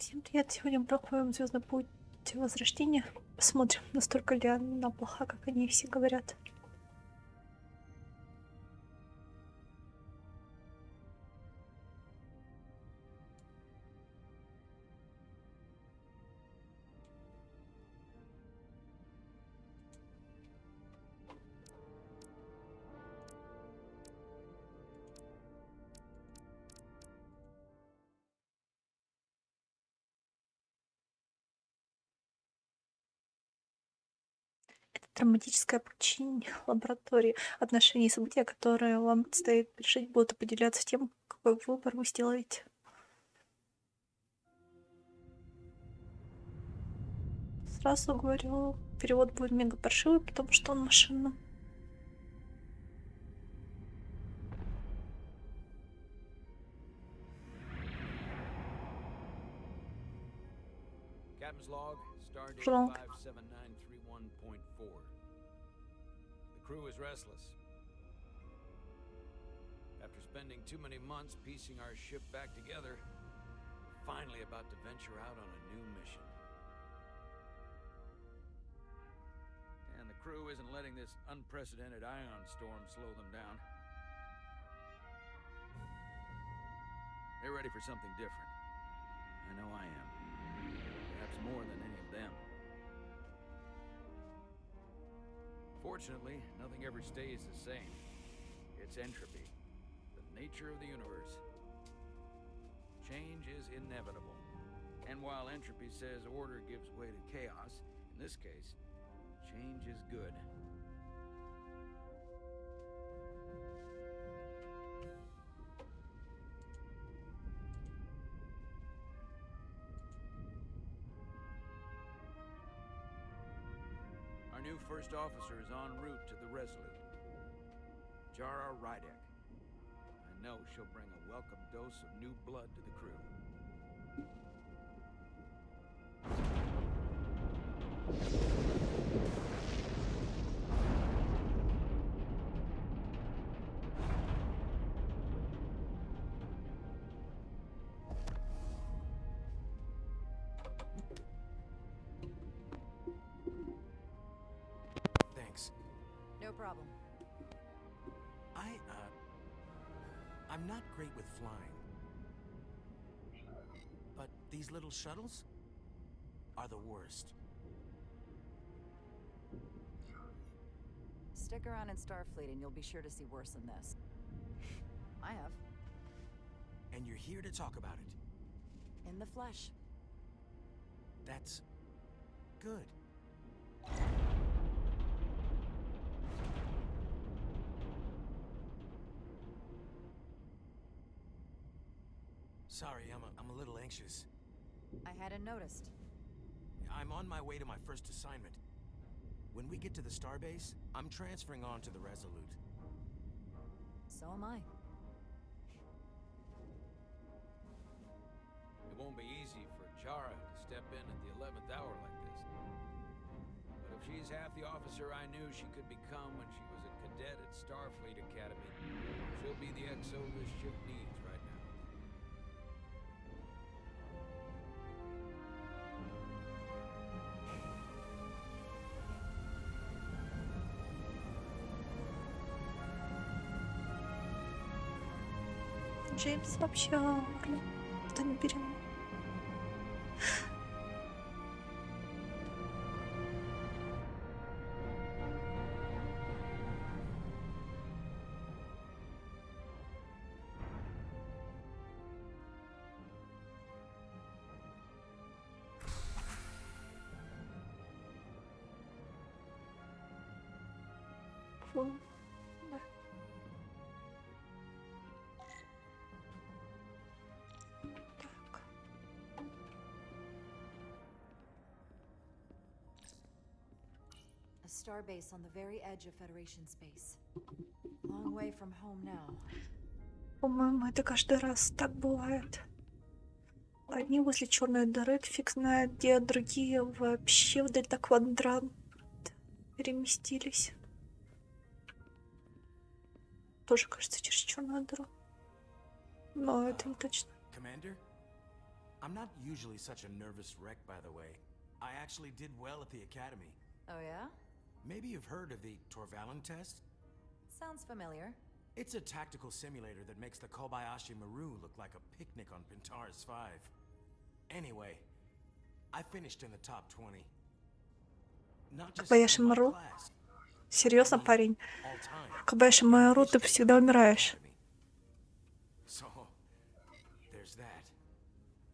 Всем привет! Сегодня проходим Звездный путь Возрождения. Посмотрим, настолько ли она плоха, как они все говорят. Это драматическое обучение лаборатории. Отношения и события, которые вам предстоит решить, будут определяться тем, какой выбор вы сделаете. Сразу говорю, перевод будет мега паршивый, потому что он машинный. Captain's log, stardate Жалко. 57931.4. The crew is restless. After spending too many months piecing our ship back together, we're finally about to venture out on a new mission. And the crew isn't letting this unprecedented ion storm slow them down. They're ready for something different. I know I am. Perhaps more than any of them. Fortunately, nothing ever stays the same. It's entropy, the nature of the universe. Change is inevitable. And while entropy says order gives way to chaos, in this case, change is good. Our new first officer is en route to the Resolute. Jara Rydek. I know she'll bring a welcome dose of new blood to the crew. Thanks. No problem. I'm not great with flying. But these little shuttles are the worst. Stick around in Starfleet and you'll be sure to see worse than this. I have. And you're here to talk about it. In the flesh. That's good. Sorry, I'm a little anxious. I hadn't noticed. I'm on my way to my first assignment. When we get to the starbase, I'm transferring on to the Resolute. So am I. It won't be easy for Jara to step in at the 11th hour like this. But if she's half the officer I knew she could become when she was a cadet at Starfleet Academy, she'll be the XO this ship needs right now. Джеймс вообще это не берем. Фу. Да. Так. A starbase on the very edge of Federation space. Long way from home now. По-моему, это каждый раз так бывает. Одни возле черной дыры, фиг знает где, другие вообще в дельта-квадрант переместились. Тоже, кажется, через черную дыру. Но это не точно. Commander? I'm not usually such a nervous wreck, by the way. I actually did well at the academy. Oh, yeah? Maybe you've heard of the Torvalin test? Sounds familiar. It's a tactical simulator that makes the Kobayashi Maru look like a picnic on Pintaris 5. Anyway, I finished in the top 20. Not just Kobayashi in my Maru? class. Серьезно, парень? All time. Kobayashi Maru, ты всегда умираешь. So, there's that.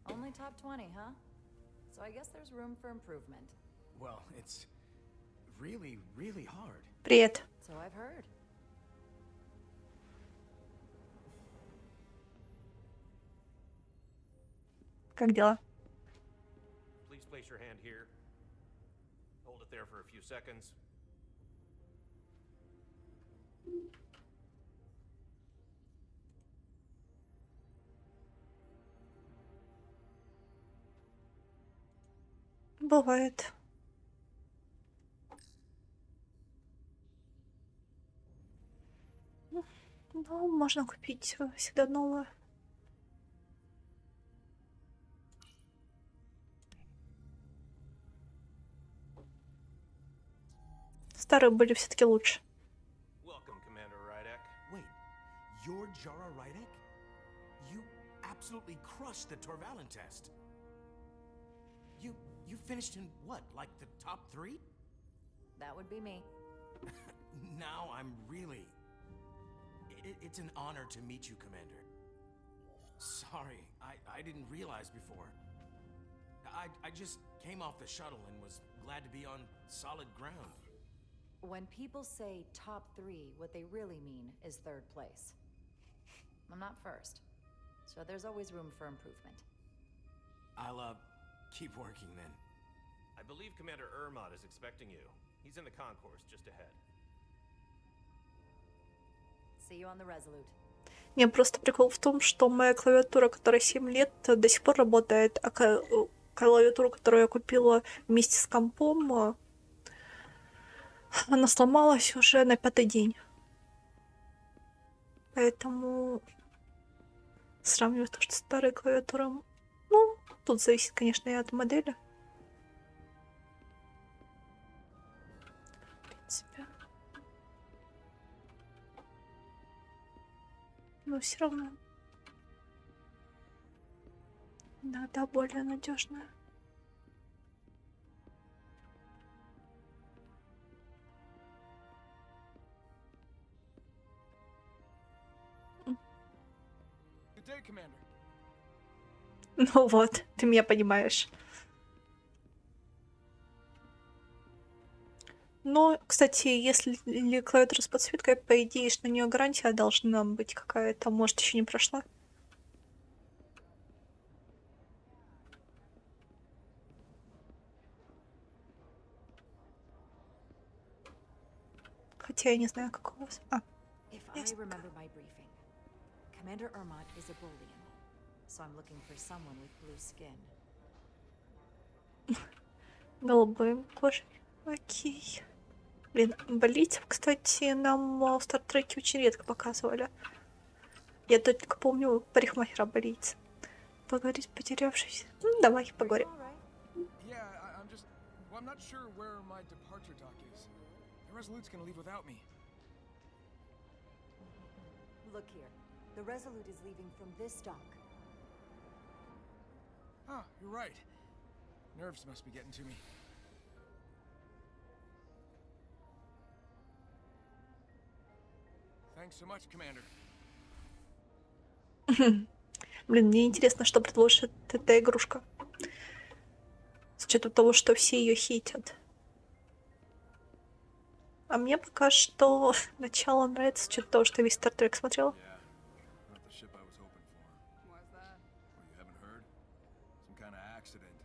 Only top 20, huh? So I guess there's room for improvement. Well, it's really, really hard. Привет. So I've heard. Как дела? Please place your hand here. Hold it there for a few seconds. Бывает. Ну, можно купить всегда новое. Старые были все-таки лучше. Welcome, Commander Rydek. Wait, you're Jara Rydek? You absolutely crushed the Torvalin test. You finished in what, like the top 3? That would be me. Now I'm really... It's an honor to meet you, Commander. Sorry, I didn't realize before. I just came off the shuttle and was glad to be on solid ground. When people say top 3, what they really mean is 3rd place. I'm not first, so there's always room for improvement. I'll, keep working then. I believe Commander Ermod is expecting you. He's in the concourse just ahead. See you on the Resolute. Не, просто прикол в том, что моя клавиатура, которая 7 лет, до сих пор работает, а клавиатура, которую я купила вместе с компом, она сломалась уже на 5-й день. Поэтому сравнивать то, что старая клавиатура... Ну, тут зависит, конечно, и от модели. В принципе. Но все равно иногда более надежная. Good day, Commander. Ну вот, ты меня понимаешь. Но, кстати, если клавиатура с подсветкой, по идее, на нее гарантия должна быть какая-то. Может, еще не прошла. Хотя я не знаю, как у вас. If I remember my briefing, Commander Ermod is a Bolian, so I'm looking for someone with blue skin. Голубым кожей. Окей. Блин, болицев, кстати, нам в Стартреке очень редко показывали. Я только помню парикмахера болица. Поговорить потерявшись. Ну, давай, поговорим. All right. Yeah, I'm just... Well, I'm not sure where my departure dock is. The Resolute's gonna leave without me. Look here. The Resolute is leaving from this dock. Ah, you're right. Nerves must be getting to me. Thanks so much, Commander. Блин, мне интересно, что предложит эта игрушка. С учетом того, что все ее хейтят. А мне пока что начало нравится, с учетом того, что я весь Стартрек смотрела. Yeah, not the ship I was hoping for. Why's that? Well, you haven't heard? Some kind of accident.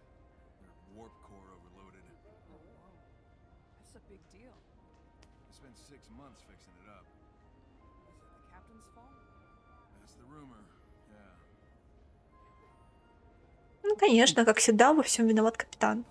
Their warp core overloaded. Oh, whoa. That's a big deal. They spent 6 months fixing it up. Is it the captain's fault? That's the rumor. Yeah. Ну, конечно, как всегда, во всем виноват капитан.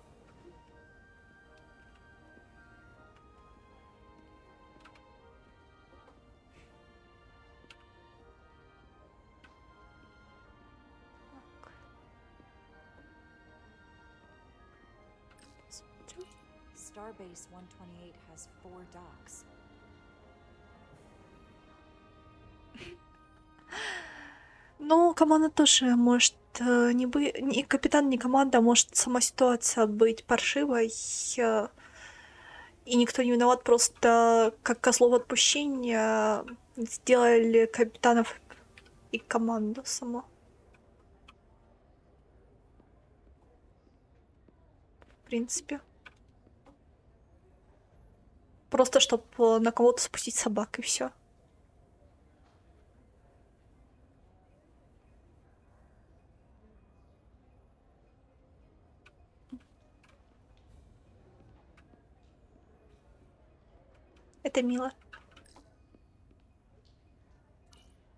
Starbase 128 has 4 docks. Ну, команда тоже может не быть... Ни капитан, ни команда, может сама ситуация быть паршивой. И никто не виноват, просто как козлов отпущения сделали капитанов и команду сама. В принципе. Просто чтобы на кого-то спустить собак, и все. Это мило.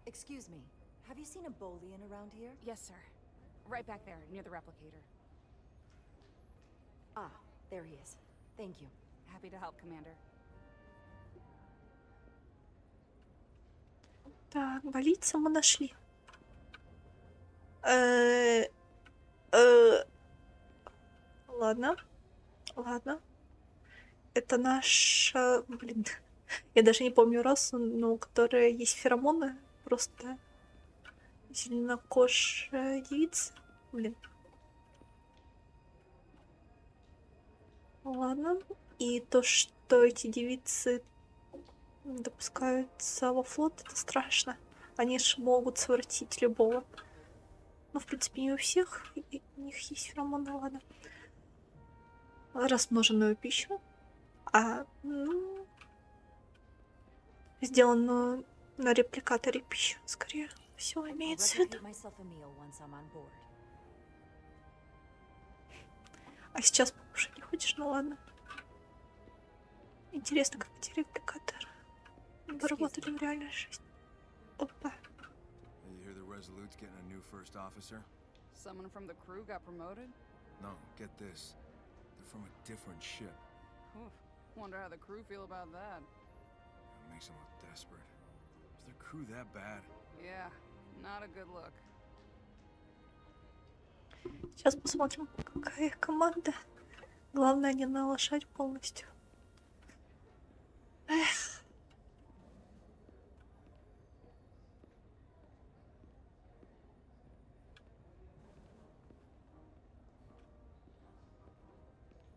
Excuse me, have you seen a Bolian around here? Yes, sir. Right back there, near the replicator. Ah, there he is. Thank you. Happy to help, Commander. Так, болиться мы нашли. Ладно. Ладно. Это наша... Блин. Я даже не помню расу, но у которой есть феромоны. Просто зеленокожая девица. Блин. Ладно. И то, что эти девицы допускаются во флот, это страшно. Они ж могут своротить любого. Ну, в принципе, не у всех. И у них есть феромоны, ладно. Размноженную пищу. Ну, сделанную на репликаторе пищу, скорее всего, имеется в виду. А сейчас покушать не хочешь? Ну ладно. Интересно, как эти репликаторы бы работали в реальной жизни. Опа. You hear the Resolute's getting a new first officer? Someone from the crew got promoted? No, get this. They're from a different ship. Oof. Wonder how the crew feel about that. It makes them look desperate. Is their crew that bad? Yeah, not a good look. Сейчас посмотрим, какая их команда. Главное не налошать полностью. Эх.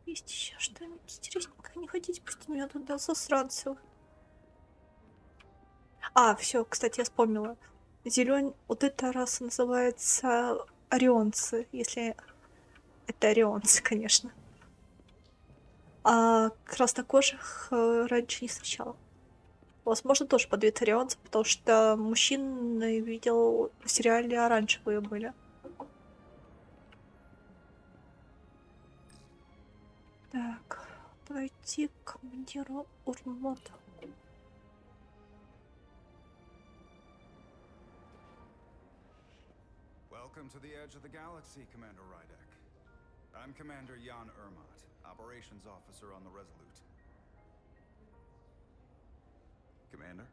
Есть еще что-нибудь интересненькое? Не ходите, пусть меня туда засранцы. Все, кстати, я вспомнила. Зелень, вот эта раса называется орионцы, если это орионцы, конечно. А краснокожих раньше не встречала. Возможно, тоже под вид орионцев, потому что мужчины видел в сериале оранжевые были. Так, пройти к командиру Урмота. Welcome to the edge of the galaxy, Commander Rydek. I'm Commander Jan Ermot, Operations Officer on the Resolute. Commander?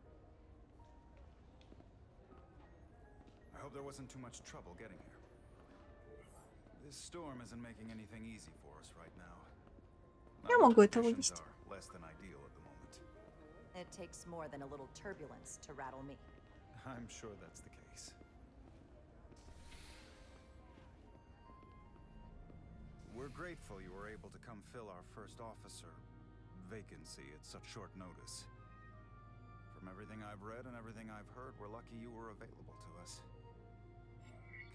I hope there wasn't too much trouble getting here. This storm isn't making anything easy for us right now. Я могу это Conditions вынести. are less than ideal at the moment. It takes more than a little turbulence to rattle me. I'm sure that's the case. We're grateful you were able to come fill our first officer vacancy at such short notice. From everything I've read and everything I've heard, we're lucky you were available to us.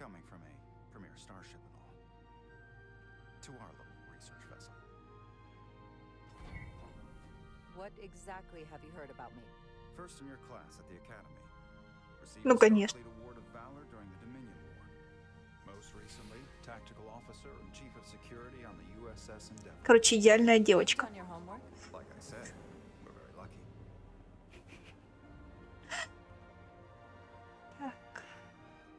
Coming from a premier starship and all. To our little research vessel. What exactly have you heard about me? First in your class at the academy. Received Ну, the конечно. Starfleet Award of Valor during the Dominion War. Most recently, tactical officer and chief of security on the USS Endeavour. Короче, идеальная девочка. On your homework? Like I said, we're very lucky. Так.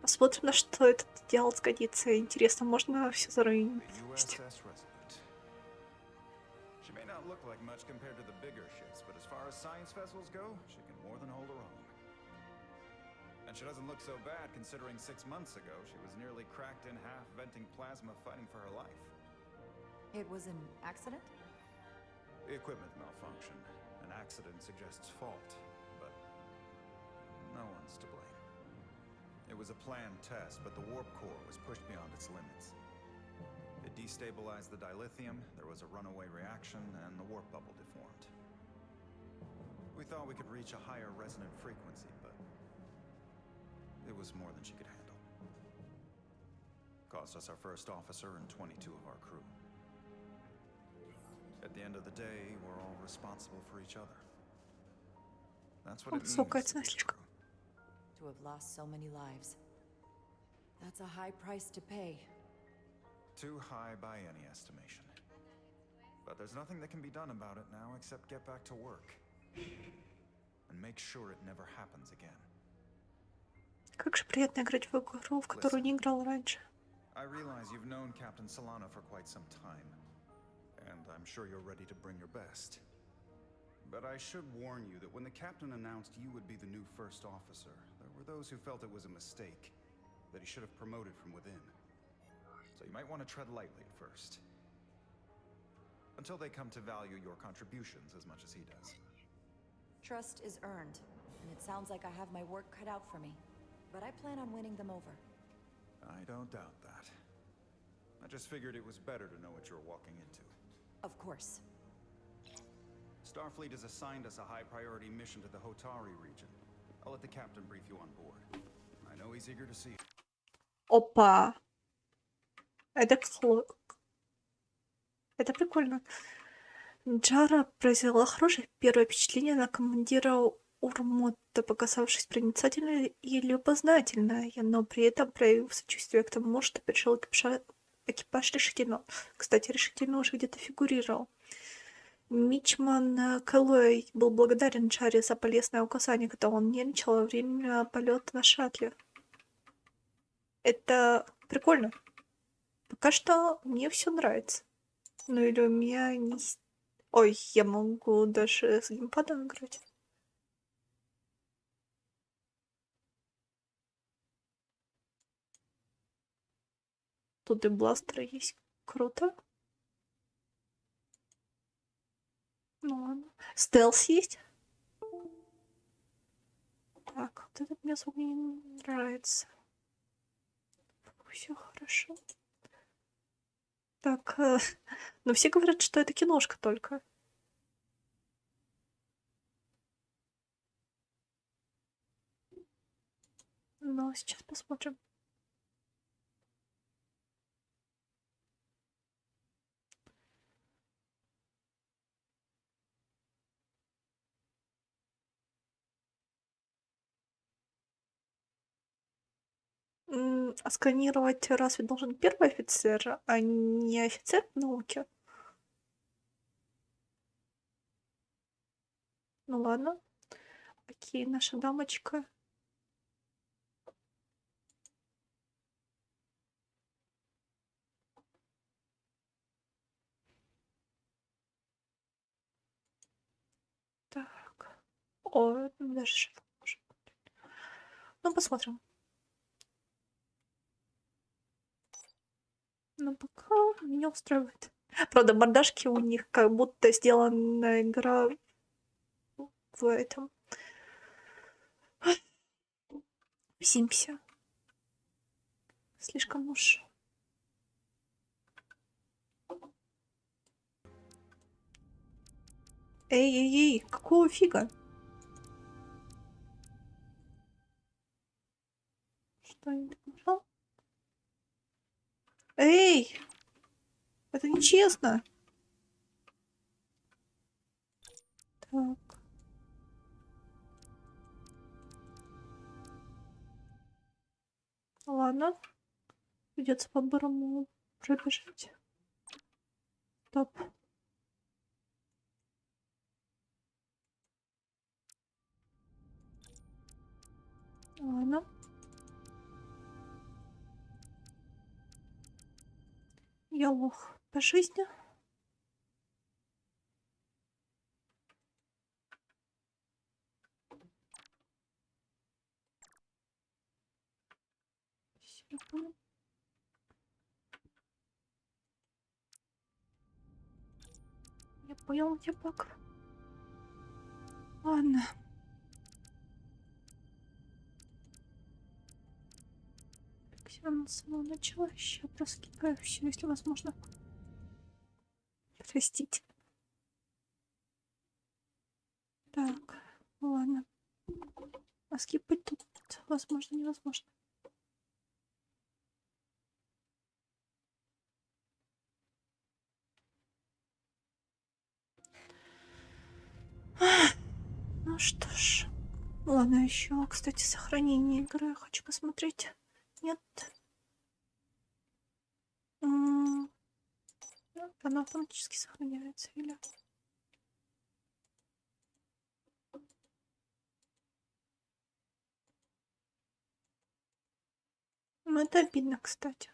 Посмотрим, на что этот идеал сгодится. Интересно, можно все заранее? The USS Resolute. She may not look like much compared to the bigger ships, but as far as science vessels go, she can more than hold her own. And she doesn't look so bad considering 6 months ago she was nearly cracked in half venting plasma fighting for her life. It was an accident? The equipment malfunctioned. An accident suggests fault, but no one's to blame. It was a planned test, but the warp core was pushed beyond its limits. It destabilized the dilithium, there was a runaway reaction, and the warp bubble deformed. We thought we could reach a higher resonant frequency, but it was more than she could handle. Cost us our first officer and 22 of our crew. At the end of the day, we're all responsible for each other. That's what it means to be a crew. To have lost so many lives. That's a high price to pay. Too high by any estimation. But there's nothing that can be done about it now except get back to work. And make sure it never happens again. Как же приятно играть в игру, в которую не играл раньше. I realize you've known Captain Solana for quite some time, and I'm sure you're ready to bring your best. But I should warn you that when the captain announced you would be the new first officer, there were those who felt it was a mistake, that he should have promoted from within. So you might want to tread lightly at first, until they come to value your contributions as much as he does. Trust is earned, and it sounds like I have my work cut out for me. But I plan on winning them over. I don't doubt that. I just figured it was better to know what you're walking into. Of course. Starfleet has assigned us a high-priority mission to the Hotari region. I'll let the captain brief you on board. I know he's eager to see you. Опа. Это Это прикольно. Джара произвела хорошее первое впечатление на командира Урмота, показавшись проницательной и любознательной, но при этом проявив сочувствие к тому, что перешел экипаж решительно. Кстати, решительно уже где-то фигурировал. Мичман Кэллоуэй был благодарен Джаре за полезное указание, когда он нервничал во время полета на шаттле. Это прикольно. Пока что мне все нравится. Ну или у меня не... Ой, я могу даже с геймпадом играть. Тут и бластеры есть. Круто. Ну ладно. Стелс есть. Так, вот этот мне особо не нравится. Все хорошо. Так, но все говорят, что это киношка только. Но сейчас посмотрим. А сканировать разве должен первый офицер, а не офицер науки? Ну ладно. Окей, наша дамочка. Так. О, даже шаттл может быть. Ну, посмотрим. Но пока меня устраивает. Правда, мордашки у них как будто сделана игра в этом. В Симсе. Слишком уж. Эй, какого фига? Что я так нажал? Эй! Это нечестно. Так. Ладно. Придется по-бырому пробежать. Стоп. Ладно. Я лох по жизни. Я понял, где баг. Ладно. С самого начала еще проскипаю все, если возможно. Простите. Так, ладно. А скипать тут возможно, невозможно. Ну что ж. Ладно, еще, кстати, сохранение игры я хочу посмотреть. Нет. Она автоматически сохраняется или... Ну, это обидно, кстати.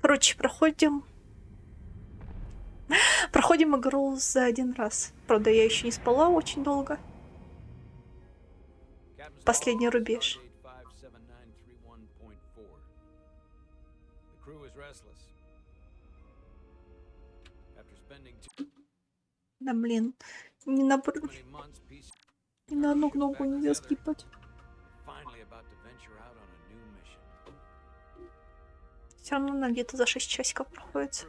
Короче, проходим игру за один раз. Правда, я еще не спала очень долго. Последний рубеж. Да блин, не на одну кнопку нельзя скипать. Все равно она где-то за 6 часиков проходит.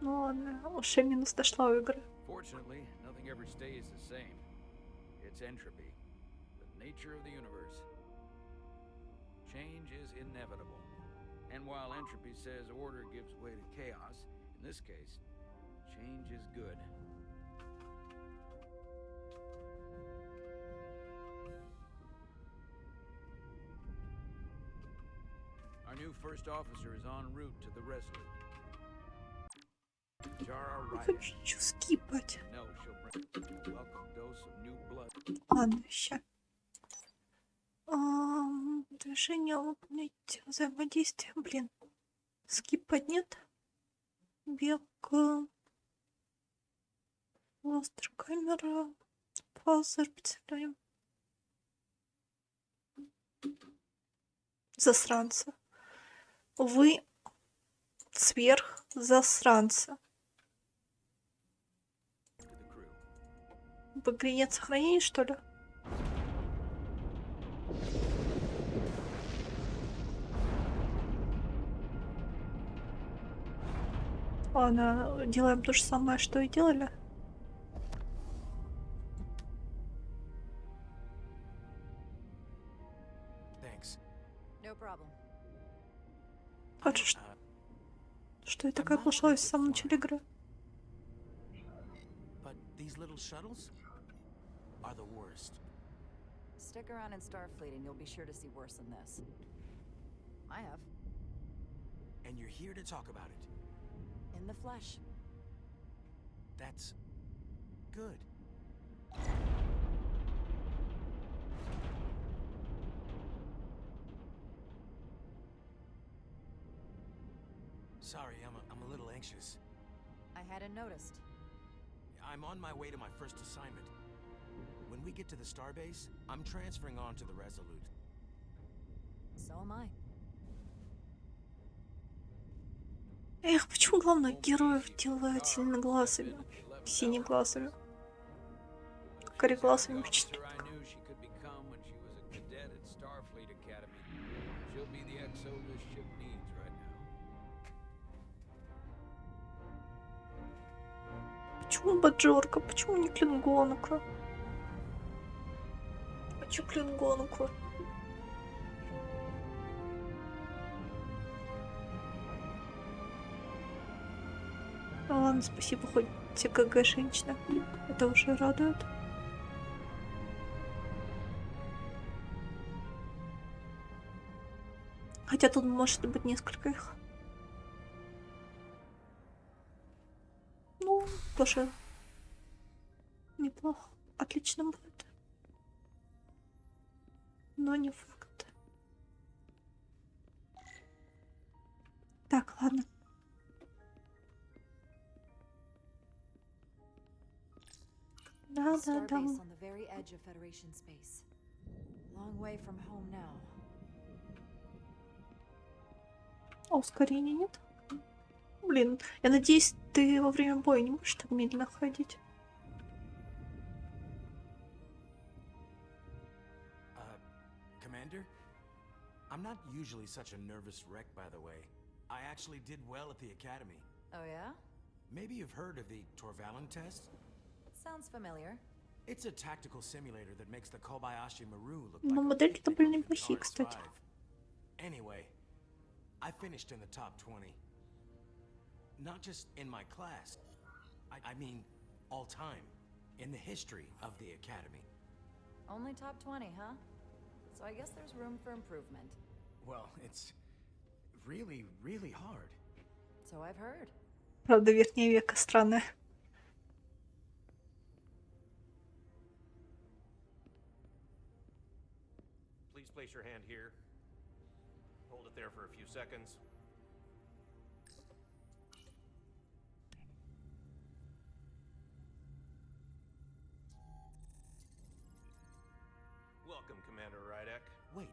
Ну ладно, уже минус дошла у игры. Fortunately, nothing ever stays the same. It's entropy, the nature of the universe. Change is inevitable. And while entropy says order gives way to chaos, in this case, change is good. Our new first officer is en route to the Resolute. Хочу скипать. Ладно, ща. Движение выполнить взаимодействие. Блин. Скипать нет. Бег. Ластер камера. Паузер. Представляем. Засранца. Вы сверх засранца. В игре нет сохранения, что ли? Ладно, делаем то же самое, что и делали. Хочешь, что я такая оглушалась в самом начале игры? Stick around in Starfleet and you'll be sure to see worse than this. I have. And you're here to talk about it? In the flesh. That's good. Sorry, I'm a little anxious. I hadn't noticed. I'm on my way to my first assignment. When we get to the starbase, I'm transferring on to the Resolute. So am I. Эх, почему главных героев делают зеленоглазыми, синеглазыми, кореглазыми почти? Почему Баджорка? Почему не Клингонка? Хочу Клингонку. Ладно, спасибо, хоть ТКГ женщина. Это уже радует. Хотя тут может быть несколько их. Ну, тоже неплохо. Отлично будет. Но не факт. Так, ладно. Да-да-да. Starbase on the very edge of Federation space. Long way from home now. А ускорения нет? Блин, я надеюсь, ты во время боя не можешь так медленно ходить. Commander? I'm not usually such a nervous wreck, by the way. I actually did well at the academy. Oh yeah? Maybe you've heard of the Torvalin test? Sounds familiar. It's a tactical simulator that makes the Kobayashi Maru look Ну, like a модельки picnic довольно on неплохие, Ventara кстати. Drive. Anyway, I finished in the top 20. Not just in my class. I mean, all time. In the history of the academy. Only top 20, huh? So I guess there's room for improvement. Well, it's really, really hard. So I've heard. Правда, верхнее веко странное. Please place your hand here. Hold it there for a few seconds. Welcome, Commander Rydek. Wait,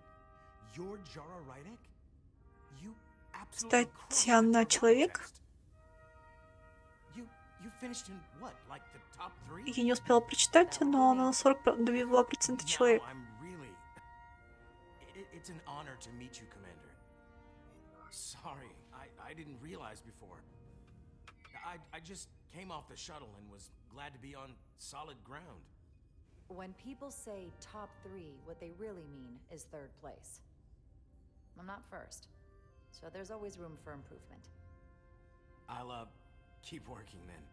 you're Jara Rydek? You absolutely crushed Кстати, the она Torvalin человек? test. You finished in what, like the top 3? Я не успела прочитать, но она на 42% человек. Now I'm really... It's an honor to meet you, Commander. Sorry, I didn't realize before. I just came off the shuttle and was glad to be on solid ground. When people say top 3, what they really mean is third place. I'm not first, so there's always room for improvement. I'll, keep working then.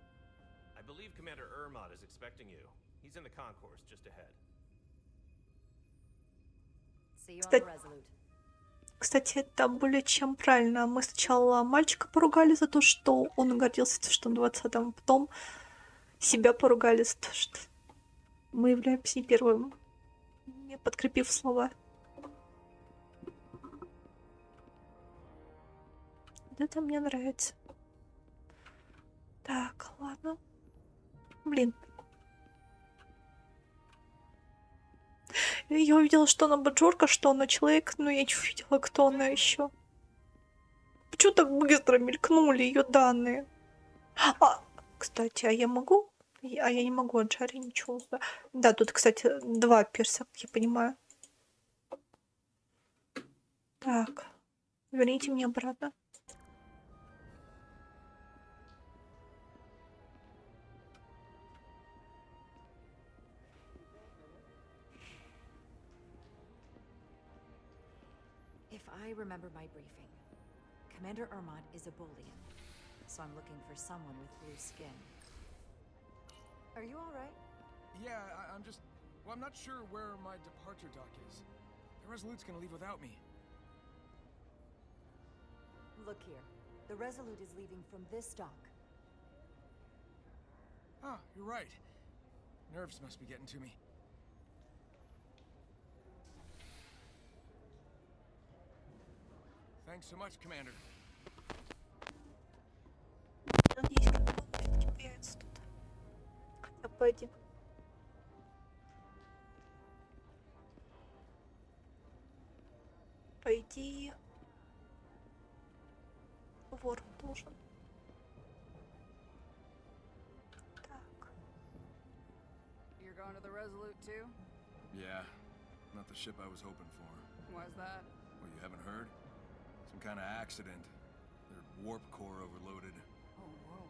I believe Commander Ermot is expecting you. He's in the concourse just ahead. See you on the Resolute. Кстати, это более чем правильно. Мы сначала мальчика поругали за то, что он гордился, что он 20-м, потом себя поругали за то, что мы являемся не первым, не подкрепив слова. Это мне нравится. Так, ладно. Блин. Я увидела, что она баджорка, что она человек, но я не увидела, кто она еще. Почему так быстро мелькнули ее данные? Кстати, а я могу? А я не могу от Джари ничего узнать. Да, тут, кстати, 2 перса, как я понимаю. Так, верните мне обратно. If I remember my briefing, Commander Ermot is a Bolian, so I'm looking for someone with blue skin. Are you all right? Yeah, I'm just... Well, I'm not sure where my departure dock is. The Resolute's gonna leave without me. Look here. The Resolute is leaving from this dock. Ah, you're right. Nerves must be getting to me. Thanks so much, Commander. Надеюсь, как он все-таки появится тут. Хотя бы один. По идее, вор должен. Так. You're going to the Resolute too? Yeah, not the ship I was hoping for. Why's that? Well, you haven't heard? Some kind of accident. Their warp core overloaded. Oh, whoa.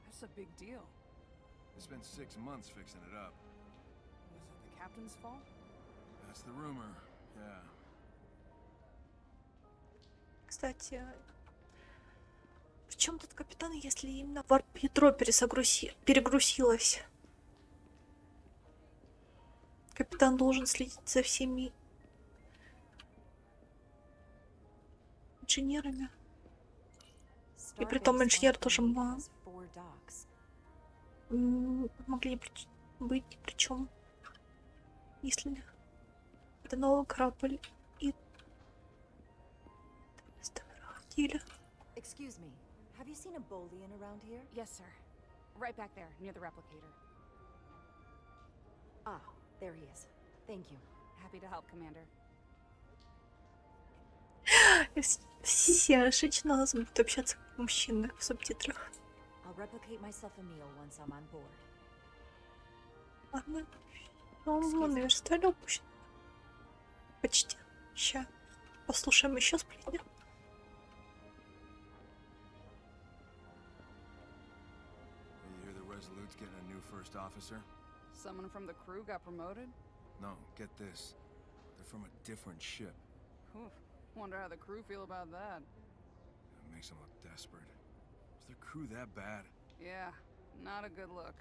That's a big deal. They spent 6 months fixing it up. Was it the captain's fault? That's the rumor, yeah. Кстати, при чем тут капитан, если именно варп-ядро перегрузилось? Капитан должен следить за всеми инженерами. И притом инженер тоже могли быть ни при чем, если это новый корабль и Excuse me, have you seen a Bolian around here? Yes, sir. Right back there, near the replicator. Ah, there he is. Thank you. Happy to help, Commander. Все женщины будут общаться как мужчины в субтитрах. I'll replicate myself a meal once I'm on board. Ладно. Ну, наверстали упущено. Почти. Ща. Послушаем еще сплетню. You hear the Resolute's getting a new first officer? Someone from the crew got promoted? No, get this. They're from a different ship. Oof. Wonder how the crew feel about that. It makes them look desperate. Is their crew that bad? Yeah, not a good look.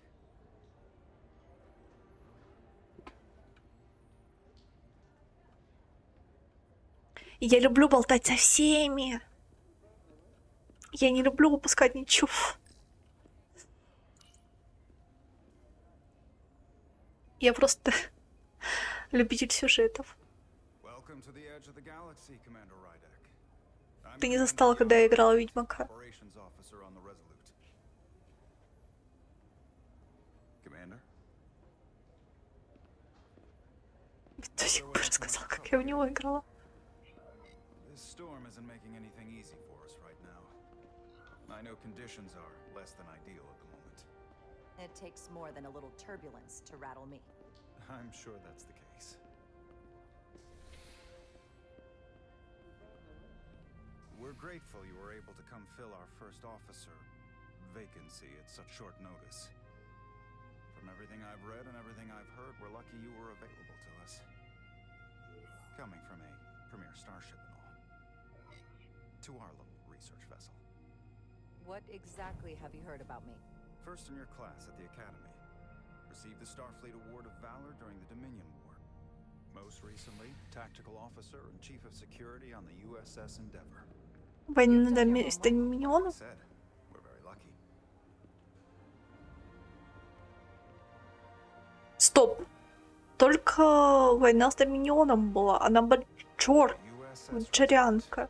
Я люблю болтать со всеми. Я не люблю упускать ничего. Я просто любитель сюжетов. Welcome to the edge of the galaxy, Commander Rydek. I'm Ты не Commander застала, когда я Young, играла в Ведьмака. Operations Officer on the Resolute. Commander? До сих пор сказал, как я в него играла. This storm isn't making anything easy for us right now. I know conditions are less than ideal at the moment. It takes more than a little turbulence to rattle me. I'm sure that's the case. We're grateful you were able to come fill our first officer vacancy at such short notice. From everything I've read and everything I've heard, we're lucky you were available to us. Coming from a premier starship and all. To our little research vessel. What exactly have you heard about me? First in your class at the Academy. Received the Starfleet Award of Valor during the Dominion War. Most recently, Tactical Officer and Chief of Security on the USS Endeavor. Война с Доминионом? Said, we're very lucky. Стоп. Только война с Доминионом была. Она была черт, USS Джерянка.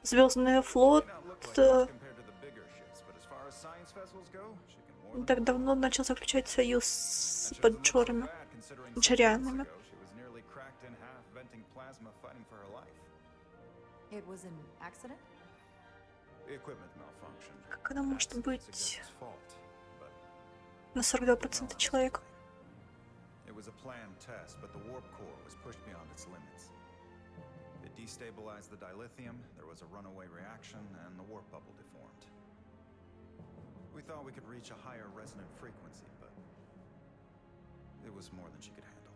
Звездный флот may not look like much compared to the bigger ships, but as far as science vessels go, she can more не than так давно начал заключать союз с And she doesn't look so поджорами. bad, considering 6 months Джерянами. ago she was nearly cracked in half, venting plasma, fighting for her life. It was an accident? The equipment malfunctioned. Как она может That's быть Sigurds's fault, but на 42% человек? it was a planned test, but the warp core was pushed beyond its limits. It destabilized the dilithium, there was a runaway reaction, and the warp bubble deformed. We thought we could reach a higher resonant frequency, but it was more than she could handle.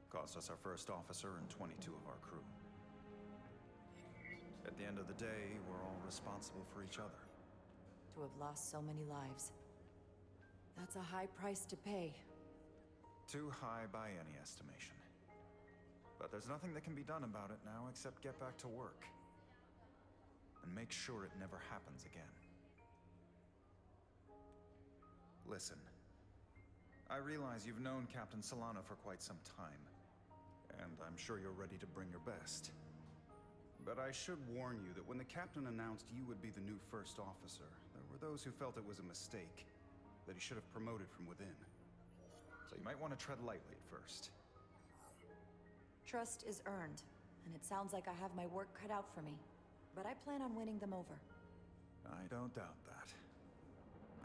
Cost us our first officer and 22 of our crew. At the end of the day, we're all responsible for each other. To have lost so many lives. That's a high price to pay. Too high by any estimation. But there's nothing that can be done about it now except get back to work. And make sure it never happens again. Listen. I realize you've known Captain Solana for quite some time. And I'm sure you're ready to bring your best. But I should warn you that when the captain announced you would be the new first officer, there were those who felt it was a mistake. That he should have promoted from within. So you might want to tread lightly at first. Trust is earned, and it sounds like I have my work cut out for me. But I plan on winning them over. I don't doubt that.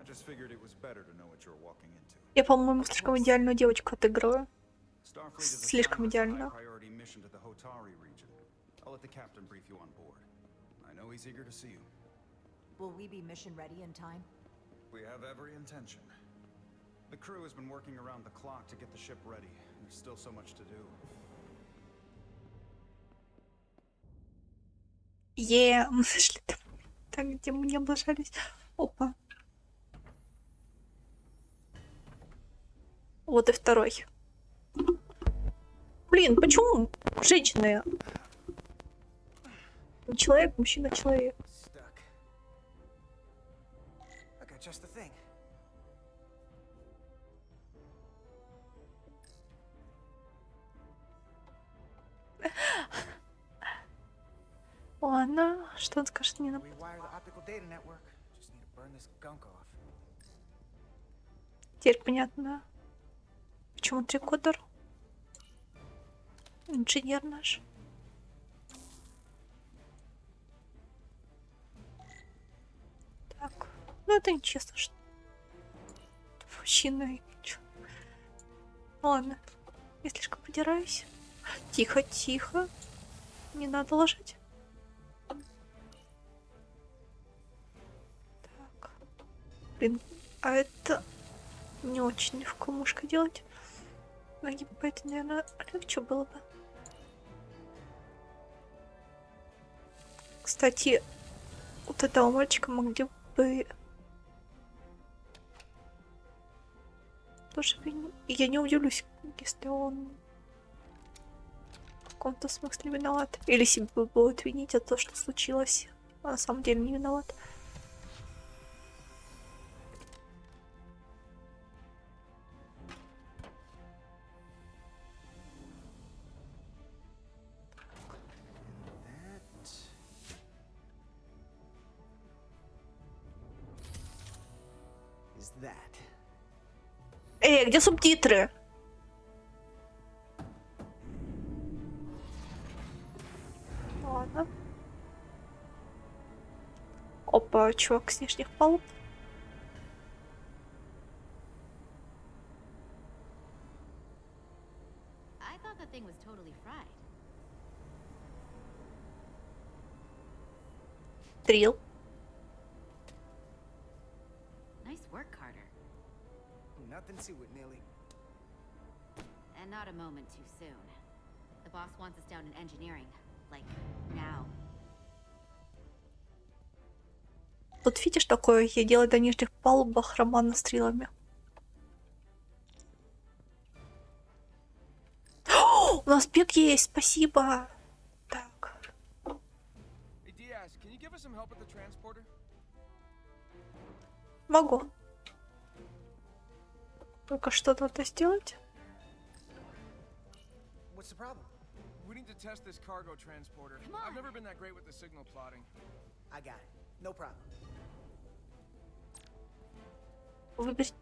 I just figured it was better to know what you're walking into. Я, по-моему, слишком идеальную девочку отыгрываю. Starfleet is Слишком assigned us a идеально. high-priority mission to the Hotari region. I'll let the captain brief you on board. I know he's eager to see you. Will we be mission ready in time? We have every intention. The crew has been working around the clock to get the ship ready. There's still so much to do. Мы нашли там, где мы не облажались. Опа. Вот и второй. Блин, почему женщины? Не человек, мужчина, человек. Stuck. I got just the thing. Ладно, что он скажет мне на... Rewire the optical data network. Just need to burn this gunk off. Теперь понятно, Почему трикодер? Инженер наш. Так. Ну это нечестно, что... Мужчина. Ладно. Я слишком подираюсь. Тихо, тихо. Не надо ложить. Так. Блин, а это не очень легко мушка делать. Нагибать, наверное, легче было бы. Кстати, вот этого мальчика могли бы... Тоже я не удивлюсь, если он в каком-то смысле виноват. Или себе будет винить за то, что случилось. А на самом деле не виноват. Эй, где субтитры? Ладно. Опа, чувак с нижних палуб. Трил. Nothing to it, Millie. And not a moment too soon. The boss wants us down in engineering. Like, now. Тут видишь такое, я делаю до нижних палубах романа стрелами. О, у нас бег есть, спасибо. Так. Могу. Только что надо сделать? What's the problem? We need to test this cargo transporter. I've never been that great with the signal plotting. I got it. No problem. Выберите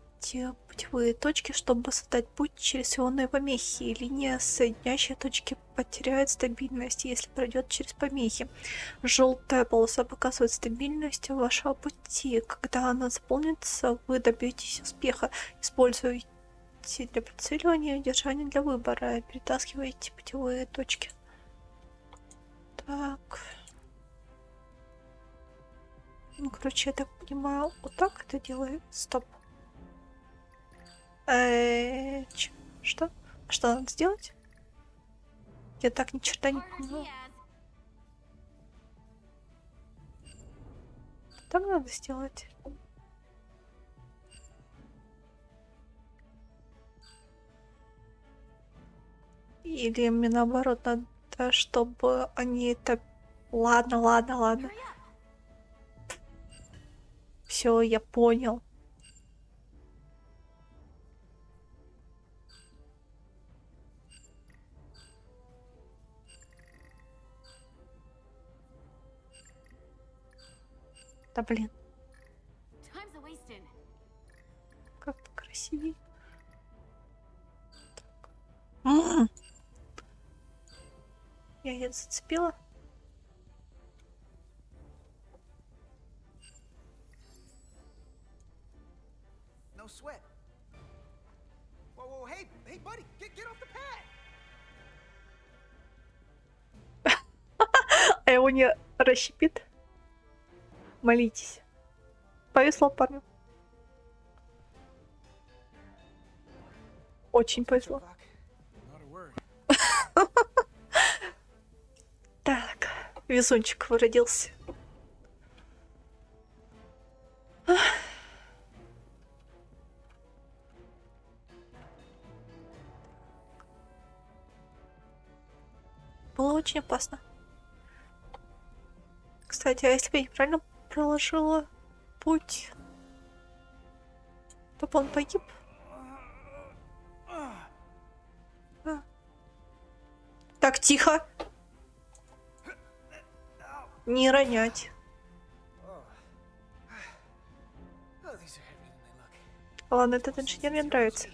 путевые точки, чтобы создать путь через ионные помехи. Линия, соединяющая точки, потеряет стабильность, если пройдет через помехи. Желтая полоса показывает стабильность вашего пути. Когда она заполнится, вы добьетесь успеха. Используйте для прицеливания и удержания для выбора. Перетаскивайте путевые точки. Так. Ну, короче, я так понимаю, вот так это делаю. Стоп. Что? Что надо сделать? Я так ни черта не поняла. Так надо сделать. Или мне наоборот надо, чтобы они это... Ладно, ладно, ладно. Все, я понял. Да блин. Как красивее. Я ее зацепила. No sweat. Whoa, whoa, hey, buddy, get off the pad. А его не расщепит? Молитесь. Повезло парню. Очень повезло. Так, везунчик выродился. Было очень опасно. Кстати, а если бы я неправильно проложила путь, то бы он погиб. Так, тихо. Не ронять. Ладно, этот инженер мне нравится.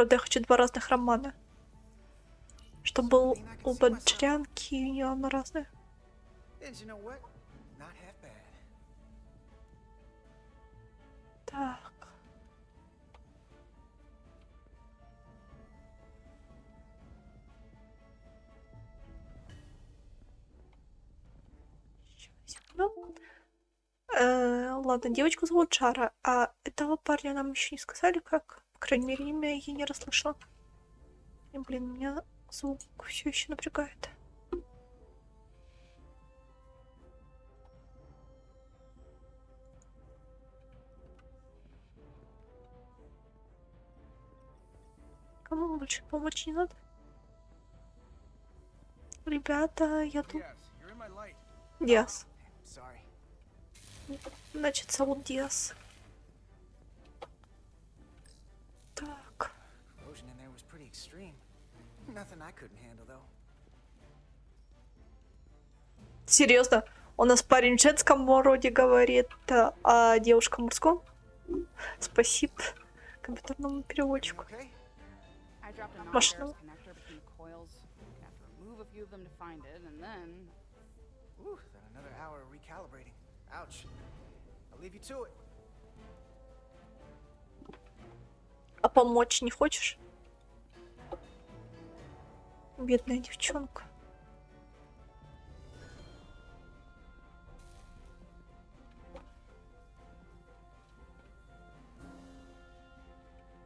Правда, я хочу 2 разных романа. Чтобы был у Бодрянки, и у нее оно разное. And you know what? Not half bad. Так. Ну, ладно, девочку зовут Шара, а этого парня нам еще не сказали, как. По крайней мере, имя я не расслышала. И, блин, меня звук все еще напрягает. Кому больше помочь не надо? Ребята, я тут. Yes, you're in my light. Диас. Sorry. Значит, зовут Диас. Так. Corrosion in there was pretty extreme. Nothing I couldn't handle, though. Серьезно? У нас парень в женском роде говорит, а девушка в мужском? Спасибо компьютерному переводчику. Okay? I dropped a Машина. non-ferrous connector between the coils. Gonna have to remove a few of them to find it, and then... Ooh, then another hour of recalibrating. Ouch. I'll leave you to it. А помочь не хочешь? Бедная девчонка.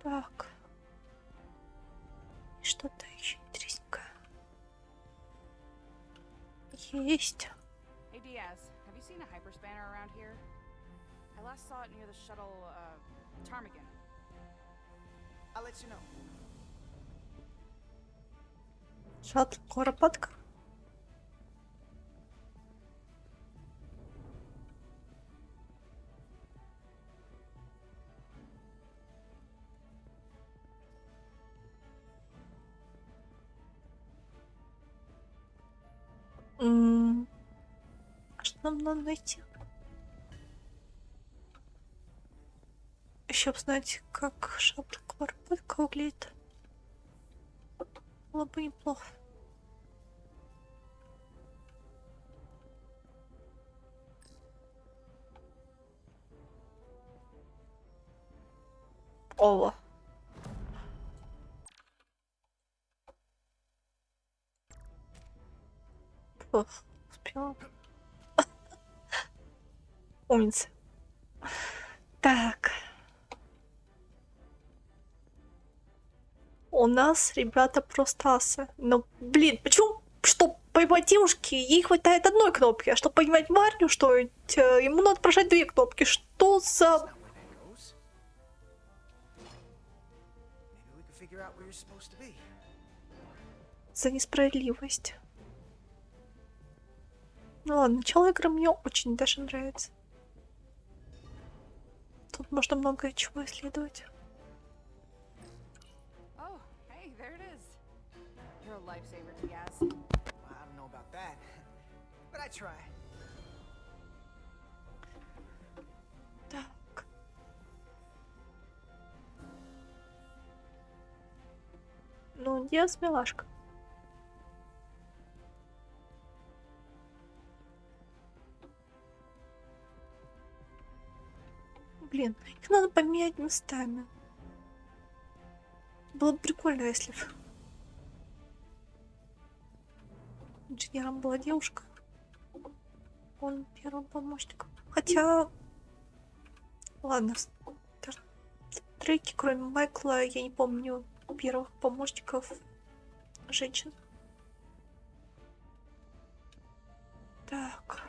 Так. Что-то еще интересненькое. Есть. Hey Diaz, have you seen a hyperspanner around here? I last saw it near the shuttle, Ptarmigan. I'll let you know. Шаттл, Куропатка. А что нам надо найти? Еще знать, как шаттл Куропатка выглядит. Было бы неплохо. Ова. Фух, успела. Умница. Так. У нас, ребята, просто асы. Но, блин, почему, чтобы поймать девушки, ей хватает одной кнопки, а чтобы поймать парню, что ему надо прожать 2 кнопки? Что за... That's not where that goes. Maybe we can figure out where you're supposed to be. за несправедливость? Ну ладно, начало игры мне очень даже нравится. Тут можно много чего исследовать. Oh, hey, there it is. You're a lifesaver, Diaz. Well, I don't know about that, but I try. Так. Ну, Диас милашка. Блин, их надо поменять местами. Было бы прикольно, если бы инженером была девушка. Он первым помощником. Хотя... Ладно, в треке, кроме Майкла, я не помню первых помощников женщин. Так.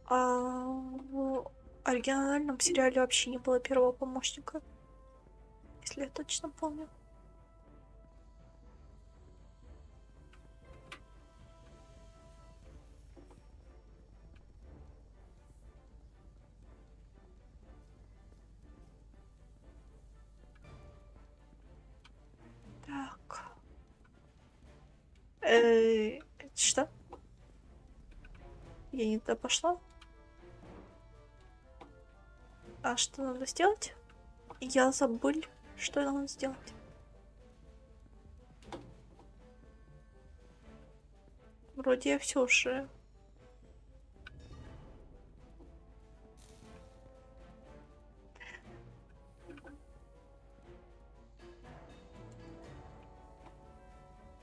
А в оригинальном сериале вообще не было первого помощника, если я точно помню. Что? Я не туда пошла. А что надо сделать? Я забыл, что надо сделать. Вроде я все уже.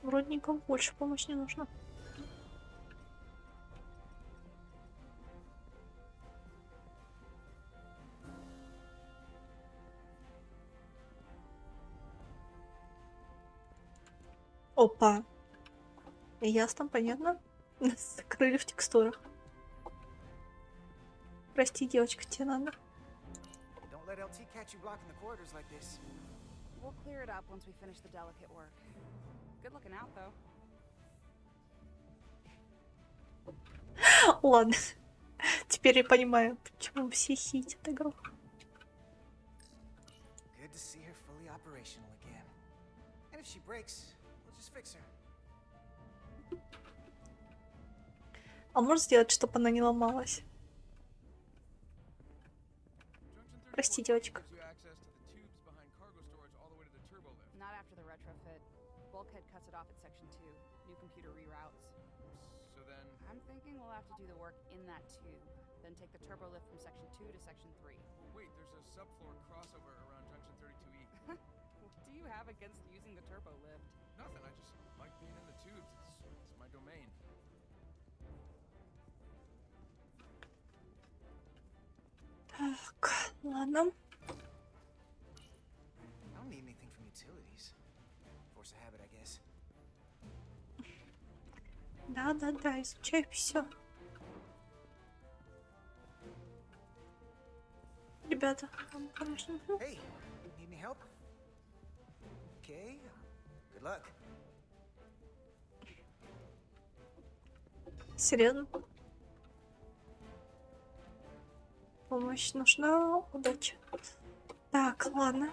Вроде никому больше помощь не нужна. Опа. Ясно, понятно. Нас закрыли в текстурах. Прости, девочка, тебе надо. Don't let LT catch you blocking the corridors like this. We'll clear it up once we finish the delicate work. Good looking out, though. Ладно. Теперь я понимаю, почему все хейтят игру. Good to see her fully operational again. And if she breaks, we'll just fix her. А можешь сделать, чтобы она не ломалась? Прости, девочка. Not after the retrofit. Bulkhead cuts it off at section 2. New computer reroutes. So then, I'm thinking we'll have to do the work in that tube, then take the turbo lift from section 2 to section 3. wait, there's a subfloor crossover around junction 32E. What do you have against using the turbo lift? Nothing, I just like being in the tubes. It's my domain. Так, ладно. I don't need anything from utilities. Force of habit, I guess. Да, изучай все. Ребята, вам, конечно, Hey, need any help? Okay. Good luck. серьезно. Помощь нужна, удачи. Так, ладно.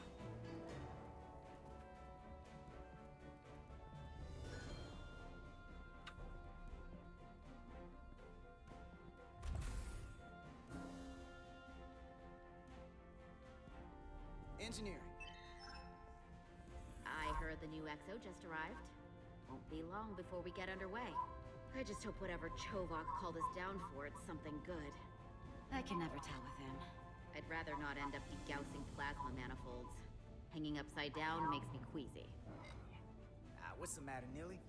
Engineering. I heard the new XO just arrived. Won't be long before we get underway. I just hope whatever Chovak called us down for, it's something good. I can never tell with him. I'd rather not end up degousing plasma manifolds. Hanging upside down makes me queasy. What's the matter, Nilly?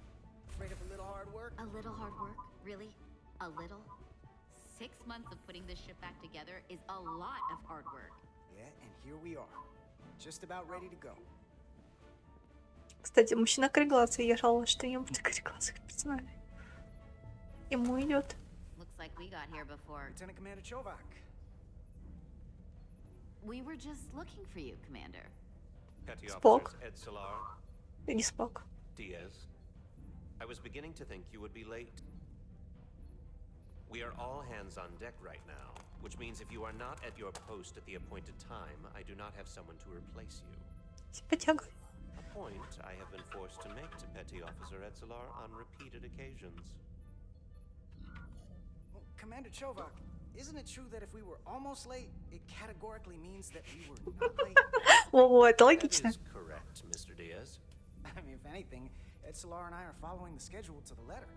Afraid of a little hard work? A little hard work? Really? A little? 6 months of putting this ship back together is a lot of hard work. Yeah, and here we are. Just about ready to go. Кстати, мужчина кореглазый. Я жаловалась, что не будет кореглазых персонажей. Ему идет. Looks like we got here before. Lieutenant Commander Chovak. We were just looking for you, Commander. Petty Spock. Officers Ed Solar, Ты не смог. Diaz. I was beginning to think you would be late. We are all hands on deck right now, which means if you are not at your post at the appointed time, I do not have someone to replace you. Симпатяга. A point I have been forced to make to Petty Officer Edsolar on repeated occasions. Well, Commander Chovak, isn't it true that if we were almost late, it categorically means that we were not late? Во-во, это That логично. is correct, Mr. Diaz. I mean, if anything, Ed Solar and I are following the schedule to the letter.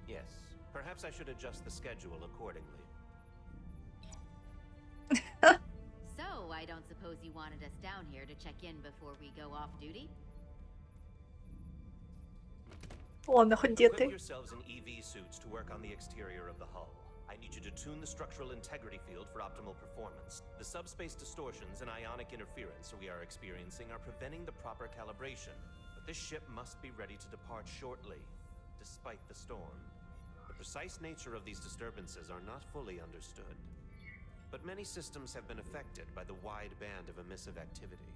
Yes, perhaps I should adjust the schedule accordingly. So, I don't suppose you wanted us down here to check in before we go off duty? Ладно, хоть где Put ты. yourselves in EV suits to work on the exterior of the hull. I need you to tune the structural integrity field for optimal performance. The subspace distortions and ionic interference we are experiencing are preventing the proper calibration. But this ship must be ready to depart shortly, despite the storm. The precise nature of these disturbances are not fully understood. But many systems have been affected by the wide band of emissive activity.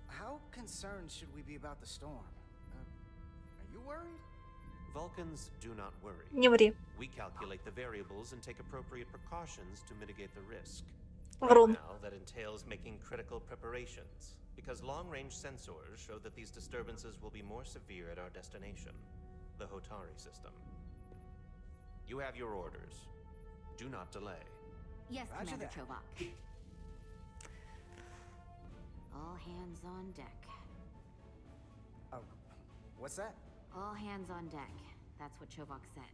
How concerned should we be about the storm? Are you worried? Vulcans do not worry. Не ври. We calculate the variables and take appropriate precautions to mitigate the risk. Врун. Now, that entails making critical preparations, because long-range sensors show that these disturbances will be more severe at our destination. the Hotari system. You have your orders. Do not delay. Yes, Roger Commander that. Chovak. All hands on deck. Oh, what's that? All hands on deck. That's what Chovak said.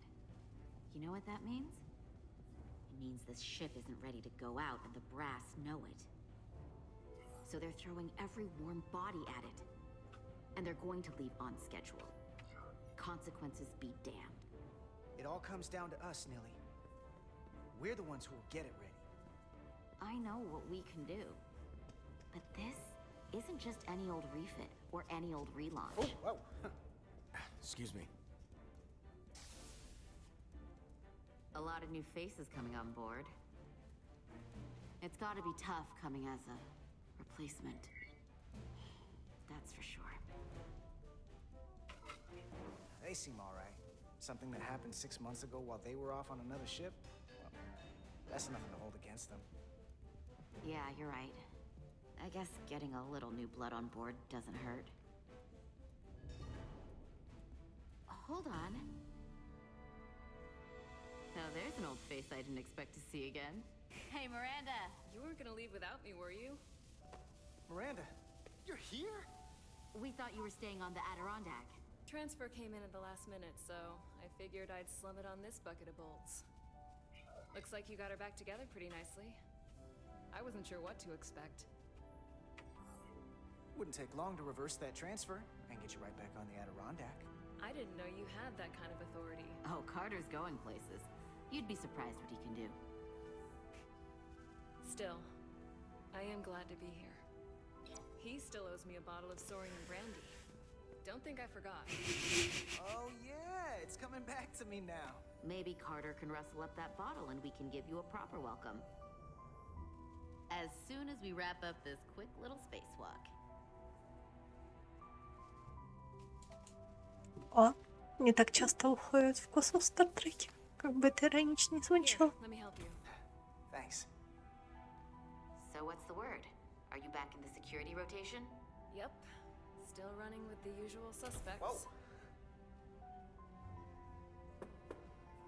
You know what that means? It means this ship isn't ready to go out and the brass know it. So they're throwing every warm body at it. And they're going to leave on schedule. Consequences be damned. It all comes down to us, Nilly. We're the ones who will get it ready. I know what we can do. But this isn't just any old refit or any old relaunch. Oh, whoa. Excuse me. A lot of new faces coming on board. It's gotta be tough coming as a replacement. That's for sure. They seem all right. Something that happened 6 months ago while they were off on another ship? Well, that's nothing to hold against them. Yeah, you're right. I guess getting a little new blood on board doesn't hurt. Hold on. Now there's an old face I didn't expect to see again. Hey, Miranda! You weren't gonna leave without me, were you? Miranda, you're here? We thought you were staying on the Adirondack. Transfer came in at the last minute, so I figured I'd slum it on this bucket of bolts. Looks like you got her back together pretty nicely. I wasn't sure what to expect. Wouldn't take long to reverse that transfer and get you right back on the Adirondack. I didn't know you had that kind of authority. Oh, Carter's going places. You'd be surprised what he can do. Still, I am glad to be here. He still owes me a bottle of Saurian brandy. Don't think I forgot. Oh yeah, it's coming back to me now. Maybe Carter can rustle up that bottle and we can give you a proper welcome. As soon as we wrap up this quick little spacewalk. О, не так часто уходят в космос в Стартреке. Как бы это иронично не звучало. Let me help you. Thanks. So what's the word? Are you back in the security rotation? Yep. Still running with the usual suspects. Whoa.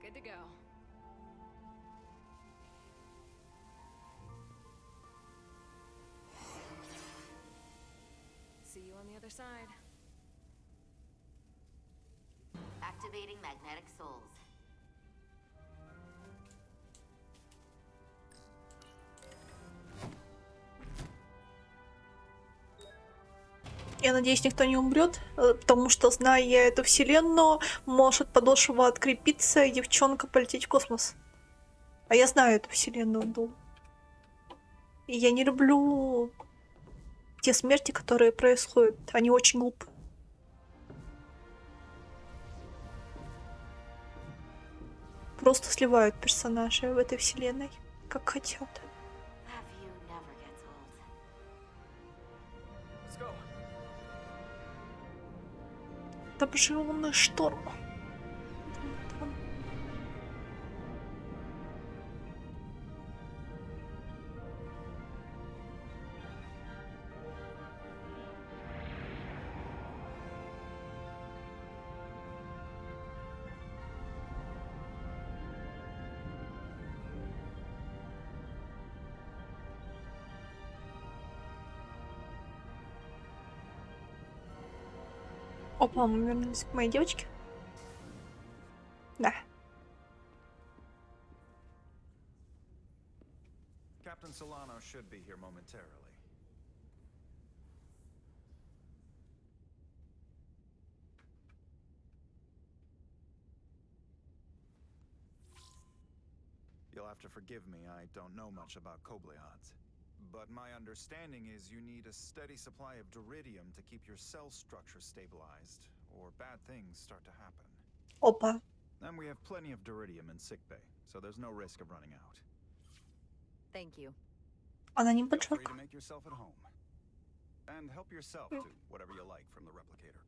Good to go. See you on the other side. Activating magnetic souls. Я надеюсь, никто не умрет, потому что, зная я эту вселенную, может подошва открепиться и девчонка полететь в космос. А я знаю эту вселенную, Дул. И я не люблю те смерти, которые происходят. Они очень глупы. Просто сливают персонажей в этой вселенной, как хотят. Let's go. Там же лунный шторм. Опа, мы вернулись к моей девочке. Да. Captain Solano should be here momentarily. You'll have to forgive me, I don't know much about Kobleods. But my understanding is you need a steady supply of duridium to keep your cell structure stabilized, or bad things start to happen. Опа. And we have plenty of duridium in sickbay, so there's no risk of running out. Thank you. Она не Feel free поджог. to make yourself at home. And help yourself to whatever you like from the replicator.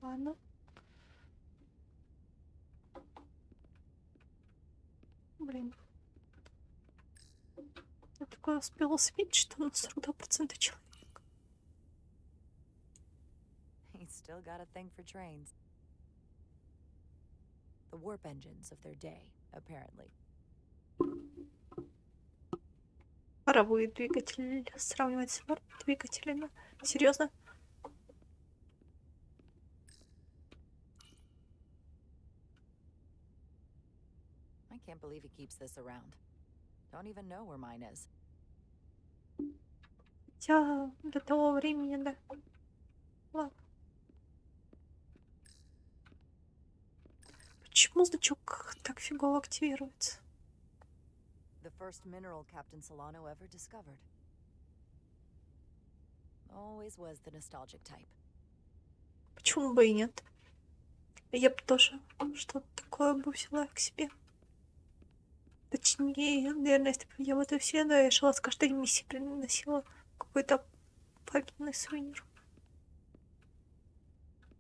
Ладно. Блин. Я такое успела сбить, что на 42% человек. He's still got a thing for trains. The warp engines of their day, apparently. Паровые двигатели сравнивать с двигателями. Серьезно? I can't believe he keeps this around. Don't even know where mine is. Я до того времени, да. Ладно. Почему значок так фигово активируется? The first mineral Captain Solano ever discovered. Always was the nostalgic type. Почему бы и нет? Я бы тоже что-то такое бы взяла к себе. Точнее, наверное, если бы я в этой вселенной решила с каждой миссии приносила какой-то пагубный сувенир.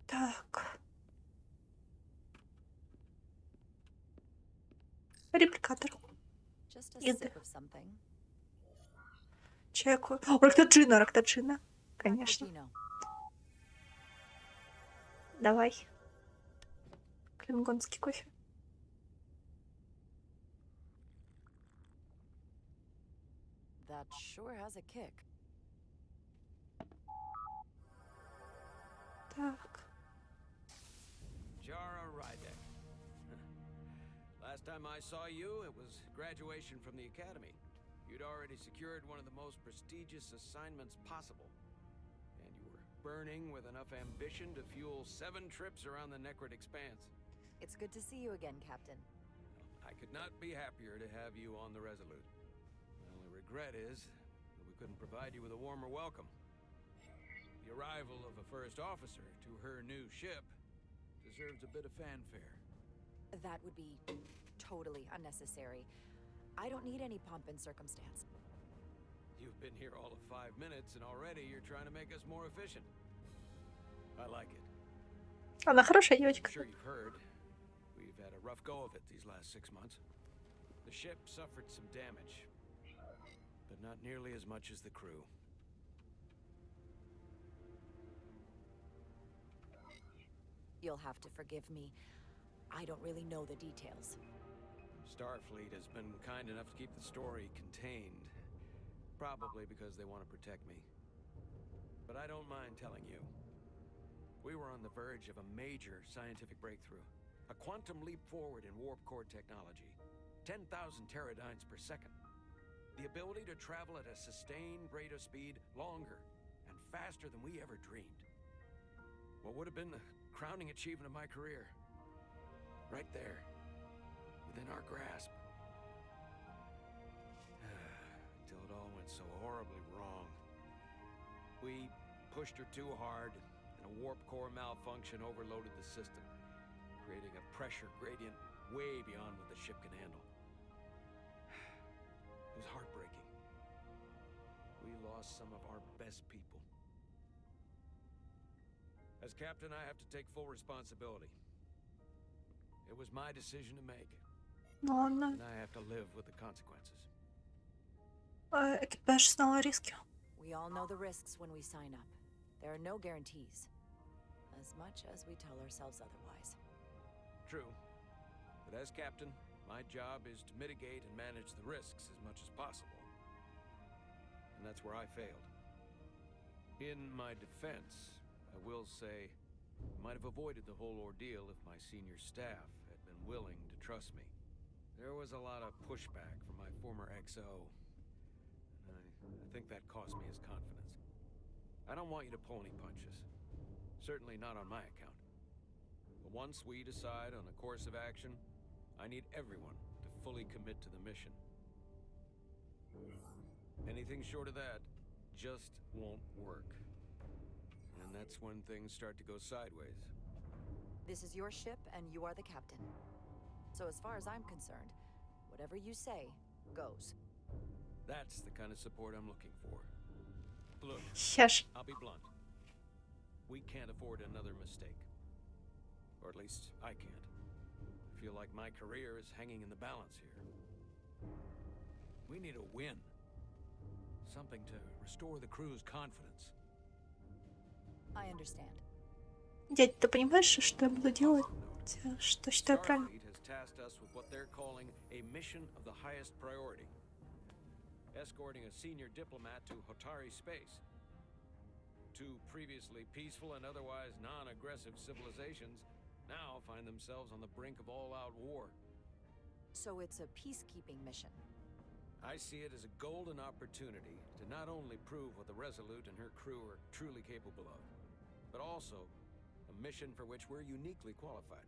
Так. Репликатор. Just a Еды. sip of something. Чайку. О, рактаджина. Конечно. Cappuccino. Давай. Клингонский кофе. That sure has a kick. Так. Jara Rydek. Last time I saw you, it was graduation from the academy. You'd already secured one of the most prestigious assignments possible. And you were burning with enough ambition to fuel 7 trips around the Necrid Expanse. It's good to see you again, Captain. I could not be happier to have you on the Resolute. My only regret is that we couldn't provide you with a warmer welcome. The arrival of a first officer to her new ship deserves a bit of fanfare. That would be totally unnecessary. I don't need any pomp and circumstance. You've been here all of 5 minutes, and already you're trying to make us more efficient. I like it. Она хорошая I'm девочка. sure you've heard. We've had a rough go of it these last 6 months. The ship suffered some damage, but not nearly as much as the crew. You'll have to forgive me. I don't really know the details. Starfleet has been kind enough to keep the story contained. Probably because they want to protect me. But I don't mind telling you. We were on the verge of a major scientific breakthrough. A quantum leap forward in warp core technology. 10,000 teradynes per second. The ability to travel at a sustained rate of speed longer and faster than we ever dreamed. What would have been the crowning achievement of my career? Right there. Within our grasp. Until it all went so horribly wrong. We pushed her too hard, and a warp core malfunction overloaded the system, creating a pressure gradient way beyond what the ship can handle. It was heartbreaking. We lost some of our best people. As captain, I have to take full responsibility. It was my decision to make. Ладно. And I have to live with the consequences. Экипаж знал риски. We all know the risks when we sign up. There are no guarantees. As much as we tell ourselves otherwise. True. But as captain, my job is to mitigate and manage the risks as much as possible. And that's where I failed. In my defense, I will say I might have avoided the whole ordeal if my senior staff had been willing to trust me. There was a lot of pushback from my former XO, and I think that cost me his confidence. I don't want you to pull any punches. Certainly not on my account. But once we decide on a course of action, I need everyone to fully commit to the mission. Anything short of that just won't work. And that's when things start to go sideways. This is your ship, and you are the captain. So as far as I'm concerned, whatever you say goes. That's the kind of support I'm looking for. Look, I'll be blunt. We can't afford another mistake. Or at least I can't. I feel like my career is hanging in the balance here. We need a win. Something to restore the crew's confidence. I understand. Дядь, ты понимаешь, что я буду делать? Что считаю правильно? Starfleet has tasked us with what they're calling a mission of the highest priority. Escorting a senior diplomat to Hotari space. Two previously peaceful and otherwise non-aggressive civilizations now find themselves on the brink of all-out war. So it's a peacekeeping mission. I see it as a golden opportunity to not only prove what the Resolute and her crew are truly capable of, but also a mission for which we're uniquely qualified.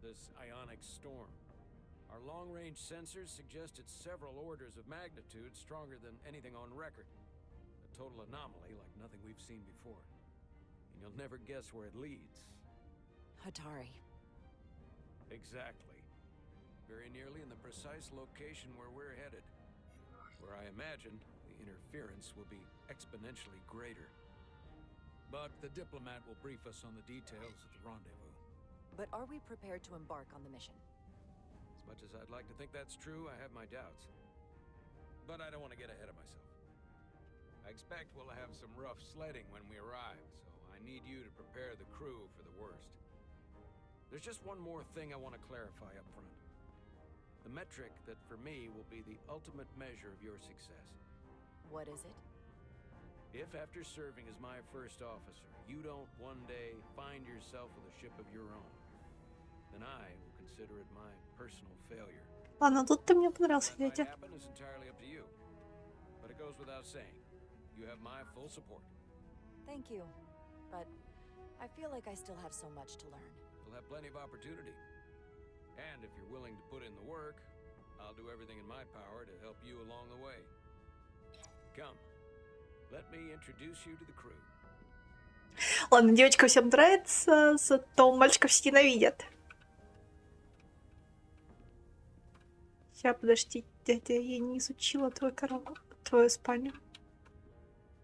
This ionic storm. Our long-range sensors suggest it's several orders of magnitude stronger than anything on record. A total anomaly like nothing we've seen before. And you'll never guess where it leads. Hatari. Exactly. Very nearly in the precise location where we're headed. Where I imagine the interference will be exponentially greater. But the diplomat will brief us on the details at the rendezvous. But are we prepared to embark on the mission? As much as I'd like to think that's true, I have my doubts. But I don't want to get ahead of myself. I expect we'll have some rough sledding when we arrive, so I need you to prepare the crew for the worst. There's just one more thing I want to clarify up front. The metric that for me will be the ultimate measure of your success. What is it? If after serving as my first officer, you don't one day find yourself with a ship of your own, then I will consider it my personal failure. Ладно, тут ты мне понравился, What might дядя. happen is entirely up to you. But it goes without saying, you have my full support. Thank you. But I feel like I still have so much to learn. You'll have plenty of opportunity. And if you're willing to put in the work, I'll do everything in my power to help you along the way. Come, let me introduce you to the crew. Ладно, девочкам всем нравится, зато мальчиков все ненавидят. Сейчас, подожди, дядя, я не изучила твою спальню.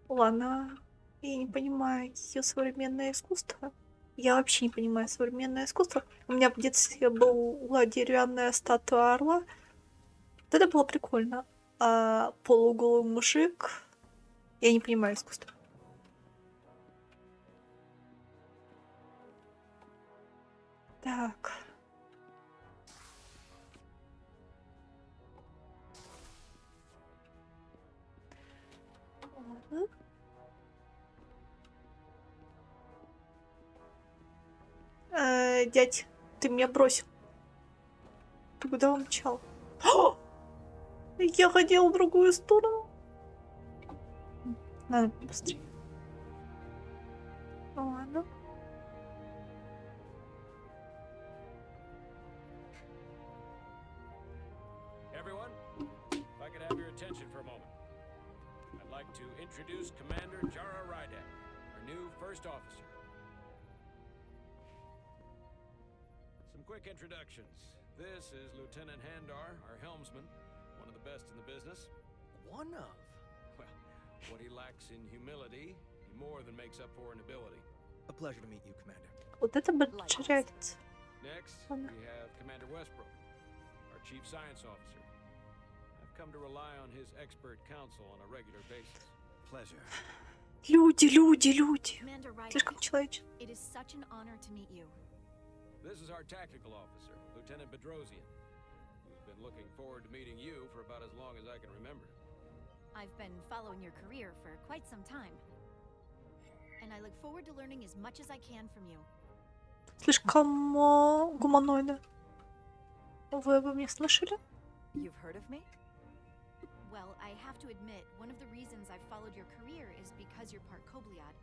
Ладно, я не понимаю ее современное искусство. Я вообще не понимаю современное искусство. У меня в детстве была деревянная статуя орла. Вот это было прикольно. А полуголый мужик... Я не понимаю искусство. Так. Ладно. Дядь, ты меня бросил. Ты куда умчал? О! Я хотел в другую сторону. Надо быстрее. Ладно. Everyone, if I could have your attention for a moment. I'd like to introduce Commander Jara Rydek, our new first officer. Some quick introductions. This is Lieutenant Handar, our helmsman, one of the best in the business. One of? Well, what he lacks in humility, he more than makes up for in ability. A pleasure to meet you, Commander. Вот это разширяется. Next, we have Commander Westbrook, our Chief Science Officer. I've come to rely on his expert counsel on a regular basis. Pleasure. Люди. Commander Ryder, Слишком человечно. it is such an honor to meet you. This is our tactical officer, Lieutenant Bedrosian, who's been looking forward to meeting you for about as long as I can remember. I've been following your career for quite some time. And I look forward to learning as much as I can from you. Слишком гуманоидно. Вы обо мне слышали? You've heard of me? Well, I have to admit, one of the reasons I've followed your career is because you're part Kobliad,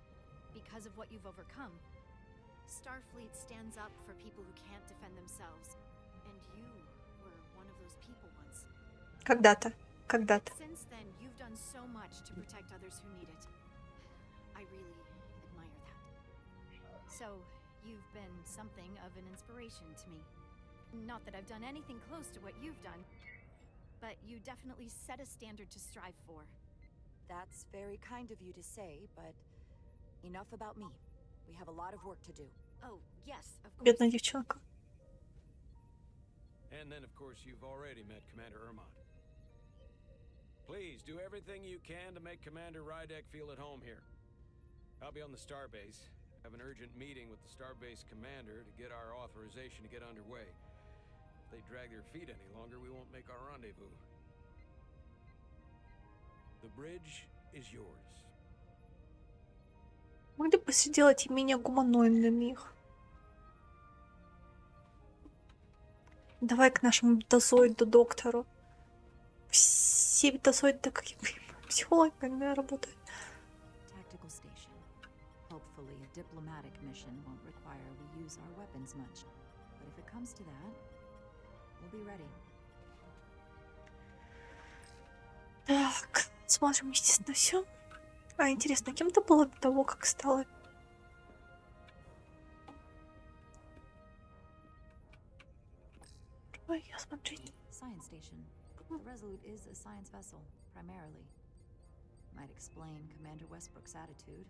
because of what you've overcome. Starfleet stands up for people who can't defend themselves, and you were one of those people once. Когда-то. Since then, you've done so much to protect others who need it. I really admire that. So, you've been something of an inspiration to me. Not that I've done anything close to what you've done, but you definitely set a standard to strive for. That's very kind of you to say, but enough about me. We have a lot of work to do. Oh, yes, of course. Бедная девчонка. And then, of course, you've already met Commander Ermont. Please, do everything you can to make Commander Rydek feel at home here. I'll be on the starbase. I have an urgent meeting with the starbase commander to get our authorization to get underway. If they drag their feet any longer, we won't make our rendezvous. The bridge is yours. Могли бы сделать и менее гуманоидными их. Давай к нашему дозоиду-доктору. Все дозоиды какими психологами работают. Tactical station. Hopefully, a diplomatic mission won't require we use our weapons much. But if it comes to that, we'll be ready. Так, смотрим, естественно, все. А, интересно, кем ты была до того, как стала? Давай я смотреть. Science station. The Resolute is a science vessel, primarily. Might explain Commander Westbrook's attitude.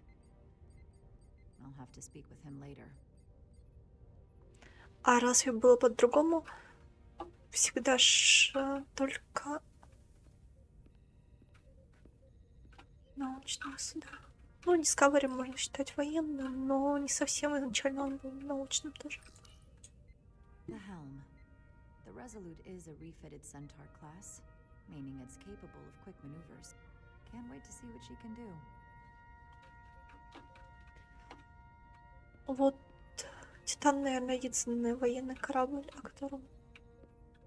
I'll have to speak with him later. А разве было по-другому? Всегда ж только научные суда. Ну, Discovery можно считать военным, но не совсем изначально он был научным тоже. The helm. The Resolute is a refitted Centaur class, meaning it's capable of quick maneuvers. Can't wait to see what she can do. Вот Титан, наверное, единственный военный корабль, о котором...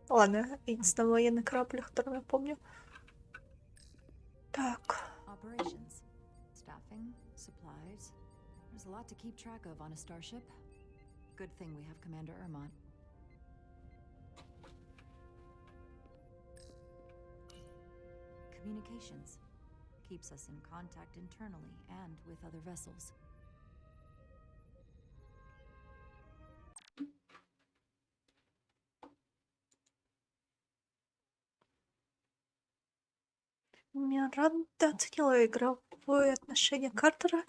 Ладно, единственный военный корабль, о котором я помню. Так. Operations. Staffing, supplies. There's a lot to keep track of on a starship. Good thing we have Commander Ermont. Communications. Keeps us in contact internally and with other vessels. Миранда оценила игровое отношение Картера.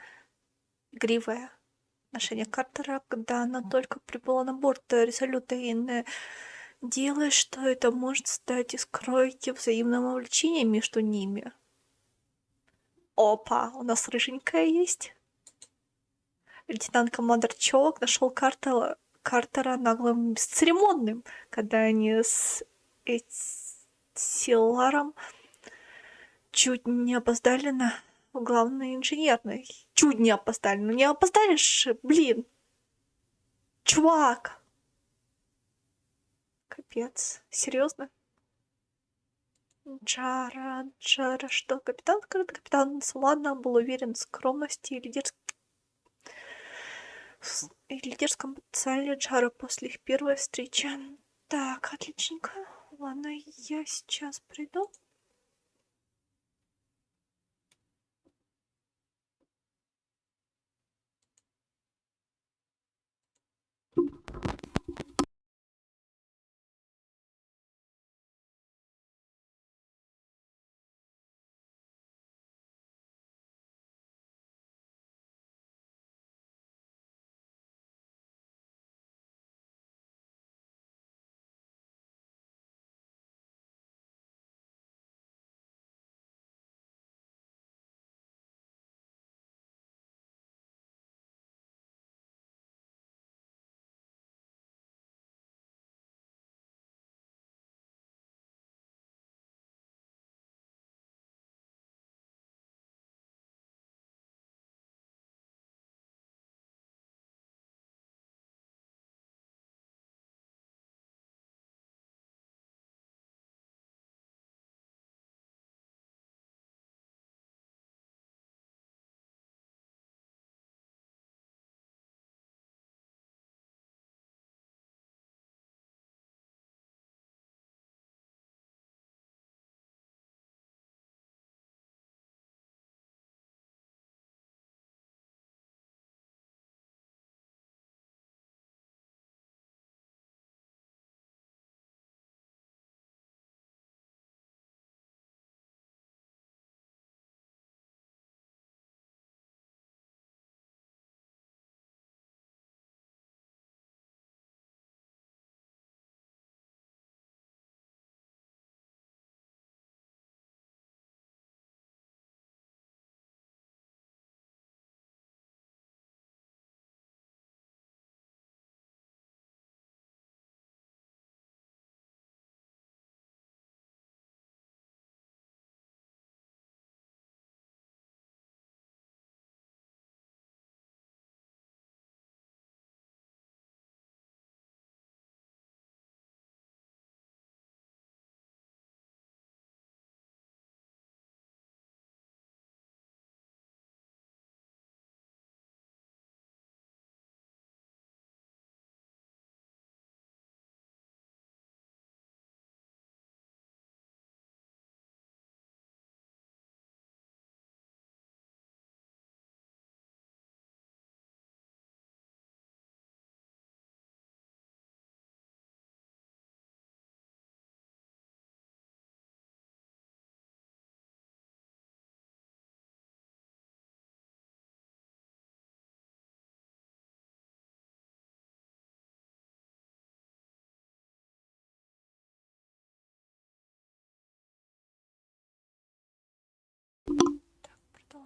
Игривое отношение Картера, когда она только прибыла на борт Резолюта и надеялась, что это может стать искрой взаимного влечения между ними. Опа, у нас рыженькая есть. Лейтенант-командор Чолок нашел Картера наглым, бесцеремонным, когда они с Силаром чуть не опоздали на главный инженерный. Чуть не опоздали. Ну не опоздали ж, блин. Чувак. Капец. Серьезно? Джара, что? Капитан? Капитан Солана был уверен в скромности и лидерском потенциале Джара после их первой встречи. Так, отличненько. Ладно, я сейчас приду.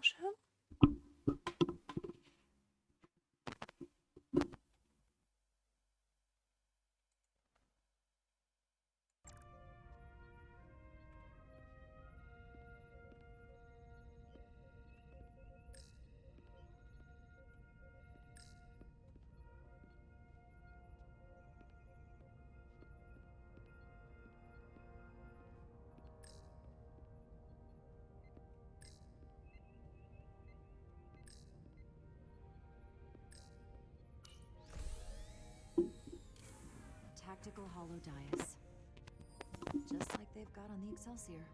Продолжим. Tactical hollow dice. Just like they've got on the Excelsior.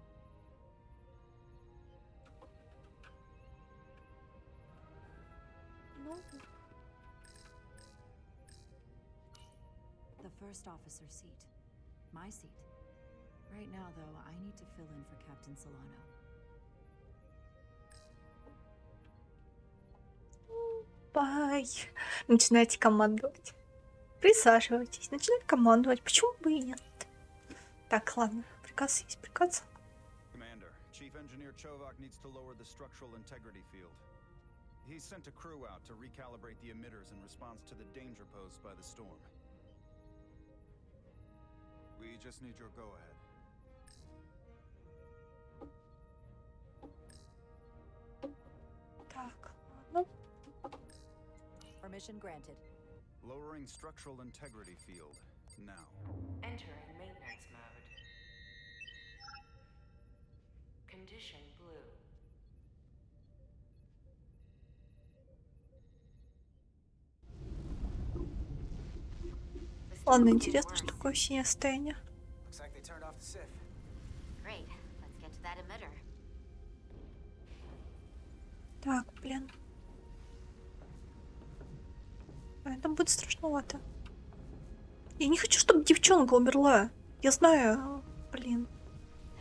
Ну, The first officer seat. My seat. Right now, though, I need to fill in for Captain Solano. бай. Начинайте командовать. Присаживайтесь, начинать командовать. Почему бы и нет? Так, ладно. Приказ есть приказ. Commander, Chief Engineer Chovak needs to lower the structural integrity field. He's sent a crew out to recalibrate the emitters in response to the danger posed by the storm. We just need your go-ahead. Так, ладно. Permission granted. Lowering structural integrity field, now. Entering maintenance mode. Condition blue. Ладно, интересно, что такое синее состояние. Looks like they turned off the SIF. Great. Let's get to that emitter. Так, блин. А это будет страшновато. Я не хочу, чтобы девчонка умерла. Я знаю, блин.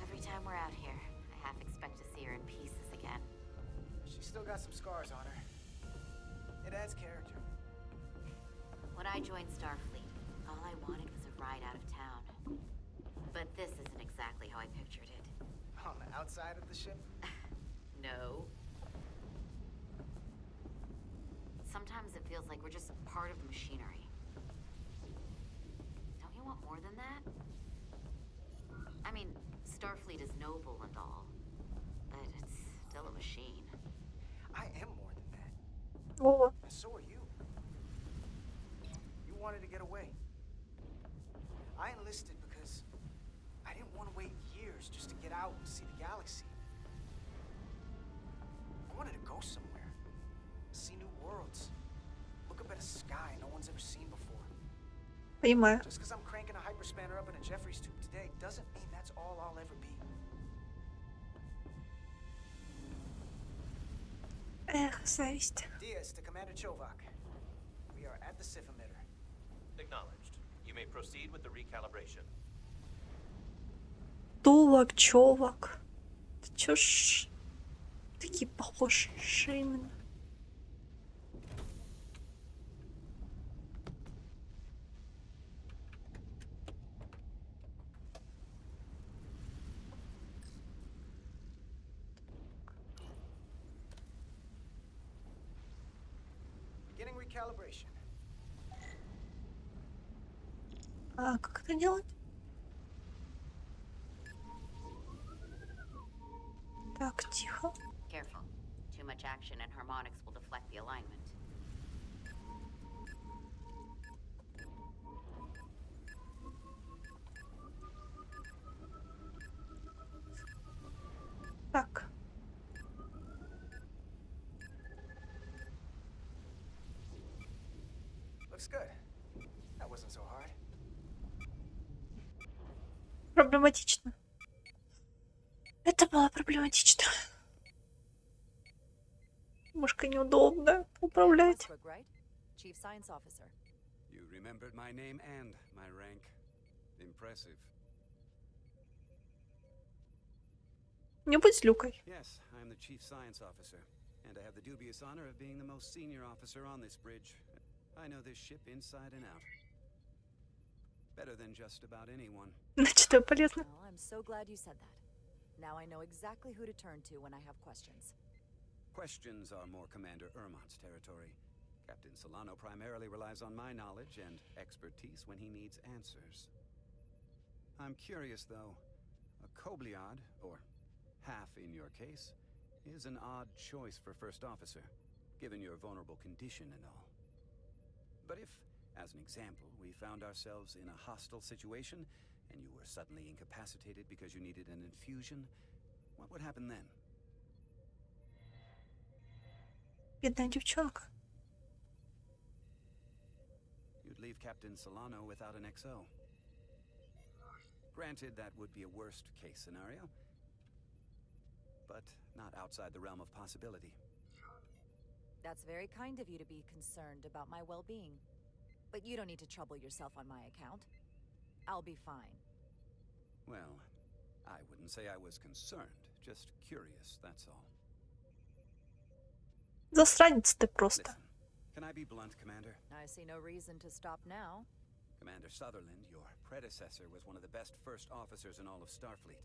Every time we're out here, I half expect to see her in pieces again. She's still got some scars on her. It adds character. When I joined Starfleet, all I wanted was a ride out of town. But this isn't exactly how I pictured it. On the outside of the ship? No. Sometimes it feels like we're just part of the machinery. Don't you want more than that? I mean, Starfleet is noble and all, but it's still a machine. I am more than that. О, And so are you. You wanted to get away. I enlisted because I didn't want to wait years just to get out and see the galaxy. I wanted to go somewhere. See new worlds. Look up at a sky no one's ever seen before. понимаю. Just because I'm cranking a hyperspanner up in a Jeffries tube today doesn't mean that's all I'll ever be. Эх, зависть. Diaz to Commander Chovak. We are at the SIF emitter. Acknowledged. You may proceed with the recalibration. Тулак, човак. Ты чё ж такие похожи именно? Beginning recalibration. А как это делать? Так, тихо. Careful. Too much action and harmonics will deflect the alignment. Так. Looks good. That wasn't so hard. Проблематично. Это было проблематично. Мышка неудобно управлять. Westbrook, right? Chief Science Officer. You remembered my name and my rank. Impressive. Не будь злюкой. Yes, I am the Chief Science Officer, and I have the dubious honor of being the most senior officer on this bridge. I know this ship inside and out. Better than just about anyone. Значит, это полезно. Well, I'm so glad you said that. Now I know exactly who to turn to when I have questions. Questions are more Commander Ermont's territory. Captain Solano primarily relies on my knowledge and expertise when he needs answers. I'm curious, though. A Kobliad, or half in your case, is an odd choice for First Officer, given your vulnerable condition and all. But if, as an example, we found ourselves in a hostile situation, and you were suddenly incapacitated because you needed an infusion, what would happen then? Бедная девчонка. You'd leave Captain Solano without an XO. Granted, that would be a worst-case scenario, but not outside the realm of possibility. That's very kind of you to be concerned about my well-being. But you don't need to trouble yourself on my account. I'll be fine. Well, I wouldn't say I was concerned, just curious, that's all. Засранец ты просто. Listen, can I be blunt, Commander? I see no reason to stop now. Commander Sutherland, your predecessor, was one of the best first officers in all of Starfleet.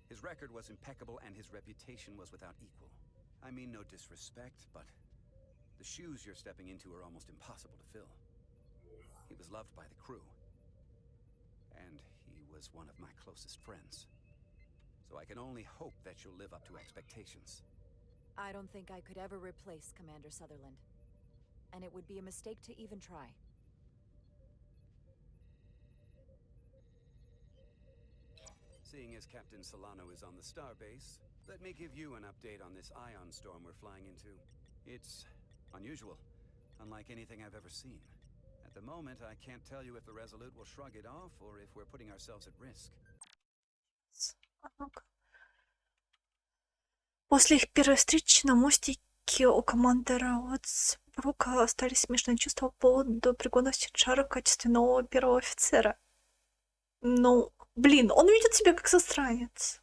His record was impeccable and his reputation was without equal. I mean no disrespect, but the shoes you're stepping into are almost impossible to fill. He was loved by the crew, and he was one of my closest friends. So I can only hope that you'll live up to expectations. I don't think I could ever replace Commander Sutherland. And it would be a mistake to even try. Seeing as Captain Solano is on the starbase, let me give you an update on this ion storm we're flying into. It's unusual, unlike anything I've ever seen. At the moment, I can't tell you if the Resolute will shrug it off or if we're putting ourselves at risk. После их первой встречи на мостике у командора Уотсбрука остались смешанные чувства по поводу пригодности Чара в качестве нового первого офицера. Ну, блин, он ведет себя как засранец.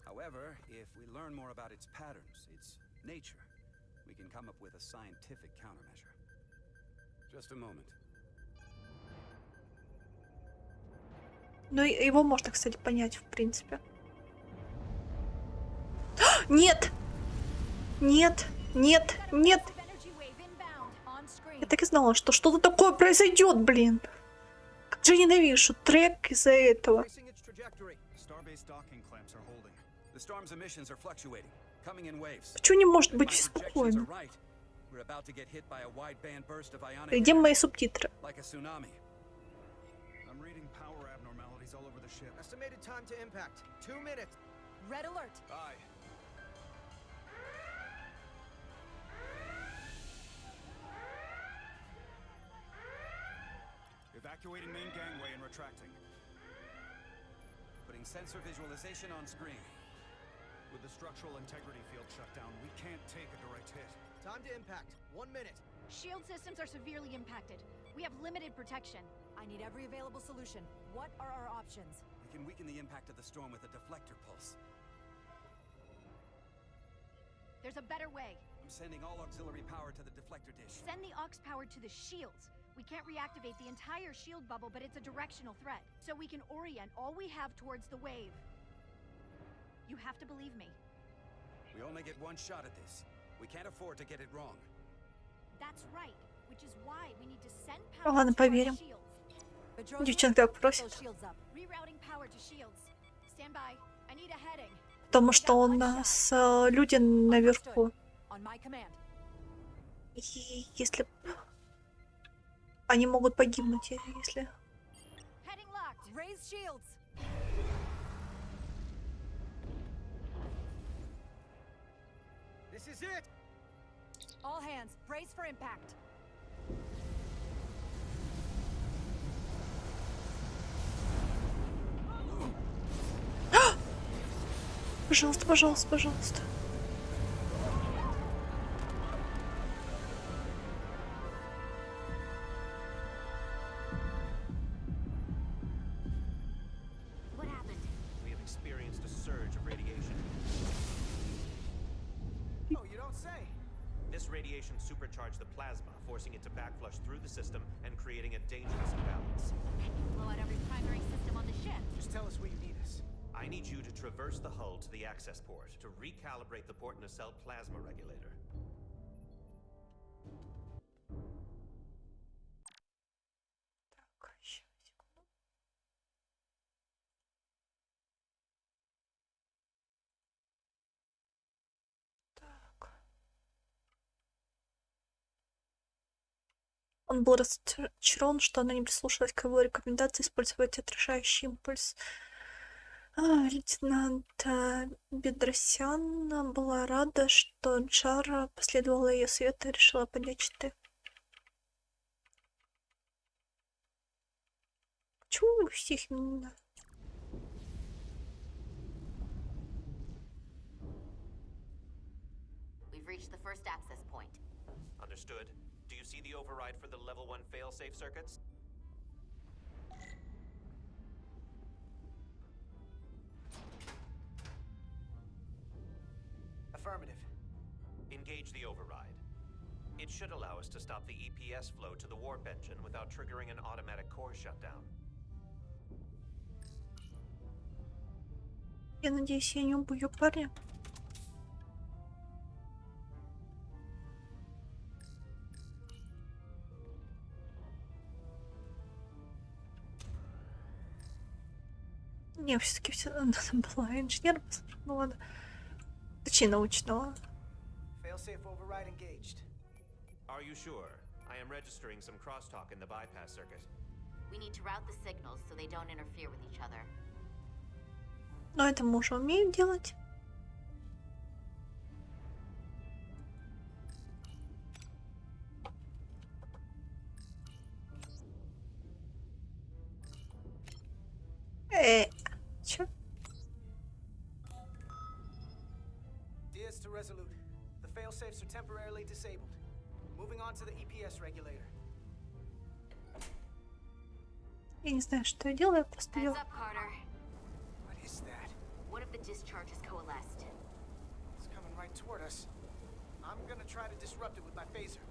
However, if we learn more about its patterns, its nature, we can come up with a scientific countermeasure. Just a moment. Ну, его можно, кстати, понять, в принципе. Нет! Нет! Нет! Нет! Я так и знала, что что-то такое произойдет, блин. Как же ненавижу трек из-за этого. Почему не может быть спокойно? Где мои субтитры? Estimated time to impact, 2 minutes. Red alert. Aye. Evacuating main gangway and retracting. Putting sensor visualization on screen. With the structural integrity field shut down, we can't take a direct hit. Time to impact, 1 minute. Shield systems are severely impacted. We have limited protection. I need every available solution. What are our options? We can weaken the impact of the storm with a deflector pulse. There's a better way. I'm sending all auxiliary power to the deflector dish. Send the aux power to the shields. We can't reactivate the entire shield bubble, but it's a directional threat. So we can orient all we have towards the wave. You have to believe me. We only get one shot at this. We can't afford to get it wrong. That's right, which is why we need to send power Ладно, to our поверим. shields. Девчонка так просит. Rerouting power to shields. Stand by. I need a heading. Потому что у нас люди наверху. И если... Они могут погибнуть, если... Heading locked. Raise shields. This is it. All hands, brace for impact. Пожалуйста, пожалуйста, пожалуйста. What happened? We have experienced a surge of radiation. Oh, you don't say. This radiation supercharged the plasma, forcing it to backflush through the system and creating a dangerous imbalance. Can you blow out every primary system on the ship? Just tell us where you need us. I need you to traverse the hull to the access port to recalibrate the port nacelle plasma regulator. Так, еще секунду. Так. Он был разочарован, что она не прислушалась к его рекомендации использовать отражающий импульс. Лейтенант Бедросян была рада, что Джара последовала ее совету и решила поднять щиты. Почему у всех именно? We've reached the first access point. Understood. Do you see the override for the level 1 failsafe circuits? Affirmative. Engage the override. It should allow us to stop the EPS flow to the warp engine without triggering an automatic core shutdown. Я надеюсь, я не убью парня. Не, все-таки все надо была инженер, ну ладно. Точнее, научного. Failsafe override engaged. Are you sure? I am registering some crosstalk in the bypass circuit. We need to route the signals so they don't interfere with each other. Но это мы уже умеем делать. Чё? Diaz to Resolute. The failsafes are temporarily disabled. Moving on to the EPS regulator. Я не знаю, что я делаю, я просто Heads делаю. up, Carter. What is that? One of the discharges coalesced. It's coming right toward us. I'm gonna try to disrupt it with my phaser.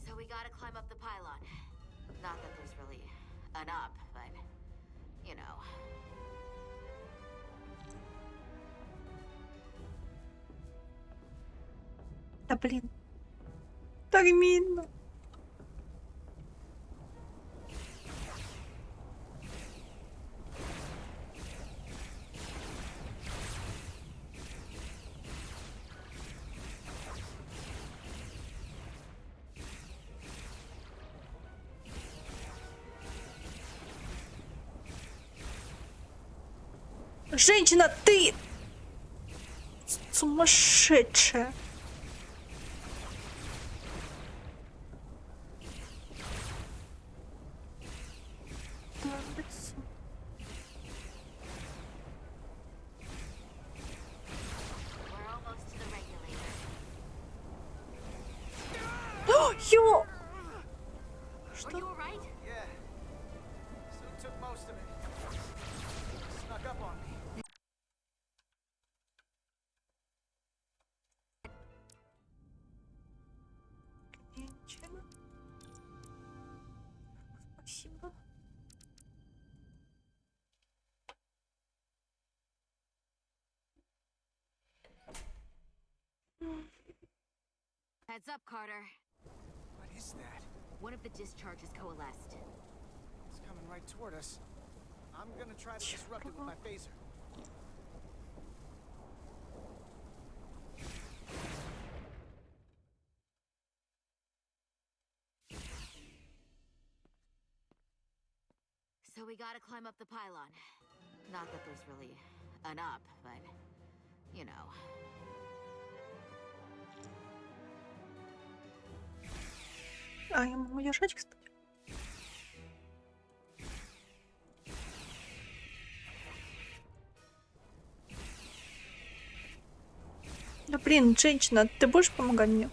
So we gotta climb up the pylon. Not that there's really an up, but, you know. Да блин. Так мило. Женщина, ты сумасшедшая. We're almost to the regulator. Ё! Are you alright? Yeah. So took most of it. Snuck up on me. Ничего. Спасибо. Heads up, Carter. What is that? One of the discharges coalesced. It's coming right toward us. I'm gonna try to disrupt it with my phaser. So we gotta climb up the pylon. Not that there's really an up, but, you know. А, я могу держать, кстати. Да блин, женщина, ты будешь помогать мне?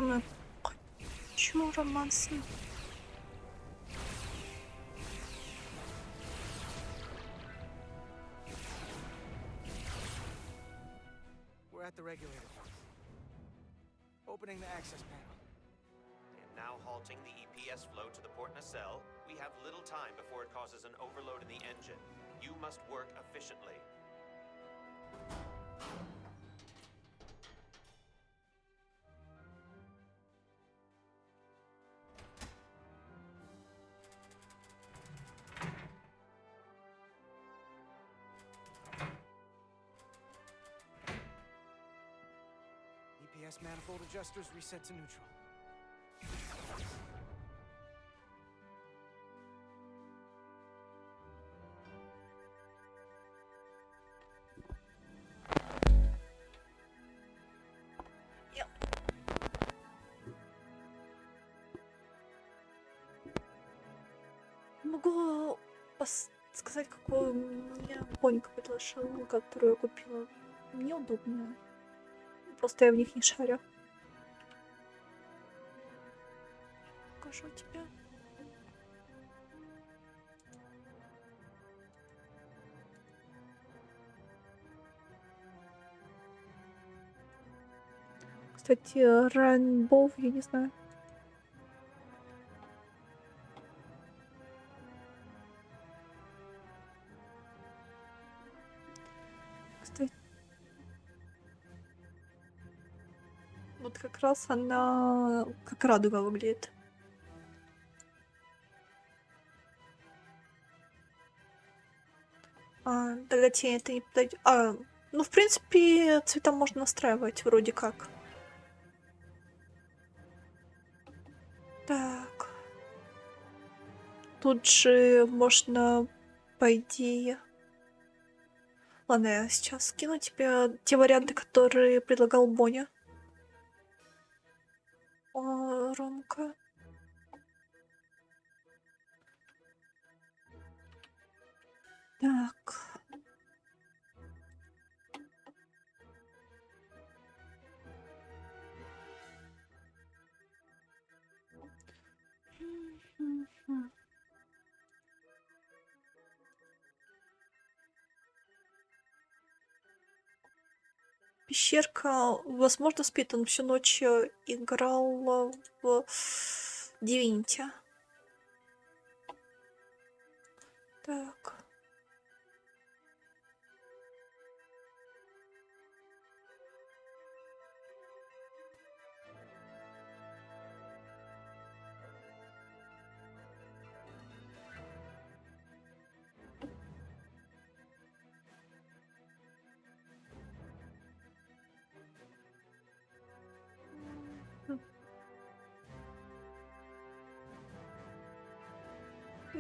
Ну, хочу романс. We're at the regulator. Opening the access panel. And now halting the EPS flow to the port nacelle. We have little time before it causes an overload in the engine. You must work efficiently. EPS manifold adjusters reset to neutral. Могу сказать, какую мне Бонька предложил, которую я купила. Мне удобно. Просто я в них не шарю. Покажу тебе. Кстати, Rainbow, я не знаю. Кстати, вот как раз она как радуга выглядит. Тогда тень это не подойдет. Ну, в принципе, цвета можно настраивать вроде как. Так. Тут же можно, по идее... Ладно, я сейчас скину тебе те варианты, которые предлагал Боня. Ромка. Так. Пещерка, возможно, спит. Он всю ночь играл в Divinity. Так.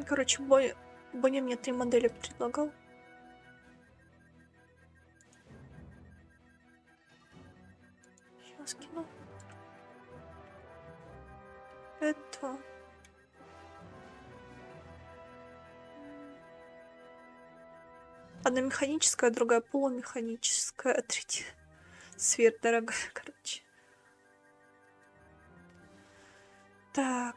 Короче, Боня мне 3 модели предлагал. Сейчас кину. Это... Одна механическая, другая полумеханическая, а третья сверхдорогая, короче. Так...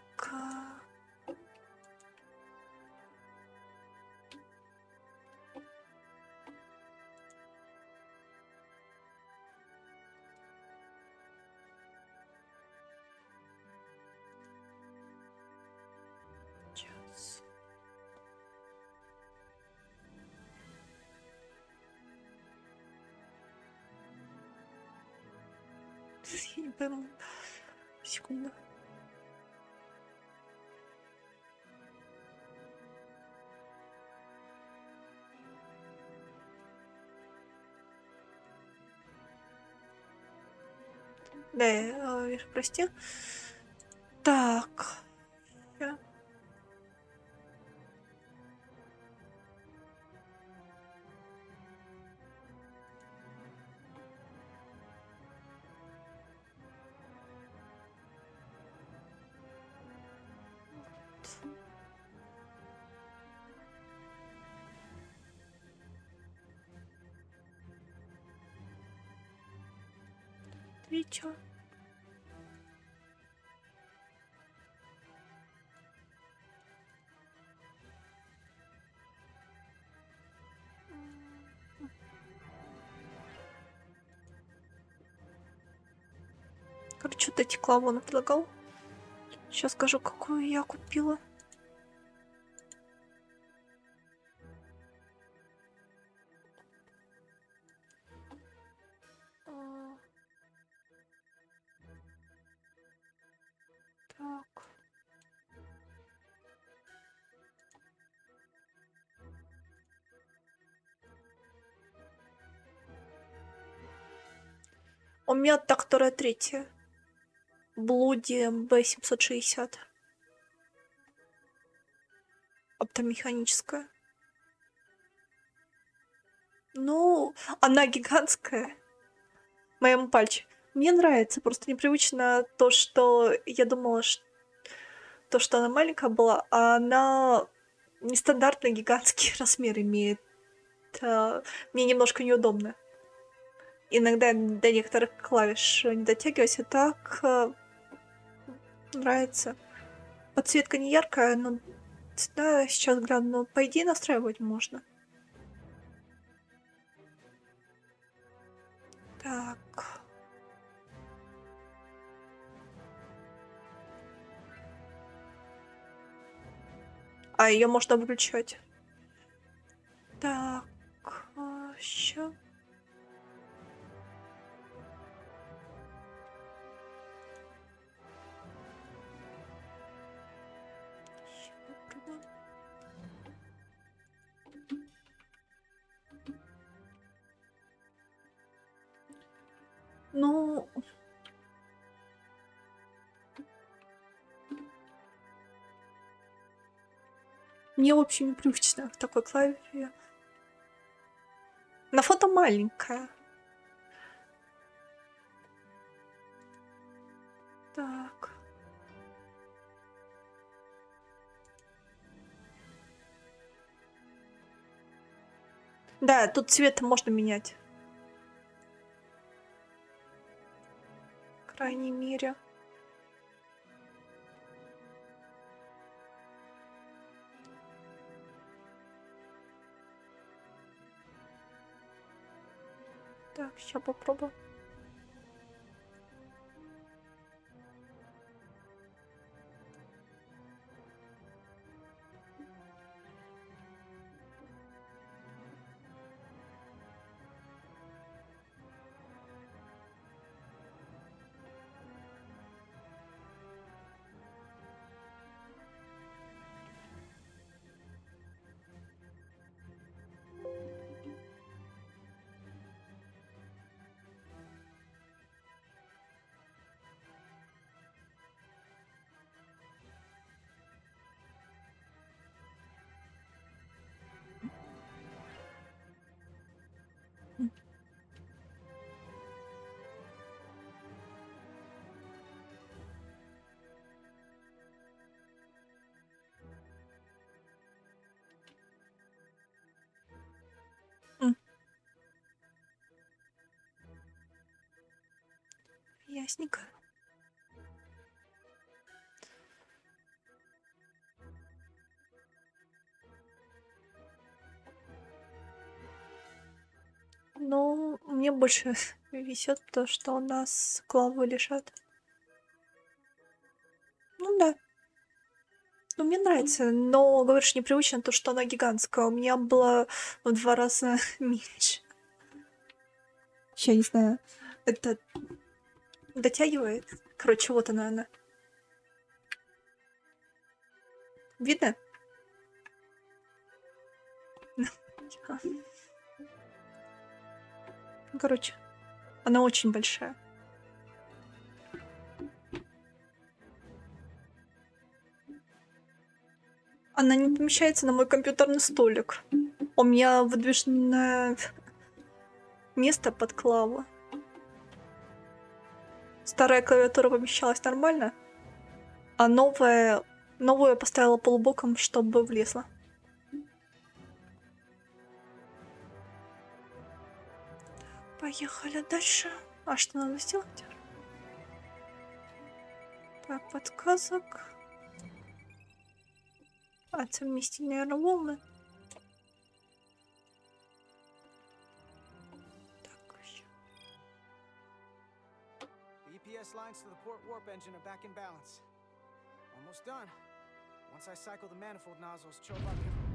Сейчас. Я не пойму. Секунду. Да, прости. Так. Я... Третья. Короче, вот эти клавы он предлагал. Сейчас скажу, какую я купила. Так. У меня та, которая третья. Блуди Б760. Оптомеханическая. Ну, она гигантская. Моему пальчику. Мне нравится, просто непривычно то, что я думала, то, что она маленькая была, а она нестандартный гигантский размер имеет. Мне немножко неудобно. Иногда до некоторых клавиш не дотягиваюсь, а так нравится. Подсветка не яркая, но да, сейчас гляну, но по идее настраивать можно. Так. А ее можно выключать. Так, еще. Ну, мне, в общем, непривычно в такой клавише. На фото маленькая. Так. Да, тут цвет можно менять. В крайней мере. Так, сейчас попробую. Ясненько. Ну, мне больше везет то, что у нас клавы лежат. Ну да. Ну, мне нравится, но, говоришь, непривычно то, что она гигантская. У меня было в 2 раза меньше. Я не знаю, это дотягивает. Короче, вот она. Видно? Короче, она очень большая. Она не помещается на мой компьютерный столик. У меня выдвижное место под клаву. Старая клавиатура помещалась нормально, а новую я поставила полубоком, чтобы влезла. Поехали дальше. А что надо сделать? Так, подсказок. Совместить, наверное, волны. Так, EPS lines to the port warp engine are back in balance. Almost done. Once I cycle the manifold nozzles, Chovok can...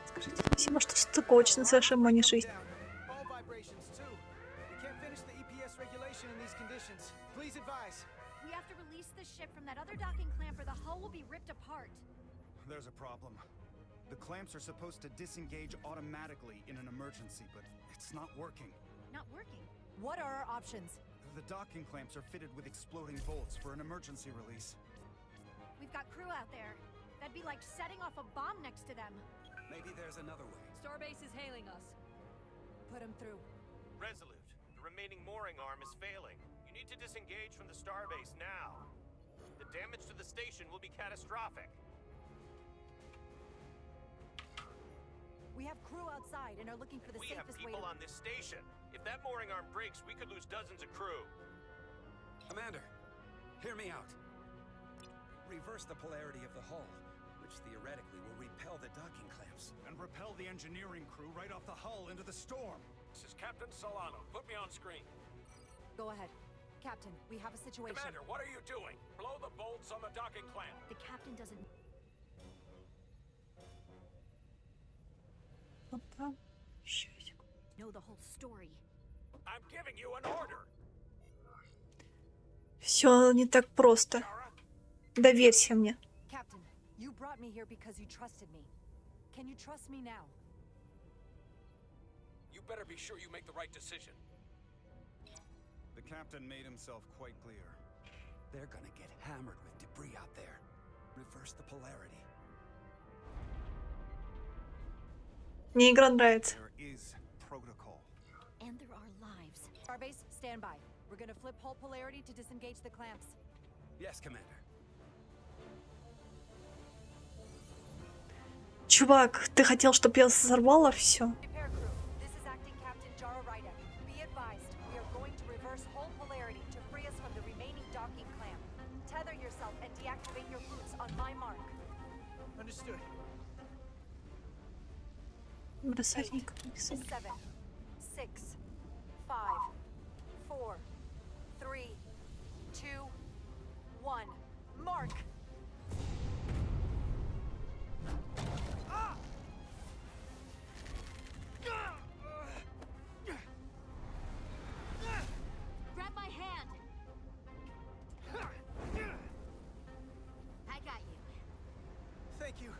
Скажите спасибо, что стыковочно совершим мою жизнь. We have to release the ship from that other docking clamp or the hull will be ripped apart. There's a problem. The clamps are supposed to disengage automatically in an emergency, but it's not working. Not working. What are our options? The docking clamps are fitted with exploding bolts for an emergency release. We've got crew out there. That'd be like setting off a bomb next to them. Maybe there's another way. Starbase is hailing us. Put him through. Resolute, the remaining mooring arm is failing. You need to disengage from the starbase now. The damage to the station will be catastrophic. We have crew outside and are looking for the We have safest way people to... on this station. If that mooring arm breaks, we could lose dozens of crew. Commander, hear me out. Reverse the polarity of the hull, which theoretically will repel the docking clamps. And repel the engineering crew right off the hull into the storm. This is Captain Solano. Put me on screen. Go ahead. Captain, we have a situation. Commander, what are you doing? Blow the bolts on the docking clamp. The captain doesn't... know the whole story. I'm giving you an order. Все не так просто. Доверься мне. Captain, you brought me here because you trusted me. Can you trust me now? You better be sure you make the right decision. The captain made himself quite clear. They're gonna get hammered with debris out there. Reverse the polarity. Мне игра нравится. There is protocol. And there are lives. Starbase, stand by. We're gonna flip hull polarity to disengage the clamps. Yes, Commander. Чувак, ты хотел, чтобы я взорвала все? Repair crew, this is acting Captain Jara Ryder. Be advised, we are going to reverse hull polarity to free us from the remaining docking clamp. Tether yourself and deactivate your boots on my mark. Understood. Бросать никого не 7, 6, 5, 4, 3, 2, 1. Mark! Grab my hand. I got you. Thank you.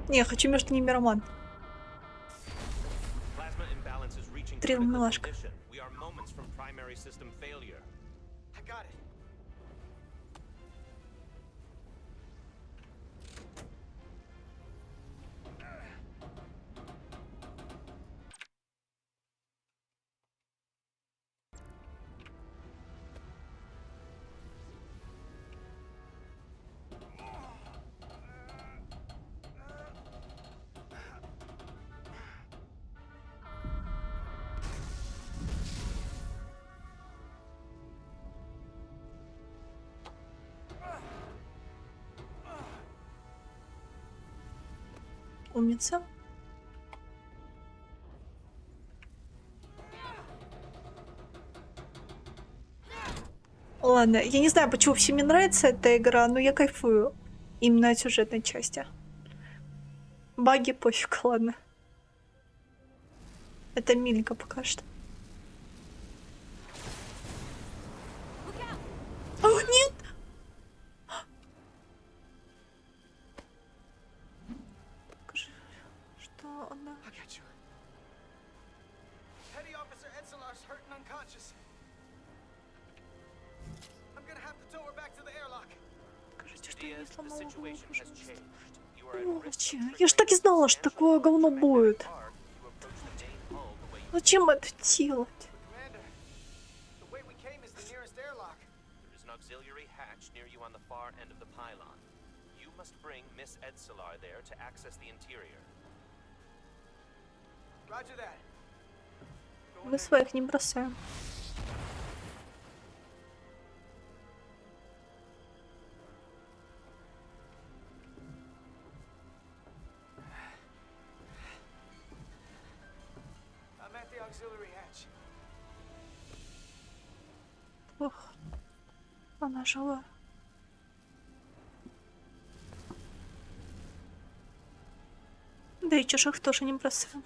Не, я хочу между ними роман. Plasma imbalance is reaching Трил, critical милашка. condition. We are moments from primary system failure. I got it. Умница. Ладно, я не знаю, почему всем не нравится эта игра, но я кайфую. Именно от сюжетной части. Баги пофиг, ладно. Это миленько пока что. О, нет! Что она... I got you. Petty Officer Etzelar's hurt and unconscious. I'm gonna have to tow her back to the airlock. Скажите, что я не The сломала голову situation has уже. changed. You Сволочи. Я ж так и знала, что такое говно будет. Зачем это делать? There's an auxiliary hatch near you on the far end of the pylon. You must bring Miss Edsolar there to access the interior. Roger that. Мы своих не бросаем. I'm at the auxiliary hatch. Ох, она жила. Да и чужих тоже не бросаем.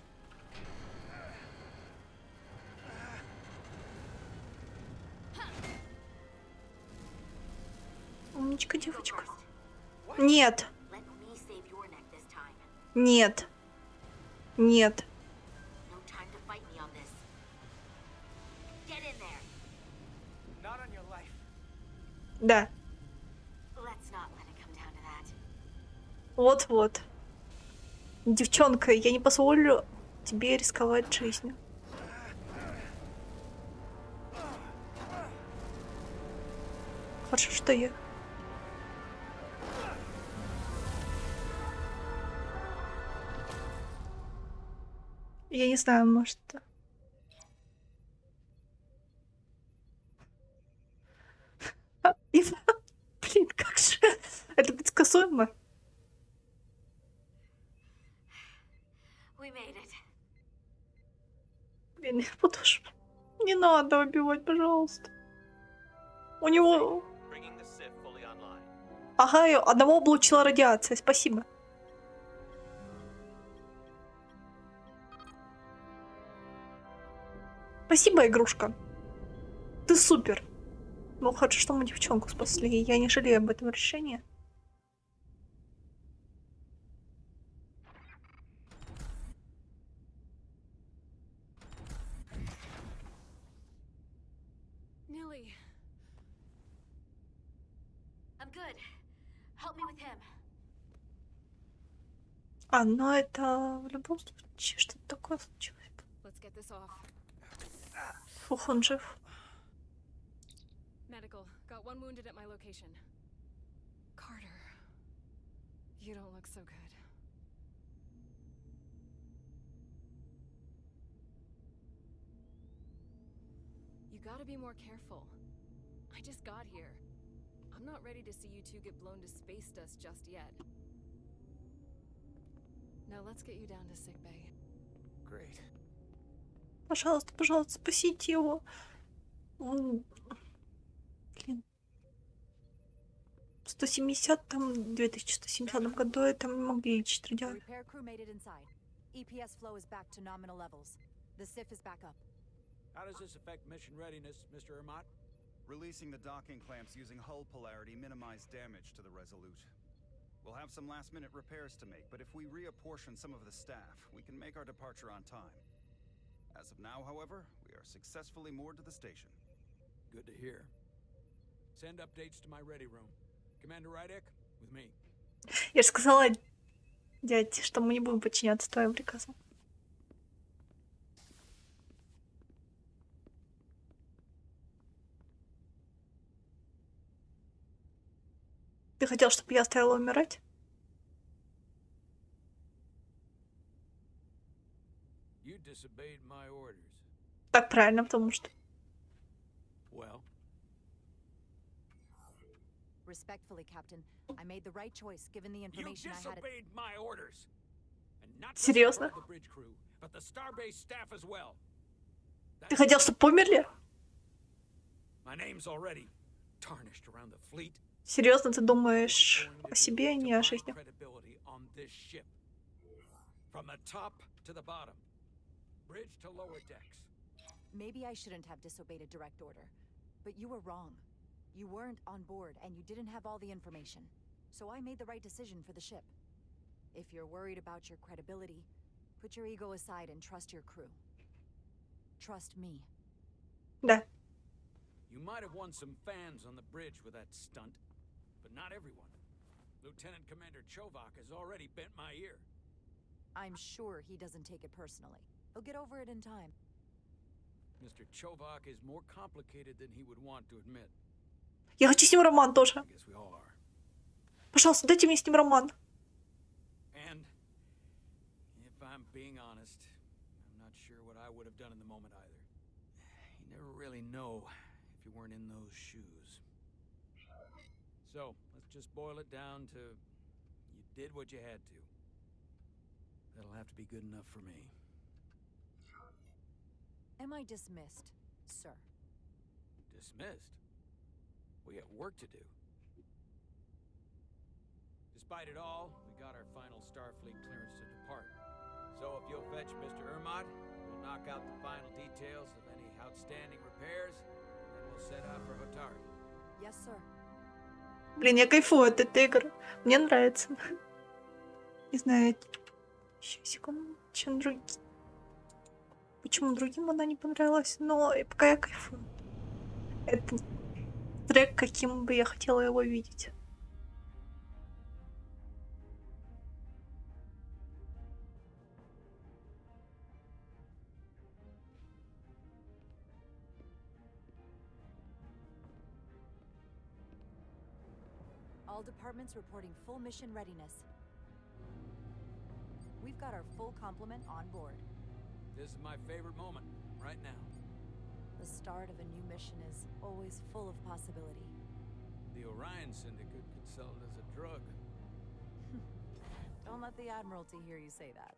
Умничка, девочка. Нет. Нет. Нет. Да. Вот-вот. Девчонка, я не позволю тебе рисковать жизнью. Хорошо, что я... Я не знаю, может... Блин, как же... Это предсказуемо. Блин, я буду... Не надо убивать, пожалуйста. У него... Ага, одного облучила радиация, спасибо. Спасибо, игрушка. Ты супер. Ну, хорошо, что мы девчонку спасли. Я не жалею об этом решении. А, ну это в любом случае что-то такое случилось. Фух, он жив. Medical. Got one wounded at my location. Carter. You don't look so good. You gotta be more careful. I just got here. I'm not ready to see you two get blown to space dust just yet. Now let's get you down to sickbay. Great. Пожалуйста, пожалуйста, спасите его. Он... Блин. В 170-м, 2170 году это не могли лечить радиацию. EPS flow is back to nominal levels. The SIF is back up. How does this affect mission readiness, Mr. Ermont? Releasing the docking clamps using hull polarity minimized damage to the Resolute. We'll have some last-minute repairs to make, but if we reapportion some of the staff, we can make our departure on time. As of now, however, we are successfully moored to the station. Good to hear. Send updates to my ready room. Commander Rydek, with me. Я же сказала, дядь, что мы не будем подчиняться твоим приказам. Ты хотел, чтобы я оставила умирать? You disobeyed my orders. Так правильно, потому что... Well? Respectfully, Captain, I made the right choice given the information I had. You disobeyed my orders. And not just Серьезно? the bridge crew, but the starbase staff as well. Ты хотел, чтобы померли? My name's already tarnished around the fleet. Серьезно, ты думаешь о себе, а не о жизни? From the top to the bottom. Bridge to lower decks. Maybe I shouldn't have disobeyed a direct order, but you were wrong. You weren't on board and you didn't have all the information. So I made the right decision for the ship. If you're worried about your credibility, put your ego aside and trust your crew. Trust me. Да. You might have won some fans on the bridge with that stunt, but not everyone. Lieutenant Commander Chovak has already bent my ear. I'm sure he doesn't take it personally. He'll get over it in time. Mr. Chovak is more complicated than he would want to admit. Я хочу с ним роман тоже. I guess we all are. Пожалуйста, дайте мне с ним роман. And if I'm being honest, I'm not sure what I would have done in the moment either. You never really know if you weren't in those shoes. So, let's just boil it down to you did what you had to. That'll have to be good enough for me. Am I dismissed, sir? Dismissed? We have work to do. Despite it all, we got our final Starfleet clearance to depart. So if you'll fetch Mr. Ermot, we'll knock out the final details of any outstanding repairs, and then we'll set out for Hotari. Yes, sir. Блин, я кайфую от этой игры. Мне нравится. Не знаю, еще секунду. Чем другим? Почему другим она не понравилась? Но пока я кайфую. Это трек, каким бы я хотела его видеть. All departments reporting full mission readiness. We've got our full complement on board. This is my favorite moment, right now. The start of a new mission is always full of possibility. The Orion Syndicate could sell it as a drug. Don't let the Admiralty hear you say that.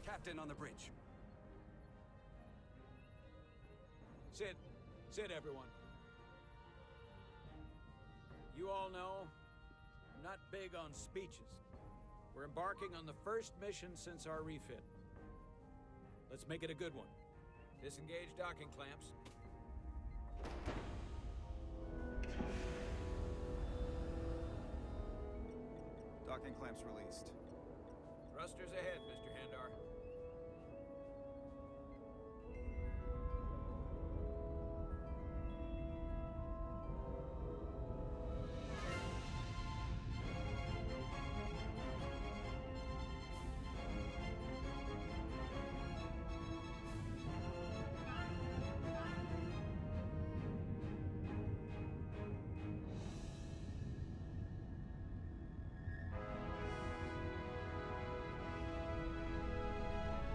Captain on the bridge. Sit. Sit, everyone. You all know, I'm not big on speeches. We're embarking on the first mission since our refit. Let's make it a good one. Disengage docking clamps. Docking clamps released. Thrusters ahead, Mr. Handar.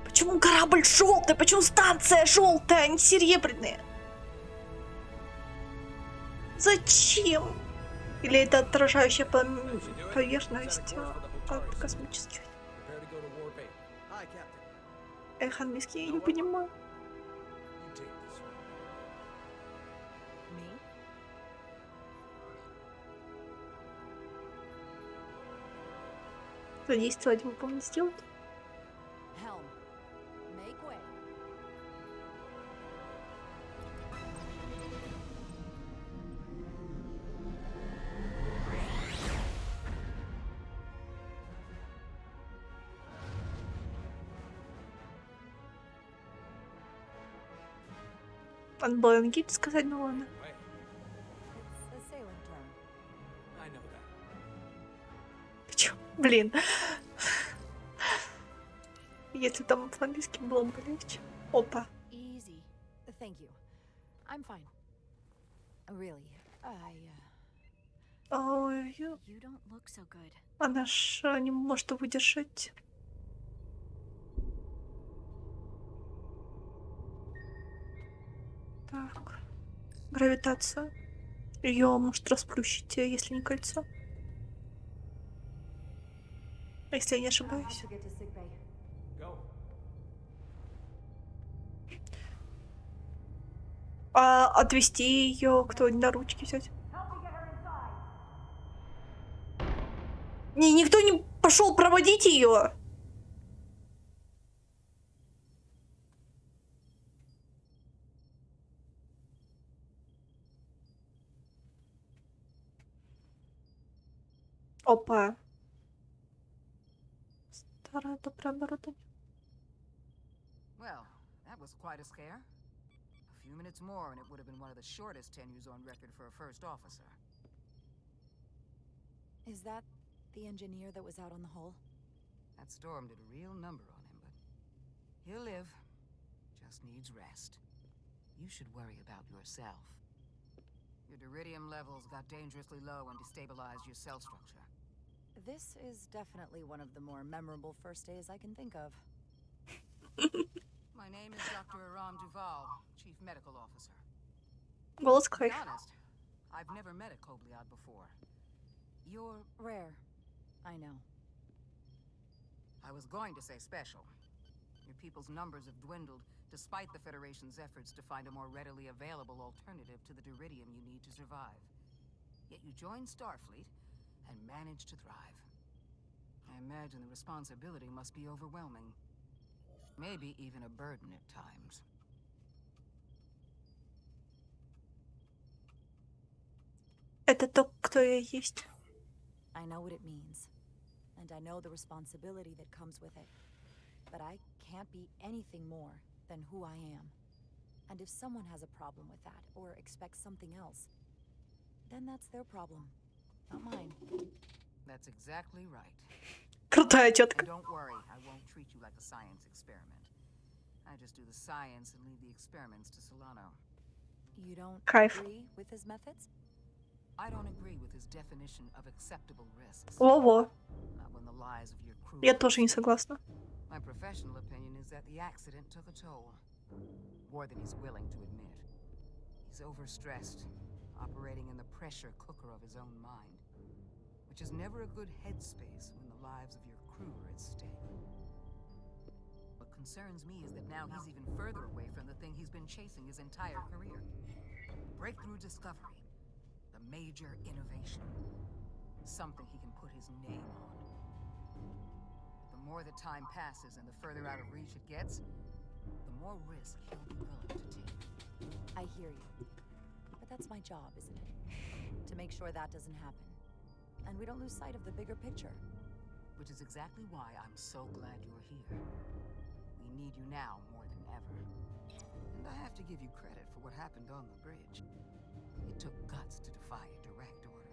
Почему корабль желтый? Почему станция желтая, а не серебряная? Зачем? Или это отражающая поверхность от космических? Эх, английский я не понимаю. Задействовать, выполнить, сделать. Helm, make way. Надо было ангель сказать, ну ладно. It's a sailing term. I know that. Чё? Блин. Если там с английским было бы легче. Опа. Easy. Thank you. I'm fine. Really, Ой, You don't look so good. она ж не может выдержать. Так. Гравитация. Ее может расплющить, если не кольцо. Если я не ошибаюсь. А отвезти ее кто на ручки взять? Никто не пошел проводить ее. Опа. Старое доброе оборудование. Well, that was quite a scare. A few minutes more and it would have been one of the shortest tenures on record for a first officer. Is that the engineer that was out on the hull? That storm did a real number on him, but he'll live. Just needs rest. You should worry about yourself. Your deridium levels got dangerously low and destabilized your cell structure. This is definitely one of the more memorable first days I can think of. My name is Dr. Aram Duval, Chief Medical Officer. Голос To be кайф. honest, I've never met a Kobliad before. You're rare. I know. I was going to say special. Your people's numbers have dwindled, despite the Federation's efforts to find a more readily available alternative to the deridium you need to survive. Yet you joined Starfleet and managed to thrive. I imagine the responsibility must be overwhelming. Maybe even a burden at times. Это то, кто я есть. I know what it means. And I know the responsibility that comes with it. But I can't be anything more than who I am. And if someone has a problem with that, or expects something else, then that's their problem, not mine. That's exactly right. Крутая And тетка. don't worry, I won't treat you like a science experiment. I just do the science and leave the experiments to Solano. You don't Кайф. agree with his methods? I don't agree with his definition of acceptable risks. Во-во. Not when the lives of your crew. Я тоже не согласна. My professional opinion is that the accident took a toll. More than he's willing to admit. He's overstressed, operating in the pressure cooker of his own mind. Which is never a good headspace when the lives of your crew are at stake. What concerns me is that now he's even further away from the thing he's been chasing his entire career. Breakthrough discovery. The major innovation. Something he can put his name on. The more the time passes and the further out of reach it gets, the more risk he'll be willing to take. I hear you. But that's my job, isn't it? To make sure that doesn't happen. And we don't lose sight of the bigger picture. Which is exactly why I'm so glad you're here. We need you now more than ever. And I have to give you credit for what happened on the bridge. It took guts to defy a direct order.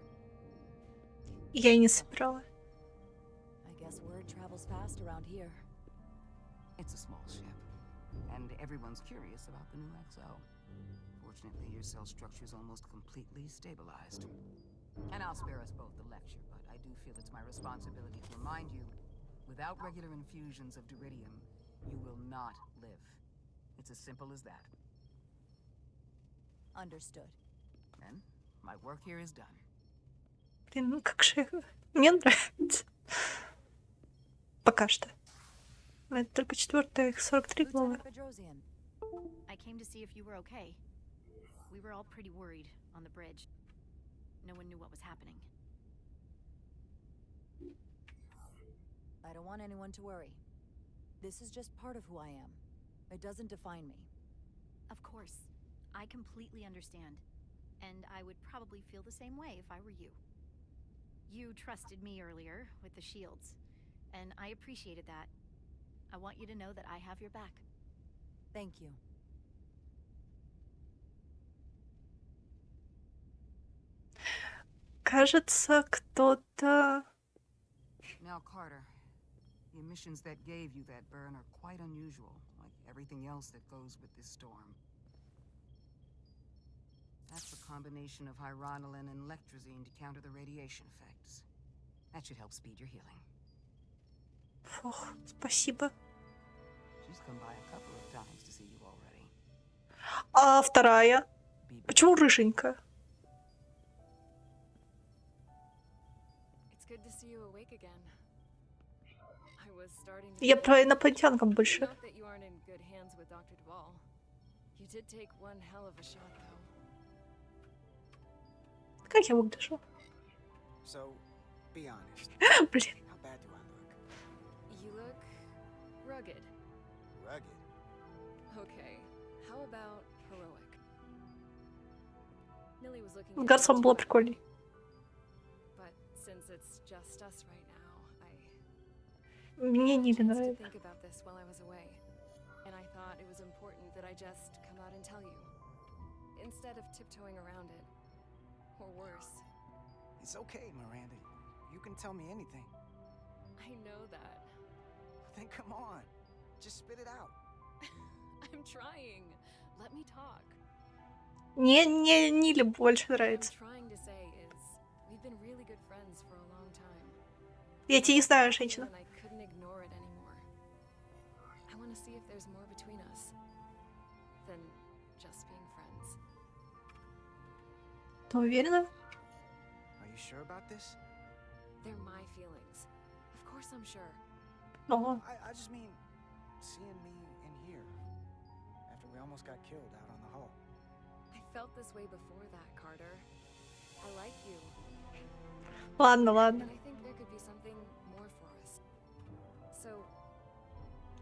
Я и не собирала. I guess word travels fast around here. It's a small ship. And everyone's curious about the new XO. Fortunately, your cell structure is almost completely stabilized. And I'll spare us both the lecture, but I do feel it's my responsibility to remind you, without regular infusions of deridium, you will not live. It's as simple as that. Understood. Then, my work here is done. Блин, ну как же... Мне нравится. Пока что. Но это только 4-я, их 43 главы. I came to see if you were okay. We were all pretty worried on the bridge. No one knew what was happening. I don't want anyone to worry. This is just part of who I am. It doesn't define me. Of course. I completely understand. And I would probably feel the same way if I were you. You trusted me earlier with the shields, and I appreciated that. I want you to know that I have your back. Thank you. Кажется, кто-то... Now, Carter, the emissions that gave you that burn are quite unusual, like everything else that goes with this storm. That's a combination of hyronolin and lectrazine to counter the radiation effects. That should help speed your healing. Фух, спасибо. She's come by a couple of times to see you already. А вторая? Почему рыженькая? It's good to see you awake again. I was starting to Я про инопланетянкам больше. Note that you aren't in good hands with Dr. Duval. You did take one hell of a shot, though. Как я выгляжу? So, be honest. Блин. How bad do I look? You look rugged. Rugged? Okay. How about heroic? Millie was looking С at Гарсом you было too, прикольней. but since it's just us right now, Мне не to нравится. think about this while I was away, and I thought it was important that I just come out and tell you. instead of tiptoeing around it. Or worse. It's okay, Miranda. You can tell me anything. I know that. Then come on. Just spit it out. I'm trying. Let me talk. Ниле больше What I'm нравится. trying to say is, we've been really good friends for a long time. Я тебя не знаю, женщина. And I couldn't ignore it anymore. I want to see if there's more between us than just being friends. Ты уверена? Are you sure about this? They're my feelings. Of course I'm sure. Ого. I just mean seeing me in here after we almost got killed out on the hull. I felt this way before that, Carter. I like you. Ладно, ладно. And I think there could be something more for us. So,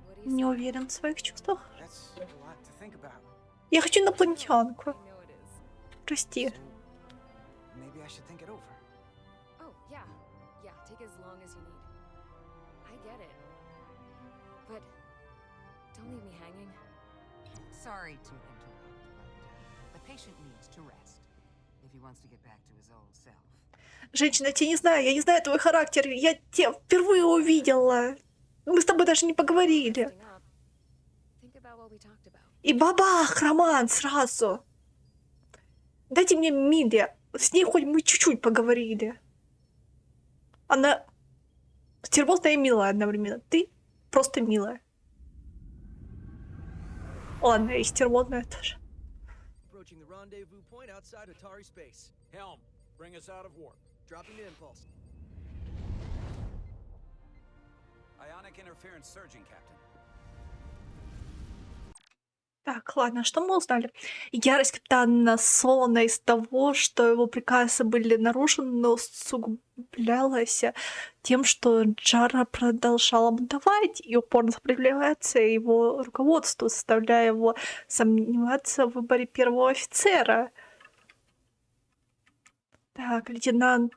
what do you Не say? уверен в своих чувствах. That's a lot to think about. Я хочу инопланетянку. I know it is. Прости. So maybe I should think it over. Oh, yeah. Yeah, take as long as you need. I get it. But don't leave me hanging. Sorry to interrupt, but the patient needs to rest if he wants to get back to his old self. Женщина, я тебя не знаю, я не знаю твой характер. Я тебя впервые увидела. Мы с тобой даже не поговорили. Resting up. Think about what we talked about. И бабах, роман сразу. Дайте мне Милли. С ней хоть мы чуть-чуть поговорили. Она стервозная и милая одновременно. Ты просто милая. Ладно, и стервозная тоже. Approaching the rendezvous point outside Atari space. Helm, bring us out of warp. Dropping to impulse. Ionic interference surging, Captain. Так, ладно, что мы узнали? Ярость капитана Солана из того, что его приказы были нарушены, усугублялась тем, что Джара продолжала бунтовать и упорно сопротивляться его руководству, заставляя его сомневаться в выборе первого офицера. Так, лейтенант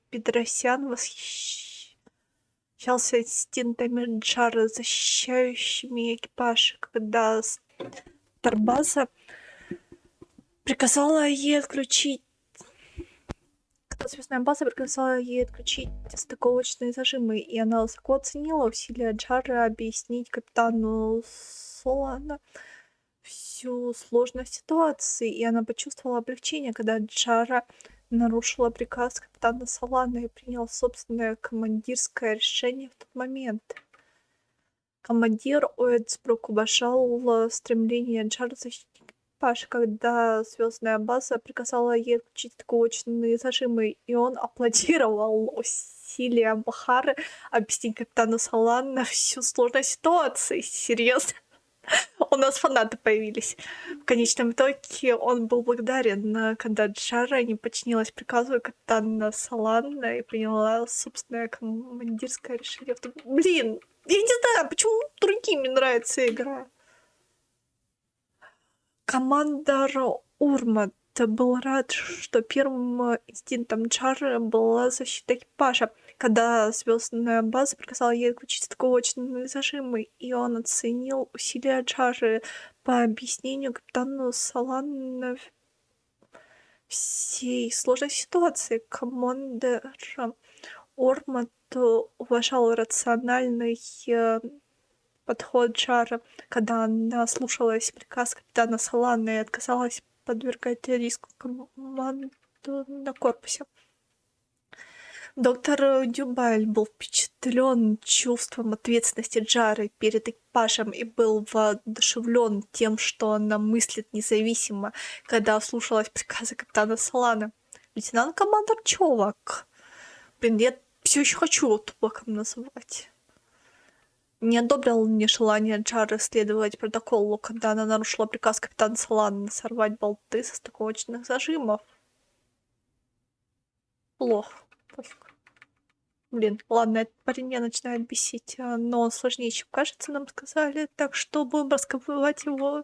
Петросян восхищался инстинктами Джара, защищающими экипаж, когда Тарбаза приказала ей отключить... Когда звездная база приказала ей отключить стыковочные зажимы, и она высоко оценила усилия Джара объяснить капитану Солана всю сложность ситуации, и она почувствовала облегчение, когда Джара нарушила приказ капитана Солана и принял собственное командирское решение в тот момент. Командир Уэдсбрук уважал стремление Джара защитить экипаж, когда звездная база приказала ей отключить стыковочные зажимы, и он аплодировал усилиям Бахары объяснить капитану Солана всю сложность ситуации. Серьезно? У нас фанаты появились. В конечном итоге он был благодарен, когда Джара не подчинилась приказу капитана Солана и приняла собственное командирское решение. Блин, я не знаю, почему другим нравится игра. Командор Урмат был рад, что первым инстинктом Джары была защита экипажа, когда звездная база приказала ей отключить стыковочные зажимы, и он оценил усилия Джары по объяснению капитану Солана всей сложной ситуации. Командор Урмат уважал рациональный подход Джара, когда она слушалась приказ капитана Солана и отказалась подвергать риску команду на корпусе. Доктор Дюбаль был впечатлен чувством ответственности Джары перед экипажем и был воодушевлен тем, что она мыслит независимо, когда слушалась приказы капитана Солана. Лейтенант-командор Човак. Блин, я все еще хочу его Тупаком называть. Не одобрил нежелание Джары следовать протоколу, когда она нарушила приказ капитана Солана сорвать болты со стыковочных зажимов. Плохо. Пофиг. Блин, ладно, этот парень меня начинает бесить, но он сложнее, чем кажется, нам сказали, так что будем раскрывать его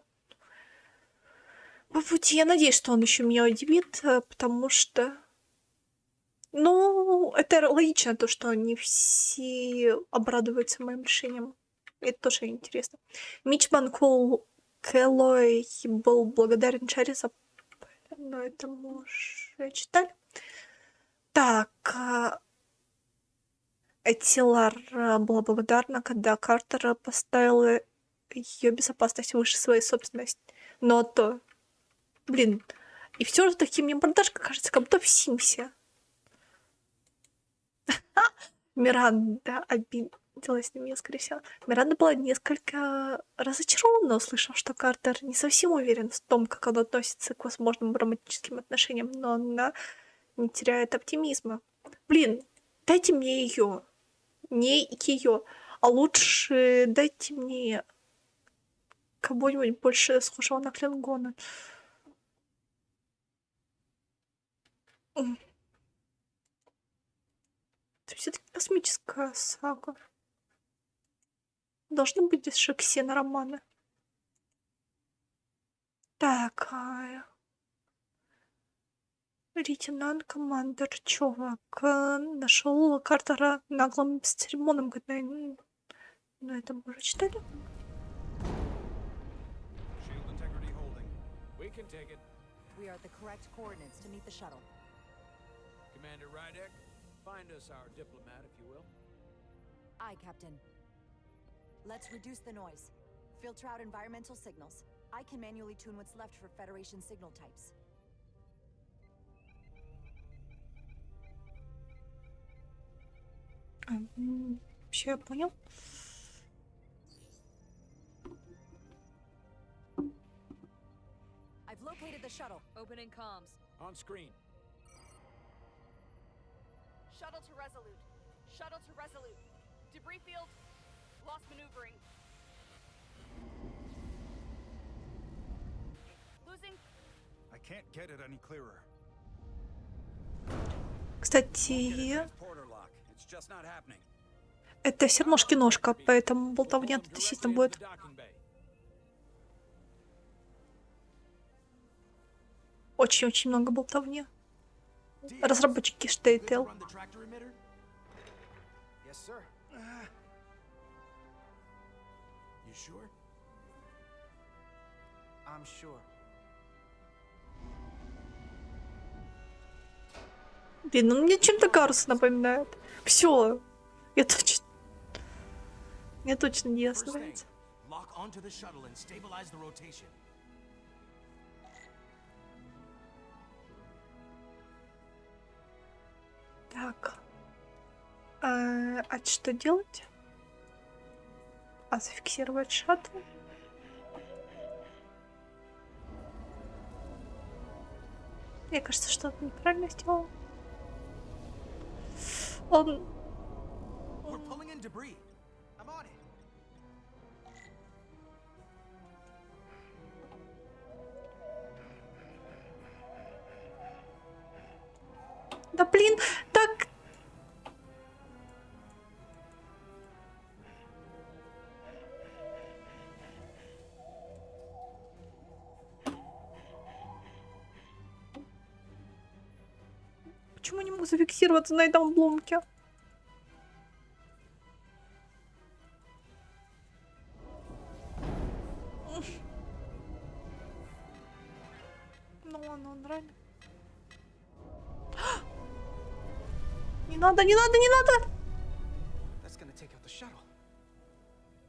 по пути. Я надеюсь, что он еще меня удивит, потому что... Ну, это логично, то, что не все обрадуются моим решением. Это тоже интересно. Мичман Кэл Кэллоуэй был благодарен Джаре за но это мы уже читали. Так, Тилар была благодарна, когда Картер поставила ее безопасность выше своей собственности. Но то, блин, и все же таки мне мордашка кажется, как будто в Симсе. Миранда обиделась на меня, скорее всего. Миранда была несколько разочарована, услышав, что Картер не совсем уверен в том, как он относится к возможным романтическим отношениям, но она не теряет оптимизма. Блин, дайте мне ее. Не ее, а лучше дайте мне кого-нибудь больше схожего на Клингона. Это все-таки космическая сага. Должны быть здесь же ксенороманы. Так, лейтенант командир Чувак нашел Картера наглым бесцеремонным, но это мы уже читали. Shield integrity holding. We can take it. We are at the correct coordinates to meet the shuttle. Commander Rydek, find us our diplomat, if you will. Aye, Captain. Let's reduce the noise. Filter out environmental signals. I can manually tune what's left for Federation signal types. Все, я понял. I've located the shuttle. Opening comms. On screen. Shuttle to Resolute. Shuttle to Resolute. Debris field. Lost maneuvering. Losing. I can't get it any clearer. Кстати, Porter lock. It's just not happening. это все равно киношка, поэтому болтовня относительно будет. Очень-очень много болтовни. Разработчики Штейтел. Yes, sir. You sure? I'm sure. Блин, он мне чем-то Гаруса напоминает. Все, мне точно не ясно. Lock onto the shuttle and stabilize the rotation. Так. А что делать? Зафиксировать шаттл. Мне кажется, что-то неправильно сделал. Он... We're pulling in debris. I'm on it. Да блин, так... Почему не могу зафиксироваться на этом обломке? Ну ладно, он реально... Не надо, не надо, не надо! That's gonna take out the shuttle.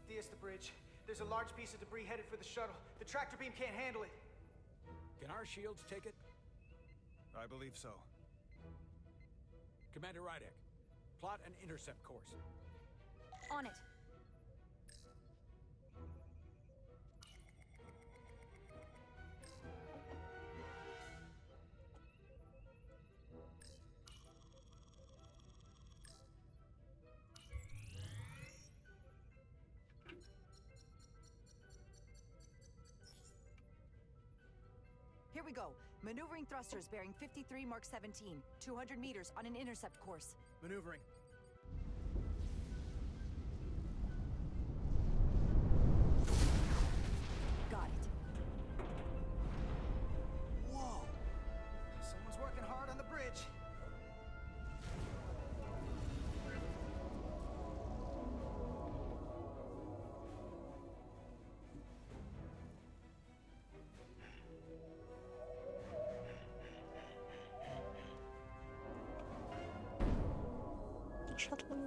DS the bridge. There's a large piece of debris headed for the shuttle. The tractor beam can't handle it. Can our shields take it? I believe so. Commander Rydek, plot an intercept course. On it. Here we go. Maneuvering thrusters bearing 53 Mark 17. 200 meters on an intercept course. Maneuvering. Got it. Whoa! Someone's working hard on the bridge.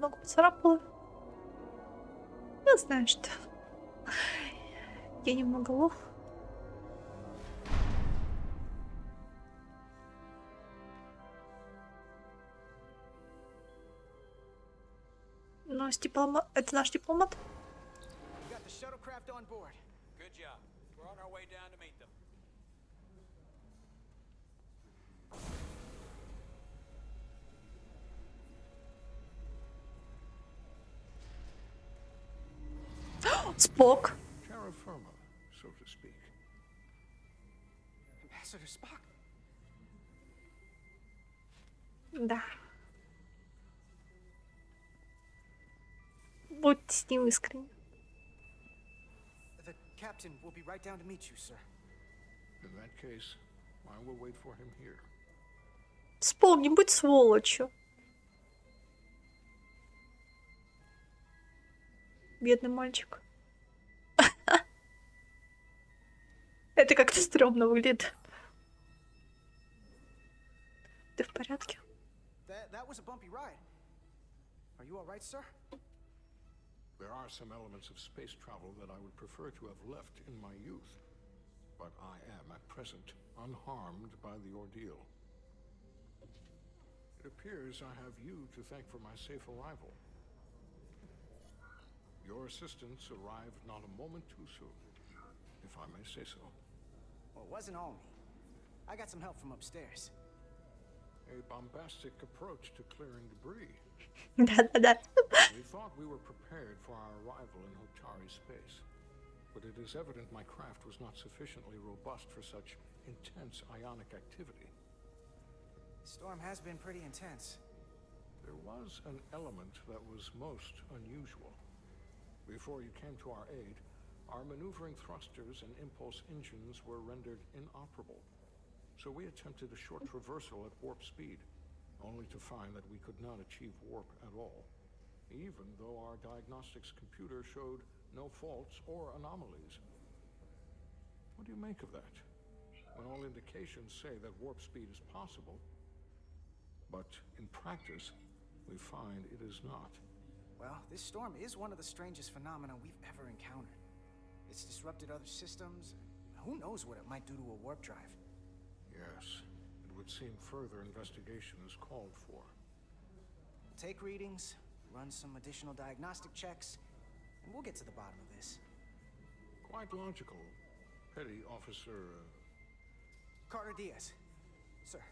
ногу поцарапала. Я знаю, что я немного лох. Но это наш дипломат. We got the shuttlecraft on board. Good job. We're on our way down to meet them. Спок. Terra firma, so to speak. Ambassador Spock. Да. Будьте с ним искренни. The captain will be right down to meet you, sir. In that case, I will wait for him here. Спок, не будь сволочью. Бедный мальчик. Это как-то стрёмно выглядит. Ты в порядке? That was a bumpy ride. Are you all right, sir? There are some elements of space travel that I would prefer to have left in my youth, but I am at present unharmed by the ordeal. It appears I have you to thank for my safe arrival. Your assistance arrived not a moment too soon, if I may say so. Well, it wasn't all me. I got some help from upstairs. A bombastic approach to clearing debris. Да-да-да. We thought we were prepared for our arrival in Hotari space, but it is evident my craft was not sufficiently robust for such intense ionic activity. The storm has been pretty intense. There was an element that was most unusual. Before you came to our aid, our maneuvering thrusters and impulse engines were rendered inoperable. So we attempted a short traversal at warp speed, only to find that we could not achieve warp at all, even though our diagnostics computer showed no faults or anomalies. What do you make of that? When all indications say that warp speed is possible, but in practice, we find it is not. Well, this storm is one of the strangest phenomena we've ever encountered. It's disrupted other systems. Who knows what it might do to a warp drive? Yes, it would seem further investigation is called for. We'll take readings, run some additional diagnostic checks, and we'll get to the bottom of this. Quite logical, Petty Officer... Carter Diaz. Sir.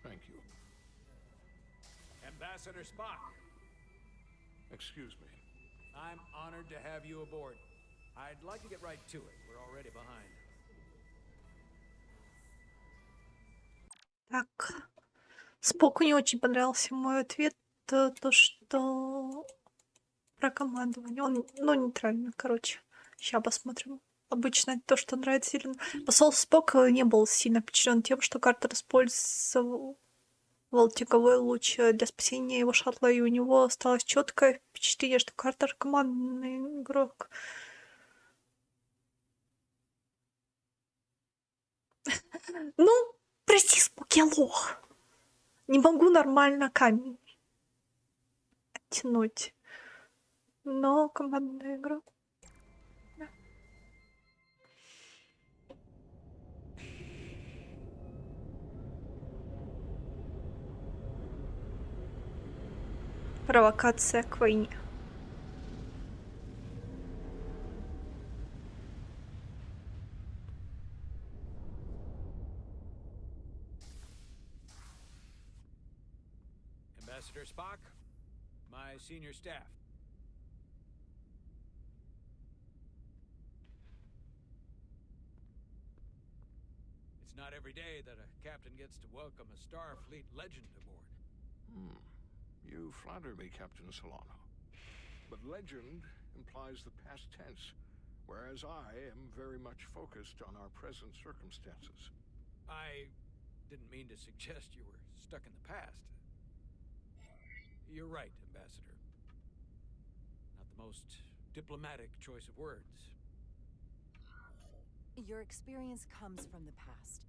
Thank you. Ambassador Spock. Excuse me. I'm honored to have you aboard. I'd like to get right to it. We're already behind. Так. Споку не очень понравился мой ответ. То, что про командование. Он, нейтрально, короче. Сейчас посмотрим. Обычно то, что нравится сильно. Посол Спок не был сильно впечатлен тем, что Картер использовал тековой луч для спасения его шаттла, и у него осталось четкое впечатление, что Картер командный игрок. Ну, прости, Спок, я лох. Не могу нормально камень оттянуть. Но командный игрок. Да. Провокация к войне. Ambassador Spock, my senior staff. It's not every day that a captain gets to welcome a Starfleet legend aboard. You flatter me, Captain Solano. But legend implies the past tense, whereas I am very much focused on our present circumstances. I didn't mean to suggest you were stuck in the past. You're right, Ambassador. Not the most diplomatic choice of words. Your experience comes from the past,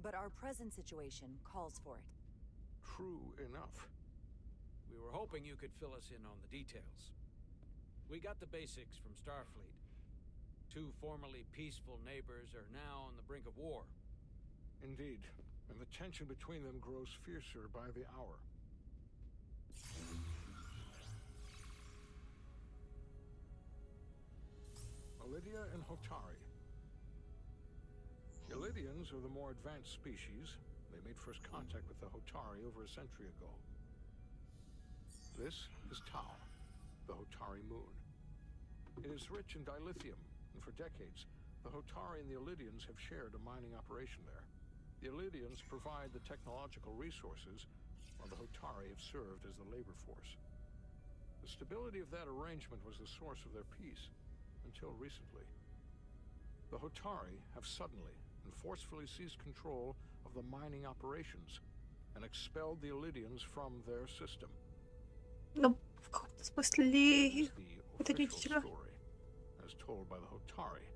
but our present situation calls for it. True enough. We were hoping you could fill us in on the details. We got the basics from Starfleet. Two formerly peaceful neighbors are now on the brink of war. Indeed, and the tension between them grows fiercer by the hour. Lydia and Hotari. The Lydians are the more advanced species. They made first contact with the Hotari over a century ago. This is Tau, the Hotari moon. It is rich in dilithium, and for decades, the Hotari and the Illydians have shared a mining operation there. The Illydians provide the technological resources, while the Hotari have served as the labor force. The stability of that arrangement was the source of their peace, until recently. The Hotari have suddenly and forcefully seized control of the mining operations and expelled the Illydians from their system. Ну, в каком-то смысле это не Official story, as told by the Hotari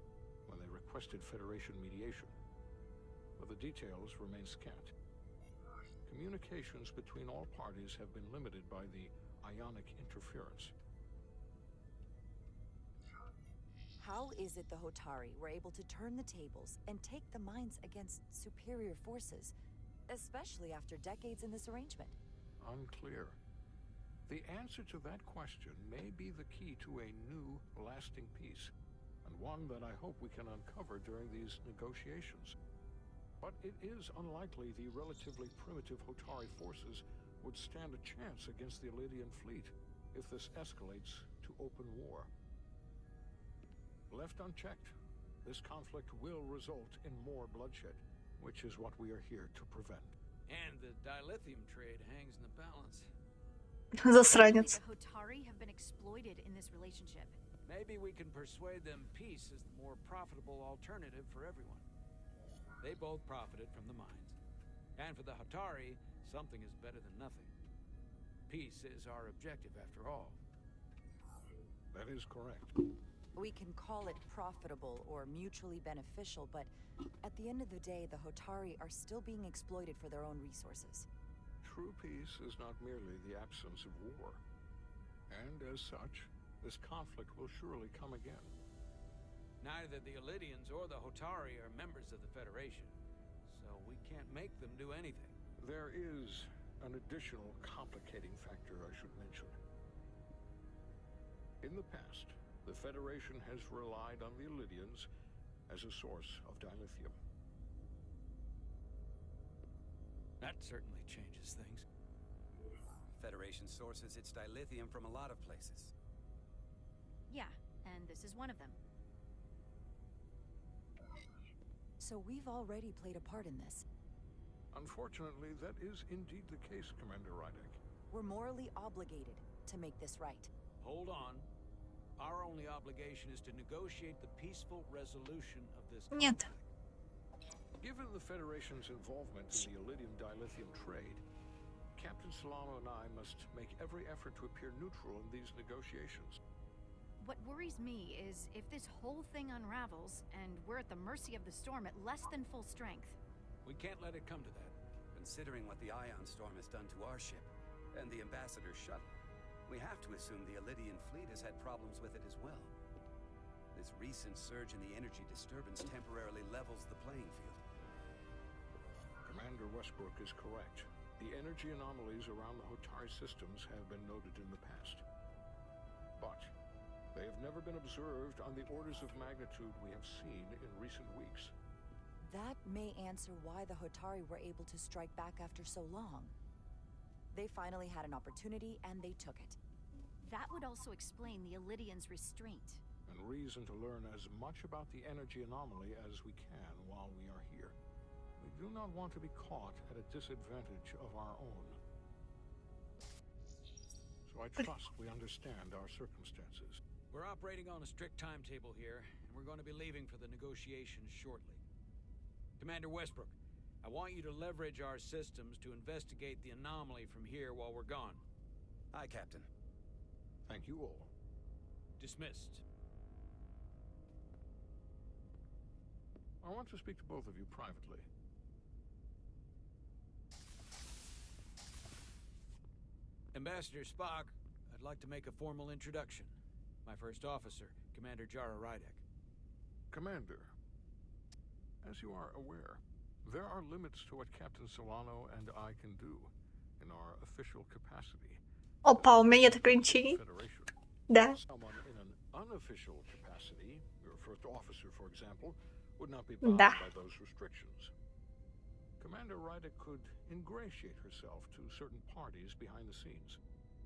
when they requested Federation mediation. But the details remain scant. Communications between all parties have been limited by the ionic interference. How is it the Hotari were able to turn the tables and take the mines against superior forces, especially after decades in this arrangement? Unclear. The answer to that question may be the key to a new, lasting peace, and one that I hope we can uncover during these negotiations. But it is unlikely the relatively primitive Hotari forces would stand a chance against the Illydian fleet if this escalates to open war. Left unchecked, this conflict will result in more bloodshed, which is what we are here to prevent. And the dilithium trade hangs in the balance. Засранец. The Hotari have been exploited in this relationship. Maybe we can persuade them peace is the more profitable alternative for everyone. They both profited from the mines. And for the Hotari, something is better than nothing. Peace is our objective, after all. That is correct. We can call it profitable or mutually beneficial, but at the end of the day, the Hotari are still being exploited for their own resources. True peace is not merely the absence of war. And as such, this conflict will surely come again. Neither the Illydians or the Hotari are members of the Federation, so we can't make them do anything. There is an additional complicating factor I should mention. In the past, the Federation has relied on the Illydians as a source of dilithium. That certainly changes things. Federation sources its dilithium from a lot of places. Yeah, and this is one of them. So we've already played a part in this. Unfortunately, that is indeed the case, Commander Rydek. We're morally obligated to make this right. Hold on. Our only obligation is to negotiate the peaceful resolution of this Нет. conflict. Given the Federation's involvement in the Illydian dilithium trade, Captain Solano and I must make every effort to appear neutral in these negotiations. What worries me is if this whole thing unravels and we're at the mercy of the storm at less than full strength. We can't let it come to that. Considering what the ion storm has done to our ship and the Ambassador's shuttle, we have to assume the Illydian fleet has had problems with it as well. This recent surge in the energy disturbance temporarily levels the playing field. Commander Westbrook is correct. The energy anomalies around the Hotari systems have been noted in the past. But they have never been observed on the orders of magnitude we have seen in recent weeks. That may answer why the Hotari were able to strike back after so long. They finally had an opportunity, and they took it. That would also explain the Illydians' restraint. And reason to learn as much about the energy anomaly as we can while we are here. We do not want to be caught at a disadvantage of our own. So I trust we understand our circumstances. We're operating on a strict timetable here, and we're going to be leaving for the negotiations shortly. Commander Westbrook, I want you to leverage our systems to investigate the anomaly from here while we're gone. Aye, Captain. Thank you all. Dismissed. I want to speak to both of you privately. Ambassador Spock, I'd like to make a formal introduction. My first officer, Commander Jara Rydek. Commander, as you are aware, there are limits to what Captain Solano and I can do in our official capacity. Опа, у меня нет ограничений. Да. Someone in an unofficial capacity, your first officer, for example, would not be bound Да. by those restrictions. Commander Ryder could ingratiate herself to certain parties behind the scenes,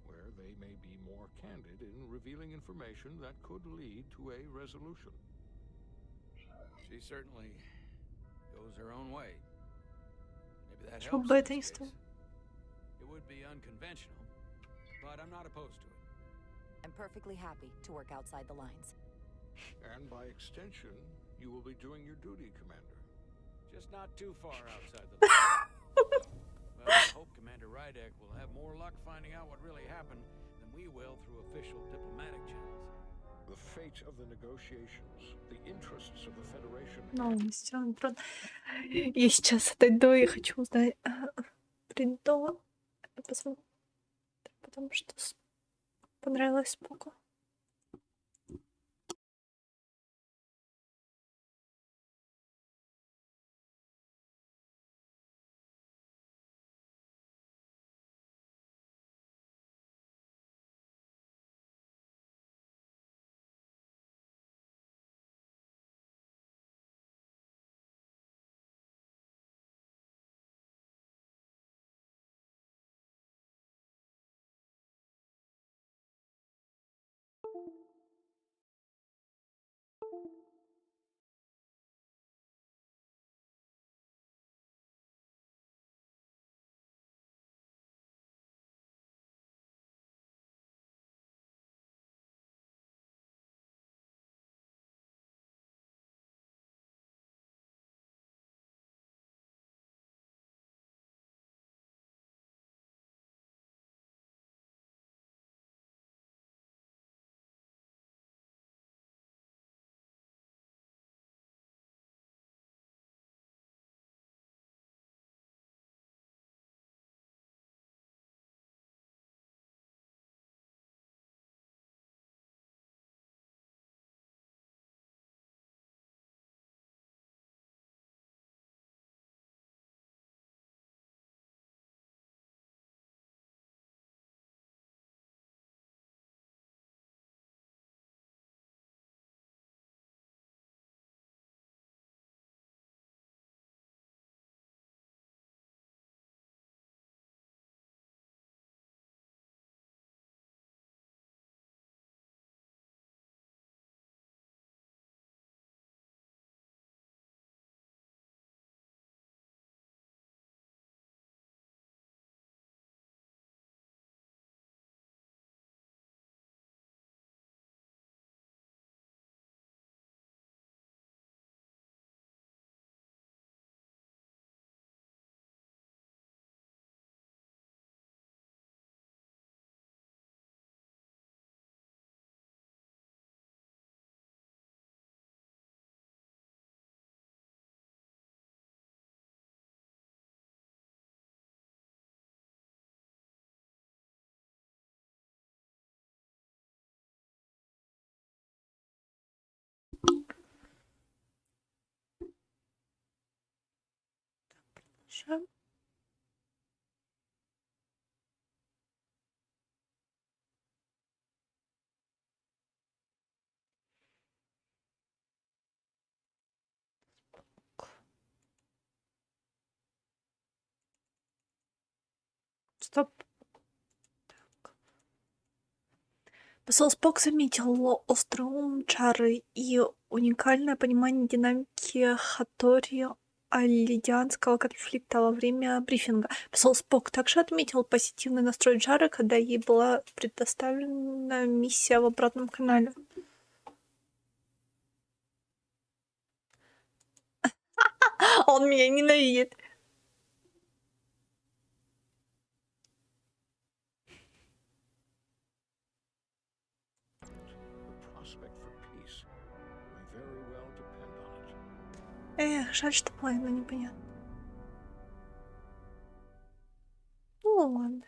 where they may be more candid in revealing information that could lead to a resolution. She certainly goes her own way. Maybe that Чё helps бы in это ни this стоило. case. It would be unconventional, but I'm not opposed to it. I'm perfectly happy to work outside the lines. And by extension, you will be doing your duty, Commander. Just not too far outside the line. Well, I hope Commander Rydek will have more luck finding out what really happened than we will through official diplomatic channels. The fate of the negotiations, the interests of the Federation. Новости. Я сейчас отойду и хочу узнать. Приду. Посмотрю. Потому что понравилось Споку. Продолжаем. Стоп. Так. Посол Спок заметил острый ум Чары и уникальное понимание динамики Хатори-Аллидианского конфликта во время брифинга. Посол Спок также отметил позитивный настрой Чары, когда ей была предоставлена миссия в обратном канале. Он меня ненавидит. Эх, жаль, что половина непонятно. Ну ладно.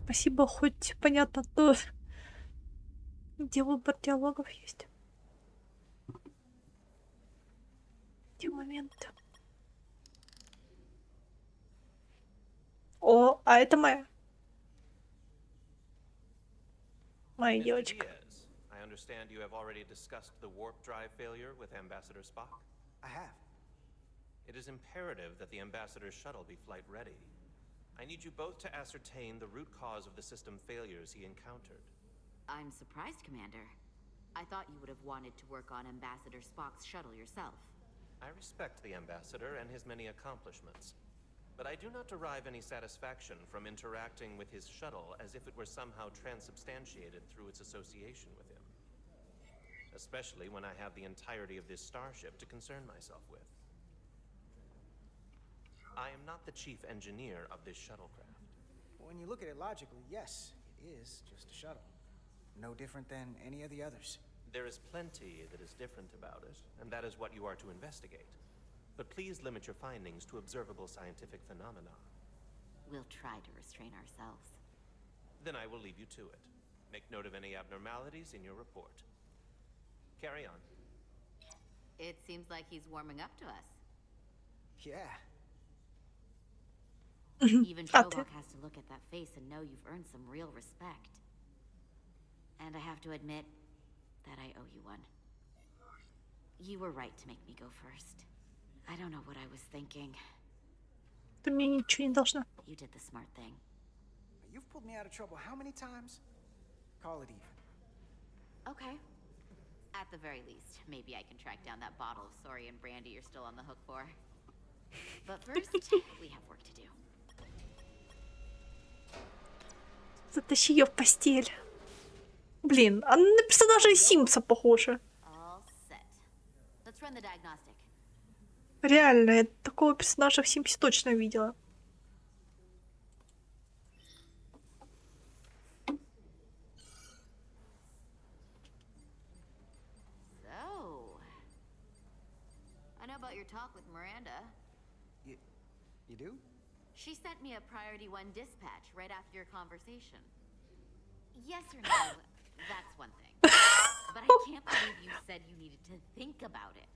Спасибо, хоть понятно то, где выбор диалогов есть. Те моменты. О, а это моя. Моя Mr. девочка. Diaz, I understand you have already discussed the warp drive failure with Ambassador Spock? I have. It is imperative that the Ambassador's shuttle be flight ready. I need you both to ascertain the root cause of the system failures he encountered. I'm surprised, Commander. I thought you would have wanted to work on Ambassador Spock's shuttle yourself. I respect the Ambassador and his many accomplishments, but I do not derive any satisfaction from interacting with his shuttle as if it were somehow transubstantiated through its association with him. Especially when I have the entirety of this starship to concern myself with. I am not the chief engineer of this shuttlecraft. When you look at it logically, yes, it is just a shuttle. No different than any of the others. There is plenty that is different about it, and that is what you are to investigate. But please limit your findings to observable scientific phenomena. We'll try to restrain ourselves. Then I will leave you to it. Make note of any abnormalities in your report. Carry on. It seems like he's warming up to us. Yeah. Even Trovok has to look at that face and know you've earned some real respect. And I have to admit that I owe you one. You were right to make me go first. I don't know what I was thinking. Ты мне ничего не должна. You did the smart thing. You've pulled me out of trouble how many times? Call it even. Okay. At the very least, maybe I can track down that bottle of Saurian brandy you're still on the hook for. But first, we have work to do. Затащи ее в постель. Блин, она на персонажа из Симса похожа. All set. Let's run the diagnostic. Реально, я такого персонажа в Симсе точно видела. So, I know about your talk with Miranda. You do? She sent me a Priority 1 dispatch right after your conversation. Yes or no, that's one thing. But I can't believe you said you needed to think about it.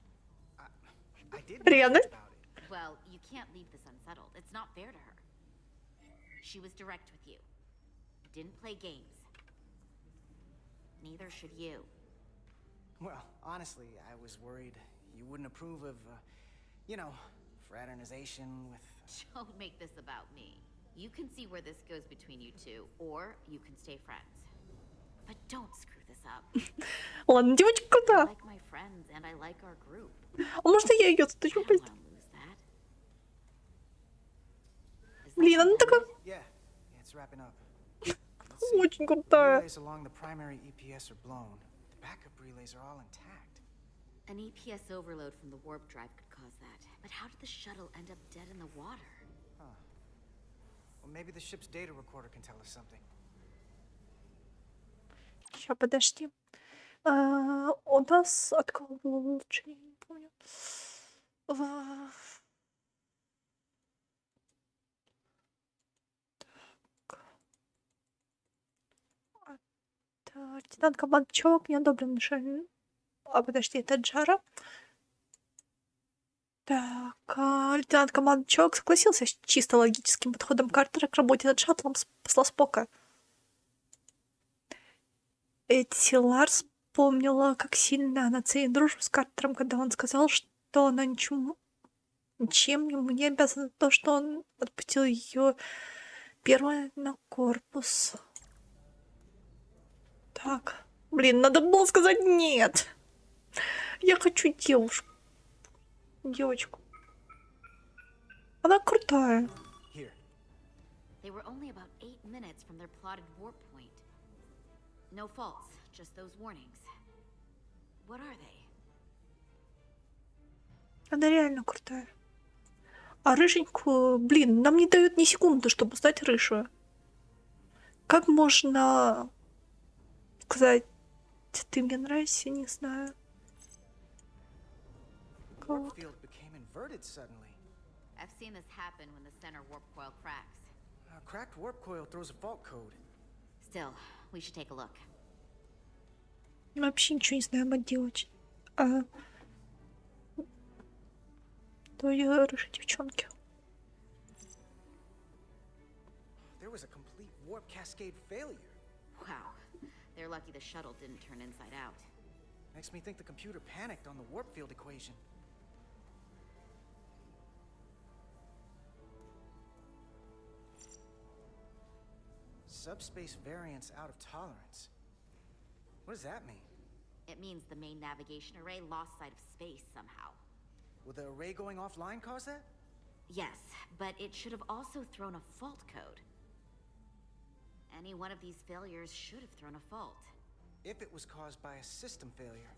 I did Реально? think about it. Well, you can't leave this unsettled. It's not fair to her. She was direct with you. Didn't play games. Neither should you. Well, honestly, I was worried you wouldn't approve of, you know, fraternization with... Don't make this about me. You can see where this goes between you two, or you can stay friends. But don't screw this up. Ладно, девочка I крутая. like my friends, and I like our group. А может я ее затащу? Lose that. Блин, она такая Yeah, it's wrapping up. очень крутая. Relays along the primary EPS are blown. The backup relays are all intact. An EPS overload from the warp drive could cause that. But how did the shuttle end up dead in the water? Huh. Well, maybe the ship's data recorder can tell us something. Сейчас, подожди. У нас от кого было улучшение? Не помню. Лейтенант команды Чувак не одобрен решение. А, подожди, это Джара. Так, лейтенант команды Чувак согласился с чисто логическим подходом Картера к работе над шаттлом посла Спока. Лар вспомнила, как сильно она ценит дружбу с Картером, когда он сказал, что она ничем ему не обязана то, что он отпустил ее первой на корпус. Так, блин, надо было сказать нет. Я хочу девушку. Девочку. Она крутая. They were only about 8 minutes from their plotted warp point. No faults, just those warnings. What are they? Она реально крутая. А рыженькую, блин, нам не дают ни секунды, чтобы стать рыжую. Как можно сказать, ты мне нравишься, не знаю. The warp field became inverted suddenly. I've seen this happen when the center warp coil cracks. A cracked warp coil throws a fault code. Still, we should take a look. Вообще ничего не знаем отделать. А... той рыжей девчонки. There was a complete warp cascade failure. Wow. They're lucky the shuttle didn't turn inside out. Makes me think the computer panicked on the warp field equation. Subspace variance out of tolerance. What does that mean? It means the main navigation array lost sight of space somehow. Will the array going offline cause that? Yes, but it should have also thrown a fault code. Any one of these failures should have thrown a fault. If it was caused by a system failure.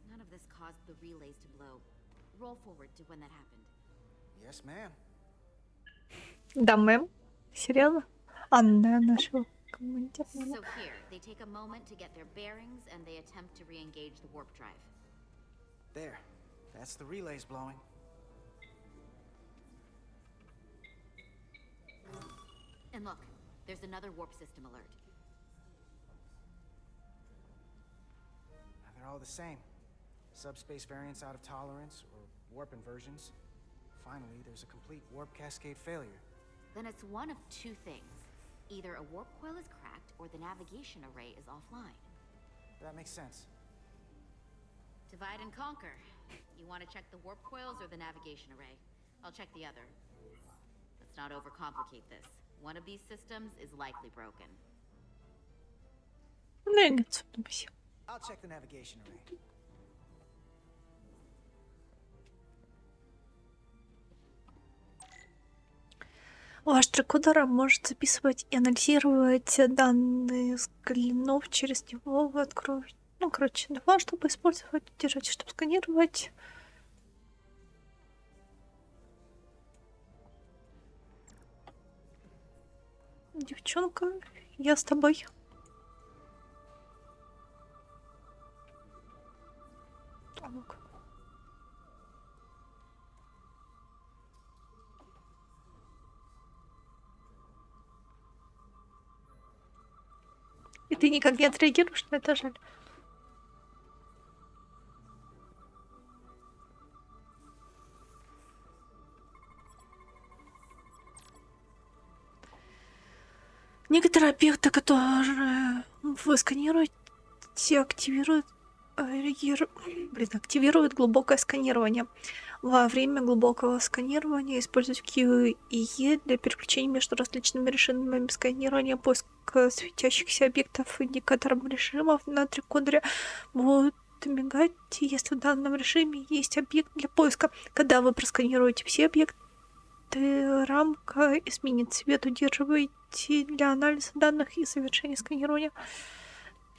None of this caused the relays to blow. Roll forward to when that happened. Yes, ma'am. Да, мэм. Серьезно? Анна нашего командира. So here, they take a moment to get their bearings and they attempt to re-engage the warp drive. There. That's the relays blowing. And look, there's another warp system alert. They're all the same. Subspace variance out of tolerance, or warp inversions. Finally, there's a complete warp cascade failure. Then it's one of two things. Either a warp coil is cracked, or the navigation array is offline. That makes sense. Divide and conquer. You want to check the warp coils or the navigation array? I'll check the other. Let's not overcomplicate this. One of these systems is likely broken. I'll check the navigation array. Ваш трикодер может записывать и анализировать данные с клинов, через него вы откроете. Ну, короче, два, чтобы использовать, держите, чтобы сканировать. Девчонка, я с тобой. А ну-ка. И ты никак не отреагируешь на это, жаль. Некоторые объекты, которые вы сканируете, активируют глубокое сканирование. Во время глубокого сканирования используйте Q и E для переключения между различными режимами сканирования. Поиск светящихся объектов индикатором режимов на трикодере будет мигать, если в данном режиме есть объект для поиска. Когда вы просканируете все объекты, рамка изменит цвет. Удерживайте для анализа данных и совершения сканирования.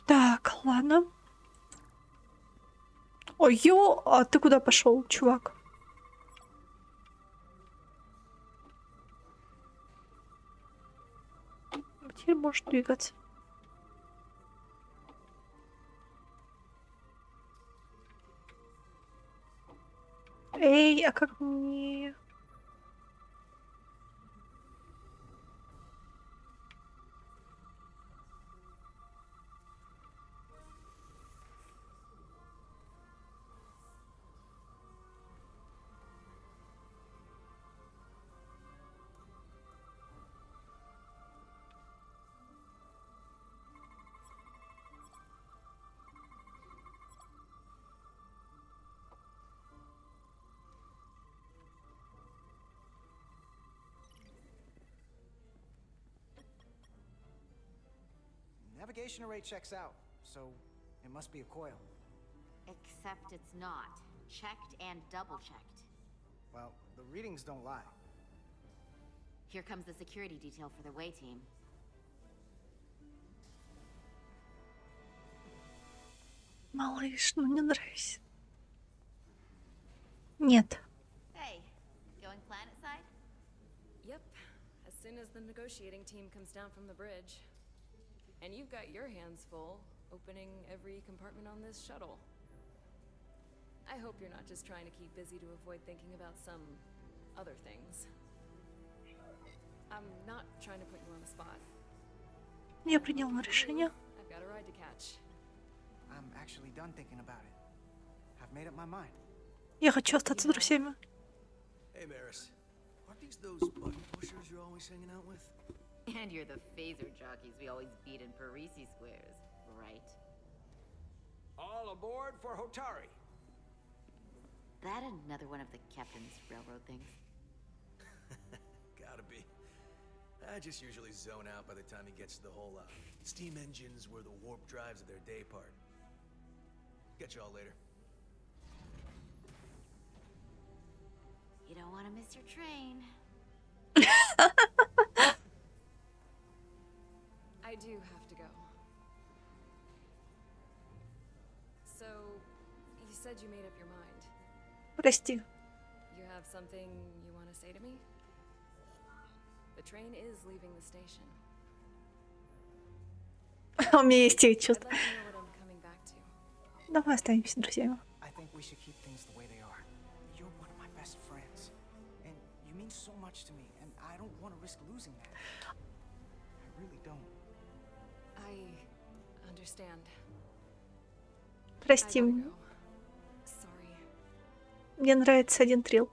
Так, ладно. Ой, а ты куда пошел, чувак? Теперь можешь двигаться. Эй, а как мне... Navigation array checks out, so it must be a coil. Except it's not. Checked and double-checked. Well, the readings don't lie. Here comes the security detail for the way team. Малыш, ну не нравится. Нет. Hey, going planet side? Yep, as soon as the negotiating team comes down from the bridge. And you've got your hands full, opening every compartment on this shuttle. I hope you're not just trying to keep busy to avoid thinking about some other things. I'm not trying to put you on the spot. Я приняла решение. I've got a ride to catch. I'm actually done thinking about it. I've made up my mind. Я хочу остаться друзьями. Hey, Maris. Aren't these those button pushers you're always hanging out with? And you're the phaser jockeys we always beat in Parisi squares, right? All aboard for Hotari. That another one of the captain's railroad things? Gotta be. I just usually zone out by the time he gets to the whole steam engines were the warp drives of their day part. Catch y'all later. You don't want to miss your train. I do have to go. So, you said you made up your mind. Прости. You have something you want to say to me? The train is leaving the station. У меня есть эти чувства. I'd like to know what I'm coming back to. Давай останемся друзьями. I think we should keep things the way they are. You're one of my best friends. And you mean so much to me, and I don't want to risk losing that. I really don't. I understand. Прости. Sorry. Мне нравится один трил.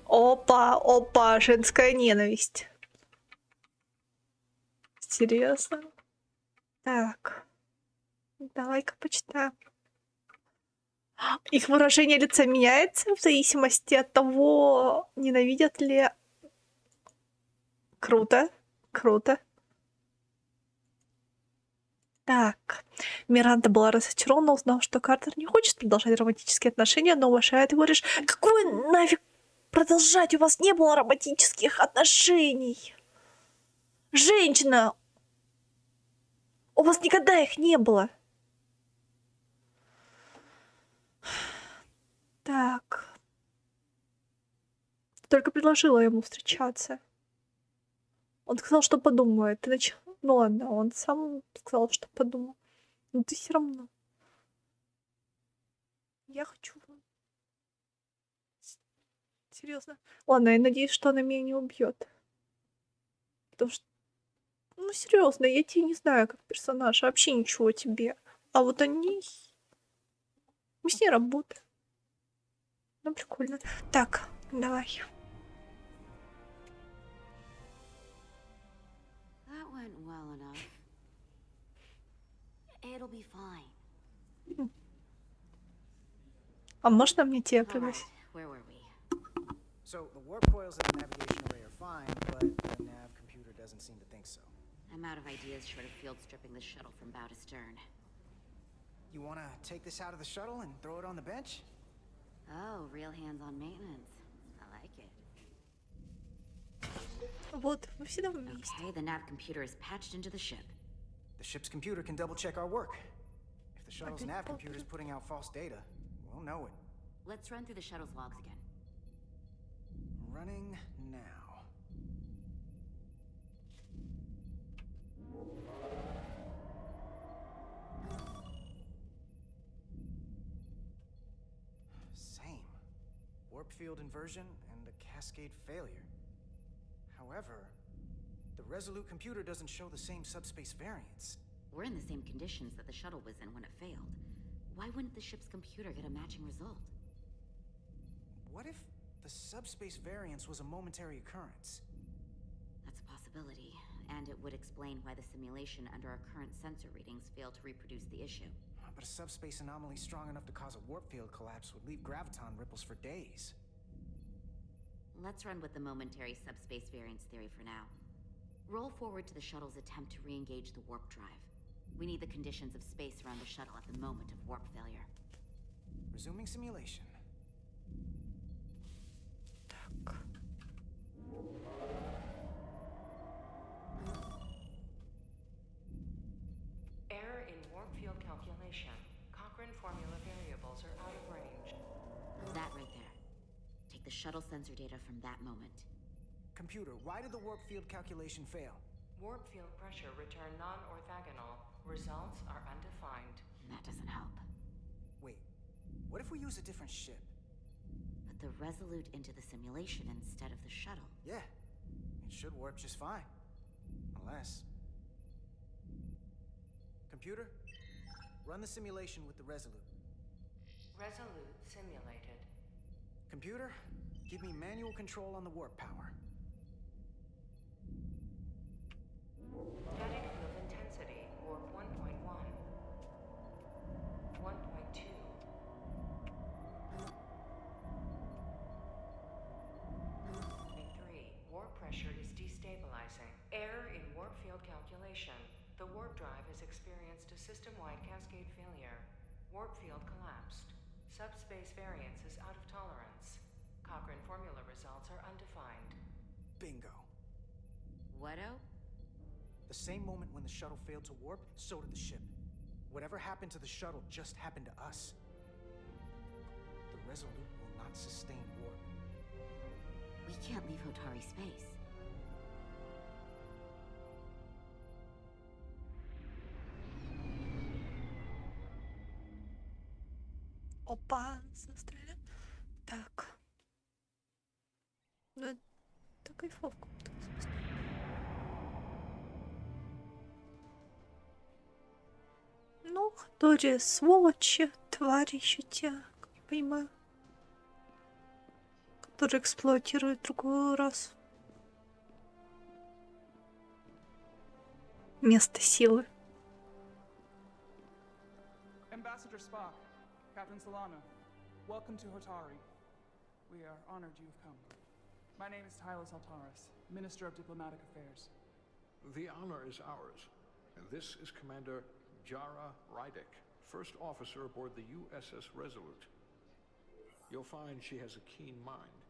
Опа, опа, женская ненависть. Серьезно? Так. Давай-ка почитаем. Их выражение лица меняется в зависимости от того, ненавидят ли... Круто, круто. Так. Миранда была разочарована, узнав, что Картер не хочет продолжать романтические отношения, но уважает его лишь... Какой нафиг продолжать? У вас не было романтических отношений. Женщина! У вас никогда их не было. Так. Только предложила ему встречаться. Он сказал, что подумает. Ты Ну ладно, он сам сказал, что подумал. Но ты все равно. Я хочу... Серьезно. Ладно, я надеюсь, что она меня не убьет. Потому что... Ну, серьезно, я тебя не знаю как персонаж. Вообще ничего о тебе. А вот они... Мы с ней работаем. Ну, прикольно. Так, давай. That went well enough. It'll be fine. А можно мне тебя пригласить? Where were we? So, the warp coils in the navigation array are fine, but the nav computer doesn't seem to think so. I'm out of ideas short of field stripping the shuttle from bow to stern. You wanna take this out of the shuttle and throw it on the bench? Oh, real hands-on maintenance. I like it. Вот, мы всегда вместе. Okay, the nav computer is patched into the ship. The ship's computer can double-check our work. If the shuttle's nav computer is putting out false data, we'll know it. Let's run through the shuttle's logs again. Running now. Same. Warp field inversion and a cascade failure. However, the Resolute computer doesn't show the same subspace variance. We're in the same conditions that the shuttle was in when it failed. Why wouldn't the ship's computer get a matching result? What if the subspace variance was a momentary occurrence? That's a possibility, and it would explain why the simulation under our current sensor readings failed to reproduce the issue. But a subspace anomaly strong enough to cause a warp field collapse would leave graviton ripples for days. Let's run with the momentary subspace variance theory for now. Roll forward to the shuttle's attempt to re-engage the warp drive. We need the conditions of space around the shuttle at the moment of warp failure. Resuming simulation. Так. Error in warp field calculation. Cochrane formula variables are out of range. That right there. Take the shuttle sensor data from that moment. Computer, why did the warp field calculation fail? Warp field pressure returned non-orthogonal. Results are undefined. That doesn't help. Wait, what if we use a different ship? But the Resolute into the simulation instead of the shuttle. Yeah, it should warp just fine. Unless... Computer, run the simulation with the Resolute. Resolute simulated. Computer, give me manual control on the warp power. Static field intensity, warp 1.1. 1.2. 3. Warp pressure is destabilizing. Error in warp field calculation. The warp drive has experienced a system-wide cascade failure. Warp field collapsed. Subspace variance is out of tolerance. Cochrane formula results are undefined. Bingo. Whatto? The same moment when the shuttle failed to warp, so did the ship. Whatever happened to the shuttle just happened to us. The Resolute will not sustain warp. We can't leave Hotari space. Опа, застряли. Так. Ну, это кайфовка. Ну, которые сволочи, твари еще те, как я понимаю. Которые эксплуатируют другую расу. Место силы. Ambassador Spock, Captain Solano, welcome to Hotari. We are honored you've come. My name is Tylos Altaris, Minister of Diplomatic Affairs. The honor is ours. And this is Commander Jara Rydick, first officer aboard the USS Resolute. You'll find she has a keen mind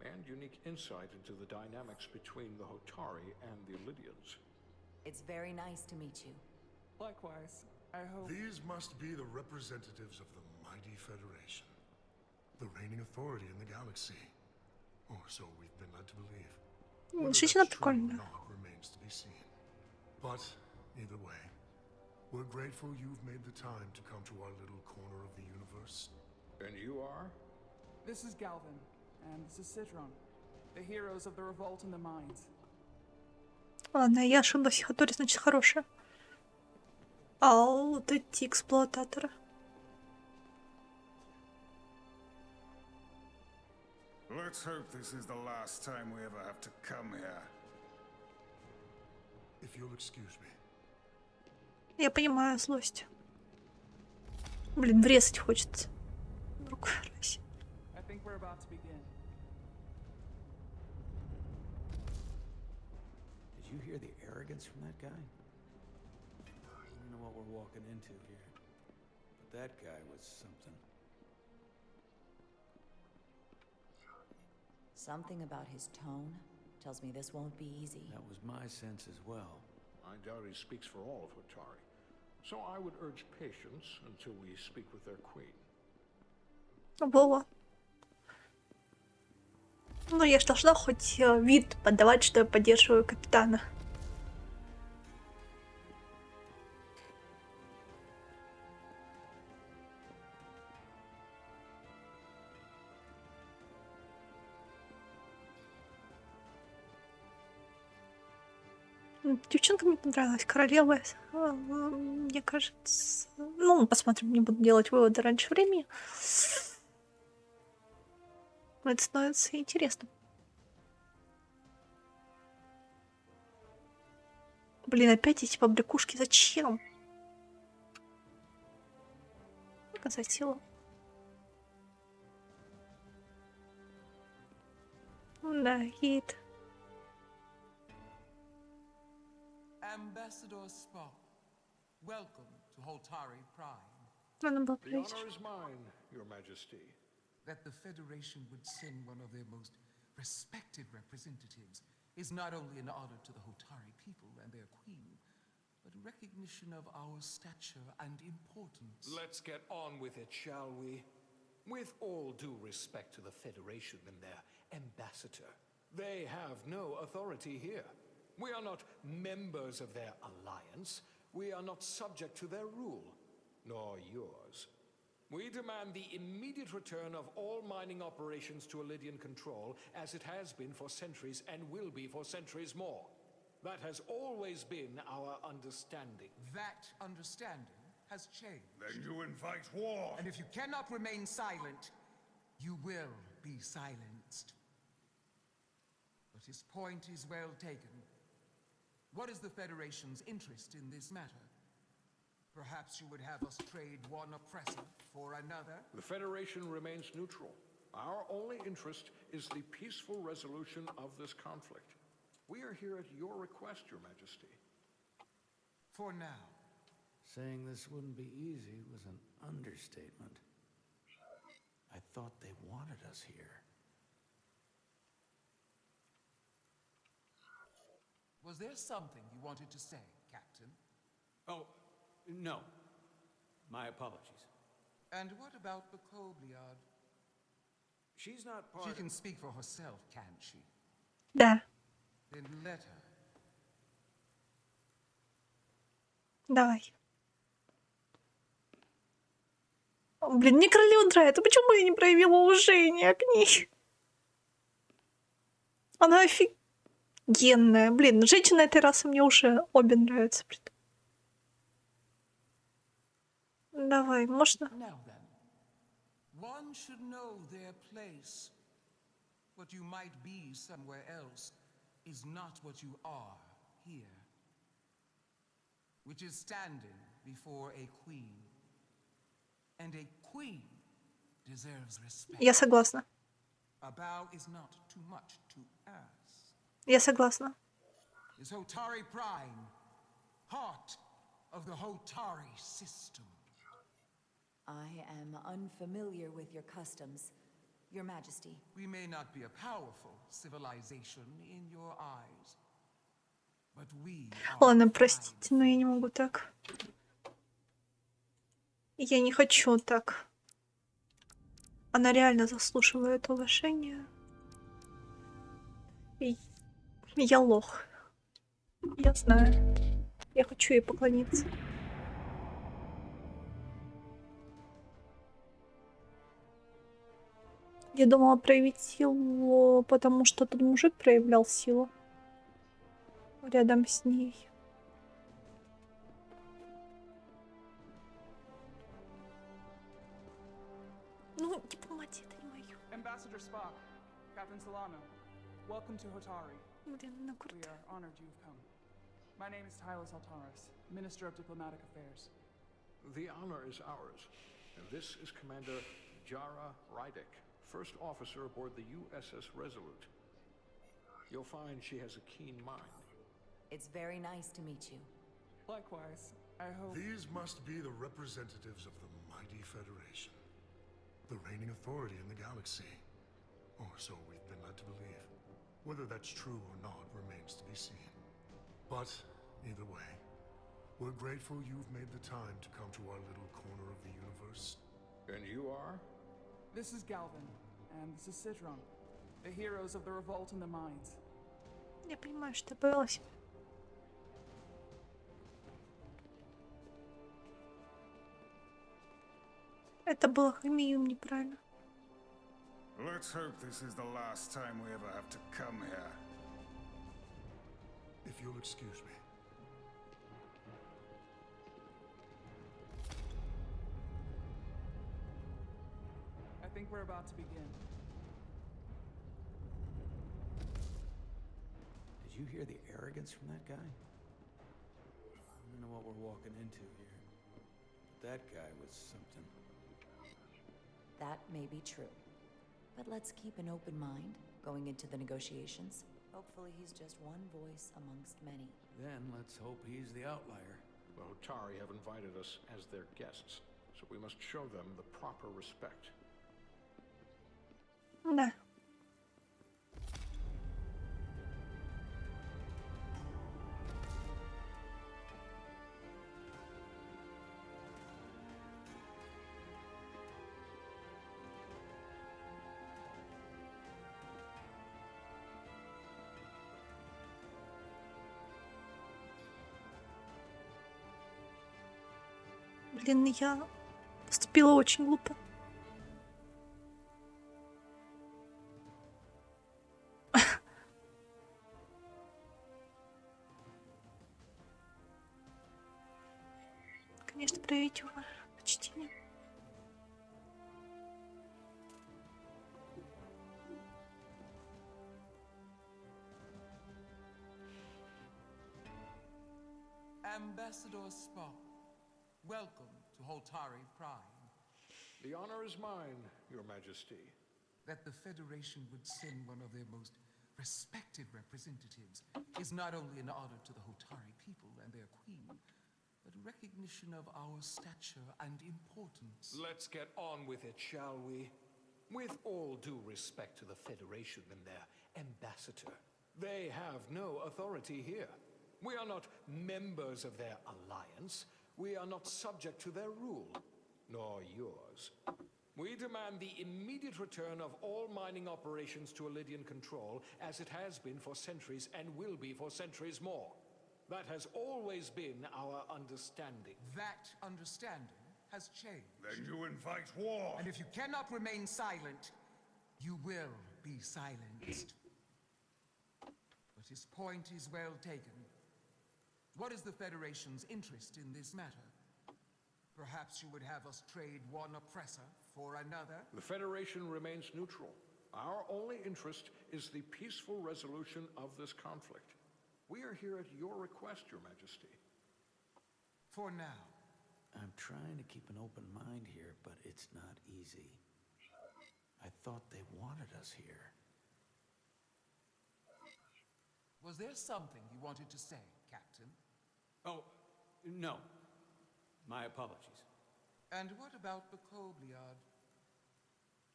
and unique insight into the dynamics between the Hotari and the Lydians. It's very nice to meet you. Likewise, I hope... These must be the representatives of the mighty Federation. The reigning authority in the galaxy. Or so we've been led to believe. Whether that's true or not remains to be seen. But, either way, we're grateful you've made the time to come to our little corner of the universe. And you are? This is Galvin, and this is Citron, the heroes of the revolt in the mines. Ладно, я ошиблась, Хатори, значит, хорошая. А вот эти эксплуататоры. Let's hope this is the last time we ever have to come here. If you'll excuse me. Я понимаю злость. Блин, врезать хочется. Руку вырвать. I think we're about to begin. Did you hear the arrogance from that guy? I don't know what we're walking into here, but that guy was something. Something about his tone tells me this won't be easy. That was my sense as well. I doubt he speaks for all of Hotari. So I would urge patience until we speak with their queen. Вова. Ну, я ж должна хоть вид подавать, что я поддерживаю капитана. Девчонка мне понравилась, королева, мне кажется... Ну, посмотрим, не буду делать выводы раньше времени. Но это становится интересным. Блин, опять эти побрякушки, зачем? Показать силу. Да, хит. Ambassador Spock, welcome to Hotari Prime. The honor is mine, Your Majesty. That the Federation would send one of their most respected representatives is not only an honor to the Hotari people and their queen, but a recognition of our stature and importance. Let's get on with it, shall we? With all due respect to the Federation and their ambassador, they have no authority here. We are not members of their alliance. We are not subject to their rule, nor yours. We demand the immediate return of all mining operations to Elydian control, as it has been for centuries and will be for centuries more. That has always been our understanding. That understanding has changed. Then you invite war. And if you cannot remain silent, you will be silenced. But his point is well taken. What is the Federation's interest in this matter? Perhaps you would have us trade one oppressor for another? The Federation remains neutral. Our only interest is the peaceful resolution of this conflict. We are here at your request, Your Majesty. For now. Saying this wouldn't be easy was an understatement. I thought they wanted us here. Was there something you wanted to say, Captain? Oh, no. My apologies. And what about the Kobliad? She's not part She of... can speak for herself, can't she? Да. Then let her. Давай. О, блин, мне королева нравится. Почему я не проявила уважение к ней? Она офигенная. Блин, женщина этой расы мне уже обе нравятся. Давай, можно? Now then, one should know their place. What you might be somewhere else is not what you are here. Which is standing before a queen. And a queen deserves respect. Я согласна. A bow is not too much to ask. Я согласна. Is Hotari Prime heart of the Hotari system? I am unfamiliar with your customs, Your Majesty. We may not be a powerful civilization in your eyes, but we are. Ладно, простите, но я не могу так. Я не хочу так. Она реально заслуживает уважения. И я лох. Я знаю. Я хочу ей поклониться. Я думала проявить силу, потому что тот мужик проявлял силу рядом с ней. Ну, дипломатия это не моё. Ambassador Spock, Captain Solano, welcome to Hotari. Блин, она We крутая. are honored you've come. My name is Tylos Altaris, Minister of Diplomatic Affairs. The honor is ours. And this is Commander Jara Rydick, first officer aboard the USS Resolute. You'll find she has a keen mind. It's very nice to meet you. Likewise, I hope... These must be the representatives of the mighty Federation. The reigning authority in the galaxy. Or so we've been led to believe. Whether that's true or not remains to be seen. But, either way, we're grateful you've made the time to come to our little corner of the universe. And you are? This is Galvin, and this is Citron, the heroes of the revolt in the mines. Я понимаю, что боялась. Это было как минимум неправильно. Let's hope this is the last time we ever have to come here. If you'll excuse me. I think we're about to begin. Did you hear the arrogance from that guy? I don't know what we're walking into here. But that guy was something. That may be true. But let's keep an open mind going into the negotiations. Hopefully he's just one voice amongst many. Then let's hope he's the outlier. The Hotari have invited us as their guests, so we must show them the proper respect. Да. Блин, я поступила очень глупо. Конечно, проявить почтение. Ambassador Spock, welcome to Holtari Prime. The honor is mine, Your Majesty. That the Federation would send one of their most respected representatives is not only an honor to the Holtari people and their queen, but a recognition of our stature and importance. Let's get on with it, shall we? With all due respect to the Federation and their ambassador, they have no authority here. We are not members of their alliance. We are not subject to their rule, nor yours. We demand the immediate return of all mining operations to Elydian control, as it has been for centuries and will be for centuries more. That has always been our understanding. That understanding has changed. Then you invite war. And if you cannot remain silent, you will be silenced. But his point is well taken. What is the Federation's interest in this matter? Perhaps you would have us trade one oppressor for another? The Federation remains neutral. Our only interest is the peaceful resolution of this conflict. We are here at your request, Your Majesty. For now. I'm trying to keep an open mind here, but it's not easy. I thought they wanted us here. Was there something you wanted to say, Captain? Oh, no. My apologies. And what about the Kobliad?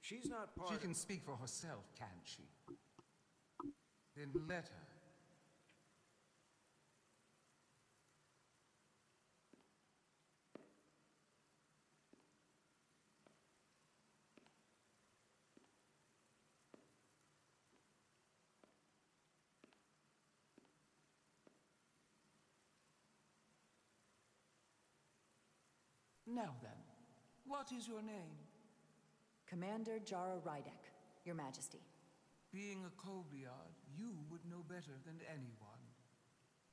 She's not part She of... can speak for herself, can't she? Then let her. Now then, what is your name? Commander Jara Rydek, Your Majesty. Being a Kobliad, you would know better than anyone.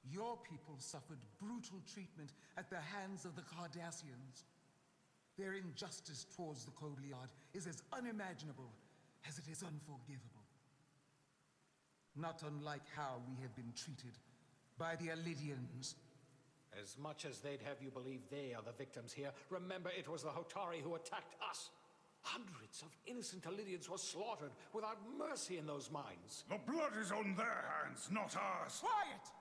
Your people suffered brutal treatment at the hands of the Cardassians. Their injustice towards the Kobliad is as unimaginable as it is unforgivable. Not unlike how we have been treated by the Elydians. As much as they'd have you believe they are the victims here, remember it was the Hotari who attacked us. Hundreds of innocent Elydians were slaughtered without mercy in those mines. The blood is on their hands, not ours. Quiet!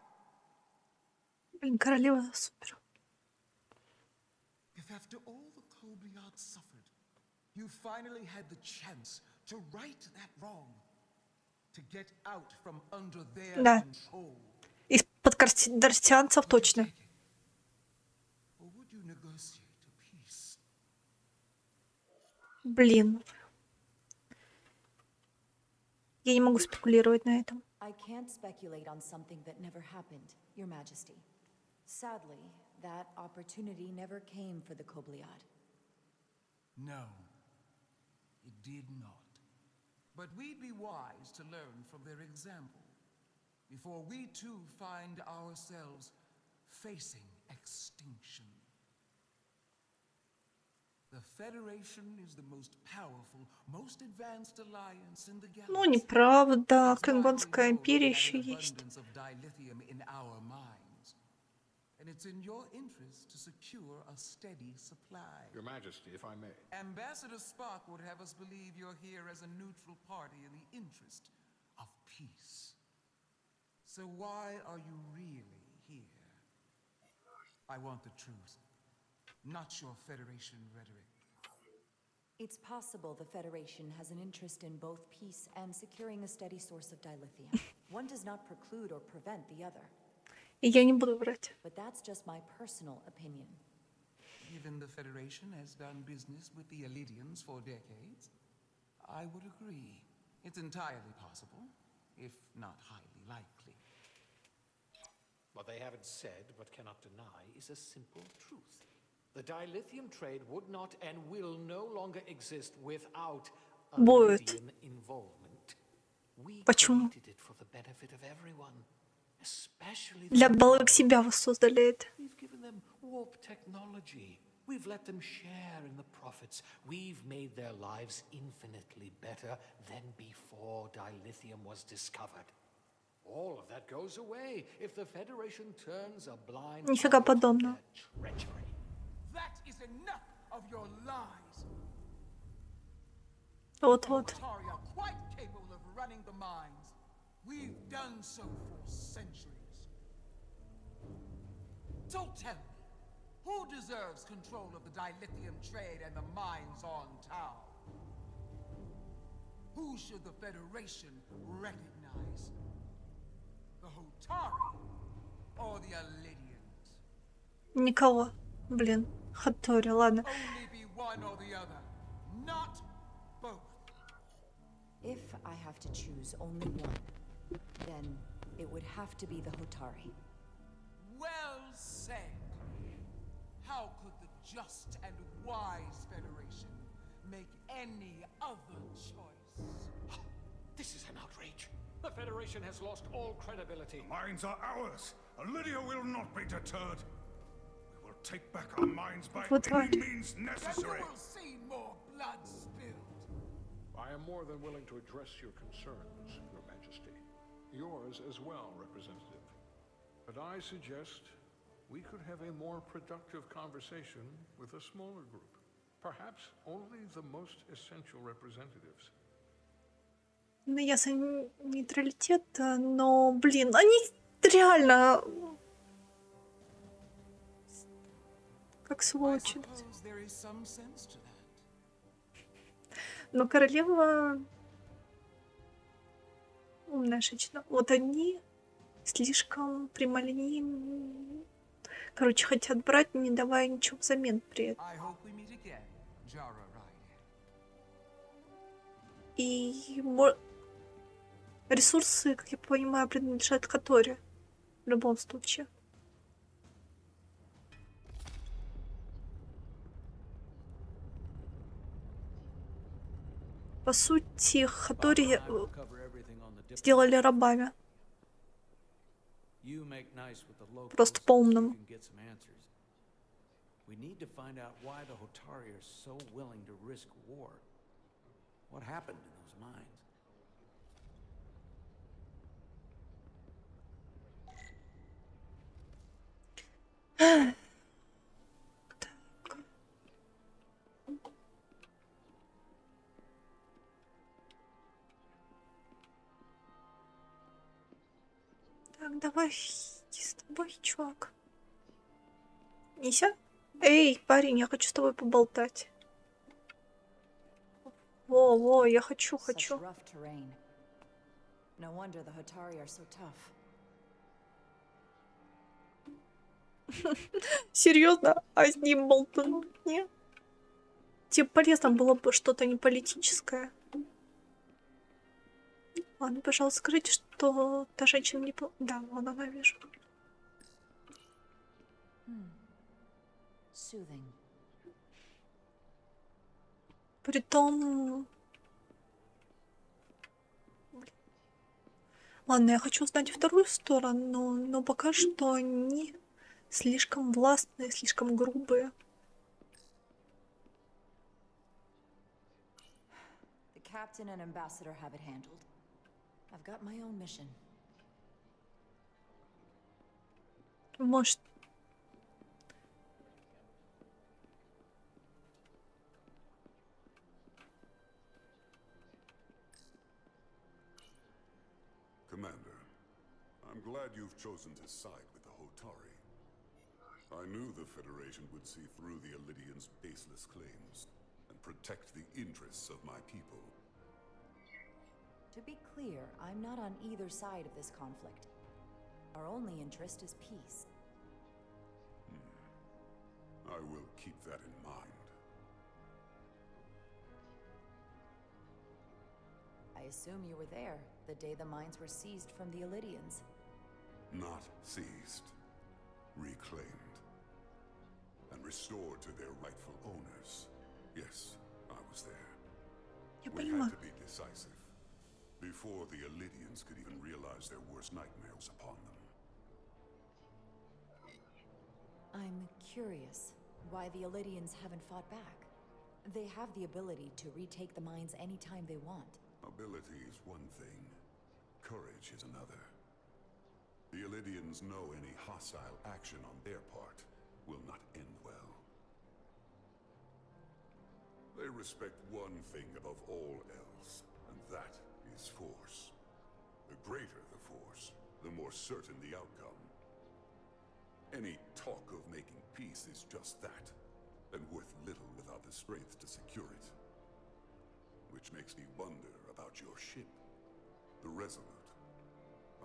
Блин, королева супер. If after all the Kobliad suffered, you finally had the chance to right that wrong, to get out from under their control. Из-под дарсианцев точно. Or would you negotiate a peace? Блин. Я не могу спекулировать на этом. I can't speculate on something that never happened, Your Majesty. Sadly, that opportunity never came for the Kobliad. No, it did not. But we'd be wise to learn from their example before we too find ourselves facing extinction. The Federation is the most powerful, most advanced alliance in the galaxy. Ну, неправда. Клингонская империя еще есть. And it's in your interest to secure a steady supply. Your Majesty, if I may. Ambassador Spock would have us believe you're here as a neutral party in the interest of peace. So why are you really here? I want the truth, not your Federation rhetoric. It's possible the Federation has an interest in both peace and securing a steady source of dilithium. One does not preclude or prevent the other. И я не буду врать. But that's just my personal opinion. Given the Federation has done business with the Elydians for decades, I would agree. It's entirely possible, if not highly likely. What they haven't said, but cannot deny, is a simple truth. The dilithium trade would not and will no longer exist without Будет. Lydian involvement. We Почему? created it for the benefit of everyone, especially Для the блага себя вы создали это. We've given them warp technology. We've let them share in the profits. We've made their lives infinitely better than before dilithium was discovered. All of that goes away if the Federation turns a blind Нифига eye to подобного. their treachery. That is enough of your lies. Вот-вот. Hotarii are quite capable of running the mines. We've done so for centuries. So tell me, who deserves control of the dilithium trade and the mines on Tau? Who should the Federation recognize? The Hotarii or the Allidians? Никого. Блин. Хатори, ладно. Only be one or the other, not both. If I have to choose only one, then it would have to be the Hotari. Well said. How could the just and wise Federation make any other choice? This is an outrage. The Federation has lost all credibility. The mines are ours. Lydia will not be deterred. We will take back our mines by any means necessary. And you will see more blood spilled. I am more than willing to address your concerns, Your Majesty. Yours as well, Representative. But I suggest we could have a more productive conversation with a smaller group. Perhaps only the most essential representatives. Ну, я за нейтралитет, но, блин, они реально... Как сволочи. Но королева... Умная женщина. Вот они слишком прямолинейно... Короче, хотят брать, не давая ничего взамен при этом. И ресурсы, как я понимаю, принадлежат Хаторе. В любом случае. По сути, Хатори сделали рабами. Просто по-умному. We need to find out why the Hotari are so willing to risk war. What happened in those mines? Так, давай с тобой, чувак. Нися? Эй, парень, я хочу с тобой поболтать. Во, я хочу. No wonder the Hotari are so tough. Серьезно? А с ним болтать? Нет? Тебе полезно было бы что-то не политическое. Ладно, пожалуйста, скажите, что та женщина не... Да, вон она, вижу. Soothing. Притом... Ладно, я хочу узнать вторую сторону, но пока что они слишком властные, слишком грубые. The captain and ambassador have it handled. I've got my own mission. Может... Commander, I'm glad you've chosen to side with the Hotari. I knew the Federation would see through the Allidians' baseless claims and protect the interests of my people. To be clear, I'm not on either side of this conflict. Our only interest is peace. I will keep that in mind. I assume you were there the day the mines were seized from the Allidians. Not seized. Reclaimed. And restored to their rightful owners. Yes, I was there. Я We понимаю. had to be decisive, before the Illydians could even realize their worst nightmares upon them. I'm curious why the Illydians haven't fought back. They have the ability to retake the mines anytime they want. Ability is one thing, courage is another. The Illydians know any hostile action on their part will not end well. They respect one thing above all else, and that is force. The greater the force, the more certain the outcome. Any talk of making peace is just that, and worth little without the strength to secure it. Which makes me wonder about your ship, the Resolute.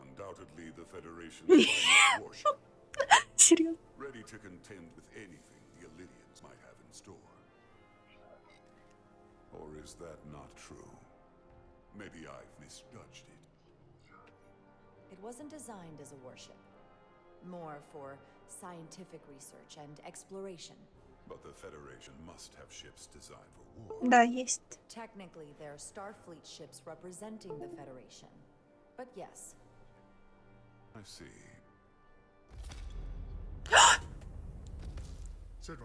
Undoubtedly the Federation's finest warship. Серьезно? Ready to contend with anything the Illydians might have in store. Or is that not true? Maybe I've misjudged it. It wasn't designed as a warship. More for scientific research and exploration. But the Federation must have ships designed for war. Да, есть. Technically, they're Starfleet ships representing the Federation. But yes. I see.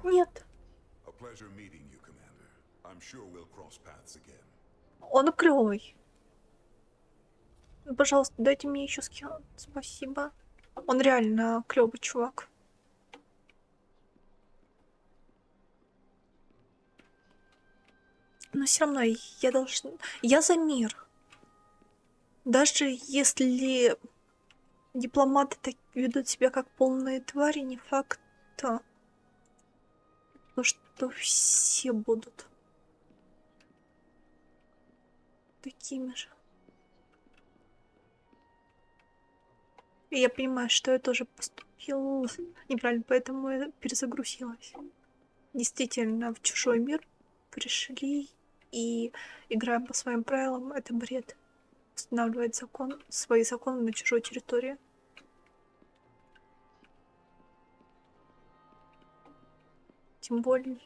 Нет. A pleasure meeting you, Commander. I'm sure we'll cross paths again. Он клевый. Пожалуйста, дайте мне еще скилл. Спасибо. Он реально клевый чувак. Но все равно я должна... Я за мир. Даже если дипломаты так ведут себя как полные твари, не факт, то что все будут такими же. И я понимаю, что я тоже поступила неправильно, поэтому я перезагрузилась. Действительно, в чужой мир пришли и играем по своим правилам. Это бред. Устанавливать свои законы на чужой территории. Тем более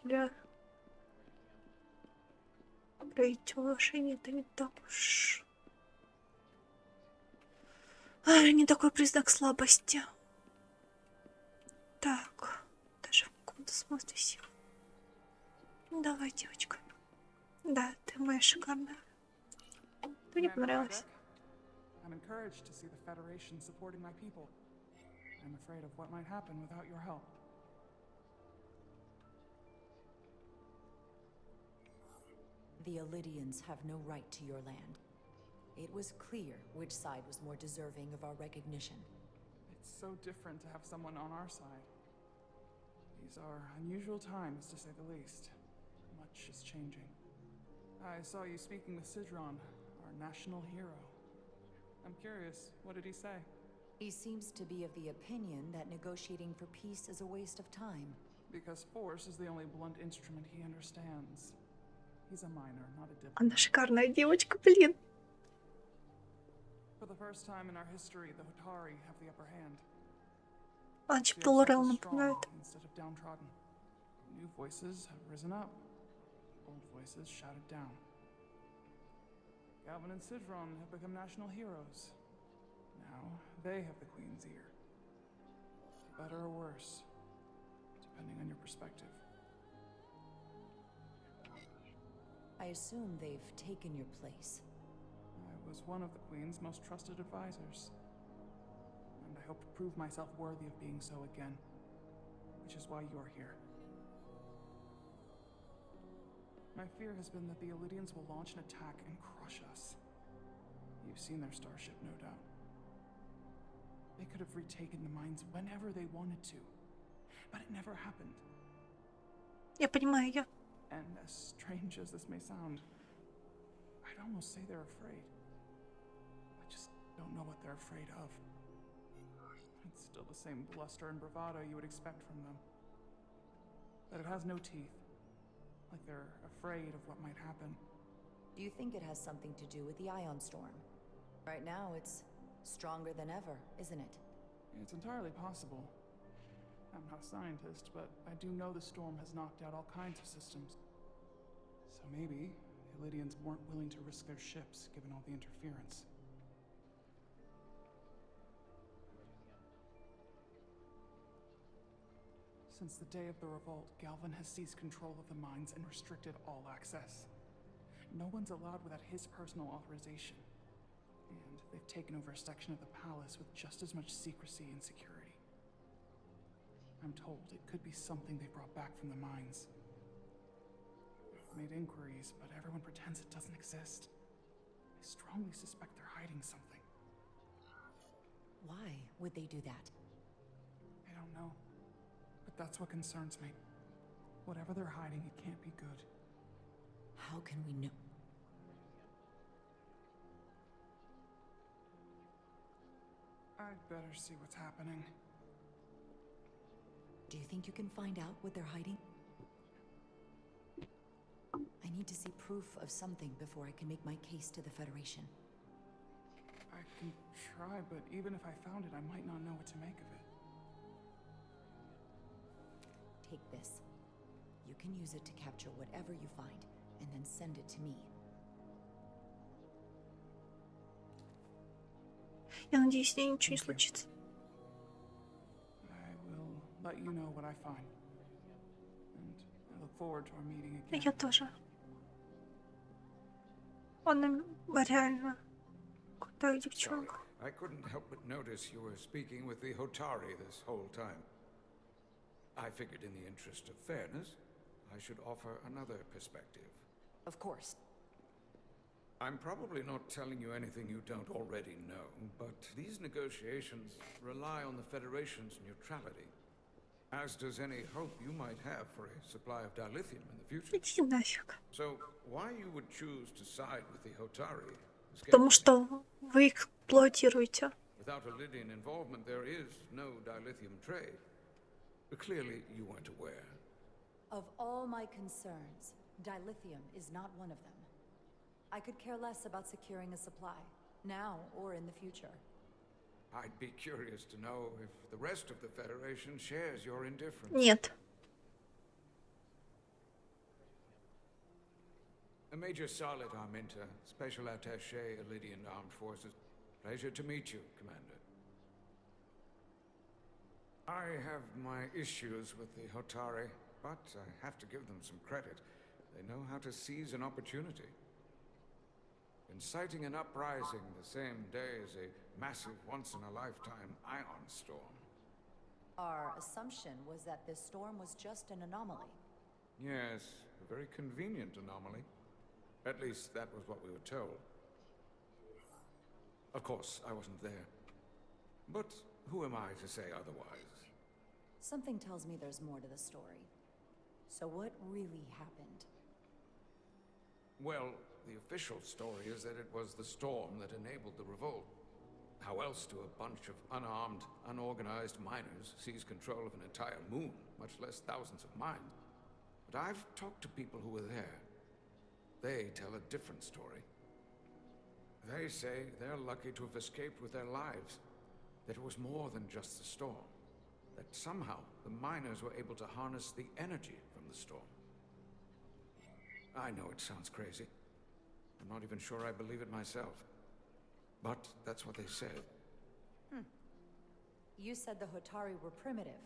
проявить уважение — это не так уж... не такой признак слабости. Так, даже в каком-то смысле сил. Давай, девочка. Да, ты моя шикарная. Ты мне понравилась. I'm encouraged to see the Federation supporting my people. I'm afraid of what might happen without your help. The Illydians have no right to your land. It was clear which side was more deserving of our recognition. It's so different to have someone on our side. These are unusual times, to say the least. Much is changing. I saw you speaking with Sidron, our national hero. I'm curious, what did he say? He seems to be of the opinion that negotiating for peace is a waste of time. Because force is the only blunt instrument he understands. He's a minor, not a diplomat. Она шикарная девочка, блин. For the first time in our history, the Hotari have the upper hand. Она чем-то Лорел напоминает. Instead of downtrodden. New voices have risen up. Old voices shouted down. Galvin and Sidron have become national heroes. Now they have the Queen's ear. For better or worse, depending on your perspective. I assume they've taken your place. I was one of the Queen's most trusted advisors. And I hope to prove myself worthy of being so again. Which is why you're here. My fear has been that the Illydians will launch an attack and crush us. You've seen their starship, no doubt. They could have retaken the mines whenever they wanted to. But it never happened. Я понимаю ее. And as strange as this may sound, I'd almost say they're afraid. I just don't know what they're afraid of. It's still the same bluster and bravado you would expect from them. But it has no teeth. Like they're afraid of what might happen. Do you think it has something to do with the ion storm? Right now, it's stronger than ever, isn't it? It's entirely possible. I'm not a scientist, but I do know the storm has knocked out all kinds of systems. So maybe the Illidians weren't willing to risk their ships, given all the interference. Since the day of the revolt, Galvin has seized control of the mines and restricted all access. No one's allowed without his personal authorization. And they've taken over a section of the palace with just as much secrecy and security. I'm told it could be something they brought back from the mines. I've made inquiries, but everyone pretends it doesn't exist. I strongly suspect they're hiding something. Why would they do that? I don't know. But that's what concerns me. Whatever they're hiding, it can't be good. How can we know? I'd better see what's happening. Do you think you can find out what they're hiding? I need to see proof of something before I can make my case to the Federation. I can try, but even if I found it, I might not know what to make of it. Take this. You can use it to capture whatever you find, and then send it to me. Я надеюсь, с ней ничего не случится. I will let you know what I find. And I look forward to our meeting again. Я тоже. Он реально крутая девчонка. I couldn't help but notice you were speaking with the Hotari this whole time. I figured in the interest of fairness, I should offer another perspective. Of course. I'm probably not telling you anything you don't already know, but these negotiations rely on the Federation's neutrality, as does any hope you might have for a supply of dilithium in the future. Иди нафиг. So, why you would choose to side with the Hotari? Потому что вы эксплуатируете. Without Illidian involvement, there is no dilithium trade. Clearly, you weren't aware. Of all my concerns, dilithium is not one of them. I could care less about securing a supply, now or in the future. I'd be curious to know if the rest of the Federation shares your indifference. Нет. Major Charlotte Arminta, Special Attaché, Illidian Armed Forces. Pleasure to meet you, Commander. I have my issues with the Hotari, but I have to give them some credit. They know how to seize an opportunity. Inciting an uprising the same day as a massive once-in-a-lifetime ion storm. Our assumption was that this storm was just an anomaly. Yes, a very convenient anomaly. At least that was what we were told. Of course, I wasn't there. But who am I to say otherwise? Something tells me there's more to the story. So what really happened? Well, the official story is that it was the storm that enabled the revolt. How else do a bunch of unarmed, unorganized miners seize control of an entire moon, much less thousands of mines? But I've talked to people who were there. They tell a different story. They say they're lucky to have escaped with their lives, that it was more than just the storm, that somehow the miners were able to harness the energy from the storm. I know it sounds crazy. I'm not even sure I believe it myself. But that's what they said. You said the Hotari were primitive.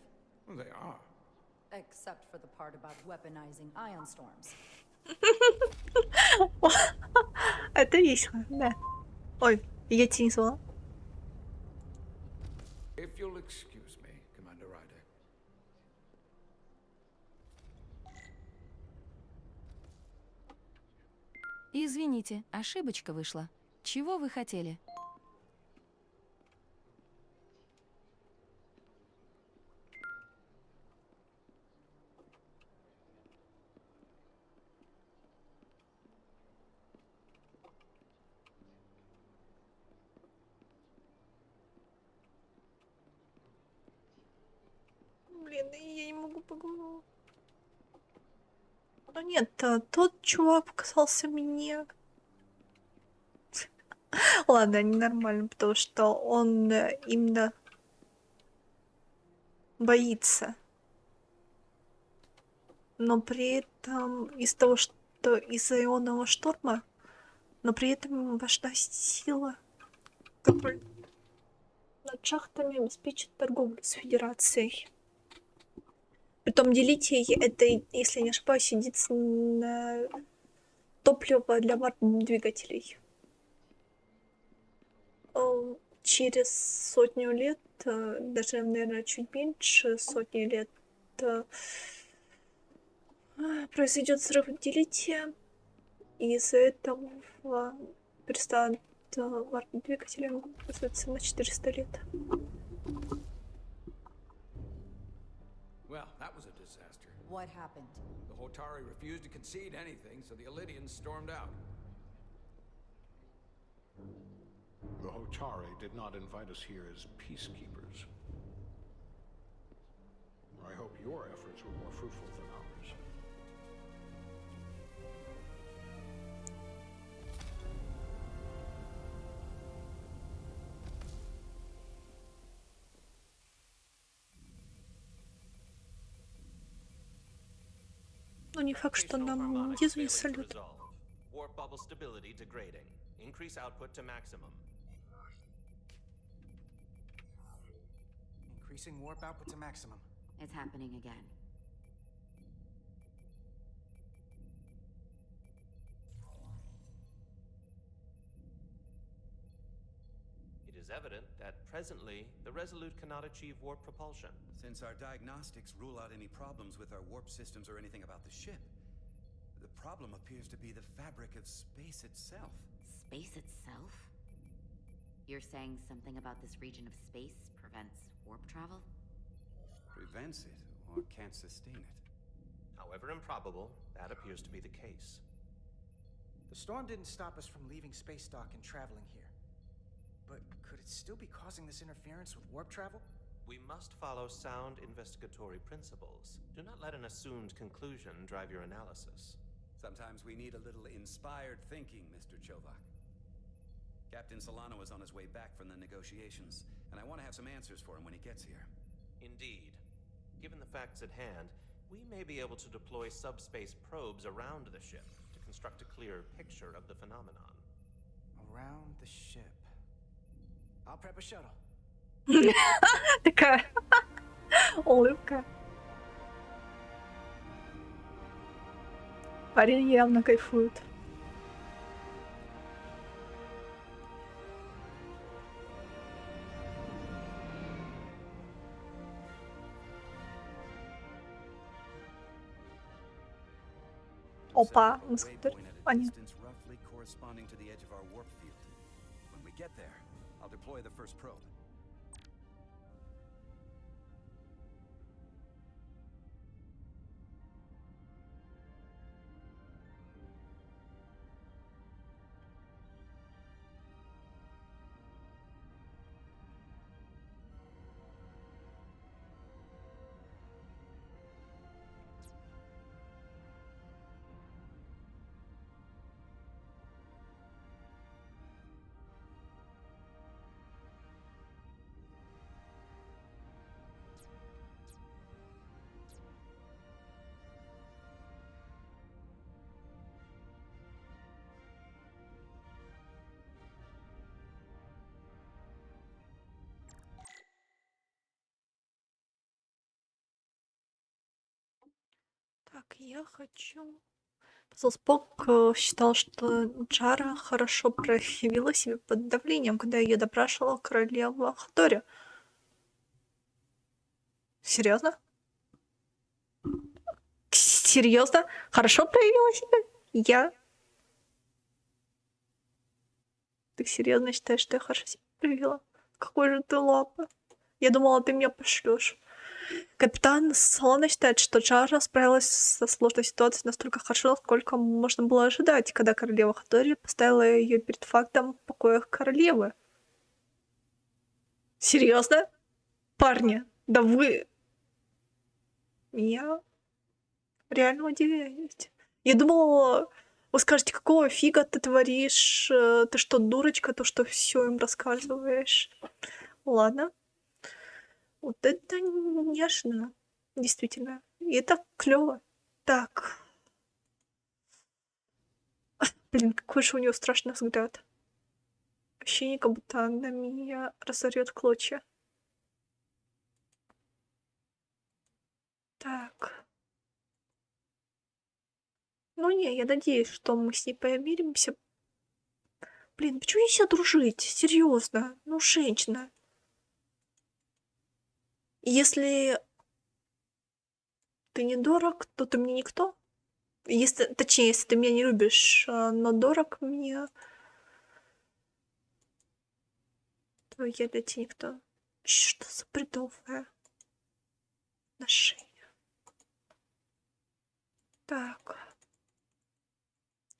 Well, they are. Except for the part about weaponizing ion storms. Это весело, да. Ой, я тебе не звала. If you'll excuse me, Commander Ryder. Извините, ошибочка вышла. Чего вы хотели? Блин, я не могу поговорить. Ну нет, тот чувак показался мне... Ладно, ненормально, потому что он именно... боится. Но при этом из-за того, что из-за ионного шторма, но при этом важна сила, которая над шахтами обеспечит торговлю с Федерацией. Притом делить это, если не ошибаюсь, единственное топливо для двигателей. Через 100 лет, даже, наверное, чуть меньше 100 лет, произойдет взрыв делития, и из-за этого перестанут двигатели пользоваться на 400 лет. Well, that was a disaster. What happened? The Hotari refused to concede anything, so the Illidians stormed out. The Hotari did not invite us here as peacekeepers. I hope your efforts were more fruitful than ours. Ну, не факт, что нам не салют. Warp bubble stability degrading. Increase output to maximum. Increasing warp output to maximum. It's happening again. It is evident that presently the Resolute cannot achieve warp propulsion. Since our diagnostics rule out any problems with our warp systems or anything about the ship, the problem appears to be the fabric of space itself. Space itself? You're saying something about this region of space prevents warp travel? Prevents it, or can't sustain it. However improbable, that appears to be the case. The storm didn't stop us from leaving space dock and traveling here. But could it still be causing this interference with warp travel? We must follow sound investigatory principles. Do not let an assumed conclusion drive your analysis. Sometimes we need a little inspired thinking, Mr. Chovak. Captain Solano is on his way back from the negotiations, and I want to have some answers for him when he gets here. Indeed. Given the facts at hand, we may be able to deploy subspace probes around the ship to construct a clearer picture of the phenomenon. Around the ship. I'll prep a shuttle. Такая улыбка. Парень явно кайфует. Опа, они. Roughly corresponding to the edge of our warp field. When we get there, I'll deploy the first probe. Так, я хочу... Спок считал, что Джара хорошо проявила себя под давлением, когда ее допрашивала королева Хатори. Серьезно? Серьезно? Хорошо проявила себя? Ты серьезно считаешь, что я хорошо себя проявила? Какой же ты лапа? Я думала, ты меня пошлешь. Капитан Солана считает, что Джара справилась со сложной ситуацией настолько хорошо, насколько можно было ожидать, когда королева Хатори поставила ее перед фактом в покоях королевы. Серьезно? Парни, да вы... Я реально удивляюсь. Я думала, вы скажете, какого фига ты творишь? Ты что, дурочка, то, что все им рассказываешь? Ладно. Вот это неожиданно. Действительно. И это клево. Так. Блин, какой же у нее страшный взгляд. Ощущение, как будто она меня разорвет в клочья. Так. Ну не, я надеюсь, что мы с ней помиримся. Блин, почему нельзя дружить? Серьезно. Ну, женщина. Если ты не дорог, то ты мне никто. Если, точнее, если ты меня не любишь, но дорог мне, то я для тебя никто. Что за бредовое отношение? Так.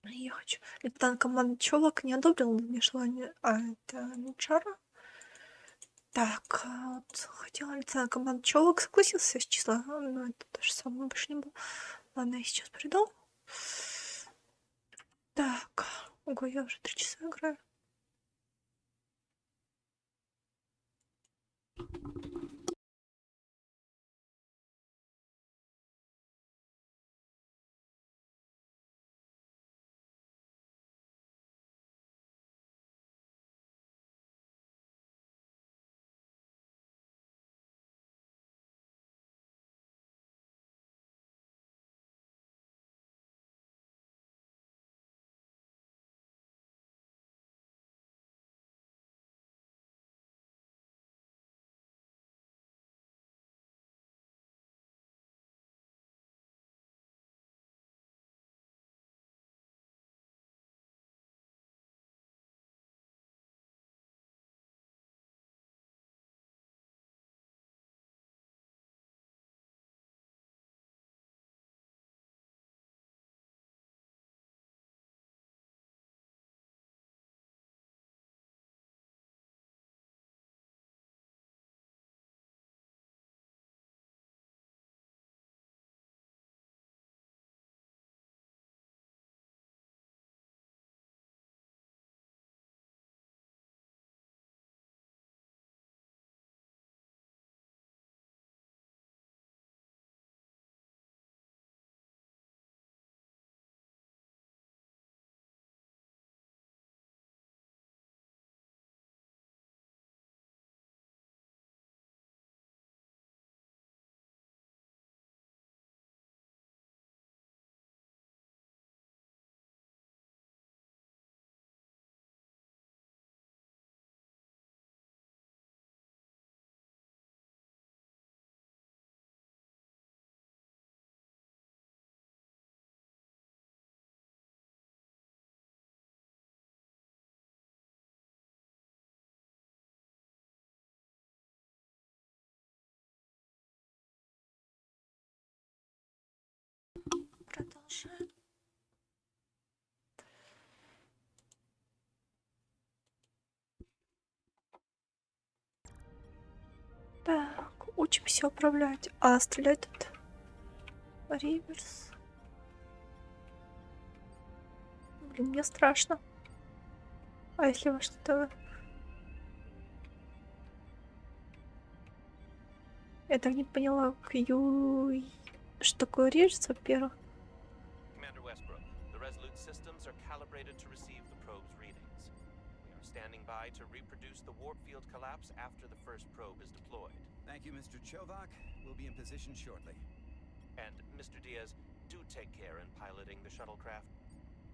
Я хочу. Это команда челок не одобрил мне желание. А, это не Чара? Так, вот хотела лица команда челок, согласился с числа. Но это то же самое больше не было. Ладно, я сейчас приду. Так. Ого, я уже 3 часа играю. Продолжаем. Так, учимся управлять. А стрелять тут реверс. Блин, мне страшно. А если во что-то... Я так не поняла, что такое реверс, во-первых. Commander Westbrook, the Resolute systems are calibrated to receive the probe's readings. We are standing by to reproduce the warp field collapse after the first probe is deployed. Thank you, Mr. Chovak. We'll be in position shortly. And, Mr. Diaz, do take care in piloting the shuttlecraft.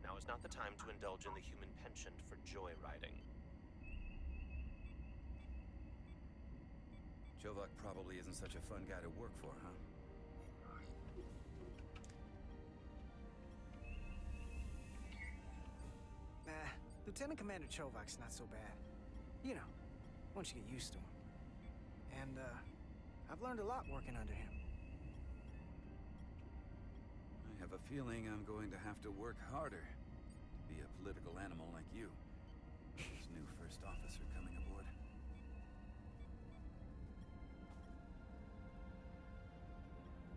Now is not the time to indulge in the human penchant for joyriding. Chovak probably isn't such a fun guy to work for, huh? Nah, Lieutenant Commander Chovak's not so bad. You know, once you get used to him. And, I've learned a lot working under him. I have a feeling I'm going to have to work harder to be a political animal like you. This new first officer coming aboard.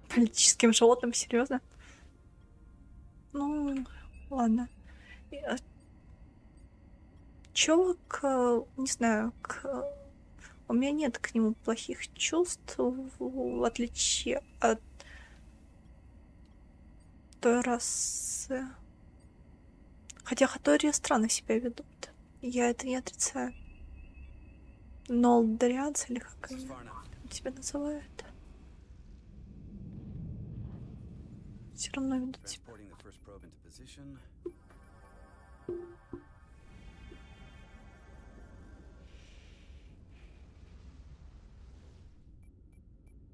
Политическим животным, серьезно? Ну, ладно. Чувак, не знаю, У меня нет к нему плохих чувств, в отличие от той расы. Хотя хатории странно себя ведут. Я это не отрицаю. Нолдрианцы, или как они тебя называют, все равно ведут себя.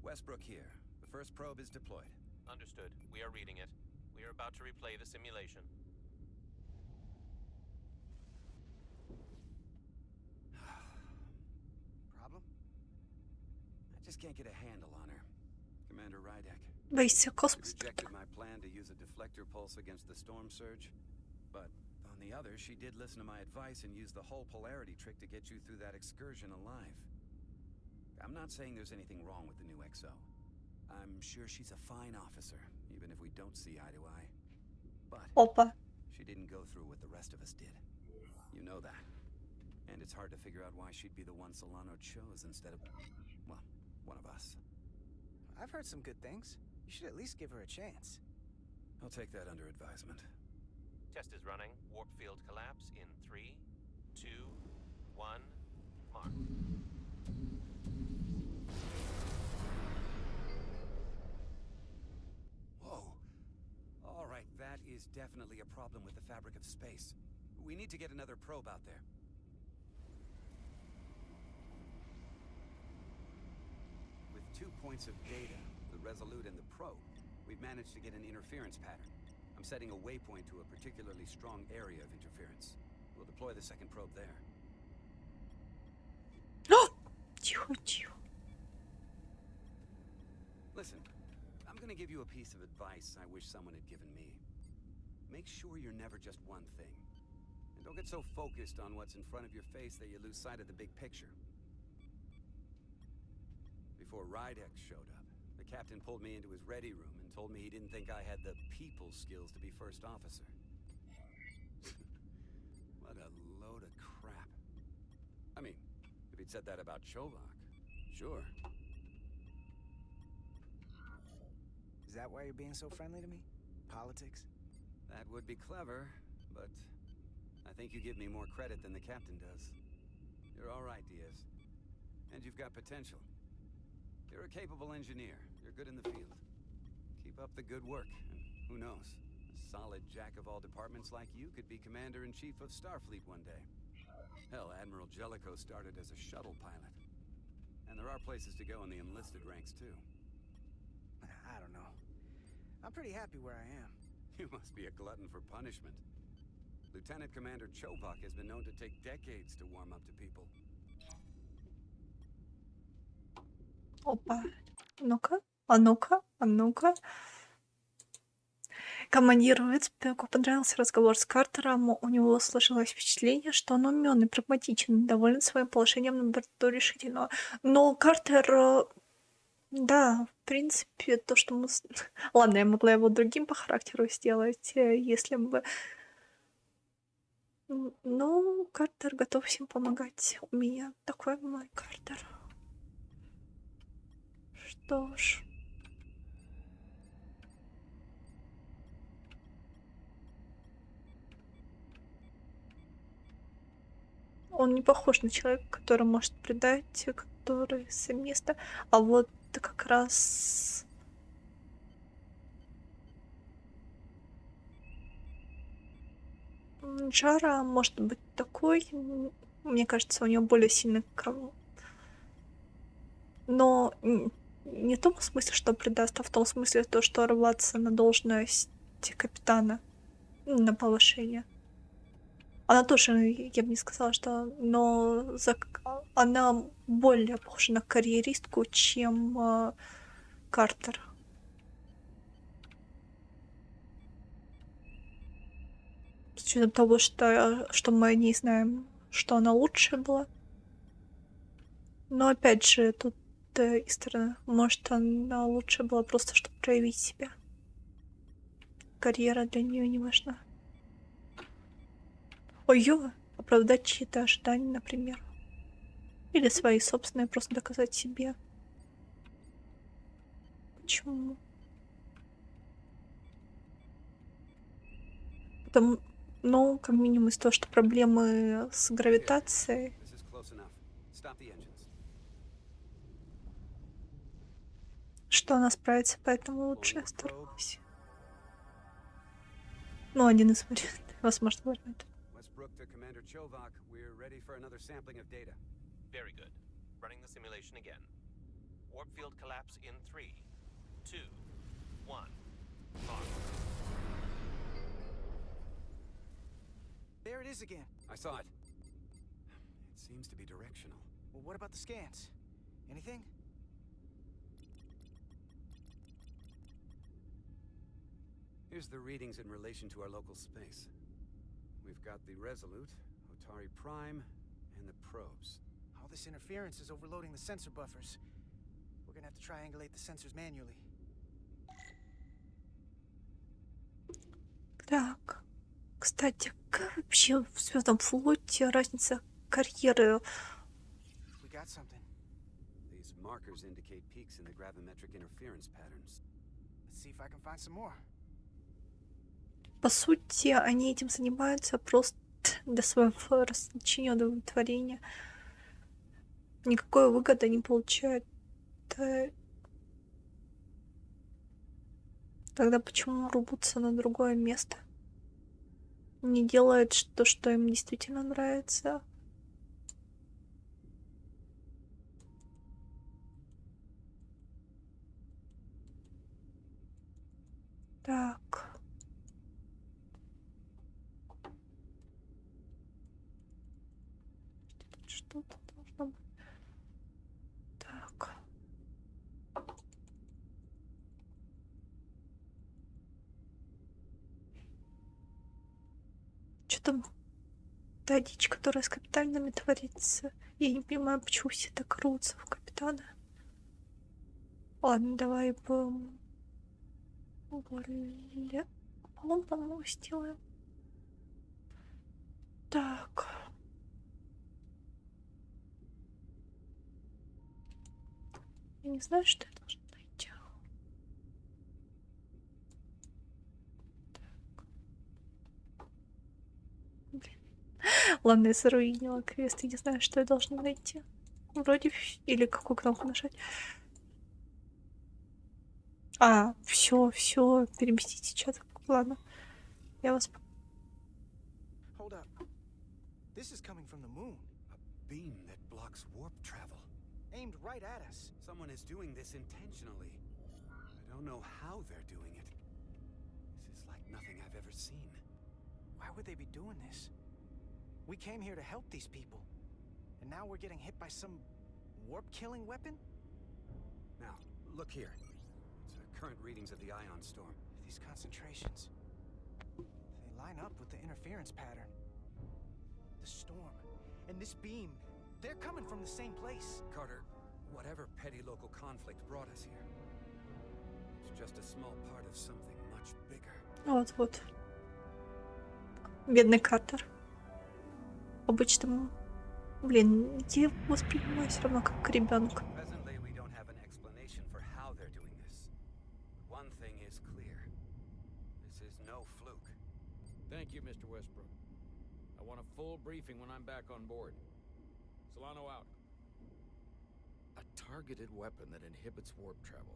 Westbrook here. The first probe is deployed. Understood. We are reading it. We are about to replay the simulation. Problem? I just can't get a handle on her. Commander Rydek. Боишься She космоса? rejected my plan to use a deflector pulse against the storm surge. But on the other, she did listen to my advice and use the whole polarity trick to get you through that excursion alive. I'm not saying there's anything wrong with the new XO. I'm sure she's a fine officer, even if we don't see eye to eye. But she didn't go through what the rest of us did. You know that. And it's hard to figure out why she'd be the one Solano chose instead of, well, one of us. I've heard some good things. You should at least give her a chance. I'll take that under advisement. Test is running. Warp field collapse in 3, 2, 1, mark. Whoa. All right, that is definitely a problem with the fabric of space. We need to get another probe out there. With 2 points of data, the Resolute and the probe, we've managed to get an interference pattern. I'm setting a waypoint to a particularly strong area of interference. We'll deploy the second probe there. Listen, I'm gonna give you a piece of advice I wish someone had given me. Make sure you're never just one thing. And don't get so focused on what's in front of your face that you lose sight of the big picture. Before Rydek showed up, the captain pulled me into his ready room and told me he didn't think I had the people skills to be first officer. What a load of crap. I mean, if he'd said that about Chovak, sure. Is that why you're being so friendly to me? Politics? That would be clever, but I think you give me more credit than the captain does. You're all right, Diaz. And you've got potential. You're a capable engineer. You're good in the field. Keep up the good work, and who knows? A solid jack of all departments like you could be Commander-in-Chief of Starfleet one day. Hell, Admiral Jellicoe started as a shuttle pilot. And there are places to go in the enlisted ranks, too. I don't know. I'm pretty happy where I am. You must be a glutton for punishment. Lieutenant Commander Chovak has been known to take decades to warm up to people. Опа. Ну-ка, а ну-ка, а ну-ка. Командиру Вицпеку понравился разговор с Картером. У него сложилось впечатление, что он умён и прагматичен, доволен своим положением на борту решительного. Но Картер, да, в принципе, то, что мы... Ладно, я могла его другим по характеру сделать, если бы... Ну, Картер готов всем помогать. У меня такой мой Картер. Что ж... Он не похож на человека, который может предать, который с места. А вот как раз... Джара может быть такой. Мне кажется, у него более сильный но не в том смысле, что предаст, а в том смысле, то, что рваться на должность капитана, на повышение. Она тоже, я бы не сказала, что... Но она более похожа на карьеристку, чем Картер. С учетом того, что мы не знаем, что она лучше была. Но опять же, тут и стороны. Может, она лучше была просто, чтобы проявить себя. Карьера для нее не важна. Ой-ё, оправдать чьи-то ожидания, например. Или свои собственные, просто доказать себе. Почему? Потому, ну, как минимум из того, что проблемы с гравитацией. This is close enough. Stop the engines. Что она справится, поэтому лучше оставайся. Ну, один из вариантов. Возможно, вариант. Westbrook to Commander Chovak, we're ready for another sampling of data. Very good. Running the simulation again. Warp field collapse in 3, 2, 1. Launch. There it is again. I saw it. It seems to be directional. Well, what about the scans? Anything? Here's the readings in relation to our local space. We've got the Resolute, Otari Prime, and the probes. All this interference is overloading the sensor buffers. We're gonna have to triangulate the sensors manually. Так. Кстати, как вообще в Звездном флоте разница карьеры? We got something. These markers indicate peaks in the gravimetric interference patterns. Let's see if I can find some more. По сути, они этим занимаются просто для своего развлечения, удовлетворения. Никакой выгоды не получают. Тогда почему рубутся на другое место? Не делают то, что им действительно нравится. Так. Что-то должно быть. Так. Что там? Та дичь, которая с капитанами творится. Я не понимаю, почему все так рвутся в капитана. Ладно, давай по-моему, сделаем. Так. Я не знаю, что я должна найти. Блин. Ладно, я заруинила квест, я не знаю, что я должна найти. Вроде или какую кнопку нажать. А, все, переместите чат. Ладно. Я вас... Hold up. This is coming from the moon. A beam that blocks warp travel. Aimed right at us. Someone is doing this intentionally. I don't know how they're doing it. This is like nothing I've ever seen. Why would they be doing this? We came here to help these people. And now we're getting hit by some warp-killing weapon? Now, look here. It's the current readings of the ion storm. These concentrations. They line up with the interference pattern. The storm. And this beam. They're coming from the same place. Carter, whatever petty local conflict brought us here, it's just a small part of something much bigger. Вот. Бедный Картер. Обычно, блин, я его воспринимаю все равно как ребенка. Presently, we don't have an explanation for how they're doing this. One thing is clear. This is no fluke. Thank you, Mr. Westbrook. I want a full briefing when I'm back on board. Solano out. A targeted weapon that inhibits warp travel.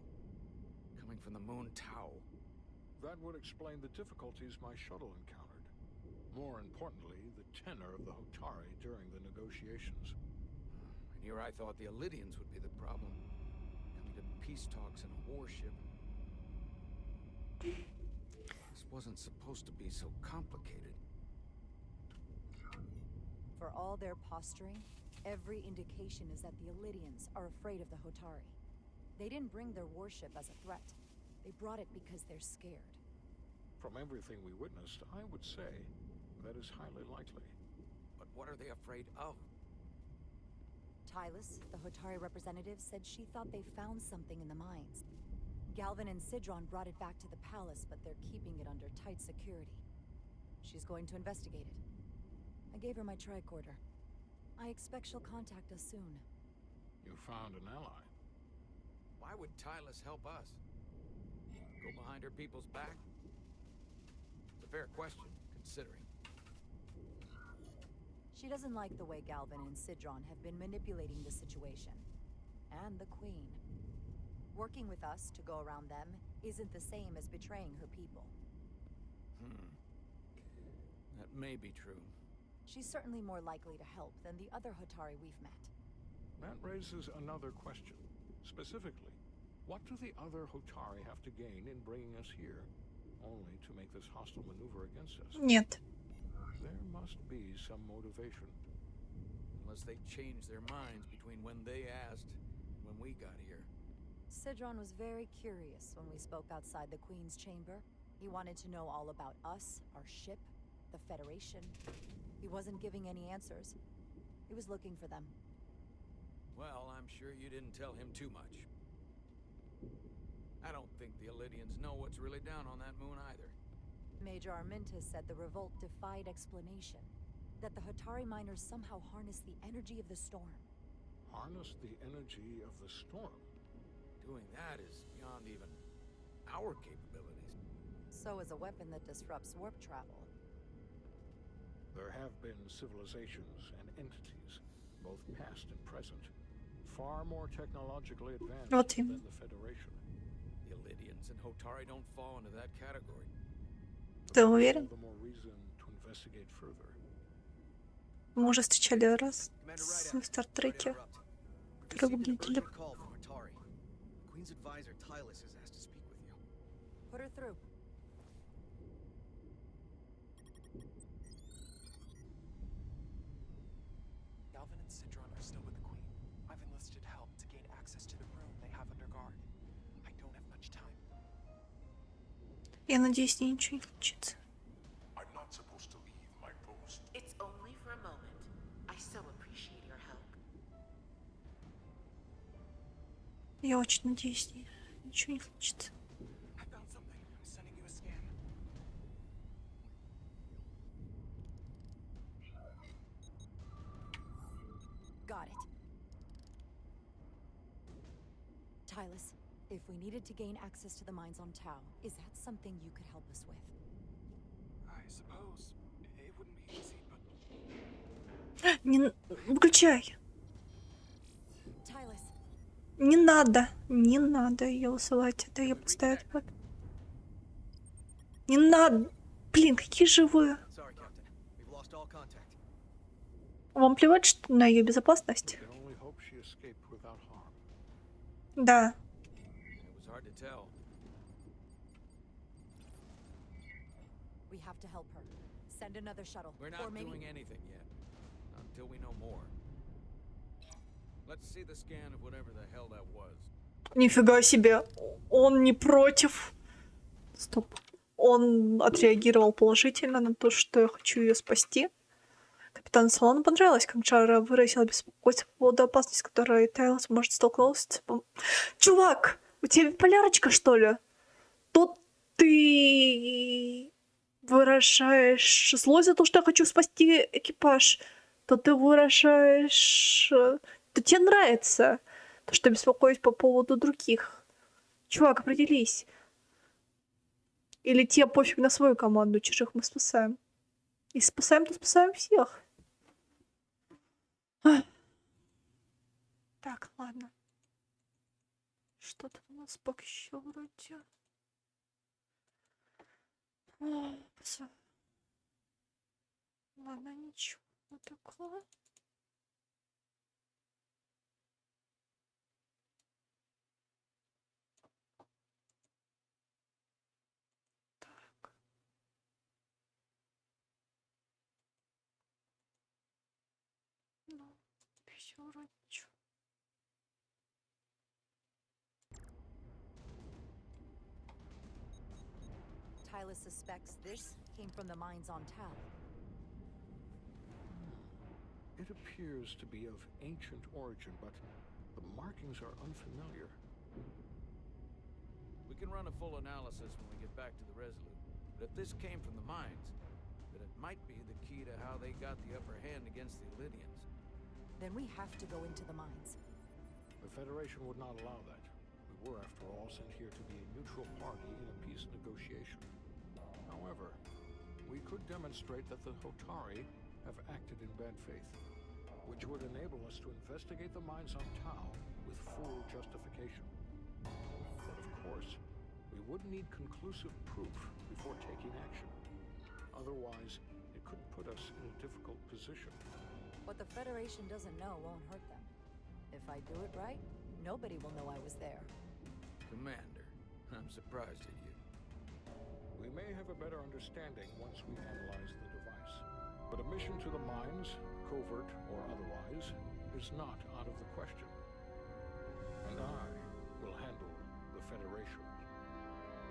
Coming from the moon Tau. That would explain the difficulties my shuttle encountered. More importantly, the tenor of the Hotari during the negotiations. And here I thought the Illidians would be the problem. Coming to peace talks in a warship. This wasn't supposed to be so complicated. For all their posturing, every indication is that the Illidians are afraid of the Hotari. They didn't bring their warship as a threat. They brought it because they're scared. From everything we witnessed, I would say that is highly likely. But what are they afraid of? Tylus, the Hotari representative, said she thought they found something in the mines. Galvin and Sidron brought it back to the palace, but they're keeping it under tight security. She's going to investigate it. I gave her my tricorder. I expect she'll contact us soon. You found an ally. Why would Tylus help us? Go behind her people's back? It's a fair question, considering. She doesn't like the way Galvin and Sidron have been manipulating the situation. And the Queen. Working with us to go around them isn't the same as betraying her people. That may be true. She's certainly more likely to help than the other Hotari we've met. That raises another question. Specifically, what do the other Hotari have to gain in bringing us here, only to make this hostile maneuver against us? Нет. There must be some motivation. Unless they changed their minds between when they asked and when we got here. Sidron was very curious when we spoke outside the Queen's chamber. He wanted to know all about us, our ship, the Federation. He wasn't giving any answers. He was looking for them. Well, I'm sure you didn't tell him too much. I don't think the Illidians know what's really down on that moon either. Major Armintas said the revolt defied explanation. That the Hotari miners somehow harnessed the energy of the storm. Harness the energy of the storm? Doing that is beyond even our capabilities. So is a weapon that disrupts warp travel. There have been civilizations and entities, both past and present, far more technologically advanced than the Federation. The Illidians and Hotari don't fall into that category. Ты уверен? The more reason to investigate further. Мы уже встречали раз в Стартреке, который выглядели. Queen's advisor Tylus has asked to speak with you. Put her through. Galvin and Sidron are still with the Queen. I've enlisted help to gain access to the room they have under guard. I don't have much time. Я надеюсь, с ней ничего не случится. I'm not supposed to leave my post. It's only for a moment. I so appreciate your help. Я очень надеюсь, с ней ничего не случится. I found something. I'm sending you a scan. Got it. Tylus, if we needed to gain access to the mines on Tau, is that something you could help us with? I suppose it wouldn't be easy, but Не выключай. Tylus. Не надо ее высылать. Это ее подставят под. Не надо. Блин, какие живые. Sorry, Captain. We've lost all contact. Вам плевать, что на ее безопасность? Да. It was hard to tell. We have to help her. Send another shuttle. We're not doing anything yet. Not until we know more. Let's see the scan of whatever the hell that was. Нифига себе. Он не против. Стоп. Он отреагировал положительно на то, что я хочу ее спасти. Капитану Солону понравилось, как Джара выразила беспокойство по поводу опасности, с которой Тайлс может столкнуться. Чувак, у тебя биполярочка, что ли? Тут ты выражаешь злость за то, что я хочу спасти экипаж. То ты выражаешь... То тебе нравится то, что я беспокоюсь по поводу других. Чувак, определись. Или тебе пофиг на свою команду, чужих мы спасаем. Если спасаем, то спасаем всех. Так, ладно. Что-то у нас пока еще вроде. Ладно, ничего такого. Ну, все вроде ничего. Tylus suspects this came from the mines on Tau. It appears to be of ancient origin, but the markings are unfamiliar. We can run a full analysis when we get back to the Resolute. But if this came from the mines, then it might be the key to how they got the upper hand against the Illidians. then we have to go into the mines. The Federation would not allow that. We were, after all, sent here to be a neutral party in a peace negotiation. However, we could demonstrate that the Hotari have acted in bad faith, which would enable us to investigate the mines on Tau with full justification. But of course, we would need conclusive proof before taking action. Otherwise, it could put us in a difficult position. What the Federation doesn't know won't hurt them. If I do it right, nobody will know I was there. Commander, I'm surprised at you. We may have a better understanding once we analyze the device. But a mission to the mines, covert or otherwise, is not out of the question. And I will handle the Federation.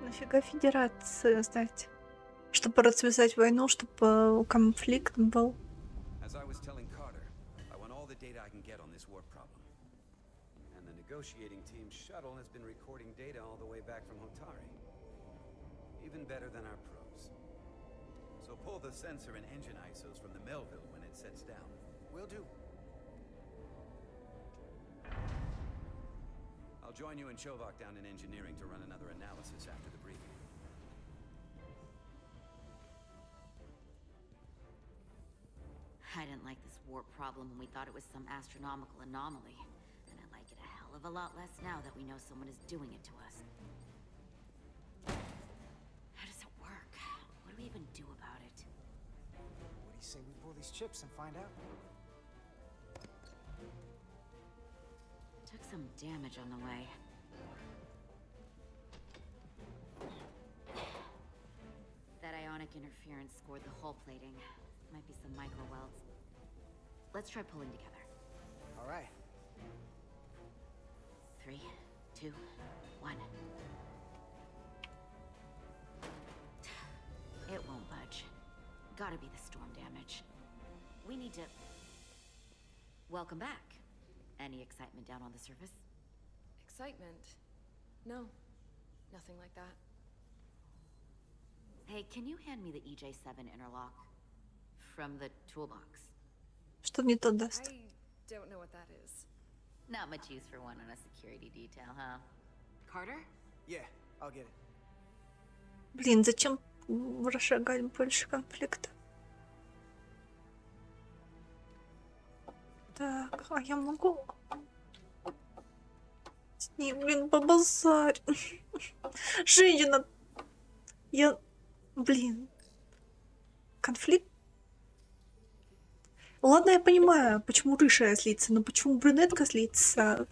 Нафига Федерацию знать? Чтобы развязать войну, чтобы конфликт был. As I was telling Carter, I want all the data I can get on this warp problem. And the negotiating team's shuttle has been recording data all the way back from Hotari. Even better than our probes. So pull the sensor and engine ISOs from the Melville when it sets down. Will do. I'll join you and Chovak down in engineering to run another analysis after the briefing. I didn't like this warp problem when we thought it was some astronomical anomaly. And I like it a hell of a lot less now that we know someone is doing it to us. How does it work? What do we even do about it? What do you say we pull these chips and find out? Took some damage on the way. That ionic interference scored the hull plating. Might be some micro welds. Let's try pulling together. All right. 3, 2, 1. It won't budge. Gotta be the storm damage. We need to... Welcome back. Any excitement down on the surface? Excitement? No. Nothing like that. Hey, can you hand me the EJ7 interlock? From the toolbox. Что мне то даст? I don't know what that is. Not much use for one on a security detail, huh? Carter? Yeah, I'll get it. Блин, зачем разжигать больше конфликта? Так, а я могу с ним, блин, побазарить? Женщина, я, блин, конфликт. Ладно, я понимаю, почему рыжая злится, но почему брюнетка злится?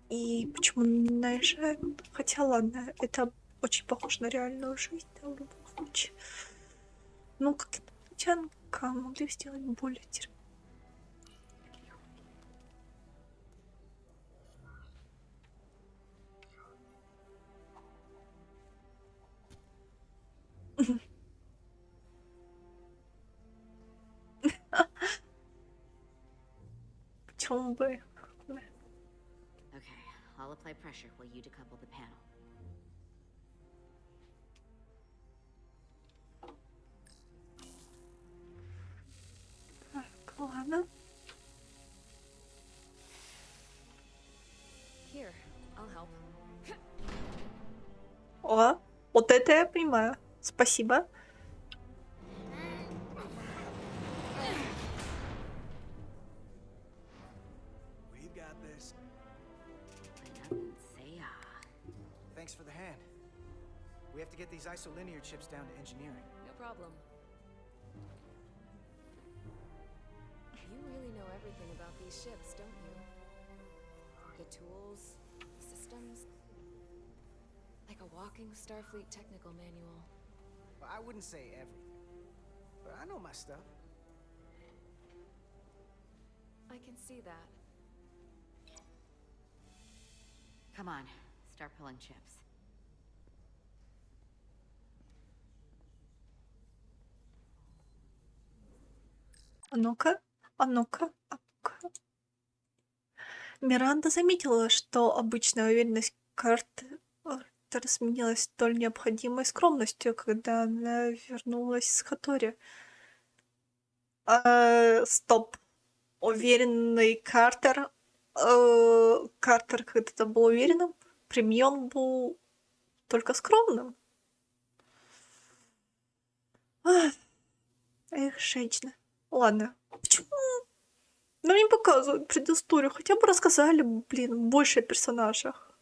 И почему не наезжает? Хотя ладно, это очень похоже на реальную жизнь, да, в любом случае. Ну, как инопланетянка могли сделать более терпимо. Почему бы? Okay, I'll apply pressure while you decouple the panel. Так, ладно. Here, I'll help. О, вот это я понимаю. Спасибо. We've got this. Thanks for the hand. We have to get these isolinear chips down to engineering. No problem. You really know everything about these ships, don't you? The tools, systems. Like a walking Starfleet technical manual. Well, I wouldn't say everything, but I know my stuff. I can see that. Come on, start pulling chips. А ну-ка, а ну-ка, а ну-ка. Миранда заметила, что обычная уверенность Картер сменилась столь необходимой скромностью, когда она вернулась с Хатори. Стоп. Уверенный Картер. Картер когда-то был уверенным. Премьон был только скромным. Эх, женщина. Ладно. Почему? Ну, не показывают предысторию. Хотя бы рассказали, блин, больше о персонажах.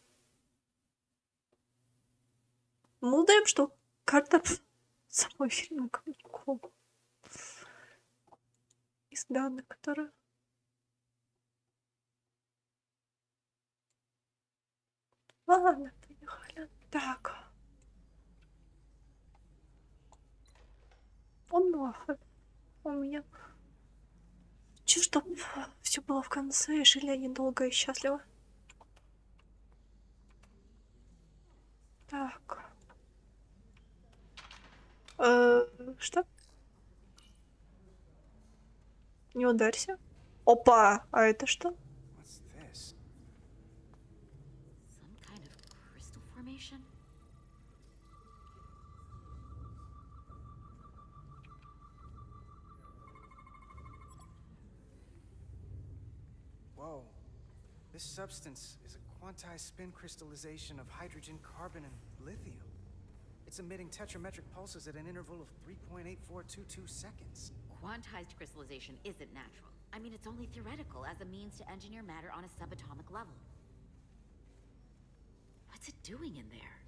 Мы узнаем, что Картер самый уверенным говнюком. Из данных, которые... Ладно, поехали. Так. Он нахуй. У меня... Че, чтоб все было в конце, и жили они долго и счастливо. Так. Что? Не ударься. Опа, а это что? Some kind of crystal formation? Whoa. This substance is a quantized spin crystallization of hydrogen, carbon, and lithium. It's emitting tetrametric pulses at an interval of 3.8422 seconds. Quantized crystallization isn't natural. I mean, it's only theoretical as a means to engineer matter on a subatomic level. What's it doing in there?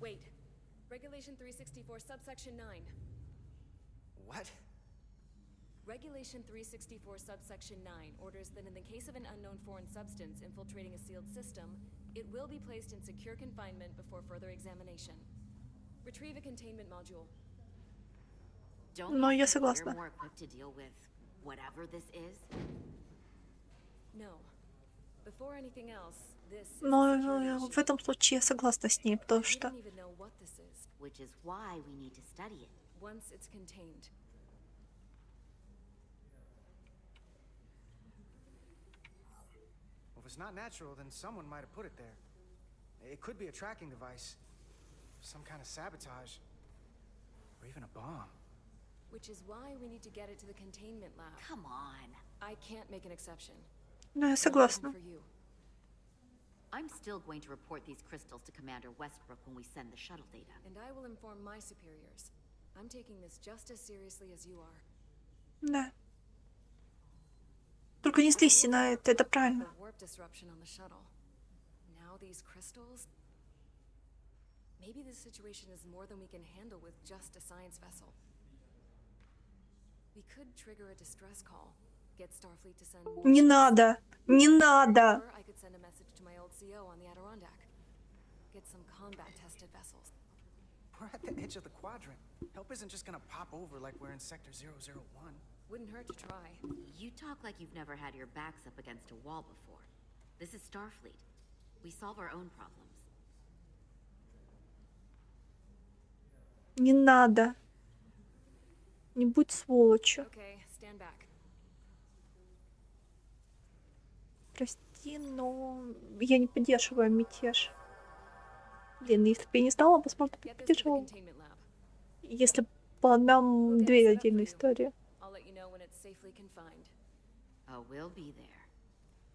Wait. Regulation 364, subsection 9. What? Regulation 364, subsection 9 orders that in the case of an unknown foreign substance infiltrating a sealed system, it will be placed in secure confinement before further examination. Retrieve a containment module. Don't No, you я think we're согласна. more equipped to deal with whatever this is? No. Before anything else, this is Но в этом случае я согласна с ней, потому we что... don't even know what this is. Which is why we need to study it. Once it's contained. Well, if it's not natural, then someone might have put it there. It could be a tracking device, some kind of sabotage, or even a bomb. Which is why we need to get it to the containment lab. Come on. I can't make an exception. Ну, я Not even согласна. for you. I'm still going to report these crystals to Commander Westbrook when we send the shuttle data. And I will inform my superiors. I'm taking this just as seriously as you are. Да. Только не злись на это правильно. The warp disruption on the shuttle. Now these crystals. Maybe this situation is more than we can handle with just a science vessel. We could trigger a distress call. Get Starfleet to send more Не ships. надо. Не надо. Or I could send a message to my old CO on the Adirondack. Get some combat-tested vessels. We're at the edge of the quadrant. Help isn't just gonna pop over like we're in Sector 001. Wouldn't hurt to try. You talk like you've never had your backs up against a wall before. This is Starfleet. We solve our own problems. Не надо. Не будь сволочью. Okay, stand back. Прости, но я не поддерживаю мятеж. Блин, если бы я не знала, возможно, бы Get this to the поддерживала. containment lab. Если бы нам две отдельные истории. I'll let you know when it's safely confined. Oh, we'll be there.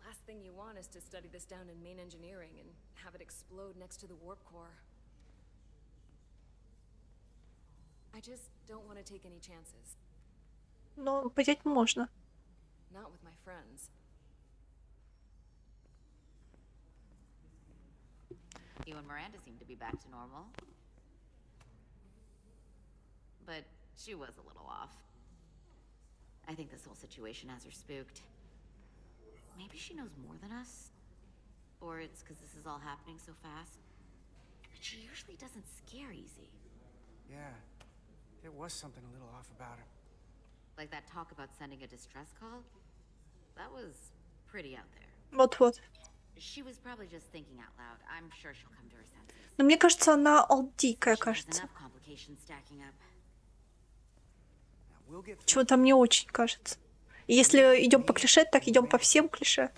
Last thing you want is to study this down in main engineering and have it explode next to the warp core. I just don't want to take any chances. Но взять можно. Not with my friends. You and Miranda seem to be back to normal. But she was a little off. I think this whole situation has her spooked. Maybe she knows more than us? Or it's because this is all happening so fast. But she usually doesn't scare easy. Yeah, there was something a little off about her. Like that talk about sending a distress call? That was pretty out there. Вот-вот. She was probably just thinking out loud. I'm sure she'll come to her senses. Но мне кажется, она алдикая, She has кажется. enough complications stacking up. We'll get through. Чего-то мне очень кажется. И если идем по клише, так идем по всем клише.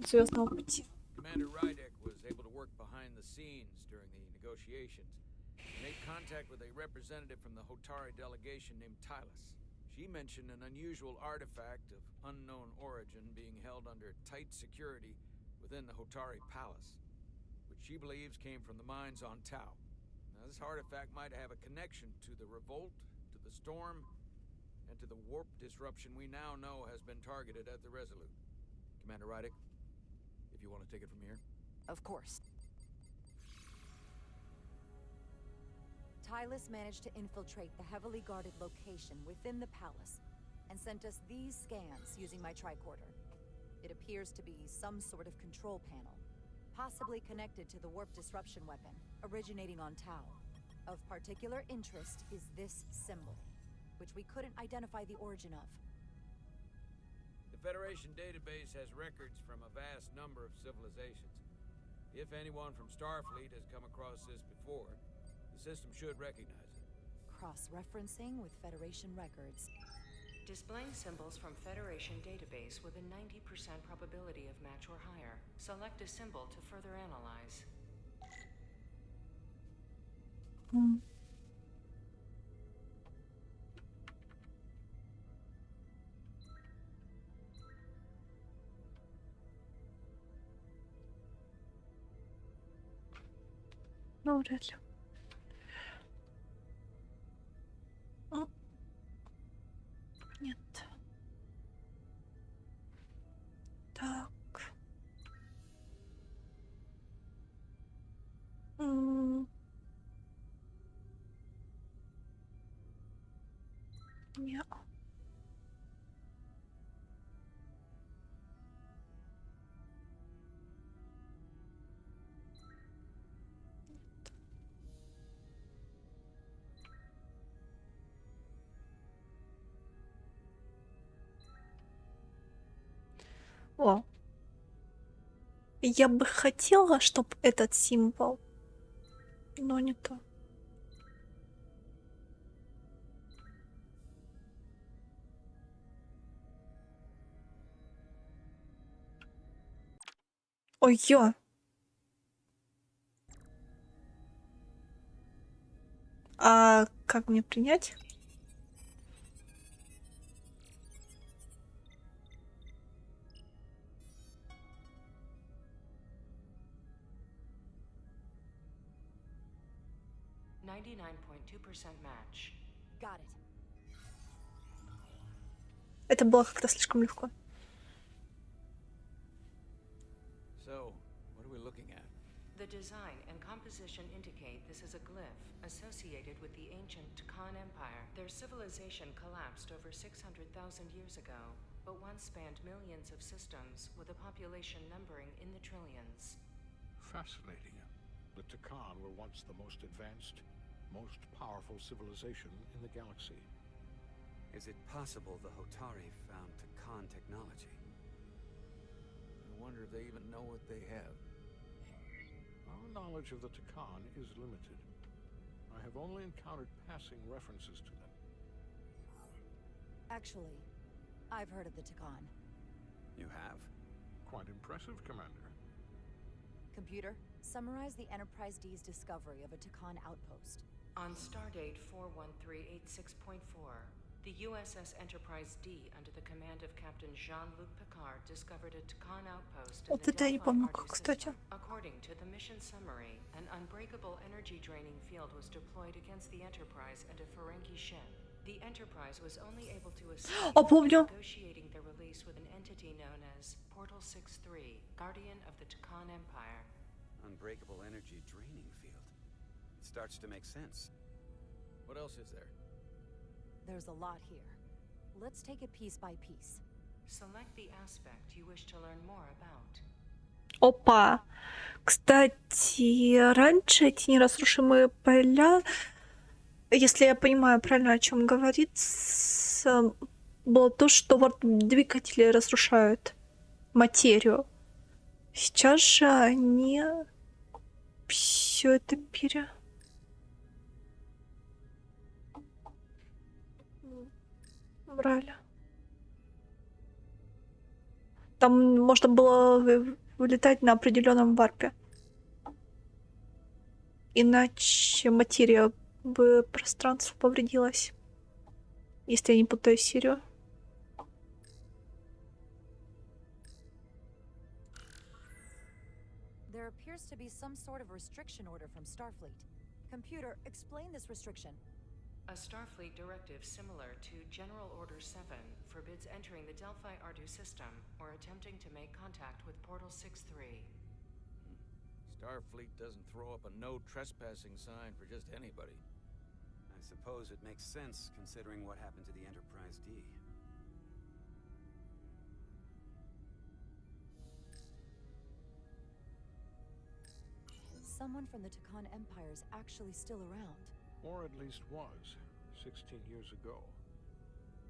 Звездного пути. Commander Rydek was able to work behind the scenes during the negotiations. He made contact with a representative from the Hotari delegation named Tylus. She mentioned an unusual artifact of unknown origin being held under tight security within the Hotari Palace, which she believes came from the mines on Tau. Now, this artifact might have a connection to the revolt, to the storm, and to the warp disruption we now know has been targeted at the Resolute. Commander Rydek, if you want to take it from here. Of course. Tylus managed to infiltrate the heavily guarded location within the palace and sent us these scans using my tricorder. It appears to be some sort of control panel, possibly connected to the warp disruption weapon originating on Tau. Of particular interest is this symbol, which we couldn't identify the origin of. The Federation database has records from a vast number of civilizations. If anyone from Starfleet has come across this before, the system should recognize it. Cross-referencing with Federation records. Displaying symbols from Federation database with a 90% probability of match or higher. Select a symbol to further analyze. Ну, вряд ли. Нет. Так. Не. О. Я бы хотела, чтобы этот символ, но не то. Ой-ё. А как мне принять? Match. Got it. Это было как-то слишком легко. So, what are we looking at? The design and composition indicate this is a glyph associated with the ancient Takan Empire. Their civilization collapsed over 600,000 years ago, but once spanned millions of systems with a population numbering in the trillions. Fascinating. The Takan were once the most advanced, most powerful civilization in the galaxy. Is it possible the Hotari found Takan technology? I wonder if they even know what they have. Our knowledge of the Takan is limited. I have only encountered passing references to them. Actually, I've heard of the Takan. You have? Quite impressive, Commander. Computer, summarize the Enterprise D's discovery of a Takan outpost. On stardate 41386.4, the USS Enterprise D, under the command of Captain Jean-Luc Picard, discovered a Takan outpost in Вот the это я не помню, Delphi как, кстати. system. According to the mission summary, an unbreakable energy-draining field was deployed against the Enterprise and a Ferengi ship. The Enterprise was only able to escape А, помню. negotiating the release with an entity known as Portal 6-3, Guardian of the Takan Empire. Unbreakable energy draining field. It starts to make sense. What else is there? There's a lot here. Let's take it piece by piece. Select the aspect you wish to learn more about. Опа. Кстати, раньше эти неразрушимые поля, если я понимаю правильно, о чем говорится, было то, что вот двигатели разрушают материю. Сейчас же они все это перебрали. Там можно было вылетать на определенном варпе. Иначе материя бы пространство повредилось. Если я не путаю серию. There appears to be some sort of restriction order from Starfleet. Computer, explain this restriction. A Starfleet directive similar to General Order 7 forbids entering the Delphi Ardu system or attempting to make contact with Portal 6-3. Starfleet doesn't throw up a no trespassing sign for just anybody. I suppose it makes sense considering what happened to the Enterprise D. Someone from the Takan Empire is actually still around. Or at least was, 16 years ago.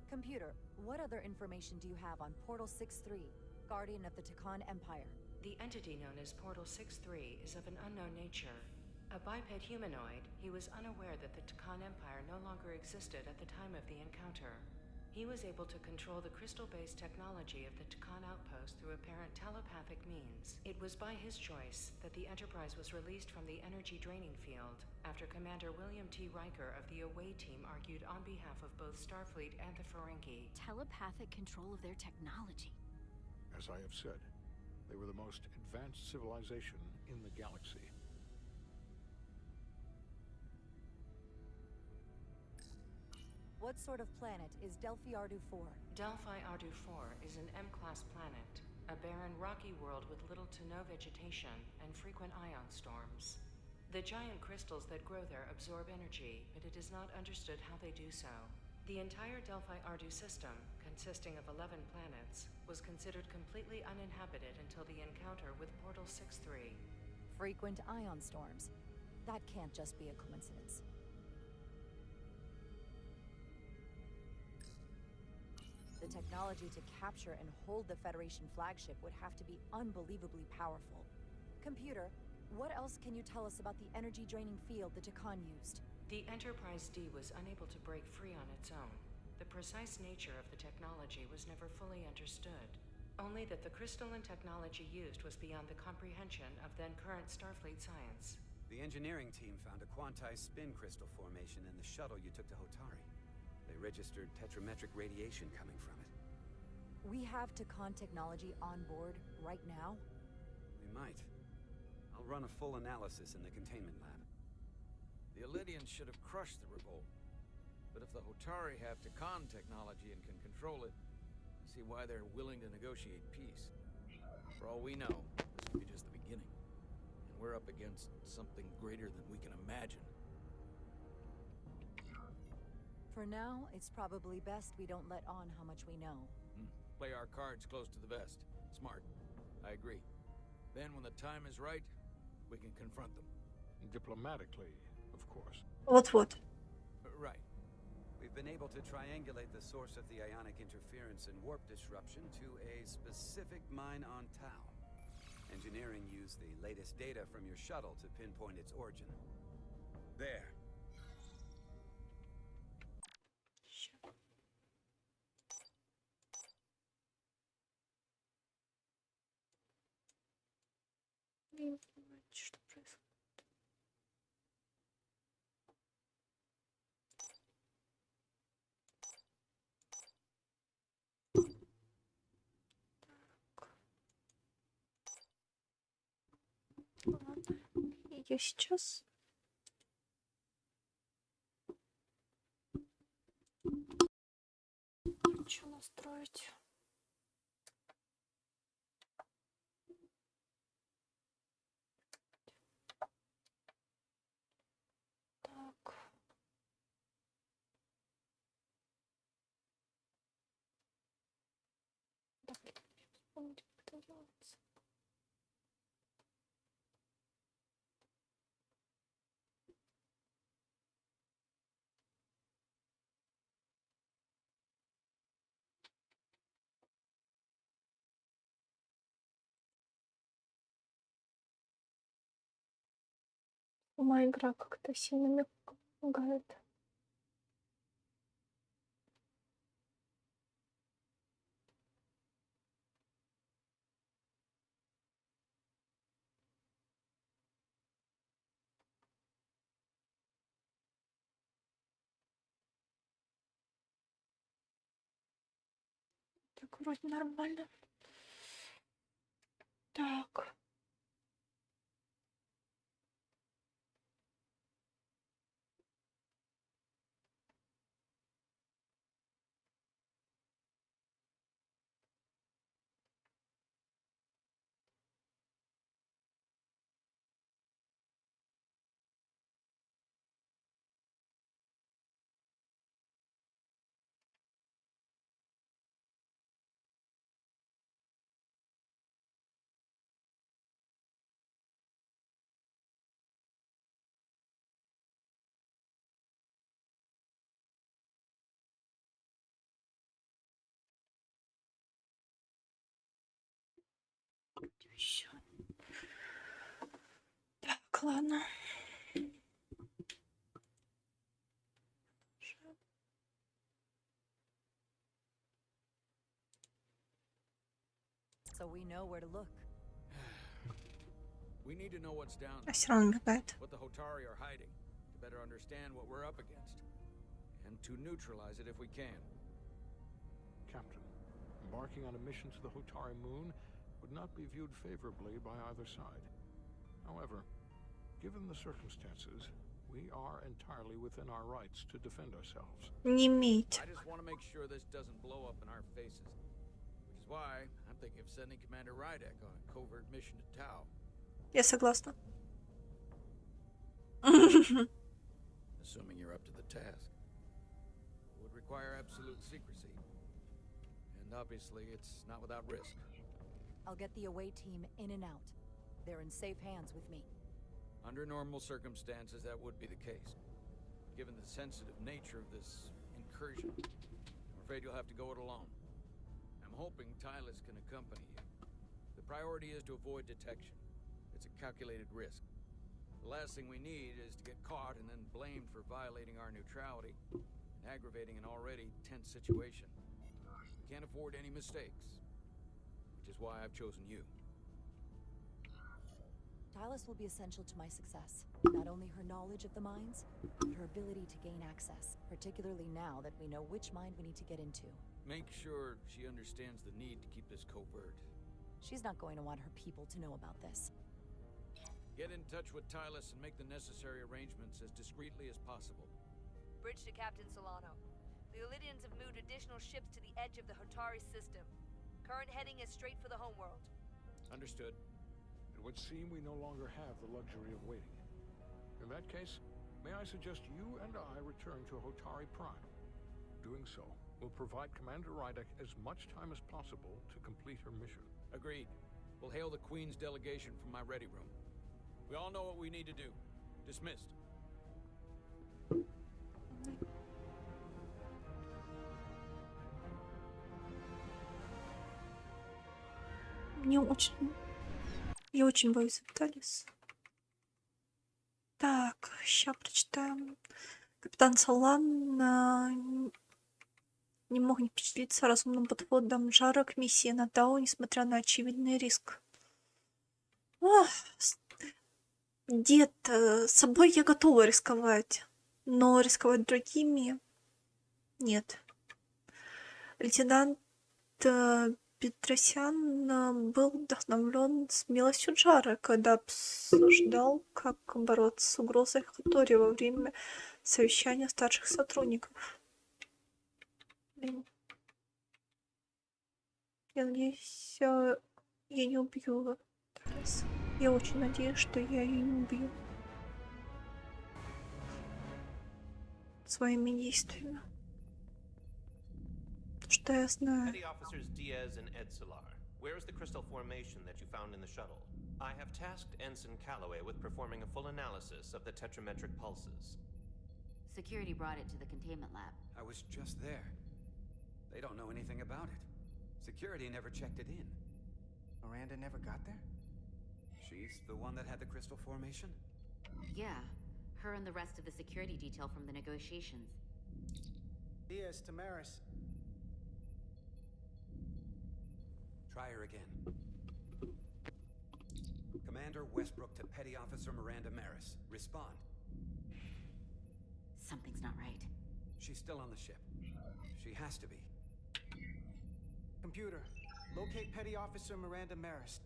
Computer, what other information do you have on Portal 6-3, Guardian of the Takan Empire? The entity known as Portal 6-3 is of an unknown nature. A biped humanoid, he was unaware that the Takan Empire no longer existed at the time of the encounter. He was able to control the crystal-based technology of the Takan outpost through apparent telepathic means. It was by his choice that the Enterprise was released from the energy draining field after Commander William T. Riker of the Away team argued on behalf of both Starfleet and the Ferengi. Telepathic control of their technology. As I have said, they were the most advanced civilization in the galaxy. What sort of planet is Delphi Ardu 4? Delphi Ardu 4 is an M-class planet, a barren rocky world with little to no vegetation and frequent ion storms. The giant crystals that grow there absorb energy, but it is not understood how they do so. The entire Delphi Ardu system, consisting of 11 planets, was considered completely uninhabited until the encounter with Portal 6-3. Frequent ion storms. That can't just be a coincidence. The technology to capture and hold the Federation flagship would have to be unbelievably powerful. Computer, what else can you tell us about the energy-draining field the Takan used? The Enterprise D was unable to break free on its own. The precise nature of the technology was never fully understood. Only that the crystalline technology used was beyond the comprehension of then-current Starfleet science. The engineering team found a quantized spin crystal formation in the shuttle you took to Hotari. They registered tetrametric radiation coming from it. We have Takan technology on board right now? We might. I'll run a full analysis in the containment lab. The Illidians should have crushed the revolt. But if the Hotari have Takan technology and can control it, I see why they're willing to negotiate peace. For all we know, this could be just the beginning. And we're up against something greater than we can imagine. For now, it's probably best we don't let on how much we know. Play our cards close to the vest. Smart. I agree. Then when the time is right, we can confront them. Diplomatically, of course. Вот-вот. Right. We've been able to triangulate the source of the ionic interference and warp disruption to a specific mine on Tau. Engineering used the latest data from your shuttle to pinpoint its origin. There. Что происходит? Ладно, я сейчас. Хочу настроить. Так. Так, вспомнить, как это делается. Моя игра как-то сильно мне помогает. вроде нормально. Так. Всё. Так, ладно. So we know where to look. We need to know what's down А всё равно мигает. what the Hotari are hiding, to better understand what we're up against, and to neutralize it if we can. Captain, embarking on a mission to the Hotari moon would not be viewed favorably by either side. However, given the circumstances, we are entirely within our rights to defend ourselves. Не имеете. I just want to make sure this doesn't blow up in our faces. Which is why I'm thinking of sending Commander Rydek on a covert mission to Tau. Я согласна. Assuming you're up to the task. It would require absolute secrecy. And obviously, it's not without risk. I'll get the away team in and out. They're in safe hands with me. Under normal circumstances, that would be the case. Given the sensitive nature of this incursion, I'm afraid you'll have to go it alone. I'm hoping Tylus can accompany you. The priority is to avoid detection. It's a calculated risk. The last thing we need is to get caught and then blamed for violating our neutrality and aggravating an already tense situation. We can't afford any mistakes, which is why I've chosen you. Tylus will be essential to my success. Not only her knowledge of the mines, but her ability to gain access, particularly now that we know which mine we need to get into. Make sure she understands the need to keep this covert. She's not going to want her people to know about this. Get in touch with Tylus and make the necessary arrangements as discreetly as possible. Bridge to Captain Solano. The Illidians have moved additional ships to the edge of the Hotari system. Current heading is straight for the homeworld. Understood. It would seem we no longer have the luxury of waiting. In that case, may I suggest you and I return to Hotari Prime. Doing so will provide Commander Rydek as much time as possible to complete her mission. Agreed. We'll hail the Queen's delegation from my ready room. We all know what we need to do. Dismissed. Я очень боюсь Виталис. Так, сейчас прочитаем. Капитан Солан не мог не впечатлиться разумным подходом Жара к миссии на Тау, несмотря на очевидный риск. Дед, с собой я готова рисковать, но рисковать другими нет. Лейтенант Петросян был вдохновлен смелостью Джара, когда обсуждал, как бороться с угрозой Хатори во время совещания старших сотрудников. Блин. Я надеюсь, я не убью Талис. Я очень надеюсь, что я ее не убью своими действиями. Что я знаю. Petty Officers Diaz and Edsolar, where is the crystal formation that you found in the shuttle? I have tasked Ensign Calloway with performing a full analysis of the tetrametric pulses. Security brought it to the containment lab. I was just there. They don't know anything about it. Security never checked it in. Miranda never got there? She's the one that had the crystal formation? Yeah, her and the rest of the security detail from the negotiations. Diaz, Tamaris. Try her again. Commander Westbrook to Petty Officer Miranda Maris. Respond. Something's not right. She's still on the ship. She has to be. Computer, locate Petty Officer Miranda Maris.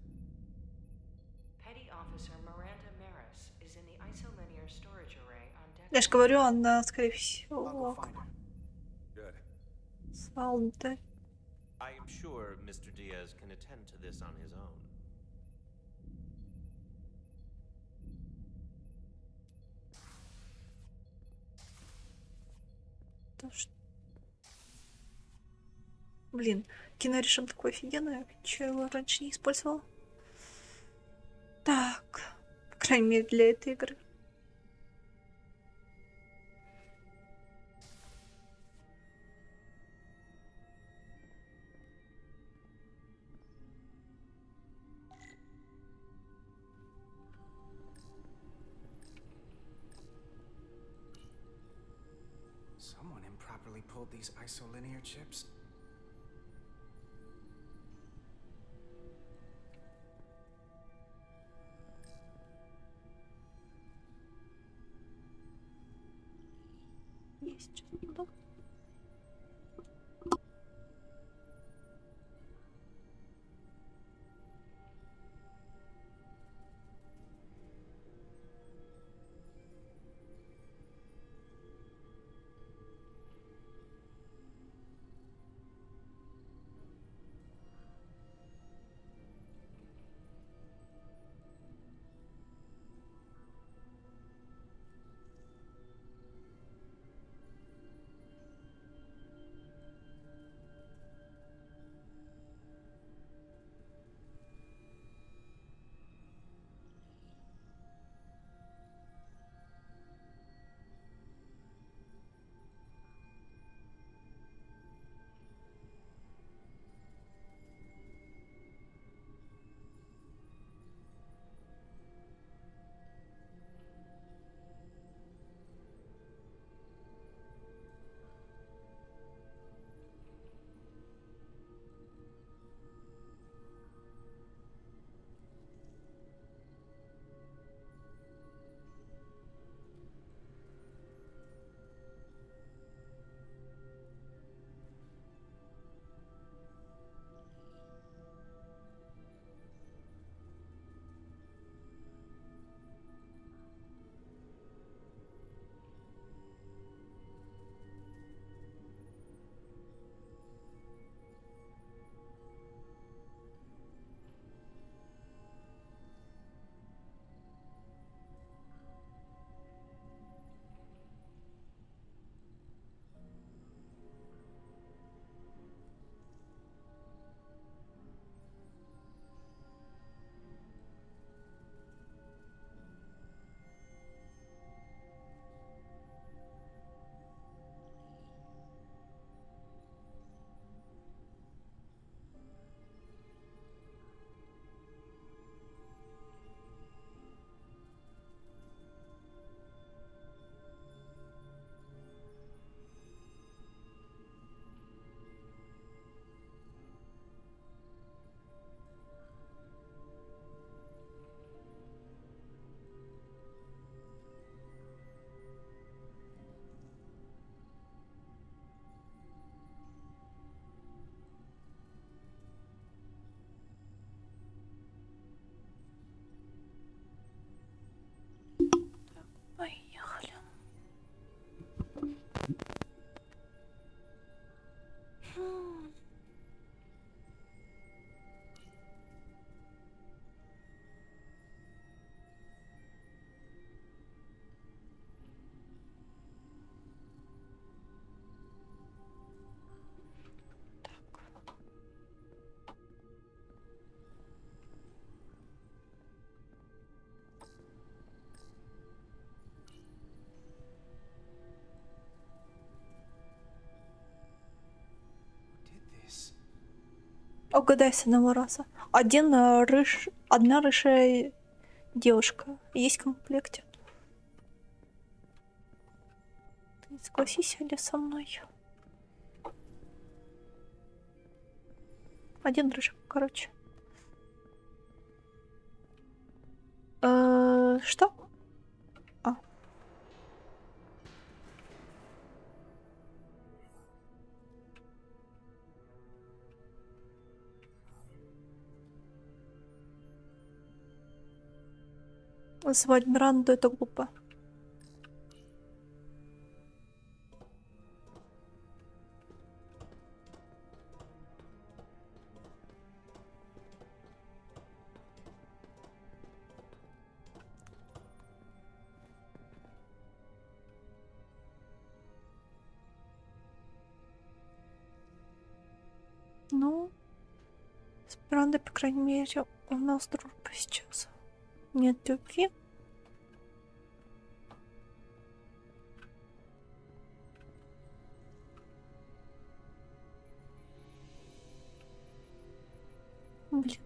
Petty Officer Miranda Maris is in the isolinear storage array on deck. Я же говорю, она, скорее всего, Good. солдат. I am sure Mr. Diaz can attend to this on his own. Блин, кинорежим такой офигенный. Чего его раньше не использовал? Так, по крайней мере для этой игры. Someone improperly pulled these isolinear chips. Есть что-то. Поехали. Угадай с одного раза. Одна рыжая девушка. Есть в комплекте. Ты согласись или со мной? Один рыжий, короче. Что? Звать Миранду это глупо. Ну, с Мирандой, по крайней мере, у нас дружба сейчас. Нет любви. Блин.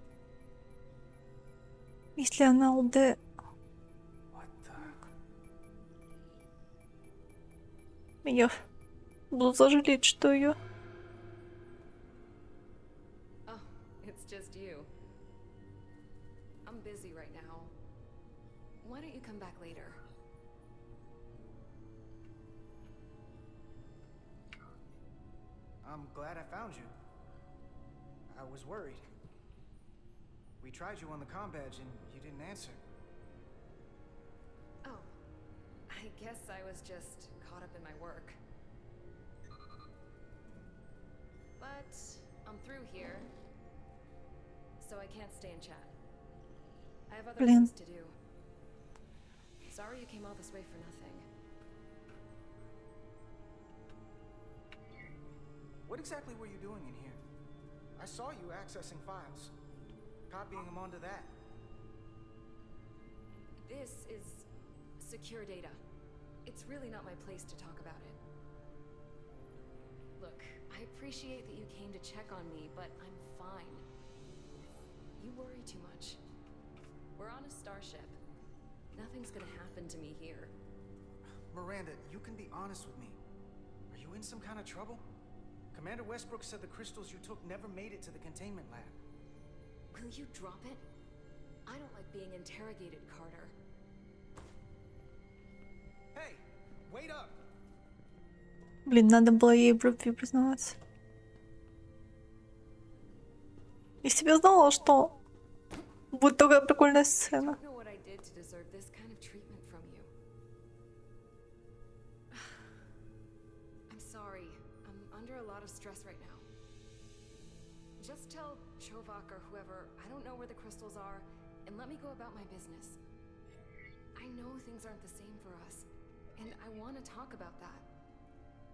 Если она ЛД... Я буду сожалеть, что ее... Oh, it's just you. I'm busy right now. Why don't you come back later? I'm glad I found you. I was worried. We tried you on the comm badge and you didn't answer. Oh, I guess I was just caught up in my work. But I'm through here, so I can't stay and chat. I have other things to do. Sorry you came all this way for nothing. What exactly were you doing in here? I saw you accessing files, copying them onto that. This is secure data. It's really not my place to talk about it. Look, I appreciate that you came to check on me, but I'm fine. You worry too much. We're on a starship. Nothing's gonna happen to me here. Miranda, you can be honest with me. Are you in some kind of trouble? Commander Westbrook said the crystals you took never made it to the containment lab. Will you drop it? I don't like being interrogated, Carter. Hey, wait up! Блин, надо было ей в любви признаваться. Если бы я знала, что будет такая прикольная сцена. Stress right now. Just tell Chovak or whoever I don't know where the crystals are and let me go about my business. I know things aren't the same for us, and I want to talk about that.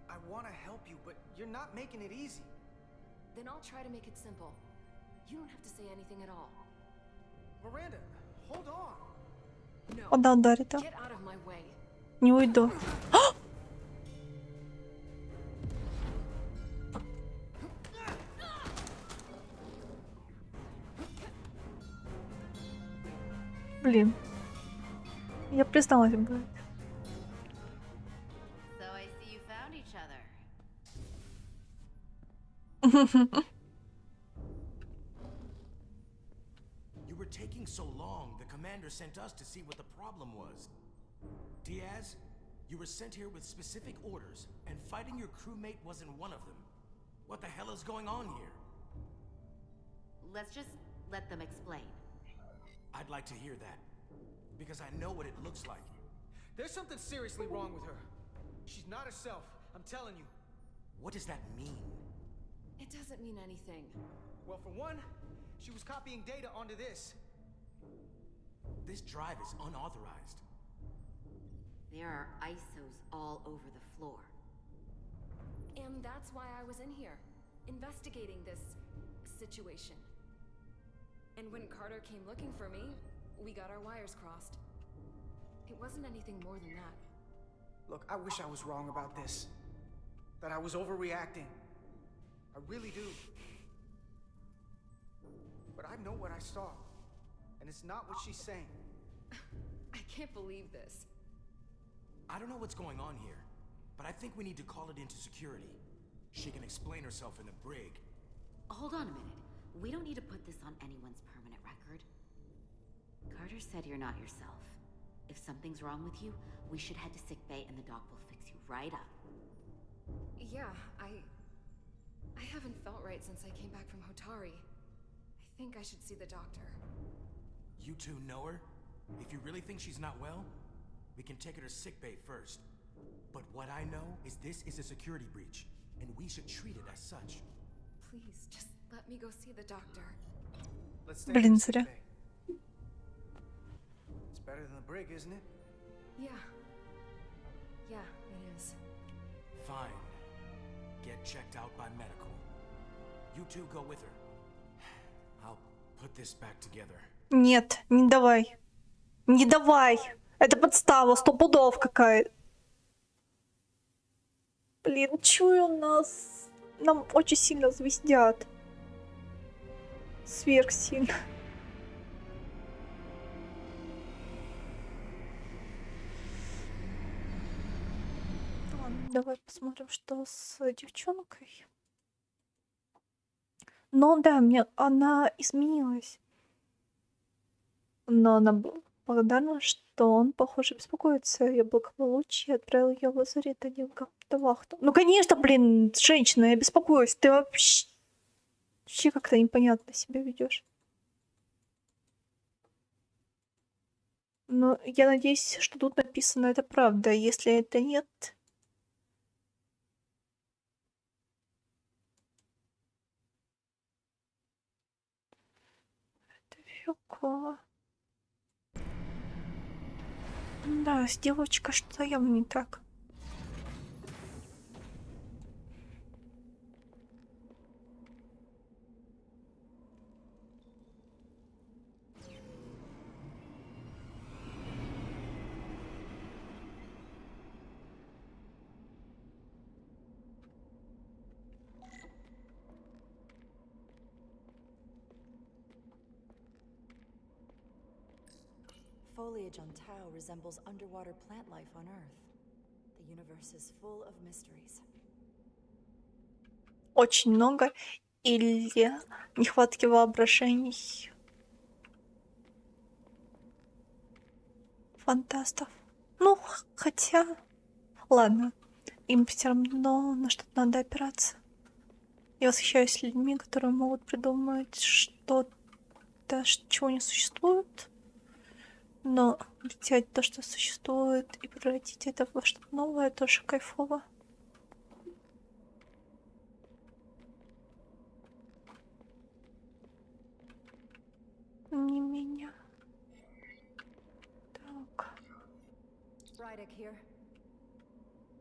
I want to help you, but you're not making it easy. Then I'll try to make it simple. You don't have to say anything at all. Miranda, hold on. No. Она ударит. Get out of my way. Не уйду. Блин. Я призналась бы. So I see you found each other. You were taking so long, the commander sent us to see what the problem was. Diaz, you were sent here with specific orders, and fighting your crewmate wasn't one of them. What the hell is going on here? Let's just let them explain. I'd like to hear that, because I know what it looks like. There's something seriously wrong with her. She's not herself, I'm telling you. What does that mean? It doesn't mean anything. Well, for one, she was copying data onto this. This drive is unauthorized. There are ISOs all over the floor. And that's why I was in here, investigating this situation. And when Carter came looking for me, we got our wires crossed. It wasn't anything more than that. Look, I wish I was wrong about this. That I was overreacting. I really do. But I know what I saw. And it's not what she's saying. I can't believe this. I don't know what's going on here, but I think we need to call it into security. She can explain herself in the brig. Hold on a minute. We don't need to put this on anyone's permanent record. Carter said you're not yourself. If something's wrong with you, we should head to sickbay and the doc will fix you right up. Yeah, I haven't felt right since I came back from Hotari. I think I should see the doctor. You two know her? If you really think she's not well, we can take her to sickbay first. But what I know is this is a security breach, and we should treat it as such. Please, just let me go see the doctor. Let's stay Блин, in зря. sickbay. It's better than the brig, isn't it? Yeah. Yeah, it is. Fine. Get checked out by medical. You two go with her. I'll put this back together. Нет, не давай. Не давай. Это подстава, стопудов какая. Блин, чую нас. Нам очень сильно звездят. Сверхсильно. Ладно, давай посмотрим, что с девчонкой. Ну да, она изменилась. Но она была благодарна, что он, похоже, беспокоится о её благополучии и отправил её в лазарет, а не в гауптвахту. Ну конечно, блин, женщина, я беспокоюсь. Ты вообще как-то непонятно себя ведёшь. Но я надеюсь, что тут написано это правда. Если это нет... Это фигово. Да, с девочкой что-то явно не так. Foliage on Tau resembles underwater plant life on Earth. The universe is full of mysteries. Очень много или нехватки воображений фантастов. Ну, хотя... Ладно, им все равно на что-то надо опираться. Я восхищаюсь людьми, которые могут придумать что-то, чего не существует, но взять то, что существует, и превратить это во что-то новое, тоже кайфово. Не меня. Так. Rydick here.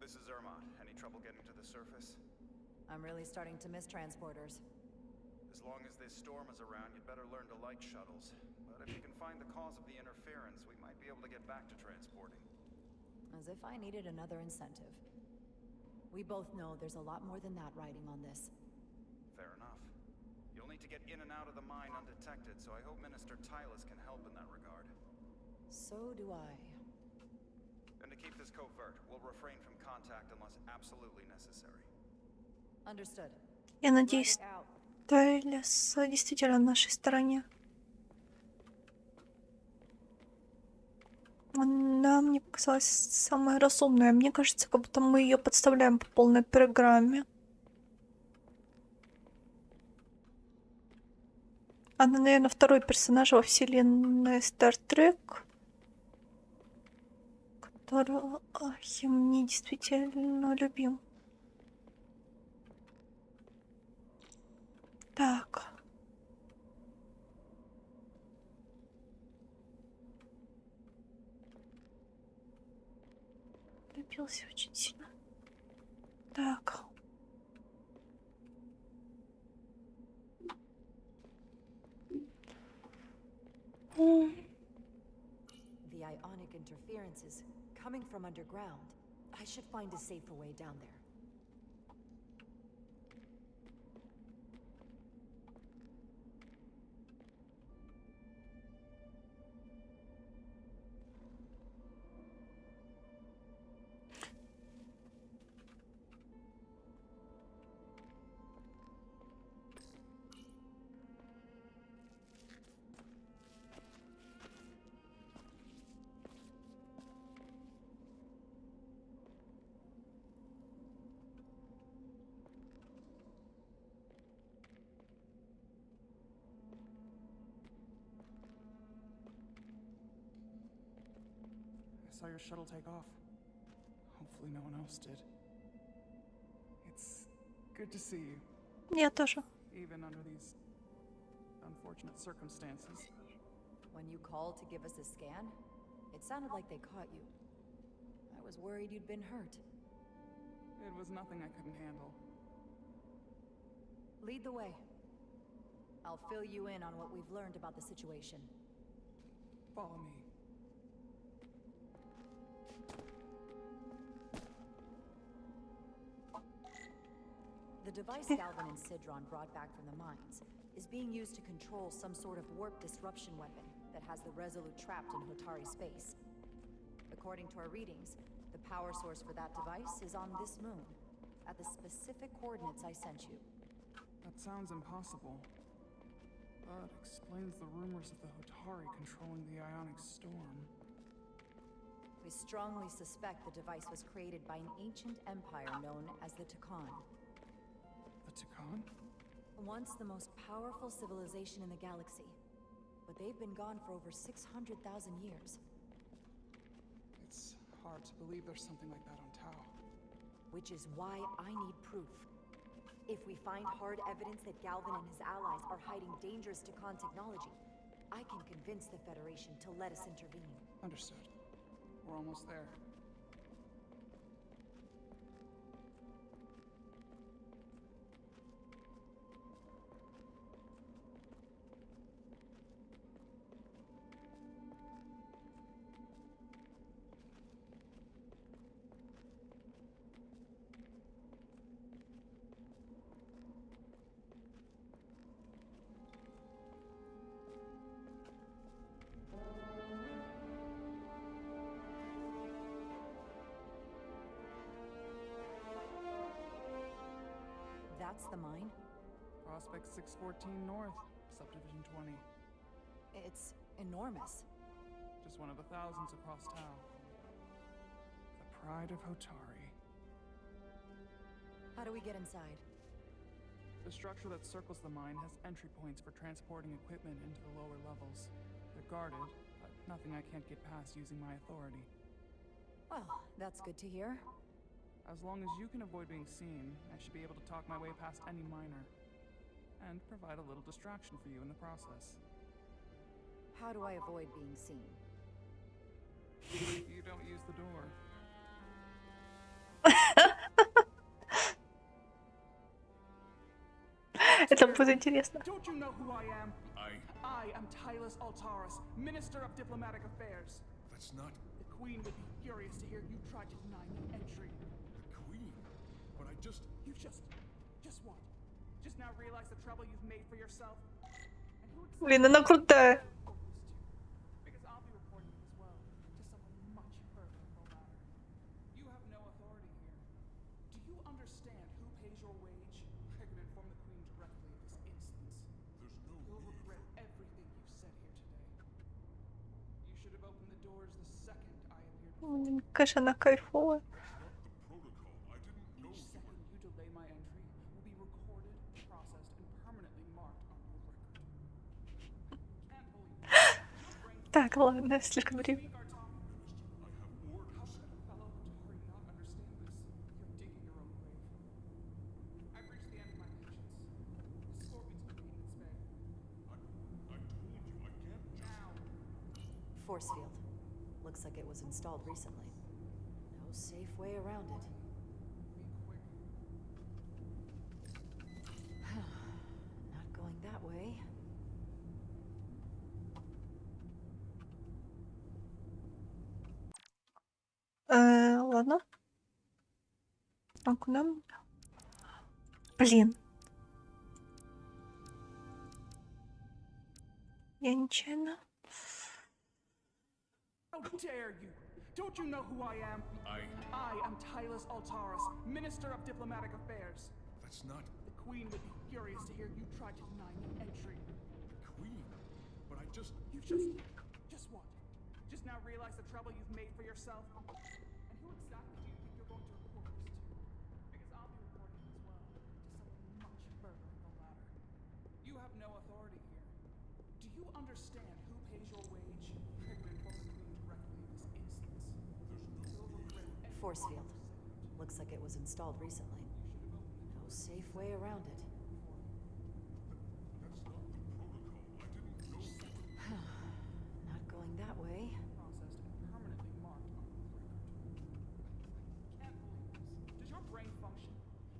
This is Ermont. Any trouble getting to the surface? I'm really starting to miss transporters. As long as this storm is around, you'd better learn to like shuttles. But if you can find the cause of the interference, we might be able to get back to transporting. As if I needed another incentive. We both know there's a lot more than that riding on this. Fair enough. You'll need to get in and out of the mine undetected, so I hope Minister Tylus can help in that regard. So do I. And to keep this covert, we'll refrain from contact unless absolutely necessary. Understood. Я надеюсь, Тайлес действительно на нашей стороне. Она мне показалась самая разумная. Мне кажется, как будто мы ее подставляем по полной программе. Она, наверное, второй персонаж во вселенной Star Trek, которого мне действительно любим. Так. Добился очень сильно. Так. The ionic interference is coming from underground. I should find a safer way down there. saw your shuttle take off. Hopefully no one else did. It's good to see you. Я тоже. Even under these unfortunate circumstances. When you called to give us a scan, it sounded like they caught you. I was worried you'd been hurt. It was nothing I couldn't handle. Lead the way. I'll fill you in on what we've learned about the situation. Follow me. The device Galvin and Sidron brought back from the mines is being used to control some sort of warp disruption weapon that has the Resolute trapped in Hotari space. According to our readings, the power source for that device is on this moon, at the specific coordinates I sent you. That sounds impossible. But explains the rumors of the Hotari controlling the ionic storm. We strongly suspect the device was created by an ancient empire known as the Takan. The Takan? Once the most powerful civilization in the galaxy, but they've been gone for over 600,000 years. It's hard to believe there's something like that on Tau. Which is why I need proof. If we find hard evidence that Galvin and his allies are hiding dangerous Takan technology, I can convince the Federation to let us intervene. Understood. We're almost there. That's the mine? Prospect 614 North, Subdivision 20. It's enormous. Just one of the thousands across Tau. The pride of Hotari. How do we get inside? The structure that circles the mine has entry points for transporting equipment into the lower levels. They're guarded, but nothing I can't get past using my authority. Well, that's good to hear. As long as you can avoid being seen, I should be able to talk my way past any miner. And provide a little distraction for you in the process. How do I avoid being seen? You don't use the door. Это будет интересно. Don't you know who I am? I am Tylus Altaris, Minister of Diplomatic Affairs. That's not... The Queen would be furious to hear you tried to deny me entry. The Queen? But I just... You just what? Just now realize the trouble you've made for yourself? Блин, она крутая. Because I'll be reporting you as well, to someone much further in the ladder. You have no authority here. Do you understand who pays your wage? I can inform the Queen directly at this instance. There's no... You'll regret everything you've said here today. You should have opened the doors the second I appeared. Мне кажется, она кайфовая. Each second you delay my entry will be recorded, processed, and permanently marked on your record. Can't believe Так, ладно, слишком время. How could a fellow Hotari not understand this? You're digging your own grave. I've reached the end of my patience. Escort me to the maintenance bay. I told you, I can't just... Now! Force field. Looks like it was installed recently. No safe way around it. Not going that way. Ладно. А куда мне? Блин. Я нечаянно. How dare you! Don't you know who I am? I am Tylus Altaris, Minister of Diplomatic Affairs. That's not... The Queen would be furious to hear you tried to deny me entry. The Queen? But I just... You just what? Just now realize the trouble you've made for yourself? And who exactly do you think you're going to report this to? Because I'll be reporting you as well, to someone much further in the ladder. You have no authority here. Do you understand who pays your wage? I can inform the Queen directly in this instance. force field. Looks like it was installed recently. No safe way around it. Not going that way. Does your brain function?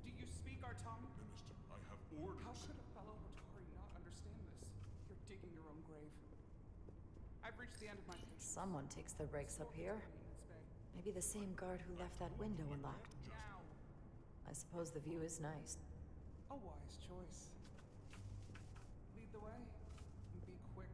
Do you speak our tongue? Minister, I have orders. How could a fellow Hotari not understand this? You're digging your own grave. I've reached the end of my patience. Someone takes their breaks up here. Maybe the same guard who left that window unlocked. I suppose the view is nice. A wise choice. Lead the way, and be quick.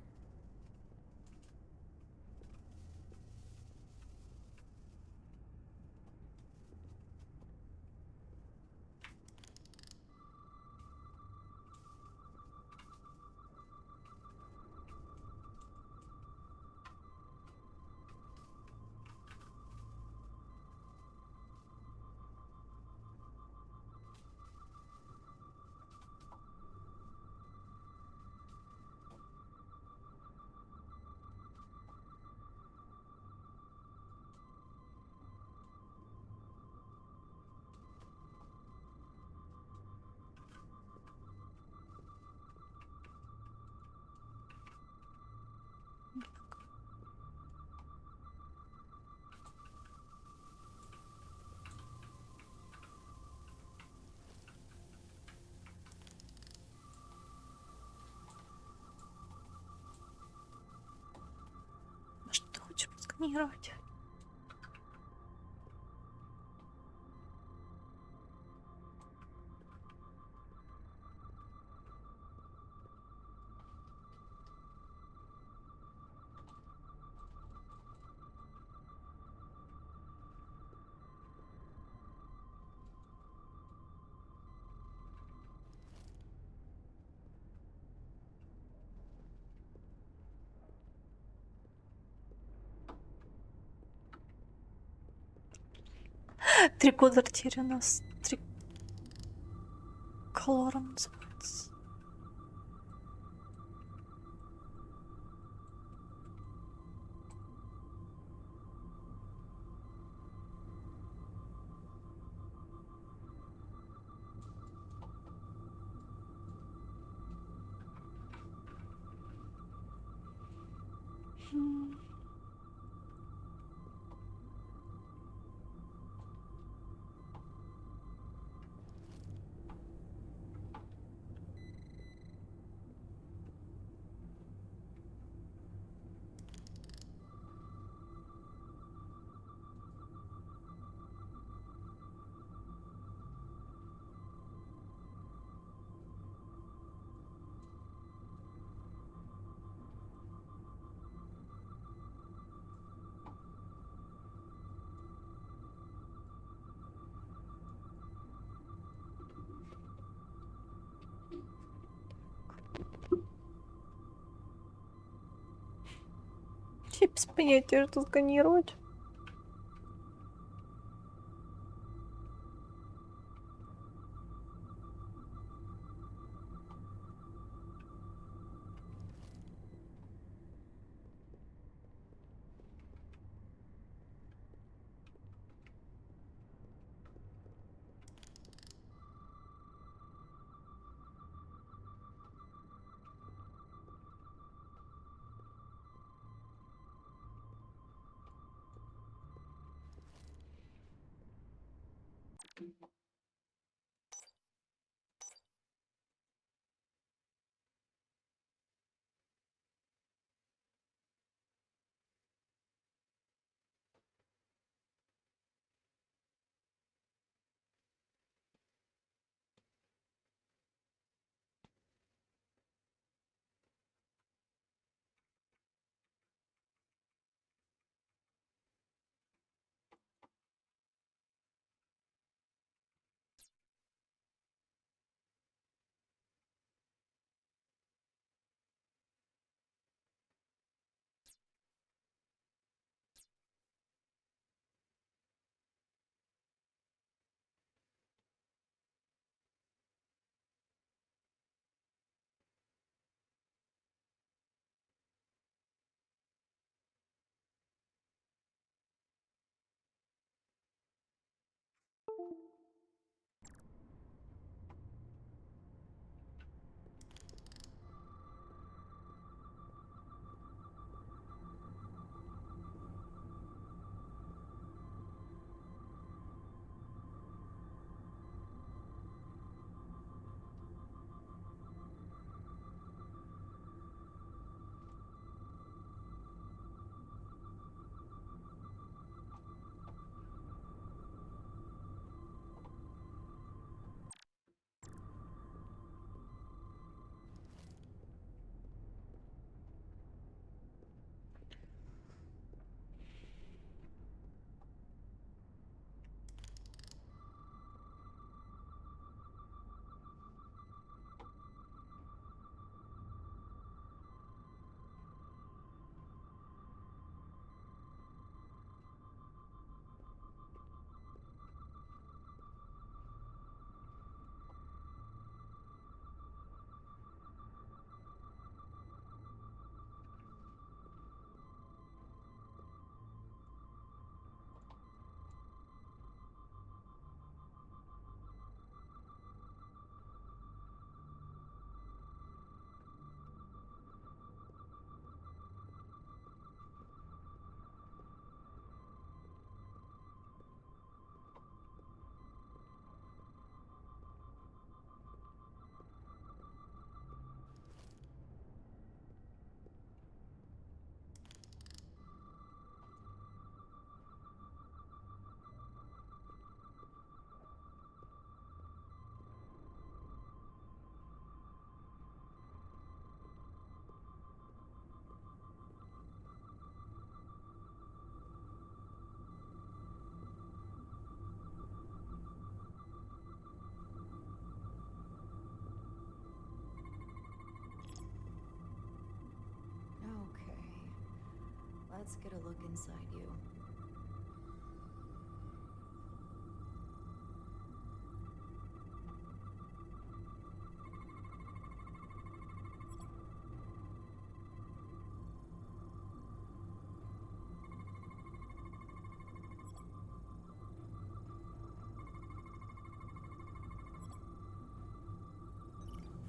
Что ты хочешь просканировать? Трикодер теперь у нас триколором называется. Я без понятия, что сканировать. Let's get a look inside you.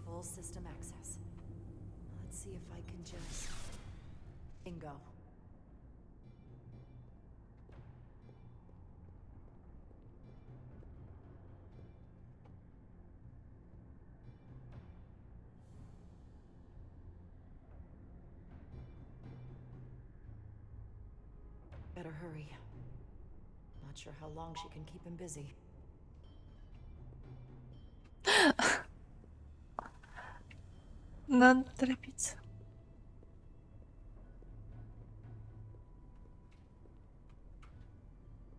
Full system access. Let's see if I can just... Bingo. Better hurry. Not sure how long she can keep him busy. Надо торопиться.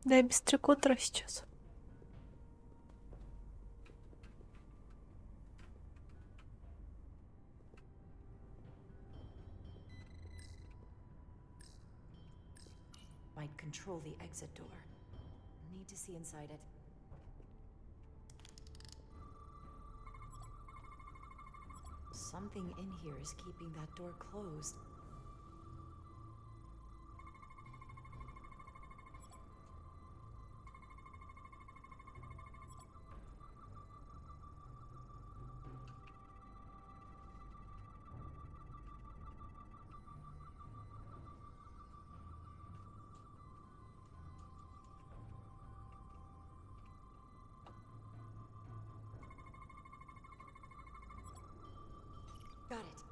Да, я без трикотера сейчас. Might control the exit door. Need to see inside it. Something in here is keeping that door closed. Got it.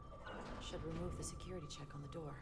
Should remove the security check on the door.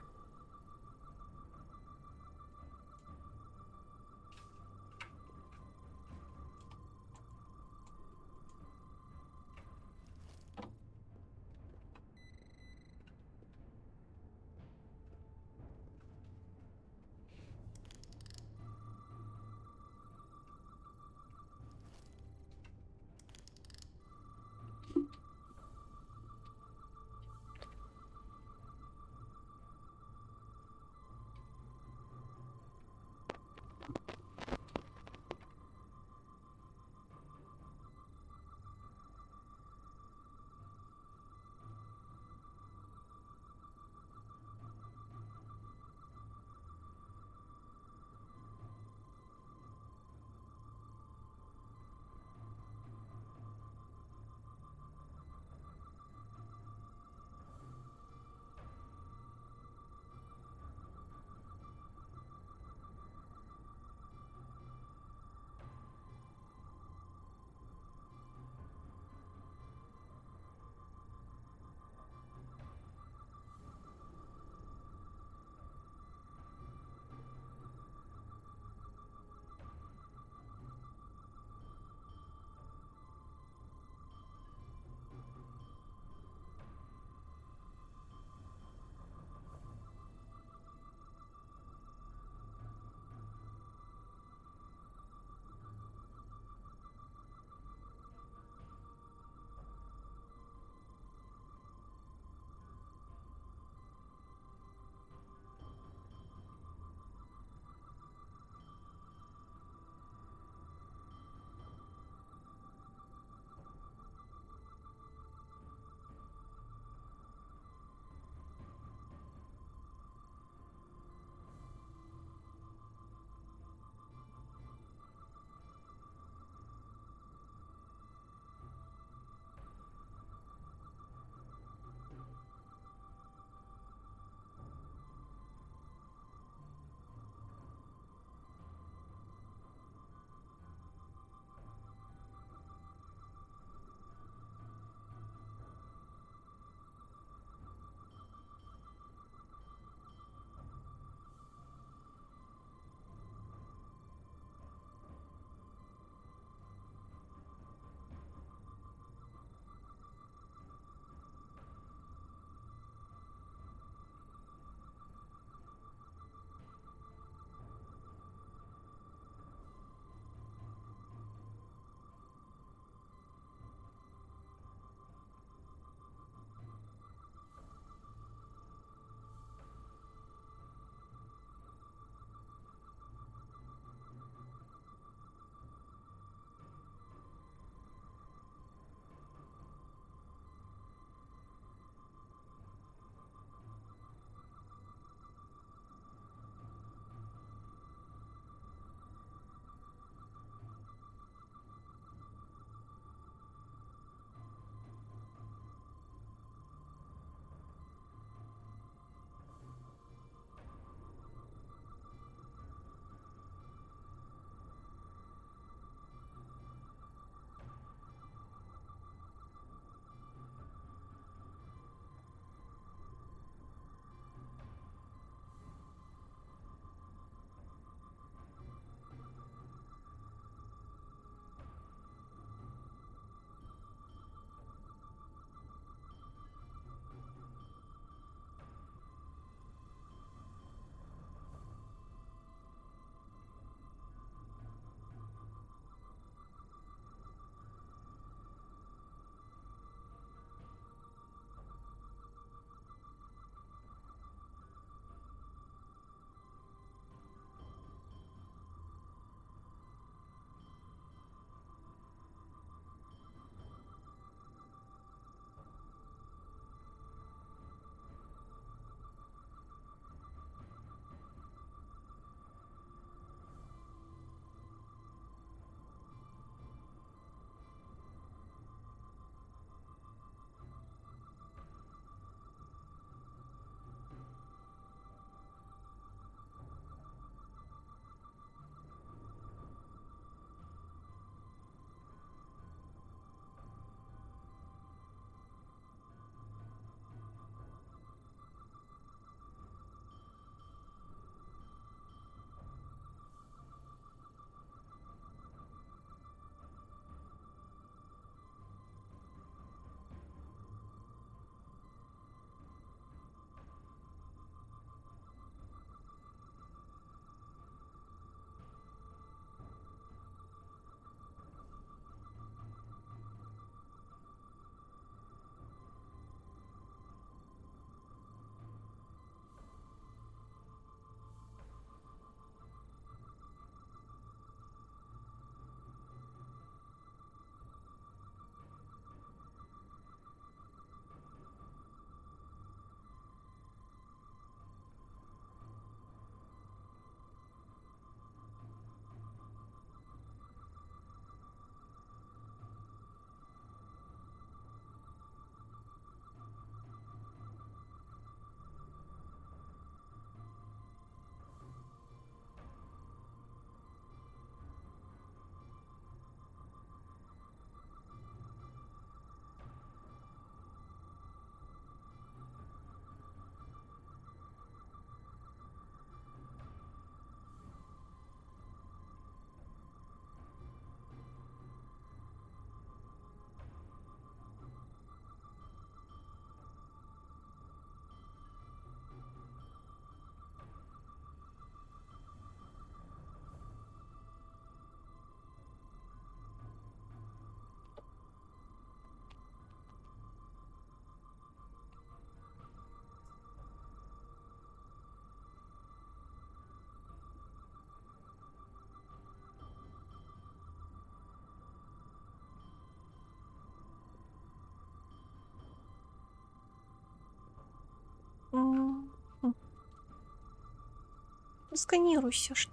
Сканируйся, что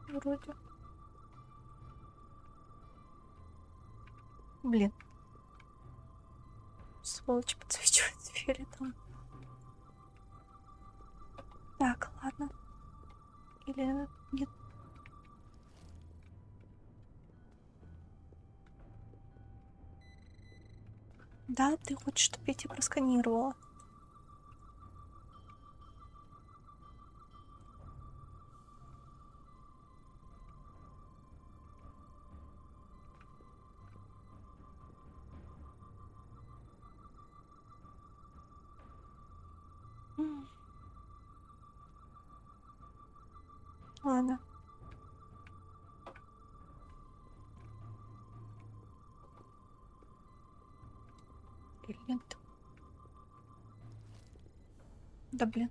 вроде. Блин. Сволочь подсвечивает фиолетовым. Так, ладно. Или нет? Да, ты хочешь, чтобы я тебя просканировала? Ладно. Или нет? Да блин.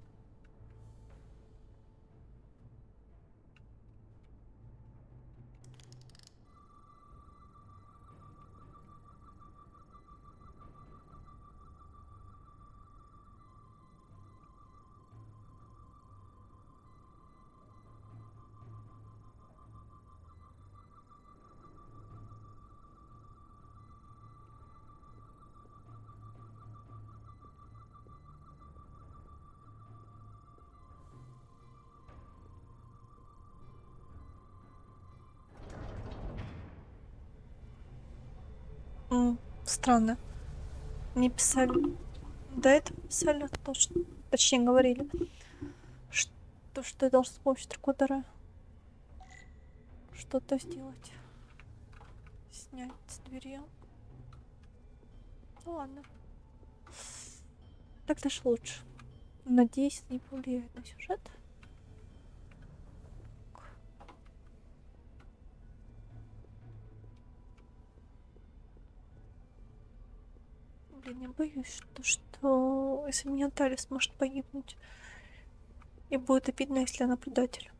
Странно. Мне писали... До этого писали то, что... Точнее, говорили, что я должна с помощью трикотера что-то сделать. Снять с двери. Ну ладно. Так даже лучше. Надеюсь, не повлияет на сюжет. Блин, я боюсь, что если меня Талис может погибнуть. И будет обидно, если она предатель.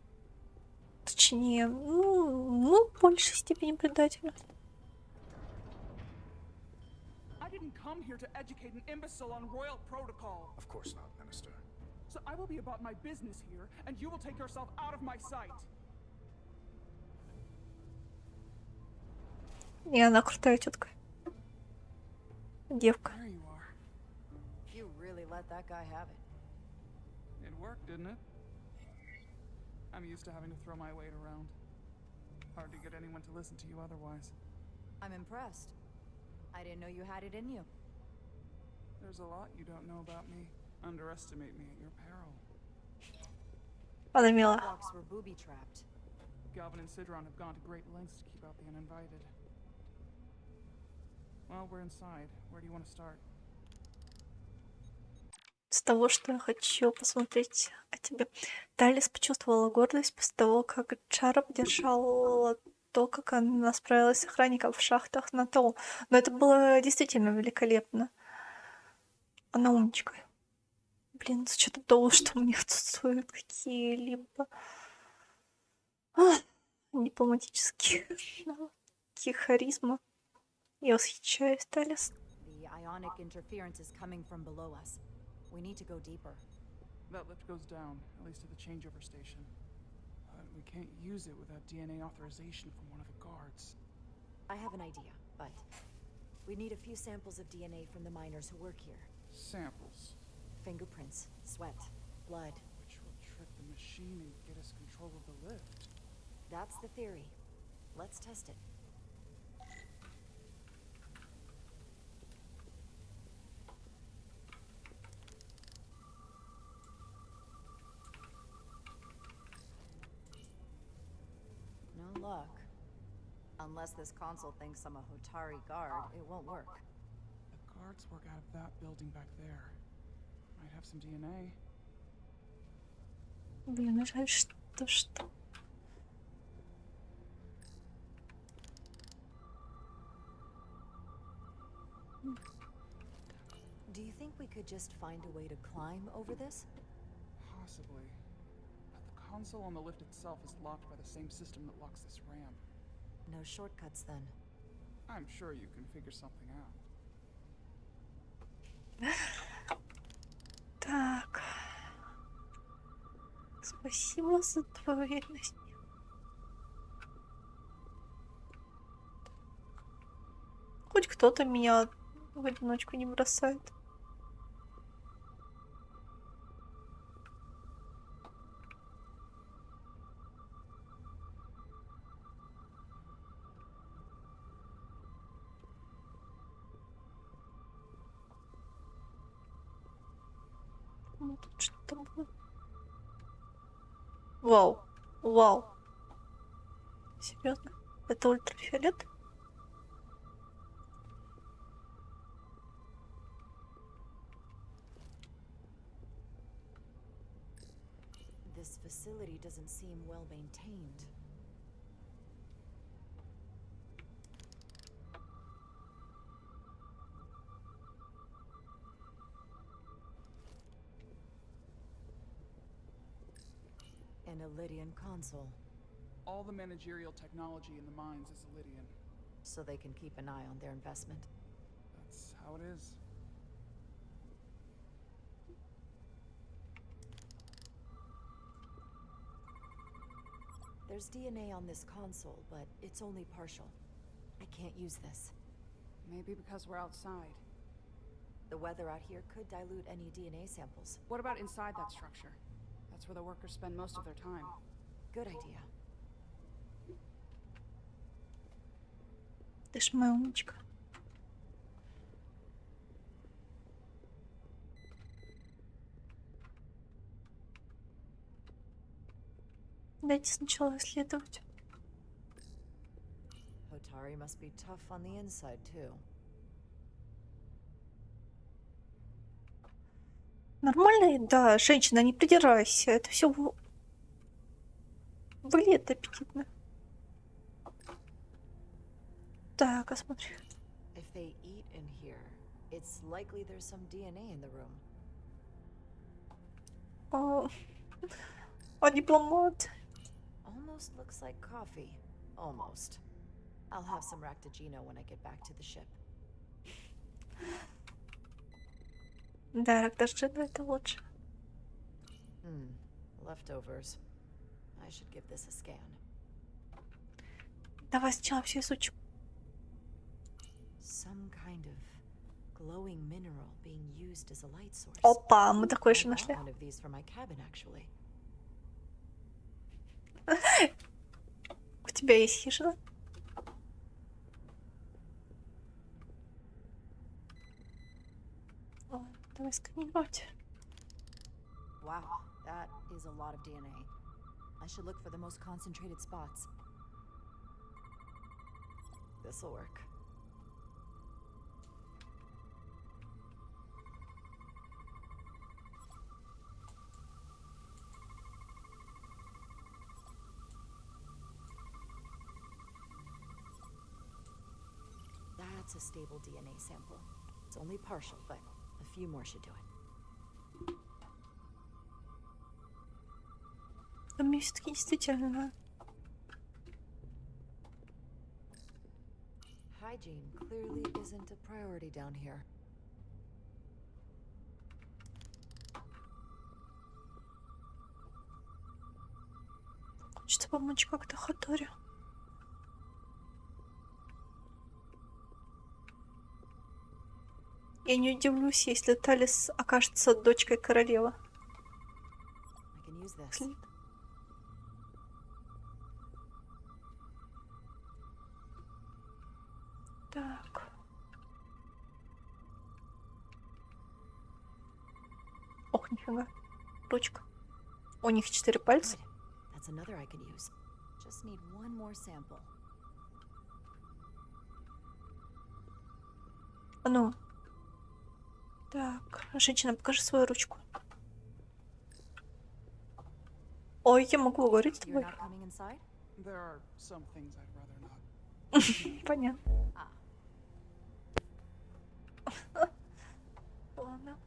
Точнее, ну, в большей степени предателя. I didn't come here to educate an imbecile on royal protocol. Of course not, Minister. So I will be about my business here, and you will take yourself out of my sight. И она крутая тетка. Девка. There you are. You really let that guy have it. It worked, didn't it? I'm used to having to throw my weight around. Hard to get anyone to listen to you otherwise. I'm impressed. I didn't know you had it in you. There's a lot you don't know about me. Underestimate me at your peril. Она мила. Walks were booby-trapped. Galvin and Sidron have gone to great lengths to keep out the uninvited. Well, we're inside. Where do you want to start? С того, что я хочу посмотреть о тебе. Талис почувствовала гордость после того, как Чара поддержала то, как она справилась с охранником в шахтах на то. Но это было действительно великолепно. Она умничка. Блин, с учетом того, что у меня отсутствуют какие-либо дипломатические навыки, харизма. Я восхищаюсь, Талис. The ionic interference is coming from below us. We need to go deeper. That lift goes down, at least to the changeover station. But we can't use it without DNA authorization from one of the guards. I have an idea, but we need a few samples of DNA from the miners who work here. Samples? Fingerprints, sweat, blood. Which will trick the machine and get us control of the lift. That's the theory. Let's test it. No luck. Unless this console thinks I'm a Hotari guard, it won't work. The guards work out of that building back there. Might have some DNA. Блин, жаль, что... Do you think we could just find a way to climb over this? Possibly. But the console on the lift itself is locked by the same system that locks this ramp. No shortcuts then. I'm sure you can figure something out. Так. Спасибо за твою уверенность. Хоть кто-то меня в одиночку не бросает. Ну, тут что-то было. Вау. Вау. Серьезно? Это ультрафиолет? This facility doesn't seem well maintained. An Illydian console. All the managerial technology in the mines is Illydian. So they can keep an eye on their investment. That's how it is. There's DNA on this console, but it's only partial. I can't use this. Maybe because we're outside. The weather out here could dilute any DNA samples. What about inside that structure? That's where the workers spend most of their time. Good idea. Ты ж моя умничка. Дайте сначала исследовать. Hotari must be tough on the inside, too. Нормально? Да, женщина, не придирайся. Это все выглядит аппетитно. Так, осмотри. If they eat in here, it's likely there's some DNA in the room. А дипломат? Almost looks like coffee. Almost. I'll have some Ractigino when I get back to the ship. Да, Рагдашджина это лучше. Leftovers. I should give this a scan. Давай сначала все изучим. Some kind of glowing mineral being used as a light source. Опа, мы такое же нашли. One of these for my cabin, actually. У тебя есть хижина? Давай сканировать. Wow, that is a lot of DNA. I should look for the most concentrated spots. This'll work. That's a stable DNA sample. It's only partial, but a few more should do it. Мне все-таки действительно. Hygiene clearly isn't a priority down here. Хочется помочь как-то Хаторе. Я не удивлюсь, если Талис окажется дочкой королевы. Так. Ох, нифига. Ручка. У них 4 пальца. That's another I can use. Just need one more sample. А ну. Так, женщина, покажи свою ручку. Ой, я могу говорить с тобой. Понятно. Ладно.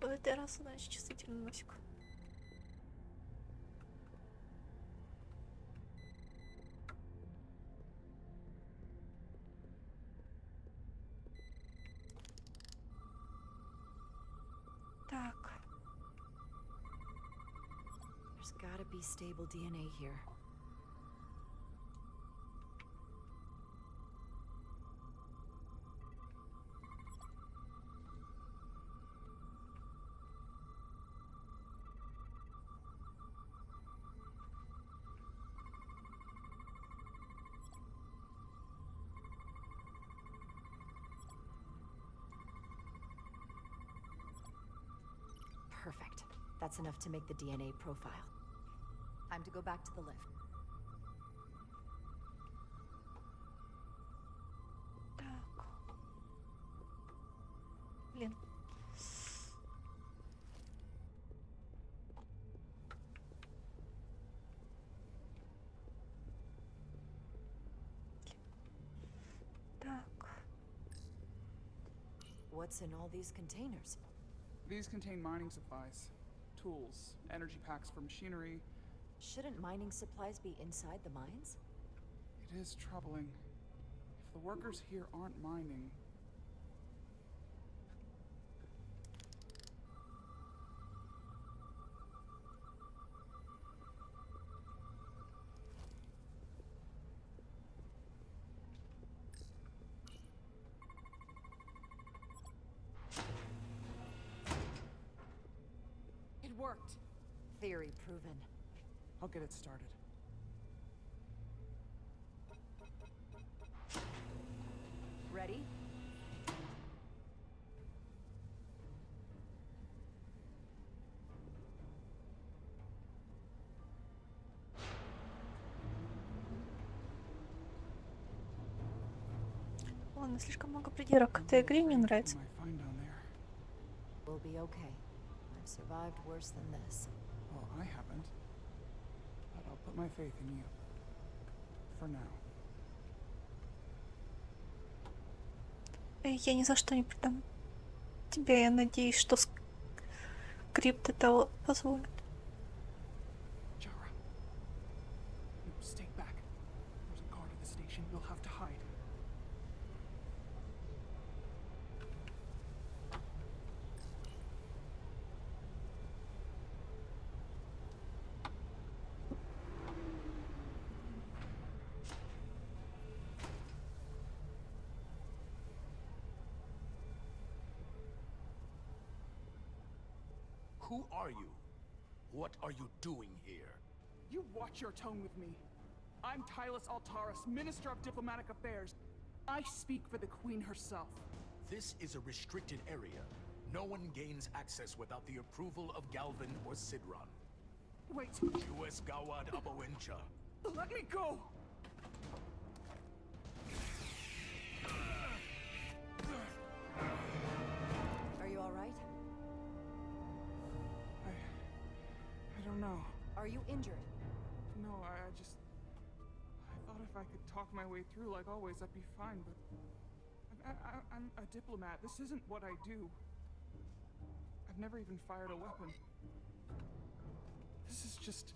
В этой раз, значит, чувствительный носик. Так. be stable DNA here. Perfect. That's enough to make the DNA profile. Time to go back to the lift. Так. Блин. Так. What's in all these containers? These contain mining supplies, tools, energy packs for machinery. Shouldn't mining supplies be inside the mines? It is troubling. If the workers here aren't mining... It worked. Theory proven. I'll get it started. Ready? Ладно, слишком много придирок к этой игре, мне нравится. We'll be okay. I've survived worse than this. Well, I haven't. But I'll put my faith in you. For now. Я ни за что не предам тебя. Я надеюсь, что скрипт это позволит. Jara. No, stay back. There's a guard at the station. You'll have to hide. Who are you? What are you doing here? You watch your tone with me. I'm Tylus Altaris, Minister of Diplomatic Affairs. I speak for the Queen herself. This is a restricted area. No one gains access without the approval of Galvin or Sidron. Wait. US Gawad Abawincha. Let me go! Are you all right? I don't know. Are you injured? No, I thought if I could talk my way through like always, I'd be fine, but... I'm a diplomat. This isn't what I do. I've never even fired a weapon. This is just...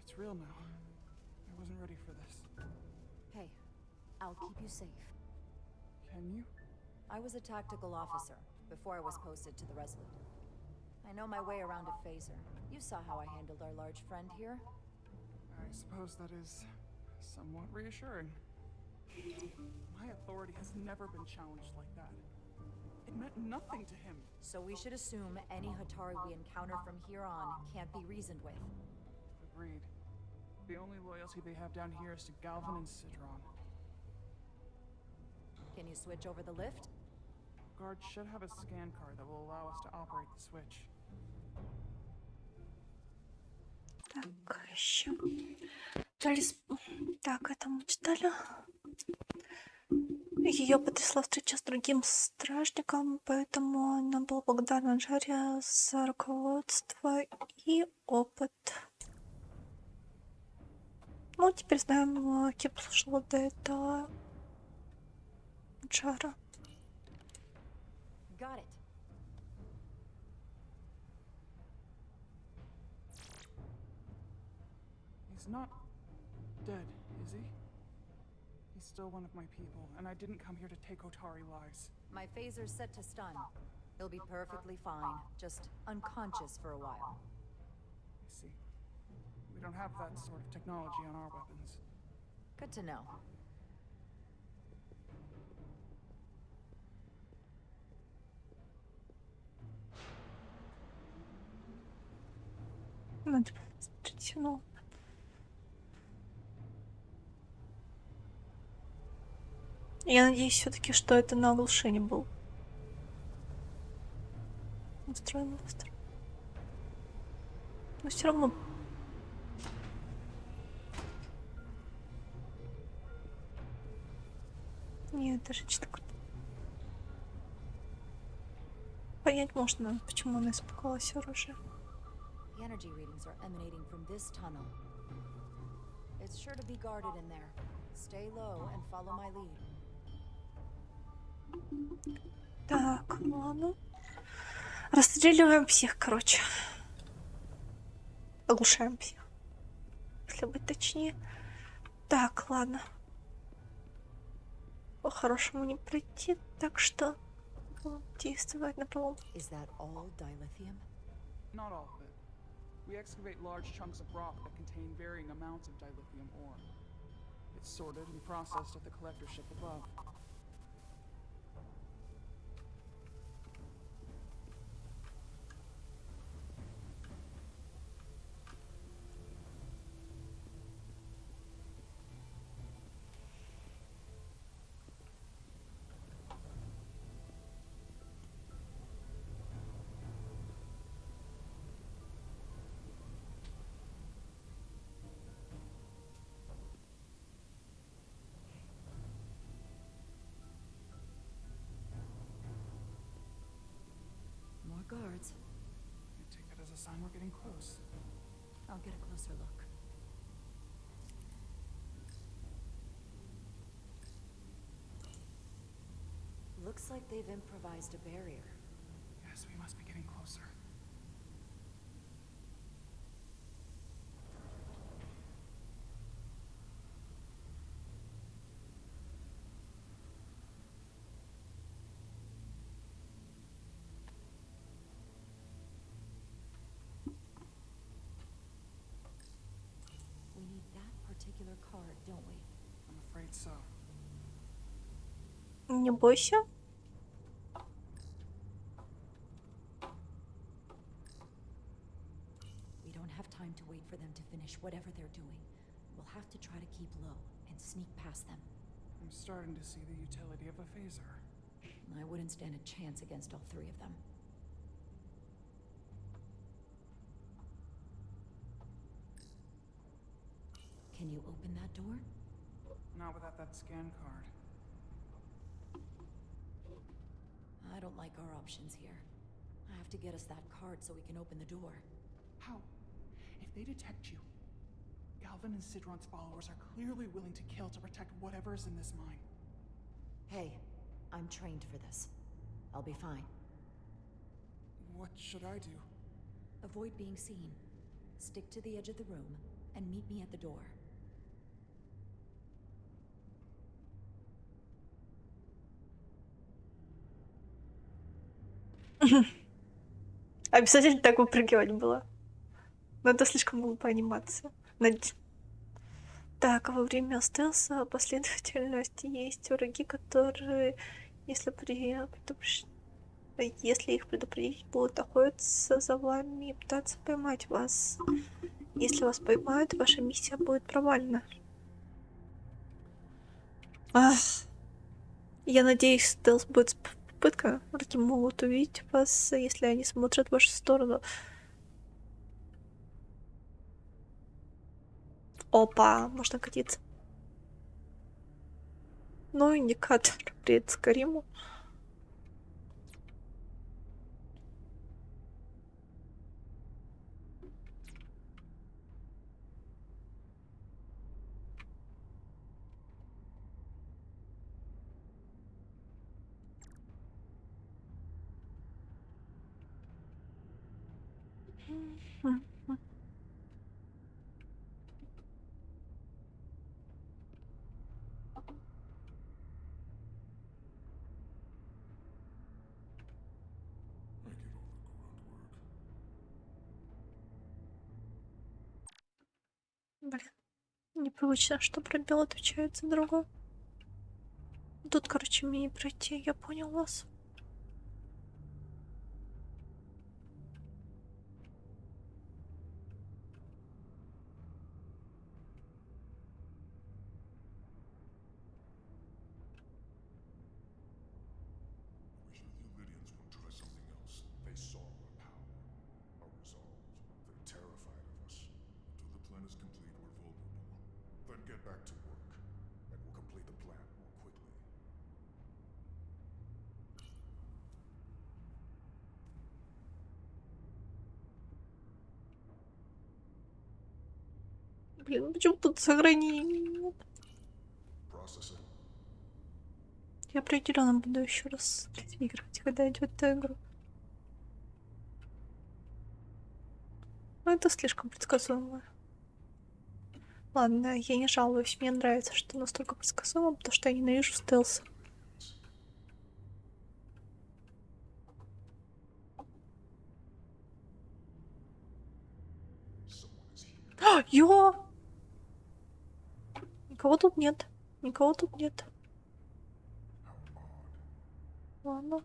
It's real now. I wasn't ready for this. Hey, I'll keep you safe. Can you? I was a tactical officer before I was posted to the Resolute. I know my way around a phaser. You saw how I handled our large friend here. I suppose that is somewhat reassuring. My authority has never been challenged like that. It meant nothing to him. So we should assume any Hatari we encounter from here on can't be reasoned with. Agreed. The only loyalty they have down here is to Galvin and Sidron. Can you switch over the lift? Guard should have a scan card that will allow us to operate the switch. Так, еще. Так, это мы читали. Ее потрясла встреча с другим стражником, поэтому она была благодарна Джаре за руководство и опыт. Ну, теперь знаем, кем слушала до этого Джара. Got it. He's not dead, is he? He's still one of my people, and I didn't come here to take Otari lives. My phaser's set to stun. He'll be perfectly fine, just unconscious for a while. I see. We don't have that sort of technology on our weapons. Good to know. Надо посмотреть, ну. Я надеюсь все-таки, что это на оглушении был. Устроено. Но все равно. Нет, даже что-то понять можно, почему она испугалась оружия. The energy readings are emanating from this tunnel. It's sure to be guarded in there. Stay low and follow my lead. Так, ладно. Расстреливаем всех, короче. Оглушаем всех. Если быть точнее. Так, ладно. По-хорошему не пройти, так что действовать на полу. Is that all dilithium? Not all of it. We excavate large chunks of rock that contain varying amounts of dilithium ore. It's sorted and processed at the collector ship above. More guards. I take that as a sign we're getting close. I'll get a closer look. Looks like they've improvised a barrier. Yes, we must be getting closer. We need that particular card, don't we? I'm afraid so. Не бойся. We don't have time to wait for them to finish whatever they're doing. We'll have to try to keep low and sneak past them. I'm starting to see the utility of a phaser. I wouldn't stand a chance against all three of them. Can you open that door? Not without that scan card. I don't like our options here. I have to get us that card so we can open the door. How? If they detect you, Galvin and Sidron's followers are clearly willing to kill to protect whatever is in this mine. Hey, I'm trained for this. I'll be fine. What should I do? Avoid being seen. Stick to the edge of the room and meet me at the door. Обязательно так выпрыгивать было. Но это слишком глупая анимация. Так, во время стелса последовательности есть враги, которые, если их предупредить, будут охотиться за вами и пытаться поймать вас. Если вас поймают, ваша миссия будет провальна. Я надеюсь, стелс будет попытка. Враги могут увидеть вас, если они смотрят в вашу сторону. Опа, можно катиться. Ну, индикатор. Привет, Скариму. I get all the grunt work. Непривычно, что пробел отвечает за другое. Тут, короче, мне пройти, я понял вас. Get back to work, and we'll complete the plan more quickly. Блин, почему тут сохранение нет? Я определенно буду еще раз играть, когда идет эта игра. Но это слишком предсказуемо. Ладно, я не жалуюсь. Мне нравится, что настолько предсказуемо, потому что я ненавижу стелс. Ё! Никого тут нет. Никого тут нет. Ладно.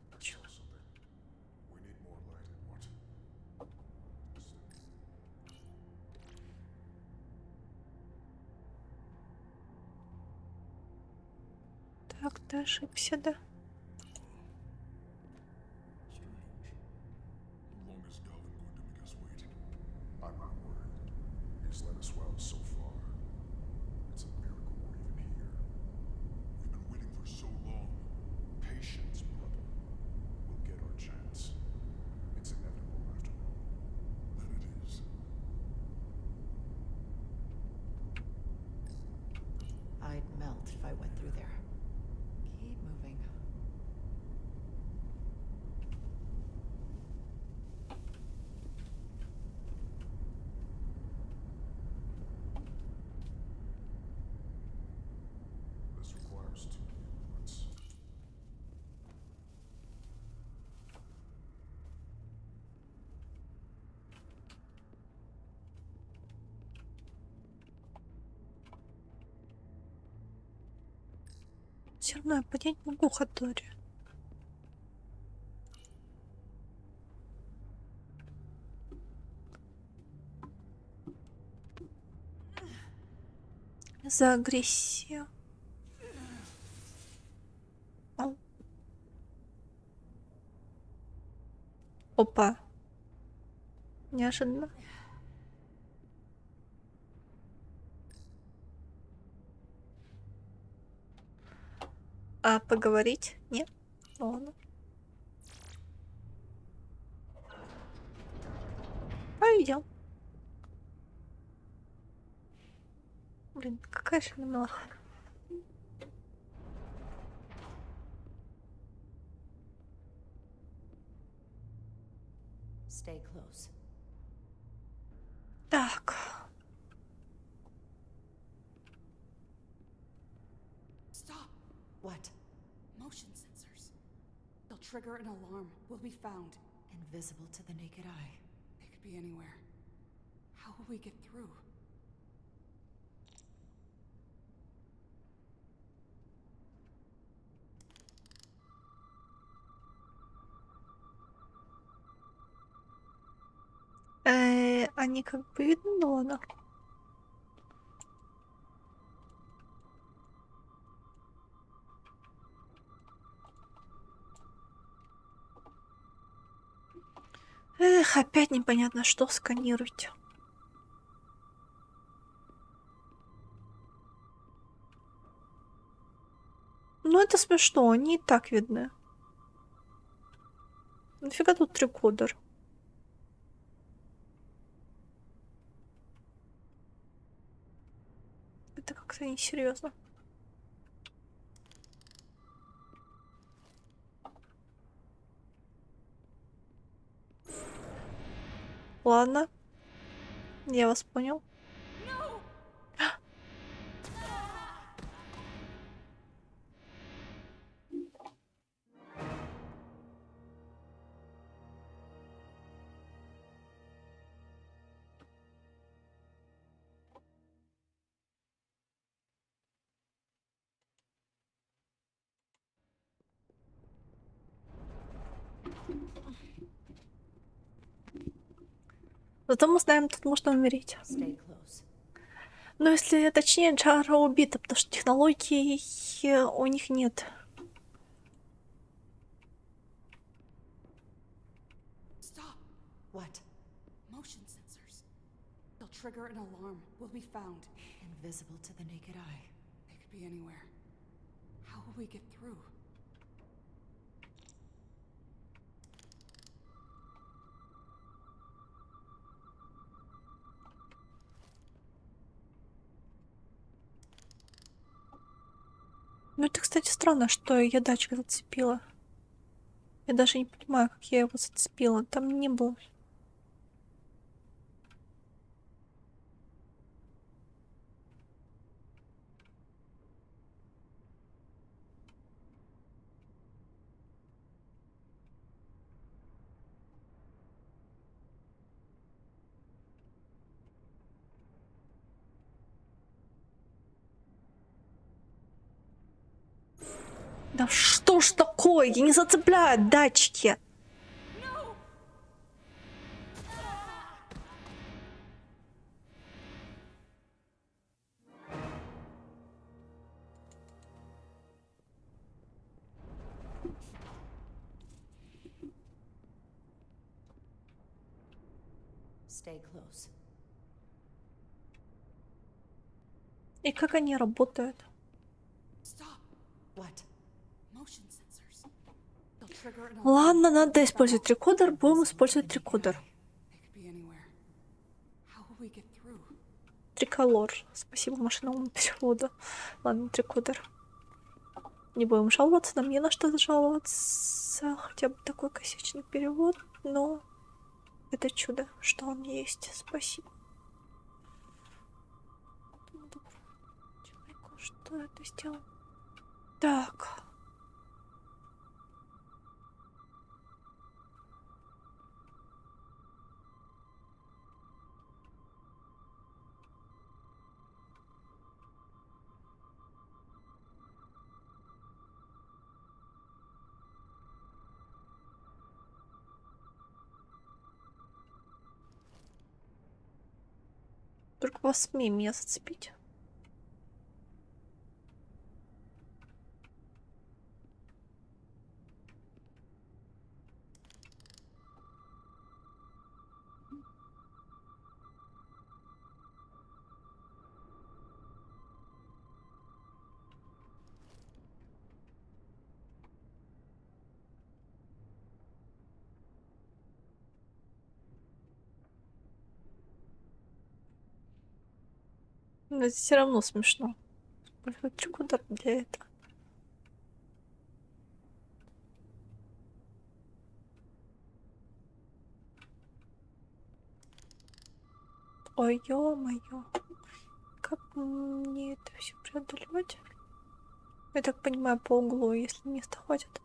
Так, ты ошибся, да? I'm not worried. He's led us well so far. It's a miracle we're even here. We've been waiting for so long. Patience, brother. We'll get our chance. It's inevitable after all. That it is. I'd melt if I went through there. Keep moving. This requires 2 units. Все равно я поднять могу Хатори. За агрессию. Ау. Опа. Неожиданно. А поговорить? Нет? Ладно. Пойдем. Блин, какая же она милаха. Stay close. Так. Stop! What? Motion sensors. They'll trigger an alarm. We'll be found. Invisible to the naked eye. They could be anywhere. How will we get through? Они как бы видны, но ладно. Эх, опять непонятно, что сканировать. Ну это смешно, они и так видны. Нафига тут трикодер? Это как-то несерьезно. Ладно. Я вас понял. Зато мы знаем, тут можно умереть. Но если точнее, Джара убита, потому что технологий у них нет. Stop! What? Motion sensors. They'll trigger an alarm. We'll be found. Invisible to the naked eye. They could be anywhere. How will we get through? Ну это, кстати, странно, что я датчик зацепила. Я даже не понимаю, как я его зацепила. Там не было. Да что ж такое? Я не зацепляю датчики. Stay close. И как они работают? Stop! What? Motion sensors. They'll trigger an alarm. Ладно, надо использовать трикодер. Будем использовать трикодер. They could be anywhere. How will we get through? Триколор. Спасибо машинному переводу. Ладно, трикодер. Не будем жаловаться, нам не на что жаловаться. Хотя бы такой косячный перевод, но это чудо, что он есть. Спасибо. Человеку, что это сделал? Так. Только посмей меня зацепить. Но это все равно смешно. Использовать трикодер для этого. Ой, ё-моё. Как мне это все преодолевать? Я так понимаю, по углу, если место хватит.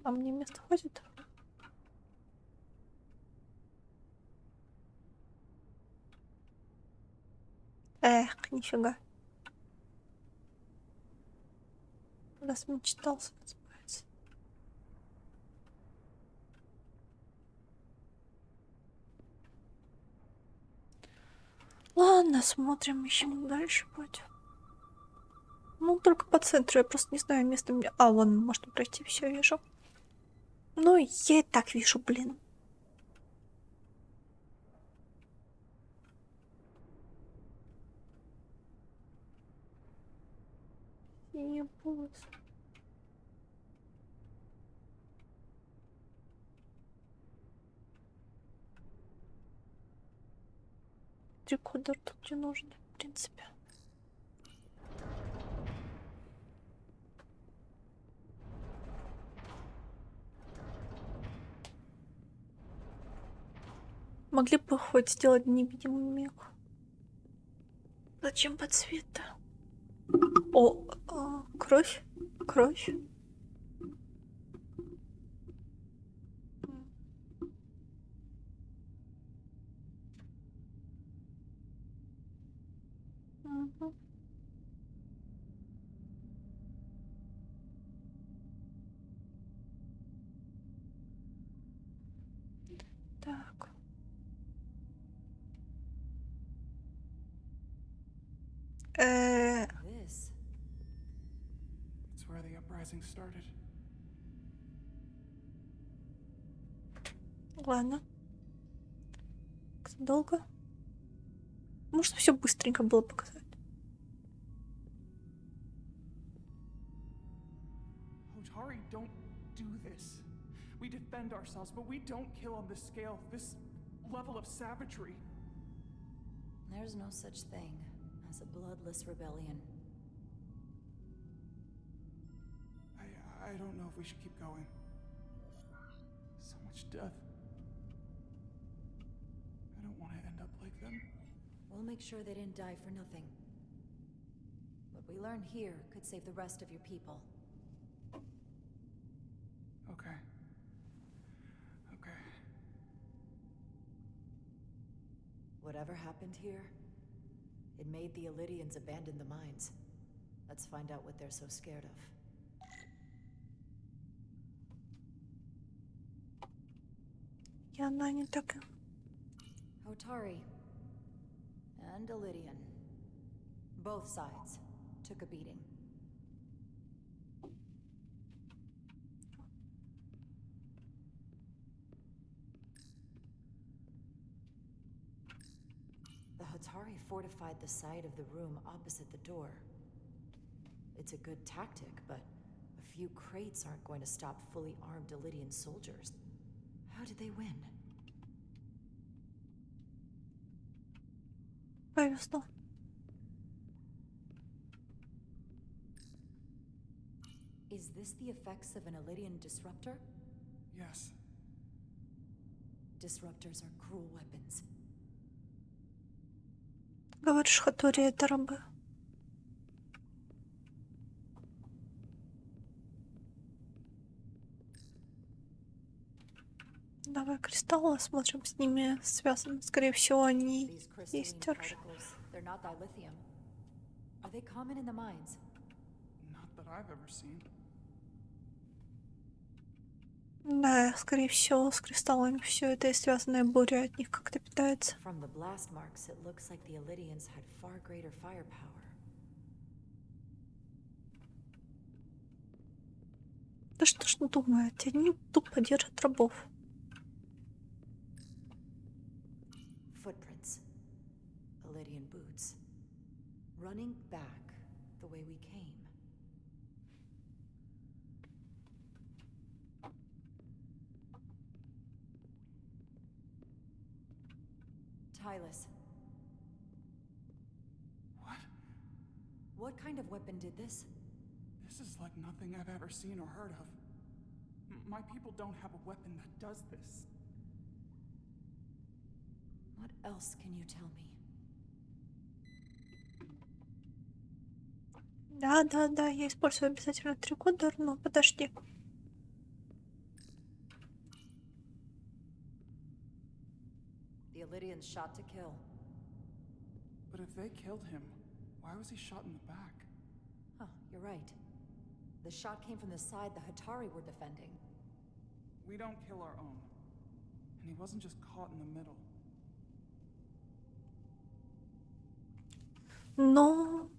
А мне места хватит? Эх, нифига. Раз мечтался, называется. Ладно, смотрим, ищем дальше путь. Ну, только по центру, я просто не знаю место. А, вон, можно пройти, все вижу. Ну, я и так вижу, блин. Не будет. Трикодер тут не нужен, в принципе. Могли бы хоть сделать невидимым миг. Зачем подсвет-то? О, кровь, кровь. Угу. Так. This. It's where the uprising started. Ладно. Долго? Может, все быстренько было показать. Hotari, don't do this. We defend ourselves, but we don't kill on this scale, this level of savagery. There's no such thing as a bloodless rebellion. I don't know if we should keep going. So much death. I don't want to end up like them. We'll make sure they didn't die for nothing. What we learn here could save the rest of your people. Okay. Okay. Whatever happened here, it made the Illydians abandon the mines. Let's find out what they're so scared of. И она не так... Hotari and Illydian. Both sides took a beating. The Hotari fortified the side of the room opposite the door. It's a good tactic, but a few crates aren't going to stop fully armed Illydian soldiers. How did they win? Повезло. Is this the effects of an Illydian disruptor? Yes. Disruptors are cruel weapons. Говоришь, Хатори это рабы. Давай кристаллы, смотрим, с ними связаны. Скорее всего, они есть держат. They're not dilithium. Are they common in the mines? Not that I've ever seen. Да, скорее всего, с кристаллами все это и связанная буря от них как-то питается. From the blast marks, it looks like the Illydians had far greater firepower. Да что ж думаете, они тупо держат рабов. Footprints. Illydian boots. Running back the way we came. Tylus. What? What kind of weapon did this? This is like nothing I've ever seen or heard of. My people don't have a weapon that does this. What else can you tell me? Да, я использую обязательно трикодер, но подожди. The Illydians shot to kill. But if they killed him, why was he shot in the back? Huh, you're right. The shot came from the side the Hotari were defending. We don't kill our own. And he wasn't just caught in the middle. Но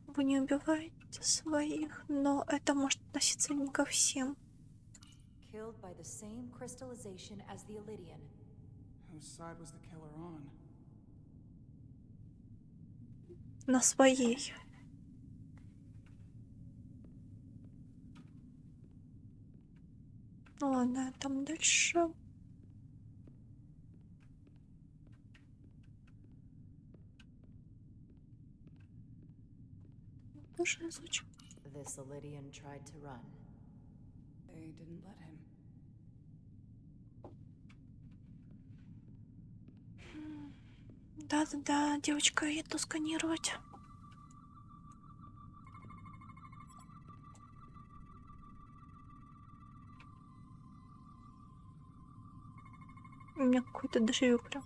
вы не убиваете своих, но это может относиться не ко всем. Killed by the same crystallization as the Illydian. Whose side was the killer on? На своей. Ну ладно, там дальше. Боже, звучит. This Illydian tried to run. They didn't let him. Да, девочка, я иду сканировать. У меня какой-то дежавю прям.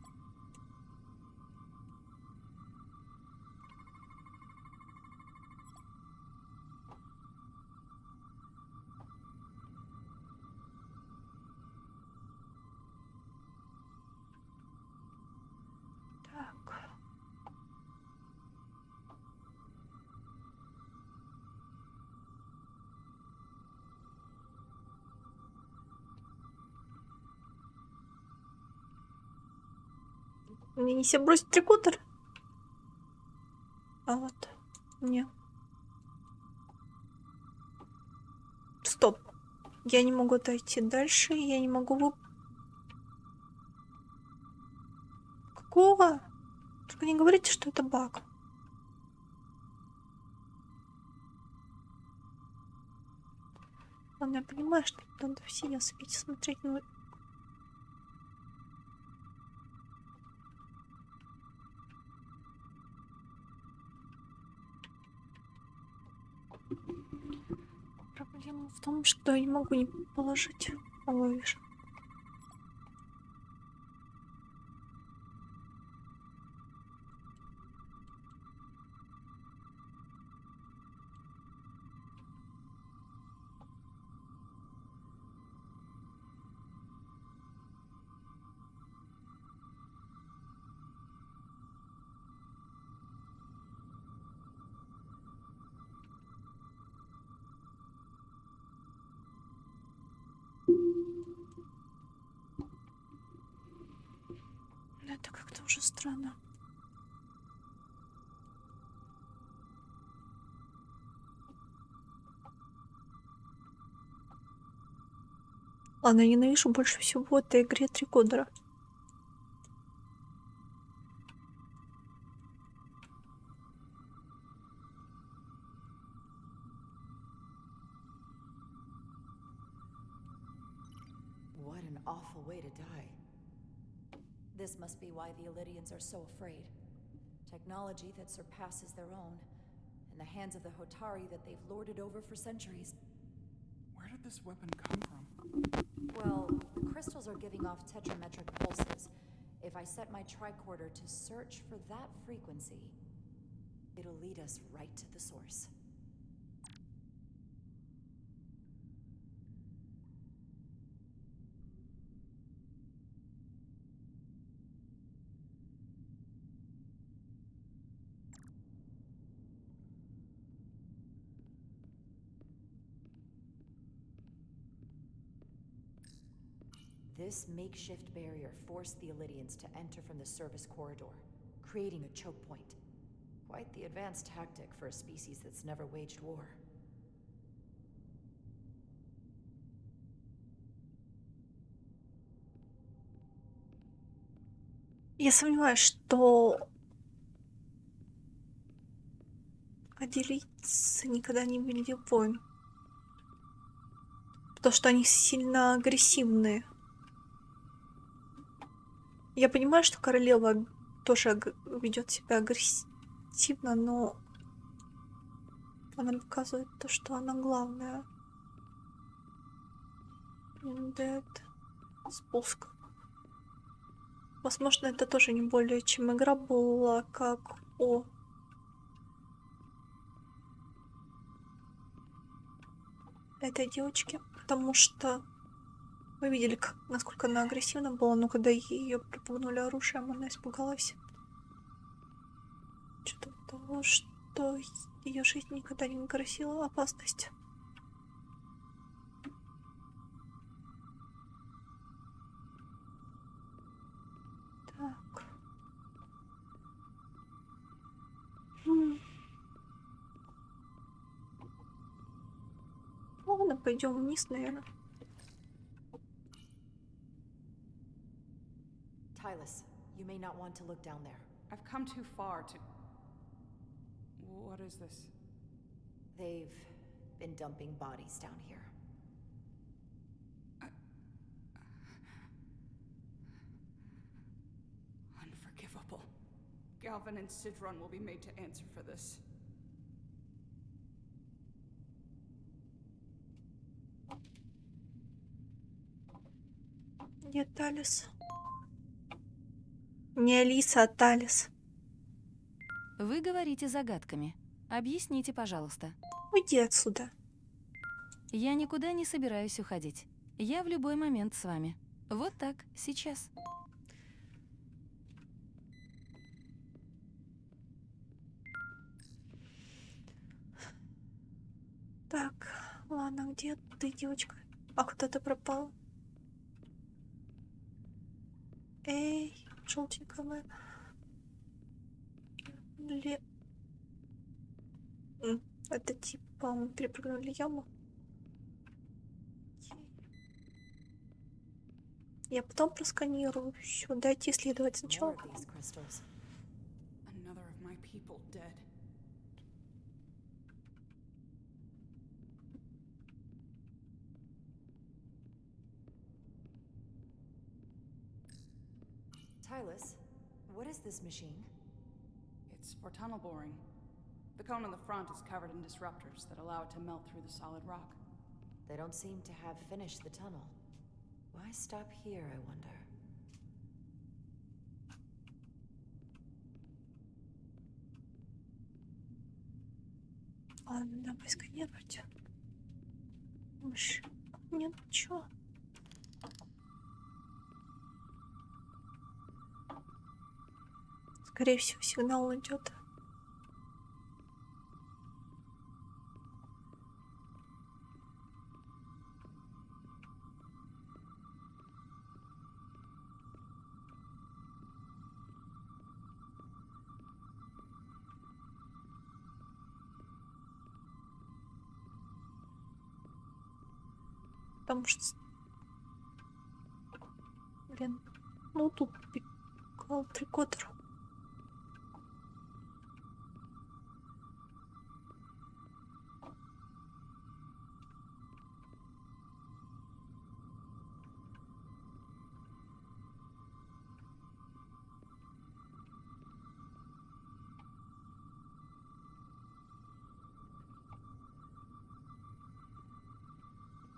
Мне не себе бросить трикутер? А вот. Не. Стоп. Я не могу дойти дальше. Я не могу... Какого? Только не говорите, что это баг. Ладно, я понимаю, что надо в синем свете смотреть, но... Проблема в том, что я не могу не положить. О, вижу. Но это как-то уже странно. Ладно, я ненавижу больше всего в этой игре трикодера. What an awful way to die. This must be why the Illydians are so afraid. Technology that surpasses their own, in the hands of the Hotari that they've lorded over for centuries. Where did this weapon come from? Well, the crystals are giving off tetrametric pulses. If I set my tricorder to search for that frequency, it'll lead us right to the source. This makeshift barrier forced the Illydians to enter from the service corridor, creating a choke point. Quite the advanced tactic for a species that's never waged war. Я сомневаюсь, что адилийцы никогда не вели войн. Потому что они сильно агрессивные. Я понимаю, что королева тоже ведет себя агрессивно, но она показывает то, что она главная. Dead. Спуск. Возможно, это тоже не более чем игра была, как о этой девочке, потому что вы видели, насколько она агрессивна была, но когда ее припугнули оружием, она испугалась. Что-то того, что ее жизнь никогда не грозила опасность. Так. Ладно, пойдем вниз, наверное. Tylus, you may not want to look down there. I've come too far to... What is this? They've been dumping bodies down here. Unforgivable. Galvin and Sidron will be made to answer for this. Где Талис? Не Алиса, а Талис. Вы говорите загадками. Объясните, пожалуйста. Уйди отсюда. Я никуда не собираюсь уходить. Я в любой момент с вами. Вот так, сейчас. Так, ладно, где ты, девочка? А куда ты пропала? Эй, желтенькая. Это типа мы перепрыгнули яму. Я потом просканирую все. Дайте исследовать сначала. Another of my people dead. Tylus, what is this machine? It's for tunnel boring. The cone in the front is covered in disruptors that allow it to melt through the solid rock. They don't seem to have finished the tunnel. Why stop here, I wonder? Ладно, давай сканировать. Мышь. Нет, ничего. Скорее всего, сигнал идет. Потому что... Блин. Ну, тут трикотер.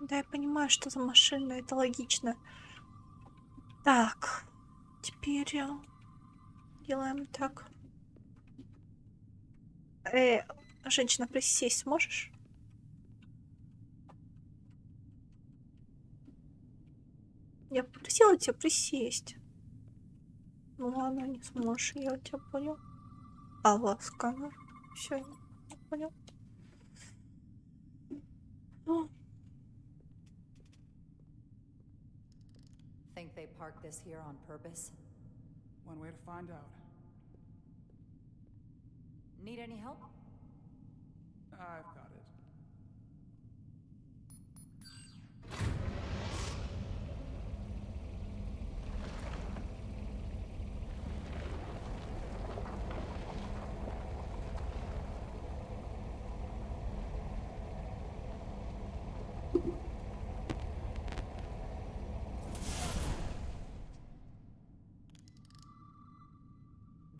Да, я понимаю, что за машина, это логично. Так, теперь делаем так. Женщина, присесть сможешь? Я попросила тебя присесть. Ну ладно, не сможешь, я тебя понял. А, вот сканер. Все, я понял. Think they parked this here on purpose? One way to find out. Need any help? I've got it.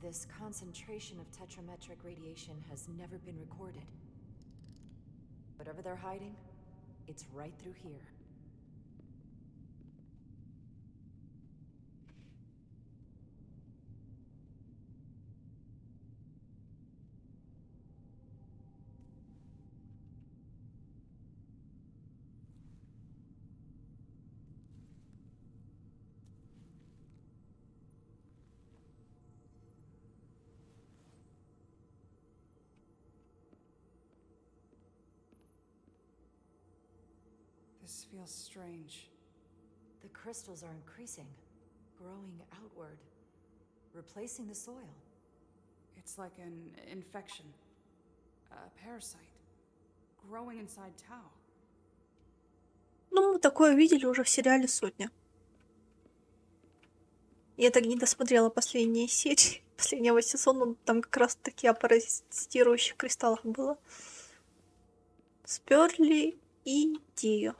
This concentration of tetrametric radiation has never been recorded. Whatever they're hiding, it's right through here. This feels strange. The crystals are increasing, growing outward, replacing the soil. It's like an infection. A parasite. Growing inside Tau. Ну, мы такое видели уже в сериале «Сотня». Я так не досмотрела последние серии. Последнего сезона там как раз таки о паразитирующих кристаллах было. Сперли идею.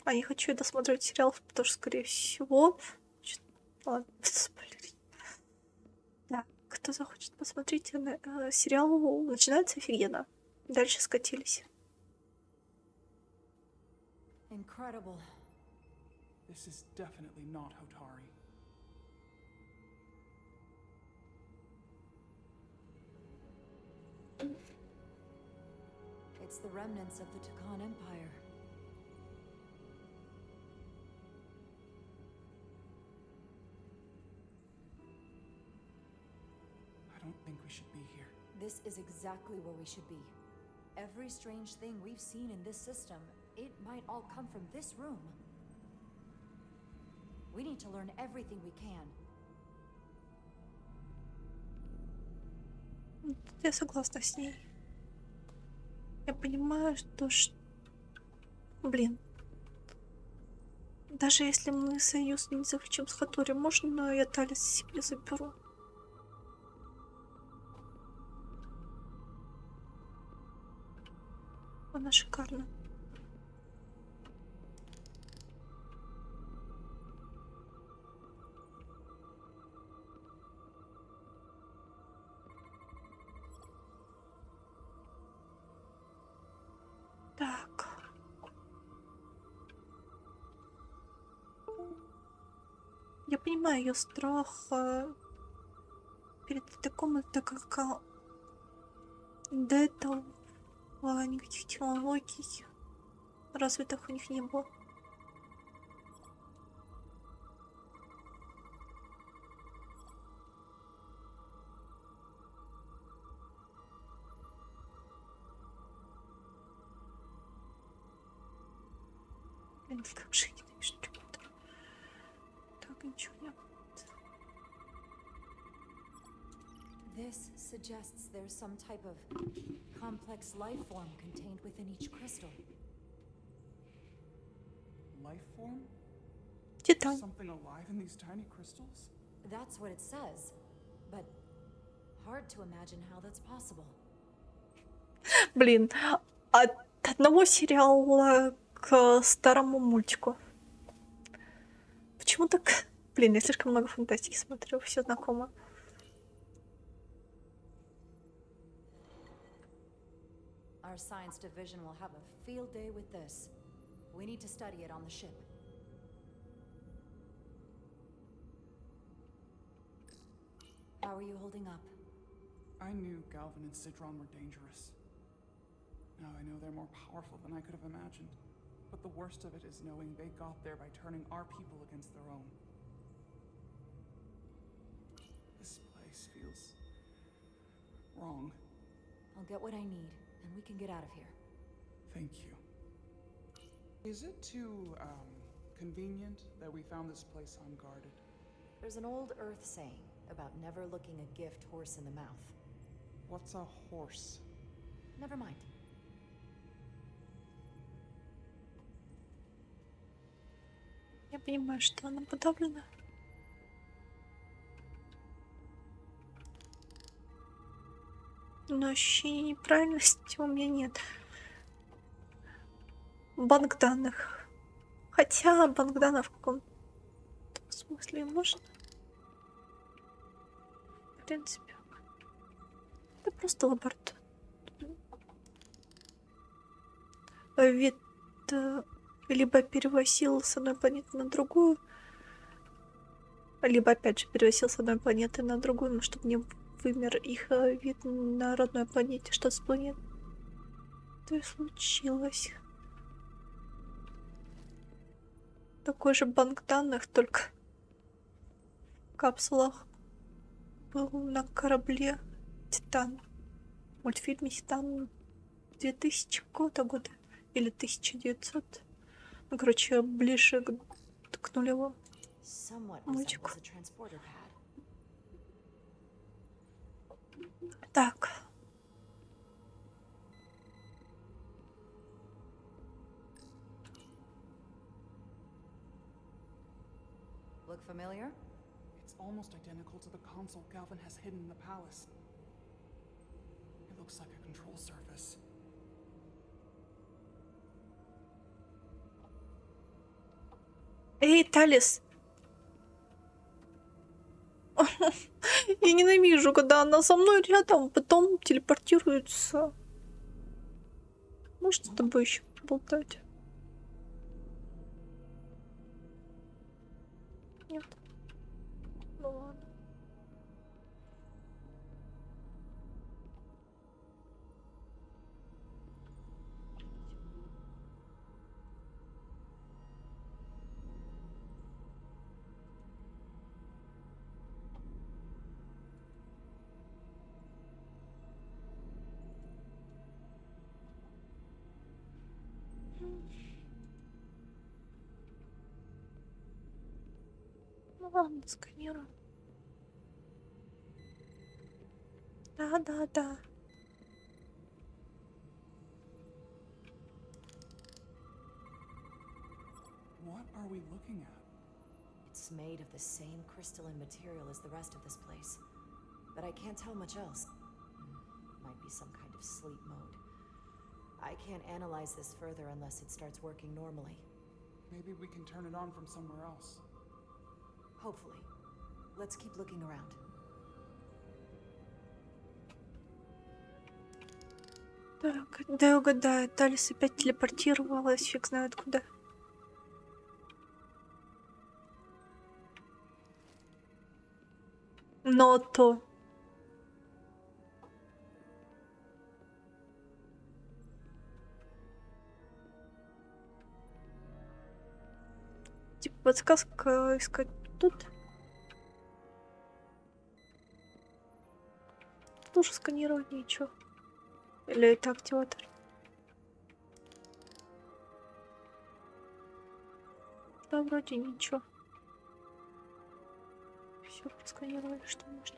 А не хочу я досматривать сериал, потому что, скорее всего... Ладно, спойлерить. Да, кто захочет посмотреть, сериал начинается офигенно. Дальше скатились. Incredible. This is definitely not Hotari. It's the remnants of the Tucan Empire. I don't think we should be here. This is exactly where we should be. Every strange thing we've seen in this system, it might all come from this room. We need to learn everything we can. Я согласна с ней. Я понимаю, что... Блин. Даже если мы союз не заключим с Хатори, можно я Талис себе заберу? Она шикарна. Так. Я понимаю ее страх перед этой комнатой, так как до этого никаких технологий развитых у них не было. Блин, как же я ненавижу ребята. Так, ничего не будет. This suggests there's some type of complex life form contained within each crystal. Life form? Титан. Something alive in these tiny crystals? That's what it says. But hard to imagine how that's possible. Блин, от одного сериала к старому мультику. Почему так? Блин, я слишком много фантастики смотрю, все знакомо. Our science division will have a field day with this. We need to study it on the ship. How are you holding up? I knew Galvin and Sidron were dangerous. Now I know they're more powerful than I could have imagined. But the worst of it is knowing they got there by turning our people against their own. This place feels wrong. I'll get what I need, and we can get out of here. Thank you. Is it too, convenient that we found this place unguarded? There's an old Earth saying about never looking a gift horse in the mouth. What's a horse? Never mind. Я понимаю, что она подавлена. Но ощущения неправильности у меня нет. Банк данных. Хотя банк данных в каком-то смысле можно. В принципе. Это просто лаборатория. Вид либо перевозил с одной планеты на другую, либо опять же перевозил с одной планеты на другую, но чтобы не вымер их вид на родной планете, что с планетой и случилось. Такой же банк данных, только в капсулах был на корабле Титан. В мультфильме Титан 2000 года или 1900. Ну, короче, ближе к нулевому мультику. Так. Look familiar? It's almost identical to the console Galvin has hidden in the palace. It looks like a control surface. Эй, Талис! Я ненавижу, когда она со мной рядом, потом телепортируется. Может, с тобой еще поболтать? Нет. Ну ладно. Ладно, сканирую. Да. What are we looking at? It's made of the same crystalline material as the rest of this place, but I can't tell much else. Might be some kind of sleep mode. I can't analyze this further unless it starts working normally. Maybe we can turn it on from somewhere else. Hopefully. Let's keep looking around. Так, дай угадаю, Талис опять телепортировалась, фиг знает куда. Но то. Типа подсказка искать тут. Тоже сканировать ничего. Или это активатор? Да, вроде ничего. Все просканировали, что можно.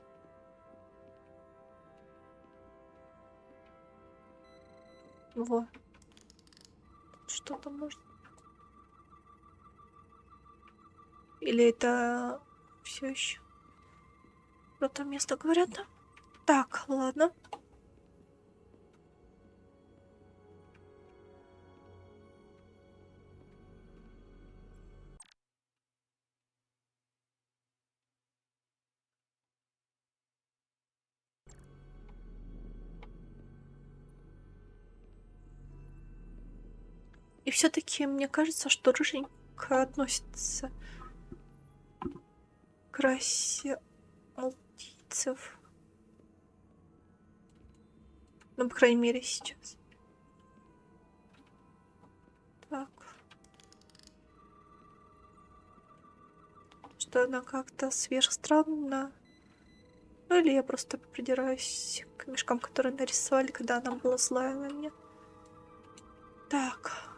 Во. Что-то можно. Или это все еще? Про то место говорят, да? Так, ладно. И все-таки мне кажется, что рыженька относится к расе алтийцев. Ну, по крайней мере, сейчас. Так. Что она как-то сверхстранна. Ну, или я просто придираюсь к мешкам, которые нарисовали, когда она была злая на меня. Так.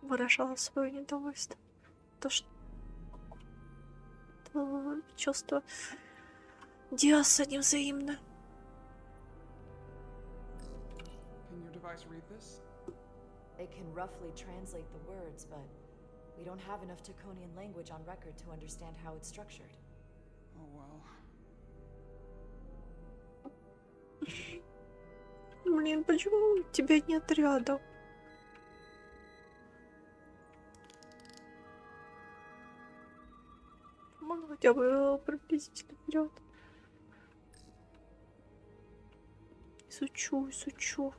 Выражала свое недовольство. То, что чувство Диаса невзаимно. Can your device read this? It can roughly translate the words, but we don't have enough Taconian language on record to understand how it's structured. Oh well. Блин, почему тебя нет рядом? Можно хотя бы приблизительно вперед. Изучу.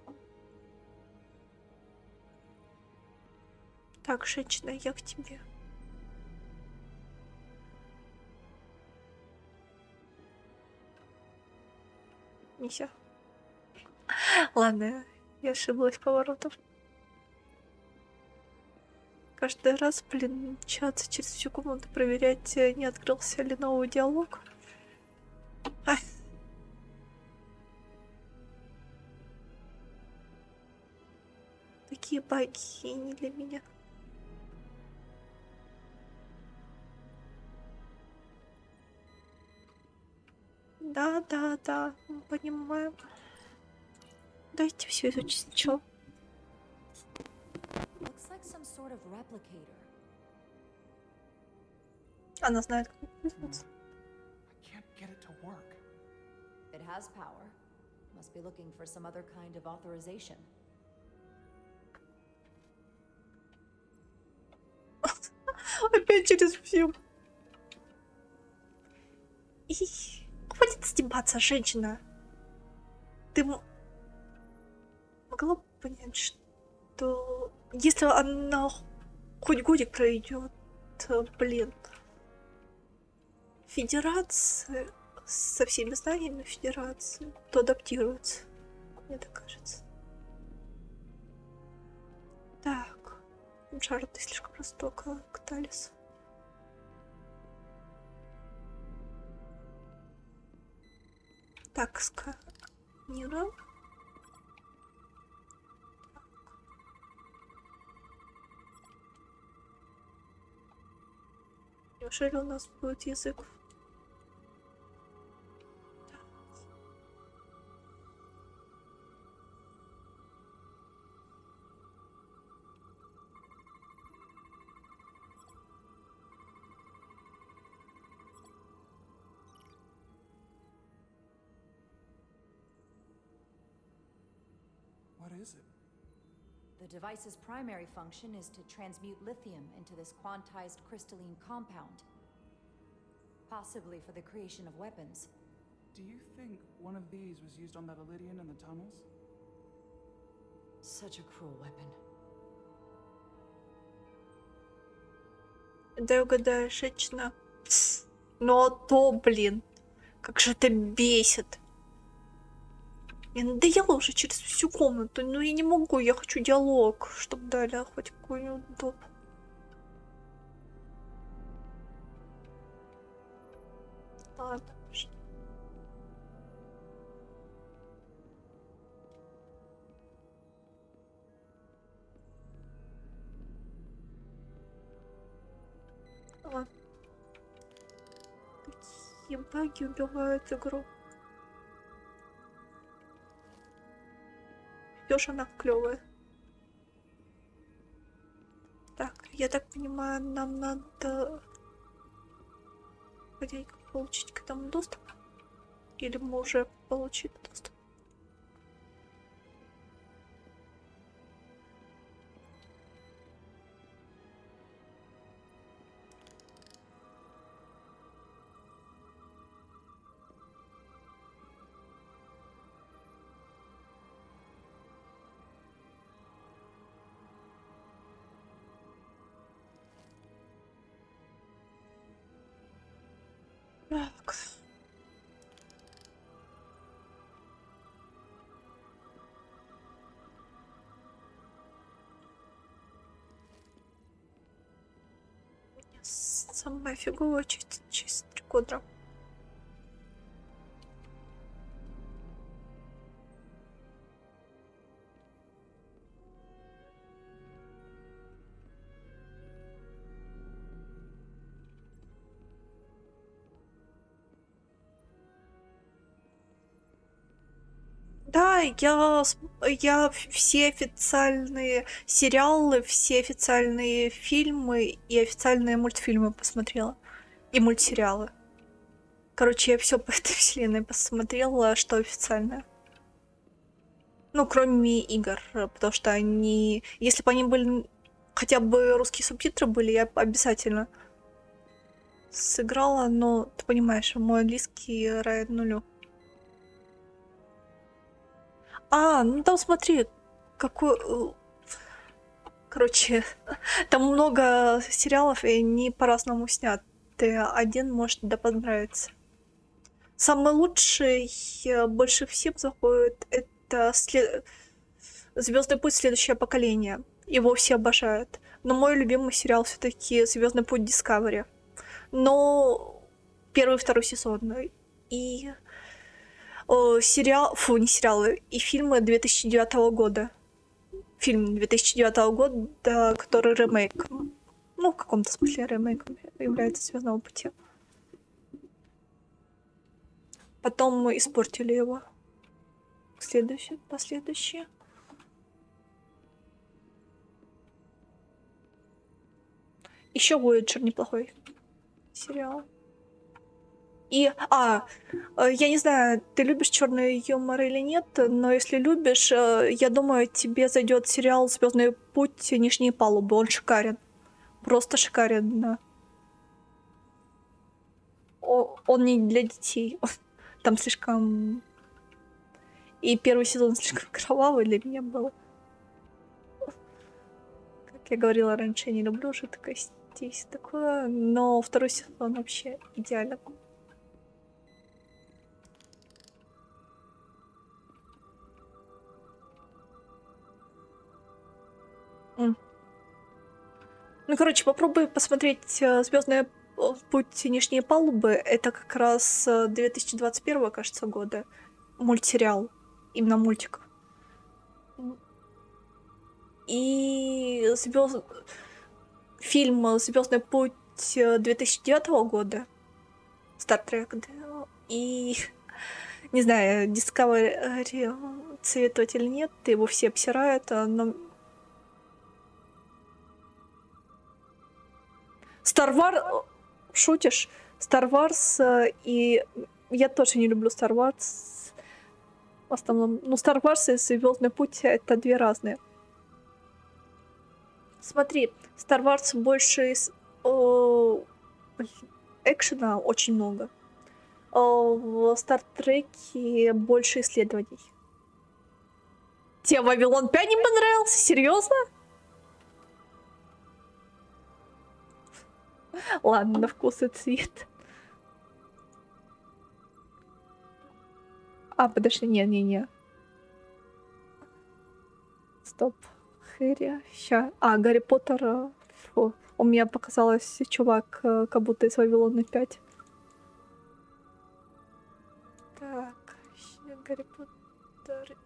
Так, женщина, я к тебе. Нельзя. Ладно, я ошиблась поворотом. Каждый раз, блин, мчаться через всю комнату, проверять, не открылся ли новый диалог. Ай. Такие богини для меня. Да, понимаю. Дайте все изучить сначала. Sort of replicator. Она знает, как пользоваться. I can't get it to work. It has power. Must be looking for some other kind of authorization. Опять через всю. И хватит стебаться, женщина. Ты могла бы понять, что если она хоть годик пройдет, блин, Федерация со всеми знаниями Федерации, то адаптируется, мне так кажется. Так, Джаред, ты слишком жестоко к Талису. Так, сканирую. Неужели у нас будет язык? What is it? The device's primary function is to transmute lithium into this quantized crystalline compound, possibly for the creation of weapons. Do you think one of these was used on that Elydian in the tunnels? Such a cruel weapon. Да угадаю, женщина. Ну то, блин, как же это бесит. Мне надоело уже через всю комнату, но я не могу, я хочу диалог, чтобы дали хоть какой-нибудь доп. Ладно. Ладно. Такие баги убивают игру. Всё она клёвая. Так, я так понимаю, нам надо получить к этому доступ? Или мы уже получили доступ? Так. Самая фиговая часть квадра. Да, я все официальные сериалы, все официальные фильмы и официальные мультфильмы посмотрела. И мультсериалы. Короче, я все по этой вселенной посмотрела, что официальное. Ну, кроме игр, потому что они... Если бы они были... Хотя бы русские субтитры были, я бы обязательно сыграла, но ты понимаешь, мой английский равен нулю. А, ну там смотри, какой... Короче, там много сериалов, и они по-разному сняты. Один может да понравится. Самый лучший, больше всем заходит, это Звездный путь следующее поколение. Его все обожают. Но мой любимый сериал все-таки Звездный путь Discovery. Но первый и второй сезон. И не сериалы, и фильмы 2009 года. Фильм 2009 года, который ремейком. Ну, в каком-то смысле ремейком является Звездного пути. Потом мы испортили его. Последующие. Еще Voyager неплохой сериал. И, я не знаю, ты любишь черный юмор или нет, но если любишь, я думаю, тебе зайдет сериал «Звездный путь. Нижние палубы». Он шикарен. Просто шикарен, да. Он не для детей. Там слишком... И первый сезон слишком кровавый для меня был. Как я говорила раньше, я не люблю жидкость и все такое, но второй сезон вообще идеально. Ну, короче, попробуй посмотреть «Звездный путь. Нижние палубы». Это как раз 2021, кажется, года. Мультсериал. Именно мультик. И фильм «Звездный путь. 2009 года. Star Trek, да. И, не знаю, Discovery советовать или нет, его все обсирают, но... Star Wars... Шутишь? Star Wars и... Я тоже не люблю Star Wars. В основном... Ну, Star Wars и Звездный путь — это две разные. Смотри, Star Wars больше из... экшена очень много. В Star Trek больше исследований. Тебе Вавилон 5 не понравился? Серьезно? Ладно, на вкус и цвет. Подожди, не. Стоп. Хэри. Ща. Гарри Поттер. Фу. У меня показалось, чувак, как будто из Вавилона 5. Так. Гарри Поттер.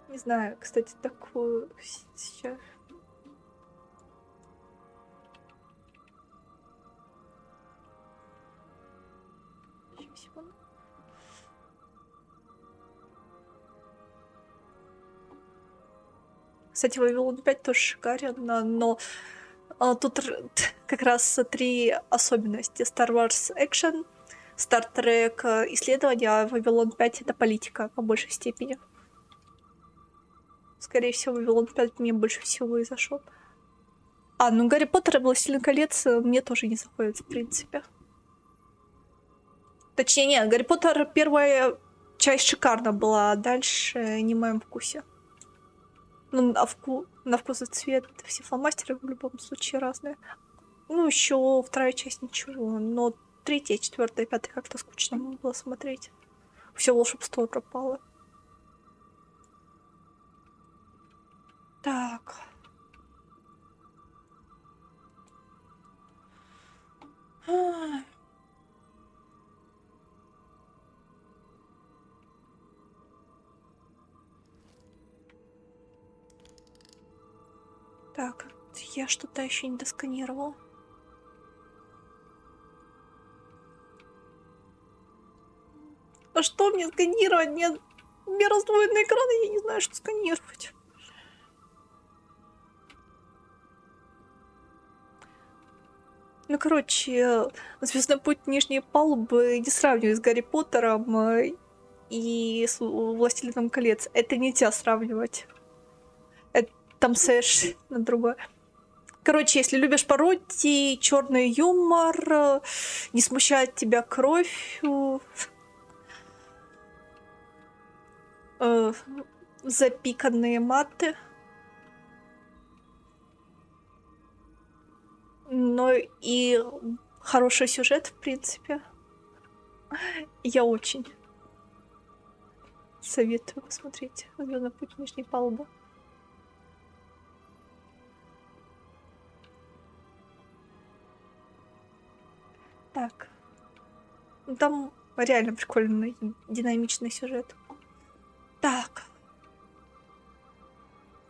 Не знаю, кстати, такую сейчас. Секунду. Кстати, Вавилон 5 тоже шикарен, но тут как раз 3 особенности. Star Wars Action, Star Trek исследования, а Вавилон 5 это политика по большей степени. Скорее всего, Вавилон 5 мне больше всего и зашел. Ну Гарри Поттер и Властелин колец мне тоже не заходит, в принципе. Точнее, нет, Гарри Поттер первая часть шикарна была, а дальше не в моем вкусе. Ну, на вкус и цвет все фломастеры в любом случае разные. Ну, еще вторая часть ничего, но третья, четвертая, пятая как-то скучно было смотреть. Все волшебство пропало. Так. Так, я что-то еще не досканировала. А что мне сканировать? У меня раздвоенный экран, и я не знаю, что сканировать. Ну, короче, Звездный путь нижней палубы не сравниваю с Гарри Поттером и с Властелином колец. Это нельзя сравнивать. Это там совершенно другое. Короче, если любишь пародии, черный юмор, не смущает тебя кровь, запиканные маты, но и хороший сюжет, в принципе, я очень советую посмотреть «Звездный путь нижней палубы». Так. Ну, там реально прикольный, динамичный сюжет. Так.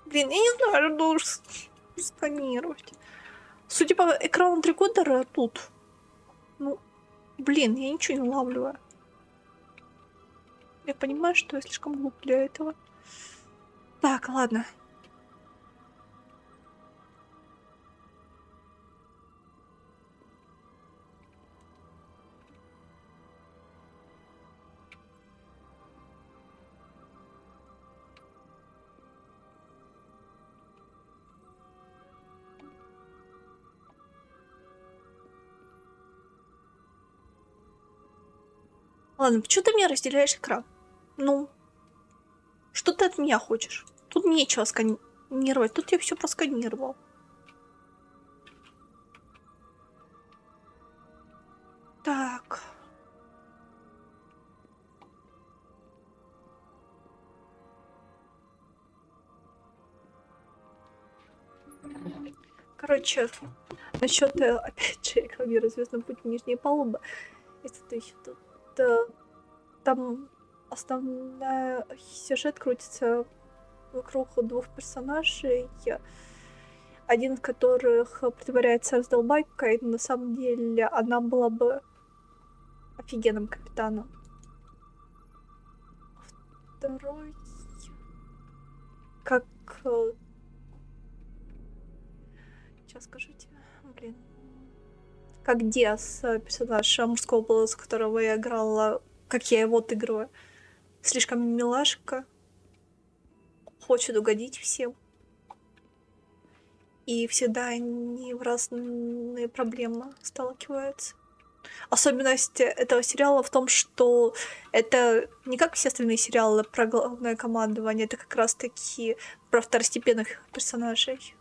Блин, я не знаю, что должен сканировать. Судя по экрану трикодера, тут. Ну, блин, я ничего не улавливаю. Я понимаю, что я слишком глуп для этого. Так, ладно. Ладно, почему ты мне разделяешь экран? Ну, что ты от меня хочешь? Тут нечего сканировать, тут я все просканировал. Так. Короче, насчет, опять же, рекламирую «Звездный путь» нижней палубы. Если ты еще тут... Там основной сюжет крутится вокруг двух персонажей. один из которых притворяется раздолбайкой, но на самом деле она была бы офигенным капитаном. Второй... Как... Сейчас скажу тебе, блин. Как Диас, персонаж мужского пола, с которого я играла, как я его отыгрываю. Слишком милашка. Хочет угодить всем. И всегда они в разные проблемы сталкиваются. Особенность этого сериала в том, что это не как все остальные сериалы про главное командование, это как раз таки про второстепенных персонажей.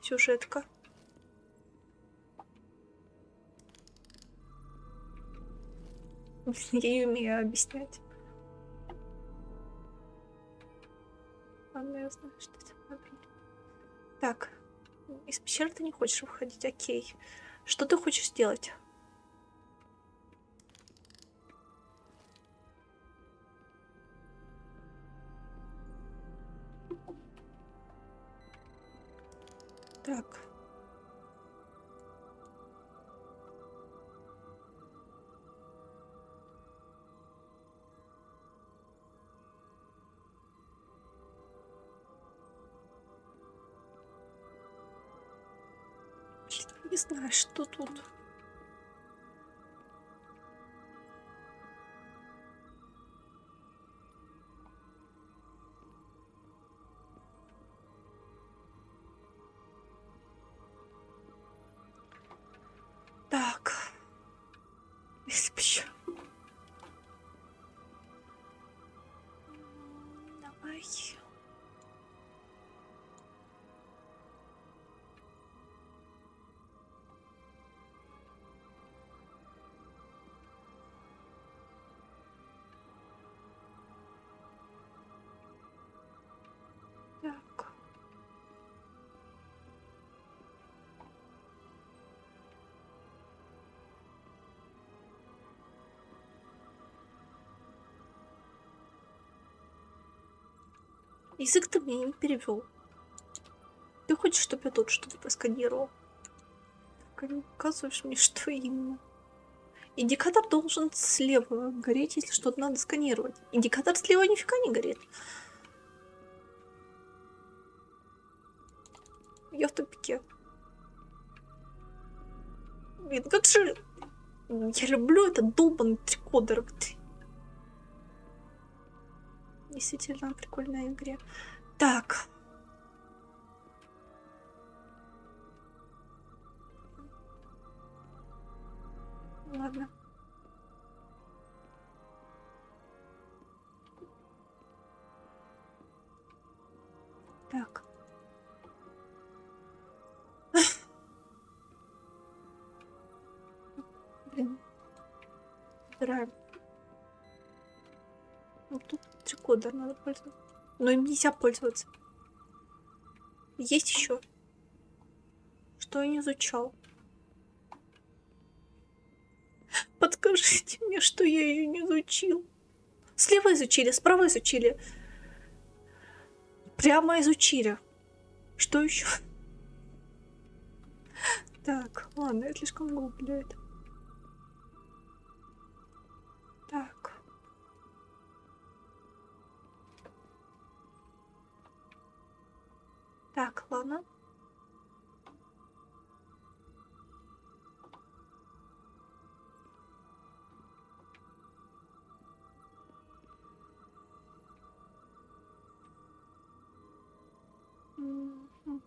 Сюжетка. Я ее умею объяснять. Ладно, я знаю, что это. Так, из пещеры ты не хочешь выходить, окей. Что ты хочешь сделать? Так. Не знаю, что тут. Так. Из-за Давай. Так. Язык ты мне не перевел. Ты хочешь, чтобы я тут что-то просканировал? Только не указываешь мне, что именно. Индикатор должен слева гореть, если что-то надо сканировать. Индикатор слева нифига не горит. Я в тупике. Блин, как же... Я люблю этот долбанный трикодер. Действительно прикольная игра. Так. Ладно. Так. Блин. Выбираем. Вот тут трикодер надо пользоваться. Но им нельзя пользоваться. Есть еще. Что я не изучал? Подскажите мне, что я ее не изучил. Слева изучили, справа изучили. Прямо изучили. Что еще? Так, ладно, я слишком глуп для этого. Так. Так, ладно. Мгм.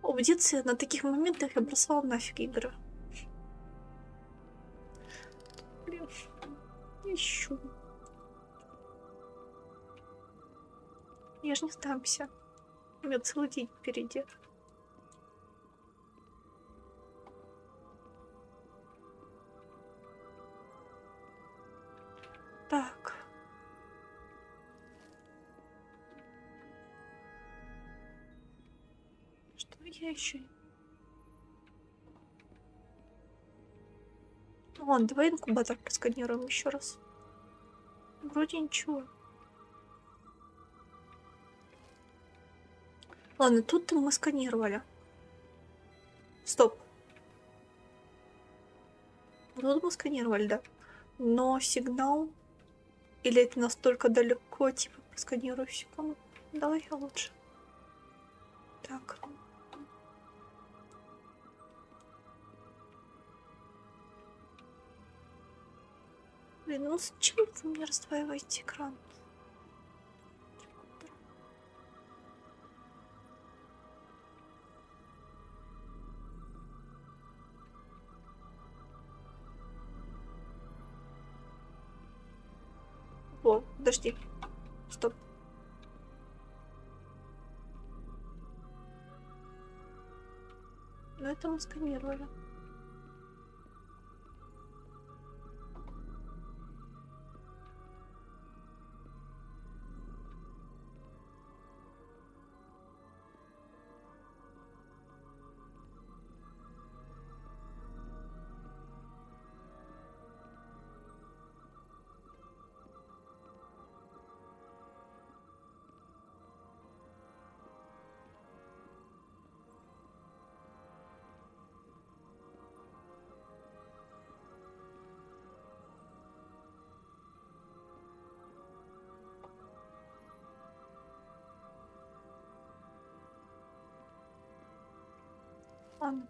В детстве на таких моментах я бросала нафиг игры. Блин, ищу. Я же не сдамся. У меня целый день впереди. Так. Я еще. Ладно, давай инкубатор просканируем еще раз. Вроде ничего. Ладно, тут мы сканировали. Стоп. Тут мы сканировали, да. Но сигнал... Или это настолько далеко, типа, просканирую секунду. Давай я лучше. Так. Блин, ну зачем вы мне раздваиваете экран? О, подожди. Стоп. Ну это мы сканировали. Ладно.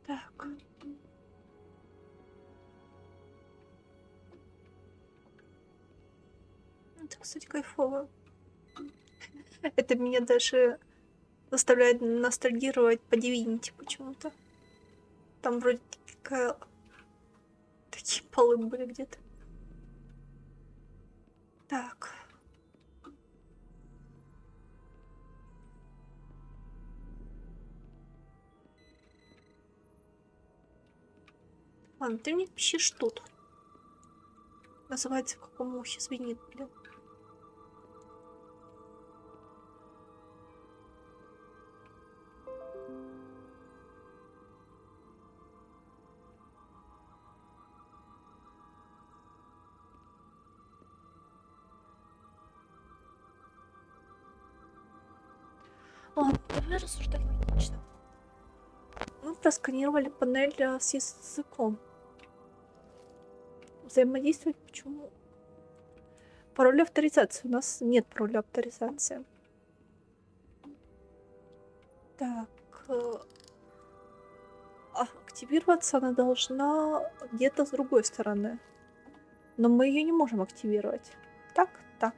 Так. Это, кстати, кайфово. Это меня даже заставляет ностальгировать по Divinity почему-то. Там вроде такие полы были где-то. Так. Ладно, ты мне пишешь тут. Называется, в каком ухе звенит, блин. Ладно, давай рассуждать логично. Мы просканировали панель с языком. Взаимодействовать почему? Пароль авторизации. У нас нет пароля авторизации. Так. Активироваться она должна где-то с другой стороны. Но мы ее не можем активировать. Так, так.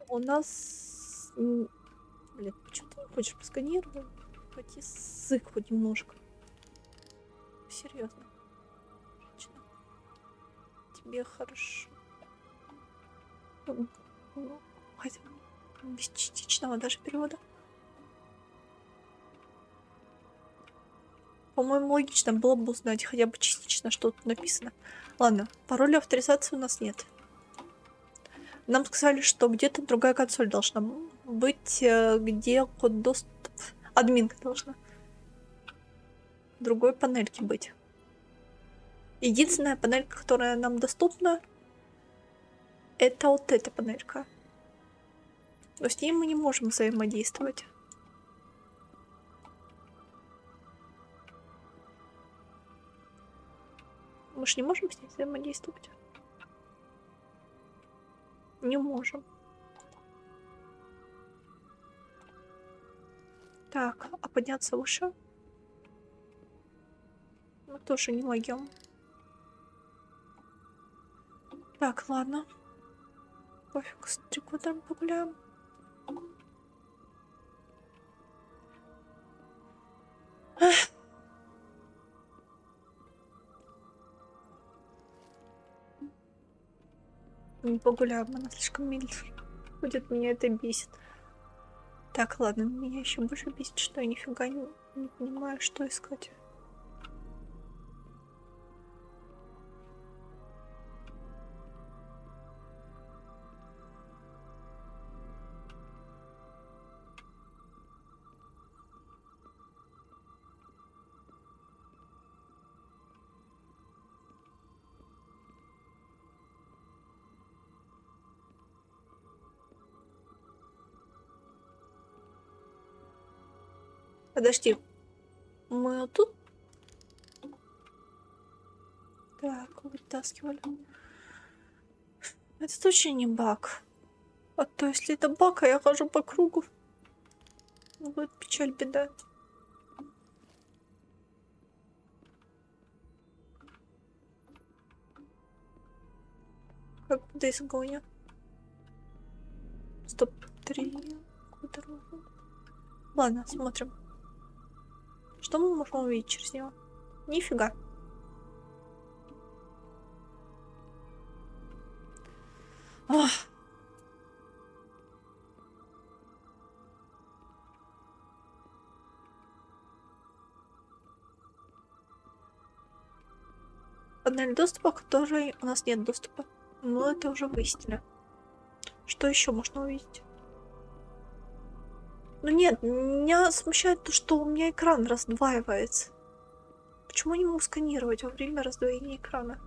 У нас... Блин, почему ты не хочешь просканировать? Хоть язык хоть немножко. Серьезно. Женщина. Тебе хорошо. Хотя без частичного даже перевода. По-моему, логично было бы узнать хотя бы частично, что тут написано. Ладно, пароля авторизации у нас нет. Нам сказали, что где-то другая консоль должна быть, где код доступа. Админка должна. В другой панельке быть. Единственная панелька, которая нам доступна, это вот эта панелька. Но с ней мы не можем взаимодействовать. Мы же не можем с ней взаимодействовать. Не можем. Так, а подняться выше? Мы тоже не могем. Так, ладно. Пофиг, с трикотом погуляем. Не погуляем, она слишком медленно ходит, меня это бесит. Так, ладно, меня еще больше бесит, что я нифига не понимаю, что искать. Подожди. Мы вот тут? Так, вытаскивали. Это точно не баг. А то если это баг, а я хожу по кругу. Будет печаль, беда. Как в изгоне. Стоп, 3. Куда можно? Ладно, смотрим. Что мы можем увидеть через него? Нифига. Ах. Панель доступа, к которой у нас нет доступа. Но это уже выяснили. Что еще можно увидеть? Ну нет, меня смущает то, что у меня экран раздваивается. Почему я не могу сканировать во время раздвоения экрана?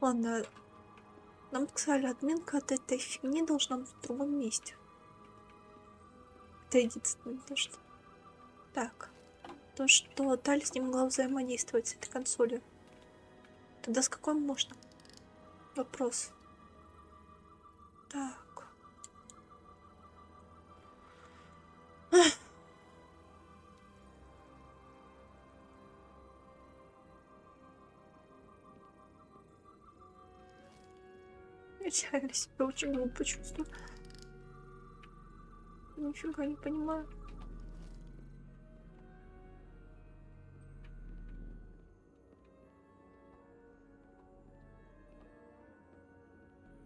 Ладно, нам сказали, админка от этой фигни должна быть в другом месте. Это единственное, то что... Так, то, что Талис не могла взаимодействовать с этой консолью. Тогда с какой можно? Вопрос. Так. Я реально себя очень глупо чувствую. Нифига не понимаю.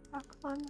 Так, ладно.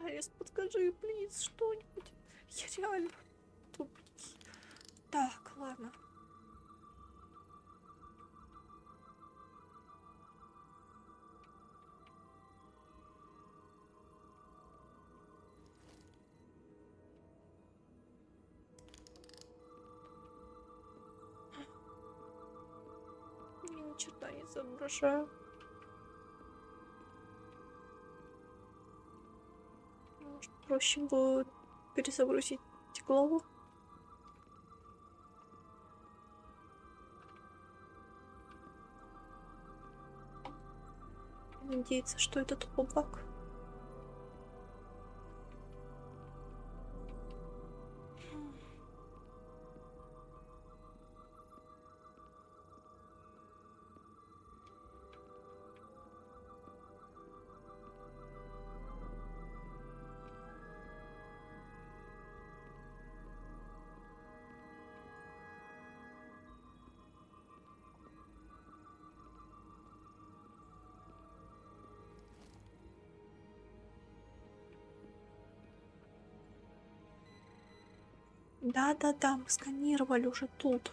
Алис, подскажи, плиз, что-нибудь. Я реально тупик. Так, ладно. Я ни черта не соображаю. Может, проще будет перезагрузить голову? Надеяться, что это тупо баг. Да, мы сканировали уже тут.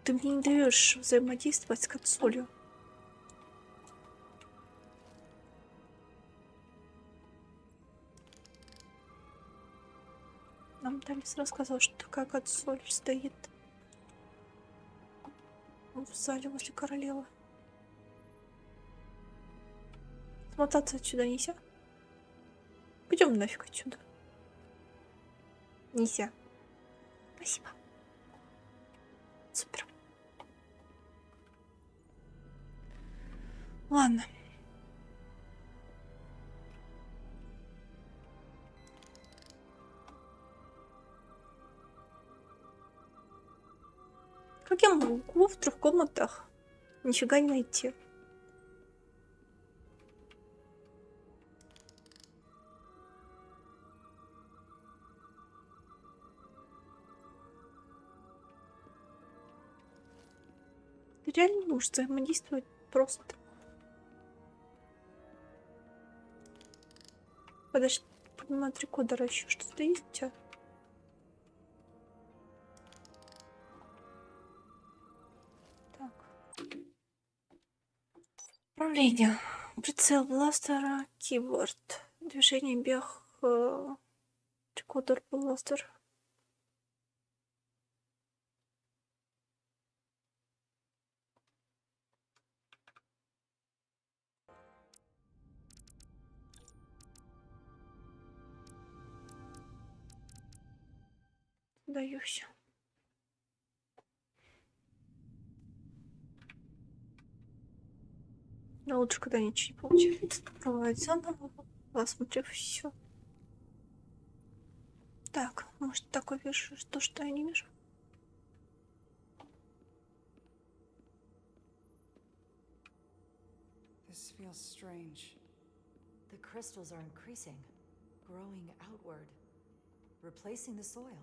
Ты мне не даешь взаимодействовать с консолью. Нам Талис рассказал, что такая консоль стоит в зале возле королевы. Смотаться отсюда нельзя. Пойдем нафиг отсюда. Нельзя. Спасибо. Супер. Ладно. Как я могу в 3 комнатах нифига не найти? Ты реально можешь взаимодействовать просто. Подожди, помимо трикодера еще что-то есть у тебя? Так. Управление. Прицел бластера, кейборд. Движение, бег, трикодер, бластер. Даюсь. Но лучше, когда ничего не получается. Бывает заново, посмотрев все. Так, может, такое вижу, что я не вижу. This feels strange. The crystals are increasing, growing outward, replacing the soil.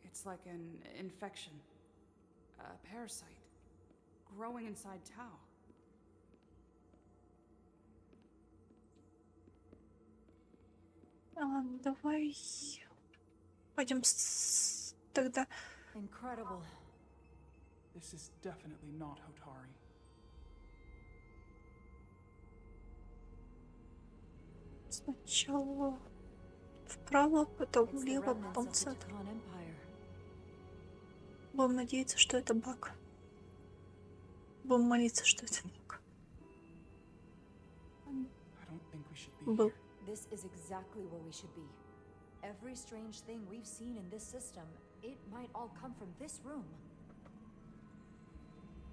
It's like an infection. A parasite. Growing inside Tau. Давай пойдем тогда. Incredible. This is definitely not Hotari. Сначала вправо, потом влево, потом в центр. Будем надеяться, что это баг. Будем молиться, что это баг. Был. This is exactly where we should be. Every strange thing we've seen in this system, it might all come from this room.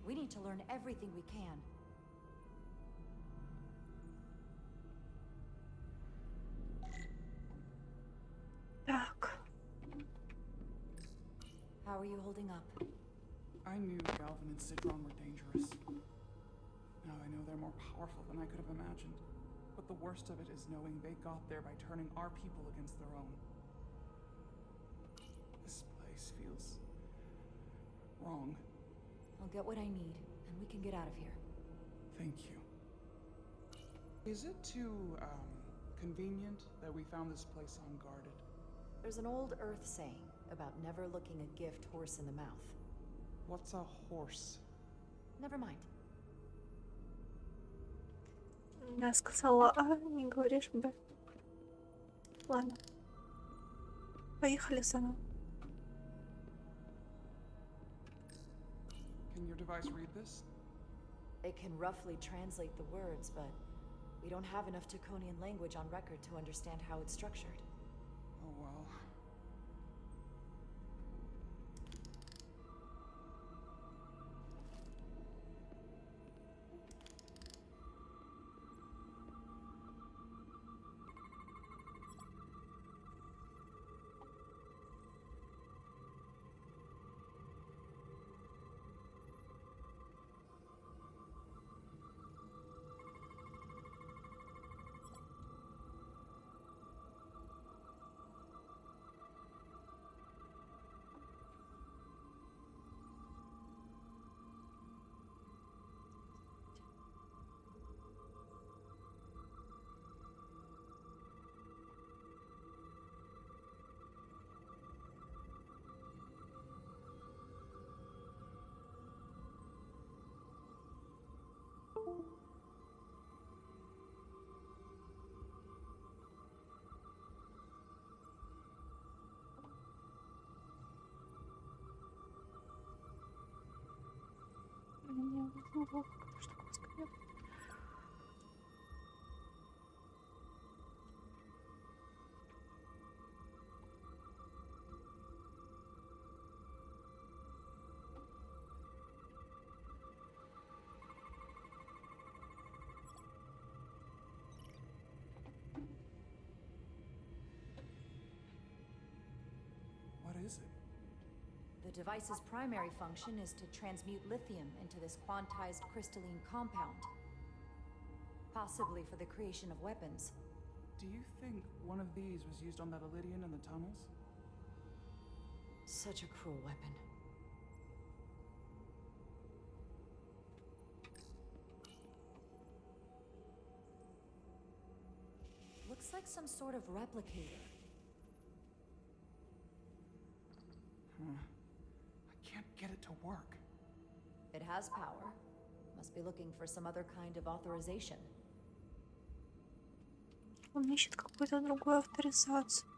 We need to learn everything we can. Так. How are you holding up? I knew Galvin and Citron were dangerous. Now I know they're more powerful than I could have imagined. But the worst of it is knowing they got there by turning our people against their own. This place feels wrong. I'll get what I need, and we can get out of here. Thank you. Is it too, convenient that we found this place unguarded? There's an old Earth saying about never looking a gift horse in the mouth. What's a horse? Never mind. Я сказала А, не говоришь Б. Ладно. Поехали заново. Can your device read this? It can roughly translate the words, but we don't have enough Taconian language on record to understand how it's structured. Oh well. The device's primary function is to transmute lithium into this quantized crystalline compound, possibly for the creation of weapons. Do you think one of these was used on that Elydian in the tunnels? Such a cruel weapon. Looks like some sort of replicator. I can't get it to work. It has power. Must be looking for some other kind of authorization. Он ищет какую-то другую авторизацию.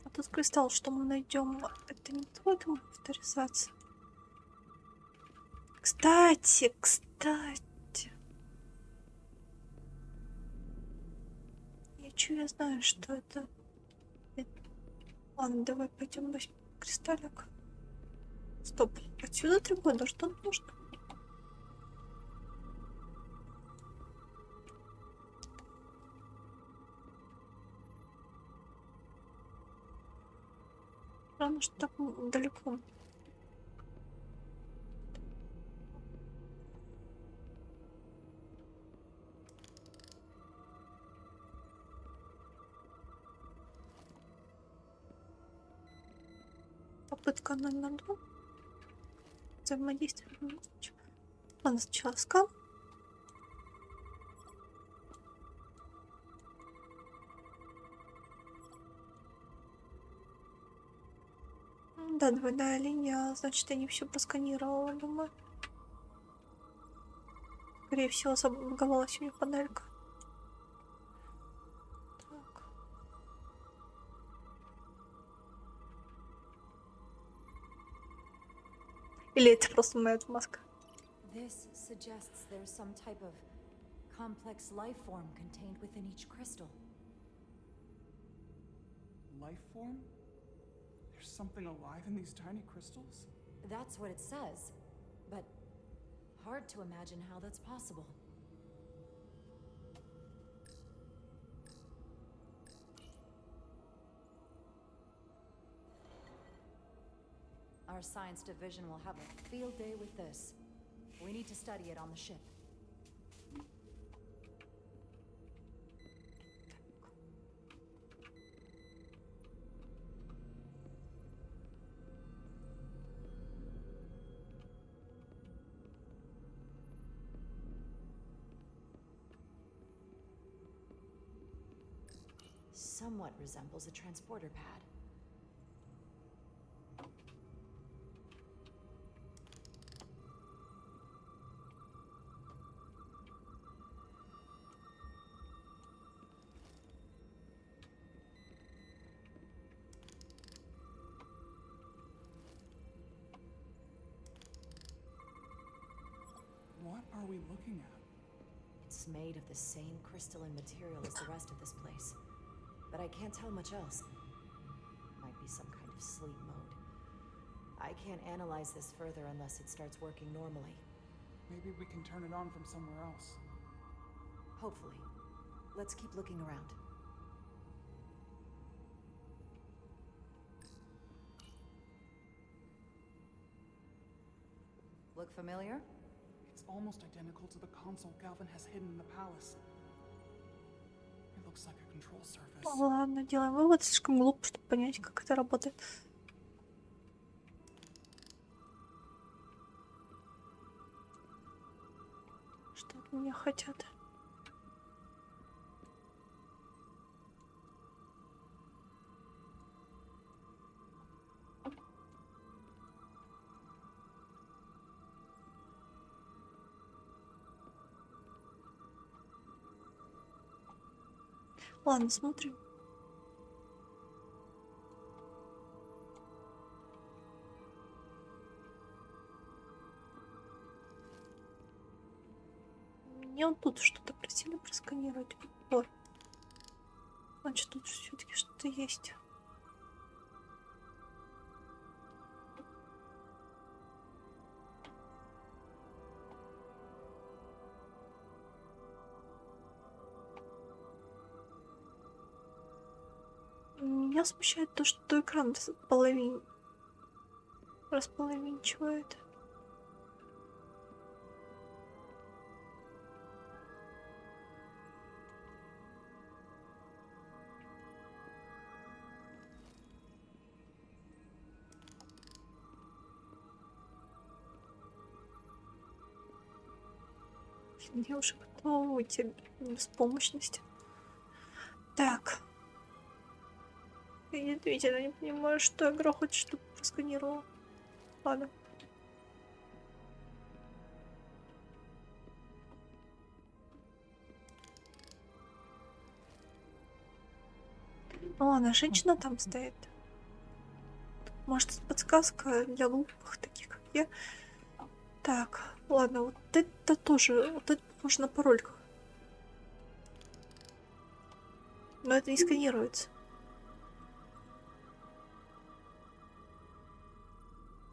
А тут кристалл, что мы найдем, это не твой дом авторизация. Кстати. Я знаю, что это. Ладно, давай пойдем возьмем кристаллик. Стоп, отсюда 3 года, что нам нужно? Странно, что так далеко. Попытка 0 на 2. Взаимодействие. Ладно, сначала скал. Да, двойная линия, значит, я не все просканировала, думаю. Скорее всего, забаговалась у меня панелька. Так. Или это просто моя отмазка? This suggests there's some type of complex life form contained within each crystal. Life form? There's something alive in these tiny crystals? That's what it says, but hard to imagine how that's possible. Our science division will have a field day with this. We need to study it on the ship. Somewhat resembles a transporter pad. What are we looking at? It's made of the same crystalline material as the rest of this place, but I can't tell much else. Might be some kind of sleep mode. I can't analyze this further unless it starts working normally. Maybe we can turn it on from somewhere else. Hopefully. Let's keep looking around. Look familiar? It's almost identical to the console Galvin has hidden in the palace. It looks like a control surface. Ладно, делаем вывод. Слишком глупо, чтобы понять, как это работает. Что от меня хотят? Ладно, смотрим. Мне вот тут что-то просили просканировать. Ой. Значит, тут все-таки что-то есть. Меня смущает то, что экран располовинчивает. Я уже готова уйти в беспомощность. Так. Я действительно не понимаю, что игра хочет, чтобы просканировала. Ладно. Ладно, женщина там стоит. Может, это подсказка для глупых таких, как я. Так, ладно, вот это тоже, вот это похоже на пароль. Но это не сканируется.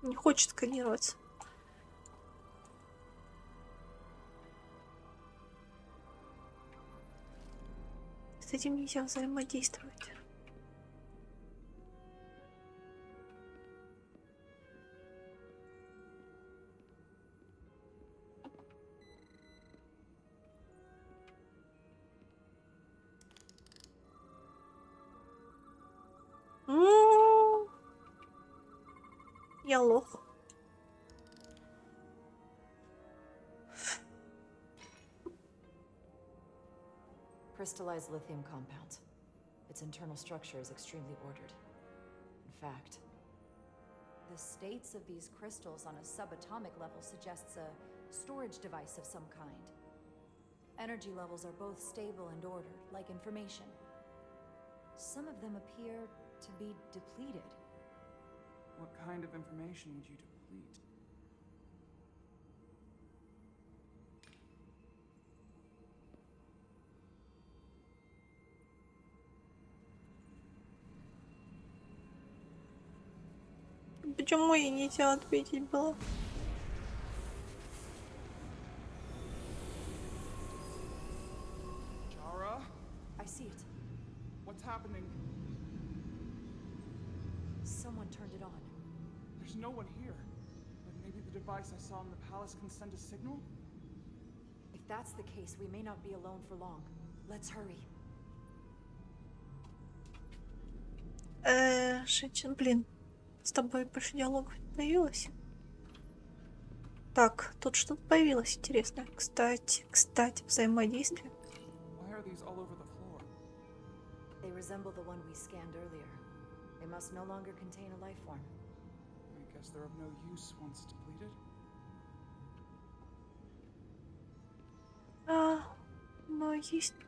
Не хочет сканироваться. С этим нельзя взаимодействовать. Я лох. Crystallized lithium compound. Its internal structure is extremely ordered. In fact, the states of these crystals on a subatomic level suggests a storage device of some kind. Energy levels are both stable and ordered, like information. Some of them appear to be depleted. What kind of information would you deplete? Почему ей нельзя ответить было? Chara? I see it. What's happening? Someone turned it on. There's no one here. But maybe the device I saw in the palace can send a signal? If that's the case, we may not be alone for long. Let's hurry. Женщина, блин. С тобой больше диалогов не появилось? Так, тут что-то появилось интересное. Кстати, взаимодействие. Why are these all over the floor? They resemble the one we scanned earlier. They must no longer contain a life form. I guess they're of no use once depleted. Но есть то,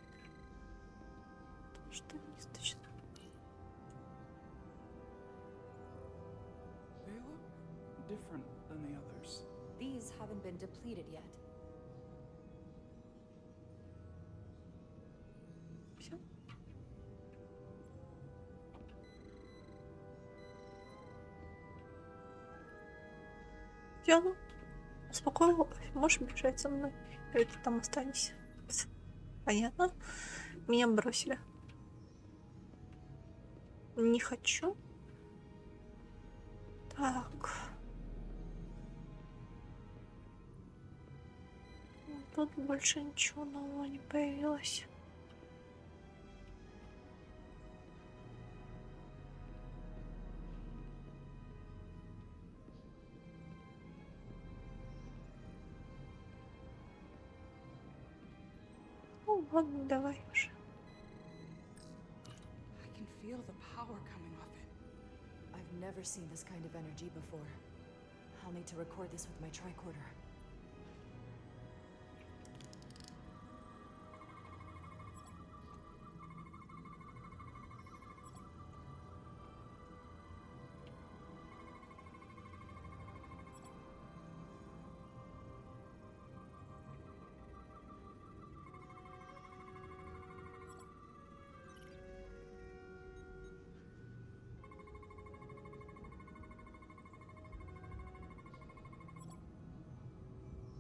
что недостаточно. They look different than the others. These haven't been depleted yet. Все. Все, ну, успокоила. Можешь бежать со мной. Или ты там останешься. Понятно. Меня бросили. Не хочу. Так. Тут больше ничего нового не появилось. Ну ладно, давай уже. I can feel the power coming off it. I've never seen this kind of energy before. I'll need to record this with my tricorder.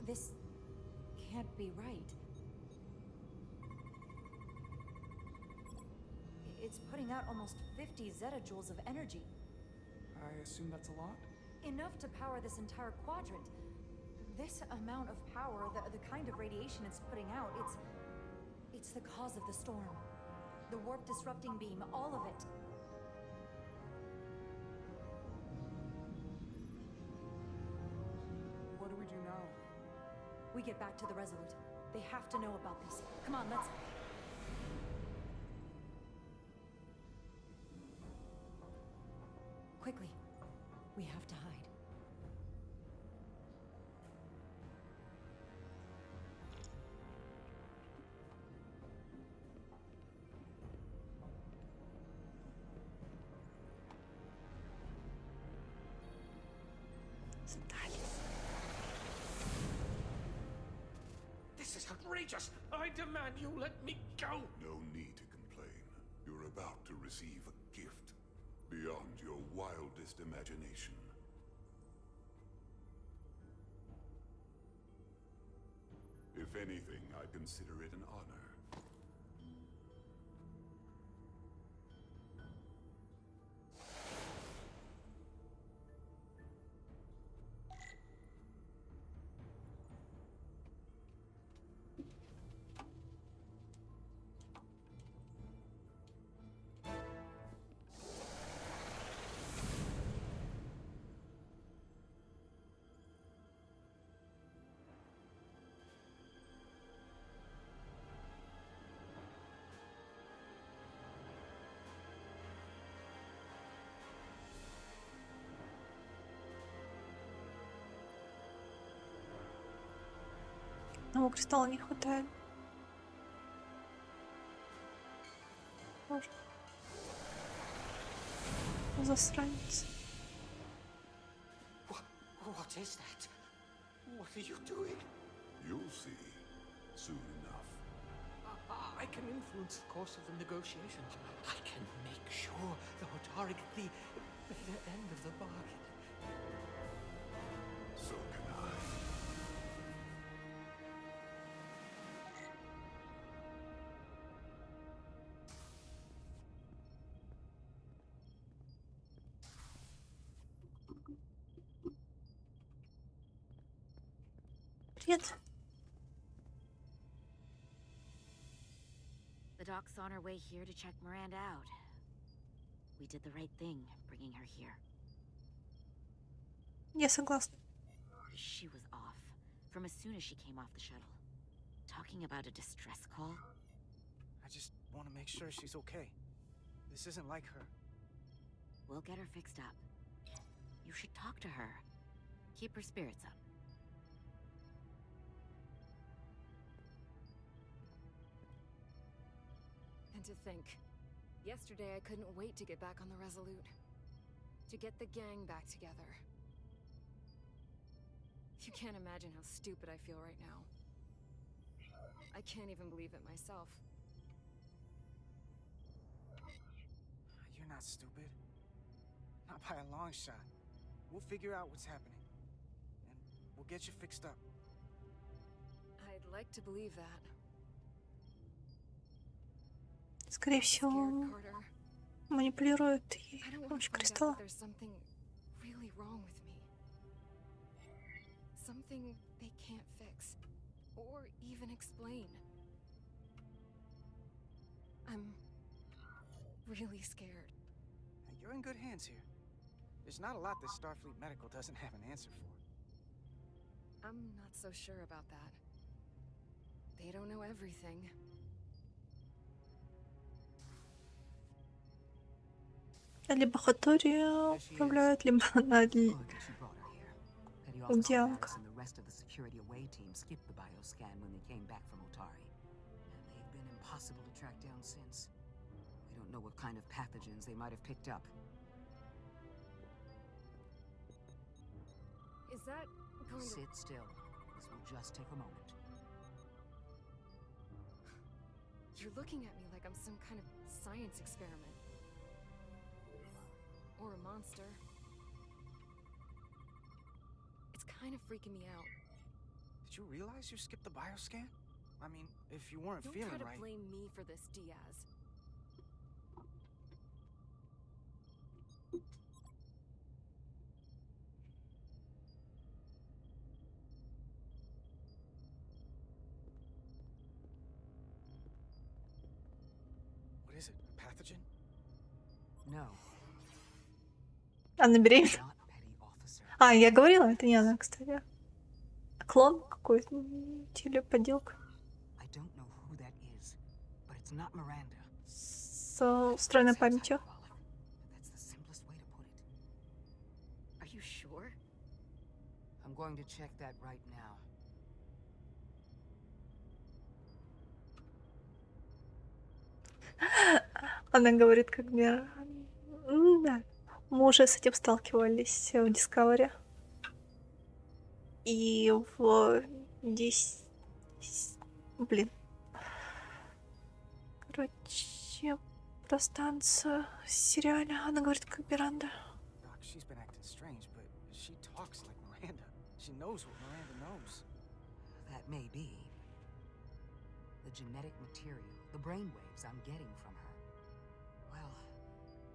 This can't be right. It's putting out almost 50 zettajoules of energy. I assume that's a lot? Enough to power this entire quadrant. This amount of power, the kind of radiation it's putting out, it's the cause of the storm. The warp disrupting beam, all of it. What do we do now? We get back to the Resolute. They have to know about this. Come on, let's... Quickly. We have to hide. This is outrageous! I demand you let me go! No need to complain. You're about to receive a gift beyond your wildest imagination. If anything, I consider it an honor. Одного кристалла не хватает. Боже. Засранец. What is that? What are you doing? You'll see soon enough. I can influence the course of the negotiations. I can make sure the Hotari get the better end of the bargain. So can I. Привет. The doc's on her way here to check Miranda out. We did the right thing, bringing her here. Я согласна. She was off from as soon as she came off the shuttle. Talking about a distress call? I just want to make sure she's okay. This isn't like her. We'll get her fixed up. You should talk to her. Keep her spirits up. And to think, yesterday I couldn't wait to get back on the Resolute. To get the gang back together. You can't imagine how stupid I feel right now. I can't even believe it myself. You're not stupid. Not by a long shot. We'll figure out what's happening. And we'll get you fixed up. I'd like to believe that. Скорее всего, манипулирует ей с помощью кристалла. There's something really wrong with me. Something they can't fix. Or even explain. I'm really scared. You're in good hands here. There's not a lot that Starfleet Medical doesn't have an answer for. I'm not so sure about that. They don't know everything. Либо Хатория управляет, либо она Удианка. And the rest of the security away team skipped the bioscan when they came back from Otari. And they've been impossible to track down since. We don't know what kind of pathogens they might have picked up. Is that going to... Sit still. This will just take a moment. You're looking at me like I'm some kind of science experiment. Or a monster. It's kind of freaking me out. Did you realize you skipped the bioscan? I mean, if you weren't Don't feeling try to right... blame me for this, Diaz. pathogen? No. Она беременна. А, я говорила, это не она, кстати. Клон какой-то или подделка. I don't know who that is, but it's not Miranda. С встроенной памятью. That's the simplest way to put it. Are you sure? I'm going to check that right now. Она говорит, как мне... Да. Мы уже с этим сталкивались в Discovery. И в 10... Блин. Короче, про станцию в сериале она говорит, как Миранда. Doc, she's been acting strange, but she talks like Miranda. She knows what Miranda knows. That may be. The genetic material, the brainwaves I'm getting from her. Well,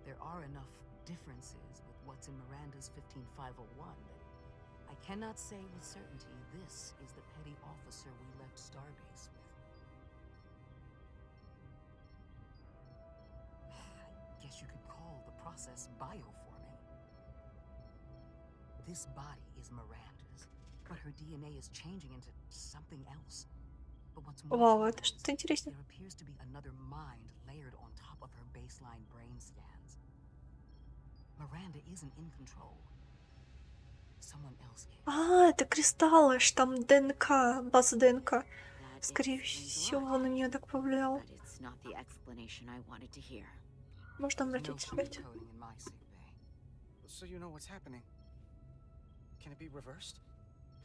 there are enough differences with what's in Miranda's 15501 that I cannot say with certainty this is the petty officer we left Starbase with. I guess you could call the process bioforming. This body is Miranda's, but her DNA is changing into something else. But what's more Вау, troubling это is что-то интересное. there appears to be another mind layered on top of her baseline brain scans. Miranda isn't in control. Someone else is. А, это кристаллы, ж там ДНК, база ДНК. Скорее всего, он на нее так повлиял. But it's not the explanation I wanted to hear. Можно No обратить опять. sugarcoating in my sick bay. So you know what's happening. Can it be reversed?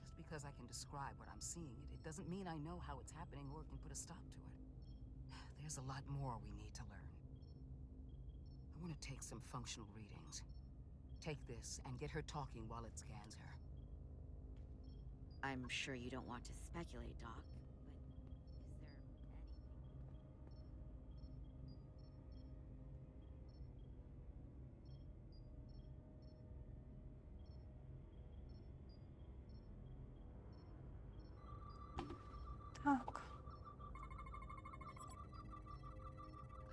Just because I can describe what I'm seeing, it doesn't mean I know how it's happening or can put a stop to it. There's a lot more we need to learn. I want to take some functional readings. Take this and get her talking while it scans her. I'm sure you don't want to speculate, Doc, but is there anything... Так.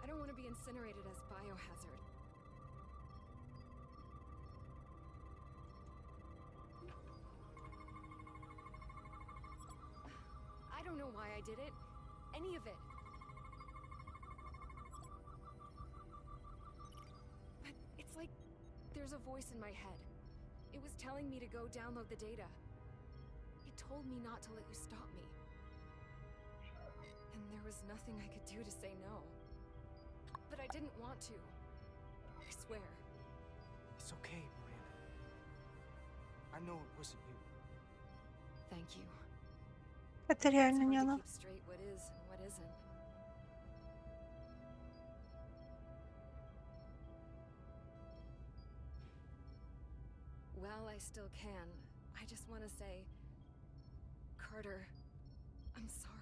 I don't want to be incinerated as biohazard. I don't know why I did it. Any of it. But it's like there's a voice in my head. It was telling me to go download the data. It told me not to let you stop me. And there was nothing I could do to say no. But I didn't want to. I swear. It's okay, Miranda. I know it wasn't you. Thank you. Это реально It's не hard to она. keep straight what is and what isn't. Well, I still can. I just want to say, Carter, I'm sorry.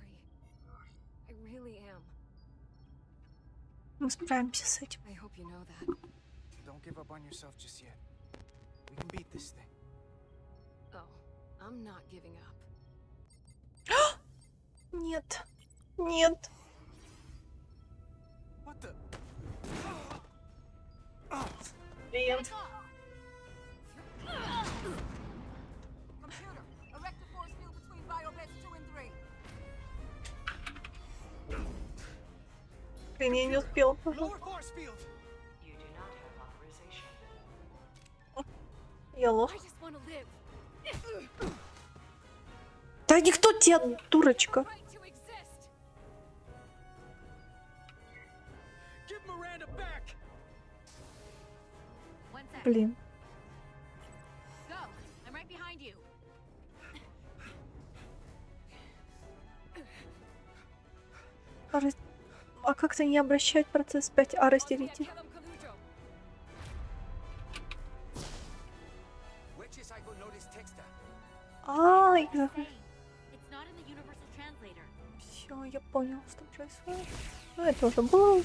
I really am. Мы справимся с этим. I hope you know that. Don't give up on yourself just yet. We can beat this thing. Oh, I'm not giving up. Нет. Нет. What the? Блин. Computer, erect a force field between biobeds 2 and 3. Блин, я не успел. Lower force field. You do not have authorization. Я лох. I just want to live. Да никто тебя, дурочка. Right to exist. Give Miranda back. One sec. Блин. Go. I'm right behind you. А как-то не обращать процесс 5А разделите. А, It's not in the universal translator. все, я понял, что происходит. Ну, это уже было.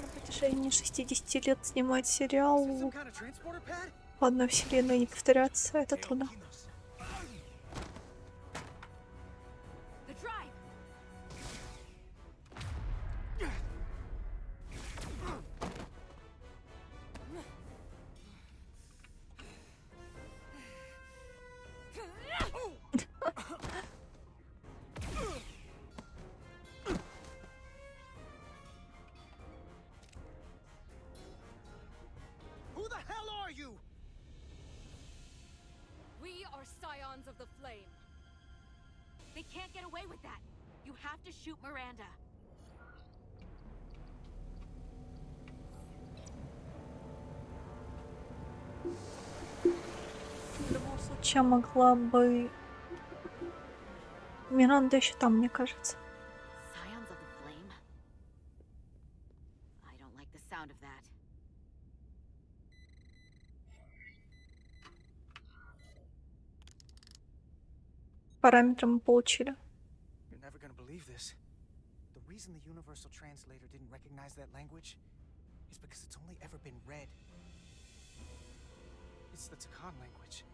На протяжении 60 лет снимать сериал Some kind of transporter pad? в одной вселенной и не повторяться, это трудно. Scions of the Flame. They can't get away with that. You have to shoot Miranda. В любом случае могла бы... Миранда еще там, мне кажется. Scions of the Flame? I don't like the sound of that. Параметры мы получили. You're never gonna believe this. The reason the Universal Translator didn't recognize that language is because it's only ever been read. It's the Takan language.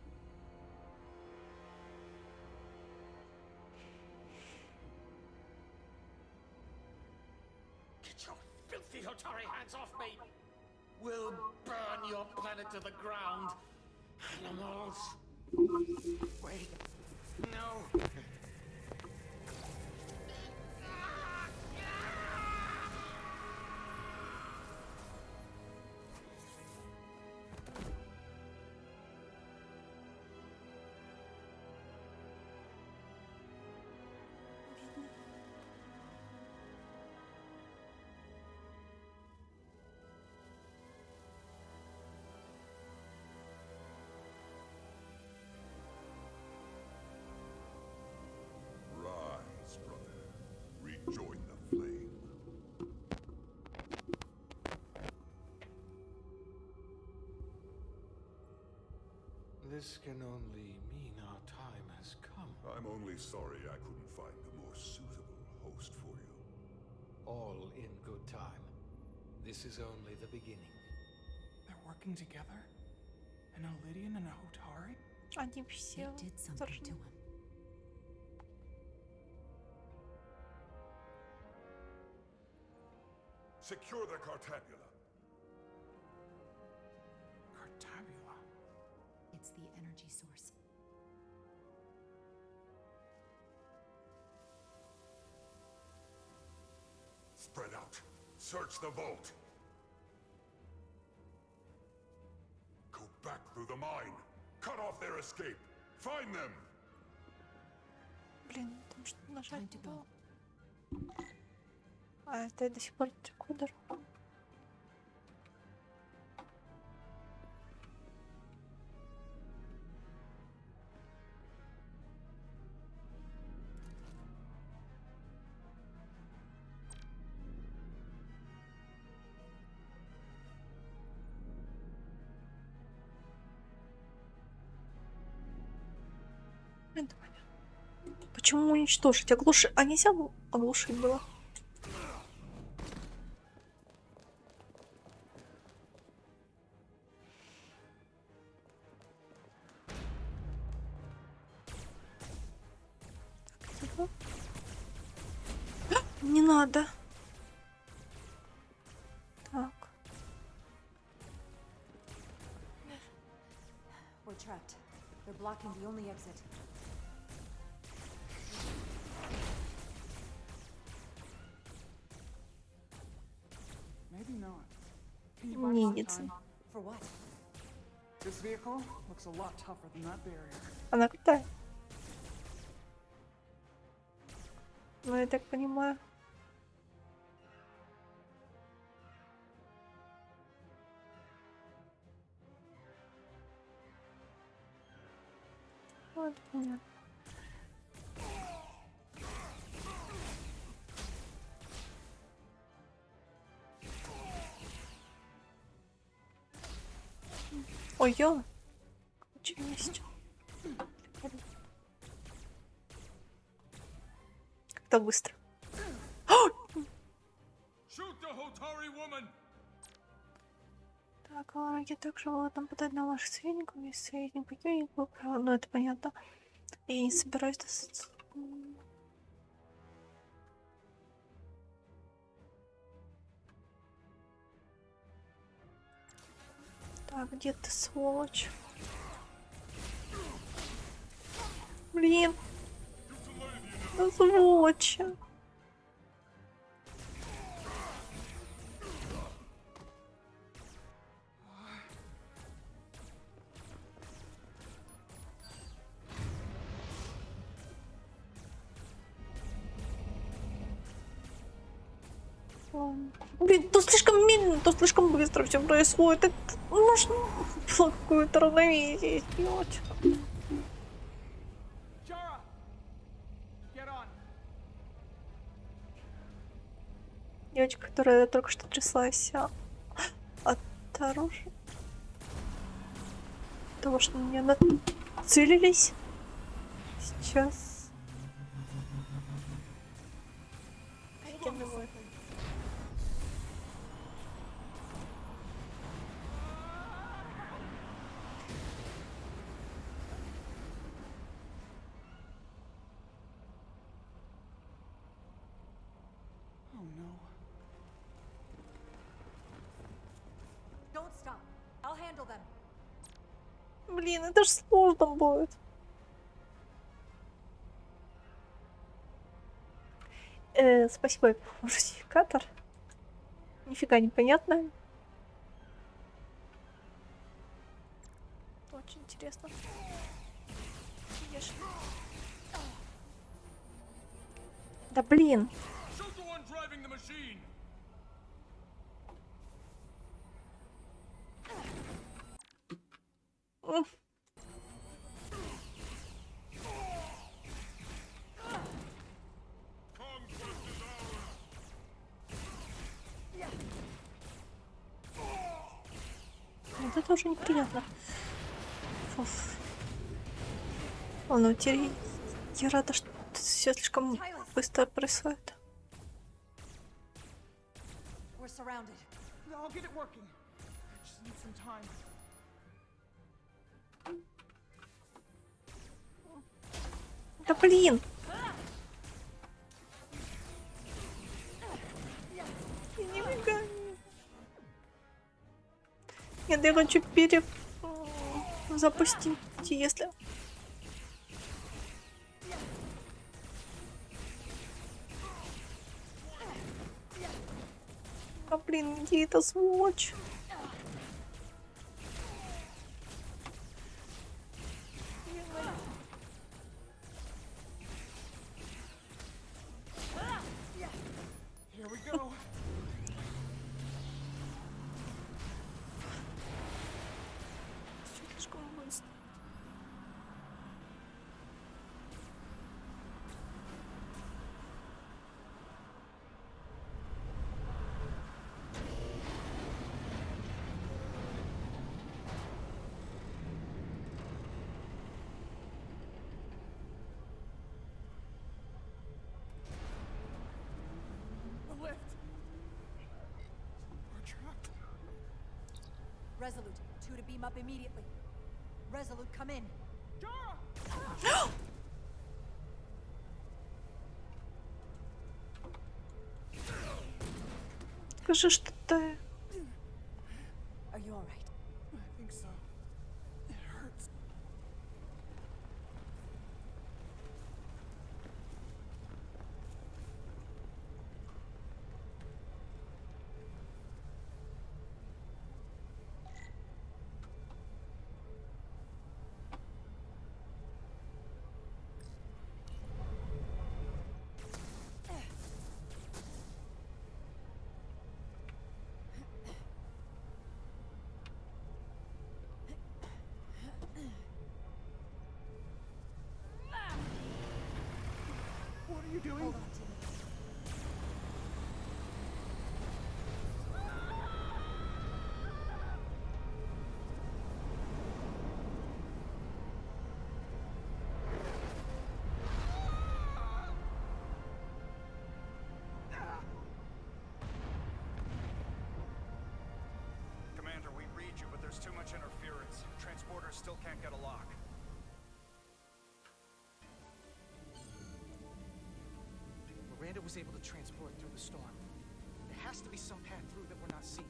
Get your filthy Hotari hands off me! We'll burn your planet to the ground. Animals. Wait. No. Rise, brother. Rejoin the flame. This can only mean our time has come. I'm only sorry I couldn't find a more suitable host for you. All in good time. This is only the beginning. They're working together? An Lydian and a Hotari? Они все заражены. Secure the Cartabula. Cartabula? It's the energy source. Spread out. Search the vault. Go back through the mine. Cut off their escape. Find them. Блин, там что нажать было. А это до сих пор декодер. Это понятно. Почему уничтожить? Оглушить? А нельзя оглушить было? Не надо. Так. We're trapped. They're blocking the only exit. Maybe not. Can you buy some Ненец. time? For what? This vehicle looks a lot tougher than that barrier. Она крутая. Ну, я так понимаю. Вот, понятно. Ой, ё. Очень есть. Как-то быстро. Shoot the Hotari woman! Так, я также вот нападать на ваших советников, если советник погибнет, вы правы. Ну, это понятно. Я не собираюсь... Так, где ты, сволочь? Блин. Сволочь. Блин, то слишком медленно, то слишком быстро все происходит. Это нужно было какое-то равновесие сделать. Девочка, которая только что тряслась от оружия. Того, что на меня нацелились. Сейчас. Офигенный бой. Блин, это ж сложно будет. Спасибо, русификатор. Нифига непонятно. Очень интересно. Ешь. Да блин. Вот это уже неприятно. Фуф. Ладно, теперь я рада, что все слишком быстро происходит. Да блин! Нифига. Нет, я хочу запустить, если... А блин, где это сволочь? Resolute, 2 to beam up immediately. Resolute, come in. Скажи что-то. Are you all right? I think so. It hurts. What are you doing? Hold on to me. Commander, we read you, but there's too much interference. Transporters still can't get a lock. Miranda was able to transport through the storm. There has to be some path through that we're not seeing.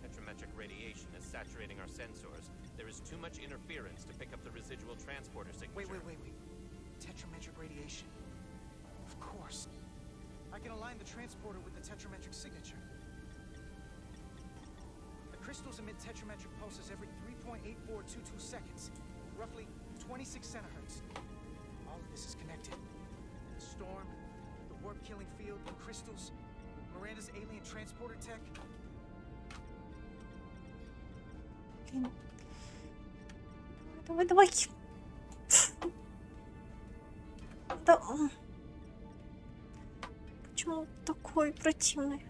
Tetrametric radiation is saturating our sensors. There is too much interference to pick up the residual transporter signature. Wait. Tetrametric radiation. Of course. I can align the transporter with the tetrametric signature. The crystals emit tetrametric pulses every 3.8422 seconds, roughly 26 centihertz. All of this is connected. The storm, the warp-killing field, the crystals, Miranda's alien transporter tech? Давай, давай. Да. Почему такой противный?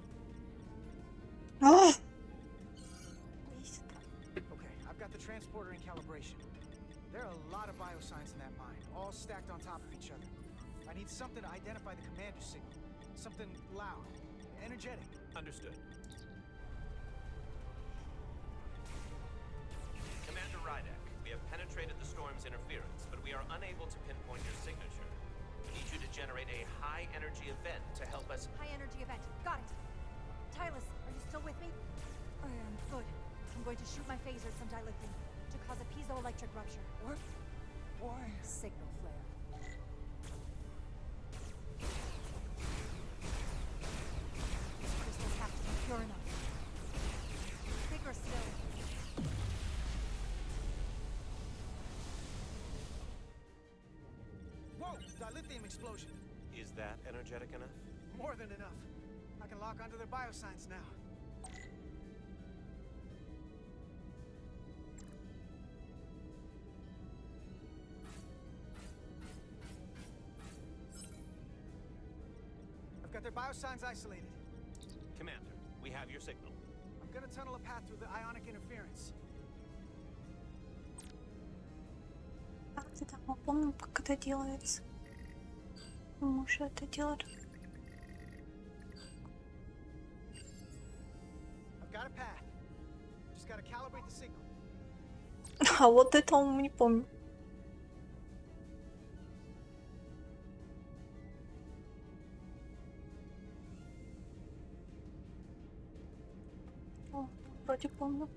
Okay, I've got the transporter in calibration. There are a lot of biosigns in that mine, all stacked on top of each other. I need something to identify the commander signal. Something loud, energetic. Understood. Commander Rydek, we have penetrated the storm's interference, but we are unable to pinpoint your signature. We need you to generate a high-energy event to help us... High energy event. Got it. Tylus, are you still with me? I am. Good. I'm going to shoot my phaser at some dilithium to cause a piezoelectric rupture. What? Why? Signal flare. These crystals have to be pure enough. Bigger still. Whoa! Dilithium explosion. Is that energetic enough? More than enough. I can lock onto their biosigns now. I've got their biosigns isolated. Commander, we have your signal. I'm gonna tunnel a path through the ionic interference. Где-то мы помним, как это делается. Муж это делает. I've got a path. Just gotta calibrate the signal. А вот это мы не помним. О, вроде помню.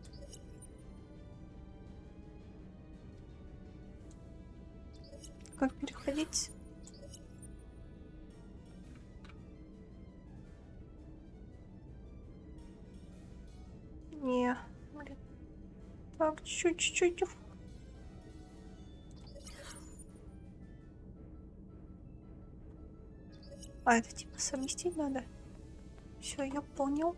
Как переходить? Не, блин. Так, чуть-чуть. А, это типа совместить надо? Все, я понял.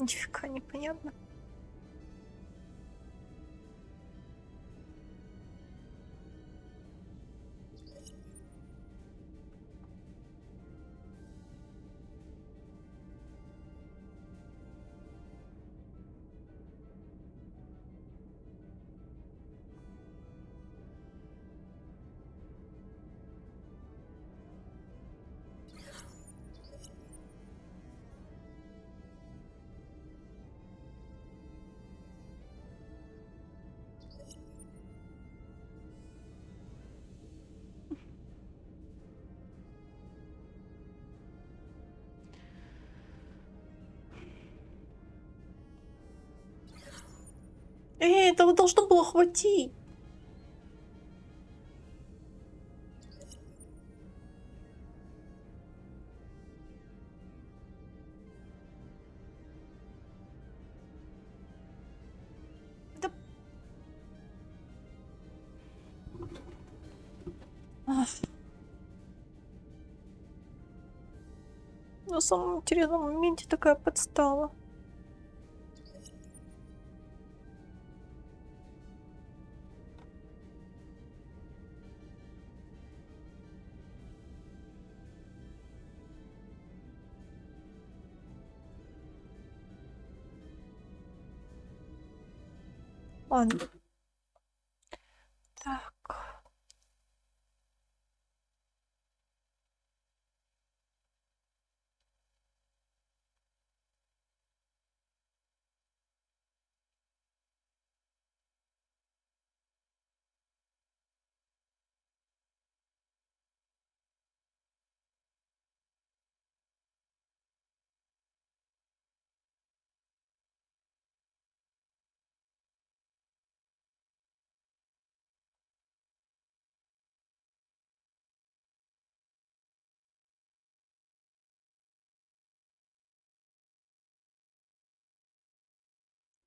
Нифига непонятно. Этого должно было хватить. Да... На самом интересном моменте такая подстава. Ладно. Так.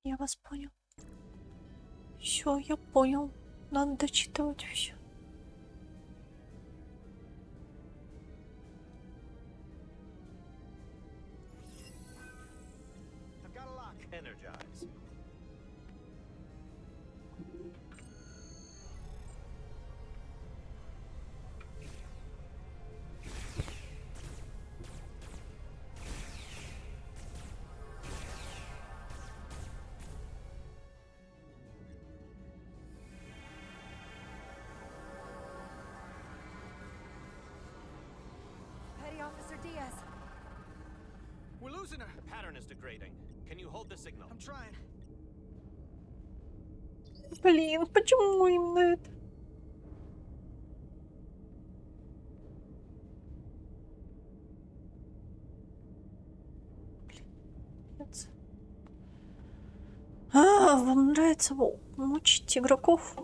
Я вас понял. Все, я понял. Надо дочитывать все. I've got a lock. Energize. Petty Officer Diaz. We're losing her. The pattern is degrading. Can you hold the signal? I'm trying. Блин, почему именно это? Вам нравится мучить игроков?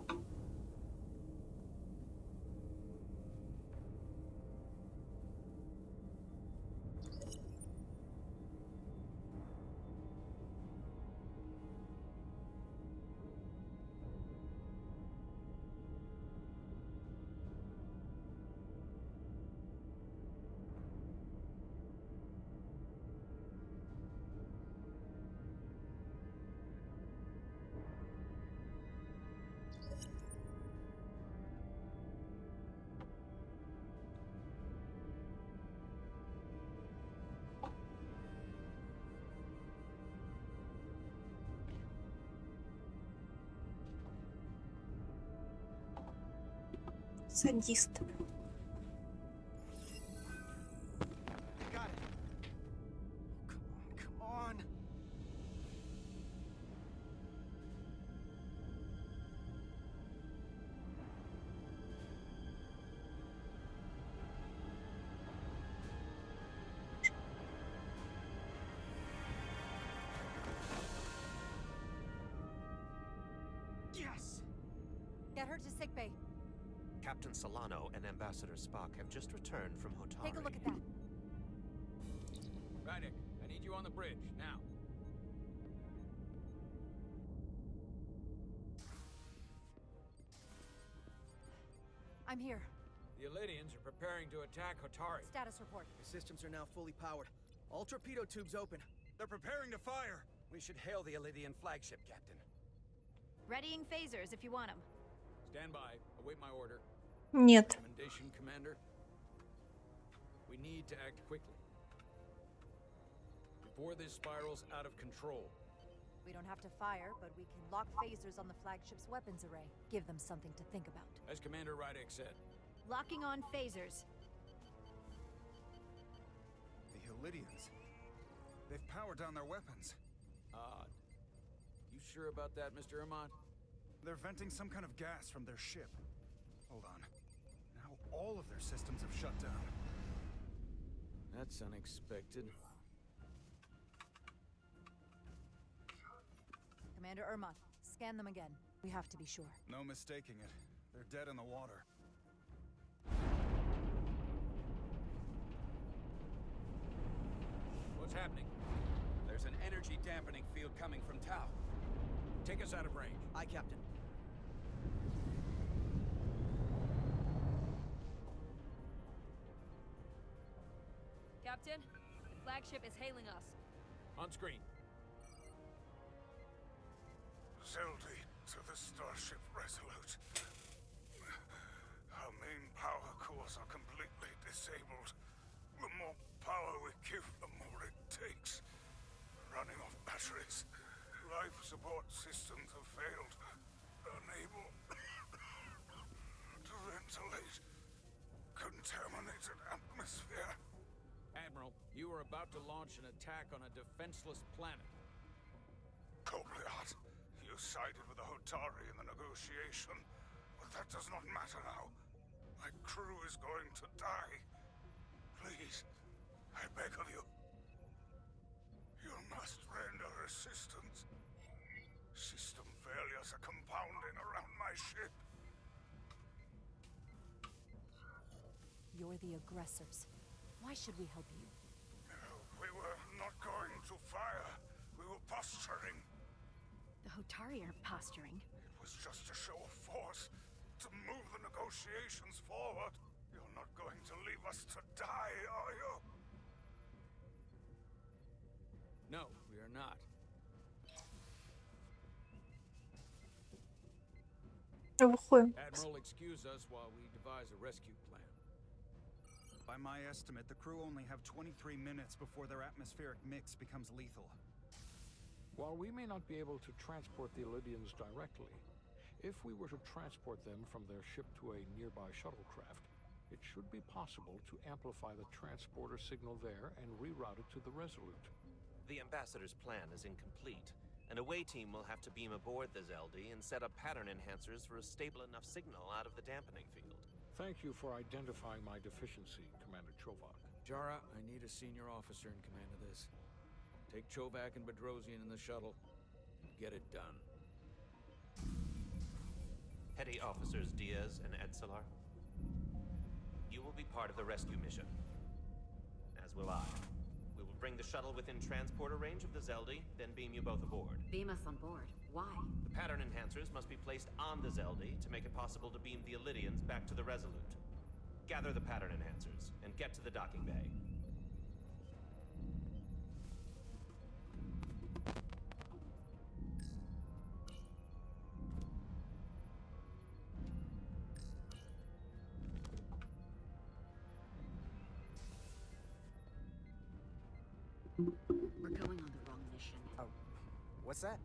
Садист. Got it. Come on. Yes. Get her to sickbay. Captain Solano and Ambassador Spock have just returned from Hotari. Take a look at that. Rydick, I need you on the bridge, now. I'm here. The Elydians are preparing to attack Hotari. Status report. The systems are now fully powered. All torpedo tubes open. They're preparing to fire. We should hail the Elydian flagship, Captain. Readying phasers if you want them. Stand by. Await my order. Нет. Recommendation, Commander. We need to act quickly. Before this spirals out of control. We don't have to fire, but we can lock phasers on the flagship's weapons array. Give them something to think about. As Commander Rydick said. Locking on phasers. The Elydians. They've powered down their weapons. You sure about that, Mr. Irmont? They're venting some kind of gas from their ship. Hold on. Now all of their systems have shut down. That's unexpected. Commander Irmont, scan them again. We have to be sure. No mistaking it. They're dead in the water. What's happening? There's an energy dampening field coming from Tau. Take us out of range. Aye, Captain. Captain, the flagship is hailing us. On screen. Zeldy to the Starship Resolute. Our main power cores are completely disabled. The more power we give, the more it takes. Running off batteries. Life support systems have failed. Unable to ventilate. Contaminated atmosphere. Admiral, you are about to launch an attack on a defenseless planet. Cobliot, you sided with the Hotari in the negotiation, but that does not matter now. My crew is going to die. Please, I beg of you. You must render assistance. System failures are compounding around my ship. You're the aggressors. Why should we help you? We were not going to fire. We were posturing. Hotari aren't posturing. It was just a show of force to move the negotiations forward. You're not going to leave us to die, are you? No, we are not. Admiral, excuse us while we devise a rescue plan. By my estimate, the crew only have 23 minutes before their atmospheric mix becomes lethal. While we may not be able to transport the Illidians directly, if we were to transport them from their ship to a nearby shuttlecraft, it should be possible to amplify the transporter signal there and reroute it to the Resolute. The Ambassador's plan is incomplete. An away team will have to beam aboard the Zeldi and set up pattern enhancers for a stable enough signal out of the dampening field. Thank you for identifying my deficiency, Commander Chovak. Jara, I need a senior officer in command of this. Take Chovak and Bedrosian in the shuttle and get it done. Petty Officers Diaz and Edselar, you will be part of the rescue mission, as will I. We will bring the shuttle within transporter range of the Zeldi, then beam you both aboard. Beam us on board. Why? The pattern enhancers must be placed on the Zeldi to make it possible to beam the Illidians back to the Resolute. Gather the pattern enhancers and get to the docking bay. We're going on the wrong mission. Oh, what's that?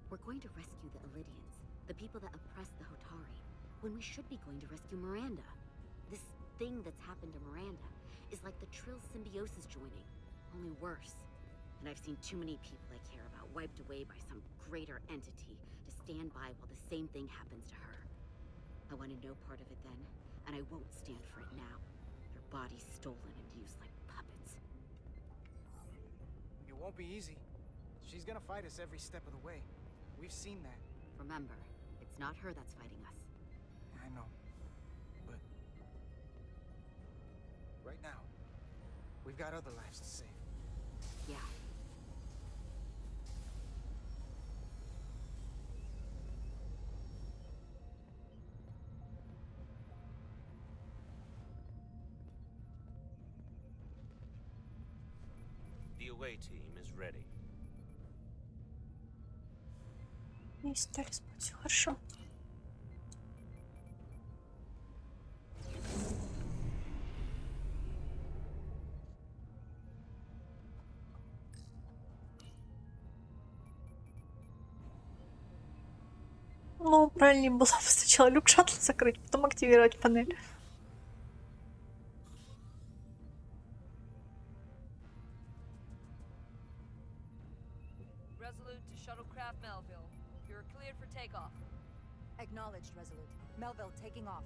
We're going to rescue the Illidians, the people that oppressed the Hotari, when we should be going to rescue Miranda. This thing that's happened to Miranda is like the Trill symbiosis joining, only worse. And I've seen too many people I care about wiped away by some greater entity to stand by while the same thing happens to her. I wanted no part of it then, and I won't stand for it now. Their bodies stolen and used like puppets. It won't be easy. She's gonna fight us every step of the way. We've seen that. Remember, it's not her that's fighting us. I know. But right now, we've got other lives to save. Yeah. The away team is ready. Не стали спать, все хорошо. Ну, правильнее было бы сначала люк шаттл закрыть, потом активировать панель. Resolute to shuttlecraft Melville. You're cleared for takeoff. Acknowledged, Resolute. Melville taking off.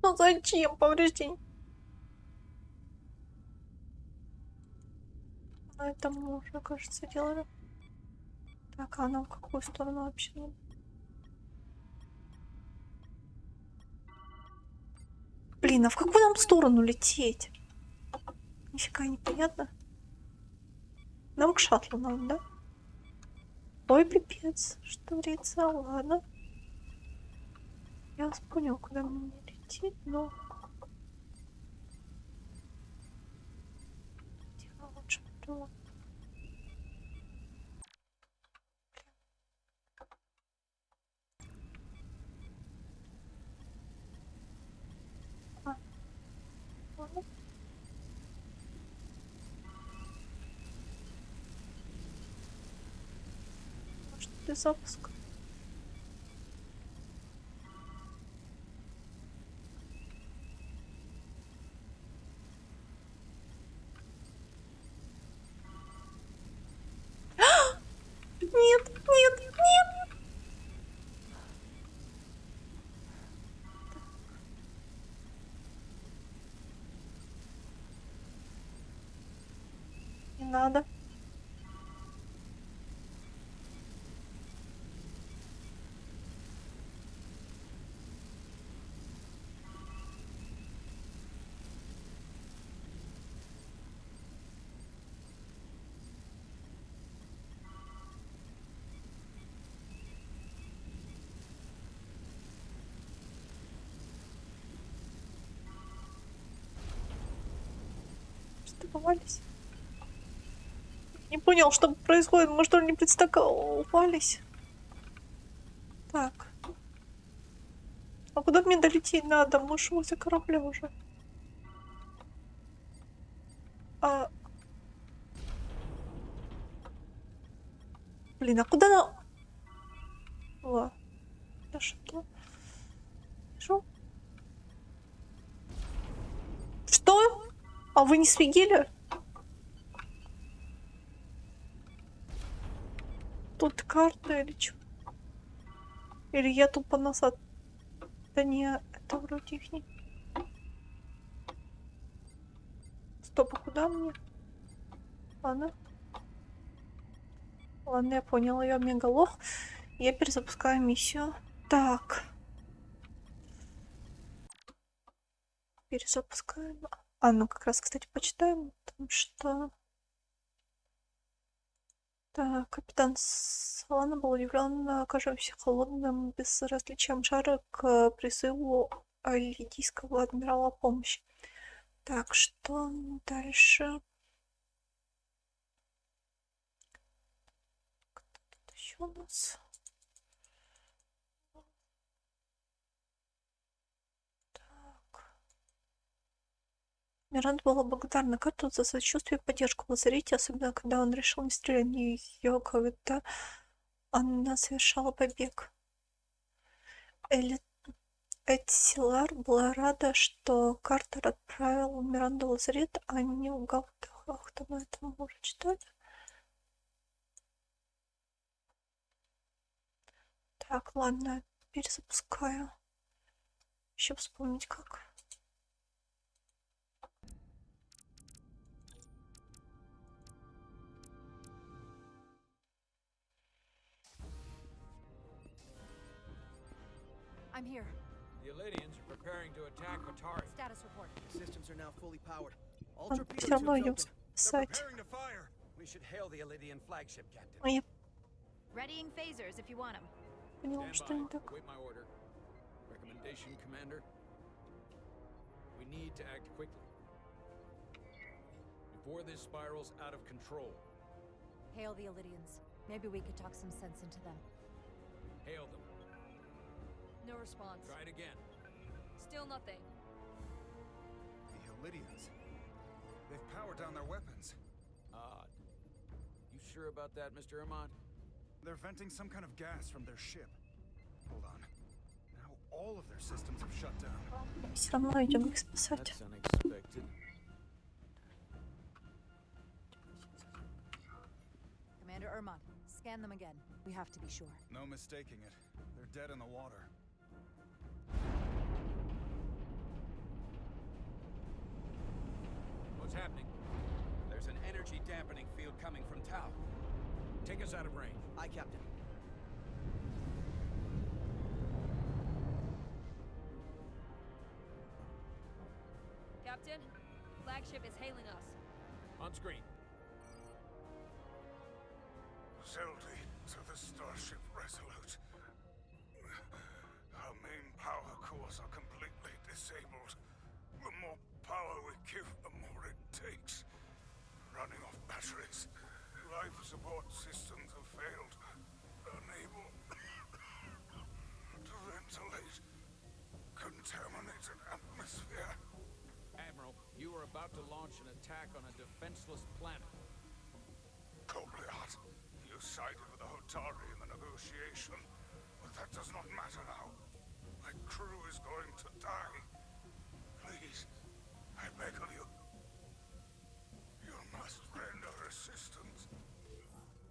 Ну зачем повреждение? Ну это мы уже, кажется, делали. Так, а нам в какую сторону вообще надо? Блин, а в какую нам сторону лететь? Нифига непонятно. Нам к шаттлу надо, да? Ой, пипец, что творится, ладно. Я понял, куда мне лететь, но... Тихо, лучше подумал. Ладно. Может, для запуска? Нет, нет, надо. Стыковались. Не понял, что происходит. Мы что ли не пристыковались? Так. А куда мне долететь надо? Мы ж возле корабля уже. Блин, а куда на... О, да что? Что? А вы не сфигели? Тут карта или что? Или я тут по назад? Да не, это вроде их не... Стоп, а куда мне? Ладно. Ладно, я поняла, я мегалох. Я перезапускаю миссию. Так. Перезапускаем. А, ну как раз, кстати, почитаем, потому что... Так, капитан Солана был удивлен окажемся холодным безразличием шара к призыву лидийского адмирала о помощи. Так, что дальше? Кто тут еще у нас? Так. Миранда была благодарна Карту за сочувствие и поддержку в лазарете, особенно когда он решил не стрелять в нее, когда она совершала побег. Эдсилар была рада, что Картер отправил Миранду в лазарет, а не в Гаутах. Кто на этом может читать? Так, ладно, перезапускаю. Еще вспомнить как. I'm here. The Elydians are preparing to attack Hatari. Status report. Systems are now fully powered. All Он torpedo все равно tubes идем open. спасать. Preparing to fire. We should hail the Elydian flagship, Captain. А я Readying phasers if you want them. поняла, что не так. Wait my order. Recommendation, Commander. We need to act quickly before this spirals out of control. Hail the Elydians. Maybe we could talk some sense into them. Hail them. No response. Try it again. Still nothing. The Elydians. They've powered down their weapons. Odd. You sure about that, Mr. Armand? They're venting some kind of gas from their ship. Hold on. Now all of their systems have shut down. Все равно идем их спасать. That's unexpected. Commander Ermont, scan them again. We have to be sure. No mistaking it. They're dead in the water. What's happening? There's an energy dampening field coming from Tau. Take us out of range. Aye, Captain. Captain, flagship is hailing us. On screen. Zeldy to the Starship Resolute. Our main power cores are completely disabled. The more power we give, the more it takes. Running off batteries. Life support systems have failed. Unable to ventilate. Contaminated atmosphere. Admiral, you are about to launch an attack on a defenseless planet. Cobliot, you sided with the Hotari in the negotiation, but that does not matter now. My crew is going to die. Please, I beg of you. You must render assistance.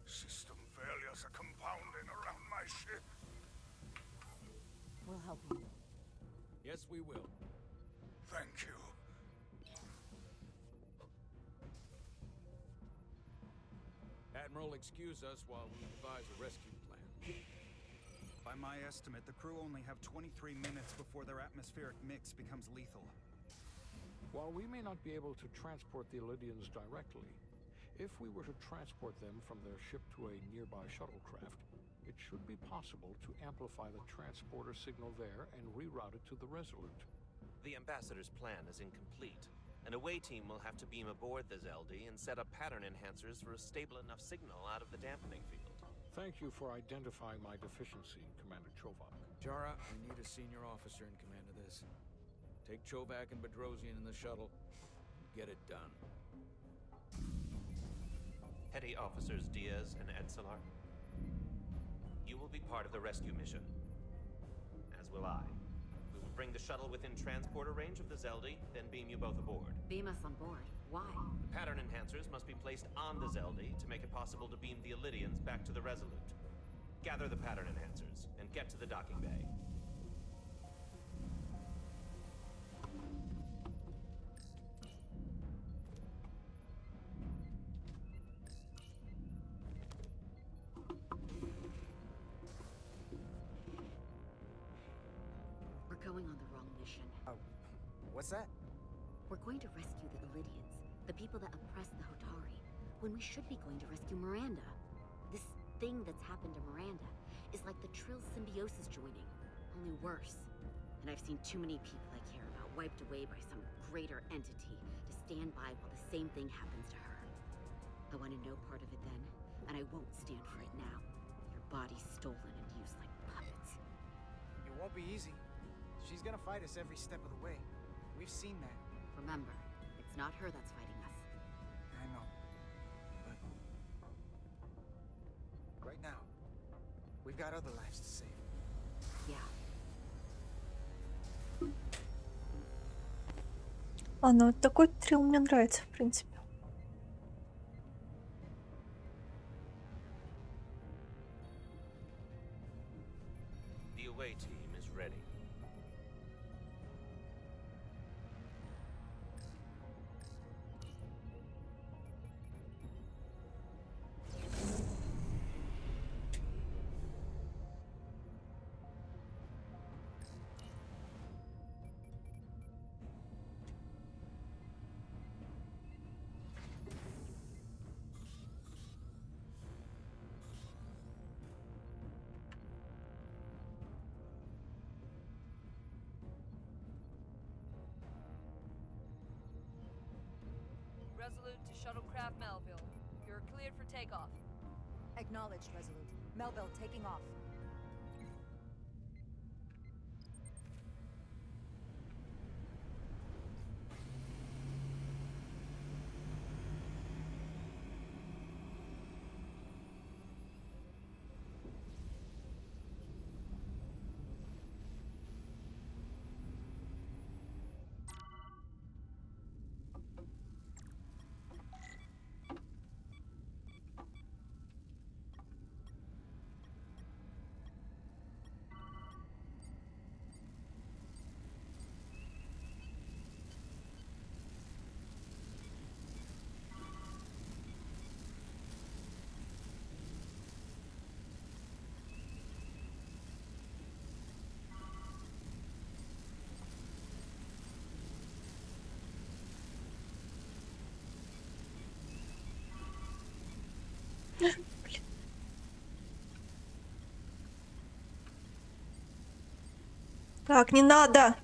System failures are compounding around my ship. We'll help you. Yes, we will. Thank you. Admiral, excuse us while we devise a rescue plan. By my estimate, the crew only have 23 minutes before their atmospheric mix becomes lethal. While we may not be able to transport the Illidians directly, if we were to transport them from their ship to a nearby shuttlecraft, it should be possible to amplify the transporter signal there and reroute it to the Resolute. The Ambassador's plan is incomplete. An away team will have to beam aboard the Zeldi and set up pattern enhancers for a stable enough signal out of the dampening field. Thank you for identifying my deficiency, Commander Chovak. Jara, we need a senior officer in command of this. Take Chovak and Bedrosian in the shuttle. Get it done. Petty Officers Diaz and Edselar, you will be part of the rescue mission, as will I. We will bring the shuttle within transporter range of the Zeldi, then beam you both aboard. Beam us on board. Why? The pattern enhancers must be placed on the Zeldi to make it possible to beam the Illidians back to the Resolute. Gather the pattern enhancers and get to the docking bay. We're going on the wrong mission. What's that? We're going to rescue the Illidians, the people that oppress the Hotari, when we should be going to rescue Miranda. This thing that's happened to Miranda is like the Trill symbiosis joining, only worse. And I've seen too many people I care about wiped away by some greater entity to stand by while the same thing happens to her. I want to know part of it then, and I won't stand for it now. Your body's stolen and used like puppets. It won't be easy. She's gonna fight us every step of the way. We've seen that. Remember, it's not her that's fighting us. I know. But right now, we've got other lives to save. Yeah. А, ну такой трилл мне нравится, в принципе. The away team is ready. Resolute to Shuttlecraft Melville. You're cleared for takeoff. Acknowledged, Resolute. Melville taking off. Так, не надо.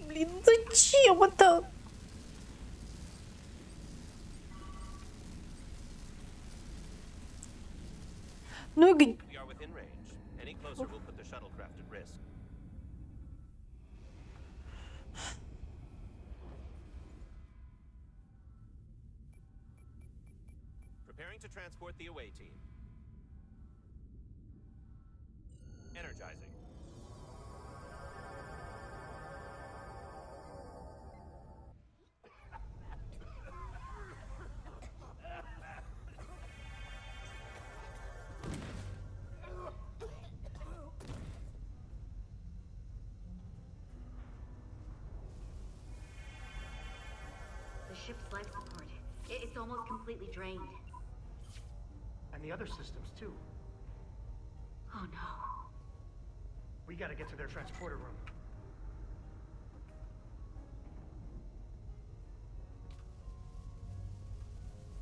Блин, зачем это? Ну и We are within range. Any closer will put the shuttlecraft at risk. Preparing to transport the away team. Energizing. ship's life support. It's almost completely drained. And the other systems, too. Oh no. We gotta get to their transporter room.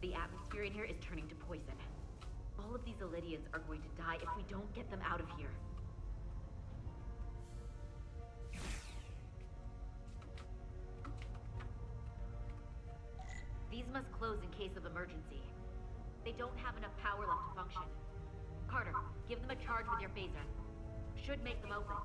The atmosphere in here is turning to poison. All of these Elydians are going to die if we don't get them out of here. These must close in case of emergency. They don't have enough power left to function. Carter, give them a charge with your phaser. Should make them open.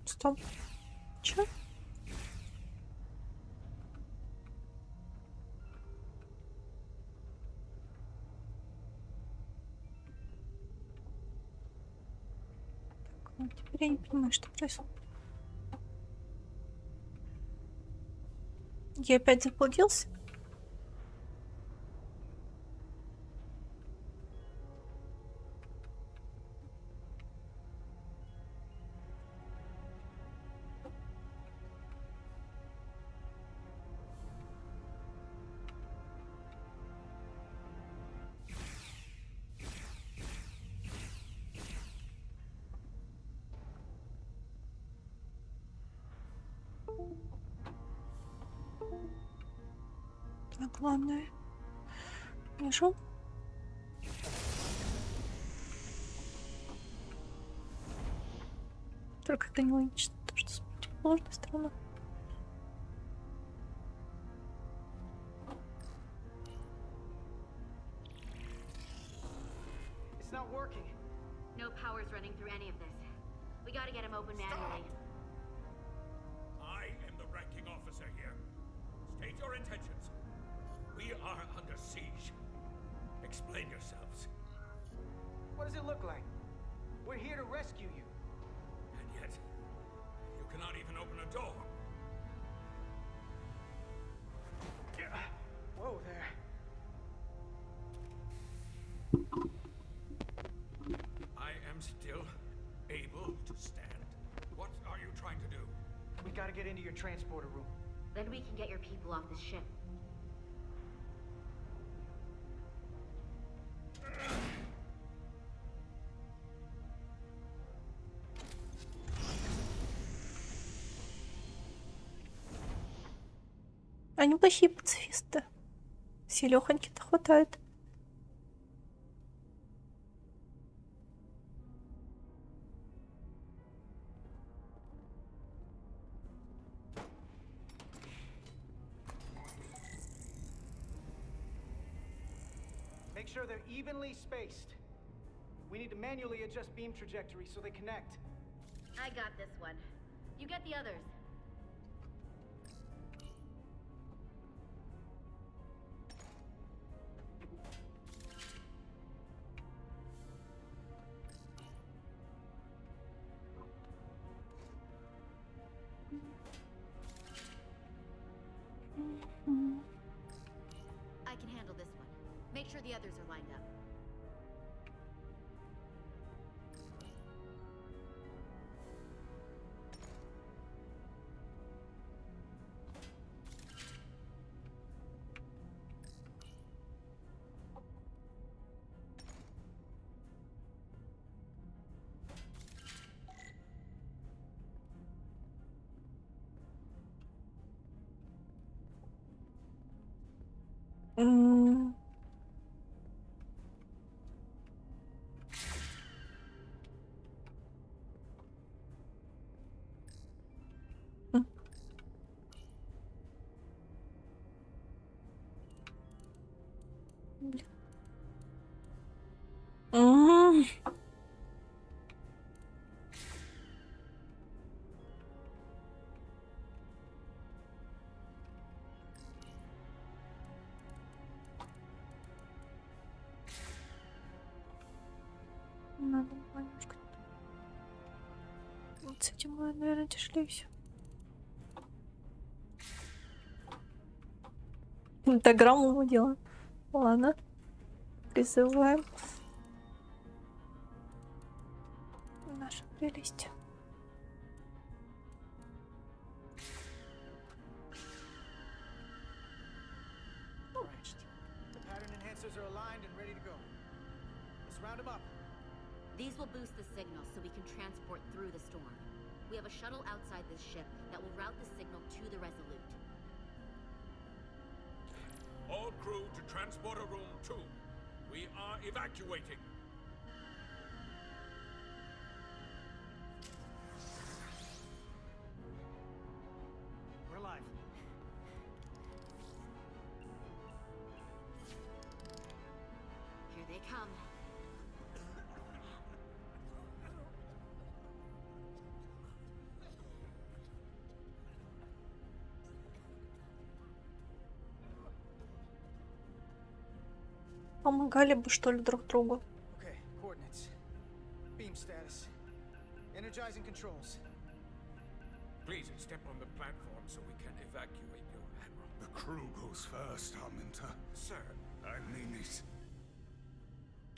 Стоп. Чё? Так, ну теперь я не понимаю, что происходит. Я опять заблудился? Так, главное. Вижу. Только это нелогично, то, что с противоположной стороны. It's not working. No power's running through any of this. We gotta get them open manually. I am the ranking officer here. State your intentions. We are under siege. Explain yourselves. What does it look like? We're here to rescue you. And yet, you cannot even open a door. Whoa there. I am still able to stand. What are you trying to do? We gotta get into your transporter room. Then we can get your people off this ship. Они плохие пацифисты. Силёхоньки-то хватает. Make sure they're evenly spaced. We need to manually adjust beam trajectory so they connect. I got this one. You get the others. I can handle this one. Make sure the others are lined up. Немножко. Вот с этим мы, наверное, тяжелее. Пентаграмму мы делаем. Ладно. Призываем. Наша прелесть. The pattern enhancers are aligned and ready to go. Let's round them up. These will boost the signal so we can transport through the storm. We have a shuttle outside this ship that will route the signal to the Resolute. All crew to transporter room 2. We are evacuating. We're alive. Here they come. Помогали бы, что ли, друг другу. Okay, coordinates. Beam status. Energizing controls. Please step on the platform so we can evacuate you, Admiral. The crew goes first, Arminta. Sir, I mean it.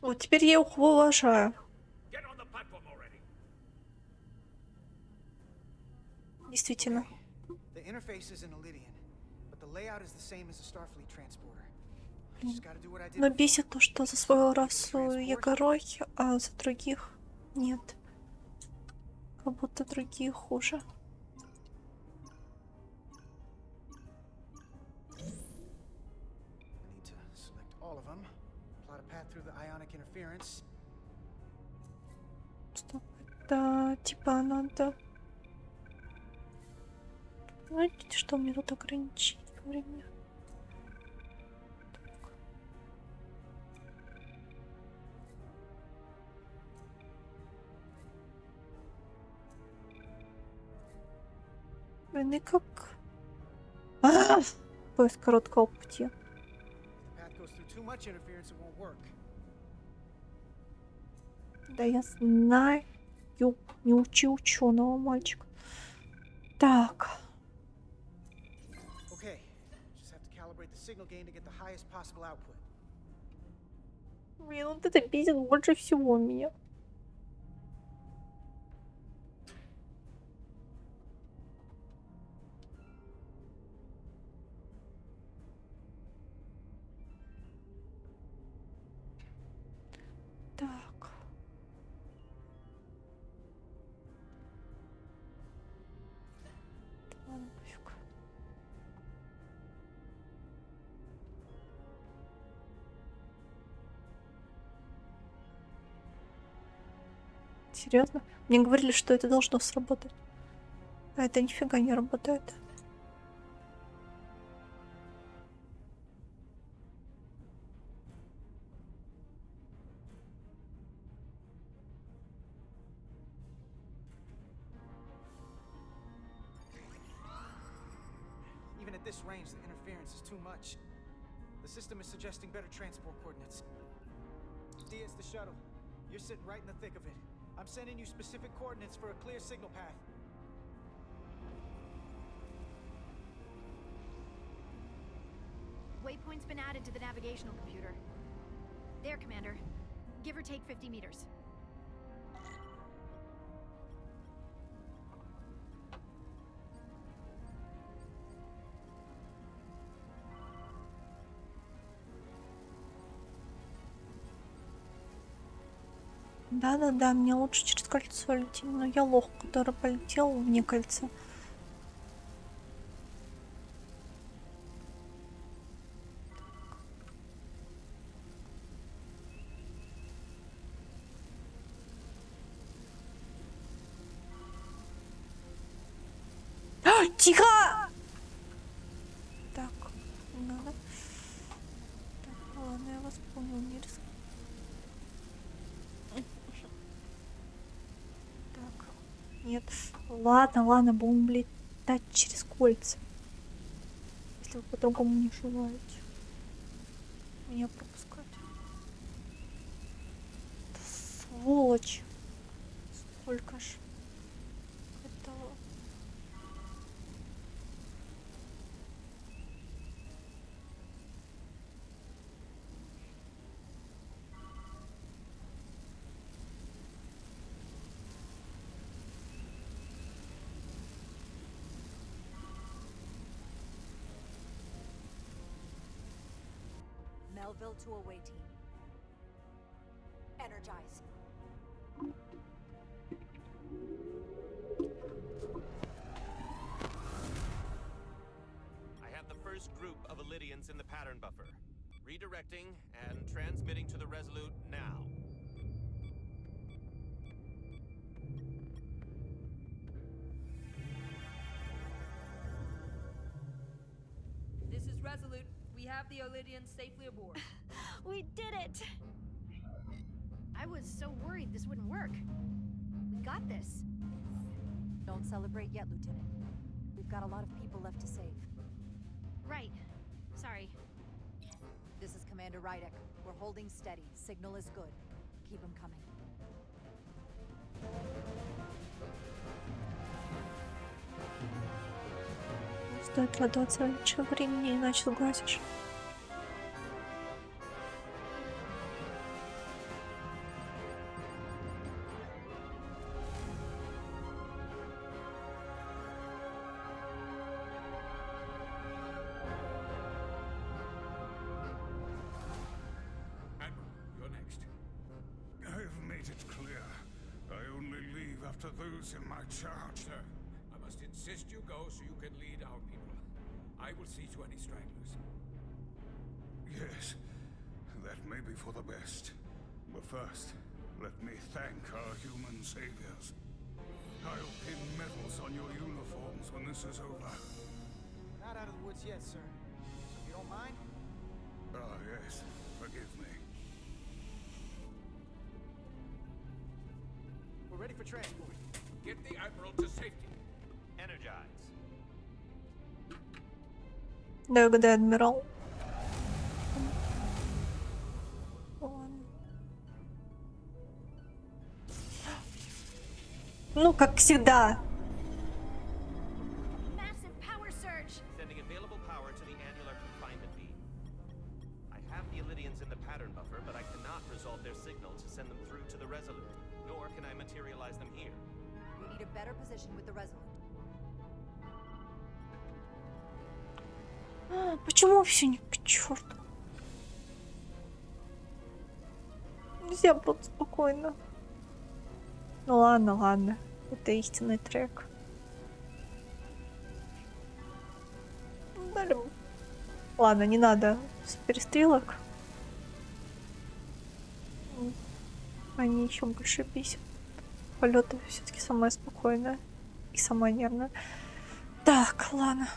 Вот теперь я их уважаю. get on the platform already. Действительно. The interface is in Illidian, but the layout is the same as a Starfleet transporter. I just gotta do what I did. Но бесит то, что за свою расу я горой, а за других нет. Как будто другие хуже. I need to select all of them. Plot a path through the ionic interference. Стоп, это типа надо... Знаете, что мне тут ограничить время? Блин, и как... Поиск короткого пути. If the path goes through too much interference, it won't work. Да я знаю. Не учи ученого, мальчик. Так. Okay, just have to calibrate the signal gain to get the highest possible output. Блин, вот это бесит больше всего меня. Так. Ладно, пофиг. Серьезно? Мне говорили, что это должно сработать. А это нифига не работает. Even at this range, the interference is too much. The system is suggesting better transport coordinates. Diaz, the shuttle. You're sitting right in the thick of it. I'm sending you specific coordinates for a clear signal path. Waypoint's been added to the navigational computer. There, Commander. Give or take 50 meters. Да-да-да, мне лучше через кольцо лететь, но я лох, который полетел вне кольца. Тихо! Так, не надо. Так, ладно, я вас понял, не рискну. Так, нет. Ладно, ладно, будем летать через кольца. Если вы по-другому не желаете меня пропускать. Да сволочь. Сколько ж это... Melville to away team. Energize. I have the first group of Illydians in the pattern buffer. Redirecting and transmitting to the Resolute now. This is Resolute. We have the Illydians safely aboard. We did it! I was so worried this wouldn't work. We got this. Don't celebrate yet, Lieutenant. We've got a lot of people left to save. Right. Sorry. This is Commander Rydek. We're holding steady. Signal is good. Keep them coming. Стоит радоваться раньше времени, иначе сглазишь. You're next. I've made it clear. I only leave after those in my charge. Sir, I must insist you go so you can lead our people. I will see to any stragglers. Yes, that may be for the best. But first, let me thank our human saviors. I'll pin medals on your uniforms when this is over. Not out of the woods yet, sir. So if you don't mind... Ah, yes. Forgive me. We're ready for transport. Get the Admiral to safety. Energize. Да, где адмирал? Ну, как всегда. Massive power surge! Sending available power to the annular confinement beam. I have the Illydians in the pattern buffer, but I cannot resolve their signal to send them through to the Resolute. Nor can I materialize them here. We need a better position with the Resolute. Почему все не к черту? Нельзя было спокойно. Ну ладно, ладно. Это истинный трек. Дали... Ладно, не надо перестрелок. Они еще больше бесят. Полеты все-таки самое спокойное и самое нервное. Так, ладно.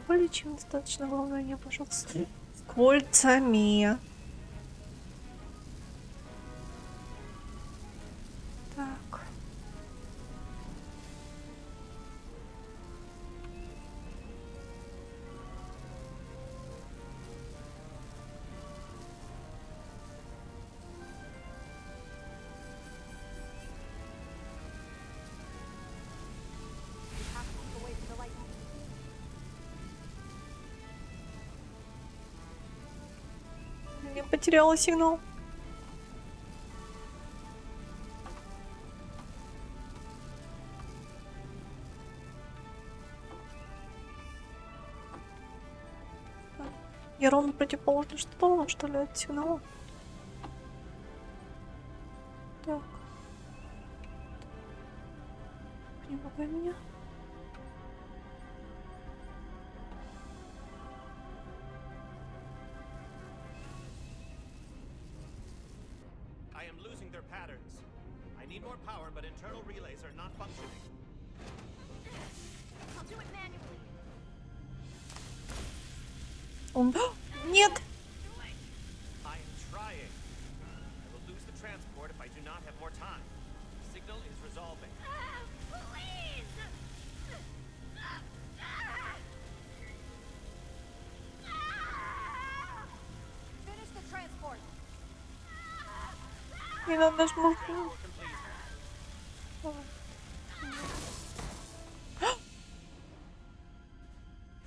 Более чем достаточно, главное, не, пожалуйста, с кольцами. Так. Я потеряла сигнал. Я ровно противоположную сторону, что ли, от сигнала. Так. Не пугай меня. I am losing their patterns. I need more power, but internal relays are not functioning. I'll do it manually. Он... Нет! I am trying. I will lose the transport if I do not have more time. The signal is resolving. Please! Не надо нажму.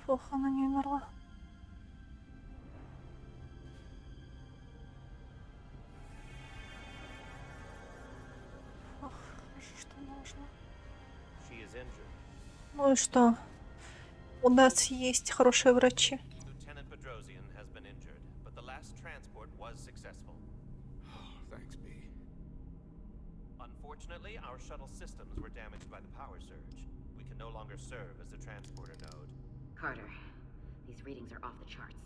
Фух, она не умерла. Ох, хорошо, что нужно. Ну и что? У нас есть хорошие врачи. Unfortunately, our shuttle systems were damaged by the power surge. We can no longer serve as the transporter node. Carter, these readings are off the charts.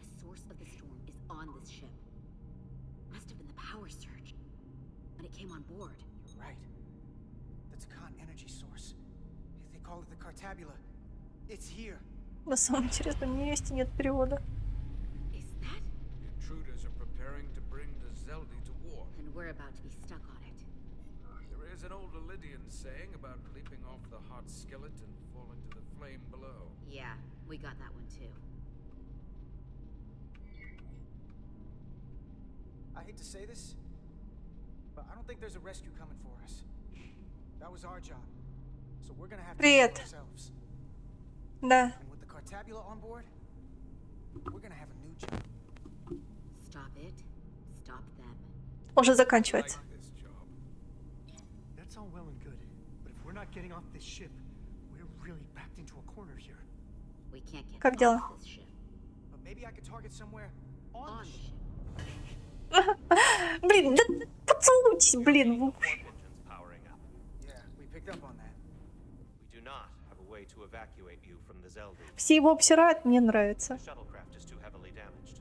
The source of the storm is on this ship. Must have been the power surge when it came on board. You're right. That's a con energy source. They call it the Cartabula. It's here. На самом интересном месте нет перевода. Intruders are preparing to bring the Zeldi to war. And we're about to be stuck on it. There is an old Illydian saying about leaping off the hot skillet and falling to the flame below. Yeah, we got that one too. I hate to say this, but I don't think there's a rescue coming for us. That was our job. So we're gonna have to do it ourselves. Да. And with the Cartabula on board, we're gonna have a new job. Stop it. Stop them. Уже заканчивается. That's all well and good, but if we're not getting off this ship, we're really backed into a corner here. We can't get Как дела? off this ship. But maybe I could target somewhere on the ship. Блин, да поцелуйтесь, блин. Yeah, we picked up on that. We do not have a way to evacuate you from the Zeldi. Все его обсирают, мне нравится. The shuttlecraft is too heavily damaged.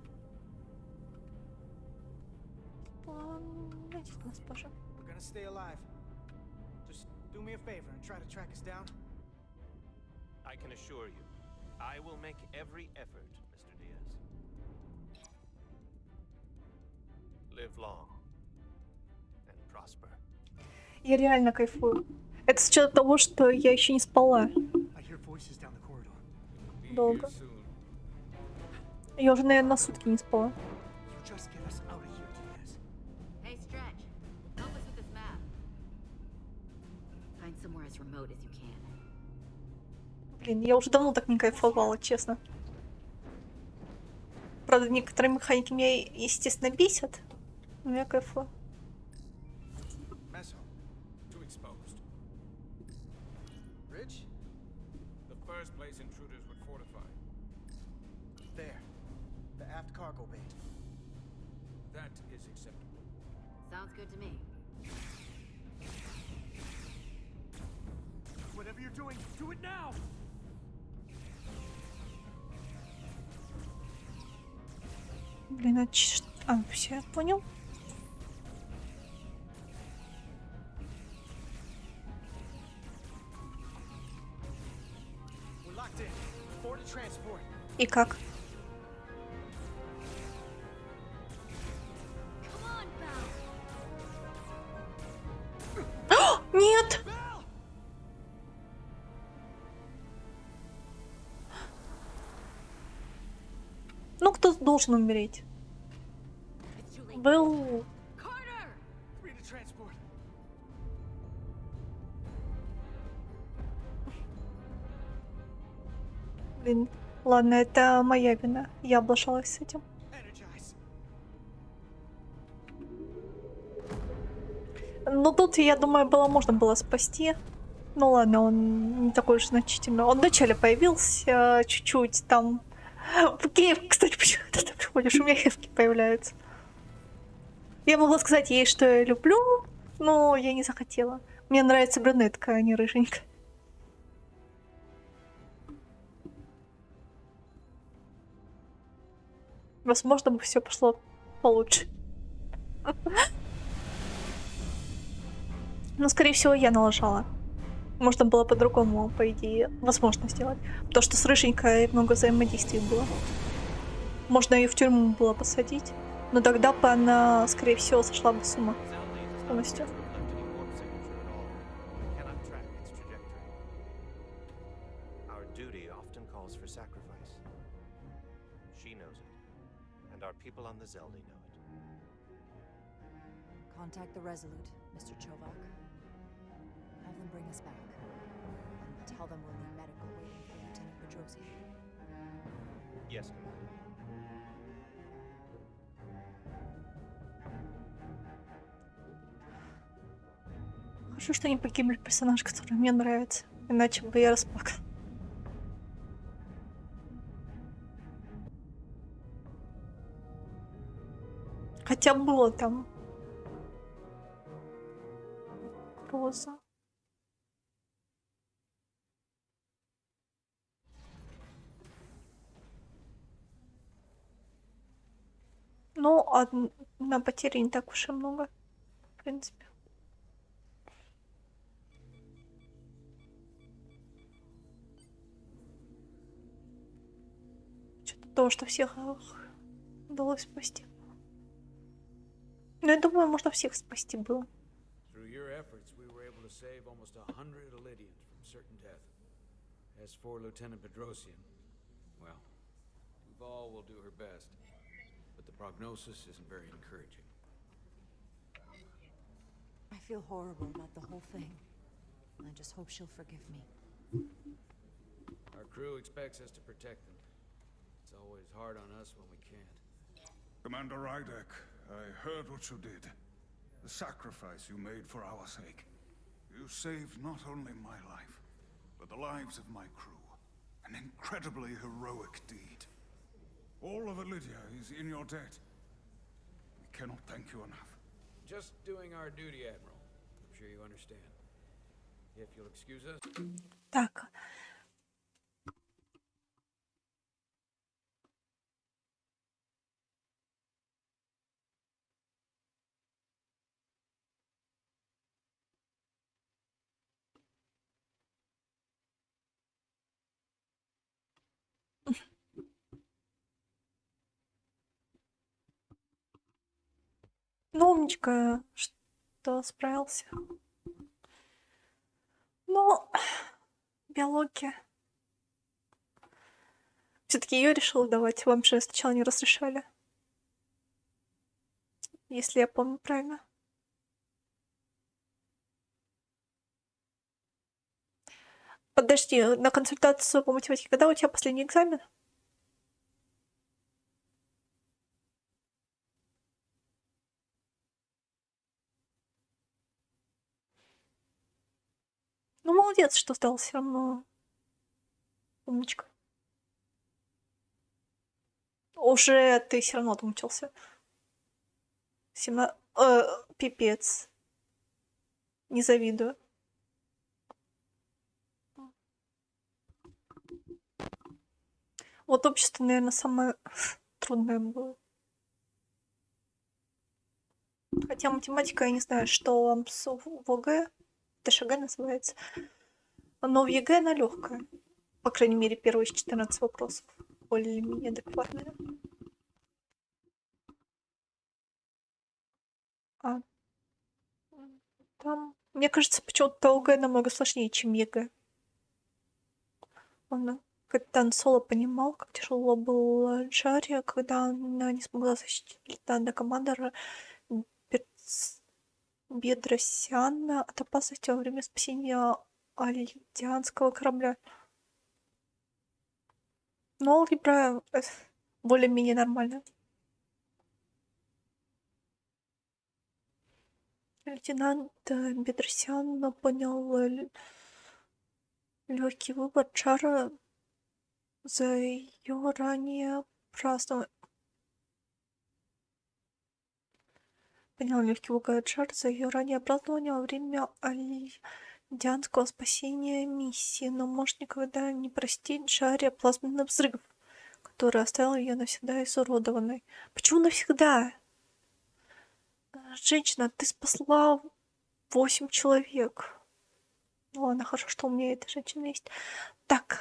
We're gonna stay alive. Just do me a favor and try to track us down. I can assure you, I will make every effort, Mr. Diaz. Live long and prosper. Я реально кайфую. Это с учетом того, что я еще не спала. I hear voices down the corridor. Долго. Я уже, наверное, на сутки не спала. You just get us out of here, Diaz. Hey, Stretch. Help us with this map. Find somewhere as remote as you can. Блин, я уже давно так не кайфовала, честно. Правда, некоторые механики меня, естественно, бесят. Но я кайфую. Too exposed. Ridge? The first place intruders would fortify. There. The aft cargo bay. That is acceptable. Sounds good to me. Whatever you're doing, do it now! Блин, а все, я понял. We're locked in. Board a transport. И как? Нет! Ну, кто должен умереть? Был... Read a transport. Блин, ладно, это моя вина. Я облажалась с этим. Ну, тут, я думаю, можно было спасти. Ну ладно, он не такой уж значительный. Он вначале появился чуть-чуть там. В Киев, кстати, почему ты приходишь? У меня хевки появляются. Я могла сказать ей, что я люблю, но я не захотела. Мне нравится брюнетка, а не рыженькая. Возможно, бы все пошло получше. Но, скорее всего, я налажала. Можно было по-другому, по идее, возможно сделать. Потому что с рыженькой много взаимодействий было. Можно ее в тюрьму было посадить. Но тогда бы она, скорее всего, сошла бы с ума полностью. Contact the Resolute, Mr. Chovak. Have them bring us back. And tell them we'll need medical waiting for Lieutenant Pedrosi. Yes, Commander. Хорошо, что не погибли персонажи, которые мне нравятся. Иначе бы я расплакала. Хотя было там роза. Ну, на потери не так уж и много, в принципе. Что-то того, что всех удалось спасти. Но я думаю, можно всех спасти было. Through your efforts, we were able to save almost 100 Illydians from certain death. As for Lieutenant Pedrosian, well, Duval will do her best, but the prognosis isn't very encouraging. I feel horrible about the whole thing. I just hope she'll forgive me. Our crew expects us to protect them. It's always hard on us when we can't. Commander Rydek, I heard what you did. The sacrifice you made for our sake. You saved not only my life, but the lives of my crew. An incredibly heroic deed. All of Illydia is in your debt. We cannot thank you enough. Just doing our duty, Admiral. I'm sure you understand. If you'll excuse us. Так. Ну, умничка, что справился. Но биология. Все-таки ее решил давать. Вам же сначала не разрешали. Если я помню правильно. Подожди, на консультацию по математике, когда у тебя последний экзамен? Ну, молодец, что сдал все равно. Умничка. Уже ты все равно отмучился. 17... пипец. Не завидую. Вот общество, наверное, самое трудное было. Хотя математика, я не знаю, что вам в ОГЭ, ТШГ называется. Но в ЕГЭ она легкая. По крайней мере, первые 14 вопросов более-менее адекватные. Там, мне кажется, почему-то ОГЭ намного сложнее, чем ЕГЭ. Капитан Соло понимал, как тяжело было Джаре, когда она не смогла защитить лейтенанта командора Бедросяна от опасности во время спасения альдианского корабля. Но алгебра более-менее нормальная. Лейтенант Бедросян понял легкий выбор Джара за ее ранее празднование. Понял легкий выбор Джара за ее раннее празднование во время альдианского спасения миссии, но может никогда не простить Джаре плазменный взрыв, который оставил ее навсегда изуродованной. Почему навсегда? Женщина, ты спасла 8 человек. Ну ладно, хорошо, что у меня эта женщина есть. Так.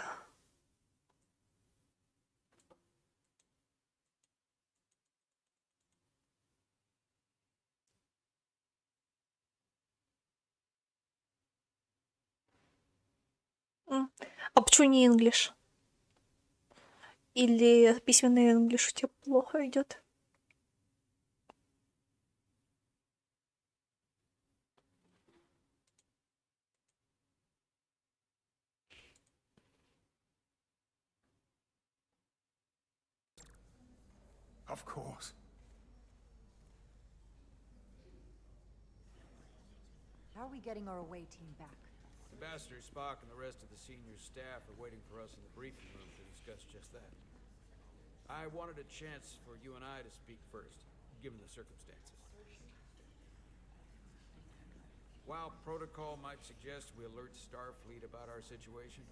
А почему не English? Или письменный English у тебя плохо идет? Of course. How are we getting our away team back? Ambassador Spock and the rest of the senior staff are waiting for us in the briefing room to discuss just that. I wanted a chance for you and I to speak first, given the circumstances. While protocol might suggest we alert Starfleet about our situation,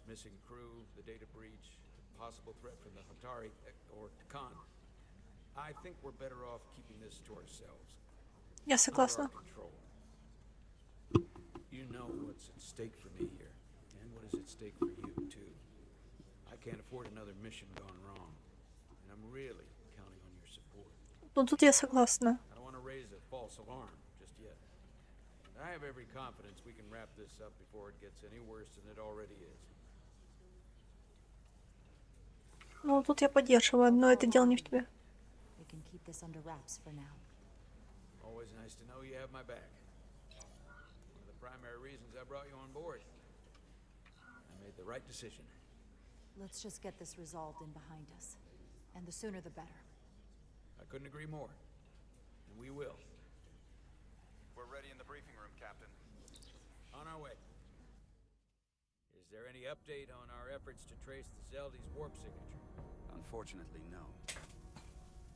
missing crew, the data breach, possible threat from the Hatari or Khan, I think we're better off keeping this to ourselves. Я согласна. You know what's at stake for me here, and what is at stake for you, too. I can't afford another mission gone wrong, and I'm really counting on your support. Ну тут я согласна. I don't want to raise a false alarm just yet. I have every confidence we can wrap this up before it gets any worse than it already is. Ну тут я поддерживаю, но это дело не в тебе. We can keep this under wraps for now. Always nice to know you have my back. Primary reasons I brought you on board. I made the right decision. Let's just get this resolved and behind us. And the sooner the better. I couldn't agree more. And we will. We're ready in the briefing room, Captain. On our way. Is there any update on our efforts to trace the Zeldy's warp signature? Unfortunately, no.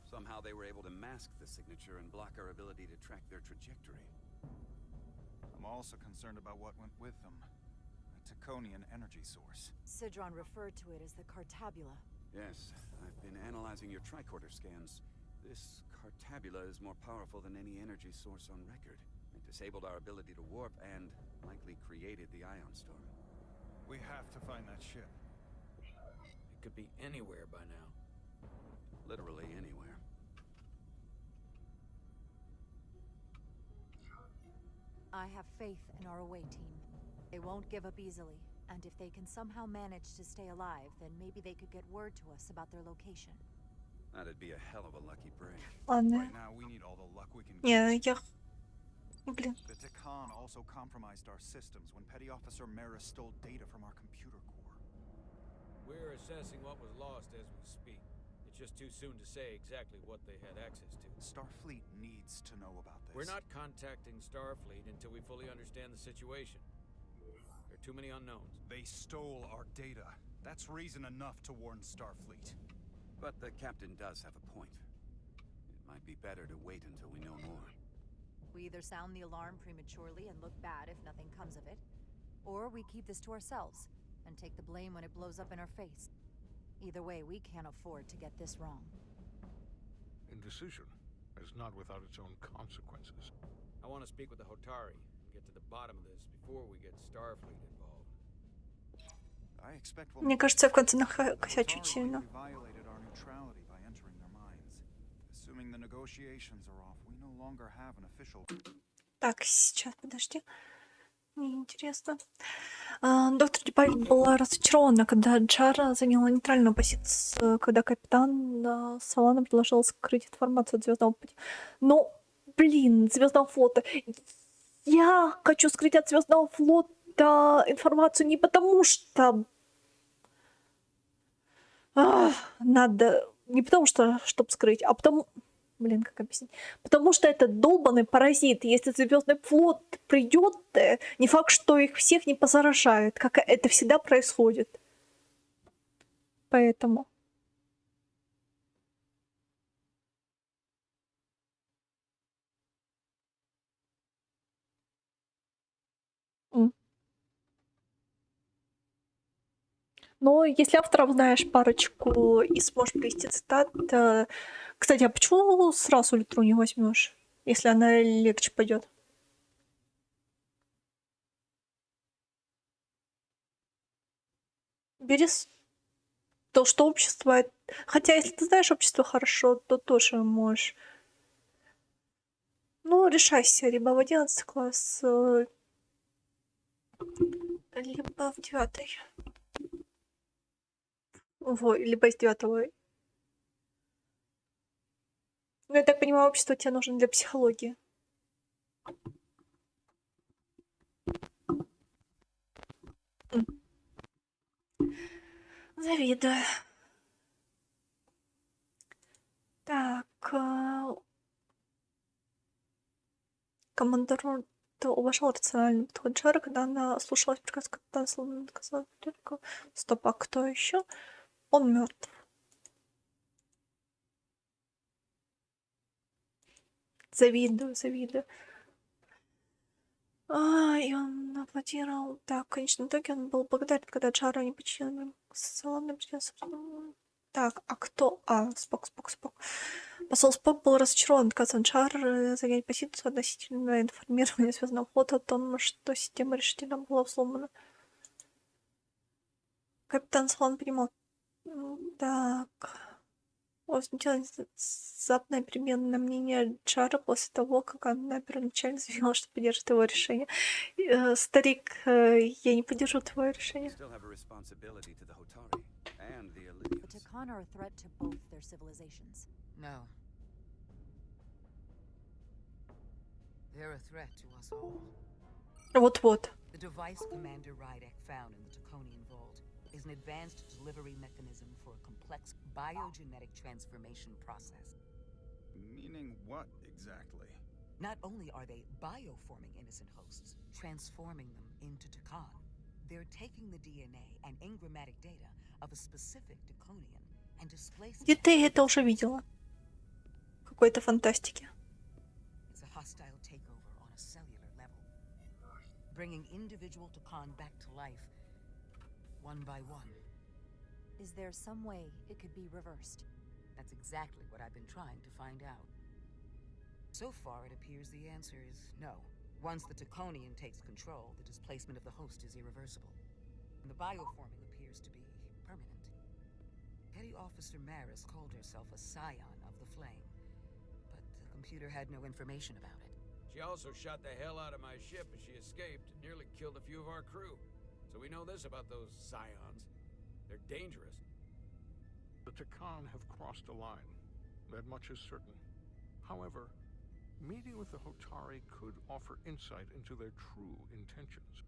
Somehow they were able to mask the signature and block our ability to track their trajectory. I'm also concerned about what went with them. A Taconian energy source. Sidron referred to it as the Cartabula. Yes, I've been analyzing your tricorder scans. This Cartabula is more powerful than any energy source on record. It disabled our ability to warp and likely created the ion storm. We have to find that ship. It could be anywhere by now. Literally anywhere. I have faith in our away team. They won't give up easily, and if they can somehow manage to stay alive, then maybe they could get word to us about their location. That'd be a hell of a lucky break. Ладно. Right now, we need all the luck we can Не, get. Блин. The Takan also compromised our systems when Petty Officer Mera stole data from our computer core. We're assessing what was lost as we speak. It's just too soon to say exactly what they had access to. Starfleet needs to know about this. We're not contacting Starfleet until we fully understand the situation. There are too many unknowns. They stole our data. That's reason enough to warn Starfleet. But the captain does have a point. It might be better to wait until we know more. We either sound the alarm prematurely and look bad if nothing comes of it, or we keep this to ourselves and take the blame when it blows up in our face. Either way, we can't afford to get this wrong. Indecision is not without its own consequences. I want to speak with the Hotari and get to the bottom of this before we get Starfleet involved. I expect Мне кажется, я в конце накосячу сильно. violated our neutrality by entering their minds. Assuming the negotiations are off, we no longer have an official. Так, сейчас, подожди. Мне интересно. Доктор Дюпаль была разочарована, когда Джара заняла нейтральную позицию, когда капитан Солана предложил скрыть информацию от Звездного пути. Но, блин, Звездного флота. Я хочу скрыть от Звездного флота информацию не потому что надо, не потому что, чтобы скрыть, а потому... Блин, как объяснить? Потому что это долбаный паразит. Если Звездный флот придет, не факт, что их всех не позаражают, как это всегда происходит. Поэтому. Но если авторов знаешь парочку и сможешь привести цитат... Кстати, а почему сразу Литру не возьмешь, если она легче пойдет? Бери то, что общество... Хотя, если ты знаешь общество хорошо, то тоже можешь. Ну, решайся, либо в 11 класс, либо в 9. Либо из 9. Ну, я так понимаю, общество тебе нужно для психологии. Завидую. Так. командор уважал рациональный подход Джары, когда она слушалась приказ капитана, словно наказала Фредерику. Стоп, а кто еще? Он мертв. Завидую. И он аплодировал. Да, в конечном итоге он был благодарен, когда Джара не подчинил ему салонным придется. Так, а кто? Спок. Посол Спок был разочарован отказом Джары занять позицию относительно информирования Звездного флота о том, что система решительно была взломана. Капитан Салон понимал. Так. Возникла внезапная перемена на мнение Джара после того, как она первоначально заявила, что поддержит его решение. Старик, я не поддержу твое решение. The Takan are a threat to both their civilizations. No. They're a threat to us all. Вот. The device Commander Rydek found in the Taconian vault is an advanced delivery mechanism for a complex biogenetic transformation process. Meaning what exactly? Not only are they bioforming innocent hosts, transforming them into Takan, they're taking the DNA and engrammatic data of a specific Taconian and displacing. Где ты это уже видела? Какой-то фантастики. It's a hostile takeover on a cellular level, bringing individual Takan back to life, one by one. Is there some way it could be reversed? That's exactly what I've been trying to find out. So far, it appears the answer is no. Once the Taconian takes control, the displacement of the host is irreversible. And the bioforming appears to be permanent. Petty Officer Maris called herself a scion of the Flame, but the computer had no information about it. She also shot the hell out of my ship as she escaped and nearly killed a few of our crew. So we know this about those scions. They're dangerous. The Takan have crossed a line. That much is certain. However, meeting with the Hotari could offer insight into their true intentions.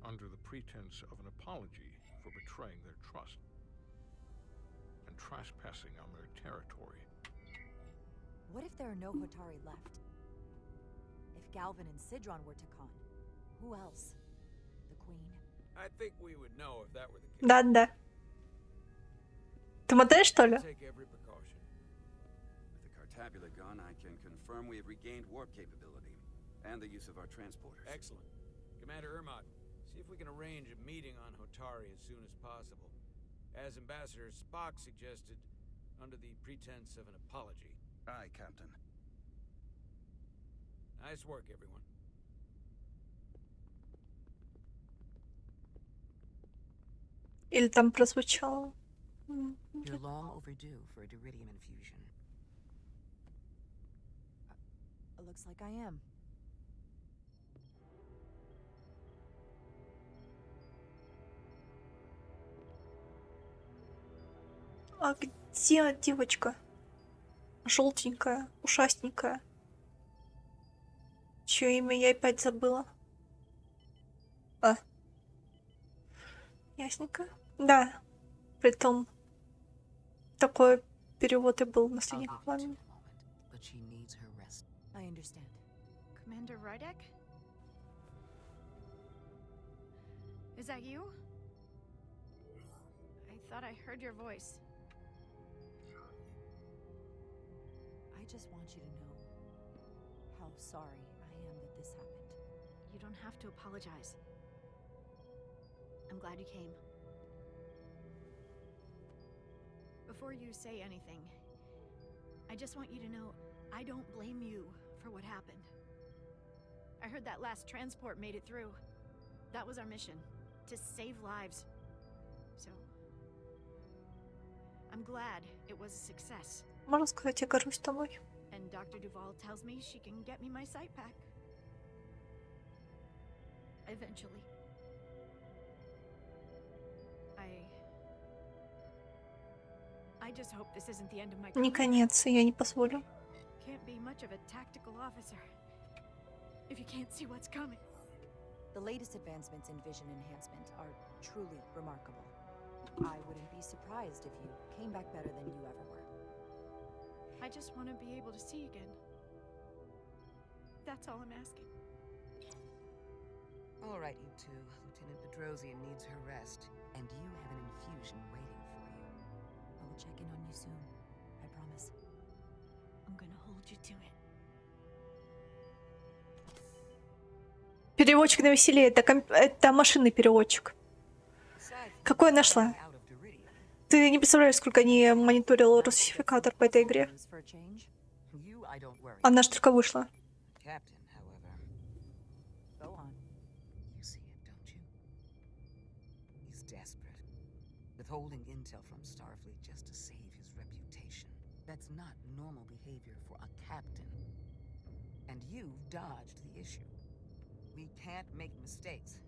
Under the pretense of an apology for betraying their trust and trespassing on their territory. What if there are no Hotari left? If Galvin and Sidron were Takan, who else? The Queen? I think we would know if that were the case. Да. Ты мотаешь, что ли? Take every precaution. With the Cartabula gone, I can confirm we have regained warp capability and the use of our transporters. Excellent. Commander Ermot, see if we can arrange a meeting on Hotari as soon as possible. As Ambassador Spock suggested, under the pretense of an apology. Aye, Captain. Nice work, everyone. Или там прозвучало. You're long overdue for a deridium infusion. It looks like I am. А где девочка? Желтенькая, ушастенькая. Чье имя я опять забыла? Ясненько. Да. Притом такой перевод и был в «Наследниках пламени». But she needs her rest. I understand. Commander Rydek? Is that you? I thought I heard your voice. I just want you to know how sorry I am that this happened. You don't have to apologize. I'm glad you came. Before you say anything, I just want you to know I don't blame you for what happened. I heard that last transport made it through. That was our mission, to save lives. So, I'm glad it was a success. Можно сказать, я горжусь тобой. And Dr. Duval tells me she can get me my sight back. Eventually. I just hope this isn't the end of my Не конец, я не позволю. Can't be much of a tactical officer if you can't see what's coming. The latest advancements in vision enhancement are truly remarkable. I wouldn't be surprised if you came back better than you ever were. I just want to be able to see again. That's all I'm asking. All right, you two. Lieutenant Bedrosian needs her rest, and you have an infusion waiting for you. I will check in on you soon. I promise. I'm gonna hold you to it. Переводчик на веселее. Это машинный переводчик. Какой нашла? Ты не представляешь, сколько они мониторил русификатор по этой игре. Она ж только вышла. Withholding intel from Starfleet just to save his reputation. That's not normal behavior for a captain. And you've dodged the issue. We can't make mistakes.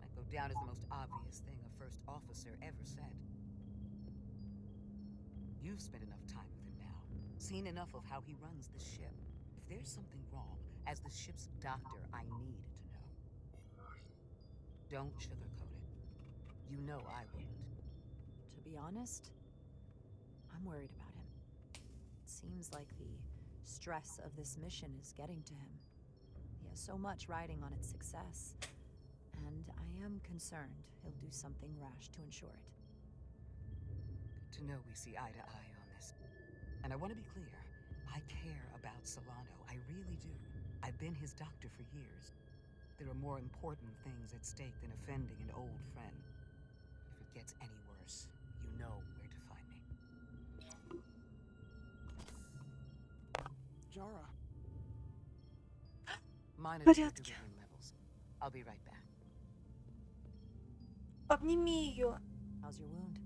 Might go down as the most obvious thing a first officer ever said. You've spent enough time with him now, seen enough of how he runs the ship. If there's something wrong, as the ship's doctor, I need to know. Don't sugarcoat it. You know I wouldn't. To be honest, I'm worried about him. It seems like the stress of this mission is getting to him. He has so much riding on its success, and I am concerned he'll do something rash to ensure it. To know we see eye to eye on this. And I want to be clear, I care about Solano, I really do. I've been his doctor for years. There are more important things at stake than offending an old friend. If it gets any worse, you know where to find me. Jara. Monitor delirium levels. I'll be right back. Обними ее. How's your wound?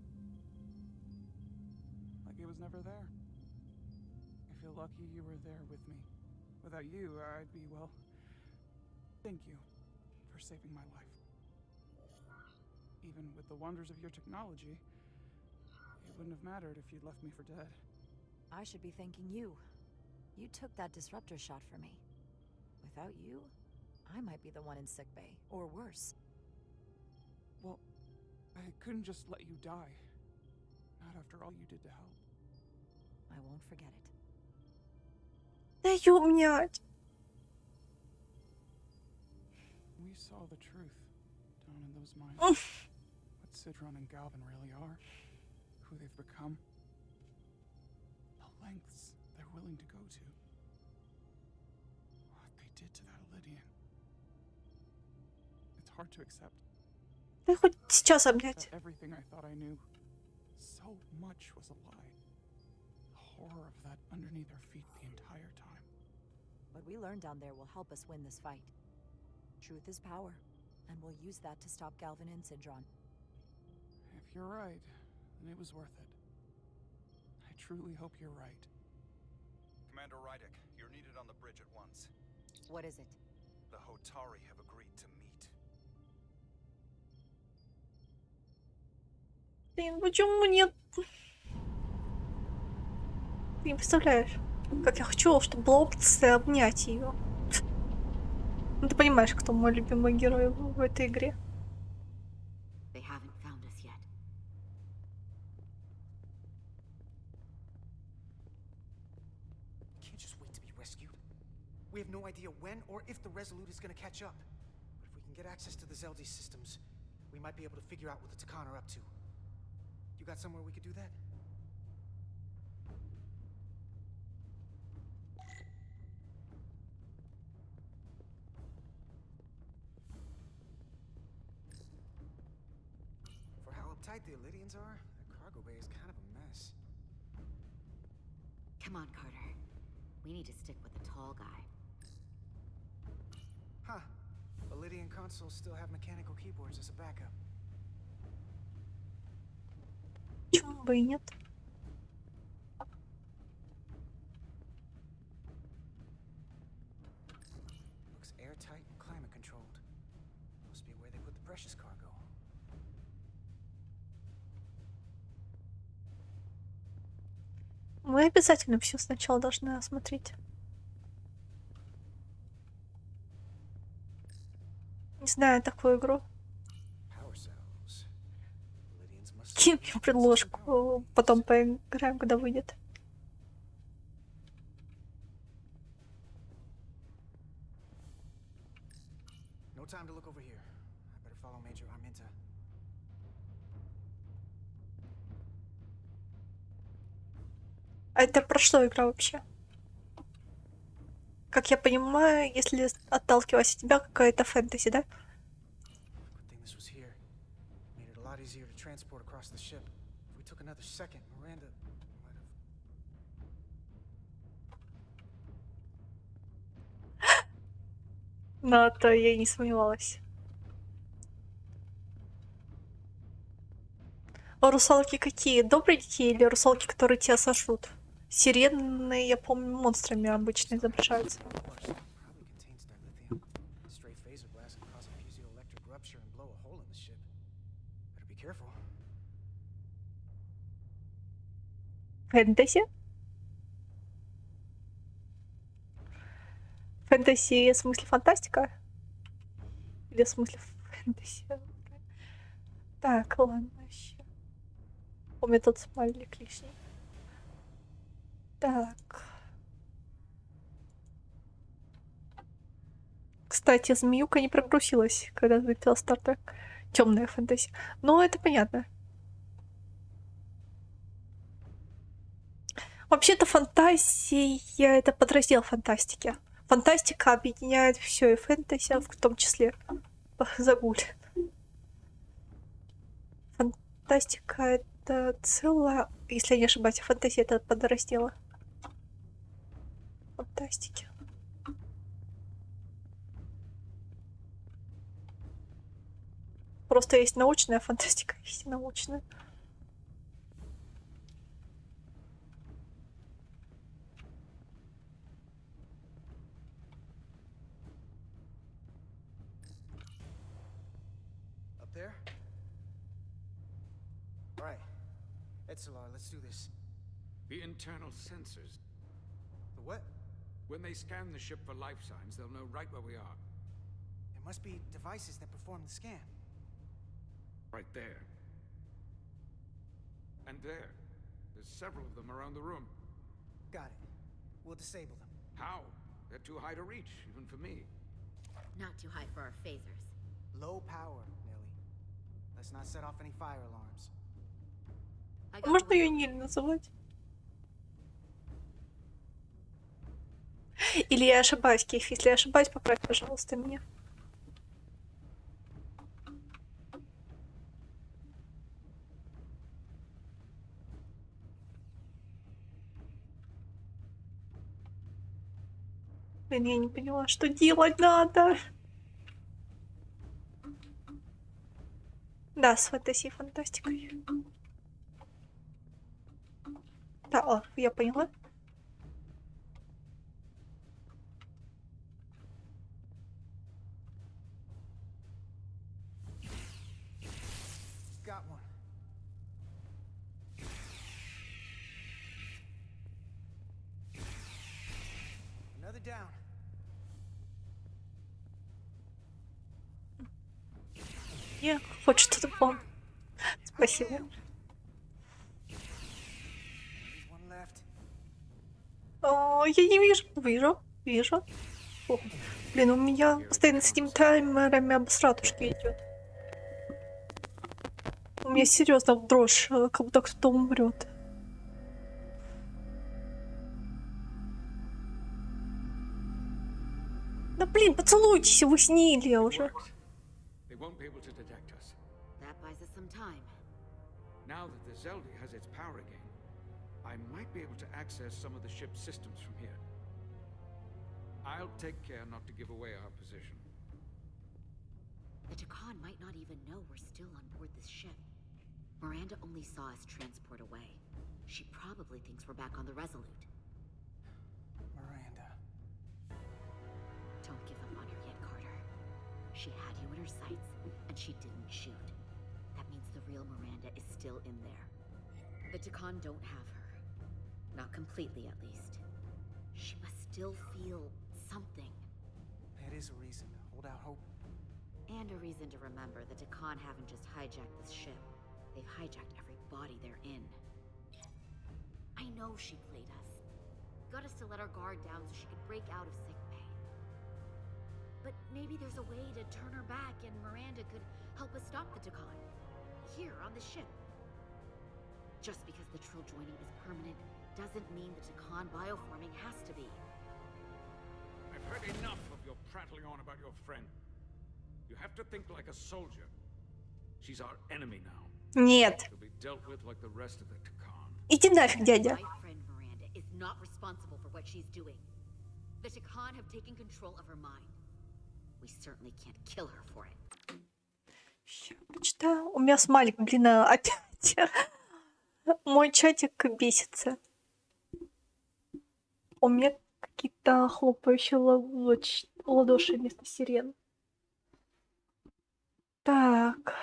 Like it was never there. I feel lucky you were there with me. Without you, I'd be, well... Thank you for saving my life. Even with the wonders of your technology, it wouldn't have mattered if you'd left me for dead. I should be thanking you. You took that disruptor shot for me. Without you, I might be the one in sickbay, or worse. Well, I couldn't just let you die. Not after all you did to help. I won't forget it. Да ёбнять. We saw the truth down in those mines. What Sidron and Galvin really are, who they've become, the lengths they're willing to go to. What they did to that Lydian. It's hard to accept. Да хоть сейчас обнять. Everything I thought I knew, so much was a lie. The horror of that underneath our feet the entire time. What we learned down there will help us win this fight. Truth is power, and we'll use that to stop Galvin and Sidron. If you're right, then it was worth it. I truly hope you're right. Commander Rydick, you're needed on the bridge at once. What is it? The Hotari have agreed to meet. Блин, почему нет? Ты не представляешь, как я хочу, чтобы была опция обнять ее. Ну, ты понимаешь, кто мой любимый герой в этой игре. They haven't found us yet. Can't just wait to be rescued. We have no idea when or if the Resolute is gonna catch up. But if we can get access to the Zeldi systems, we might be able to figure out what the Takan are up to. You got somewhere we could do that? For how uptight the Illydians are, their cargo bay is kind of a mess. Come on, Carter. We need to stick with the tall guy. Huh. Illydian consoles still have mechanical keyboards as a backup. Почему бы и нет? Looks airtight and climate controlled. Must be where they put the precious cargo. Мы обязательно все сначала должны осмотреть. Не знаю такую игру. Кинь мне предложку, потом поиграем, когда выйдет. No time to look over here. I better follow Major Arminta. А это про что игра вообще? Как я понимаю, если отталкиваясь от тебя, какая-то фэнтези, да? Good thing this was here. Made it a lot easier to transport across the ship. If we took another second, Miranda might have. Но то я и не сомневалась. А русалки какие? Добренькие или русалки, которые тебя сожрут? Сирены, я помню, монстрами обычно изображаются. Фэнтези? Фэнтези в смысле фантастика? Или в смысле фэнтези? Так, ладно, еще. У меня тут смайлик лишний. Так. Кстати, змеюка не прогрузилась, когда залетела Star Trek. Темная фэнтези. Но это понятно. Вообще-то фантазия — это подраздел фантастики. Фантастика объединяет все, и фэнтези в том числе. Загуль. Фантастика — это целое... Если я не ошибаюсь, фантазия — это подраздела фантастики. Просто есть научная фантастика, есть научная. Up there? Right. Etzelar, let's do this. The internal sensors. The what? When they scan the ship for life signs, they'll know right where we are. There must be devices that perform the scan. Right there. And there. There's several of them around the room. Got it. We'll disable them. How? They're too high to reach, even for me. Not too high for our phasers. Low power, Millie. Let's not set off any fire alarms. Можно ее Ниль называть? Или я ошибаюсь, Кейф? Если я ошибаюсь, поправь, пожалуйста, меня. Блин, я не поняла, что делать надо. Да, с фэнтези и фантастикой. Да, о, я поняла. Got one. Another down. Я хоть что-то помню. Спасибо. О, я не вижу. Вижу. О, блин, у меня постоянно с этими таймерами обосратушки идет. У меня серьезно дрожь, как будто кто-то умрет. Да блин, поцелуйтесь, вы снили уже. They won't be able to detect us. That buys us some time. Now that the Zelda has its power again, I might be able to access some of the ship's systems from here. I'll take care not to give away our position. The Takan might not even know we're still on board this ship. Miranda only saw us transport away. She probably thinks we're back on the Resolute. Miranda. Don't give up on her yet, Carter. She had you in her sights, and she didn't shoot. That means the real Miranda is still in there. The Takan don't have her. Not completely, at least. She must still feel something. That is a reason to hold out hope. And a reason to remember the Takan haven't just hijacked this ship. They've hijacked every body they're in. I know she played us. Got us to let our guard down so she could break out of sickbay. But maybe there's a way to turn her back and Miranda could help us stop the Takan. Here, on the ship. Just because the Trill joining is permanent doesn't mean the Takan bioforming has to be. I've heard enough of your prattling on about your friend. You have to think like a soldier. She's our enemy now. Нет. She'll be dealt with like the rest of the Takan. Иди нафиг, дядя. My friend Miranda is not responsible for what she's doing. The Takan have taken control of her mind. We certainly can't kill her for it. Почитаю. У меня смайлик, блин, опять. Мой чатик бесится. У меня какие-то хлопающие ладоши вместо сирен. Так.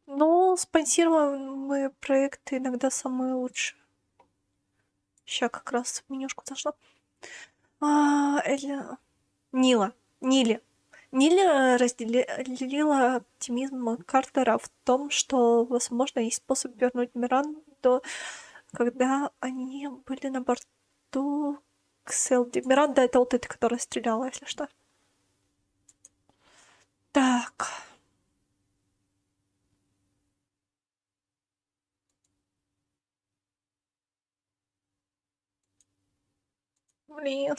Ну, спонсируемые проекты иногда самые лучшие. Сейчас как раз в менюшку зашла. Нили разделила оптимизм Картера в том, что, возможно, есть способ вернуть Миранду, когда они были на борту Кселди. Миранда — это вот эта, которая стреляла, если что. Так. Блин.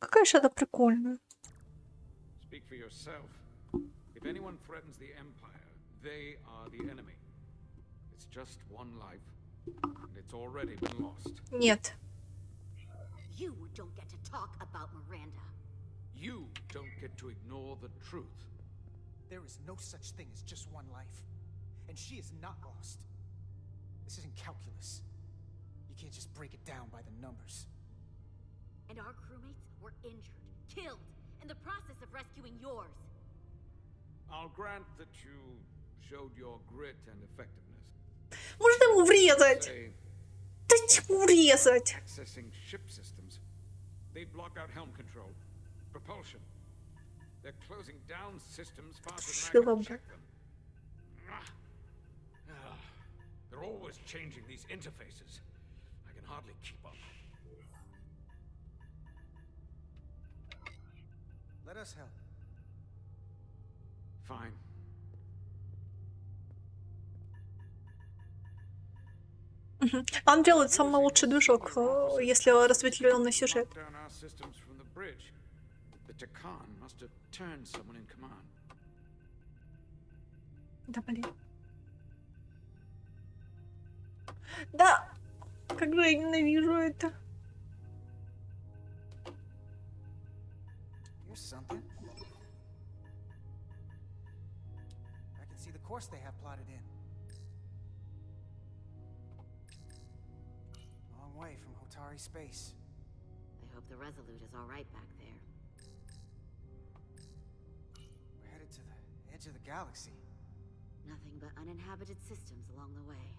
Какая же она прикольная. Speak for yourself. If anyone threatens the Empire, they are the enemy. It's just one life, and it's already been lost. Нет. You don't get to talk about Miranda. You don't get to ignore the truth. There is no such thing as just one life. And she is not lost. This isn't calculus. You can't just break it down by the numbers. And our crewmates were injured, killed, in the process of rescuing yours. I'll grant that you showed your grit and effectiveness. Можно ему врезать? Дайте ему врезать. Accessing ship systems. They block out helm control, propulsion. They're closing down systems faster than I can check them. They're always changing these interfaces. I can hardly keep up. Let us help. Fine. Он делает самый лучший движок, если разветвленный сюжет. Да, блин. Да! Как же я ненавижу это. Here's something. I can see the course they have plotted in. Long way from Hotari space. I hope the Resolute is all right back there. We're headed to the edge of the galaxy. Nothing but uninhabited systems along the way.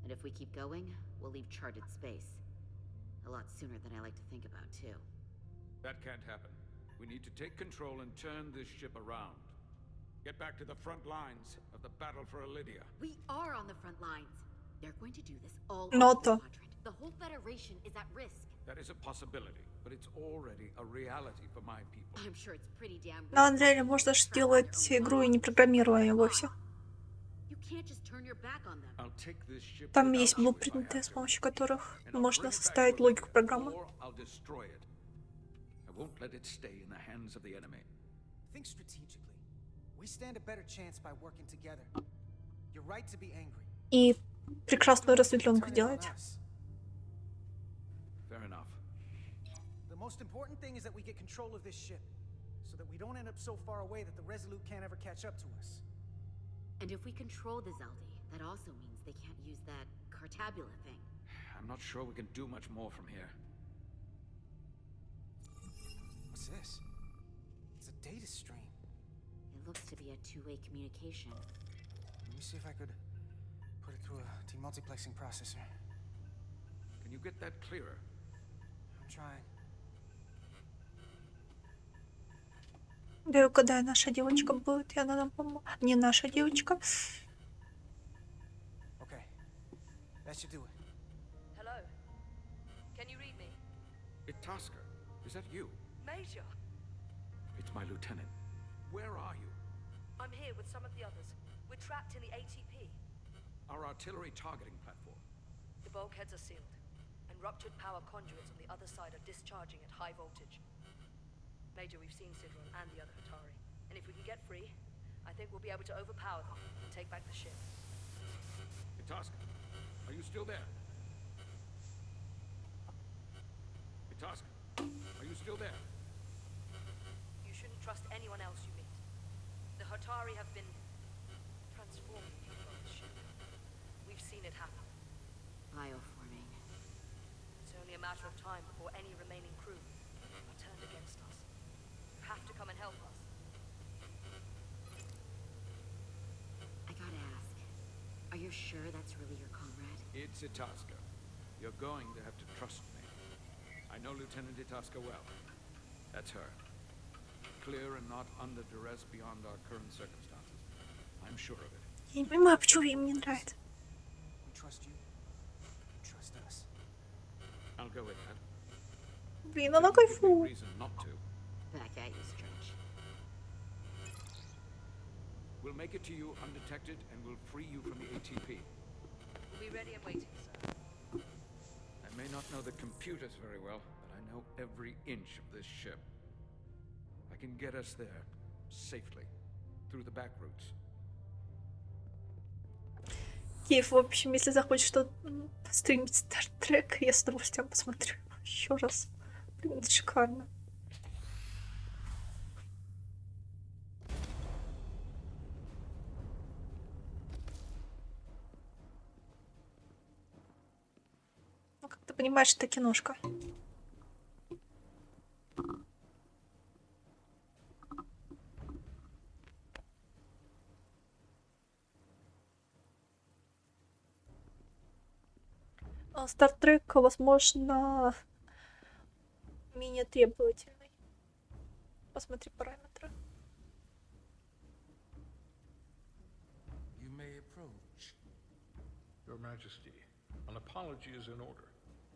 And if we keep going, we'll leave charted space. A lot sooner than I like to think about, too. That can't happen. We need to take control and turn this ship around. Get back to the front lines of the battle for Elydia. We are on the front lines. They're going to do this all Not over the quadrant. The whole Federation is at risk. That is a possibility, but it's already a reality for my people. I'm sure it's pretty damn На Андрея можно же делать игру и не программируя ее вовсе. You can't just turn your back on them. I'll take this ship. Там есть блупринты, с помощью которых можно составить логику программы. I'll destroy it. I won't let it stay in the hands of the enemy. Think strategically. We stand a better chance by working together. You're right to be angry. И прекрасную разветвленку делать. Fair enough. The most important thing is that we get control of this ship, so that we don't end up so far away that the Resolute can't ever catch up to us. And if we control the Zeldi, that also means they can't use that Cartabula thing. I'm not sure we can do much more from here. What's this? It's a data stream. It looks to be a two-way communication. Let me see if I could put it through a demultiplexing processor. Can you get that clearer? I'm trying. Да, когда наша девочка будет, и она нам поможет. Не наша девочка. Okay, that should do it. Hello? Can you read me? Itasca, is that you? Major! It's my lieutenant. Where are you? I'm here with some of the others. We're trapped in the ATP. Our artillery targeting platform. The bulkheads are sealed, and ruptured power conduits on the other side are discharging at high voltage. Major, we've seen Sidron and the other Hatari, and if we can get free, I think we'll be able to overpower them and take back the ship. Itasca, are you still there? Itasca, are you still there? You shouldn't trust anyone else you meet. The Hatari have been transforming people on the ship. We've seen it happen. Bioforming. It's only a matter of time before any remaining crew are turned against us. You have to come and help us. I gotta ask, are you sure that's really your comrade? It's Itasca. You're going to have to trust me. I know Lieutenant Itasca well. That's her. Clear and not under duress beyond our current circumstances. I'm sure of it. Я не понимаю, почему им не нравится. We trust you. You trust us. I'll go with that. Блин, она кайфует. Reason not to. Back at you, Stretch. We'll make it to you undetected and we'll free you from the ATP. We'll be ready and waiting, sir. I may not know the computers very well, but I know every inch of this ship. I can get us there safely through the back routes. Киев, в общем, если захочешь что постримить Star Trek, я с удовольствием посмотрю еще раз. Блин, это шикарно. Ну, как ты понимаешь, это киношка. Star Trek, возможно, менее требовательный. Посмотри параметры. You may approach. Your Majesty, an apology is in order.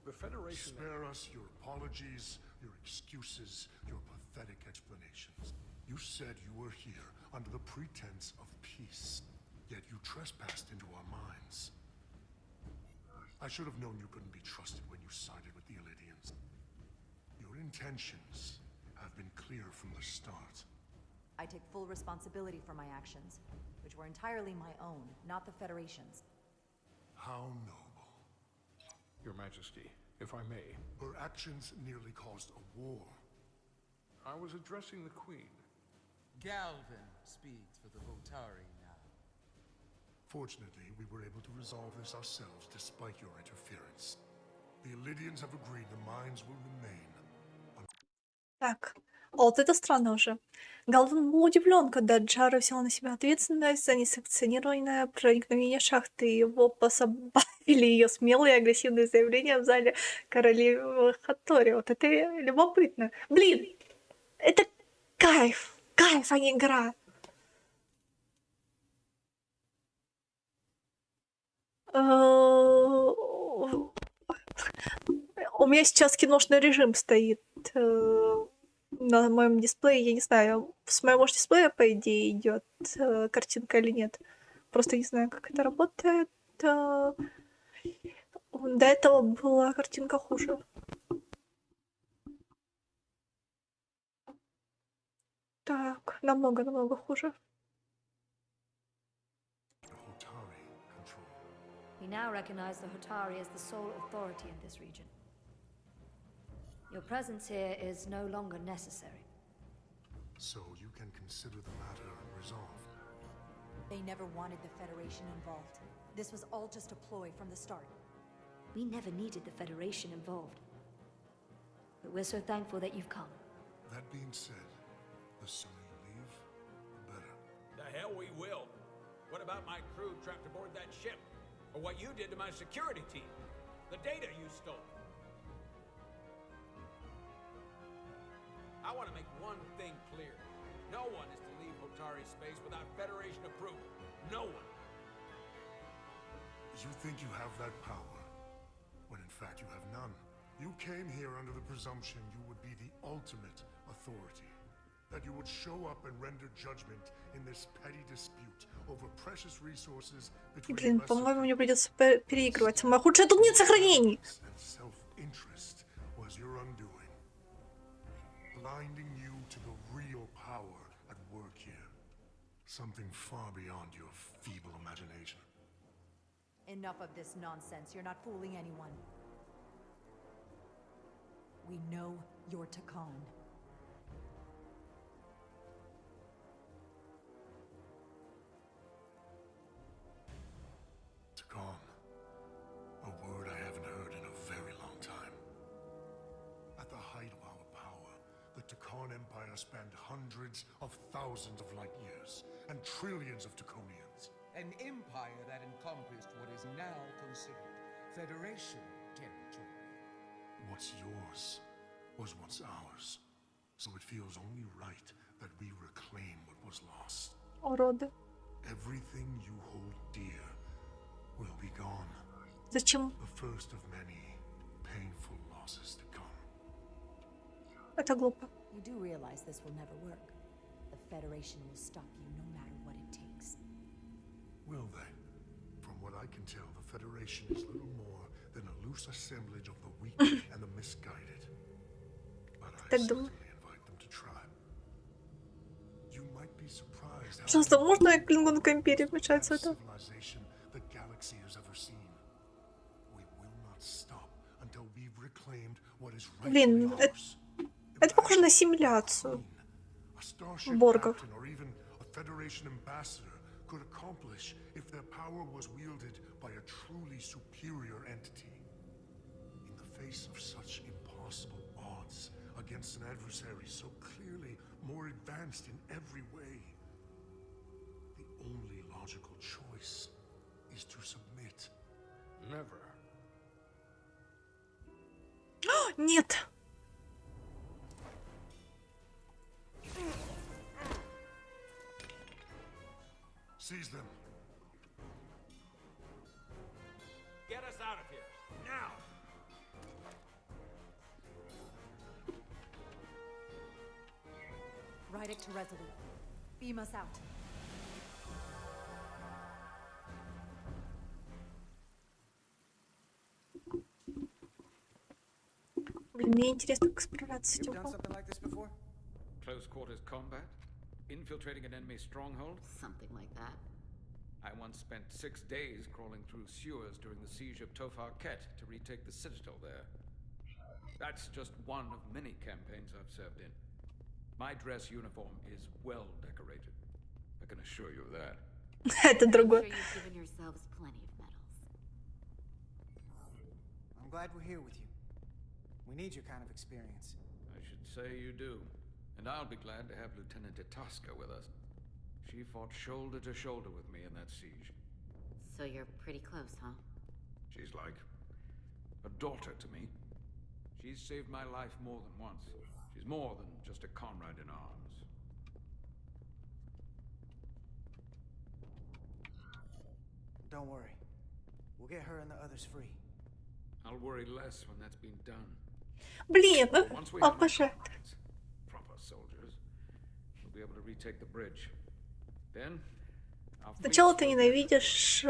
The Federation... Spare us your apologies, your excuses, your pathetic explanations. You said you were here under the pretense of peace, yet you trespassed into our minds. I should have known you couldn't be trusted when you sided with the Illidians. Your intentions have been clear from the start. I take full responsibility for my actions, which were entirely my own, not the Federation's. How noble. Your Majesty, if I may. Her actions nearly caused a war. I was addressing the Queen. Galvin speaks for the Votari now. Fortunately, we were able to resolve this ourselves despite your interference. The Illidians have agreed the mines will remain. Так, вот это странно уже. Галвин был удивлен, когда Джара взял на себя ответственность за несанкционированное проникновение шахты, и его позабавили ее смелые и агрессивные заявления в зале королевы Хаттори. Вот это любопытно. Блин, это кайф, кайф, а не игра. У меня сейчас киношный режим стоит на моем дисплее. Я не знаю, с моего же дисплея, по идее, идет картинка или нет. Просто не знаю, как это работает. До этого была картинка хуже. Так, намного хуже. We now recognize the Hatari as the sole authority in this region. Your presence here is no longer necessary. So you can consider the matter resolved. They never wanted the Federation involved. This was all just a ploy from the start. We never needed the Federation involved. But we're so thankful that you've come. That being said, the sooner you leave, the better. The hell we will. What about my crew trapped aboard that ship? Or what you did to my security team? The data you stole? I want to make one thing clear. No one is to leave Hotari space without Federation approval. No one. You think you have that power, when in fact you have none. You came here under the presumption you would be the ultimate authority. That you would show up and render judgment in this petty dispute over precious resources between Блин, по-моему, мне придется переигрывать. Самое худшее, тут нет сохранений. Self-interest was your undoing, blinding you to the real power at work here. Something far beyond your feeble imagination. Enough of this nonsense. You're not fooling anyone. We know you're Takan. Takan. A word I haven't heard in a very long time. At the height of our power, the Takan Empire spanned hundreds of thousands of light years and trillions of Taconians. An empire that encompassed what is now considered Federation territory. What's yours was once ours, so it feels only right that we reclaim what was lost. Уроды. Everything you hold dear will be gone. Зачем? The first of many painful losses to come. Это глупо. You do realize this will never work. The Federation will stop you no matter what it takes. Will they? From what I can tell, the Federation is little more than a loose assemblage of the weak and the misguided. But I certainly invite them to try. You might be surprised how Пожалуйста, можно Клингонская империя вмешаться в это? civilization the galaxy has ever seen. We will not stop until we've reclaimed what is Блин, rightfully ours. это похоже на симуляцию A starship Боргов. captain or even a Federation ambassador could accomplish if their power was wielded by a truly superior entity. In the face of such impossible odds against an adversary so clearly more advanced in every way, the only logical choice is to submit. Never. Нет. Seize them. Get us out of here. Now! Ride it to Resolute. Beam us out. Блин, мне интересно, как справляться с You've этим. done something like this before? Close quarters combat? Infiltrating an enemy stronghold? Something like that. I once spent 6 days crawling through sewers during the siege of Tofar Ket to retake the citadel there. That's just one of many campaigns I've served in. My dress uniform is well decorated. I can assure you of that. Это I'm другое. sure you've given yourselves plenty of medals. I'm glad we're here with you. We need your kind of experience. I should say you do. And I'll be glad to have Lieutenant Itasca with us. She fought shoulder to shoulder with me in that siege. So you're pretty close, huh? She's like a daughter to me. She's saved my life more than once. She's more than just a comrade in arms. Don't worry. We'll get her and the others free. I'll worry less when that's been done. Блин, Once we have our обожаю. comrades, proper soldiers, we'll be able to retake the bridge. Then, our fleet Сначала ты will be ненавидишь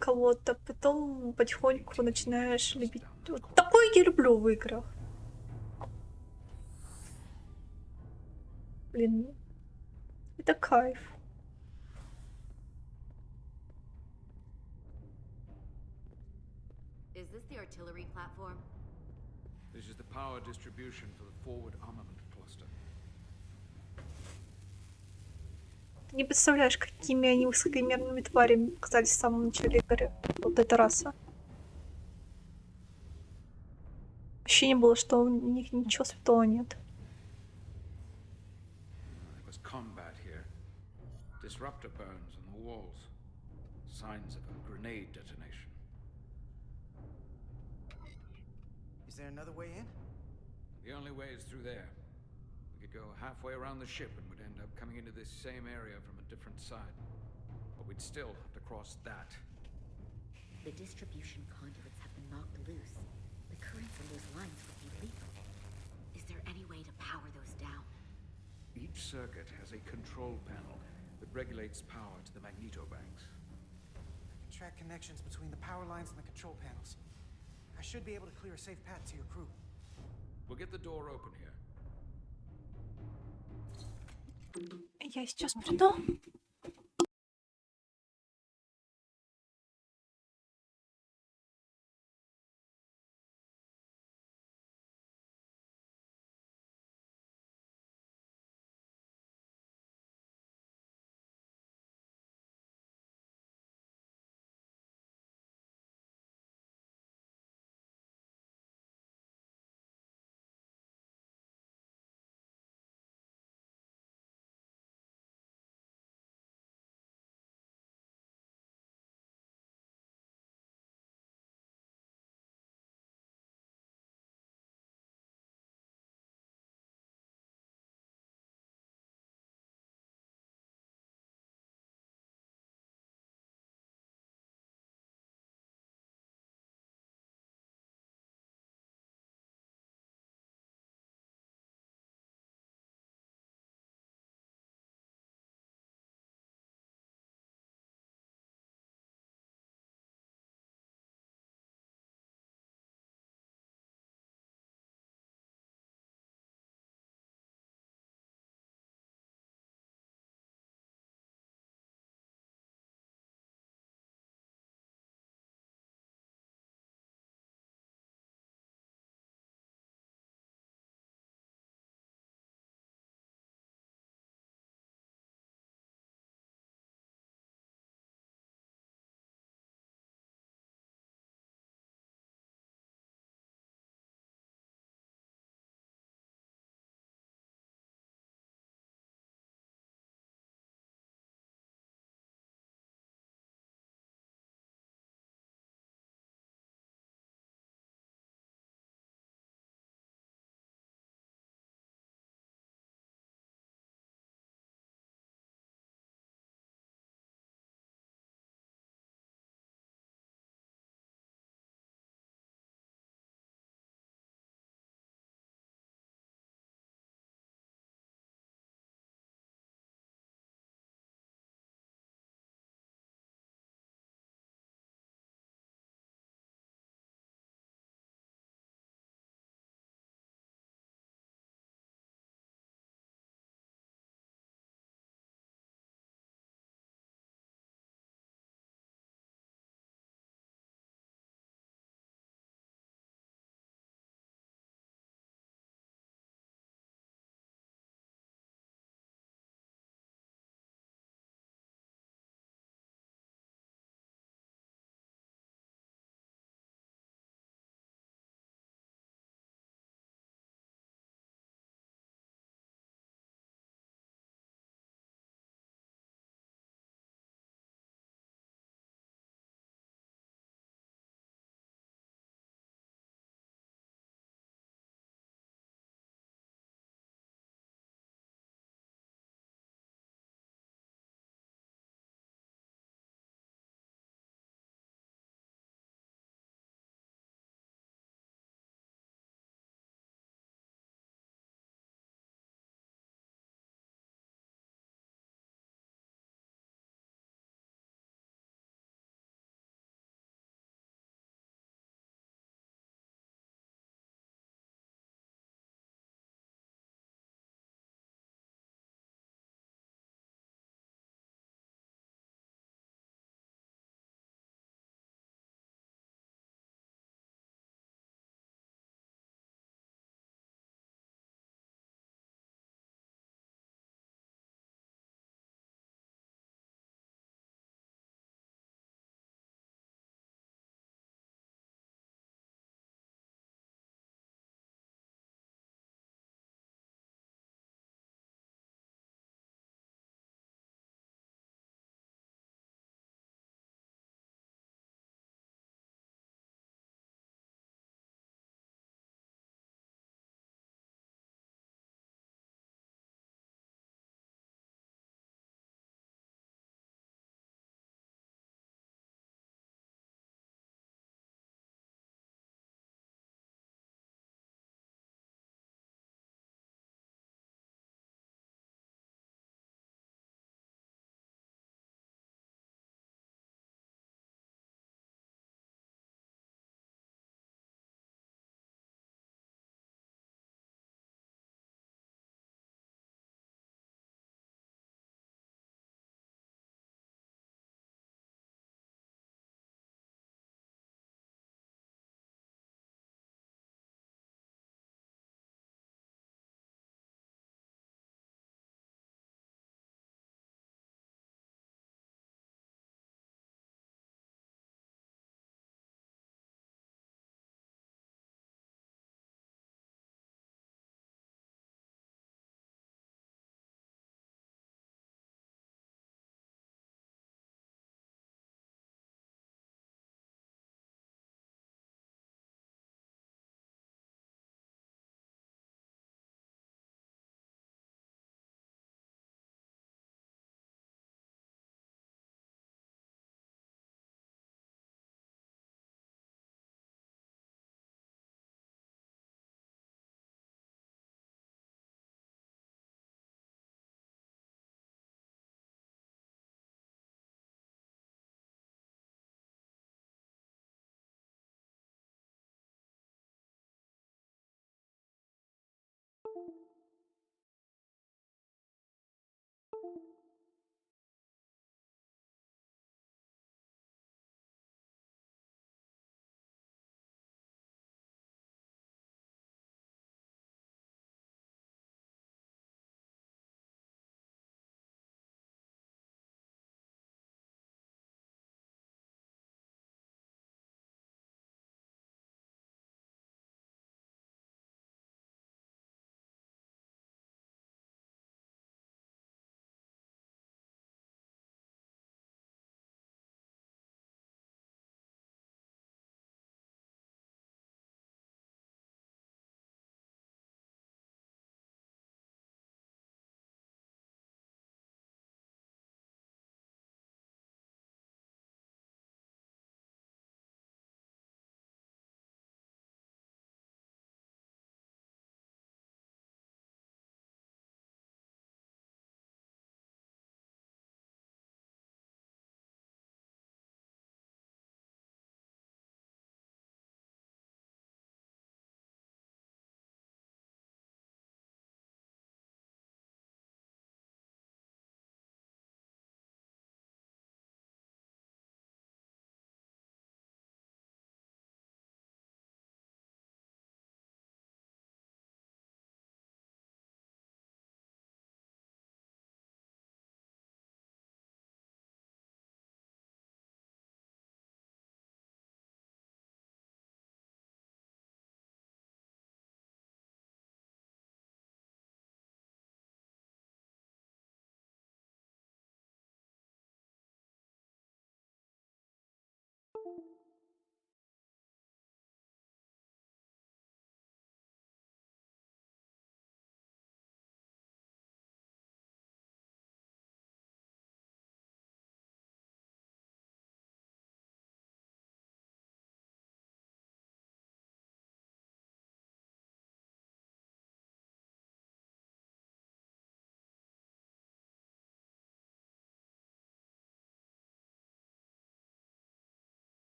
кого-то, потом потихоньку начинаешь любить. Вот такое я люблю в играх. Блин, это кайф. Is this the artillery platform? This is the power distribution for the forward armament cluster. Ты не представляешь, какими они высокомерными тварями оказались в самом начале игры. Вот эта раса. Ощущение было, что у них ничего святого нет. There was combat here. Disruptor burns on the walls. Signs of a grenade detonation. Is there another way in? The only way is through there. We We could go halfway around the ship and would end up coming into this same area from a different side. But we'd still have to cross that. The distribution conduits have been knocked loose. The currents in those lines would be lethal. Is there any way to power those down? Each circuit has a control panel that regulates power to the magnetobanks. I can track connections between the power lines and the control panels. I should be able to clear a safe path to your crew. We'll get the door open here. Я сейчас приду.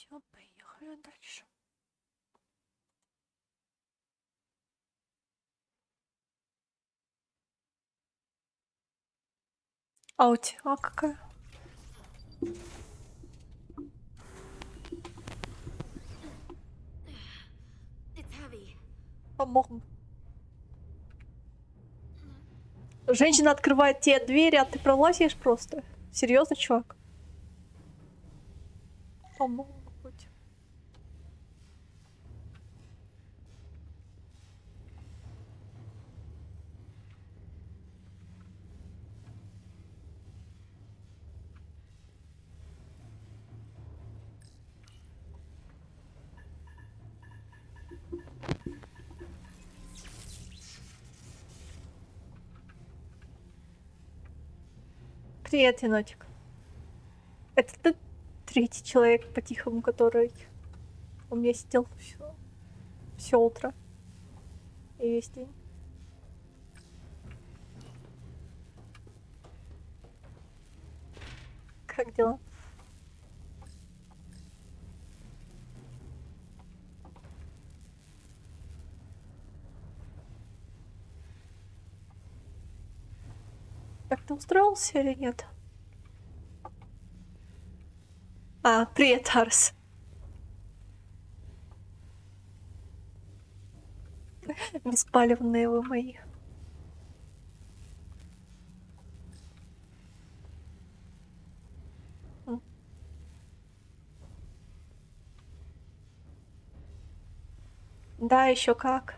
Все, поехали дальше. А у тебя какая? Помог. Женщина открывает тебе двери, а ты пролазишь просто. Серьезно, чувак? Помог быть. Привет, енотик. Это ты третий человек по-тихому, который у меня сидел все утро и весь день. Как дела? Так ты устроился или нет? А, привет, Арс. Беспалевные вы мои. Да, еще как.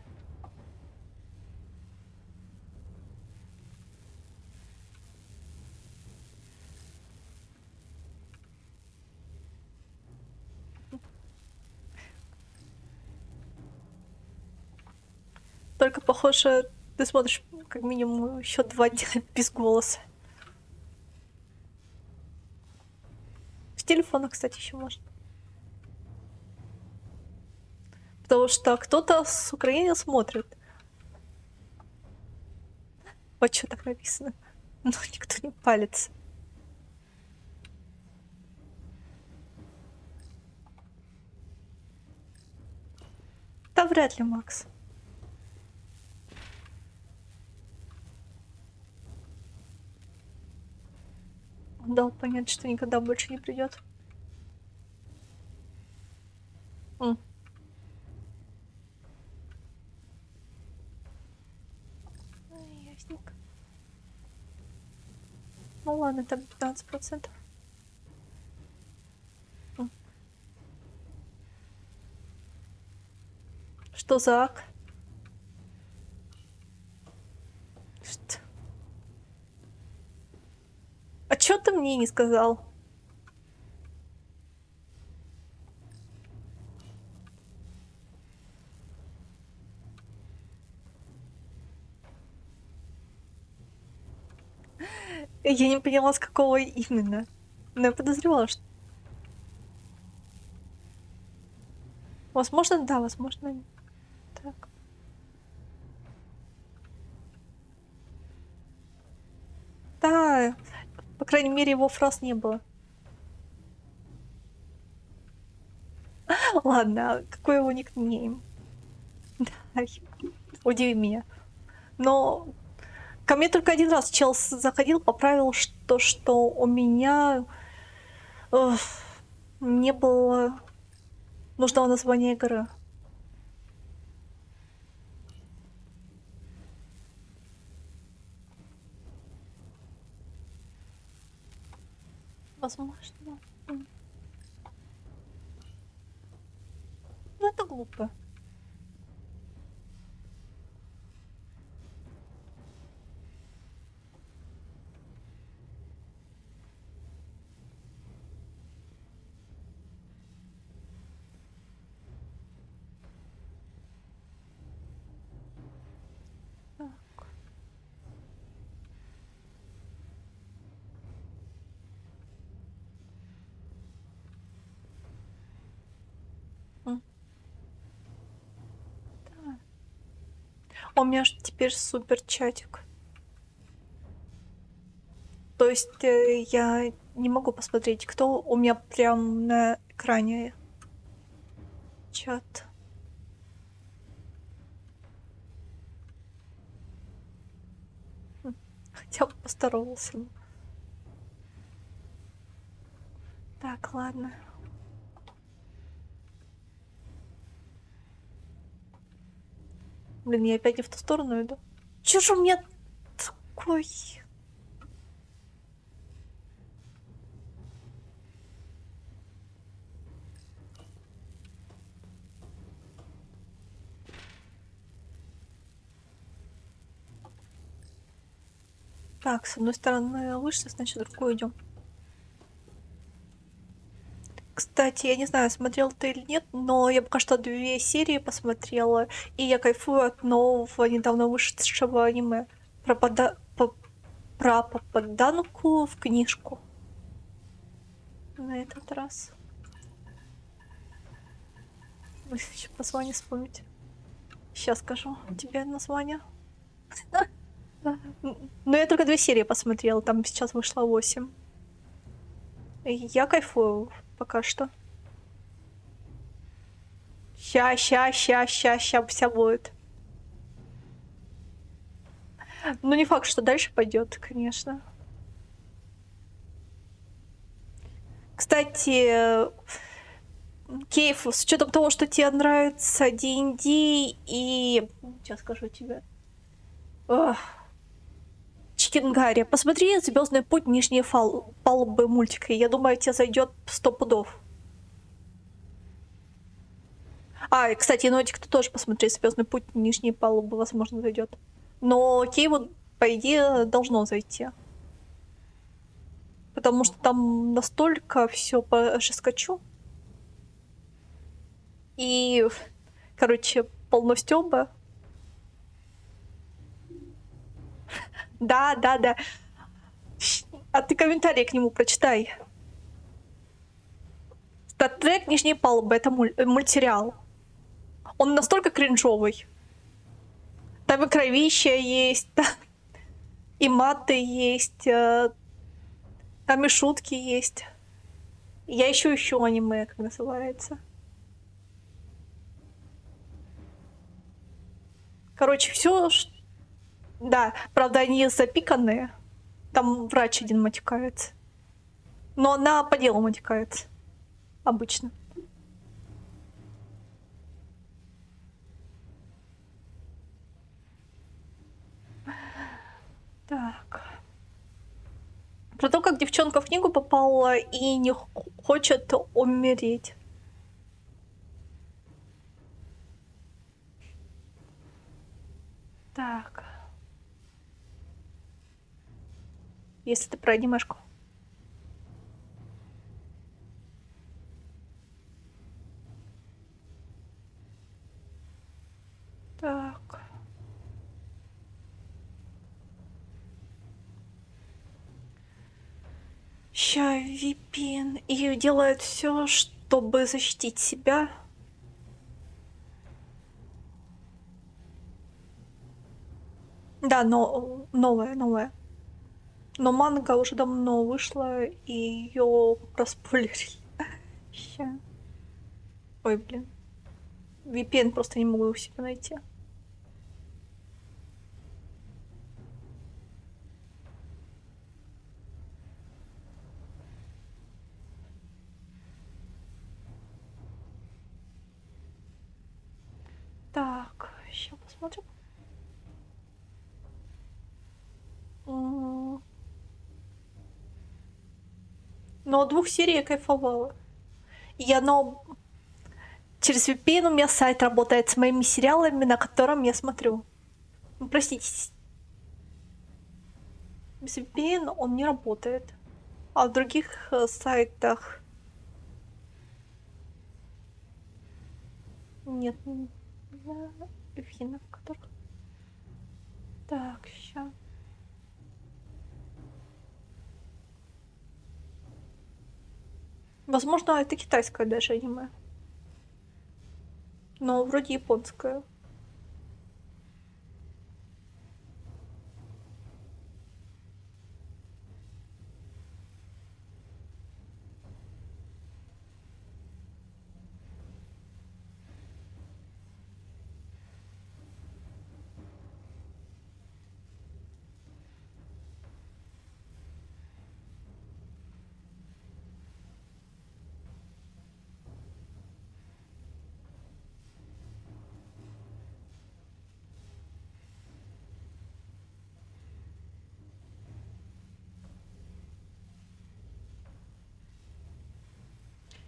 Только, похоже, ты смотришь как минимум еще 2 дня без голоса. С телефона, кстати, еще можно. Потому что кто-то с Украины смотрит. Вот что так написано. Но никто не палится. Да вряд ли, Макс. Он дал понять, что никогда больше не придет. Ясненько. Ну ладно, там 15%. Что за ак? Что? А чё ты мне не сказал? Я не поняла, с какого именно. Но я подозревала, что... Возможно, да, возможно... Так. Да, по крайней мере, его фраз не было. Ладно, а какой его никнейм? Да, удиви меня. Но ко мне только один раз чел заходил, поправил, что у меня не было нужного названия игры. Возможно. Ну, это глупо. Да. У меня же теперь супер чатик. То есть я не могу посмотреть, кто у меня прям на экране чат. Хотя бы поздоровался. Так, ладно. Блин, я опять не в ту сторону иду. Чё же у меня такой... Так, с одной стороны вышли, значит, в другую идем. Кстати, я не знаю, смотрел ты или нет, но я пока что 2 серии посмотрела, и я кайфую от нового, недавно вышедшего аниме про про попаданку в книжку. На этот раз. Вы еще название вспомните. Сейчас скажу тебе название. Но я только 2 серии посмотрела, там сейчас вышло 8. И я кайфую пока что. Ща вся будет. Ну, не факт, что дальше пойдет, конечно. Кстати, Кейф, с учетом того, что тебе нравится D&D и... Сейчас скажу тебе. Чикенгари, посмотри «Звездный путь. Нижние палубы» мультика. Я думаю, тебе зайдет 100 пудов. И, кстати, Нотик, ты тоже посмотри «Звездный путь. Нижние палубы», возможно, зайдет. Но Кейву, по идее, должно зайти. Потому что там настолько все по жескачу. И, короче, полностёба. Да. А ты комментарий к нему прочитай. Стартрек Нижние палубы — это мультсериал. Он настолько кринжовый. Там и кровища есть, и маты есть, там и шутки есть. Я еще ищу аниме, как называется. Короче, все. Да, правда, они запиканные. Там врач один матюкается. Но она по делу матюкается. Обычно. Так. Про то, как девчонка в книгу попала и не хочет умереть. Так. Если ты про анимешку. Так. Ща VPN. И делает все, чтобы защитить себя. Да, но новая. Но манга уже давно вышла, и ее проспойлерили. Ща. Ой, блин. VPN просто не могу у себя найти. Так, сейчас посмотрим. Но 2 серий я кайфовала. И оно... Через VPN у меня сайт работает с моими сериалами, на котором я смотрю. Ну, простите. Без VPN он не работает. А в других сайтах... Нет. VPN, в которых... Так, сейчас. Возможно, это китайское даже аниме. Но вроде японское.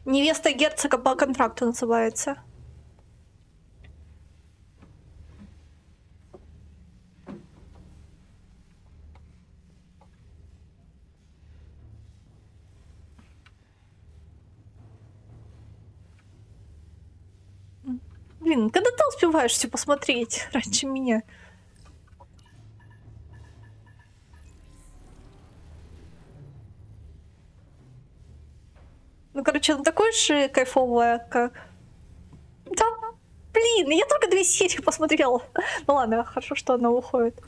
Невеста герцога по контракту называется. Блин, когда ты успеваешь все посмотреть раньше меня? Ну, короче, она такое же кайфовая, как... Да, блин, я только 2 серии посмотрела. Ну ладно, хорошо, что она уходит.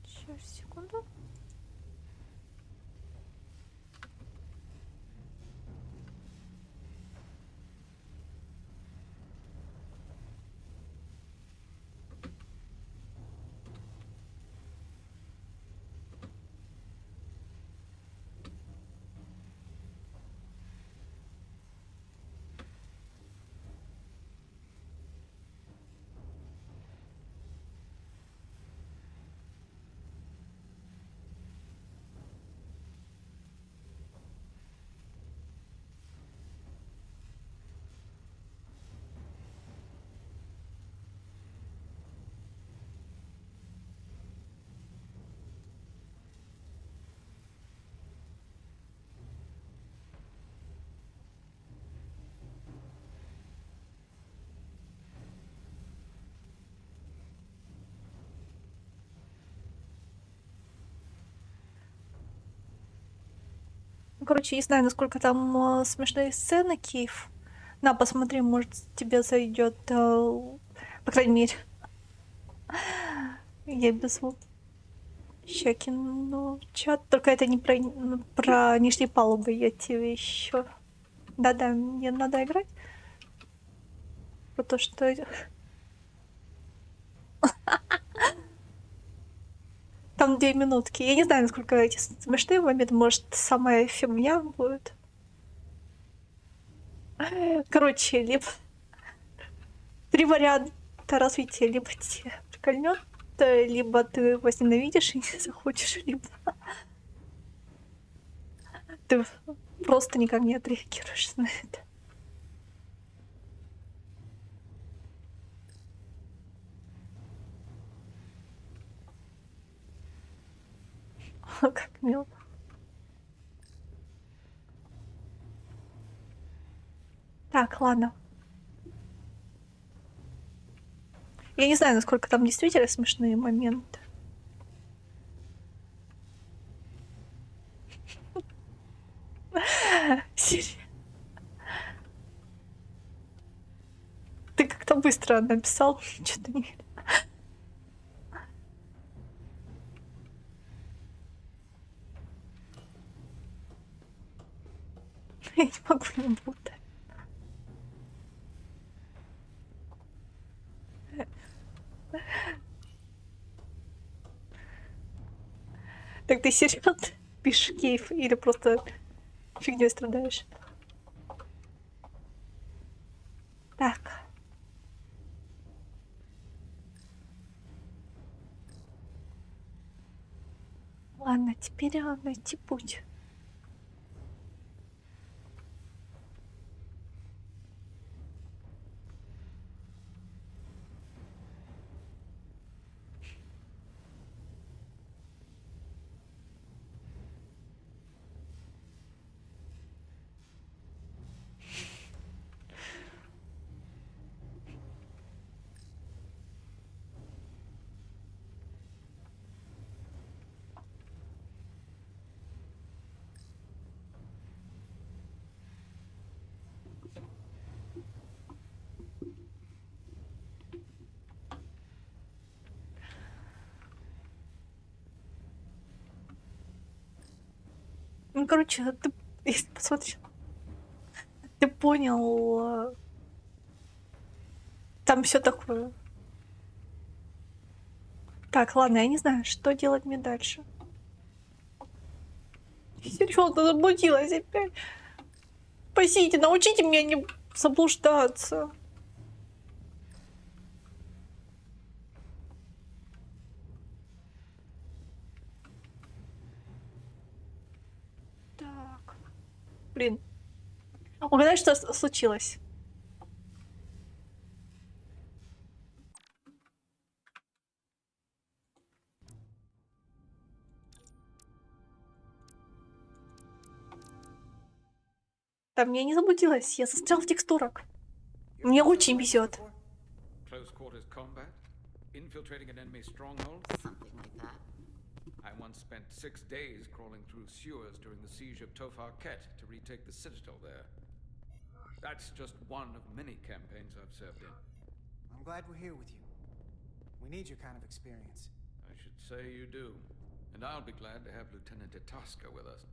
Сейчас, секунду. Ну, короче, не знаю, насколько там смешные сцены, Киев. На, посмотри, может, тебе зайдет, по крайней мере. Я без звука. Ща кину чат. Только это не про нижние палубы, я тебе еще. Да-да, мне надо играть. Про то, что... Там 2 минутки. Я не знаю, насколько эти смешные моменты. Может, самая фигня будет. Короче, либо 3 варианта развития. Либо тебе прикольнет, либо ты возненавидишь и не захочешь, либо ты просто никак не отреагируешь на это. Как мило. Так, ладно. Я не знаю, насколько там действительно смешные моменты. Ты как-то быстро написал, что-то не... Я не могу не болтать. Так ты серьезно пишешь кейф или просто фигней страдаешь? Так. Ладно, теперь найти путь. Ну, короче, ты, если посмотришь, ты понял, там все такое. Так, ладно, я не знаю, что делать мне дальше. Серьезно, заблудилась опять. Спасите, научите меня не заблуждаться. Блин. Угадай, что случилось? Там я не заблудилась, я застрял в текстурах. Мне очень везет. Close quarters combat? Infiltrating an enemy stronghold? Something like that. I once spent 6 days crawling through sewers during the siege of Tofar Ket to retake the citadel there. That's just one of many campaigns I've served in. I'm glad we're here with you. We need your kind of experience. I should say you do. And I'll be glad to have Lieutenant Itasca with us.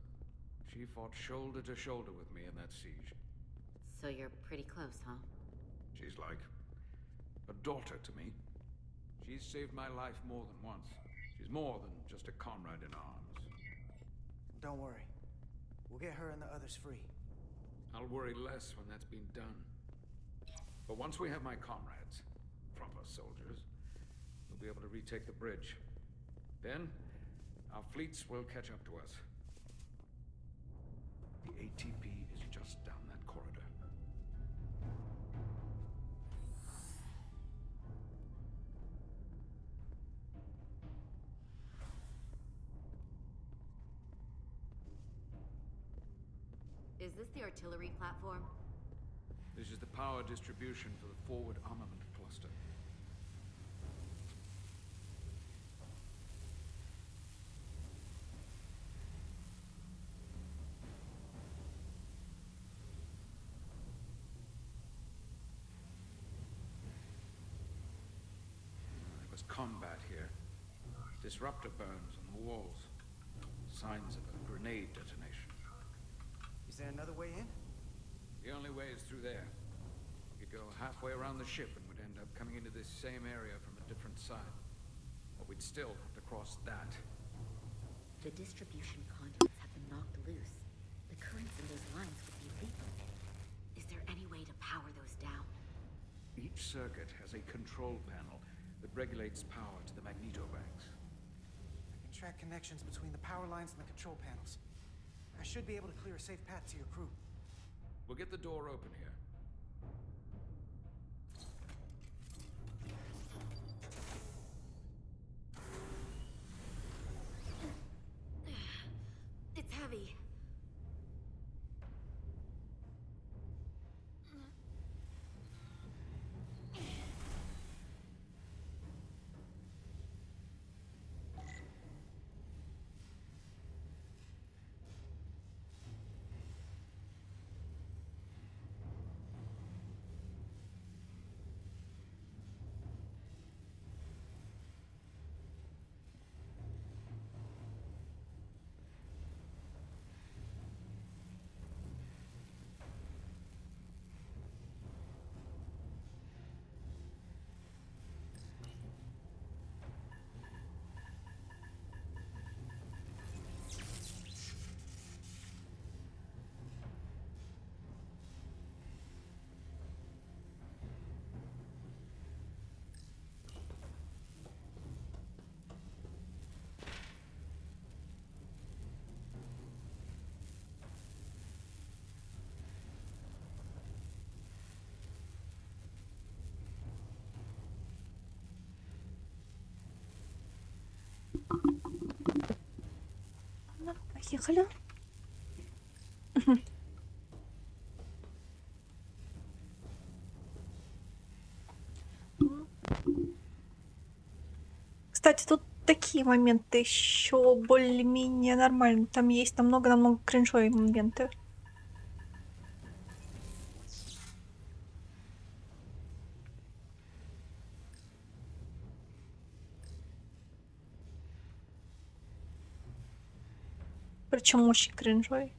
She fought shoulder to shoulder with me in that siege. So you're pretty close, huh? She's like a daughter to me. She's saved my life more than once. She's more than just a comrade in arms. Don't worry. We'll get her and the others free. I'll worry less when that's been done. But once we have my comrades, proper soldiers, we'll be able to retake the bridge. Then, our fleets will catch up to us. The ATP is just down that corridor. Is this the artillery platform? This is the power distribution for the forward armament cluster. There was combat here. Disruptor burns on the walls. Signs of a grenade detonation. Is there another way in? The only way is through there. We could go halfway around the ship and would end up coming into this same area from a different side. But we'd still have to cross that. The distribution conduits have been knocked loose. The currents in those lines would be lethal. Is there any way to power those down? Each circuit has a control panel that regulates power to the magnetobanks. I can track connections between the power lines and the control panels. I should be able to clear a safe path to your crew. We'll get the door open here. It's heavy. Поехали. Кстати, тут такие моменты еще более-менее нормально. Там есть намного кринжовые моменты. Причем очень кринжовый.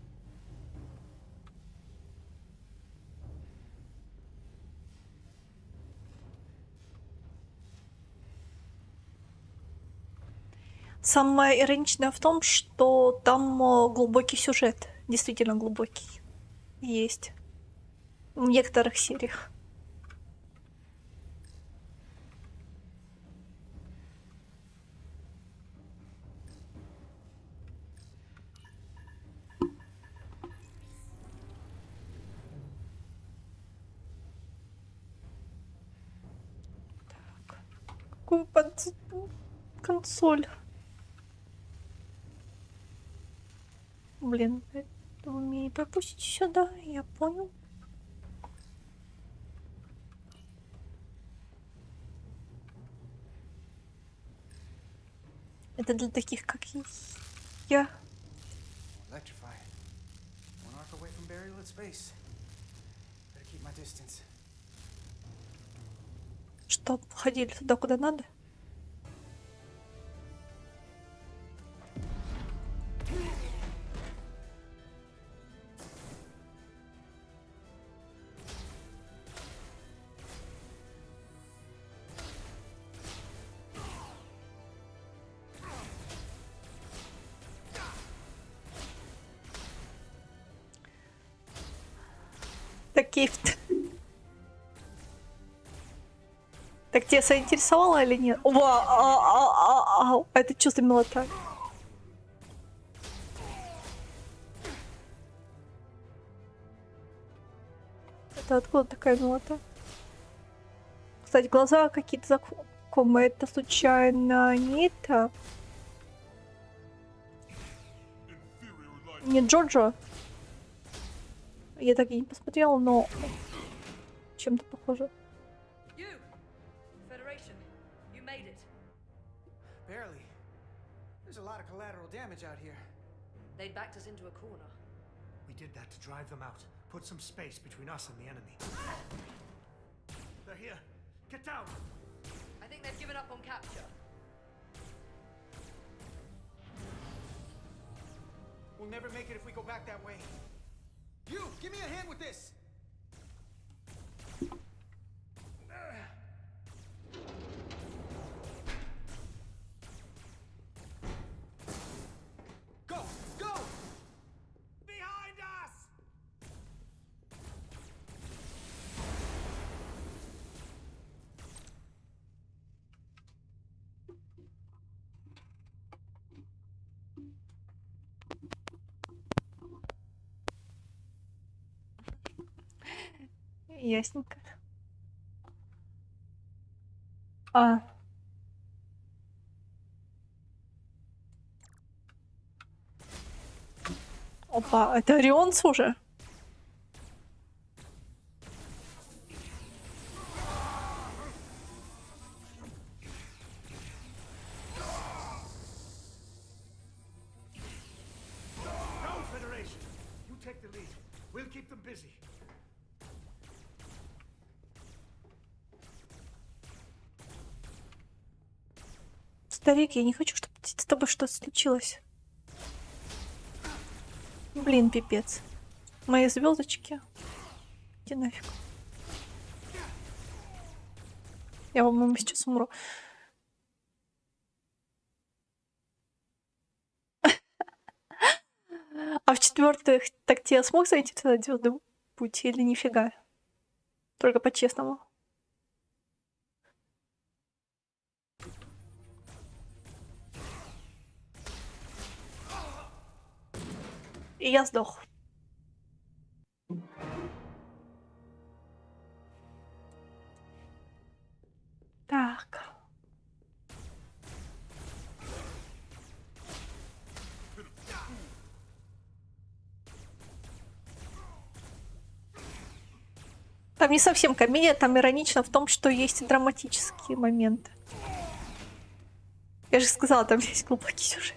Самое ироничное в том, что там глубокий сюжет, действительно глубокий, есть в некоторых сериях. такую консоль. Блин, вы меня не пропустите сюда, я понял. Это для таких, как я. Electrify. One arc away from burial at space. Better keep my distance. Чтоб ходили туда, куда надо. Такие. Так тебя заинтересовало или нет? Это что за мелота? Это откуда такая мелота? Кстати, глаза какие-то знакомые. Это случайно не это? Не Джорджо? Я так и не посмотрела, но чем-то похоже. Barely. There's a lot of collateral damage out here. They backed us into a corner. We did that to drive them out. Put some space between us and the enemy. They're here. Get down! I think they've given up on capture. We'll never make it if we go back that way. You, give me a hand with this! Go! Go! Behind us! Ясненько. Опа, это Орионс уже? Go, Federation! You take the lead. We'll keep them busy. Старик, я не хочу, чтобы с тобой что-то случилось. Блин, пипец. Мои звездочки. Иди нафиг. Я, по-моему, сейчас умру. А в-четвертых, так тебя смог заинтересовать звездный путь или нифига? Только по-честному. И я сдох. Так. Там не совсем комедия, там иронично в том, что есть драматические моменты. Я же сказала, там есть глубокий сюжет.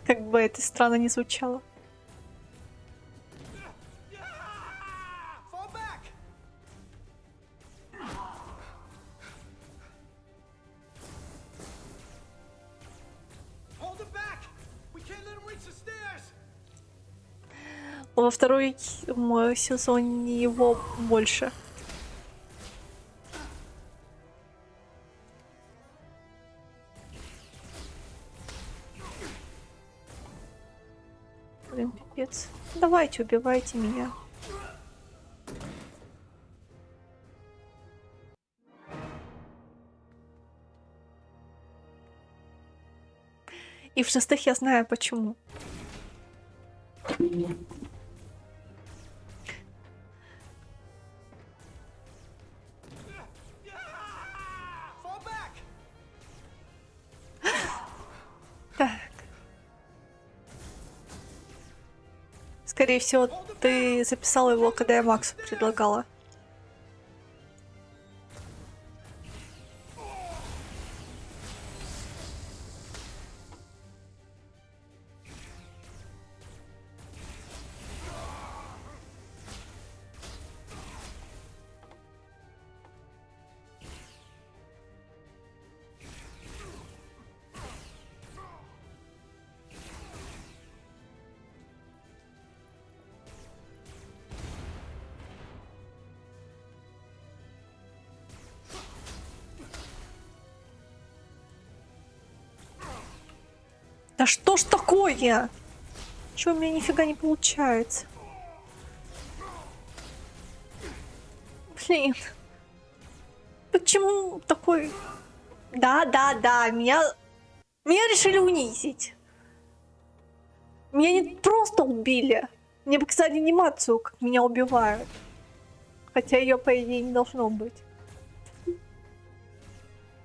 Как бы это странно не звучало. Во второй сезоне его больше. Блин, пипец. Давайте, убивайте меня. И в шестых я знаю почему. Скорее всего, ты записала его, когда я Максу предлагала. Да что ж такое? Чё у меня нифига не получается? Блин. Почему такой... Да, меня решили унизить. Меня не просто убили. Мне показали анимацию, как меня убивают. Хотя ее, по идее, не должно быть.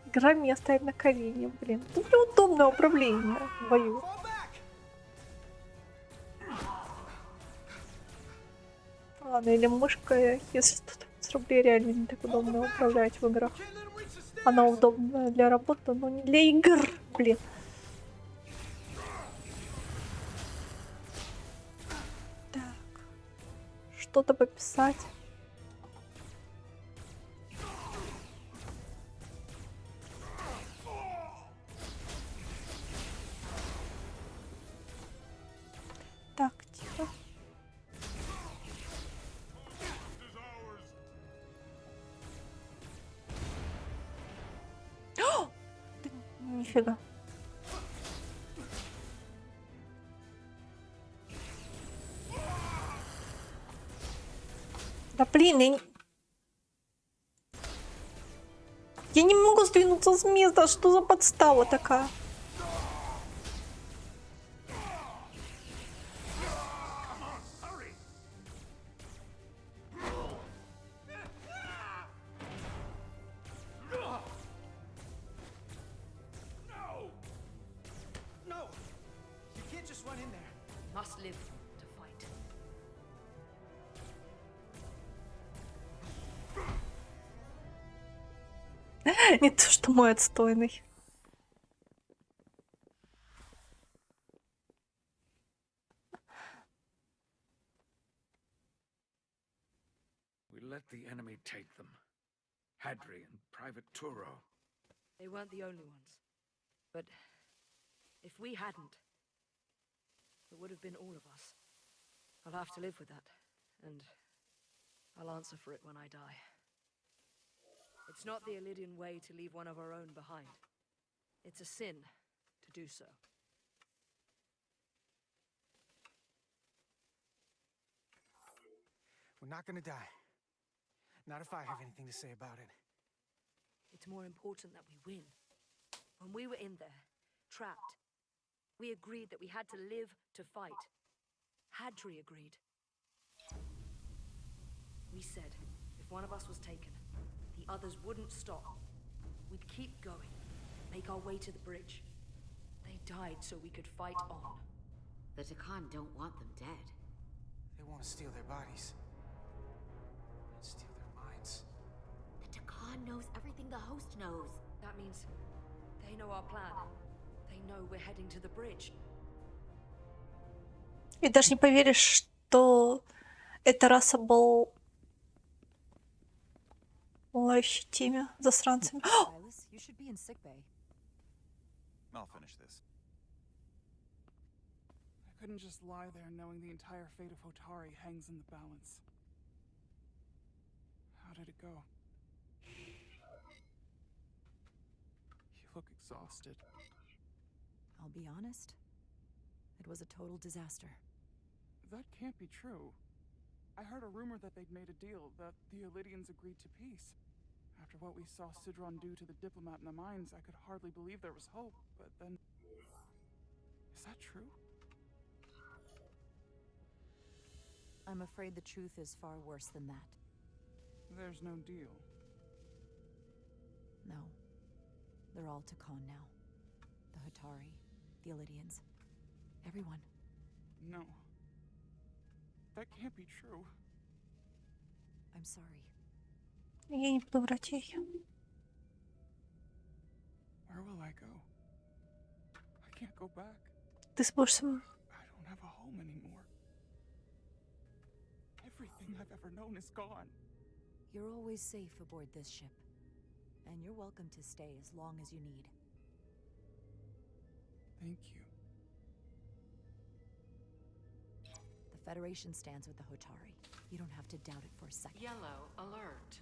Игра меня ставит на колени, блин. Тут неудобное управление в бою. Ладно, или мышка, если 120 рублей реально не так удобно управлять в играх. Она удобна для работы, но не для игр, блин. Так. Что-то пописать. Так, тихо. О! Да, нифига. Да блин, я не могу сдвинуться с места. Что за подстава такая? Must live to fight. Не то, что мой отстойный. We let the enemy take them. Hadri and Private Turo. They weren't the only ones. But if we hadn't, it would have been all of us. I'll have to live with that, and I'll answer for it when I die. It's not the Illidian way to leave one of our own behind. It's a sin to do so. We're not gonna die. Not if I have anything to say about it. It's more important that we win. When we were in there, trapped, we agreed that we had to live to fight. Hadri agreed. We said, if one of us was taken, the others wouldn't stop. We'd keep going, make our way to the bridge. They died so we could fight on. The Takan don't want them dead. They want to steal their bodies. And steal their minds. The Takan knows everything the host knows. That means they know our plan. They know we're heading to the bridge. И даже не поверишь, что эта раса была теми засранцами. Silas, you should be in sickbay. I'll finish this. I couldn't just lie there knowing the entire fate of Hotari hangs in the balance. How did it go? You look exhausted. I'll be honest. It was a total disaster. That can't be true. I heard a rumor that they'd made a deal, that the Illidians agreed to peace. After what we saw Sidron do to the diplomat in the mines, I could hardly believe there was hope, but then... Is that true? I'm afraid the truth is far worse than that. There's no deal. No. They're all Takan now. The Hotari, the Illidians. Everyone. No. That can't be true. I'm sorry. Я не буду врать ей. Where will I go? I can't go back. Ты сможешь... I don't have a home anymore. Everything I've ever known is gone. You're always safe aboard this ship. And you're welcome to stay as long as you need. Thank you. The Federation stands with the Hotari. You don't have to doubt it for a second. Yellow alert.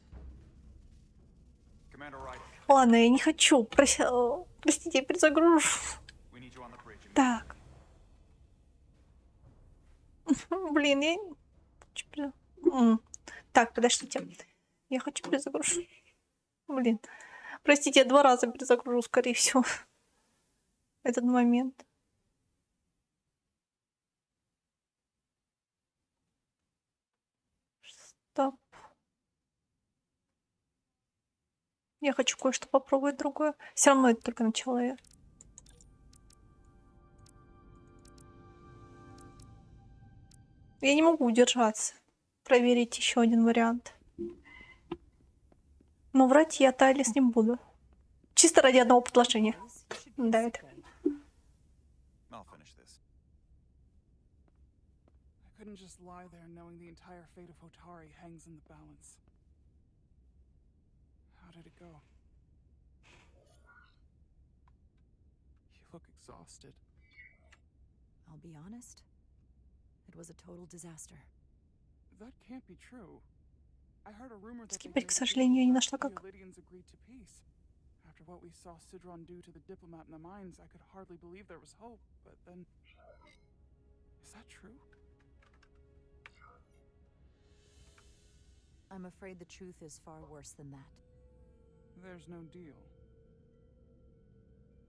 Commander Ryder, Ладно, я не хочу. Простите, я перезагружу. we need you on the bridge. Так. Блин, я... Так, подождите. Я хочу перезагружу. Блин. Простите, я 2 раза перезагружу, скорее всего. Этот момент. Стоп. Я хочу кое-что попробовать другое. Все равно это только начало я. Я не могу удержаться. Проверить еще один вариант. Но врать я Тайлис не буду. Чисто ради одного предложения. Да, это. I'll finish this. I couldn't just lie there knowing the entire fate of Hotari hangs in the balance. How did it go? You look exhausted. I'll be honest. It was a total disaster. That can't be true. I heard a rumor that Теперь, к сожалению, я не нашла the как. Lydians agreed to peace. After what we saw Sidron do to the diplomat in the mines, I could hardly believe there was hope, but then... Is that true? I'm afraid the truth is far worse than that. There's no deal.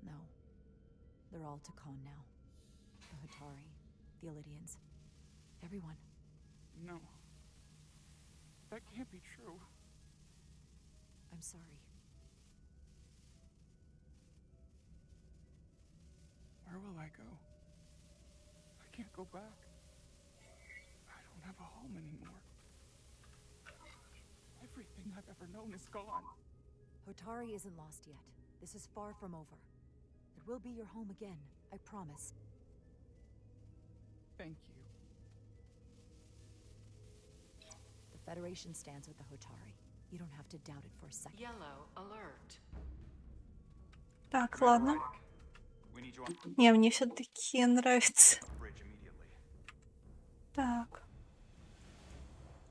No. They're all Takan now. The Hotari, the Elydians, everyone. No. That can't be true. I'm sorry. Where will I go? I can't go back. I don't have a home anymore. Everything I've ever known is gone. Hotari isn't lost yet. This is far from over. It will be your home again, I promise. Thank you. The Federation stands with the Hotari. You don't have to doubt it for a second. Yellow alert. Так, ладно. Не, мне все-таки нравится. Так.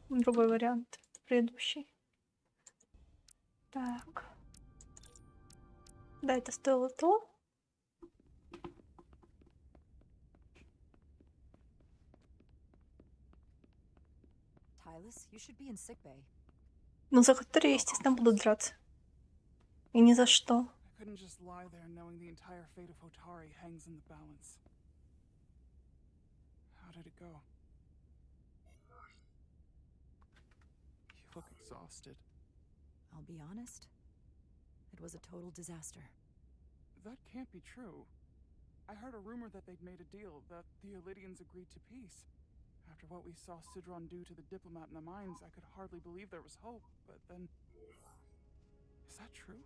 Другой вариант. Предыдущий. Так. Да, это стоило то. Tylus, you should be in sickbay. Но за который я, естественно, буду драться. И ни за что. I couldn't just lie there knowing the entire fate of Hotari hangs in the balance. How did it go? You look exhausted. I'll be honest. It was a total disaster. That can't be true. I heard a rumor that they'd made a deal, that the Elydians agreed to peace. After what we saw Sidron do to the diplomat in the mines, I could hardly believe there was hope, but then... Is that true?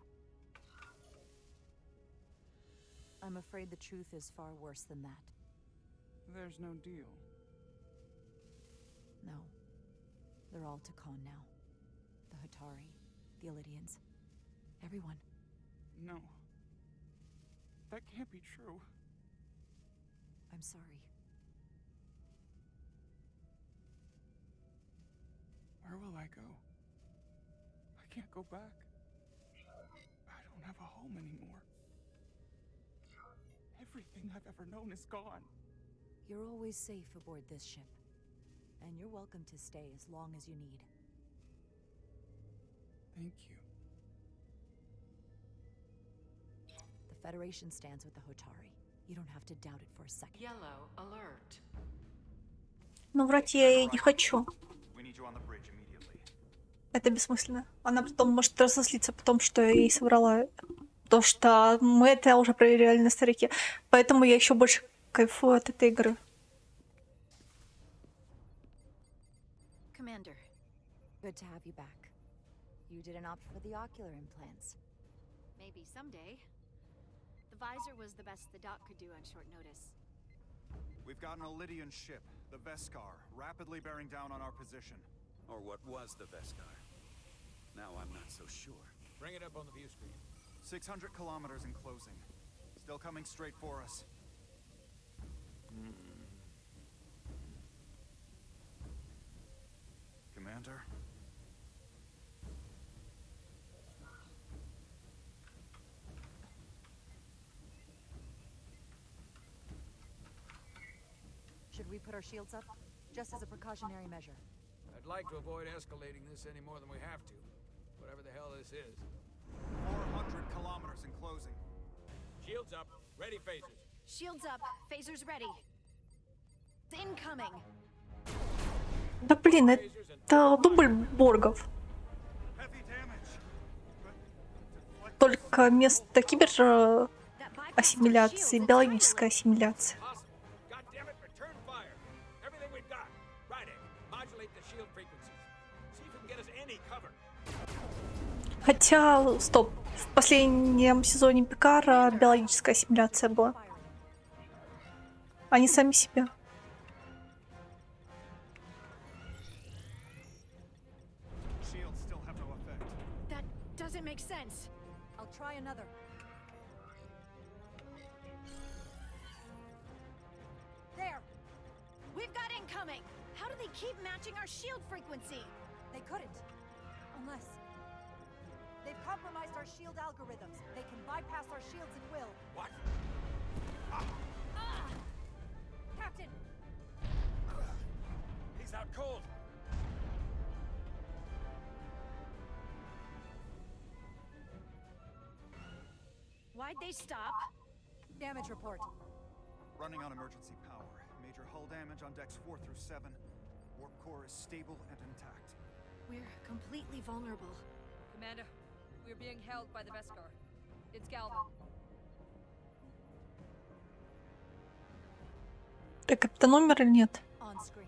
I'm afraid the truth is far worse than that. There's no deal. No. They're all Takan now. The Hotari, the Elydians, everyone. No. That can't be true. I'm sorry. Where will I go? I can't go back. I don't have a home anymore. Everything I've ever known is gone. You're always safe aboard this ship. And you're welcome to stay as long as you need. Thank you. The Federation stands with the Hotari. You don't have to doubt it for a second. Yellow alert. Но врать я ей не хочу. Это бессмысленно. Она потом может разозлиться потом, что я ей соврала. Потому что мы это уже проверяли на старике. Поэтому я еще больше кайфую от этой игры. Commander. Good to have you back. You didn't opt for the ocular implants. Maybe someday. The visor was the best the doc could do on short notice. We've got an Elydian ship, the Veskar, rapidly bearing down on our position. Or what was the Veskar? Now I'm not so sure. Bring it up on the view screen. 600 kilometers in closing. Still coming straight for us. Commander? Should we put our shields up? Just as a precautionary measure. I'd like to avoid escalating this any more than we have to. Whatever the hell this is. 400 kilometers in closing. Shields up. Ready phasers. Shields up. Phasers ready. Incoming. Да блин, это дубль Боргов. Только вместо ассимиляции, биологическая ассимиляция. Хотя, стоп, в последнем сезоне Пикара биологическая ассимиляция была. Они сами себя. That doesn't make sense. I'll try another. There. We've got incoming. How do they keep matching our shield frequency? They couldn't. Unless... They've compromised our shield algorithms. They can bypass our shields at will. What? Captain! He's out cold. Why'd they stop? Damage report. Running on emergency power. Major hull damage on decks 4 through 7. Warp core is stable and intact. We're completely vulnerable. Commander, we're being held by the Veskar. It's Galva. Так, это номер или нет? On screen.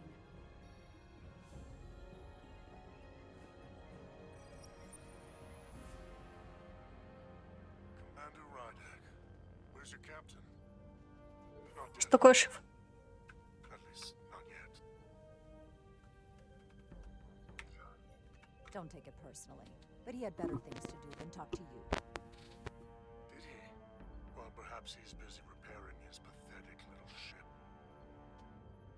Commander Rydak, where's your captain? Not Что yet. такое шифр? At least, not yet. Don't take it personally, but he had better things to do than talk to you. Did he? Well, perhaps he's busy repairing his pathetic little ship.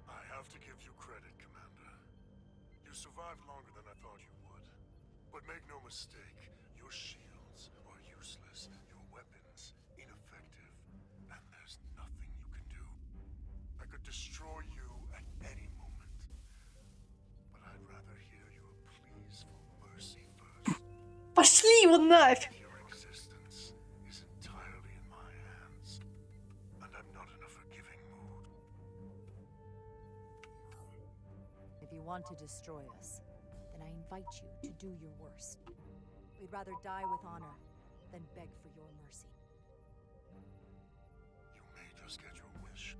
I have to give you credit, Commander. You survived longer than I thought you would. But make no mistake, your shields are useless, your weapons ineffective, and there's nothing you can do. I could destroy you at any moment. But I'd rather hear your pleas for mercy first. Пошли его нафиг! Your existence is entirely in my hands, and I'm not in a forgiving mood. If you want to destroy us, then I invite you to do your worst. We'd rather die with honor than beg for your mercy. You may just get your wish.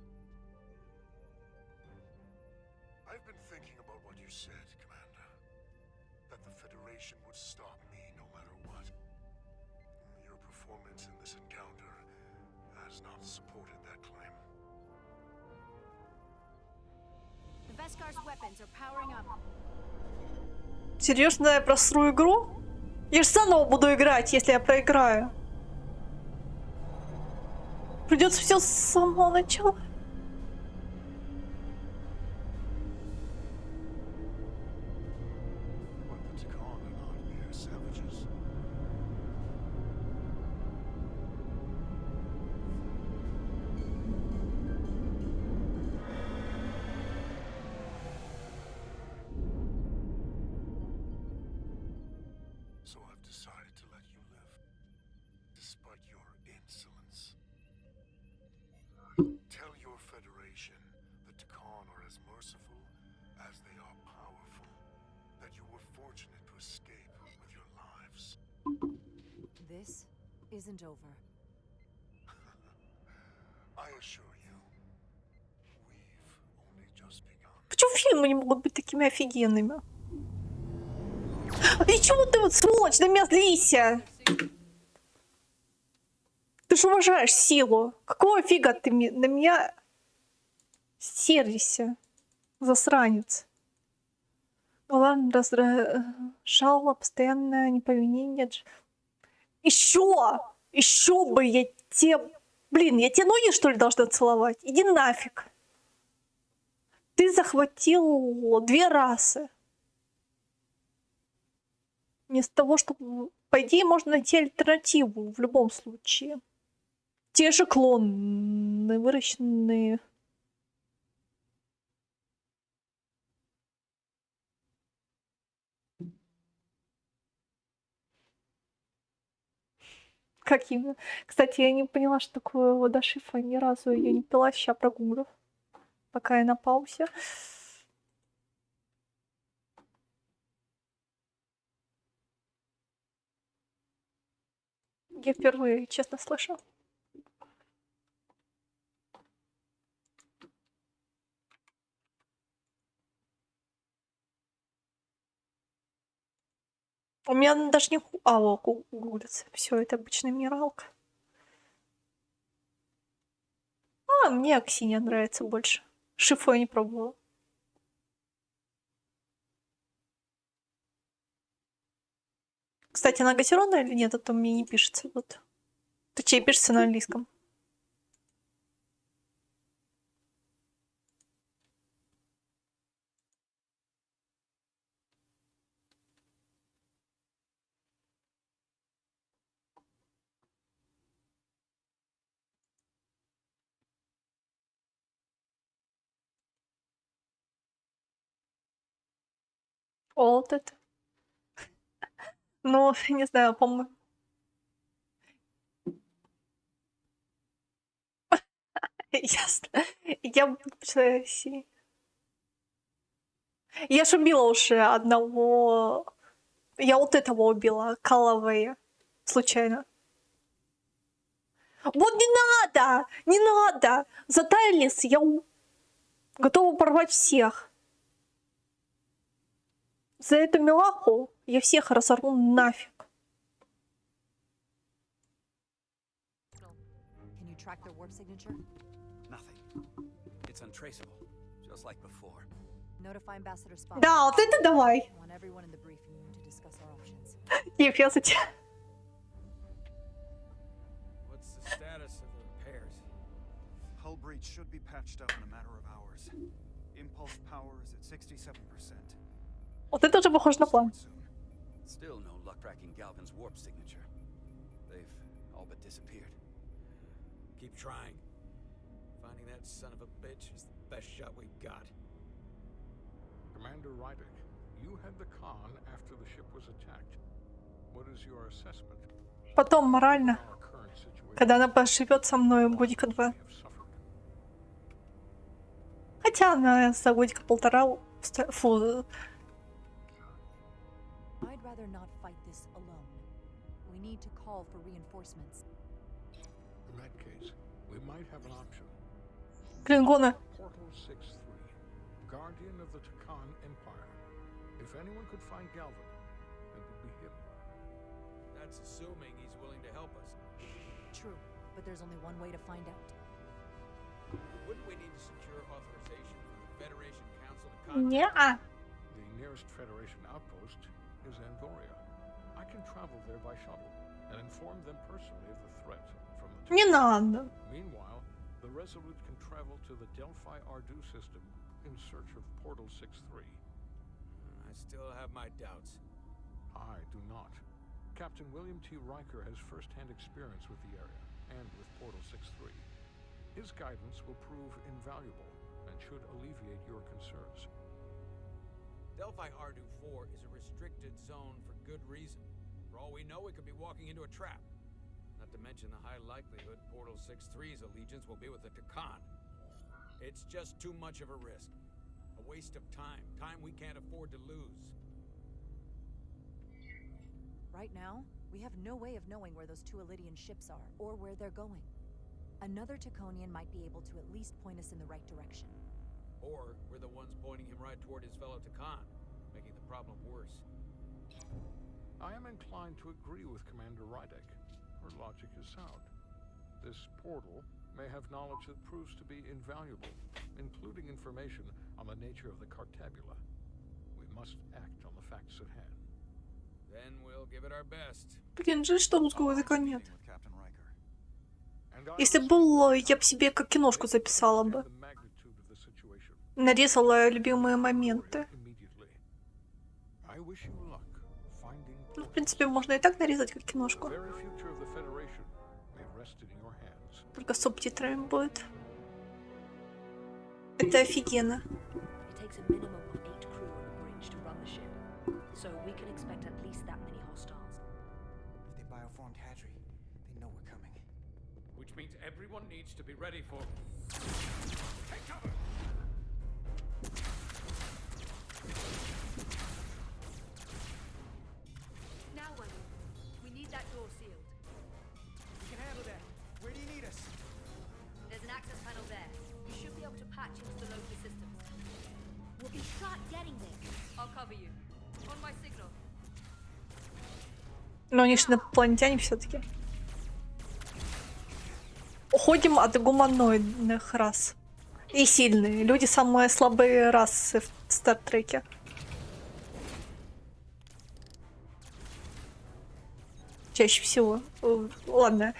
I've been thinking about what you said, Commander. That the Federation would stop me no matter what. Your performance in this encounter has not supported that claim. The Veskar's weapons are powering up. Серьезно, я просру игру? Я же заново буду играть, если я проиграю. Придется все с самого начала. But the Takan are not mere savages. So I've decided to let you live, despite your insolence. Tell your Federation the Takan are as merciful as they are powerful, that you were fortunate to escape with your lives. This isn't over. I assure you, we've only just begun. Почему фильмы не могут быть такими офигенными? И чего ты вот, сволочь, на меня злися? Ты же уважаешь силу. Какого фига ты на меня сердишься, засранец? Ну ладно, раздражало постоянное неповиновение. Еще бы я тебе... Блин, я тебе ноги, что ли, должна целовать? Иди нафиг. Ты захватил 2 расы. Вместо того, чтобы... По идее, можно найти альтернативу в любом случае. Те же клоны, выращенные... Какими? Кстати, я не поняла, что такое вода шифа. Ни разу ее не пила. Сейчас прогуглю. Пока я на паузе. Я впервые, честно, слышу. У меня даже не... гуглится. Все, это обычная минералка. А, мне Аксинья нравится больше. Шифу я не пробовала. Кстати, она газированная или нет? А то мне не пишется. Вот. Точнее, пишется на английском. О, вот это. Ну, не знаю, по-моему. Ясно. Я... Я ж убила уже одного... Я вот этого убила, Калавея. Случайно. Вот не надо! Не надо! За Тайлис я готова порвать всех. За эту милаху я всех разорву нафиг. Can you track their warp signature? Nothing. It's untraceable, just like before. Notify Ambassador Spot. Да, вот это давай. I want everyone in the briefing room to discuss our options. Ев, я за тебя. What's the status of the repairs? Hull breach should be patched up in a matter of hours. Impulse power is at 67%. Вот это уже похоже на план. Still no luck tracking Galvin's warp signature. They've all but disappeared. Keep trying. Finding that son of a bitch is the best shot we've got. Commander Rydick, you had the Khan after the ship was attacked. What is your assessment? Потом морально, когда она поживет со мной годика 2. Хотя она за годика 1,5... Фу. I'd rather not fight this alone. We need to call for reinforcements. In that case, we might have an option. Клингоны. Portal 6-3, Guardian of the Takan Empire. If anyone could find Galvin, it would be him. That's assuming he's willing to help us. True, but there's only one way to find out. Wouldn't we need to secure authorization from the Federation Council to contact? Не-а. The nearest Federation outpost is Angoria. I can travel there by shuttle and inform them personally of the threat from the Не надо. Meanwhile, the Resolute can travel to the Delphi Ardu system in search of Portal 6-3. I still have my doubts. I do not. Captain William T. Riker has first-hand experience with the area and with Portal 6-3. His guidance will prove invaluable and should alleviate your concerns. Delphi Ardu 4 is a restricted zone for good reason. For all we know, we could be walking into a trap. Not to mention the high likelihood Portal 6-3's allegiance will be with the Takan. It's just too much of a risk. A waste of time. Time we can't afford to lose. Right now, we have no way of knowing where those 2 Elydian ships are, or where they're going. Another Taconian might be able to at least point us in the right direction. Or we're the ones pointing him right toward his fellow Takan, making the problem worse. I am inclined to agree with Commander Rydek. Her logic is sound. This portal may have knowledge that proves to be invaluable, including information on the nature of the Cartabula. We must act on the facts at hand. Then we'll give it our best. Блин, жаль, что русского языка нет. Если был, я бы себе как киношку записала бы. Нарезала любимые моменты. Ну, в принципе, можно и так нарезать как киношку. Только с субтитрами будет. Это офигенно. Which means everyone needs to be ready for... Take cover! Now, Wendy, we need that door sealed. We can handle that. Where do you need us? There's an access panel there. You should be able to patch into the local systems. We'll be shot getting there. I'll cover you. On my signal. Но они же инопланетяне все-таки. Уходим от гуманоидных рас. И сильные. Люди самые слабые расы в Стартреке. Чаще всего. Ладно.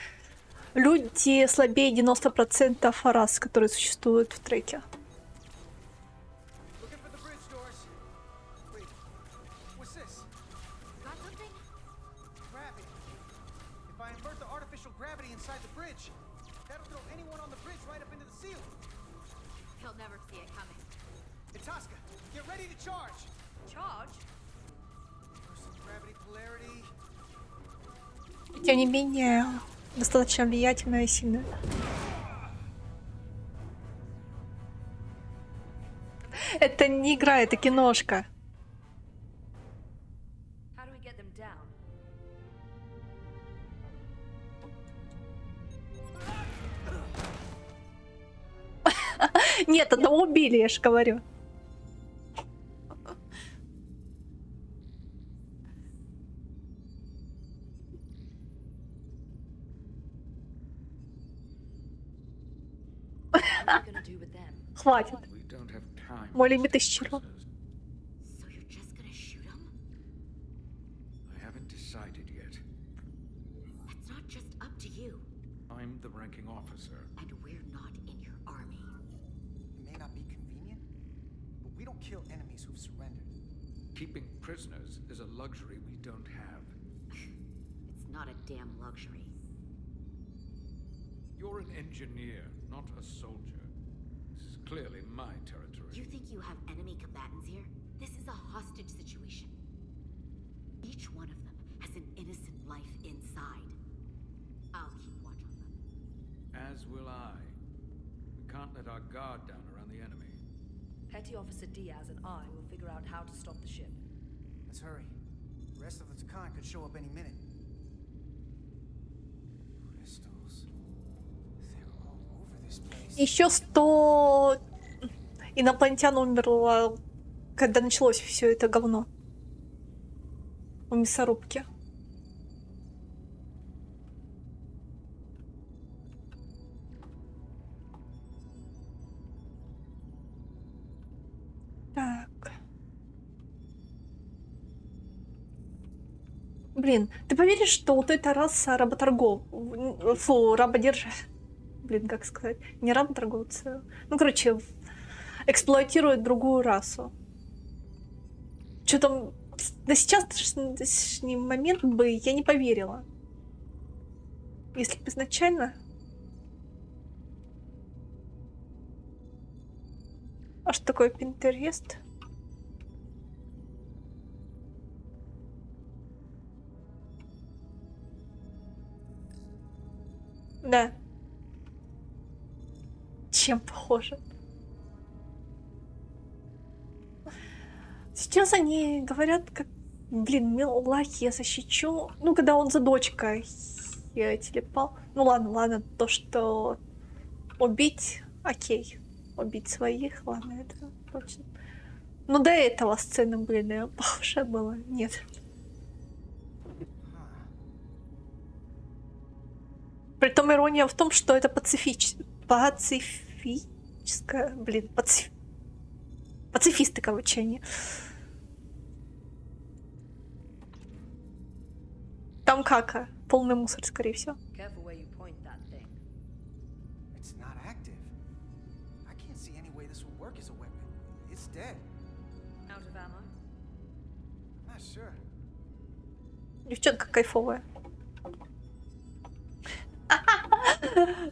Люди слабее 90% рас, которые существуют в треке. Тем не менее, достаточно влиятельная и сильная. Это не игра, это киношка. Нет, одного убили, я же говорю. Хватит. Мой лимит исчерпан. So you're just gonna shoot him? I haven't decided yet. That's not just up to you. I'm the ranking officer. And we're not in your army. It may not be convenient, but we don't kill enemies who've surrendered. Keeping prisoners is a luxury we don't have. It's not a damn luxury. You're an engineer, not a soldier. This is clearly my territory. You think you have enemy combatants here? This is a hostage situation. Each one of them has an innocent life inside. I'll keep watch on them. As will I. We can't let our guard down around the enemy. Petty Officer Diaz and I will figure out how to stop the ship. Let's hurry. The rest of the Takan could show up any minute. Crystals. They're all over this place. Еще 100 инопланетян умерло, когда началось все это говно. У мясорубки. Так. Блин, ты поверишь, что вот эта раса работоргов, фу, рабодержателей, блин, как сказать, не работорговцы, ну, короче, эксплуатирует другую расу. Что-то на сегодняшний момент бы я не поверила. Если бы изначально... А что такое Pinterest? Да. Чем похоже? Сейчас они говорят, как, блин, Милахи я защищу. Ну, когда он за дочкой я телепал. Ну ладно, то, что убить, окей. Убить своих, ладно, это точно. Но до этого сцены были, похоже было, нет. Притом ирония в том, что это пацифистская, блин, пацифисты, короче, они. Там кака, полный мусор, скорее всего. Careful where you point that thing. It's not active. I can't see any way this will work as a weapon. It's dead. Out of ammo? I'm not sure. Девчонка кайфовая.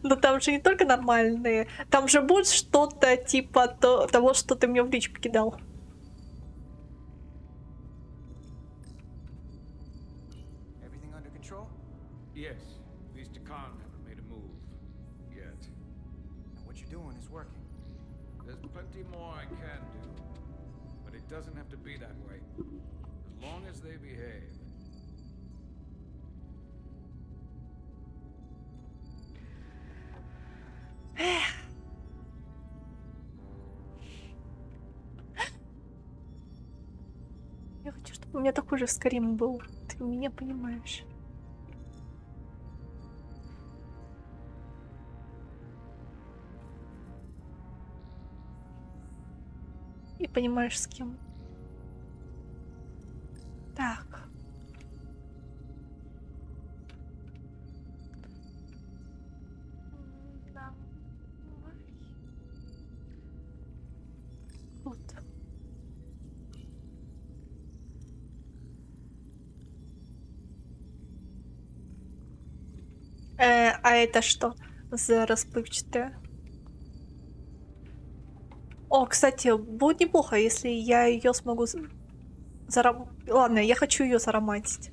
Но там же не только нормальные. Там же будет что-то типа того, что ты мне в личку кидал. Everything under control? Yes, Mr. Khan haven't made a move yet. And what you're doing is working. There's plenty more I can do, but it doesn't have to be that way. As long as they behave. Я хочу, чтобы у меня такой же скарим был. Ты меня понимаешь. И понимаешь, с кем. Так. Вот. А это что за расплывчатое? О, кстати, будет неплохо, если я ее смогу Ладно, я хочу ее заромантить.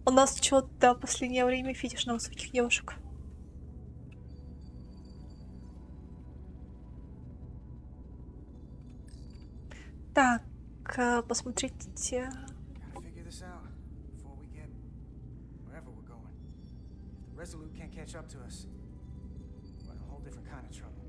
У нас что-то в последнее время фетиш на высоких девушек. Так, посмотрите. Resolute can't catch up to us. We're in a whole different kind of trouble.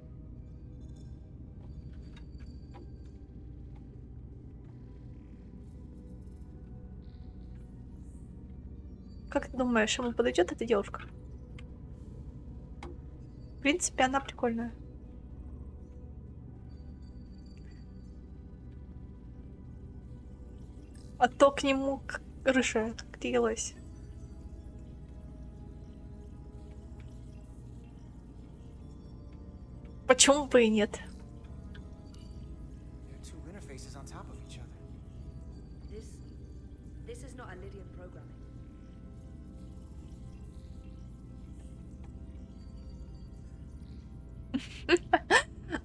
Как ты думаешь, ему подойдет эта девушка? В принципе, она прикольная. А то к нему рыжая клеилась. Почему бы и нет? This is not a Lydian programming.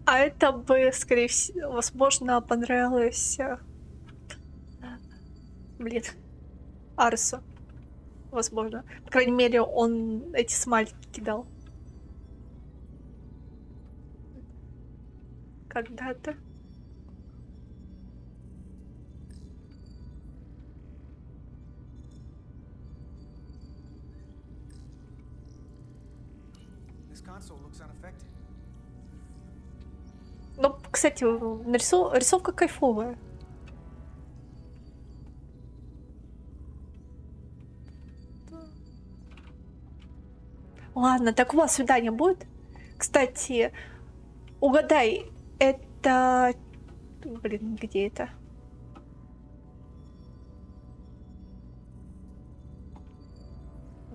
А это бы, скорее всего, возможно, понравилось... Блин. Арсу. Возможно. По крайней мере, он эти смайлики кидал. Когда-то. Ну, кстати, рисовка кайфовая. Ладно, так у вас свидание будет? Кстати, угадай, это... Блин, где это?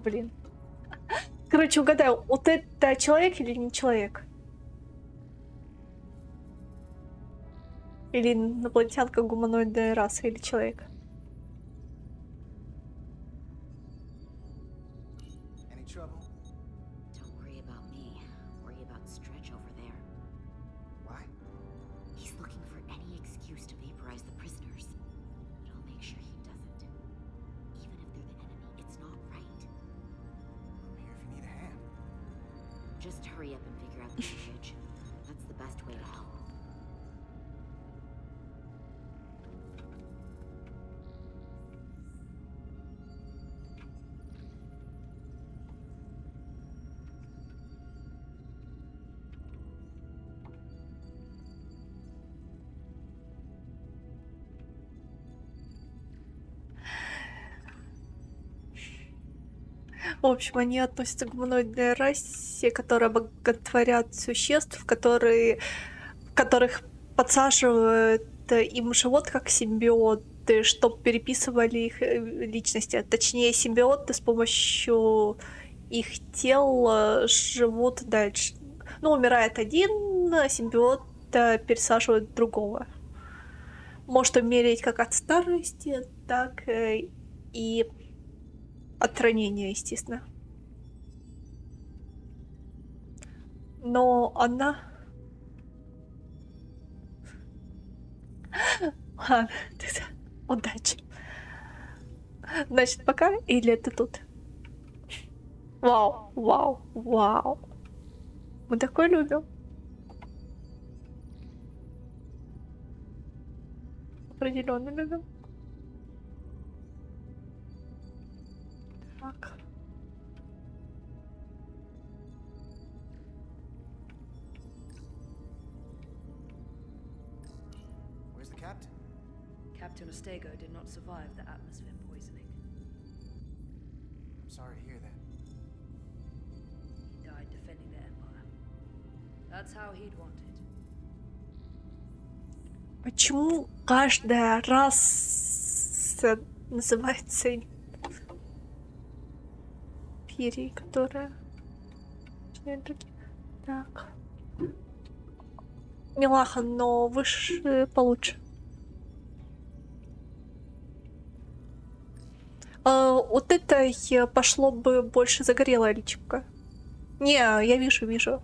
Блин. Короче, угадай, вот это человек или не человек? Или инопланетянка гуманоидная раса, или человек? Just hurry up and figure out the bridge. That's the best way to help. В общем, они относятся к гуманоидной расе, которые боготворят существ, которых подсаживают им живот как симбиоты, чтобы переписывали их личности. Точнее, симбиоты с помощью их тел живут дальше. Ну, умирает один, симбиот пересаживает другого. Может умереть как от старости, так и от ранения, естественно. Но она... Ладно, удачи. Значит, пока или ты тут? Вау, вау, вау. Мы такое любим. Определенно любим. Так. Where's the captain? Captain Ostego did not survive the atmosphere poisoning. I'm sorry to hear that. He died defending the Empire. That's how he'd want it. Почему каждая раса называется империей, которая... Так. Милаха, но выше получше. Вот это пошло бы больше загорелая личка. Не, я вижу.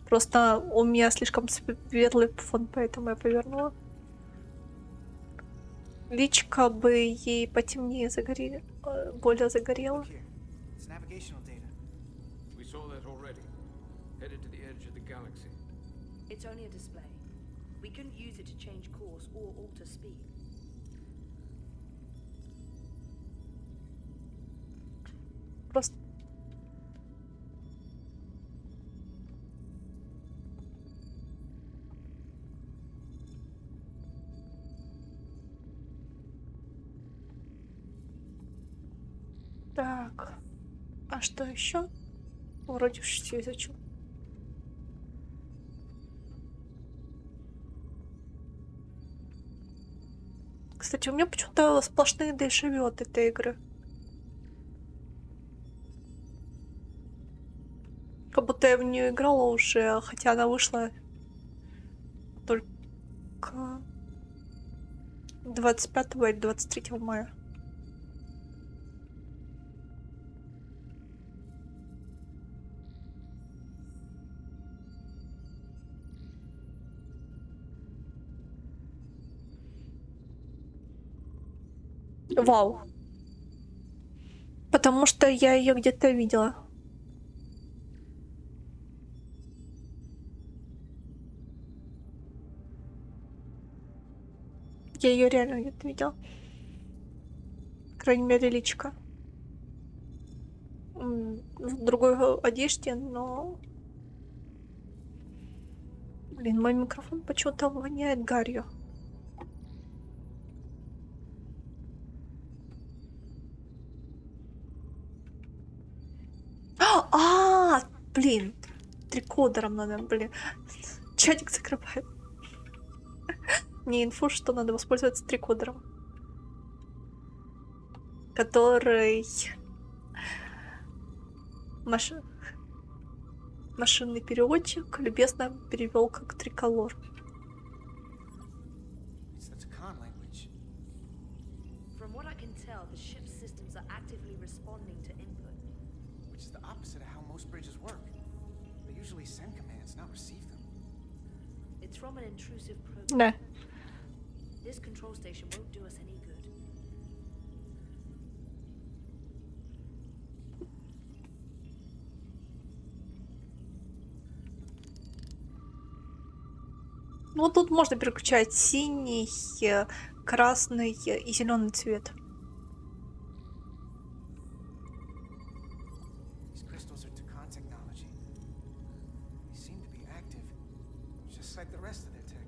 Просто у меня слишком светлый фон, поэтому я повернула. Личка бы ей потемнее загорела, более загорела. It's navigational data. We saw that already. Headed to the edge of the galaxy. It's only a display. We couldn't use it to change course or alter speed. Просто... Так. А что еще? Вроде все изучил. Кстати, у меня почему-то сплошные дежавю от этой игры. Как будто я в нее играла уже, хотя она вышла только 25 или 23 мая. Вау. Потому что я ее где-то видела. Я ее реально где-то видела. По крайней мере, личка. В другой одежде, но... Блин, мой микрофон почему-то воняет гарью. Блин. Трикодером надо, блин. Чатик закрывает. Мне инфу, что надо воспользоваться трикодером. Который... Машинный переводчик любезно перевел как триколор. From what I can tell, the ship's systems are actively responding to input. Which is the opposite of how most bridges work. They usually send commands, not receive them. It's from an intrusive program. Да. This control station won't do us any good. Ну, тут можно переключать синий, красный и зеленый цвет. These crystals are Takan technology. They seem to be active, just like the rest of their tech.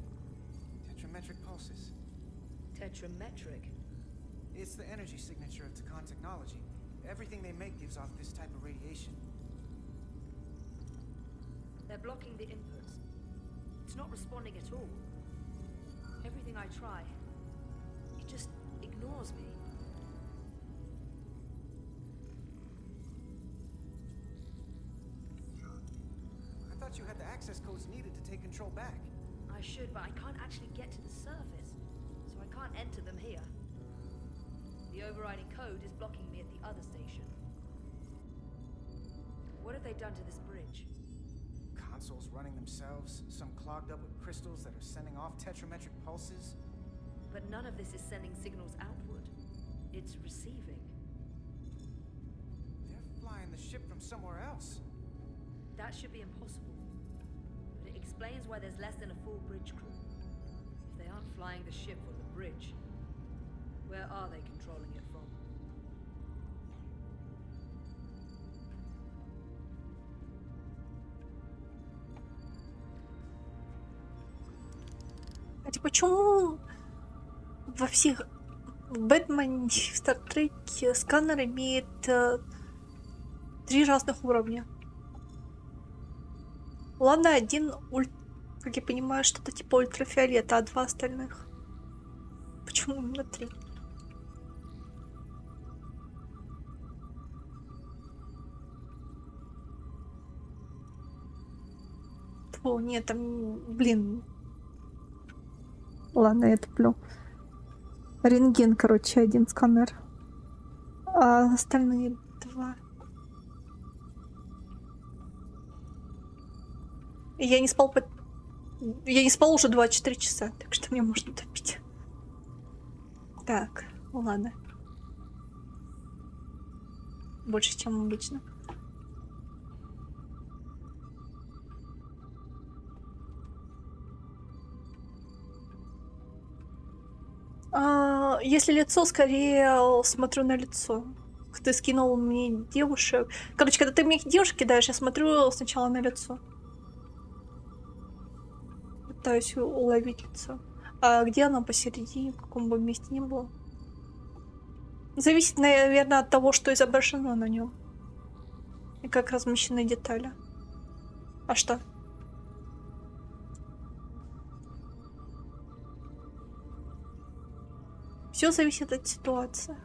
Tetrametric pulses. Tetrametric? It's the energy signature of Takan technology. Everything they make gives off this type of radiation. They're blocking the inputs. It's not responding at all. Everything I try, it just ignores me. I thought you had the access codes needed to take control back. I should, but I can't actually get to the surface, so I can't enter them here. The overriding code is blocking me at the other station. What have they done to this bridge? Consoles running themselves, some clogged up with crystals that are sending off tetrametric pulses. But none of this is sending signals outward. It's receiving. They're flying the ship from somewhere else. That should be impossible. But it explains why there's less than a full bridge crew. If they aren't flying the ship from the bridge, where are they controlling it from? А почему во всех в Бэтмене, в Стартреке сканер имеет 3 разных уровня? Ладно, один, как я понимаю, что-то типа ультрафиолета, а 2 остальных. Почему именно 3? Фу, нет, там, блин. Ладно, я туплю. Рентген, короче, 1 сканер. А остальные 2. Я не спал уже 24 часа, так что мне можно топить. Так, ладно. Больше, чем обычно. Если лицо, скорее смотрю на лицо. Ты скинул мне девушек. Короче, когда ты мне девушек кидаешь, я смотрю сначала на лицо. Пытаюсь уловить лицо. А где оно посередине, в каком бы месте ни было? Зависит, наверное, от того, что изображено на нем. И как размещены детали. А что? Все зависит от ситуации.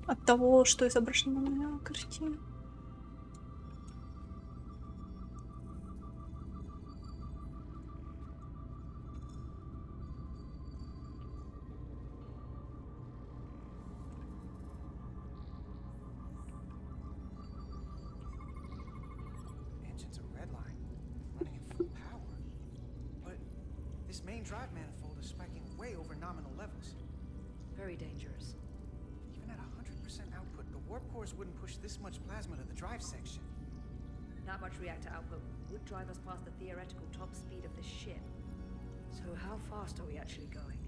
От того, что изображено на картине. Engines are redline, running at full power. But this main drive manifold is spiking way over nominal levels. Very dangerous. Even at 100% output, the warp cores wouldn't push this much plasma to the drive section. That much reactor output would drive us past the theoretical top speed of the ship. So how fast are we actually going?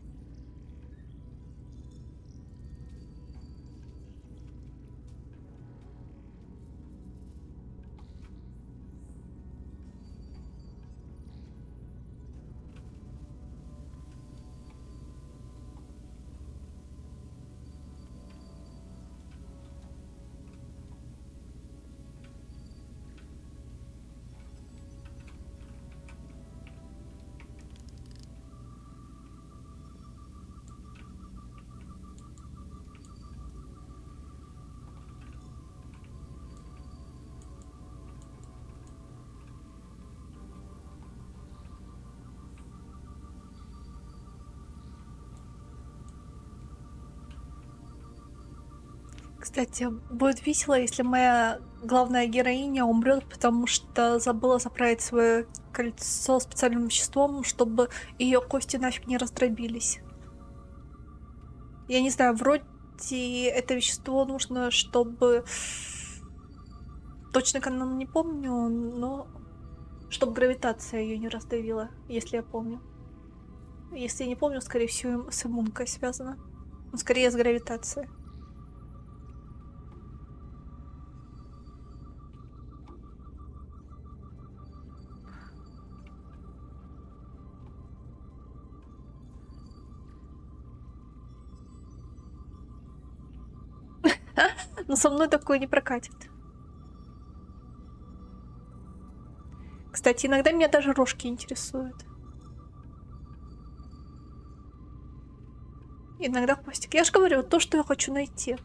Кстати, будет весело, если моя главная героиня умрет, потому что забыла заправить свое кольцо специальным веществом, чтобы ее кости нафиг не раздробились. Я не знаю, вроде это вещество нужно, чтобы... Точно канон не помню, но... Чтобы гравитация ее не раздавила, если я помню. Если я не помню, скорее всего, с иммункой связано. Но скорее с гравитацией. Но со мной такое не прокатит. Кстати, иногда меня даже рожки интересуют. Иногда хвостик. Я же говорю, то, что я хочу найти.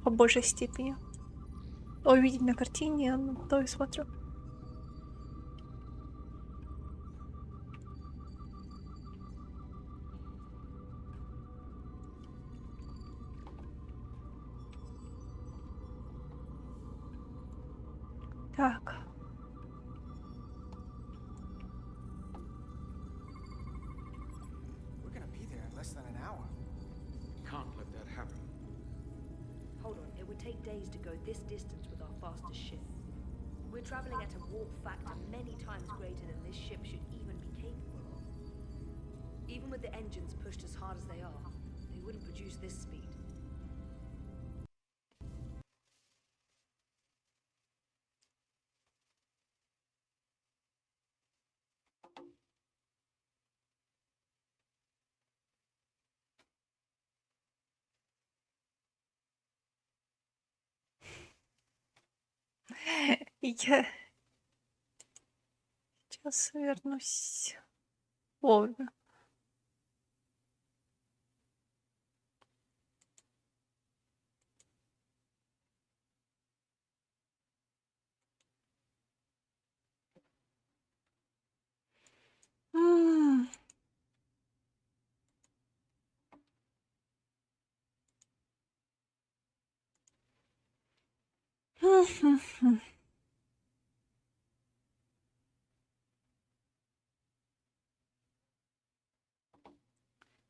По большей степени. Увидеть на картине, то и смотрю. Так. We're gonna be there in less than an hour. Can't let that happen. Hold on, it would take days to go this distance with our fastest ship. We're traveling at a warp factor many times greater than this ship should even be capable of. Even with the engines pushed as hard as they are, they wouldn't produce this speed. Я сейчас вернусь вовремя.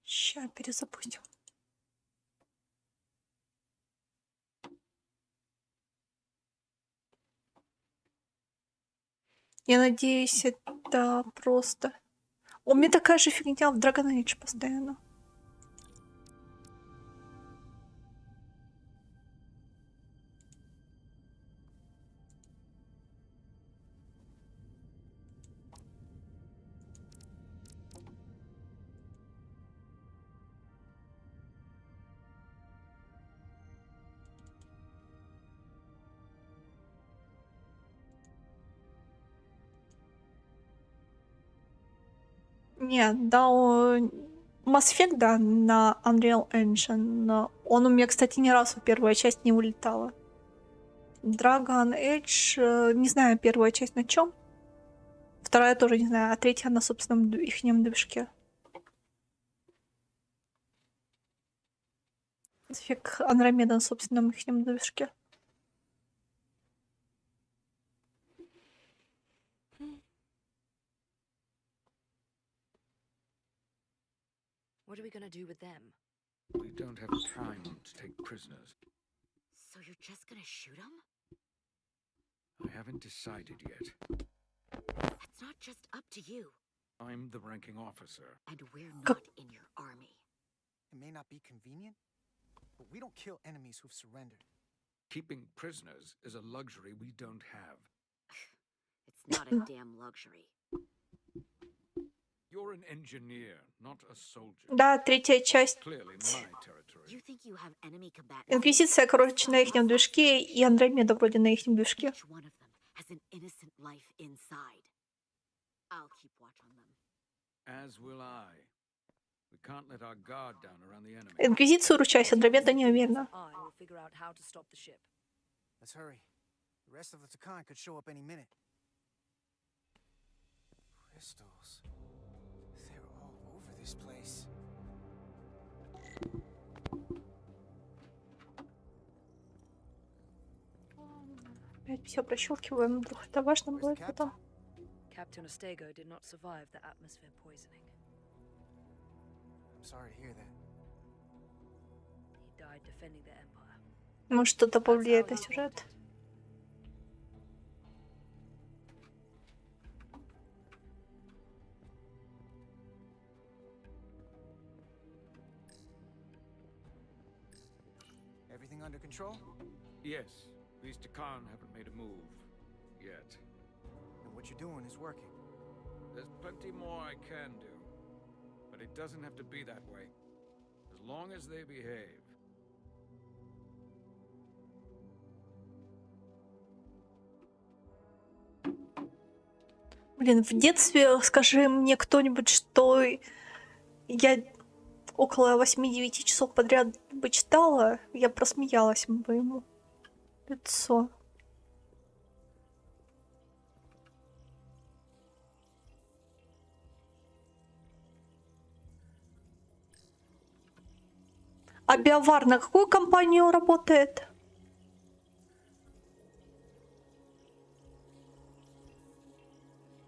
Ща перезапустим. Я надеюсь, это просто... У меня такая же фигня в Dragon Age постоянно. Нет, да, Mass Effect, да, на Unreal Engine. Но он у меня, кстати, ни разу первая часть не улетала. Dragon Age, не знаю, первая часть на чем. Вторая тоже не знаю, а третья на собственном ихнем движке. Фиг Андромеда на собственном ихнем движке. What are we gonna do with them? We don't have time to take prisoners. So you're just gonna shoot them? I haven't decided yet. That's not just up to you. I'm the ranking officer. And we're not in your army. It may not be convenient, but we don't kill enemies who've surrendered. Keeping prisoners is a luxury we don't have. It's not a damn luxury. You're an engineer, not a soldier. Да, третья часть. Clearly my territory. You think you have enemy combatants? Инквизиция, короче, на ихнем движке, и Андромеда вроде на ихнем движке. Each one of them has an innocent life inside. I'll keep watch on them. As will I. We can't let our guard down around the enemy. Инквизицию ручаюсь, Андромеда не уверена. I will figure out how to stop the ship. Let's hurry. The rest of the Takan could show up any minute. Crystals. They're all over this place. Опять все прощелкиваем, вдруг это важно будет потом. Captain Ostego did not survive the atmosphere poisoning. I'm sorry to hear that. He died defending the Empire. Может, что-то повлияет на сюжет. Everything under control? Yes, these Takan haven't made a move yet. And what you're doing is working. There's plenty more I can do, but it doesn't have to be that way. As long as they behave. Блин, в детстве скажи мне кто-нибудь, что я около 8-9 часов подряд бы читала, я просмеялась бы ему в лицо. А Биовар на какую компанию работает?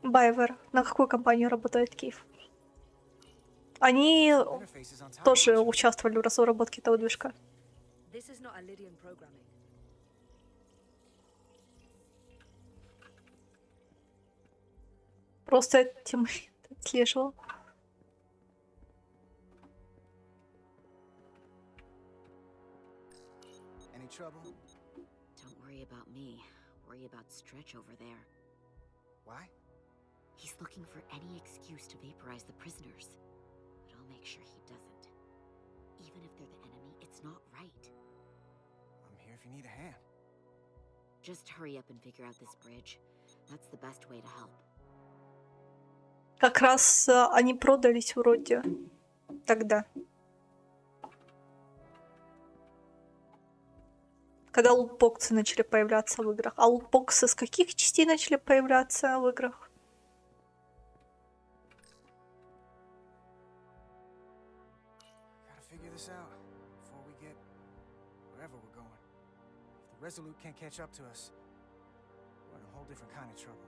Байвер. На какую компанию работает Киев? Они тоже участвовали в разработке этого движка. This is not Lydian programming. Просто этим отслеживал. Any trouble? Don't worry about me. Worry about Stretch over there. Why? He's looking for any excuse to vaporize the prisoners. But I'll make sure he doesn't. Even if they're the enemy, it's not right. I'm here if you need a hand. Just hurry up and figure out this bridge. That's the best way to help. Как раз они продались вроде тогда. Когда лутбоксы начали появляться в играх. А лутбоксы с каких частей начали появляться в играх? Gotta figure this out before we get wherever we're going. If the Resolute can't catch up to us, we're in a whole different kind of trouble.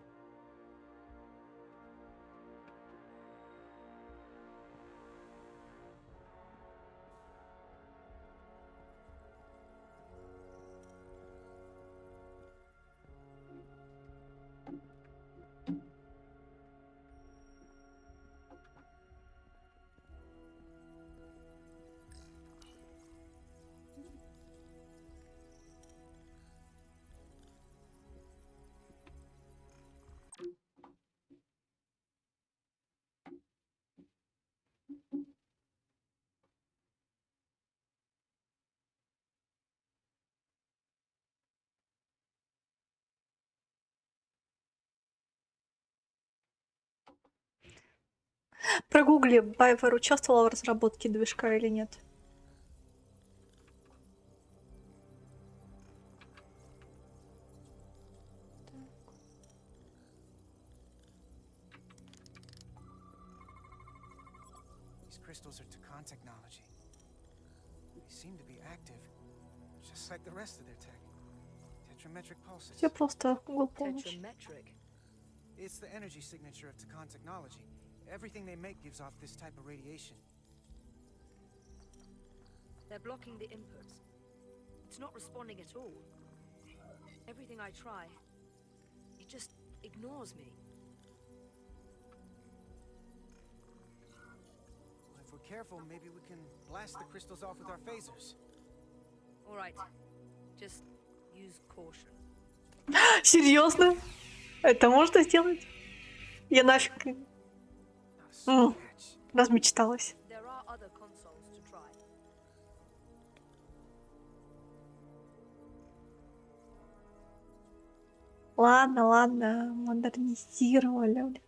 Прогугли, Байвер участвовал в разработке движка или нет? These crystals are Takan technology. They seem to be active, just like the rest of their tech. Tetrametric pulses. Все просто Google помощь. Tetrametric. It's the energy signature of Takan technology. Everything they make gives off this type of radiation. They're blocking the inputs. It's not responding at all. Everything I try, it just ignores me. Well, if we're careful, maybe we can blast the crystals off with our phasers. All right, just use caution. Серьезно? Это можно сделать? Я нафиг размечталась. There are other consoles to try. Ладно, ладно, модернизировали.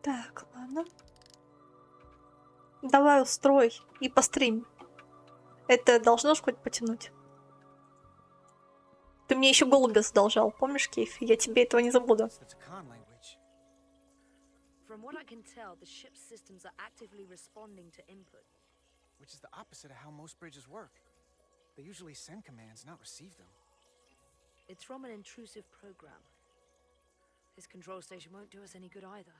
Так, ладно. Давай устрой и пострим. Это должно ж хоть потянуть. Ты мне еще голубя задолжал, помнишь, Кейф? Я тебе этого не забуду. From what I can tell, the ship's systems are actively responding to input. Which is the opposite of how most bridges work. They usually send commands, not receive them. It's from an intrusive program. This control station won't do us any good either.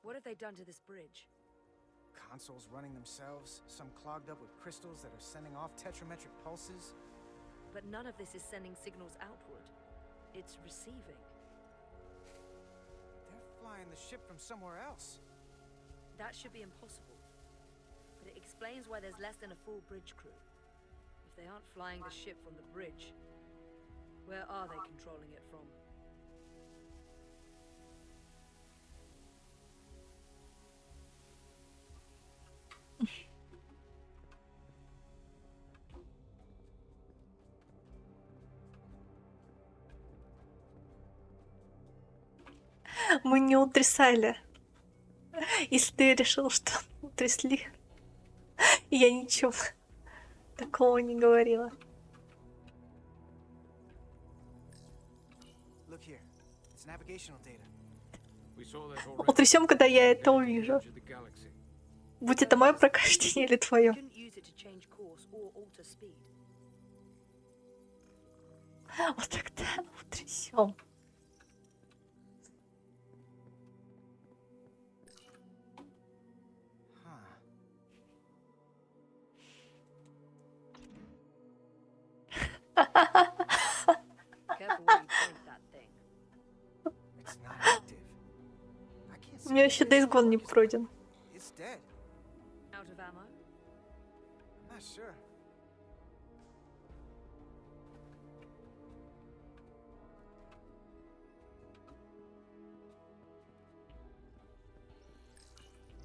What have they done to this bridge? Consoles running themselves, some clogged up with crystals that are sending off tetrametric pulses. But none of this is sending signals outward. It's receiving. They're flying the ship from somewhere else. That should be impossible. But it explains why there's less than a full bridge crew. If they aren't flying the ship from the bridge, where are they controlling it from? Мы не утрясали. Если ты решил, что утрясли, я ничего такого не говорила. Утрясем, когда я это увижу. Будь это мое прохождение или твое. Вот тогда утрясем. У меня еще Days Gone не пройден.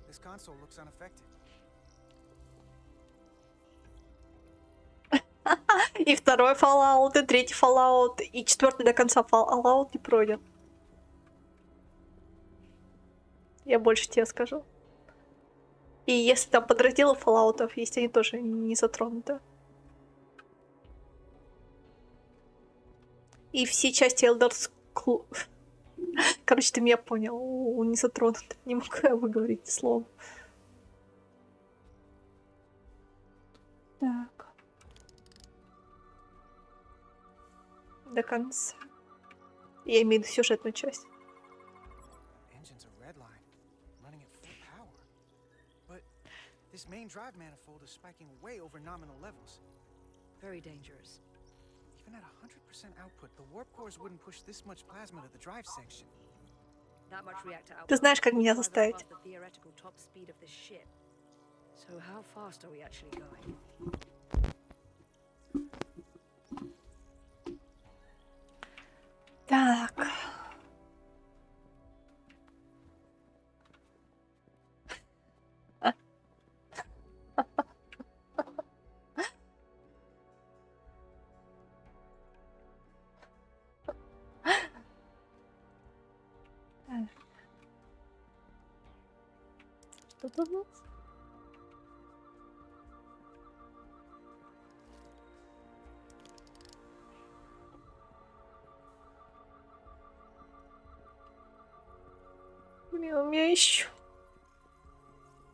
This console looks unaffected. И второй Fallout, и третий Fallout, и четвертый до конца Fallout не пройден. Я больше тебе скажу. И если там подразделы Fallout'ов есть, они тоже не затронуты. И все части Elder Scrolls... Короче, ты меня понял. Он не затронут. Не могу я выговорить слово. Так. До конца. Я имею в виду сюжетную часть. This main drive manifold is spiking way over nominal levels. Very dangerous. Even at 100% output, the warp cores wouldn't push this much plasma to the drive section. That much reactor output. Ты знаешь, как меня заставить. The theoretical top speed of this ship. So how fast are we actually going? Так. Что тут у нас? Блин, у меня еще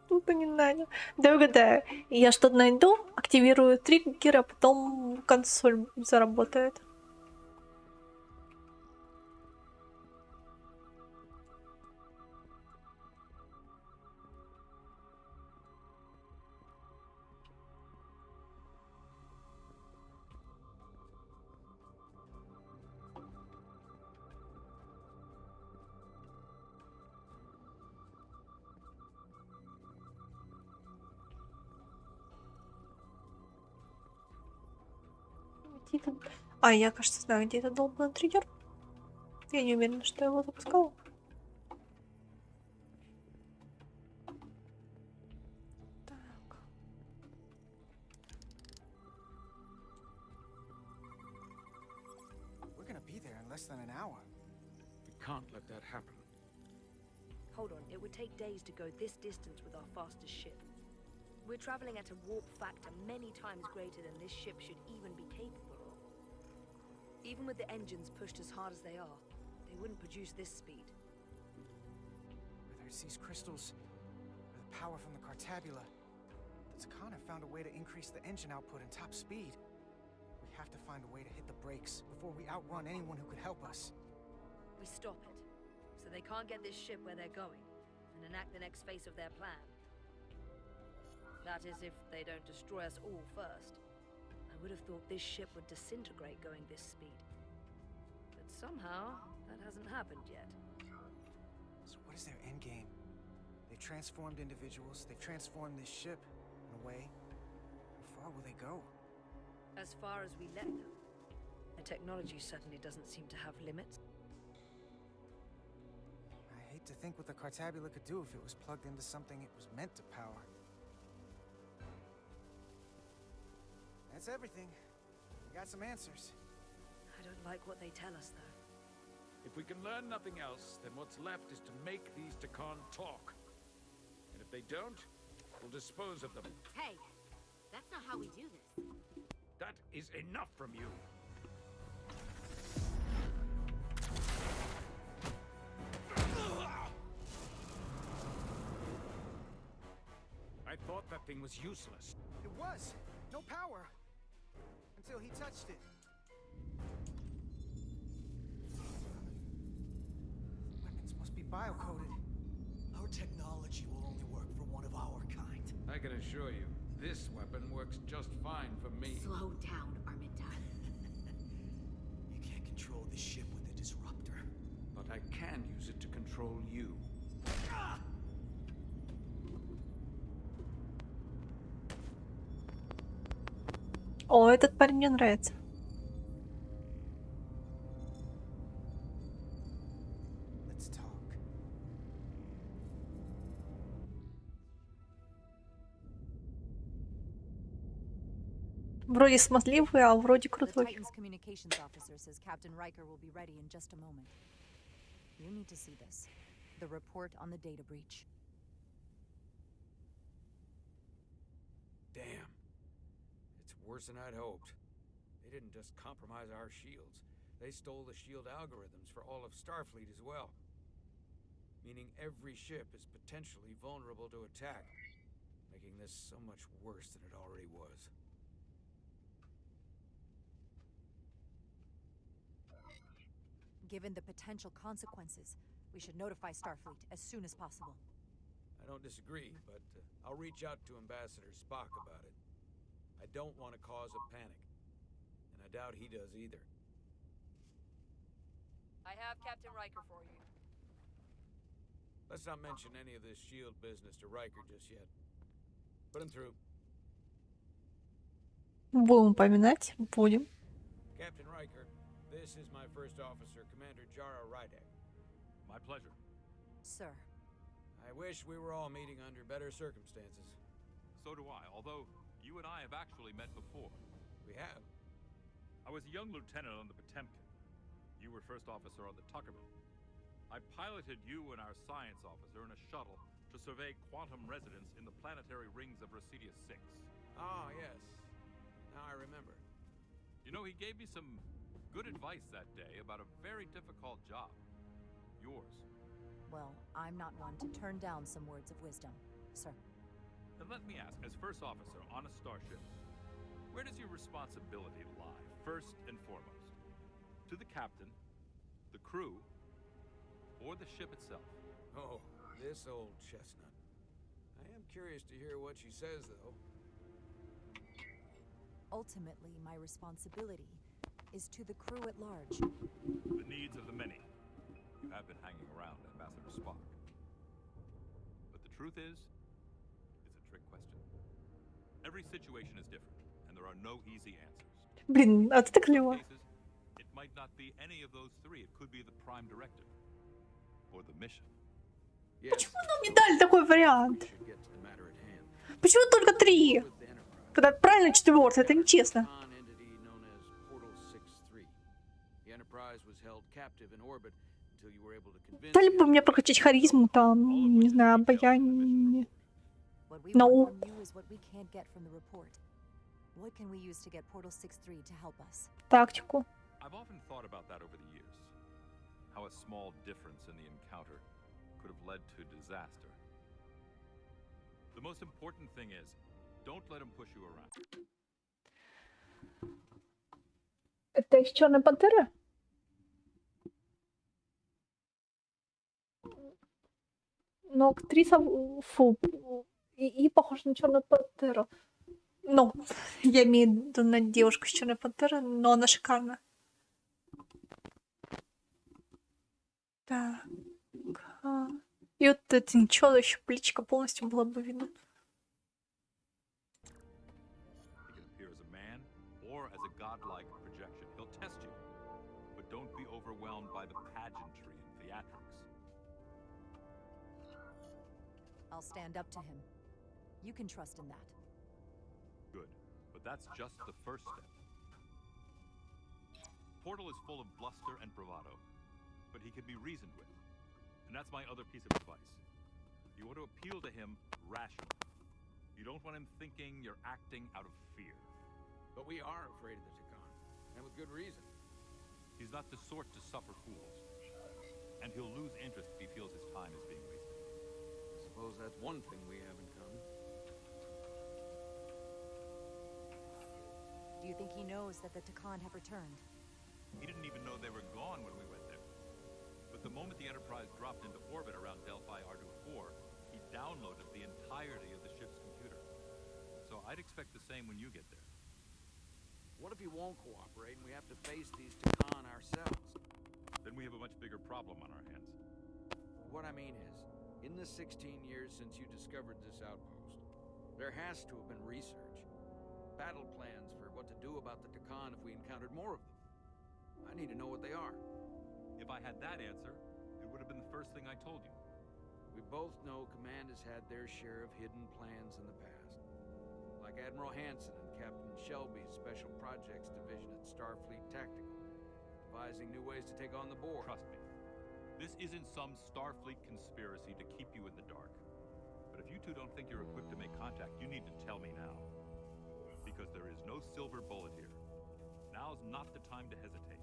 тут не надо. Да угадаю. Я что-то найду, активирую триггер, а потом консоль заработает. А, я, кажется, знаю, где этот долбанный триггер. Я не уверена, что я его запускала. Так. We're gonna be there in less than an hour. We can't let that happen. Hold on, it would take days to go this distance with our fastest ship. We're traveling at a warp factor many times greater than this ship should even be capable of. Even with the engines pushed as hard as they are, they wouldn't produce this speed. Whether it's these crystals or the power from the Cartabula, the Takana found a way to increase the engine output and top speed. We have to find a way to hit the brakes before we outrun anyone who could help us. We stop it, so they can't get this ship where they're going, and enact the next phase of their plan. That is, if they don't destroy us all first. I would have thought this ship would disintegrate going this speed. But somehow, that hasn't happened yet. So what is their endgame? They've transformed individuals, they've transformed this ship, in a way. How far will they go? As far as we let them. The technology certainly doesn't seem to have limits. I hate to think what the Cartabula could do if it was plugged into something it was meant to power. That's everything. We got some answers. I don't like what they tell us, though. If we can learn nothing else, then what's left is to make these Takan talk. And if they don't, we'll dispose of them. Hey, that's not how we do this. That is enough from you. I thought that thing was useless. It was. No power. Until he touched it. Weapons must be bio-coded. Our technology will only work for one of our kind. I can assure you, this weapon works just fine for me. Slow down, Arminta. You can't control the ship with a disruptor. But I can use it to control you. О, этот парень мне нравится. Let's talk. Вроде смазливый, а вроде The крутой. Titan's communications officer says Captain Riker will be ready in just a moment. You need to see this. The report on the data breach. Damn. It's worse than I'd hoped. They didn't just compromise our shields. They stole the shield algorithms for all of Starfleet as well. Meaning every ship is potentially vulnerable to attack, making this so much worse than it already was. Given the potential consequences, we should notify Starfleet as soon as possible. I don't disagree, but I'll reach out to Ambassador Spock about it. I don't want to cause a panic, and I doubt he does either. I have Captain Riker for you. Let's not mention any of this shield business to Riker just yet. Put him through. Будем упоминать, будем. Captain Riker, this is my first officer, Commander Jara Rydek. My pleasure. Sir. I wish we were all meeting under better circumstances. So do I, although you and I have actually met before. We have? I was a young lieutenant on the Potemkin. You were first officer on the Tuckerman. I piloted you and our science officer in a shuttle to survey quantum resonance in the planetary rings of Residius 6. Ah, yes. Now I remember. You know, he gave me some good advice that day about a very difficult job. Yours. Well, I'm not one to turn down some words of wisdom, sir. Then let me ask, as first officer on a starship, where does your responsibility lie, first and foremost? To the captain, the crew, or the ship itself? Oh, this old chestnut. I am curious to hear what she says, though. Ultimately, my responsibility is to the crew at large. The needs of the many. You have been hanging around Ambassador Spock. But the truth is, it's a trick question. Every situation is different, and there are no easy answers. Блин, а ты так клево. It might not be any of those three. It could be the prime directive. Or the mission. Почему нам не дали такой вариант? Почему только 3? Когда правильно 4, это нечестно. Дали бы мне прокачать харизму, там, не знаю, обаяние, науку. Тактику. I've often thought about that over the years. how a small difference in the encounter could have led to disaster. The most important thing is, don't let him push you around. Это из Черной Пантеры? Но актриса, фу, и похожа на Черную Пантеру. Ну, я имею в виду на девушку с Черной Пантеры, но она шикарна. Так. И вот это ничего, еще плечико полностью было бы видно. He can appear as a man or as a godlike projection. He'll test you, but don't be overwhelmed by the pageantry and theatrics. I'll stand up to him. You can trust in that. Good, but that's just the first step. Portal is full of bluster and bravado, but he can be reasoned with. And that's my other piece of advice. You want to appeal to him rationally. You don't want him thinking you're acting out of fear. But we are afraid of the Takan, and with good reason. He's not the sort to suffer fools. And he'll lose interest if he feels his time is being wasted. I suppose that's one thing we have in common. Do you think he knows that the Takan have returned? He didn't even know they were gone when we went there. But the moment the Enterprise dropped into orbit around Delphi Ardu 4, he downloaded the entirety of the ship's computer. So I'd expect the same when you get there. What if he won't cooperate and we have to face these Takan ourselves? Then we have a much bigger problem on our hands. What I mean is, in the 16 years since you discovered this outpost, there has to have been research. Battle plans for what to do about the Takan if we encountered more of them. I need to know what they are. If I had that answer, it would have been the first thing I told you. We both know Command has had their share of hidden plans in the past. Like Admiral Hansen and Captain Shelby's Special Projects Division at Starfleet Tactical, devising new ways to take on the Borg. Trust me, this isn't some Starfleet conspiracy to keep you in the dark. But if you two don't think you're equipped to make contact, you need to tell me now. Because there is no silver bullet here. Now's not the time to hesitate.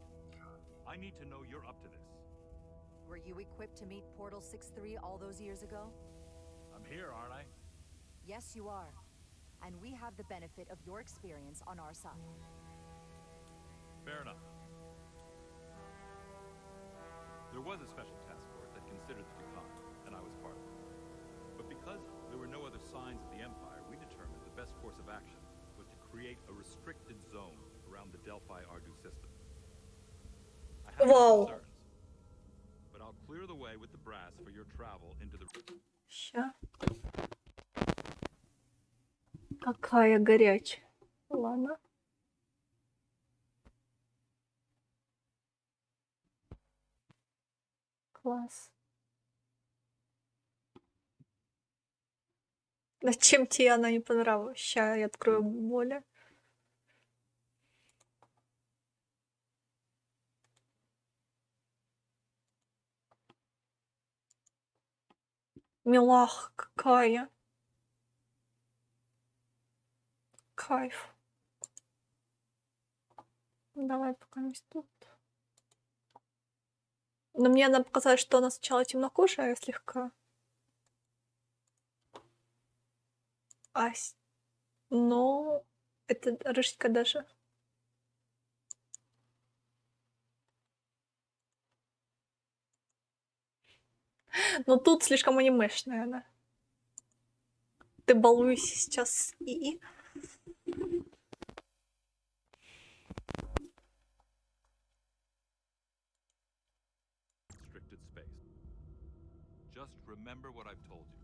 I need to know you're up to this. Were you equipped to meet Portal 6-3 all those years ago? I'm here, aren't I? Yes, you are. And we have the benefit of your experience on our side. Fair enough. There was a special task force that considered the Takan, and I was part of it. But because there were no other signs of the Empire, we determined the best course of action was to create a restricted zone around the Delphi Ardu system. I have some concerns, but I'll clear the way with the brass for your travel into the... Ща. Какая горячая. Ладно. Класс. Зачем тебе она не понравилась? Ща я открою более. Милах какая. Кайф. Давай пока не тут. Но мне надо показать, что она сначала темнокожая слегка. Но это рыжка даже. Но тут слишком анимешная она. Ты балуешься сейчас и... Restricted space. Just remember what I've told you.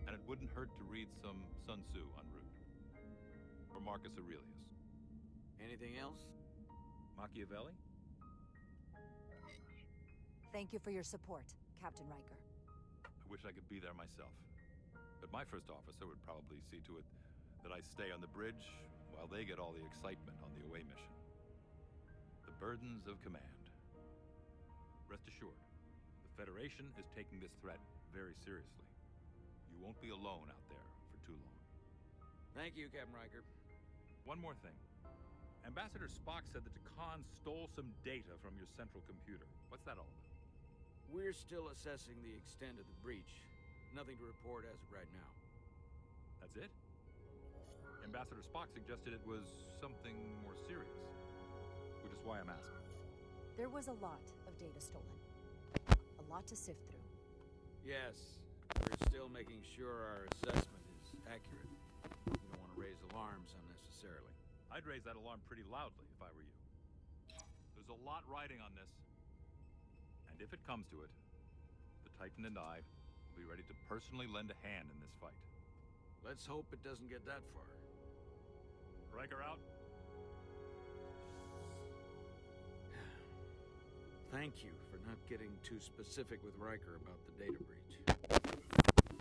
And it wouldn't hurt to read some Sun Tzu en route. Or Marcus Aurelius. Anything else? Machiavelli? Thank you for your support, Captain Riker. I wish I could be there myself. But my first officer would probably see to it that I stay on the bridge while they get all the excitement on the away mission. The burdens of command. Rest assured, the Federation is taking this threat very seriously. You won't be alone out there for too long. Thank you, Captain Riker. One more thing. Ambassador Spock said that Khan stole some data from your central computer. What's that all about? We're still assessing the extent of the breach. Nothing to report as of right now. That's it? Ambassador Spock suggested it was something more serious, which is why I'm asking. There was a lot of data stolen. A lot to sift through. Yes, we're still making sure our assessment is accurate. We don't want to raise alarms unnecessarily. I'd raise that alarm pretty loudly if I were you. There's a lot riding on this. And if it comes to it, the Titan and I will be ready to personally lend a hand in this fight. Let's hope it doesn't get that far. Riker out. Thank you for not getting too specific with Riker about the data breach.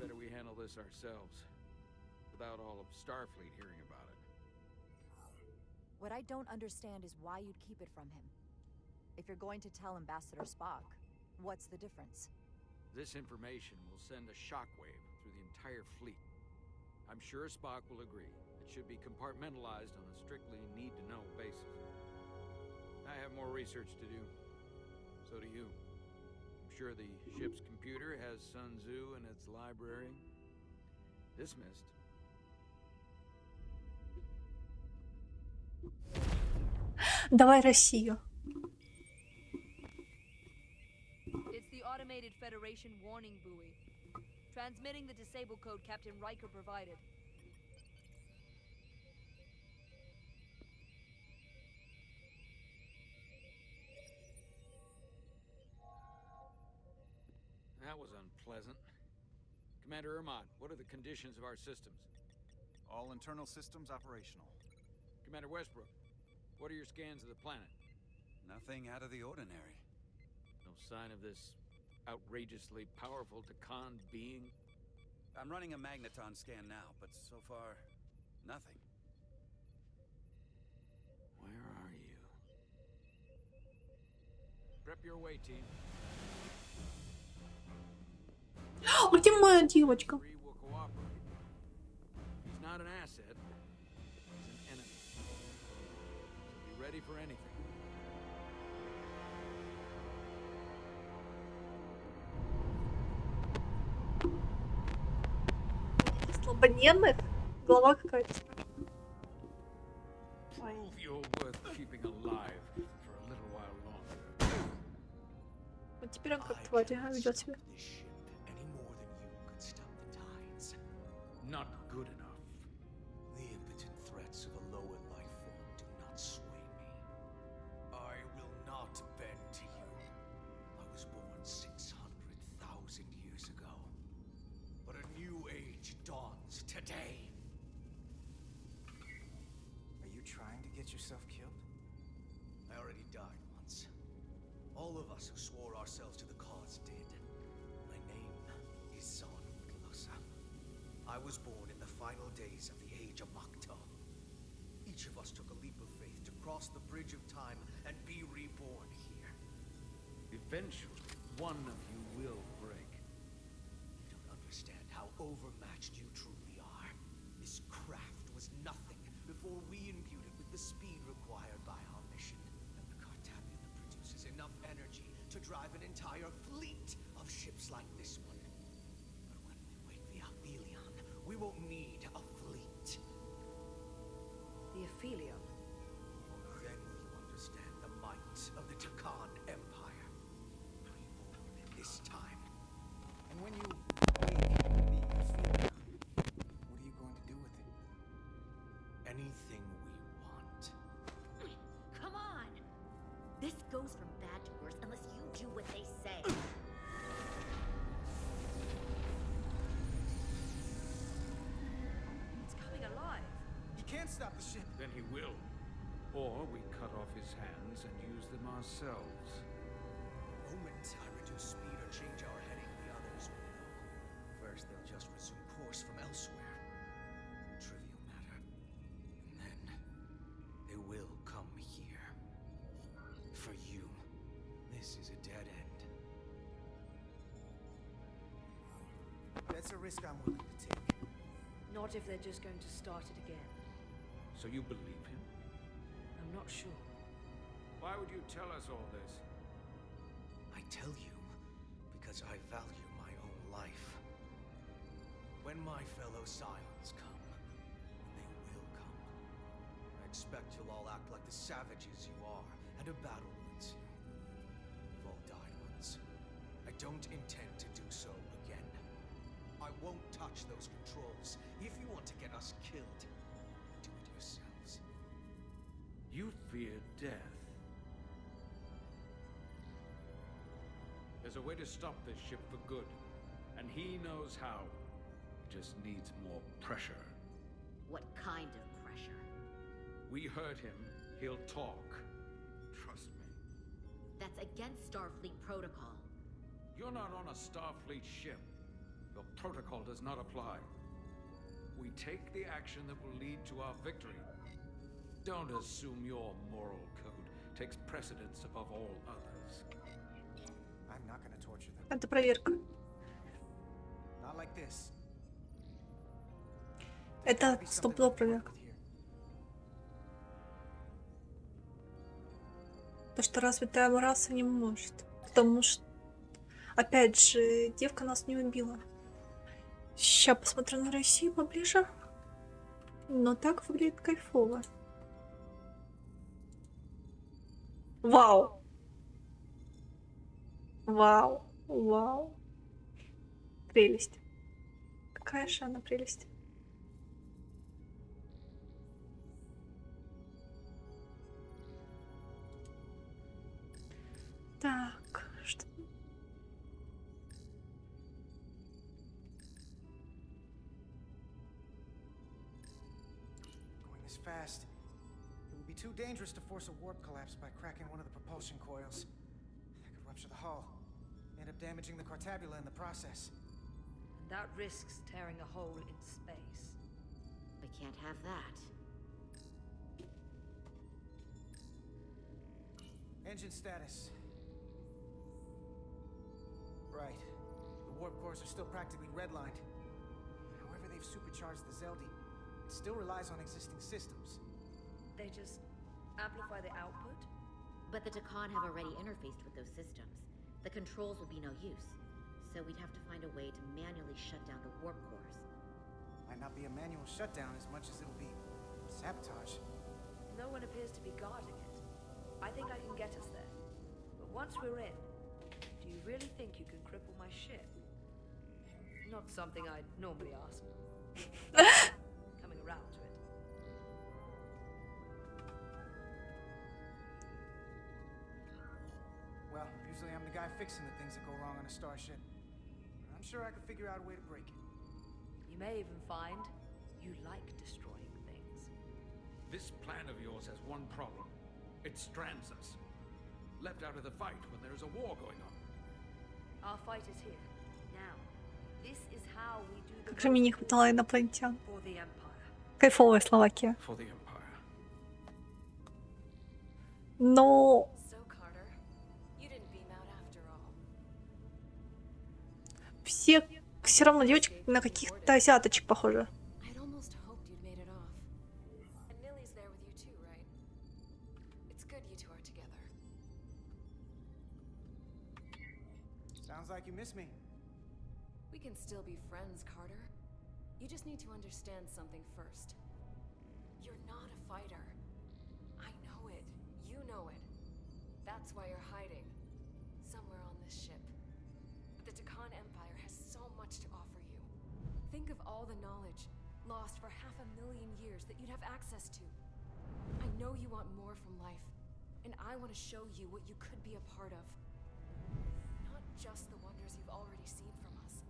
Better we handle this ourselves, without all of Starfleet hearing about it. What I don't understand is why you'd keep it from him. If you're going to tell Ambassador Spock, what's the difference? This information will send a shockwave through the entire fleet. I'm sure Spock will agree. It should be compartmentalized on a strictly need-to-know basis. I have more research to do. So do you. I'm sure the ship's computer has Sun Tzu in its library. Dismissed. Давай Россию. It's the automated Federation warning buoy. Transmitting the disable code Captain Riker provided. That was unpleasant. Commander Ermont, what are the conditions of our systems? All internal systems operational. Commander Westbrook, what are your scans of the planet? Nothing out of the ordinary. No sign of this outrageously powerful Takan being? I'm running a magneton scan now, but so far, nothing. Where are you? Prep your way, team. Где моя девочка? He's not an asset. He's an enemy. So be ready for anything. Слабонервных? Голова какая-то. Prove you're worth keeping alive for a little while longer. Вот теперь он как тварь ведет себя. Not good enough. The impotent threats of a lower life form do not sway me. I will not bend to you. I was born 600,000 years ago. But a new age dawns today. Are you trying to get yourself killed? I already died once. All of us who swore ourselves to the cause did. My name is Zon Glossa. I was born in the final days of the Age of Makta. Each of us took a leap of faith to cross the bridge of time and be reborn here. Eventually, one of you will break. You don't understand how overmatched you truly are. This craft was nothing before we imbued it with the speed required by our mission. And the Cartabian produces enough energy to drive an entire fleet of ships like this one. But when we wake the Aphelion, we won't need a fleet. The Aphelion? Then will you understand the might of the Takan Empire. Reborn in this time. And when you wake the Aphelion, what are you going to do with it? Anything we want. Come on! This goes from bad to worse unless you do what they say. It's coming alive. He can't stop the ship. Then he will. Or we cut off his hands and use them ourselves. The moment I reduce speed or change our heading, the others will know. First, they'll just resume course from elsewhere. Trivial matter. And then, they will come here. For you, this is a dead end. That's a risk I'm willing to take. Not if they're just going to start it again. So you believe him? A I'm not sure. Why would you tell us all this? I tell you because I value my own life. When my fellow Scions come, and they will come, I expect you'll all act like the savages you are, and a battle will ensue. You've all died once. I don't intend to do so again. I won't touch those controls. If you want to get us killed, do it yourselves. You fear death. There's a way to stop this ship for good, and he knows how. It just needs more pressure. What kind of pressure? We heard him. He'll talk. Trust me. That's against Starfleet protocol. You're not on a Starfleet ship. Your protocol does not apply. We take the action that will lead to our victory. Don't assume your moral code takes precedence above all others. I'm not gonna torture them. Это проверка. Not like this. Это стопудово проверка. То, что развитая раса не может. Потому что, опять же, девка нас не убила. Сейчас посмотрю на Россию поближе. Но так выглядит кайфово. Вау! Вау! Вау! Прелесть. Какая же она прелесть. Так, что... Going this fast, it would be too dangerous to force a warp collapse by cracking one of the propulsion coils. That could rupture the hull, end up damaging the Cartabula in the process. And that risks tearing a hole in space. We can't have that. Engine status. Right. The warp cores are still practically redlined. However, they've supercharged the Zeldi. It still relies on existing systems. They just amplify the output? But the Takan have already interfaced with those systems. The controls will be no use. So we'd have to find a way to manually shut down the warp cores. Might not be a manual shutdown as much as it'll be sabotage. No one appears to be guarding it. I think I can get us there. But once we're in, do you really think you can cripple my ship? Not something I'd normally ask. Coming around to it. Well, usually I'm the guy fixing the things that go wrong on a starship. I'm sure I could figure out a way to break it. You may even find you like destroying things. This plan of yours has one problem. It strands us. Left out of the fight when there is a war going on. Our fight is here, now. This is how we do the Как же мне не хватало инопланетян. for the Empire. Кайфовая Словакия. For the Empire. Но... So, Carter, you didn't beam out after all. Все равно девочки на каких-то азиаточек похожи. I'd almost hoped you'd made it off. And Millie's there with you too, right? It's good you two are together. Sounds like you miss me. We can still be friends, Carter. You just need to understand something first. You're not a fighter. I know it. You know it. That's why you're hiding. Somewhere on this ship. But the Takan Empire has so much to offer you. Think of all the knowledge lost for 500,000 years that you'd have access to. I know you want more from life, and I want to show you what you could be a part of. Not just the wonders you've already seen from us.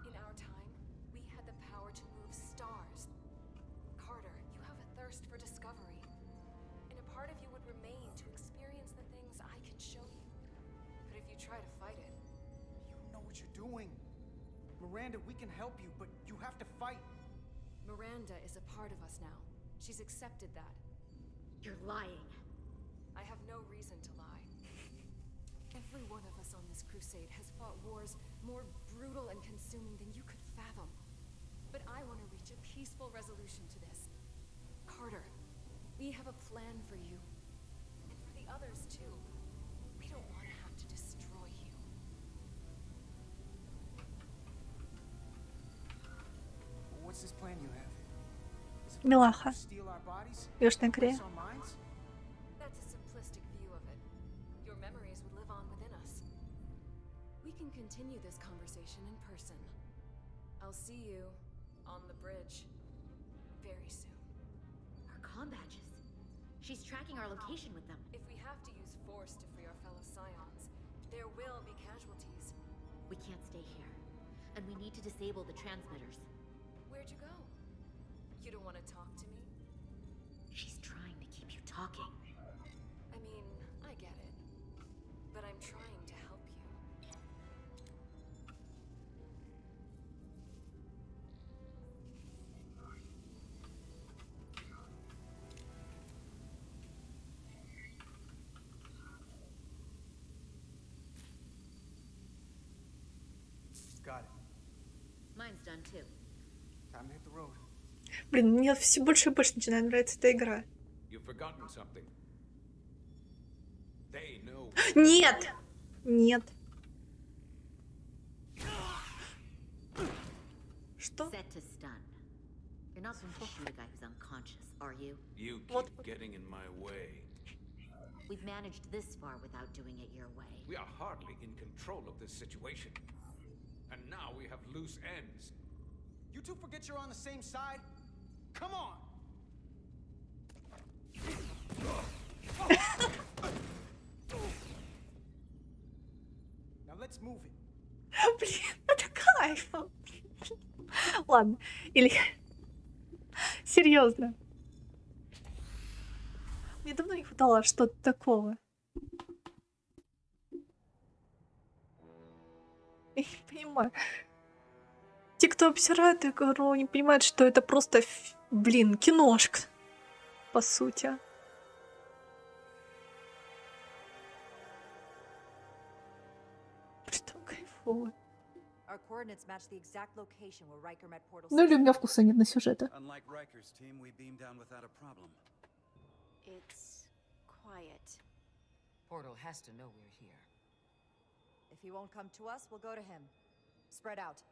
In our time, we had the power to move stars. Carter, you have a thirst for discovery. And a part of you would remain to experience the things I can show you. But if you try to fight it... You know what you're doing. Miranda, we can help you, but you have to fight. Miranda is a part of us now. She's accepted that. You're lying. I have no reason to lie. Every one of us on this crusade has fought wars more brutal and consuming than you could fathom. But I want to reach a peaceful resolution to this. Carter, We have a plan for you. And for the others, too. We don't want to have to destroy you. What's this plan you have? Милаха. Steal our bodies? Южная Корея. Our minds? That's a simplistic view of it. Your memories would live on within us. We can continue this conversation in person. I'll see you on the bridge very soon. Our comm badges. She's tracking our location with them. If we have to use force to free our fellow scions, there will be casualties. We can't stay here. And we need to disable the transmitters. Where'd you go? You don't want to talk to me? She's trying to keep you talking. I mean, I get it. But I'm trying to help you. Got it. Mine's done too. Time to hit the road. Блин, мне все больше и больше начинает нравиться эта игра. You've forgotten something. They know. Нет! Нет. Что? Set to stun. You're not supposed to shoot a guy who's unconscious, are you? You keep getting in my way. We've managed this far without doing it your way. We are hardly in control of this situation. And now we have loose ends. You two forget you're on the same side? Come on! Now let's move it. Блин, это кайф. Ладно, или... Серьезно. Мне давно не хватало что-то такого. Я не понимаю. Те, кто обсирает игру, не понимают, что это просто, блин, киношка. По сути. Что кайфово. Ну или у меня вкуса нет на сюжеты. Unlike Riker's team, we beamed down without a problem. It's quiet. Portal has to know we're here. If he won't come to us, we'll go to him. Spread out.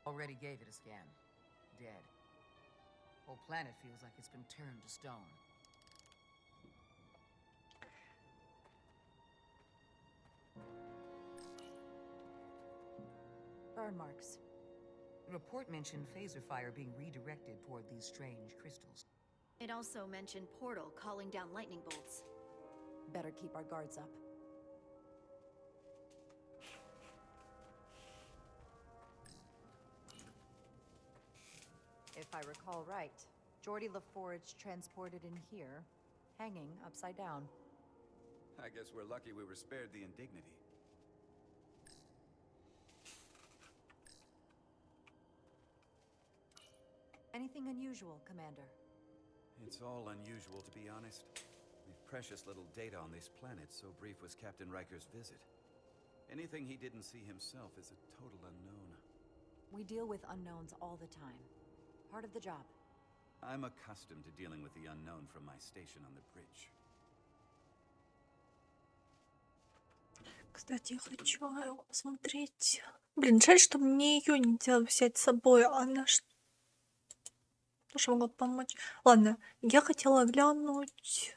Already gave it a scan. Dead. Whole planet feels like it's been turned to stone. Burn marks. The report mentioned phaser fire being redirected toward these strange crystals. It also mentioned Portal calling down lightning bolts. Better keep our guards up. If I recall right, Geordi LaForge transported in here, hanging upside down. I guess we're lucky we were spared the indignity. Anything unusual, Commander? It's all unusual, to be honest. We've precious little data on this planet, so brief was Captain Riker's visit. Anything he didn't see himself is a total unknown. We deal with unknowns all the time. Part of the job. I'm accustomed to dealing with the unknown from my station on the bridge. Кстати, я хочу посмотреть. Блин, жаль, что мне ее нельзя взять с собой. Она что могла помочь? Ладно, я хотела глянуть.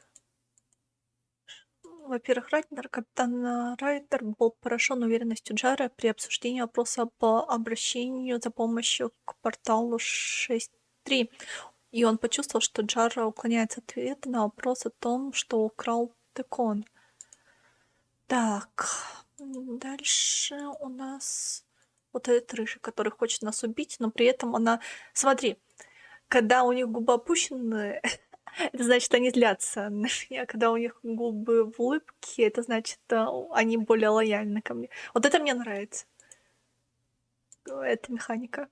Во-первых, капитан Райтер был поражен уверенностью Джара при обсуждении вопроса по обращению за помощью к порталу 6.3. И он почувствовал, что Джара уклоняется от ответа на вопрос о том, что украл Текон. Так, дальше у нас вот этот рыжий, который хочет нас убить, но при этом она... Смотри, когда у них губы опущены, это значит, они злятся на меня. Когда у них губы в улыбке, это значит, они более лояльны ко мне. Вот это мне нравится. Эта механика.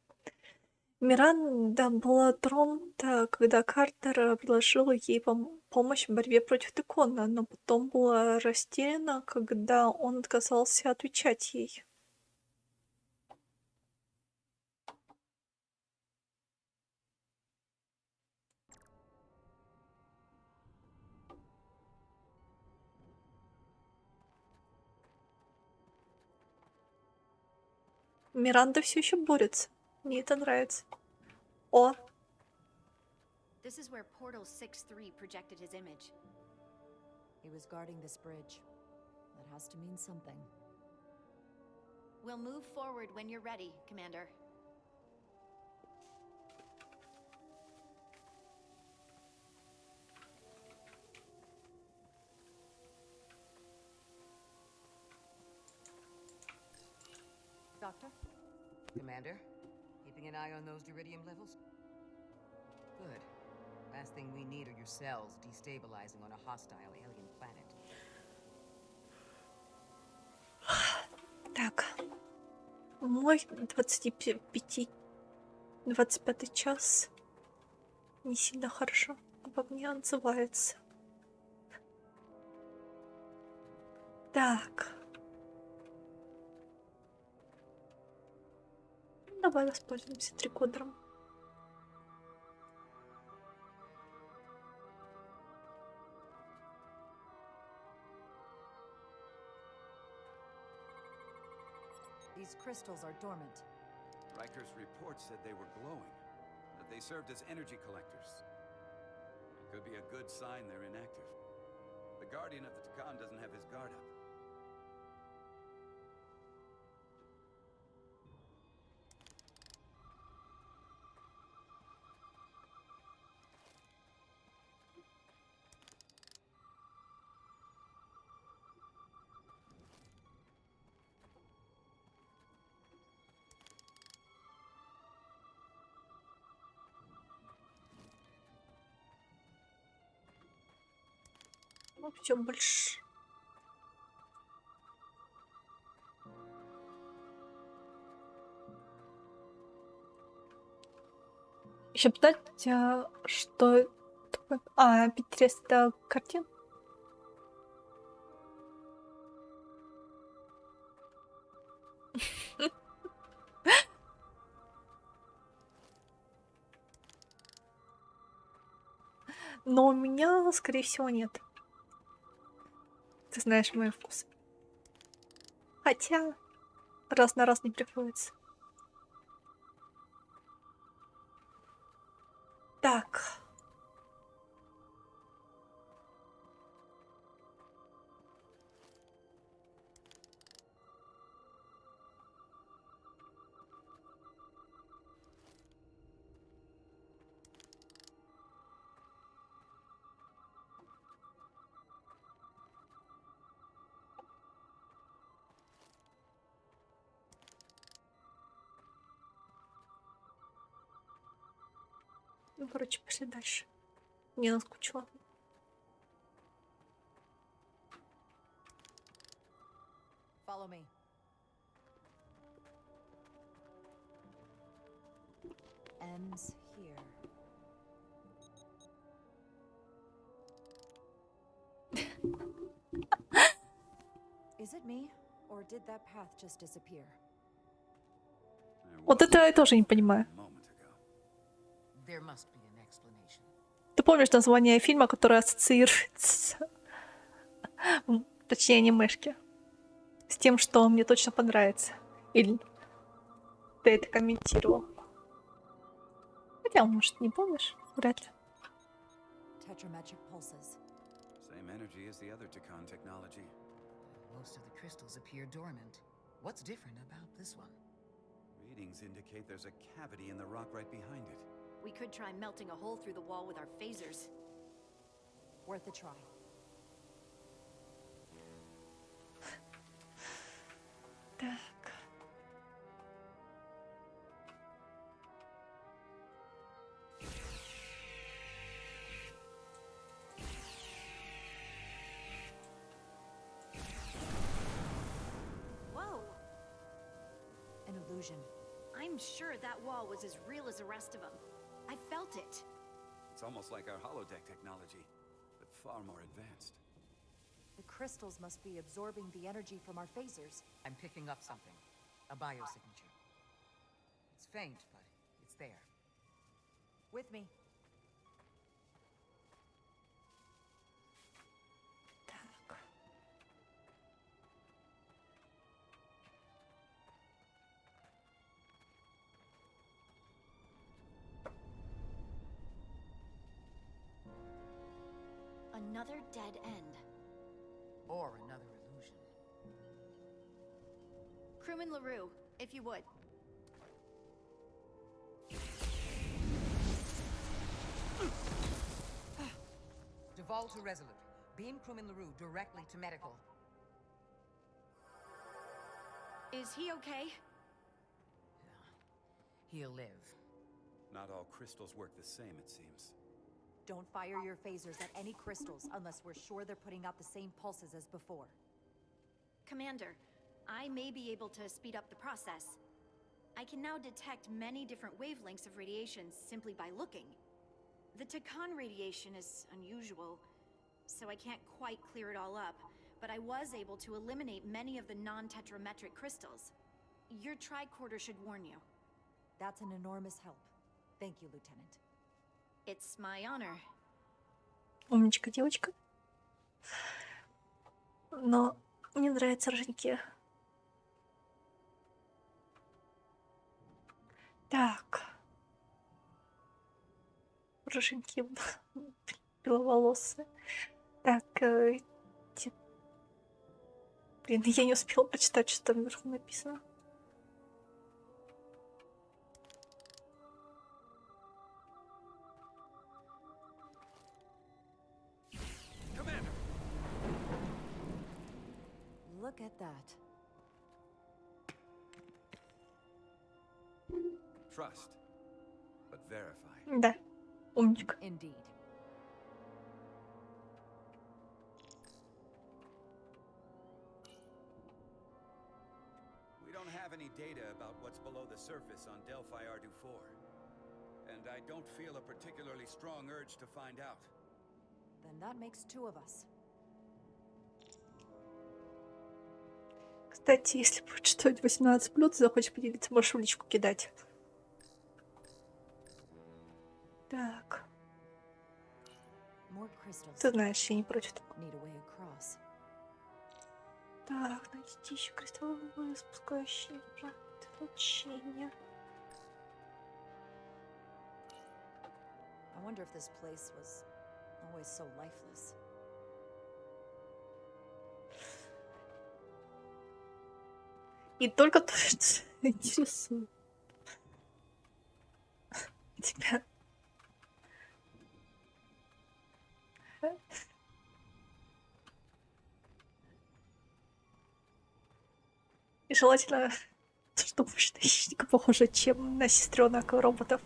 Миранда была тронута, когда Картер предложил ей помощь в борьбе против Декона, но потом была растеряна, когда он отказался отвечать ей. Миранда все еще борется. Мне это нравится. О, This is where Portal 6-3 projected his image. He was guarding this bridge. That has to mean something. We'll move forward when you're ready, Commander. Doctor? Commander? Keeping an eye on those iridium levels? Good. Last thing we need are your cells destabilizing on a hostile alien planet. так. Мой 25 час не сильно хорошо обо мне отзывается. Так. Давай воспользуемся трикодером. These crystals are dormant. Riker's report said they were glowing, that they served as energy collectors. It could be a good sign they're inactive. The Guardian of the Takan doesn't have his guard up. Ну, все больше. Еще подать, что такое? А, 300 картин. Но у меня, скорее всего, нет. Ты знаешь мой вкус. Хотя, раз на раз не приходится. Так. Ну, короче, пошли дальше. Мне наскучило. Follow me. M's here. Is it me, or did that path just disappear? Вот это я тоже не понимаю. There must be an explanation. Ты помнишь название фильма, которое ассоциируется, точнее, анимешки, с тем, что мне точно понравится? Или ты это комментировал? Хотя, может, не помнишь? Вряд ли. Tetrametric pulses. Same energy as the other Takan technology. Most of the crystals appear dormant. What's different about this one? Readings indicate there's a cavity in the rock right behind it. We could try melting a hole through the wall with our phasers. Worth a try. Так. Whoa! An illusion. I I'm sure that wall was as real as the rest of them. I felt it. It's almost like our holodeck technology, but far more advanced. The crystals must be absorbing the energy from our phasers. I'm picking up something. A biosignature. It's faint, but it's there. With me. Another dead end. Or another illusion. Crewman LaRue, if you would. Duval to Resolute. Beam crewman LaRue directly to medical. Is he okay? He'll live. Not all crystals work the same, it seems. Don't fire your phasers at any crystals unless we're sure they're putting out the same pulses as before. Commander, I may be able to speed up the process. I can now detect many different wavelengths of radiation simply by looking. The Takan radiation is unusual, so I can't quite clear it all up, but I was able to eliminate many of the non-tetrametric crystals. Your tricorder should warn you. That's an enormous help. Thank you, Lieutenant. It's my honor. Умничка, девочка. Но мне нравятся рожники. Так. Рожники беловолосые. Так. Блин, я не успела прочитать, что там вверху написано. Look at that. Trust, but verify. Да, умничка. Indeed. We don't have any data about what's below the surface on Delphi Ardu-4. And I don't feel a particularly strong urge to find out. Then that makes two of us. Кстати, если будет стоить 18 блюд, захочешь поделиться, можешь в личку кидать. Так. Ты знаешь, я не против такого. Так, найти еще кристалловые спускающие лучения. I wonder if this place was always so lifeless. И только то, что интересует тебя. И желательно, чтобы больше на хищника похоже, чем на сестренок роботов.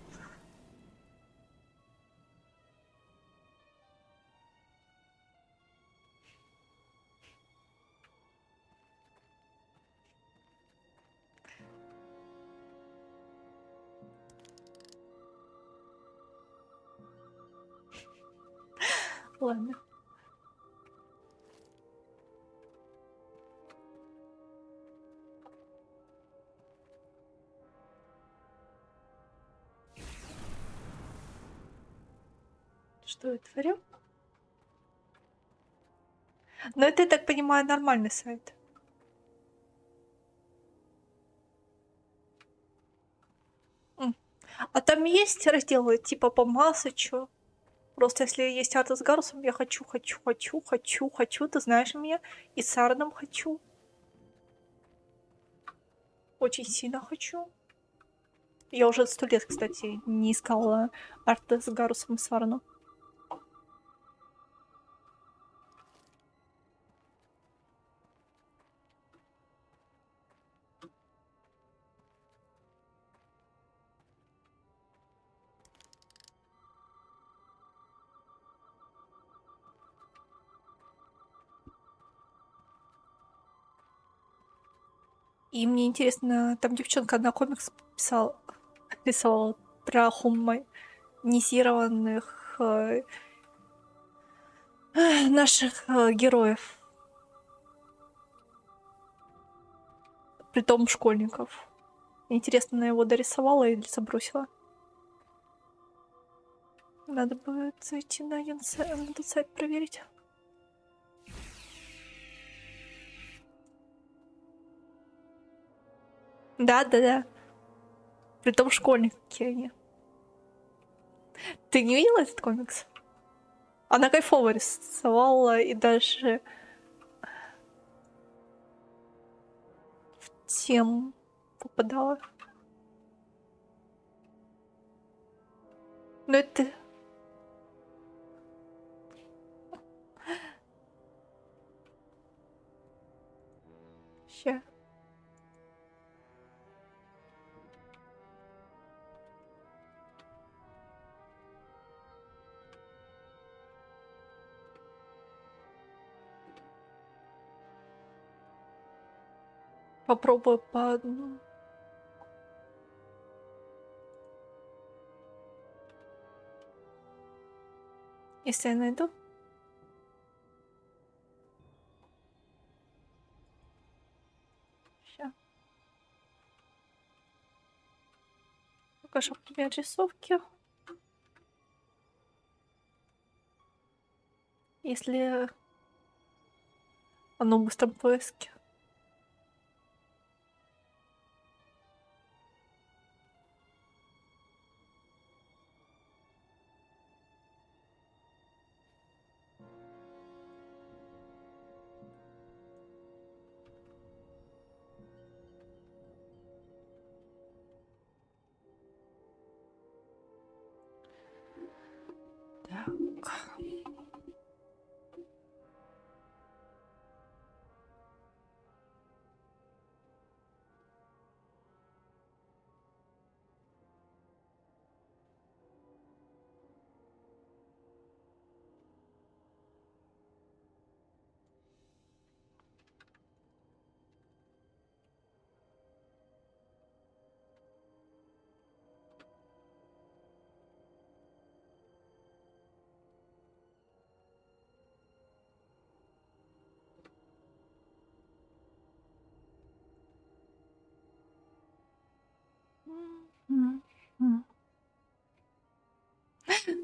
Ладно. Что я творю? Но это, я так понимаю, нормальный сайт. А там есть разделы типа по Масычу? Просто если есть арта с Гарусом, я хочу, ты знаешь меня, и с Ардом хочу. Очень сильно хочу. Я уже 100 лет, кстати, не искала арта с Гарусом и с Варном. И мне интересно, там девчонка одна комикс рисовала про хуманизированных наших героев. Притом школьников. Интересно, она его дорисовала или забросила? Надо будет зайти на этот сайт проверить. Да. Притом школьники они. Ты не видела этот комикс? Она кайфово рисовала и даже в тему попадала. Но это... Ща. Попробую по одному. Если я найду. Ща. Покажу пример рисовки. Если оно в быстром поиске. Так.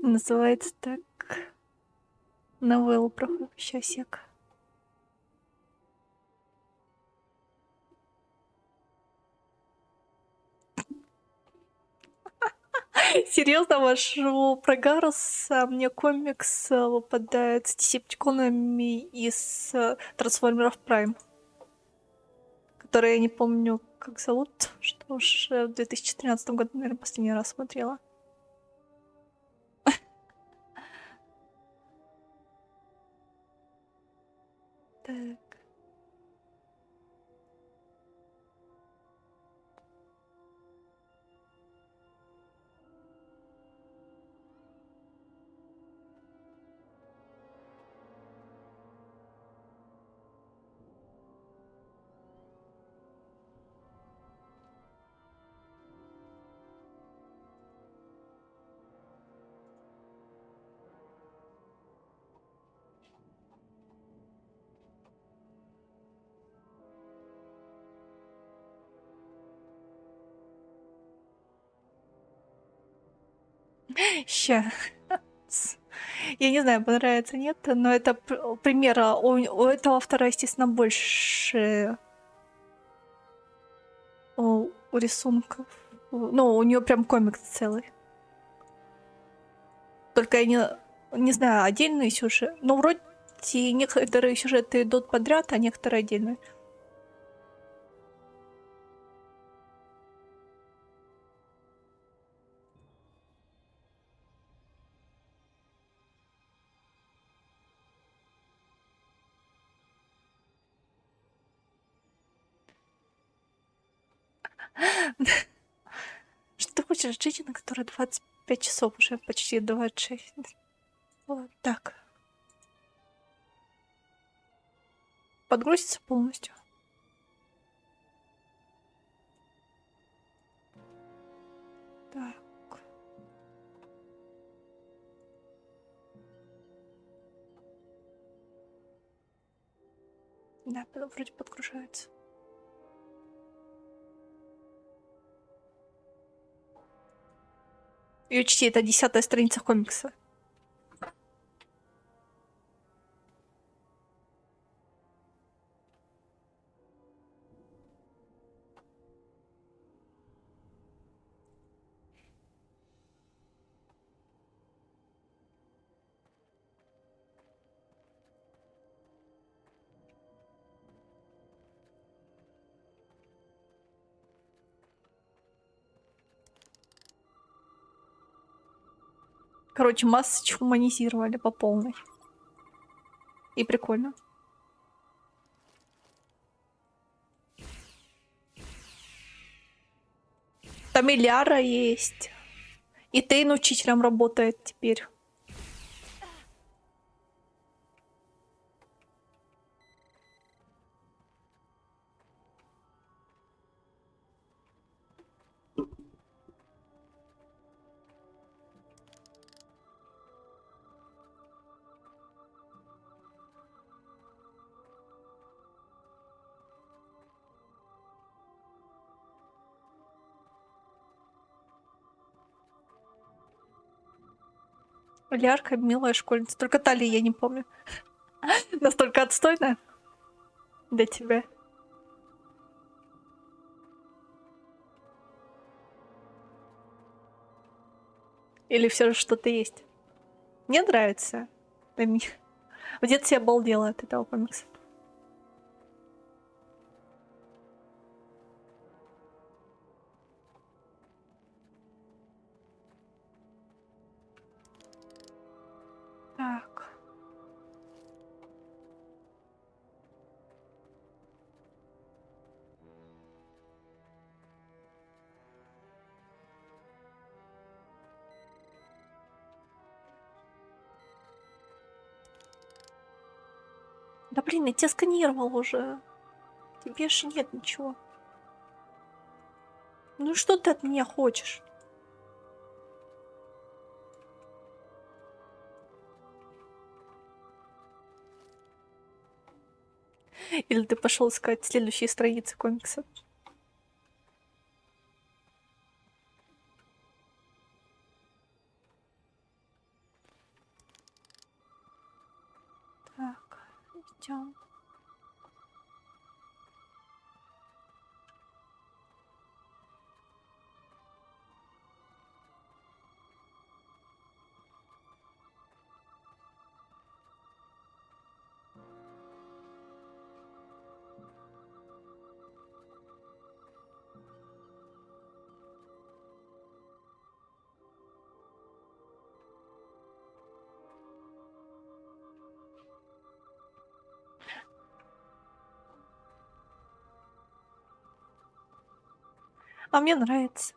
Называется так. Новелла про счастье. Серьезно, вашу про Гаруса мне комикс выпадает с десептиконами из Трансформеров Прайм. Которые я не помню, как зовут, что уж в 2013 году, наверное, последний раз смотрела. Так. Ща. Я не знаю, понравится, нет, но это пример. У этого автора, естественно, больше у рисунков. Ну, у нее прям комикс целый. Только я не знаю, отдельные сюжеты. Но вроде некоторые сюжеты идут подряд, а некоторые отдельные. Что ты хочешь, женщина, которая 25 часов, уже почти 26. Вот так. Подгрузится полностью. Так. Да, вроде подгружается. И учти, это 10-я страница комикса. Короче, Массач хуманизировали по полной. И прикольно. Там и Ляра есть. И Тейн учителем работает теперь. Лярка, милая школьница. Только талии я не помню. Настолько отстойная для тебя. Или все же что-то есть. Мне нравится. В детстве я обалдела от этого комикса. Так. Да блин, я тебя сканировал уже. Тебе же нет ничего. Ну что ты от меня хочешь? Или ты пошел искать следующие страницы комикса? Так, идем. А мне нравится.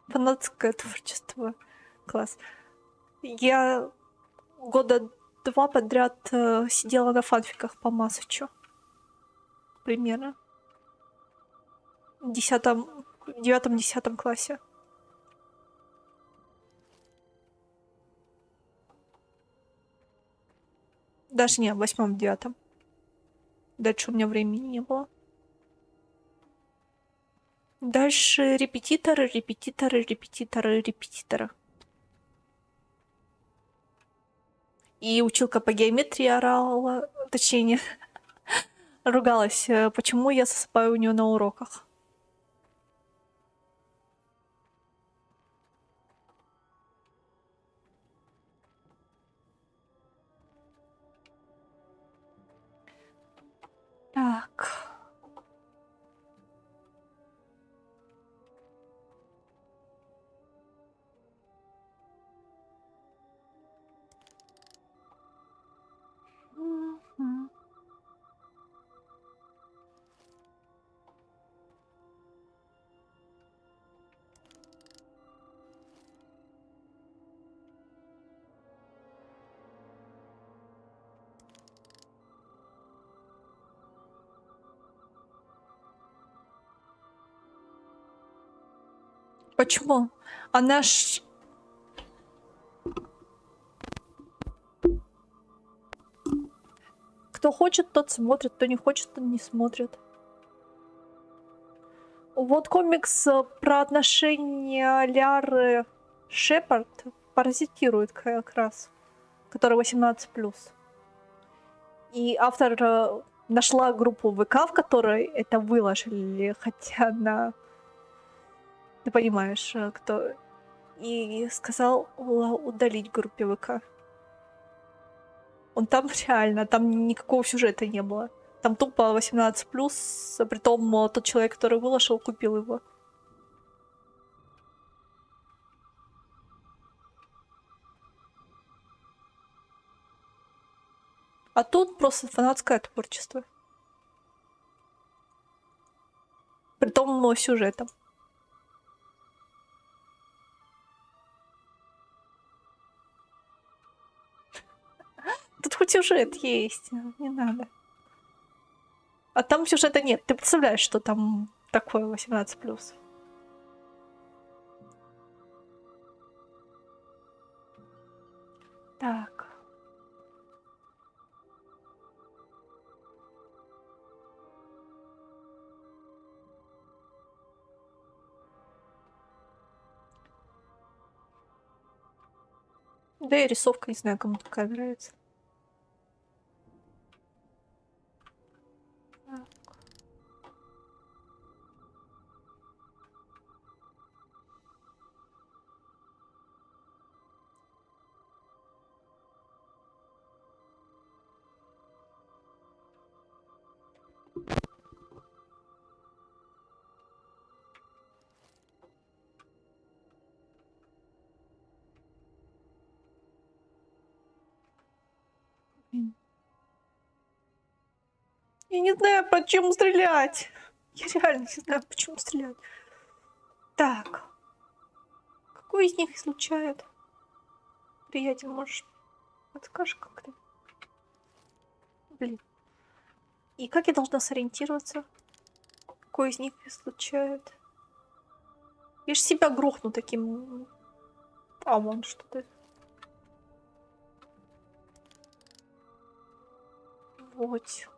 Фанатское творчество. Класс. Я года 2 подряд сидела на фанфиках по Массачу. Примерно. В 9-10 классе. Даже не, в 8-9. Дальше у меня времени не было. Дальше репетиторы. И училка по геометрии орала, точнее, ругалась, почему я засыпаю у нее на уроках. Так. Почему? Она ж... Кто хочет, тот смотрит, кто не хочет, тот не смотрит. Вот комикс про отношения Ляры Шепард паразитирует как раз, который 18+. И автор нашла группу ВК, в которой это выложили, хотя она... Ты понимаешь, кто... И сказал удалить группе ВК. Он там реально, там никакого сюжета не было. Там тупо 18+, притом тот человек, который выложил, купил его. А тут просто фанатское творчество. Притом сюжетом. Тут хоть сюжет есть, не надо. А там сюжета нет. Ты представляешь, что там такое 18+. Так. Да и рисовка, не знаю, кому такая нравится. Я не знаю, по чему стрелять. Я реально не знаю, почему стрелять. Так. Какой из них излучает? Приятель, можешь подскажешь как-то? Блин. И как я должна сориентироваться? Какой из них излучает? Я ж себя грохну таким... А, вон что-то. Вот.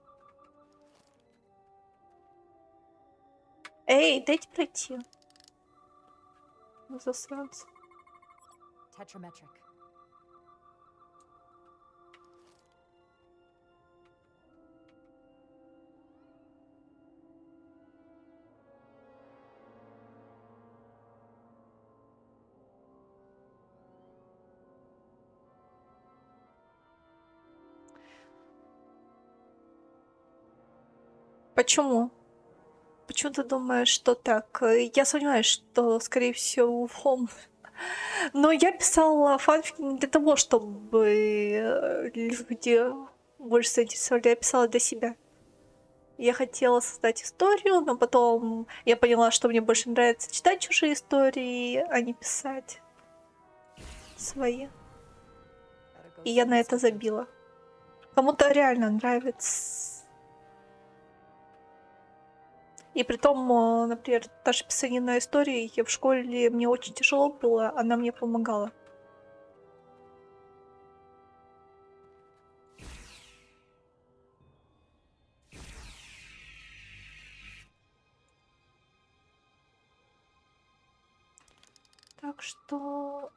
Эй, дайте пройти. Засранцы. Tetrametric. Почему? Почему ты думаешь, что так? Я сомневаюсь, что, скорее всего, Но я писала фанфики не для того, чтобы люди больше заинтересовали. Я писала для себя. Я хотела создать историю, но потом я поняла, что мне больше нравится читать чужие истории, а не писать свои. И я на это забила. Кому-то реально нравится. И притом, например, та же писанина истории, я в школе мне очень тяжело было, она мне помогала. Так что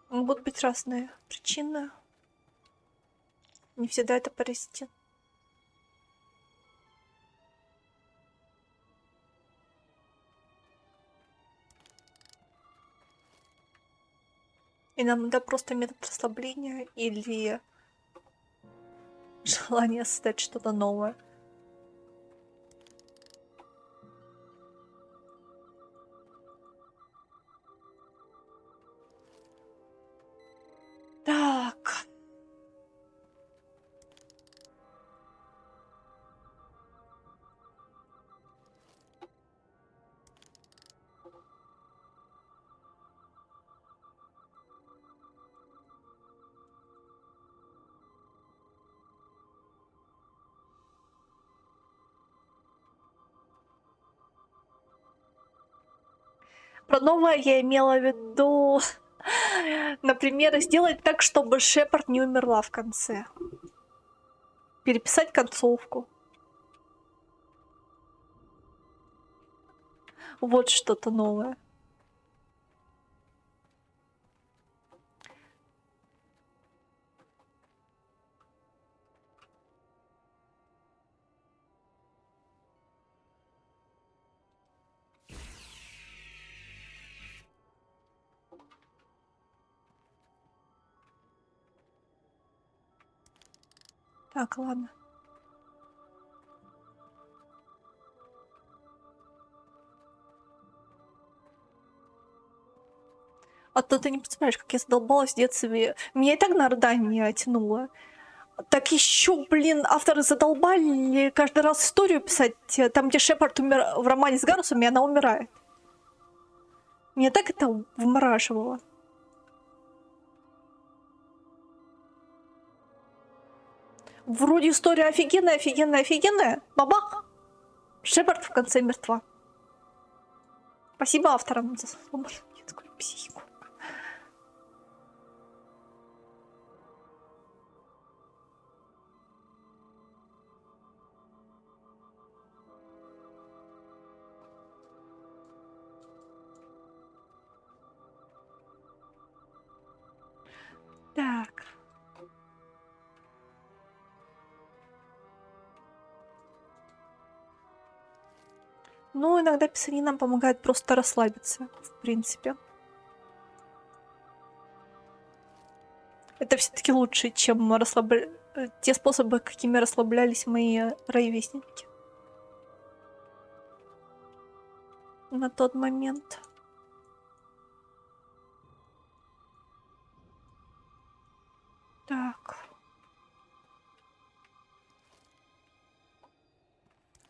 могут быть разные причины. Не всегда это паразитин. Иногда просто метод расслабления или желание создать что-то новое. Так. Про новое я имела в виду, например, сделать так, чтобы Шепард не умерла в конце. Переписать концовку. Вот что-то новое. Так, ладно. А то ты не представляешь, как я задолбалась в детстве. Меня и так на рыдание тянуло. Так еще, блин, авторы задолбали каждый раз историю писать, там, где Шепард умер в романе с Гарусом, и она умирает. Меня так это вымораживало. Вроде история офигенная, офигенная, офигенная. Бабах! Шепард в конце мертва. Спасибо авторам за сломанную детскую психику. Так. Ну, иногда писанина помогает просто расслабиться, в принципе. Это все-таки лучше, чем те способы, какими расслаблялись мои ровесники на тот момент. Так.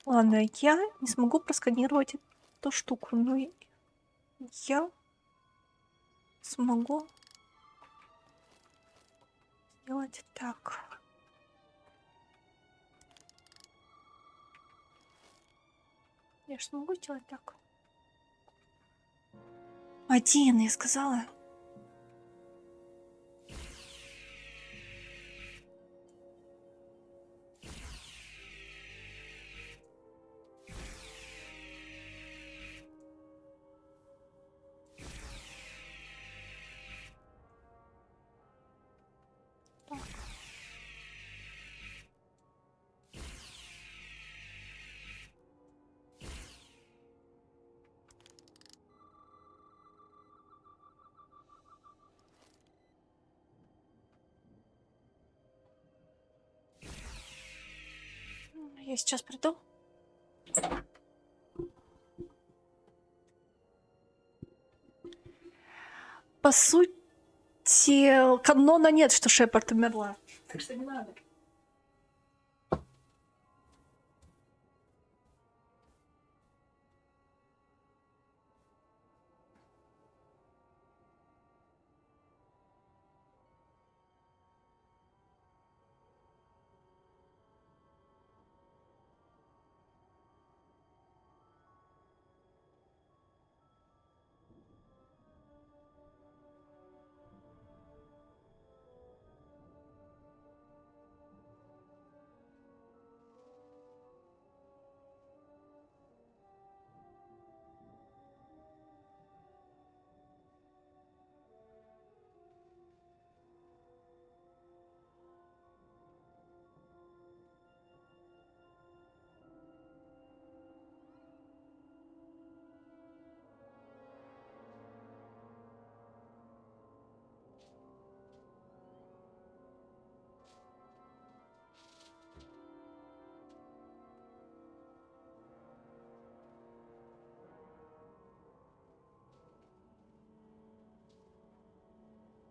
Ладно, я не смогу просканировать эту штуку, но я смогу сделать так. Я же смогу сделать так. 1, я сказала. Так. Я сейчас приду. По сути, канона нет, что Шепард умерла. Так что не надо.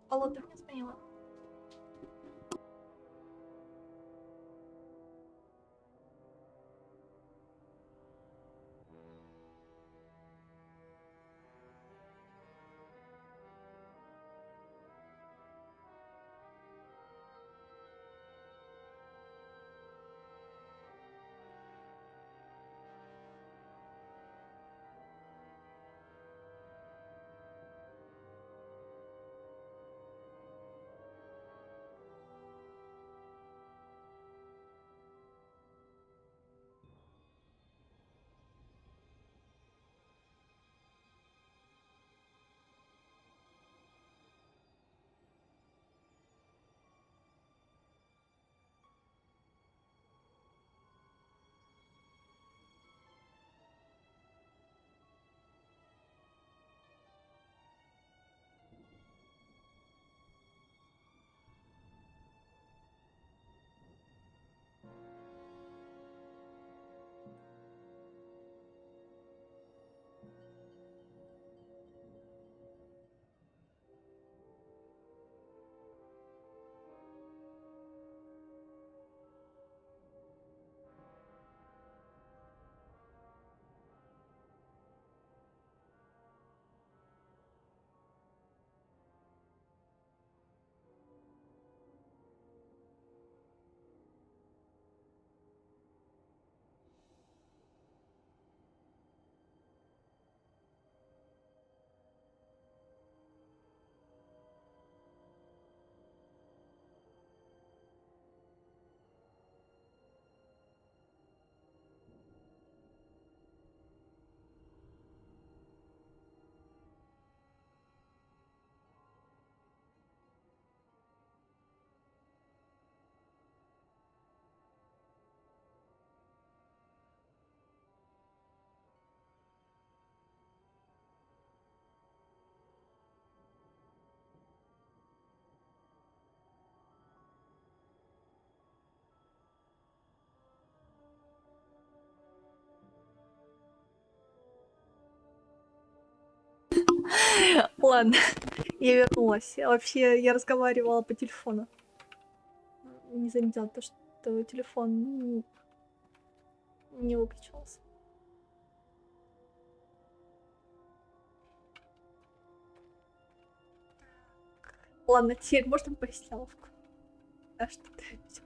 Алло, ты мне звонила? Ладно, я вернулась. Вообще, я разговаривала по телефону. Не заметила то, что телефон не выключился. Ладно, теперь можно поясняловку? А что ты обиделась?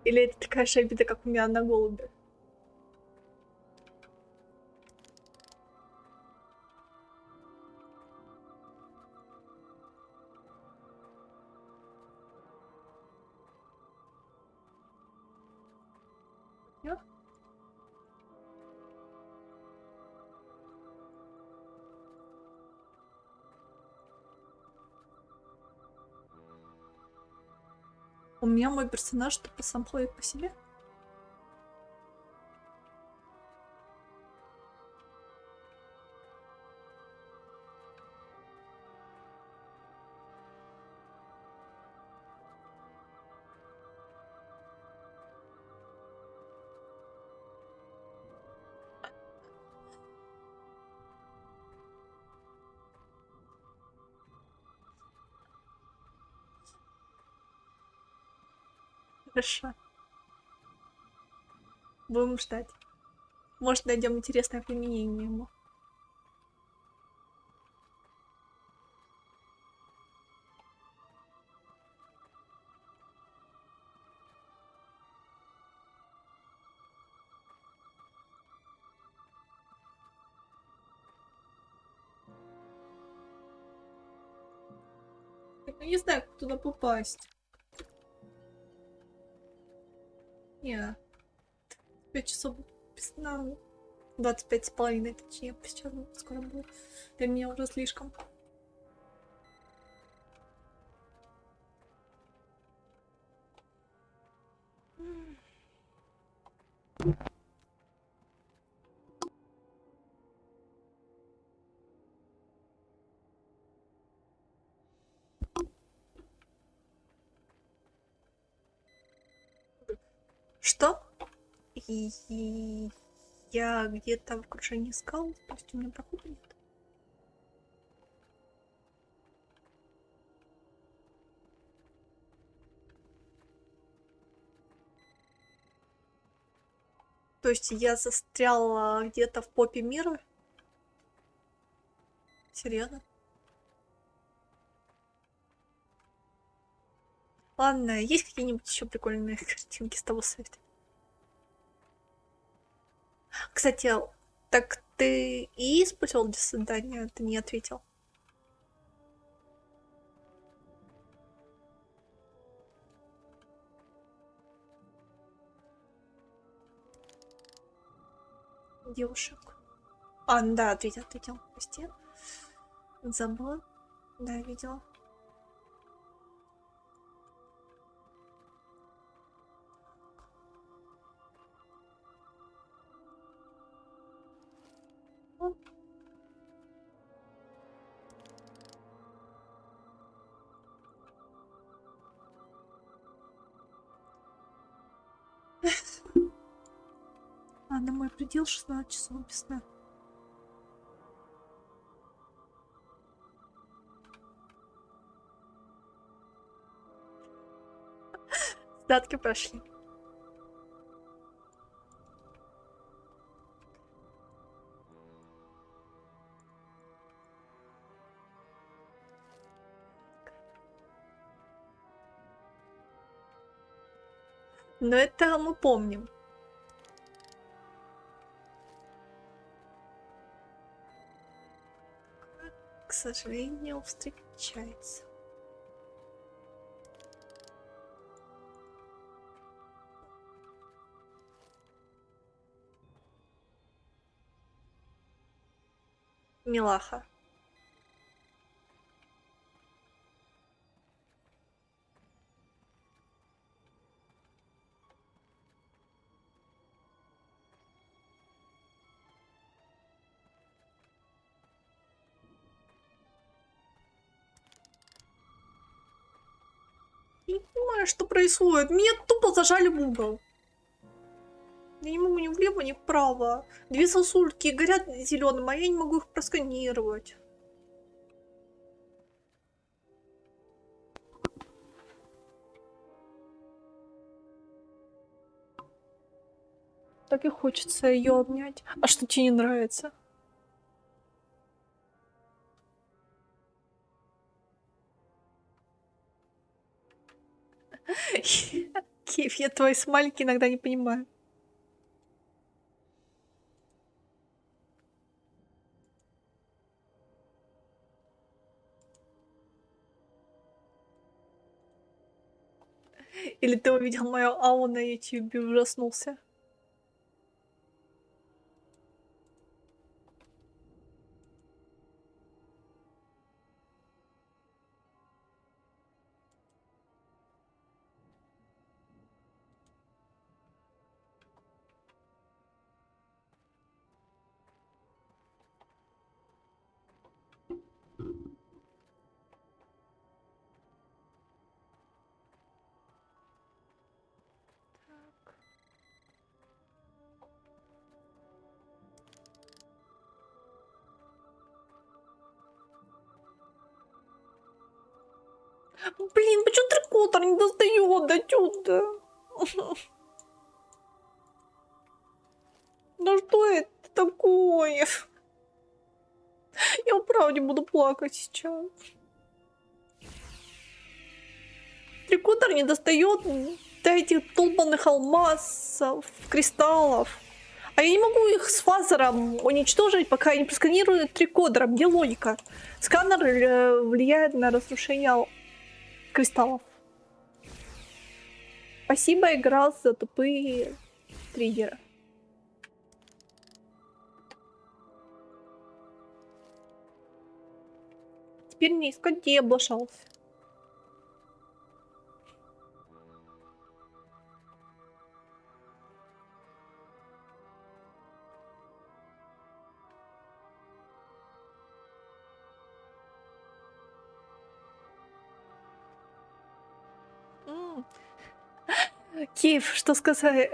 Или это такая же обида, как у меня на голубе? Нет? У меня мой персонаж тупо сам ходит по себе. Хорошо. Будем ждать. Может, найдем интересное применение ему. Я не знаю, как туда попасть. Не. 5 часов без сна. 25,5, точнее, сейчас скоро будет. Для меня уже слишком. Что? Я где-то в окружении скал, то есть у меня прохода нет. То есть я застряла где-то в попе мира? Серьезно? Ладно, есть какие-нибудь еще прикольные картинки с того сайта? Кстати, так ты и использовал для задания? Ты не ответил. Девушек. А, да, ответил. Прости. Забыла. Да, видела. Ладно, мой предел 16 часов без сна. Задатки прошли. Но это мы помним. К сожалению, встречается. Милаха. Не понимаю, что происходит. Меня тупо зажали в угол. Я не могу ни влево, ни вправо. Две сосульки горят зеленым, а я не могу их просканировать. Так и хочется ее обнять. А что тебе не нравится? Киев, я твои смайлики иногда не понимаю. Или ты увидел мою ау на YouTube и ужаснулся? Блин, почему трикотер не достает до сюда? Да что это такое? Я правда буду плакать сейчас. Трикотер не достает до этих долбанных алмазов, кристаллов. А я не могу их с фазером уничтожить, пока я не просканирую трикодером. Где логика? Сканер влияет на разрушение кристаллов. Спасибо, игра, за тупые триггеры. Теперь не искать, где я облажался. Киев, что сказать?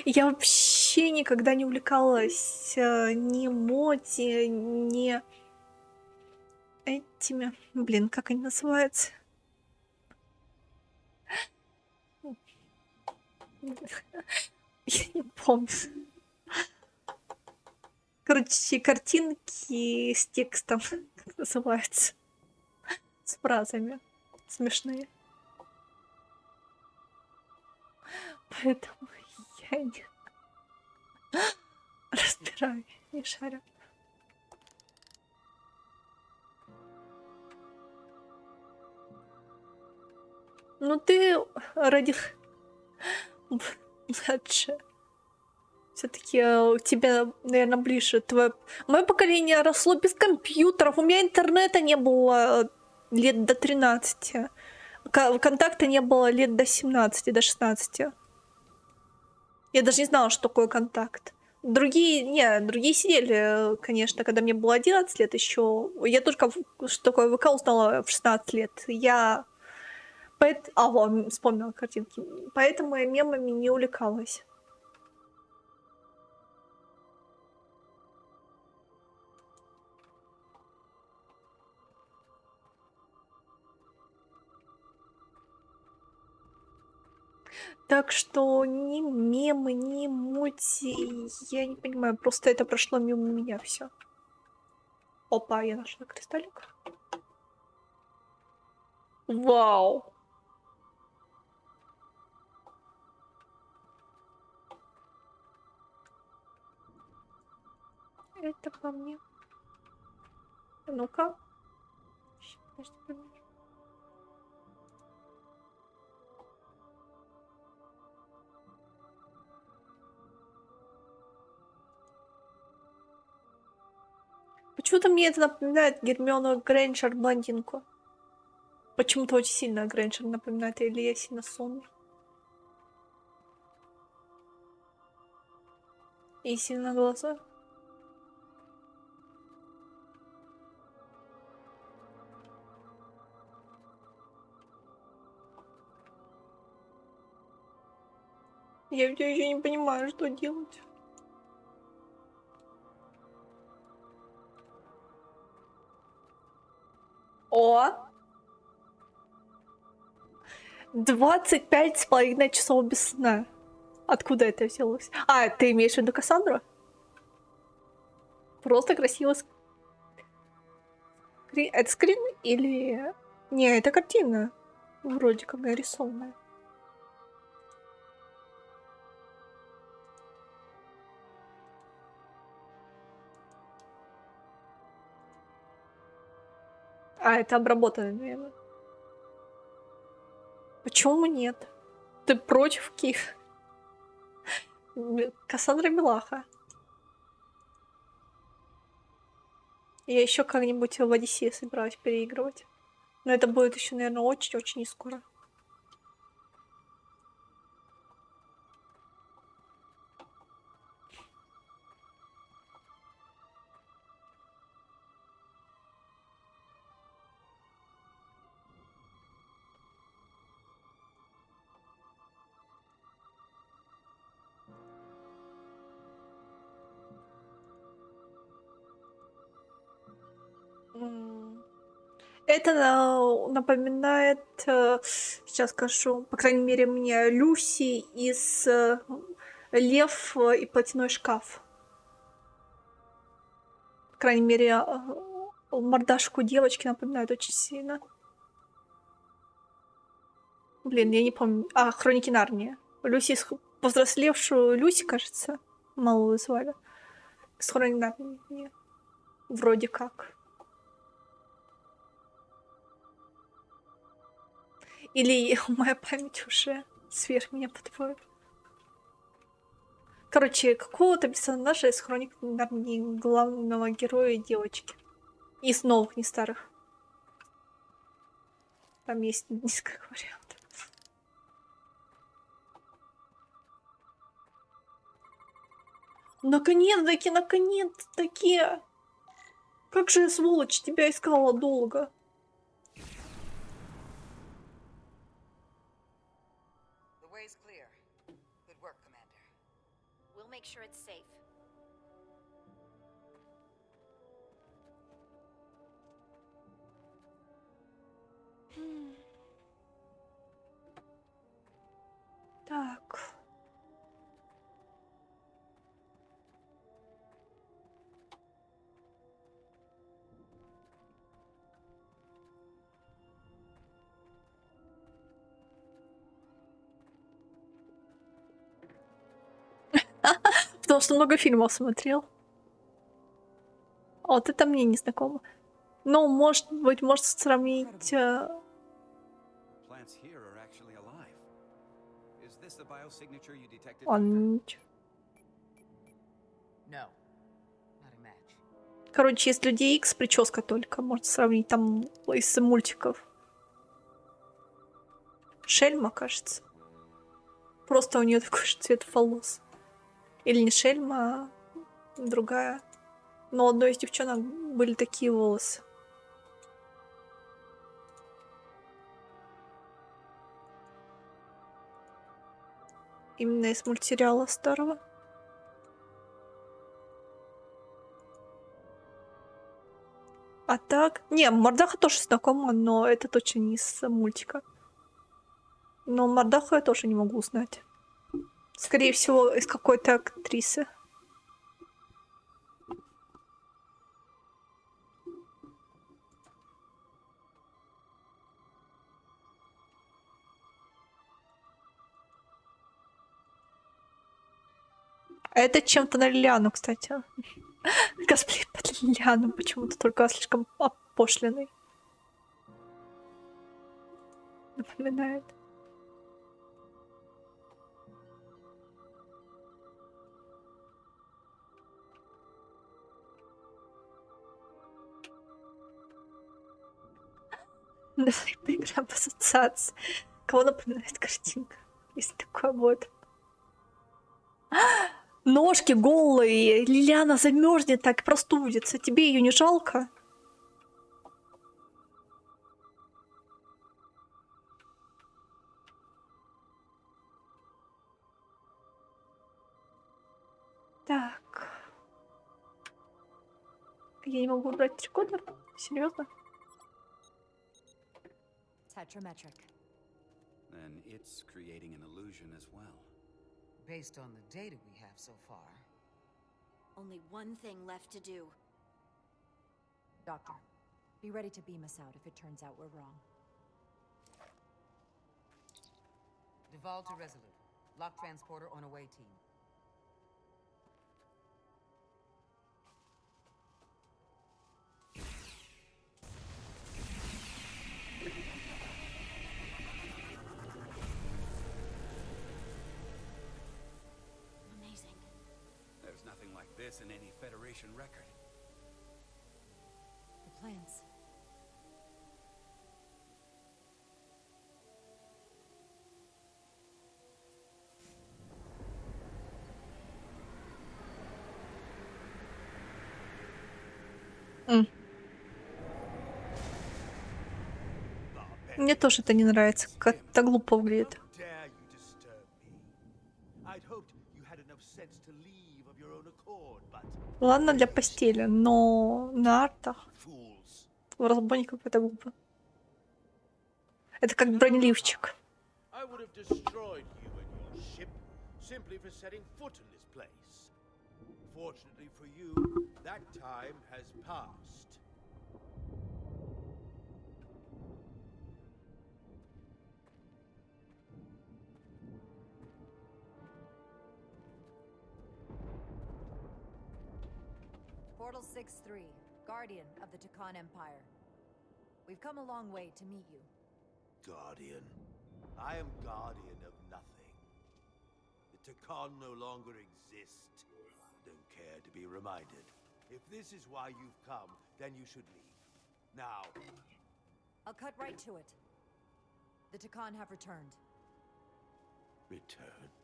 Я вообще никогда не увлекалась ни моти, ни этими... Блин, как они называются? Я не помню. Короче, картинки с текстом, как называется, с фразами смешные. Поэтому я не разбираю, не шарю. Ну ты ради... Младше. Все-таки у тебя, наверное, ближе. Мое поколение росло без компьютеров. У меня интернета не было лет до 13. Контакта не было лет до 17, до 16. Я даже не знала, что такое контакт. Другие сидели, конечно, когда мне было 11 лет еще. Я только, что такое ВК, узнала в 16 лет. Вспомнила картинки. Поэтому я мемами не увлекалась. Так что ни мемы, ни мульти, я не понимаю, просто это прошло мимо меня все. Опа, я нашла кристаллик. Вау! Это по мне. Ну-ка. Почему-то мне это напоминает Гермиону Грейнджер блондинку. Почему-то очень сильно Грейнджер напоминает, или я сильно сонный. И сильно глаза. Я еще не понимаю, что делать. О! 25,5 часов без сна. Откуда это взялось? А, ты имеешь в виду Кассандру? Просто красиво. Это скрин или... Не, это картина. Вроде как нарисованная. А, это обработанное, наверное. Почему нет? Ты против Ких? Кассандра Милаха. Я еще как-нибудь в Одиссее собираюсь переигрывать. Но это будет еще, наверное, очень-очень не скоро. Это напоминает, сейчас скажу, по крайней мере, мне Люси из «Лев и платяной шкаф». По крайней мере, мордашку девочки напоминает очень сильно. Блин, я не помню. А, «Хроники Нарнии». Люси, повзрослевшую Люси, кажется, малую звали. С «Хроник Нарнии». Вроде как. Или моя память уже сверх меня подводит. Короче, какого-то персонажа из «Хроник Нарнии», главного героя девочки. Из новых, не старых. Там есть несколько вариантов. Наконец-таки, наконец-таки! Как же я, сволочь, тебя искала долго. The way's clear. Good work, Commander. We'll make sure it's safe. Так. Потому что много фильмов смотрел. Вот это мне не знакомо. Но, может быть, может сравнить... Он... Короче, из Людей Икс прическа только. Можно сравнить там из мультиков. Шельма, кажется. Просто у нее такой же цвет волос. Или не Шельма, а другая. Но у одной из девчонок были такие волосы. Именно из мультсериала старого. А так... Не, Мордаха тоже знакома, но это точно не из мультика. Но Мордаху я тоже не могу узнать. Скорее всего, из какой-то актрисы. А это чем-то на Лилиану, кстати. Косплей под Лилиану почему-то только слишком опошленный. Напоминает. Давай поиграем в ассоциации. Кого напоминает картинка? Если такое будет. Ножки голые. Лилиана замерзнет так, простудится. Тебе ее не жалко? Так. Я не могу убрать трикотер? Серьезно? Tetrametric. Then it's creating an illusion as well. Based on the data we have so far. Only one thing left to do. Doctor, be ready to beam us out if it turns out we're wrong. Devolve to Resolute. Lock transporter on away team. Amazing. There's nothing like this in any Federation record. The plans. Мне тоже это не нравится, как это глупо выглядит. Dare you disturb me? I'd hoped you had enough sense to leave of your own accord, but Ладно для постели, но на артах у разбойников это глупо. Это как бронеливчик. I would have destroyed you and your ship simply for setting foot in this place. Fortunately for you, that time has passed. Portal 6-3, Guardian of the Takan Empire. We've come a long way to meet you. Guardian. I am guardian of nothing. The Takan no longer exist. Don't care to be reminded. If this is why you've come, then you should leave. Now. I'll cut right to it. The Takan have returned. Returned?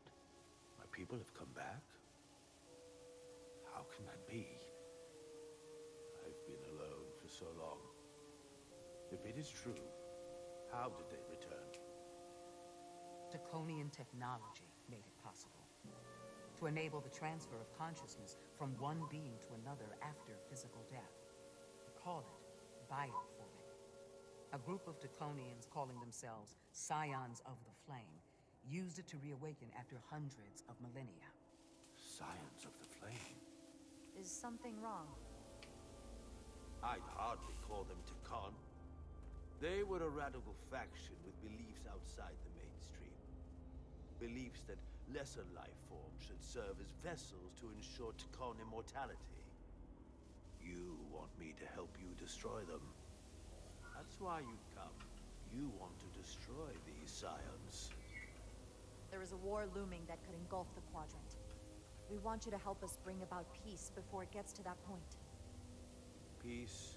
My people have come back? How can that be? I've been alone for so long. If it is true, how did they return? Draconian technology made it possible. To enable the transfer of consciousness from one being to another after physical death. We call it bioforming. A group of Draconians calling themselves Scions of the Flame used it to reawaken after hundreds of millennia. Scions of the Flame? Is something wrong? I'd hardly call them Takan. They were a radical faction with beliefs outside the mainstream. Beliefs that lesser life forms should serve as vessels to ensure Takan immortality. You want me to help you destroy them. That's why you've come. You want to destroy these scions. There is a war looming that could engulf the Quadrant. We want you to help us bring about peace before it gets to that point. Peace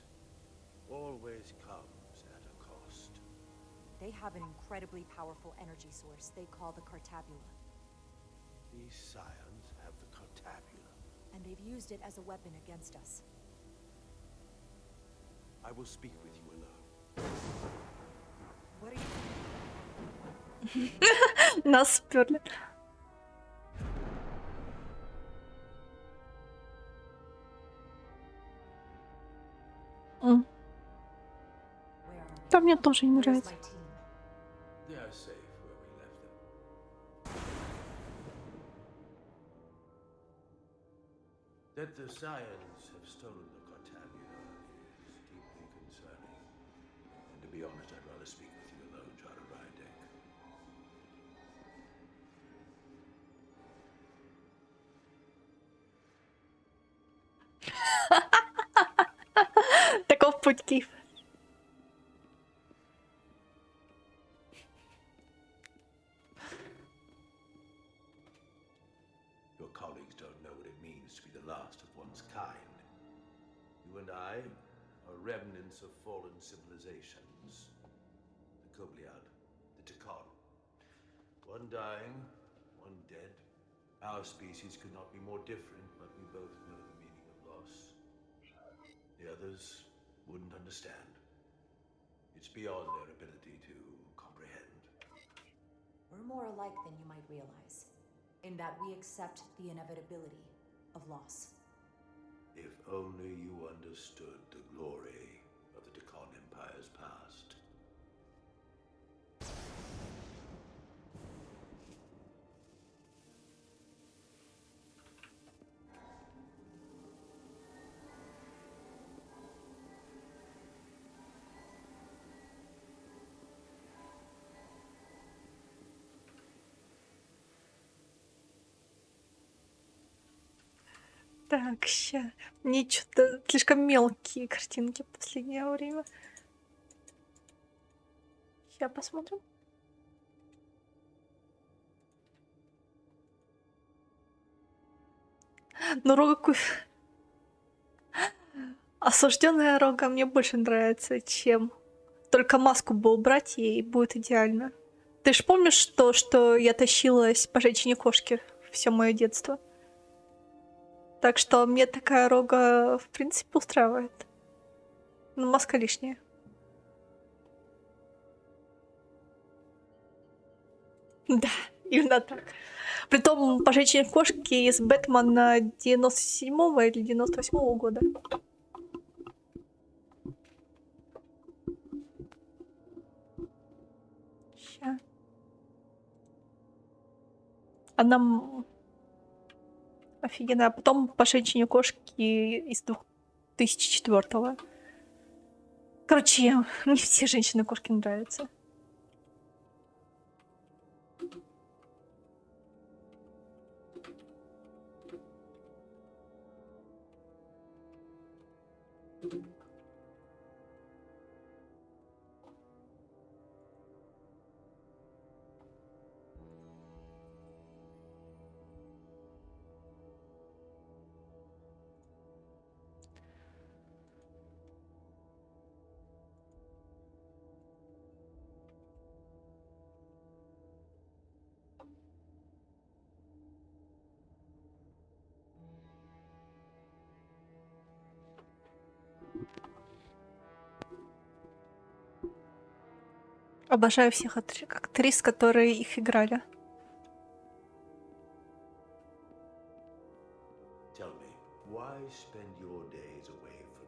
always comes at a cost. They have an incredibly powerful energy source they call the Cartabula. These scions have the Cartabula. And they've used it as a weapon against us. I will speak with you alone. What are you... Нас сперли. Да, мне тоже не нравится. They are safe where we left them. That the scions have stolen the Cartabula is deeply concerning. And to be honest, I'd rather speak with you alone, Charter Rydeck. Таков путь Киев. Your colleagues don't know what it means to be the last of one's kind. You and I are remnants of fallen civilizations. The Kobliad, the Takan. One dying, one dead. Our species could not be more different, but we both know the meaning of loss. The others wouldn't understand. It's beyond their ability to comprehend. We're more alike than you might realize, in that we accept the inevitability, of loss. If only you understood the glory of the Deccan Empire's past. Так, ща. Мне что-то слишком мелкие картинки в последнее время. Сейчас посмотрим. Ну, Рога... Осужденная Рога мне больше нравится, чем... Только маску бы убрать, и будет идеально. Ты ж помнишь то, что я тащилась по женщине-кошке все мое детство? Так что мне такая Рога, в принципе, устраивает. Но маска лишняя. Да, именно так. Притом по женщине-кошке из Бэтмена 97-го или 98-го года. Ща. Она офигенная. А потом по женщине-кошке из 2004-го. Короче, мне все женщины-кошки нравятся. Обожаю всех актрис, которые их играли.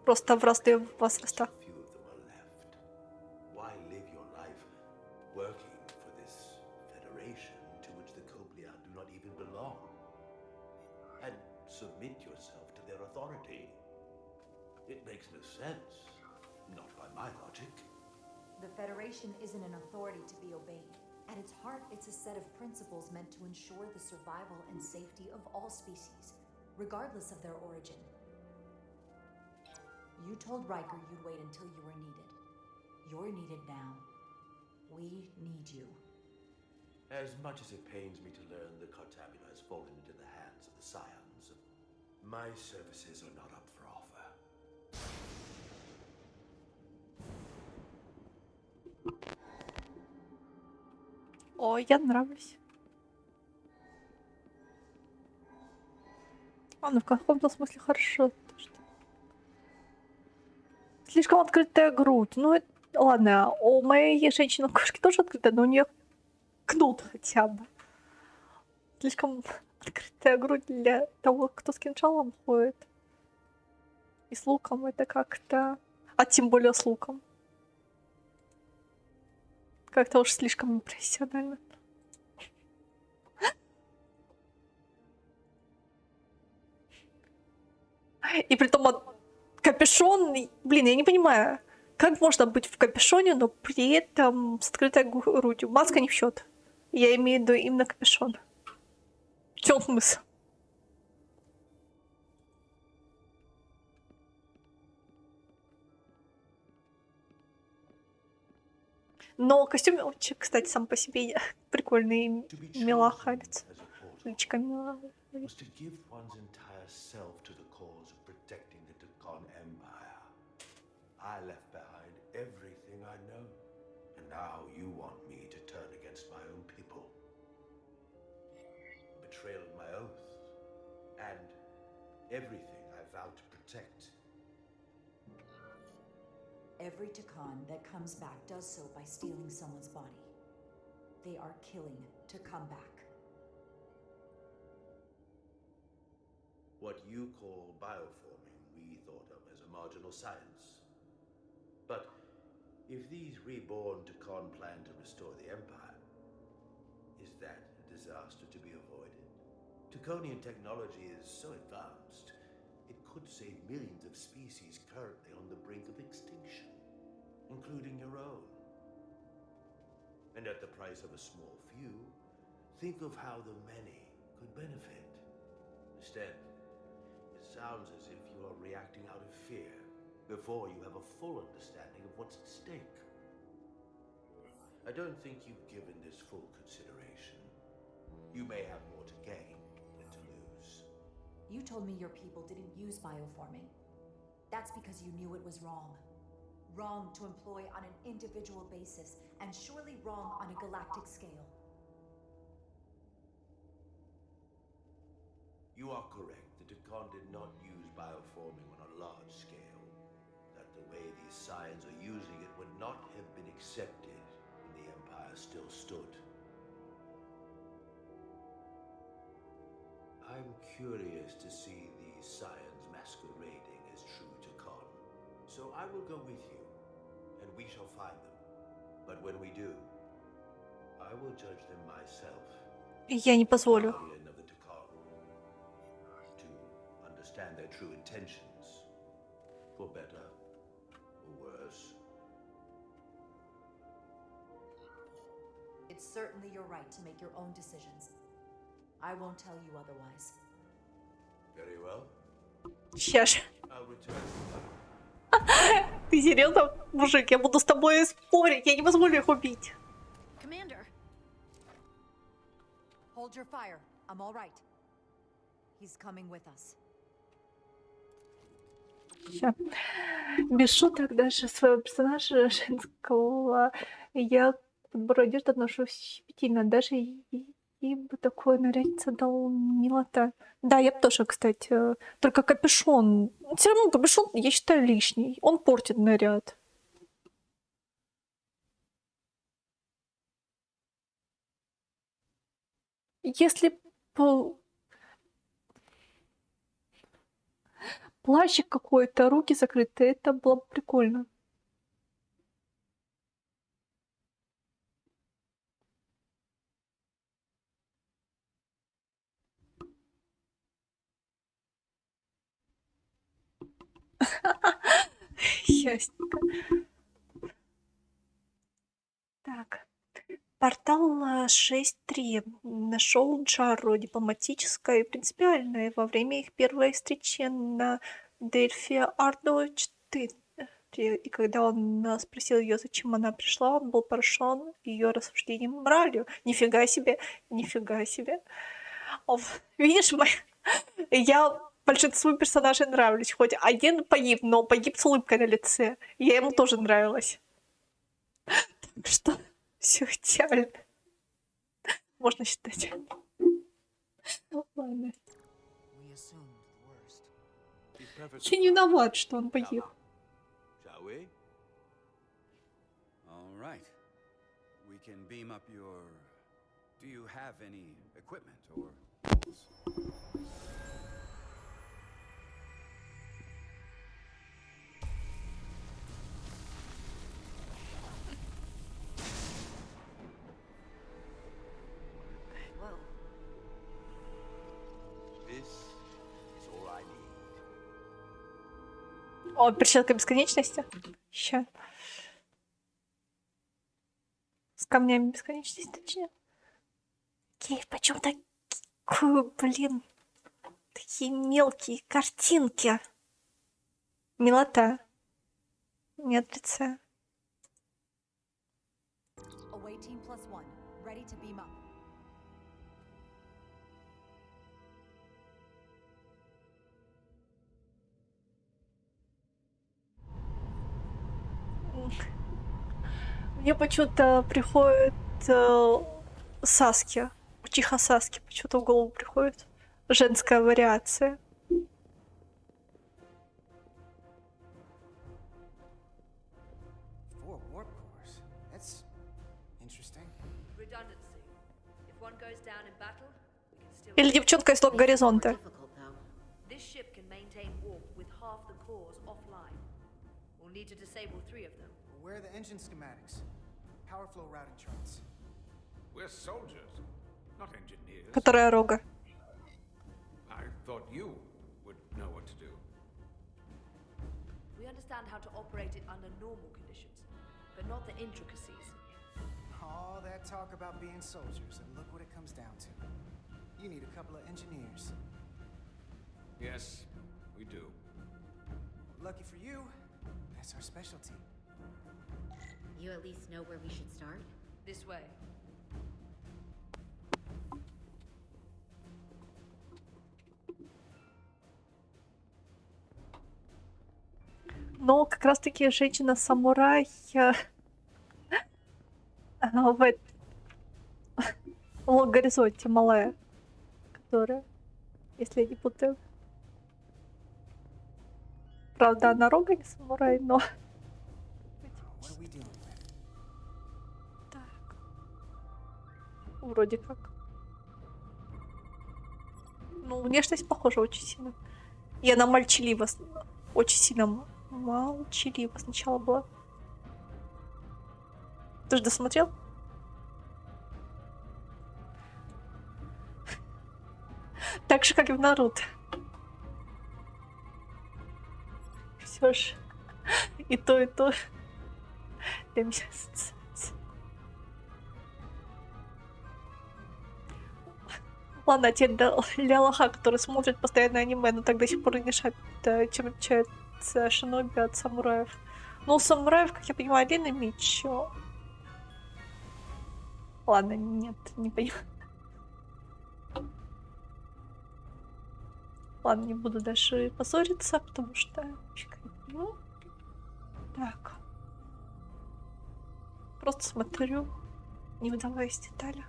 Просто в разные возраста. Why live your life working for this federation to which the Coblia do not even belong? And submit yourself to their authority. It makes no sense. Not by my logic. The Federation isn't an authority to be obeyed. At its heart, it's a set of principles meant to ensure the survival and safety of all species, regardless of their origin. You told Riker you'd wait until you were needed. You're needed now. We need you. As much as it pains me to learn the Cartabula has fallen into the hands of the Scions, my services are not up for offer. О, я нравлюсь. Ну в каком-то смысле хорошо. Слишком открытая грудь. Ну, ладно, у моей женщины-кошки тоже открытая, но у нее кнут хотя бы. Слишком открытая грудь для того, кто с кинжалом ходит. И с луком это как-то... А тем более с луком. Как-то уж слишком непрофессионально. И притом капюшон... Блин, я не понимаю, как можно быть в капюшоне, но при этом с открытой грудью. Маска не в счет. Я имею в виду именно капюшон. В чем смысл? Но костюмчик, кстати, сам по себе прикольный, милахалец. Личка милая. Was to give one's entire self to the cause of protecting the Deccan Empire. I left behind everything I know, and now you want me to turn against my own people. Betrayal of my oath, and everything I vowed to protect. Every Deccan that comes back does so by stealing someone's body. They are killing to come back. What you call bioforming, we thought of as a marginal science. But if these reborn Takon plan to restore the Empire, is that a disaster to be avoided? Takonian technology is so advanced, it could save millions of species currently on the brink of extinction, including your own. And at the price of a small few, think of how the many could benefit. Instead, it sounds as if you are reacting out of fear before you have a full understanding of what's at stake. I don't think you've given this full consideration. You may have more to gain than to lose. You told me your people didn't use bioforming. That's because you knew it was wrong. Wrong to employ on an individual basis, and surely wrong on a galactic scale. You are correct. The Takon did not use bioforming on a large scale. That the way these scions are using it would not have been accepted when the Empire still stood. I'm curious to see these scions masquerading as true Takon. So I will go with you, and we shall find them. But when we do, I will judge them myself. Я не позволю. Guardian of the Takon. To understand their true intentions, for better or worse. It's certainly your right to make your own decisions. I won't tell you otherwise. Very well. Сейчас. I'll return. Ты серьезно, мужик? Я буду с тобой спорить. Я не позволю их убить. Commander. Hold your fire. I'm all right. He's coming with us. Ща. Без шуток, даже своего персонажа женского я к подбору одежды отношусь щепетильно. Даже ей бы такой нарядиться дал милота. Да, я бы тоже, кстати. Только капюшон. Все равно капюшон, я считаю, лишний. Он портит наряд. Если плащик какой-то, руки закрыты, это было бы прикольно. Ясненько. Так. Портал 6.3 нашел Джару дипломатическое и принципиальное во время их первой встречи на Дельфи Ардо 4. И когда он спросил ее, зачем она пришла, он был поражен ее рассуждением моралью. Нифига себе, нифига себе. Видишь, я большинству персонажей нравлюсь. Хоть один погиб, но погиб с улыбкой на лице. Я ему тоже нравилась. Так что все идеально. Можно считать. Ладно. Я не виноват, что он погиб. Shall we? All right. We can beam up your... Do you have any equipment or tools? This is all I need. О, перчатка бесконечности. Ща. С камнями бесконечности, точнее. Окей, почему такие, блин, такие мелкие картинки? Милота. Не отрицаю. Away team +1, ready to beam up. Мне почему-то приходит Саски. Учиха Саски почему-то в голову приходит. Женская вариация. For warp cores. That's interesting. Redundancy. If one goes down in battle, we can still... Или девчонка из Лог Горизонта. This Where are the engine schematics? Power flow routing charts. We're soldiers, not engineers. Которая рога. I thought you would know what to do. We understand how to operate it under normal conditions, but not the intricacies. All that talk about being soldiers, and look what it comes down to. You need a couple of engineers. Yes, we do. Lucky for you, that's our specialty. You at least know where we should start? This way. Но как раз-таки женщина-самурай в горизонте малая, которая, если я не путаю. Правда, она рога не самурай, но... Так. Вроде как. Ну, внешность похожа очень сильно. И она молчалива, очень сильно молчалива сначала была. Ты же досмотрел? Так же, как и в Наруто. Все же. И то, и то. Для меня ассоциация. Ладно, теперь для лоха, который смотрит постоянно аниме, но так до сих пор не шарит, чем отличается шиноби от самураев. Ну, у самураев, как я понимаю, длинный меч. Ладно, нет, не понимаю. Ладно, не буду даже позориться, потому что... Ну, так. Просто смотрю, не вдаваясь в детали.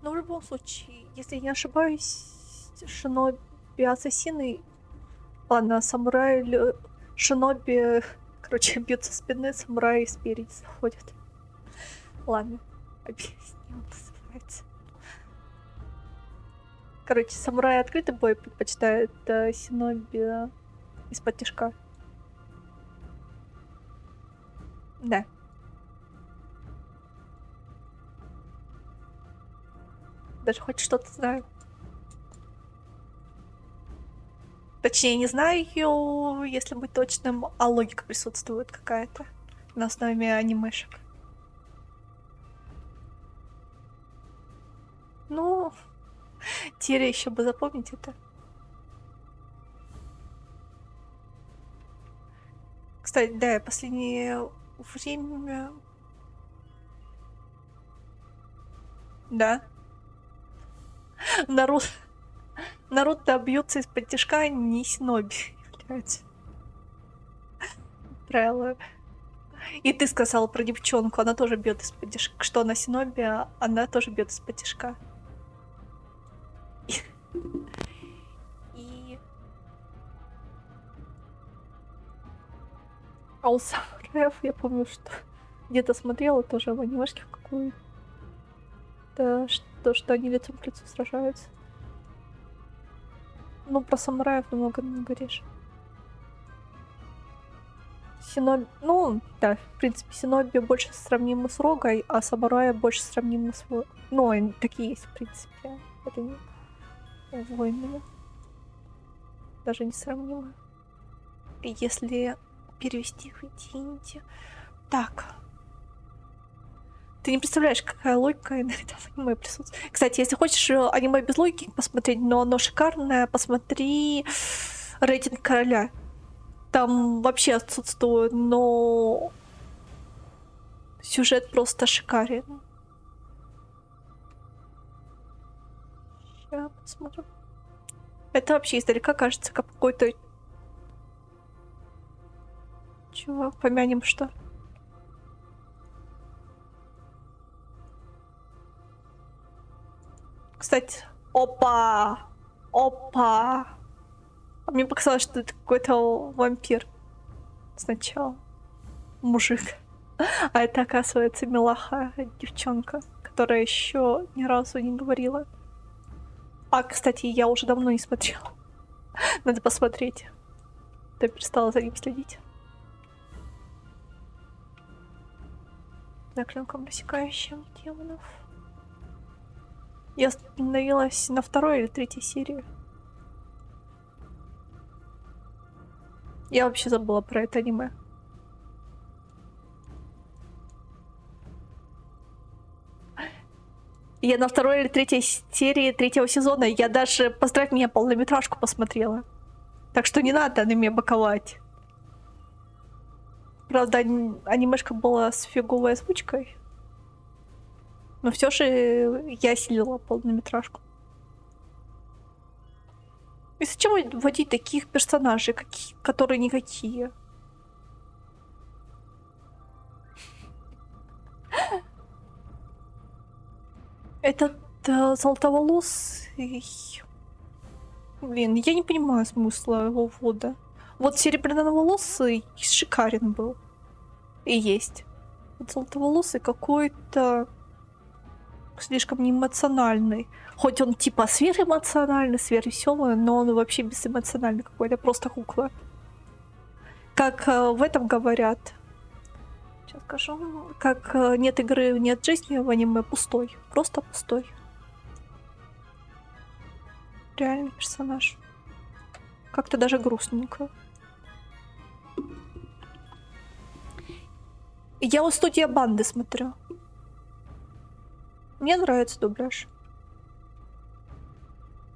Но в любом случае, если я не ошибаюсь, шиноби ассасины... Ладно, самураи... Шиноби... Короче, бьют со спины, самураи спереди заходят. Ладно, объяснил, называется. Короче, самураи открытый бой предпочитают, шиноби из-под тишка. Да. Даже хоть что-то знаю. Точнее, не знаю, если быть точным, а логика присутствует какая-то на основе анимешек. Ну, теперь еще бы запомнить это. Кстати, да, я последнее время... Да. Наруто бьется из-под тишка, не синоби является. Правило. И ты сказала про девчонку, она тоже бьет из-под тишка. Что она синоби, она тоже бьет из-под тишка. И... А у самураев, я помню, что где-то смотрела тоже в анимешке какую-то, что они лицом к лицу сражаются. Ну, про самураев немного не говоришь. Синоби... Ну, да, в принципе, синоби больше сравнимы с рогой, а самураи больше сравнимы с... Ну, они такие есть, в принципе. Это не воинами. Даже не сравнимы. Если перевести в единицы... Так. Ты не представляешь, какая логика иногда в аниме присутствует. Кстати, если хочешь аниме без логики посмотреть, но оно шикарное, посмотри «Рейтинг короля». Там вообще отсутствует, но сюжет просто шикарен. Сейчас посмотрим. Это вообще издалека кажется как какой-то Чего? Помянем что? Кстати, опа! Опа! А мне показалось, что это какой-то вампир сначала. Мужик. А это, оказывается, милаха девчонка, которая еще ни разу не говорила. А, кстати, я уже давно не смотрела. Надо посмотреть. Я перестала за ним следить. За клинком рассекающим демонов. Я остановилась на 2-й или 3-й серии. Я вообще забыла про это аниме. Я на 2-й или 3-й серии 3-го сезона, я даже, поздравь меня, полнометражку посмотрела. Так что не надо аниме боковать. Правда, анимешка была с фиговой озвучкой. Но все же я осилила полнометражку. И зачем вводить таких персонажей, которые никакие? Этот золотоволосый... Блин, я не понимаю смысла его ввода. Вот серебряноволосый шикарен был. И есть. Вот золотоволосый какой-то слишком неэмоциональный. Хоть он типа сверхэмоциональный, сверхвеселый, но он вообще безэмоциональный какой-то, просто кукла. Как в этом говорят. Сейчас скажу. Как нет игры, нет жизни в аниме, пустой. Просто пустой. Реальный персонаж. Как-то даже грустненько. Я у студии банды смотрю. Мне нравится дубляж.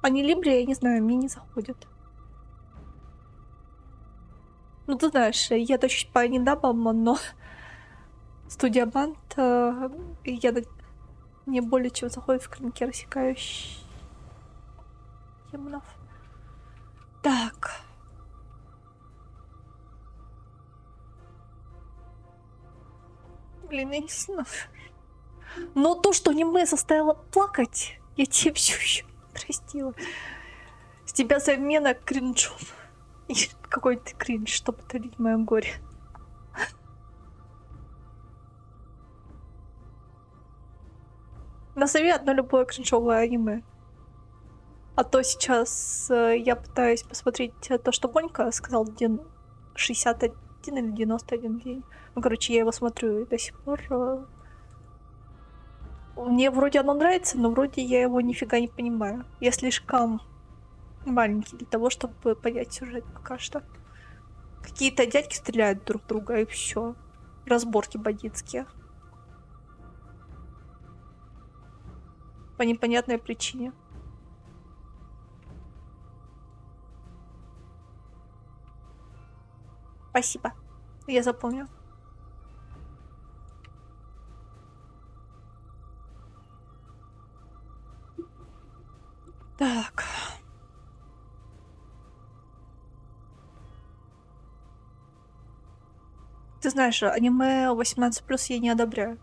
Они либри, я не знаю, мне не заходят. Ну, ты знаешь, я чуть по недабам, но студия банд мне более чем заходит в клинки рассекающие демонов. Так. Блин, я не знаю. Но то, что аниме заставило плакать, я тебе все еще простила. С тебя замена кринжом. Какой ты кринж, чтобы утолить мое горе. Назови одно любое кринжовое аниме. А то сейчас я пытаюсь посмотреть то, что Бонька сказал, 61 или 91 день. Ну, короче, я его смотрю и до сих пор. Мне вроде оно нравится, но вроде я его нифига не понимаю. Я слишком маленький для того, чтобы понять сюжет пока что. Какие-то дядьки стреляют друг в друга, и все. Разборки бандитские. По непонятной причине. Спасибо. Я запомню. Так. Ты знаешь, аниме 18+ я не одобряю.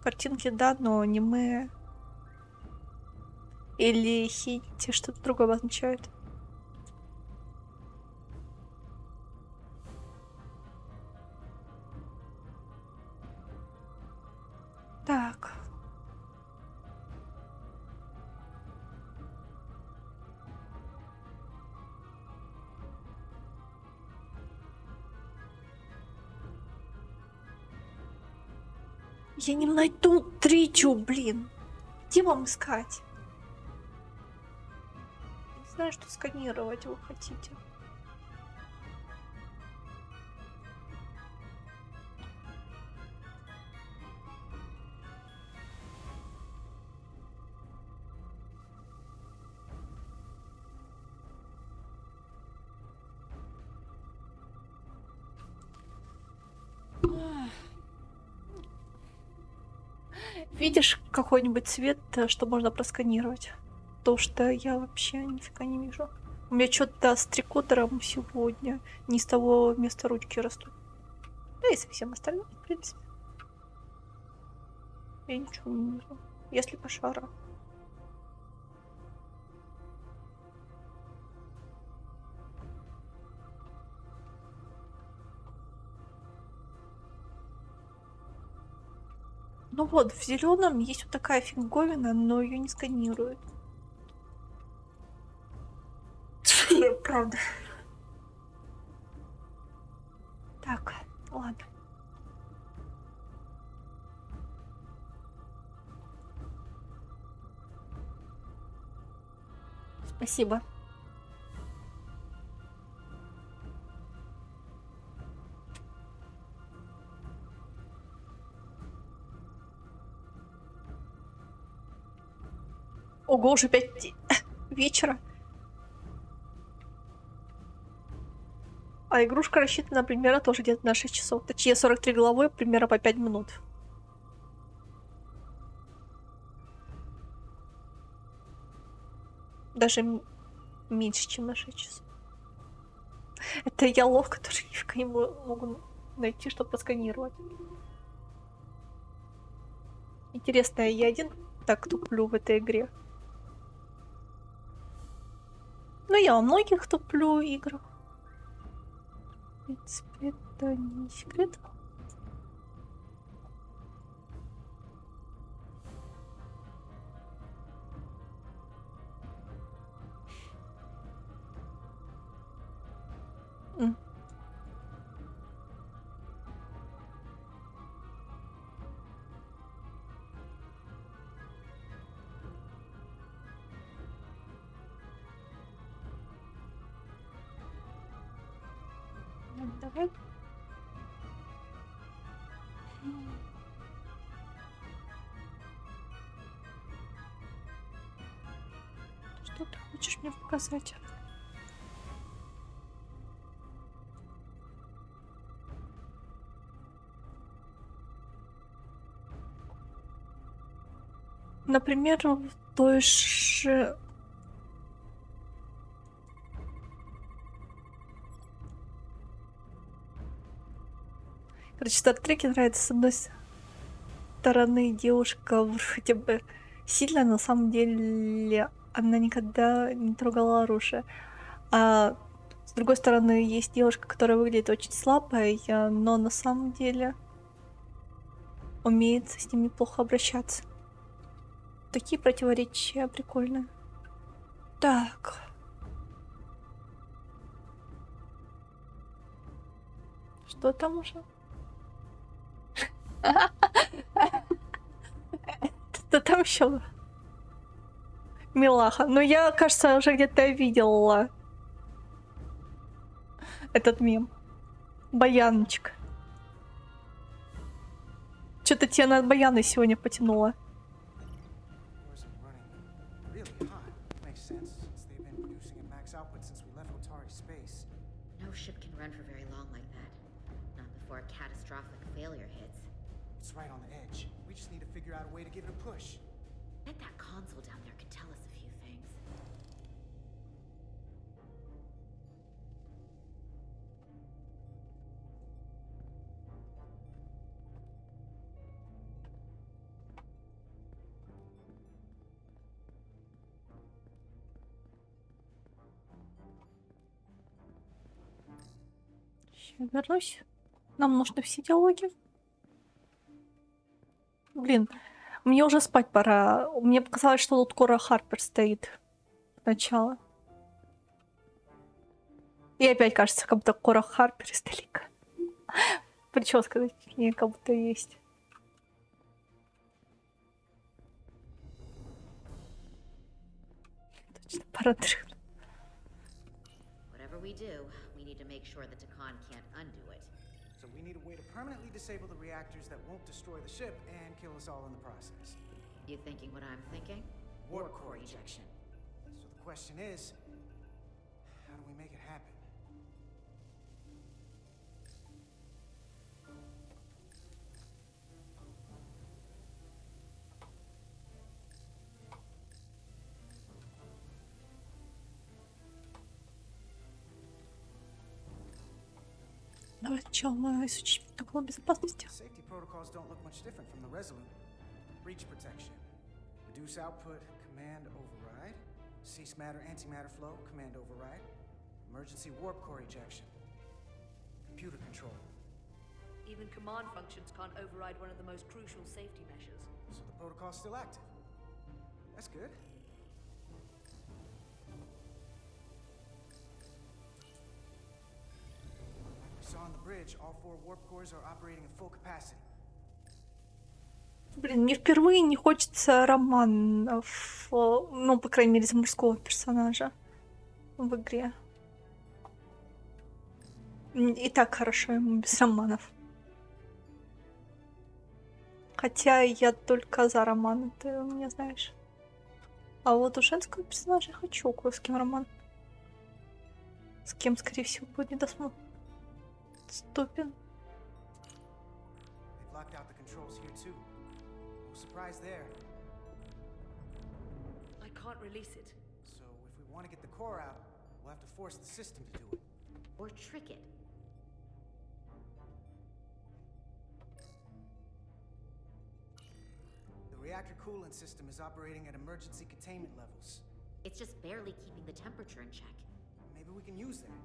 Картинки, да, но аниме или хинти что-то другое означает. Так. Я не найду Тричу, блин. Где вам искать? Не знаю, что сканировать вы хотите. Видишь какой-нибудь цвет, что можно просканировать? То, что я вообще нифига не вижу. У меня что-то с трикотером сегодня не с того места ручки растут. Да и со всем остальным, в принципе. Я ничего не вижу. Если пошара. Ну вот, в зеленом есть вот такая фиговина, но ее не сканируют. Правда. Так, ладно. Спасибо. Ого, уже 5 вечера. А игрушка рассчитана примерно тоже где-то на 6 часов. Точнее, 43 головой, примерно по 5 минут. Даже меньше, чем на 6 часов. Это я ловко тоже нифига не могу найти, чтобы посканировать. Интересно, я один так туплю в этой игре? Ну, я во многих туплю играх. В принципе, это не секрет. Давай. Что ты хочешь мне показать? Например, в той же... Короче, Стар-треке нравится, с одной стороны, девушка вроде бы сильная, но на самом деле она никогда не трогала оружие. А с другой стороны, есть девушка, которая выглядит очень слабой, но на самом деле умеет с ними плохо обращаться. Такие противоречия прикольные. Так. Что там уже? Что там еще? Милаха. Но я, кажется, уже где-то видела этот мем. Баяночка. Что-то тебя на баяны сегодня потянуло. No ship can run for very long like that. Not before a catastrophic failure hits. It's right on the edge. We just need to figure out a way to give it a push. Bet that console down there could tell us a few things. Сейчас вернусь. Нам нужны все диалоги. Блин, мне уже спать пора. Мне показалось, что тут Кора Харпер стоит. Сначала. И опять кажется, как будто Кора Харпер издалека. Прическа, точнее, как будто есть. Точно, пора дрых. Whatever we do, we need to make sure that Takan can't undo it. So we need a way to permanently disable the reactors that won't destroy the ship and kill us all in the process. You thinking what I'm thinking? Warp core ejection. So the question is, how do we make it happen? Хотел изучить протокол безопасности. Safety protocols don't look much different from the Resolute. Breach protection. Reduce output, command override. Cease matter, antimatter flow, command override. Emergency warp core ejection. Computer control. Even command functions can't override one of the most crucial safety measures. So the protocol's still active. That's good. Like we saw on the bridge, all 4 warp cores are operating at full capacity. Блин, мне впервые не хочется романов, ну, по крайней мере, из мужского персонажа в игре. И так хорошо ему без романов. Хотя я только за романы, ты меня знаешь. А вот у женского персонажа я хочу кое с кем роман. С кем, скорее всего, будет недоступен. They've locked out the controls here too. No surprise there. I can't release it. So if we want to get the core out, we'll have to force the system to do it. Or trick it. The reactor coolant system is operating at emergency containment levels. It's just barely keeping the temperature in check. Maybe we can use that.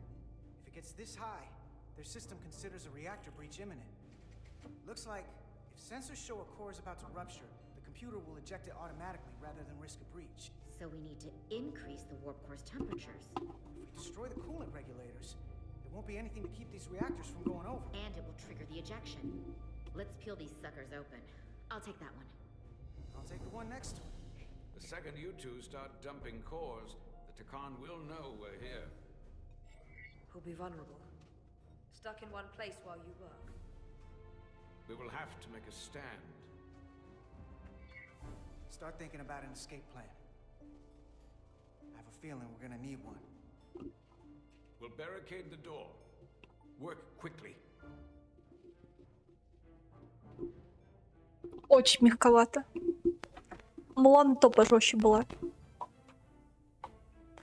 If it gets this high, their system considers a reactor breach imminent. Looks like if sensors show a core is about to rupture, the computer will eject it automatically rather than risk a breach. So we need to increase the warp core's temperatures. If we destroy the coolant regulators, there won't be anything to keep these reactors from going over. And it will trigger the ejection. Let's peel these suckers open. I'll take that one. I'll take the one next to it. The second you two start dumping cores, the Takan will know we're here. We'll be vulnerable. Stuck in one place while you work. We will have to make a stand. Start thinking about an escape plan. I have a feeling we're gonna need one. We'll barricade the door. Work quickly. Очень мягковато. Мулан то пожестче была.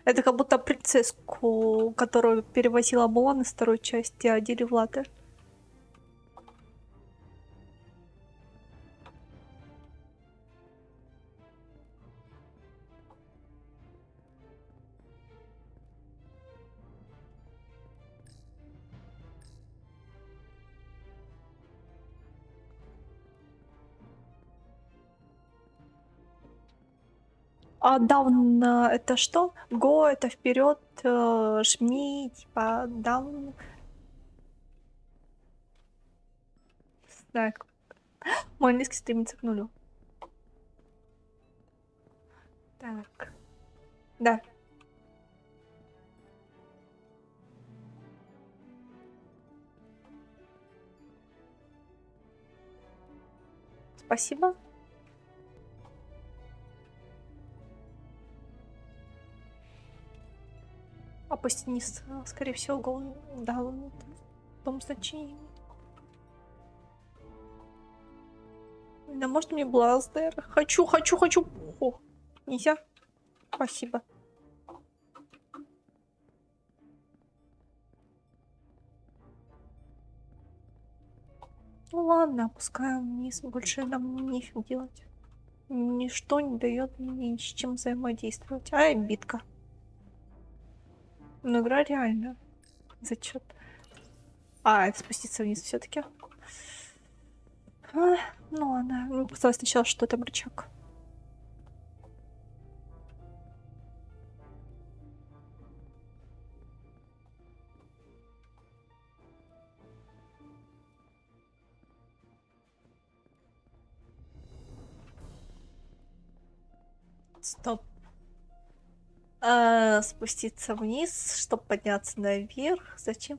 Это как будто принцесску, которую перевозила Мулан из второй части, одели в латы. А даун это что? Го это вперед, жми, типа даун. Так. Мой английский стремится к нулю. Так. Да. Спасибо. Опусти вниз, скорее всего, гол даун в том значении. Да можно мне бластер? Хочу. О, нельзя? Спасибо. Ну ладно, опускаем вниз. Больше нам нефиг делать. Ничто не дает мне ни с чем взаимодействовать. Ай, битка. Ну, игра реально. Зачет. А, это спуститься вниз все-таки. Ну ладно. Мне показалось сначала, что это рычаг. Стоп. Спуститься вниз, чтобы подняться наверх. Зачем?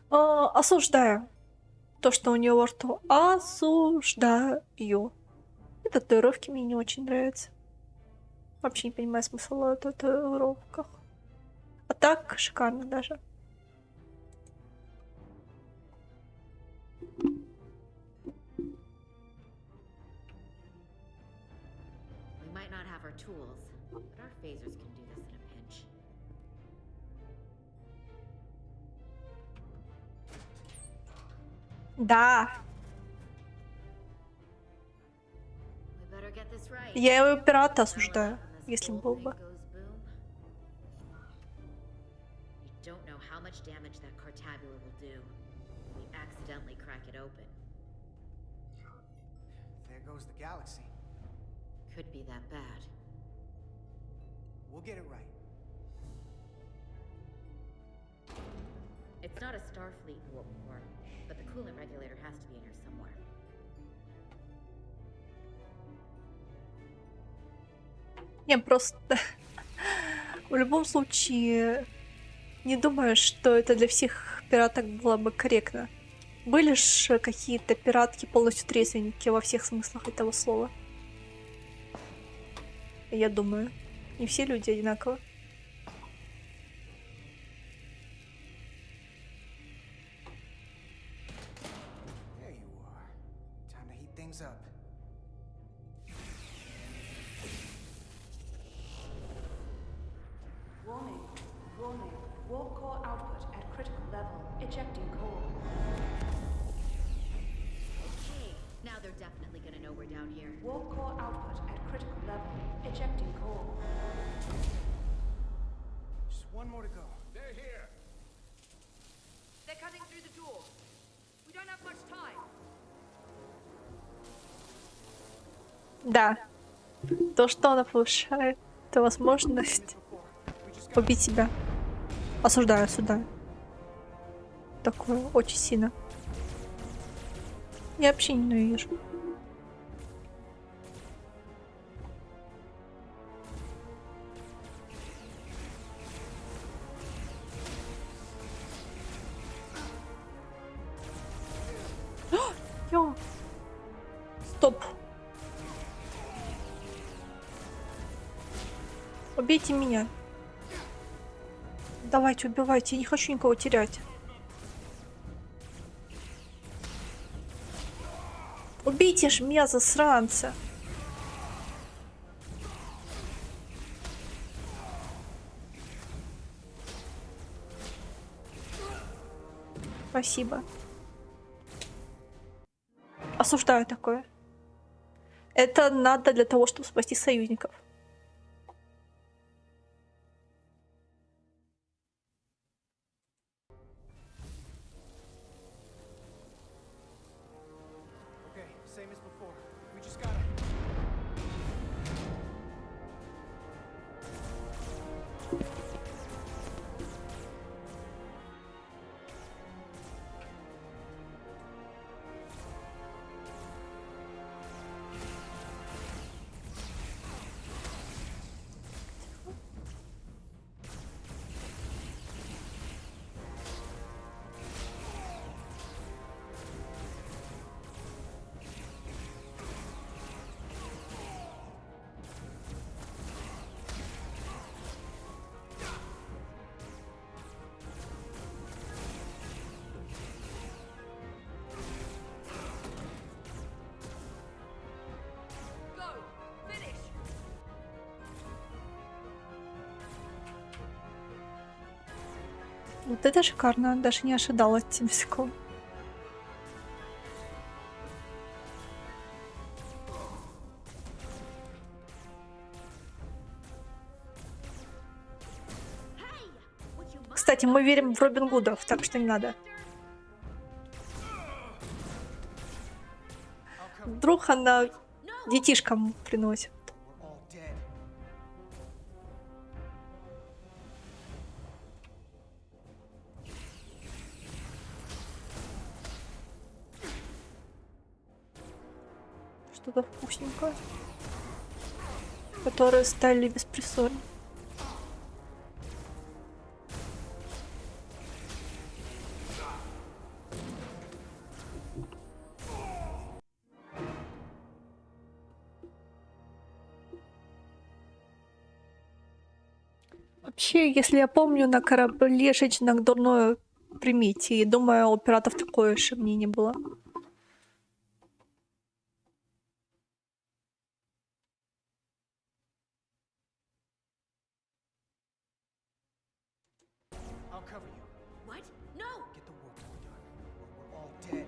Осуждаю то, что у нее во рту. Осуждаю. И татуировки мне не очень нравятся. Вообще не понимаю смысла татуировках. А так шикарно даже. Да. We better get this right. Я его пирата осуждаю, если был бы. You don't know how much damage that cartabula will do if we accidentally crack it open. There goes the galaxy. Could be that bad. We'll get it right. It's not a Starfleet warp core, but the coolant regulator has to be in here somewhere. Не, просто в любом случае не думаю, что это для всех пираток было бы корректно. Были ж какие-то пиратки полностью трезвенники во всех смыслах этого слова. Я думаю, не все люди одинаковы. There you are. Time to heat things up. Warning. Warning. Warp core output at critical level. Ejecting core. Okay, now they're definitely gonna know we're down here. Warp core output at critical level. Ejecting core. Just one more to go. They're here. They're cutting through the door. We don't have much time. Да. То, что она повышает, это возможность побить себя. Осуждаю, осуждаю. Такое очень сильно. Я вообще ненавижу. Ё. Стоп. Убейте меня. Давайте, убивайте. Я не хочу никого терять. Убейте ж меня, засранца. Спасибо. Осуждаю такое. Это надо для того, чтобы спасти союзников. Okay, same as before. We just gotta... Go! Finish! Вот это шикарно. Даже не ожидала от тебя такого. Кстати, мы верим в Робин Гудов, так что не надо. Вдруг она детишкам приносит. We're all dead. Что-то вкусненькое. Которые стали беспризорны. Вообще, если я помню, на корабле женщина к дурной примете. И думаю, у пиратов такое же мнение было. I'll cover you. What? No! Get the warp core done, or we're all dead.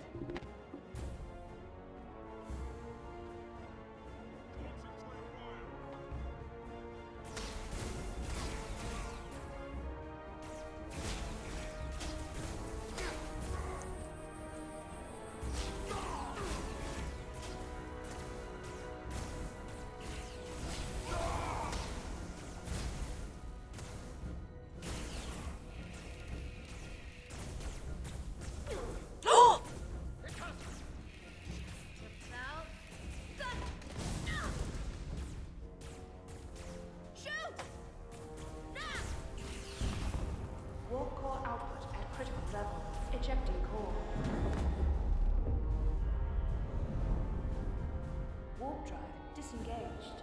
level. Ejecting core. Warp drive disengaged.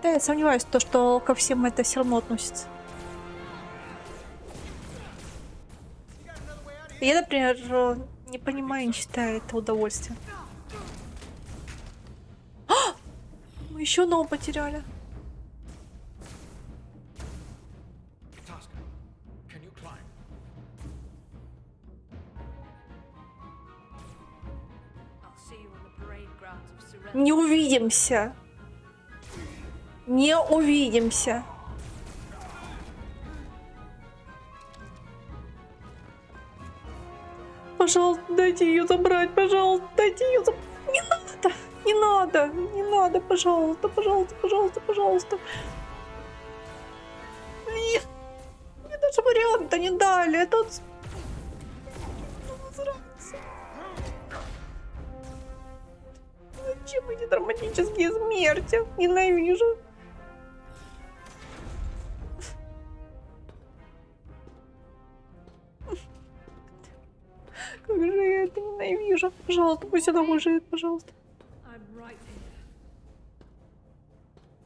Да, я сомневаюсь, то, что ко всем это все равно относится. Я, например, не понимаю, не считаю это удовольствием. А! Мы еще одного потеряли. Не увидимся. Не увидимся. Пожалуйста, дайте ее забрать, пожалуйста, дайте ее забрать. Не надо, не надо, не надо, пожалуйста, пожалуйста, пожалуйста, пожалуйста. Нет, мне даже варианта не дали. Это... Зачем эти драматические смерти? Ненавижу. Как же я это ненавижу. Пожалуйста, пусть она выживет, пожалуйста.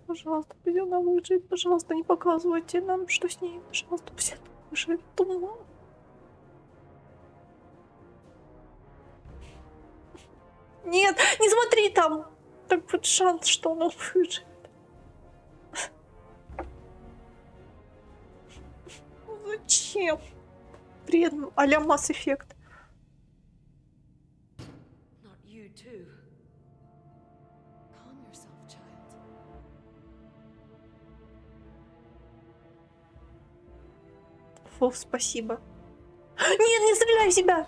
Пожалуйста, пусть она выживет. Пожалуйста, не показывайте нам, что с ней. Пожалуйста, пусть она выживет. Нет, не смотри там. Так вот шанс, что она выживет. Зачем? Бред а-ля Mass Effect. Фу, спасибо. Нет, не стреляй в себя!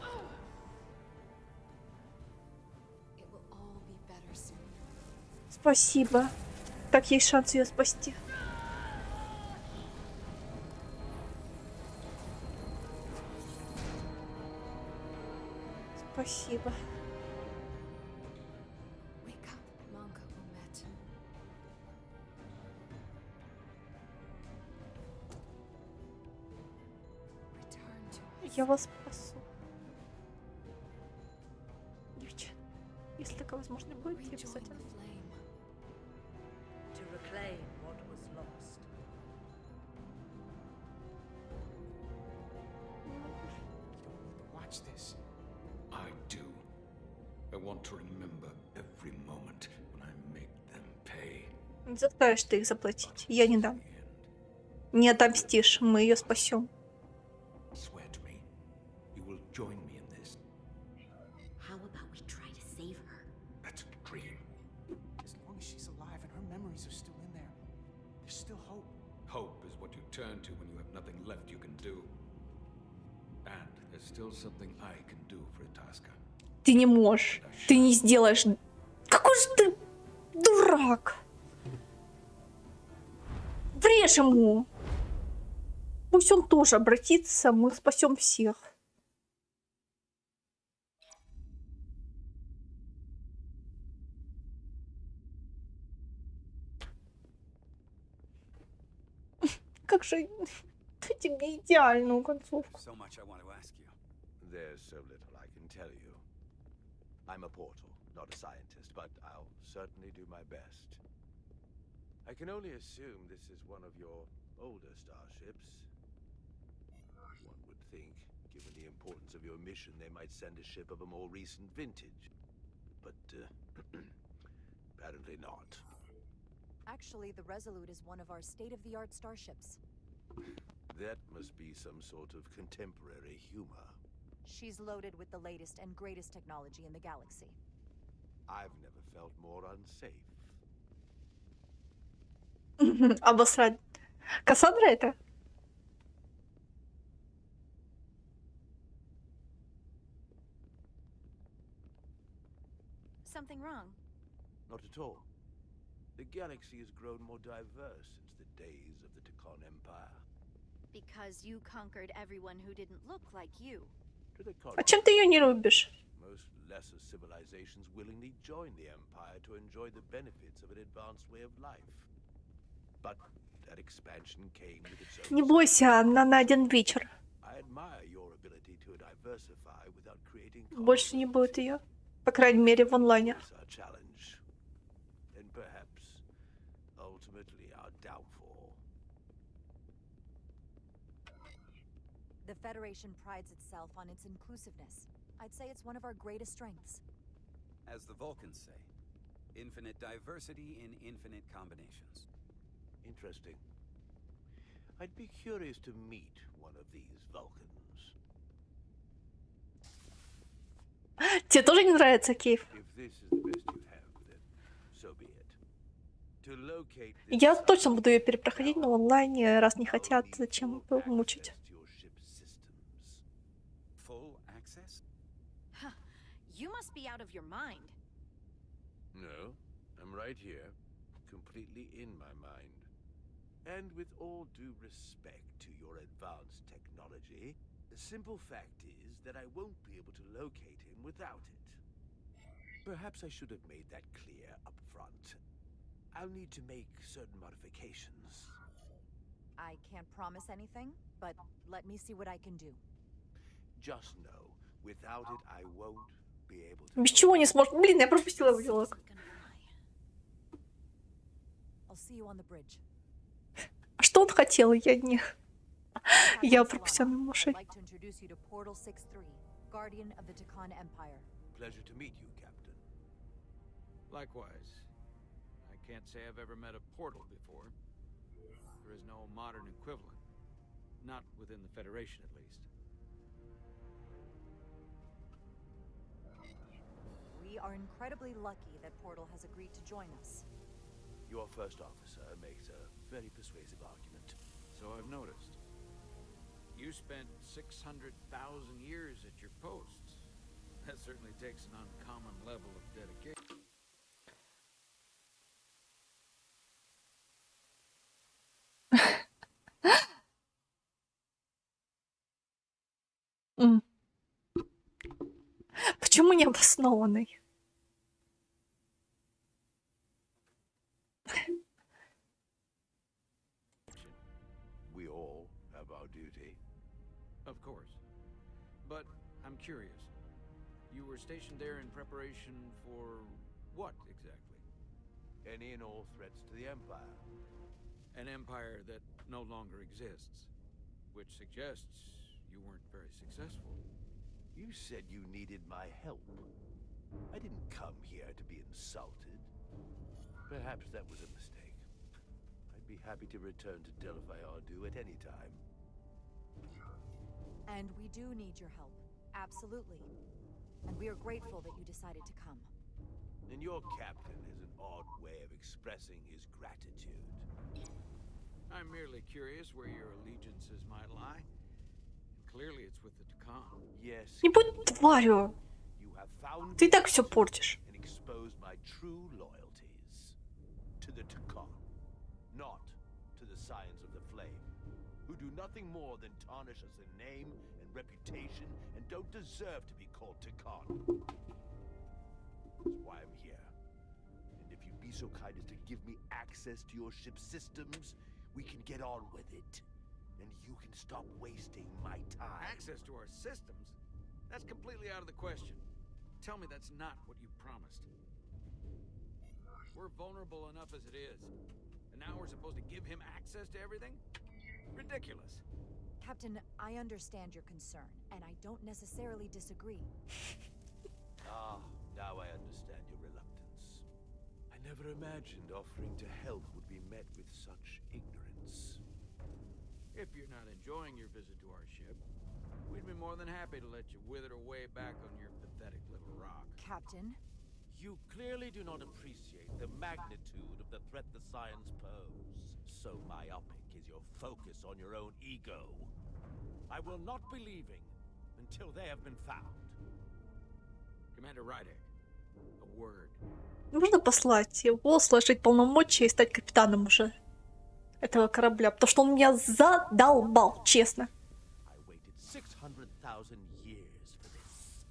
Спасибо. Так есть шанс ее спасти. Спасибо. Я вас спасу. Девчат, если такая возможность будет, я обязательно. I do. I want to remember every moment when I make them pay. Не заставишь ты их заплатить. Я не дам. Не отомстишь, мы ее спасем. Join me in this. How about we try to save her? That's a dream. As long as she's alive and her memories are still in there, there's still hope. Hope is what you turn to when you have nothing left you can do. And there's still something I can do for Itasca. Ты не можешь. Ты не сделаешь. Какой же ты дурак. Врежь ему. Пусть он тоже обратится, мы спасем всех. Как же дайте мне идеальную концовку. There's so little I can tell you. I'm a portal, not a scientist, but I'll certainly do my best. I can only assume this is one of your older starships. One would think, given the importance of your mission, they might send a ship of a more recent vintage. But, apparently not. Actually, the Resolute is one of our state-of-the-art starships. That must be some sort of contemporary humor. She's loaded with the latest and greatest technology in the galaxy. I've never felt more unsafe. Обосрать. Кассандра это? Something wrong? Not at all. The galaxy has grown more diverse since the days of the Tekon Empire. Because you conquered everyone who didn't look like you. А чем ты ее не любишь? Most lesser civilizations willingly join the Empire to enjoy the benefits of an advanced way of life. But that expansion came with its own. Не бойся, она на один вечер. I admire your ability to diversify without creating Больше не будет ее. По крайней мере, в онлайне. conflicts. Our challenge, and perhaps ultimately our downfall. The Federation prides itself on its inclusiveness. I'd say it's one of our greatest strengths. As the Vulcans say, infinite diversity in infinite combinations. Interesting. I'd be curious to meet one of these Vulcans. Тебе тоже не нравится, Кейв? If this is the best you have, then so be it. To locate this Я точно буду ее перепроходить, но в онлайне, раз не хотят, зачем его мучить? Full access? You must be out of your mind. No, I'm right here, completely in my mind. And with all due respect to your advanced technology, the simple fact is that I won't be able to locate him without it. Perhaps I should have made that clear up front. I'll need to make certain modifications. I can't promise anything, but let me see what I can do. Just know, without it, I won't be able to. Без чего не сможет? Блин, я пропустила его диалог. I'll see you on the bridge. А что он хотел? Я не... Я пропустила мимо ушей. I'd like to introduce you to Portal 6-3, Guardian of the Takan Empire. Pleasure to meet you, Captain. Likewise. I can't say I've ever met a portal before. There is no modern equivalent. Not within the Federation, at least. We are incredibly lucky that Portal has agreed to join us. Your first officer makes a very persuasive argument. So I've noticed. You spent 600,000 years at your posts. That certainly takes an uncommon level of dedication. Почему необоснованный? We all have our duty. Of course. But I'm curious. You were stationed there in preparation for what exactly? Any and all threats to the Empire. An empire that no longer exists. Which suggests you weren't very successful. You said you needed my help. I didn't come here to be insulted. Perhaps that was a mistake. I'd be happy to return to Delphi Ardu at any time. And we do need your help. Absolutely. And we are grateful that you decided to come. And your captain has an odd way of expressing his gratitude. I'm merely curious where your allegiances might lie. And clearly it's with the Takan. Yes. Не будь тварью. You have found Ты и так все портишь. and exposed my true loyalties to the Takan, not to the Scions of the Flame, who do nothing more than tarnish us in name and reputation and don't deserve to be called Takan. That's why I'm here. And if you'd be so kind as to give me access to your ship's systems, we can get on with it. And you can stop wasting my time. Access to our systems? That's completely out of the question. Tell me that's not what you promised. We're vulnerable enough as it is. And now we're supposed to give him access to everything? Ridiculous. Captain, I understand your concern, and I don't necessarily disagree. Now I understand your reluctance. I never imagined offering to help would be met with such ignorance. If you're not enjoying your visit to our ship, we'd be more than happy to let you wither away back on your pathetic little rock. Captain? You clearly do not appreciate the magnitude of the threat the Scions pose. So myopic is your focus on your own ego. I will not be leaving until they have been found. Commander Rydek, a word. Нужно послать его, сложить полномочия и стать капитаном уже этого корабля, потому что он меня задолбал, честно. I waited 600,000 years for this.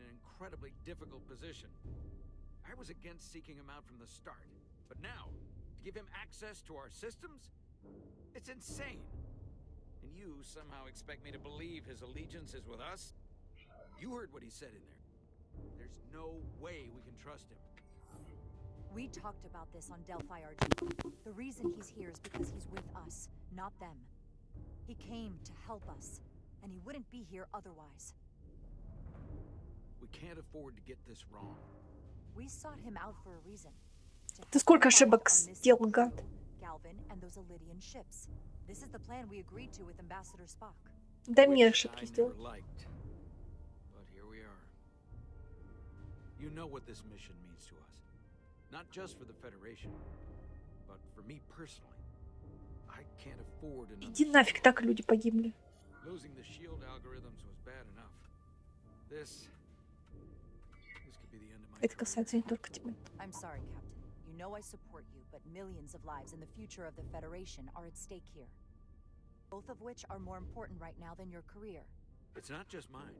an incredibly difficult position. I was against seeking him out from the start, but now, to give him access to our systems? It's insane. And you somehow expect me to believe his allegiance is with us? You heard what he said in there. There's no way we can trust him. We talked about this on Delphi RG. The reason he's here is because he's with us, not them. He came to help us, and he wouldn't be here otherwise. We can't afford to get this wrong. We sought him out for a reason. Ты сколько ошибок сделал, гад? Galvin and those Elydian ships. This is the plan we agreed to with Ambassador Spock. Дай мне ошибки сделать. But here we are. You know what this mission means to us. Not just for the Federation, but for me personally. I can't afford another. Иди нафиг, так люди погибли. Losing the shield algorithms was bad enough. This could be the end of my Это касается не только тебя. I'm sorry, Captain. You know I support you, but millions of lives and the future of the Federation are at stake here. Both of which are more important right now than your career. It's not just mine.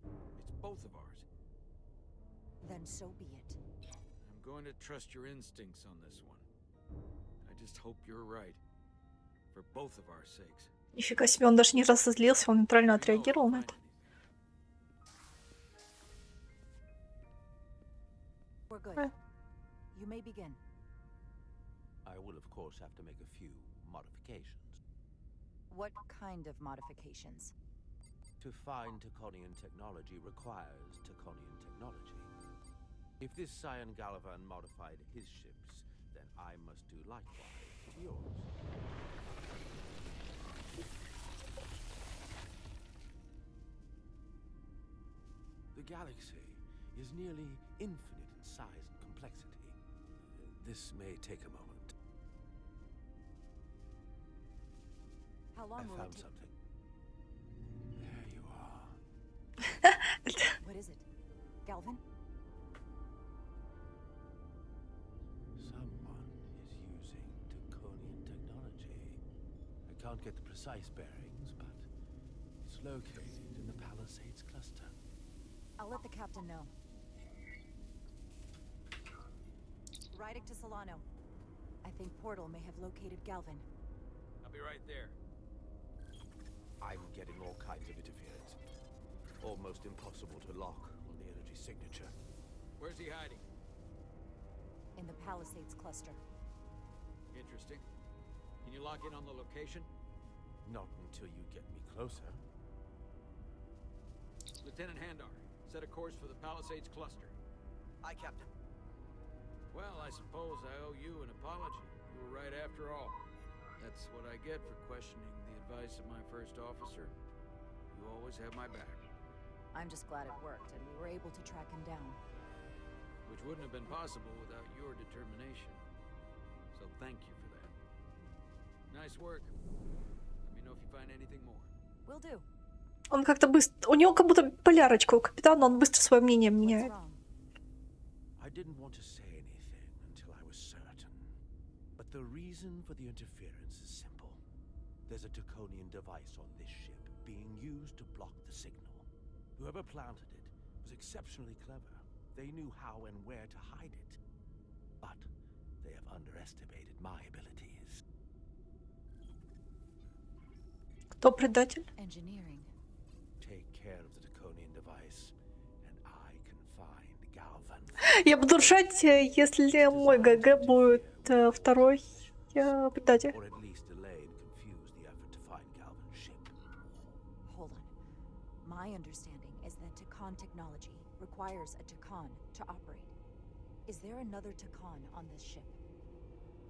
It's both of ours. Then so be it. I'm going to trust your instincts on this one. I just hope you're right. For both of our sakes. Нифига себе, он даже не разозлился, он нейтрально отреагировал на это. We're good. You may begin. I will, of course, have to make a few modifications. What kind of modifications? To find Taconian technology requires Taconian technology. If this Cyan Galavan modified his ships, then I must do likewise to yours. The galaxy is nearly infinite in size and complexity. This may take a moment. How long will I found it take? something. There you are. What is it? Galvin? Someone is using Taconian technology. I can't get the precise bearings, but it's located in the Palisades cluster. I'll let the captain know. Riding to Solano. I think Portal may have located Galvin. I'll be right there. I'm getting all kinds of interference. Almost impossible to lock on the energy signature. Where's he hiding? In the Palisades cluster. Interesting. Can you lock in on the location? Not until you get me closer. Lieutenant Handar, set a course for the Palisades cluster. Aye, Captain. Well, I suppose I owe you an apology. You were right after all. That's what I get for questioning the advice of my first officer. You always have my back. I'm just glad it worked, and we were able to track him down. Which wouldn't have been possible without your determination. So thank you for that. Nice work. Let me know if you find anything more. Will do. Он как-то быстро... У него как будто полярочка у капитана, он быстро свое мнение меняет. I didn't want to say anything until I was certain. But the reason for the interference is simple. There's a Taconian device on this ship being used to block the signal. Whoever planted it was exceptionally clever. They knew how and where to hide it. But they have underestimated my abilities. Кто предатель? Engineering. Take care of the Taconian device, and I can find Galvan. Я буду ржать, если мой ГГ будет второй предатель. Or at least delay and confuse the effort to find Galvan's ship. Hold on. My understanding is that Takan technology requires a Takan to operate. Is there another Takan on this ship?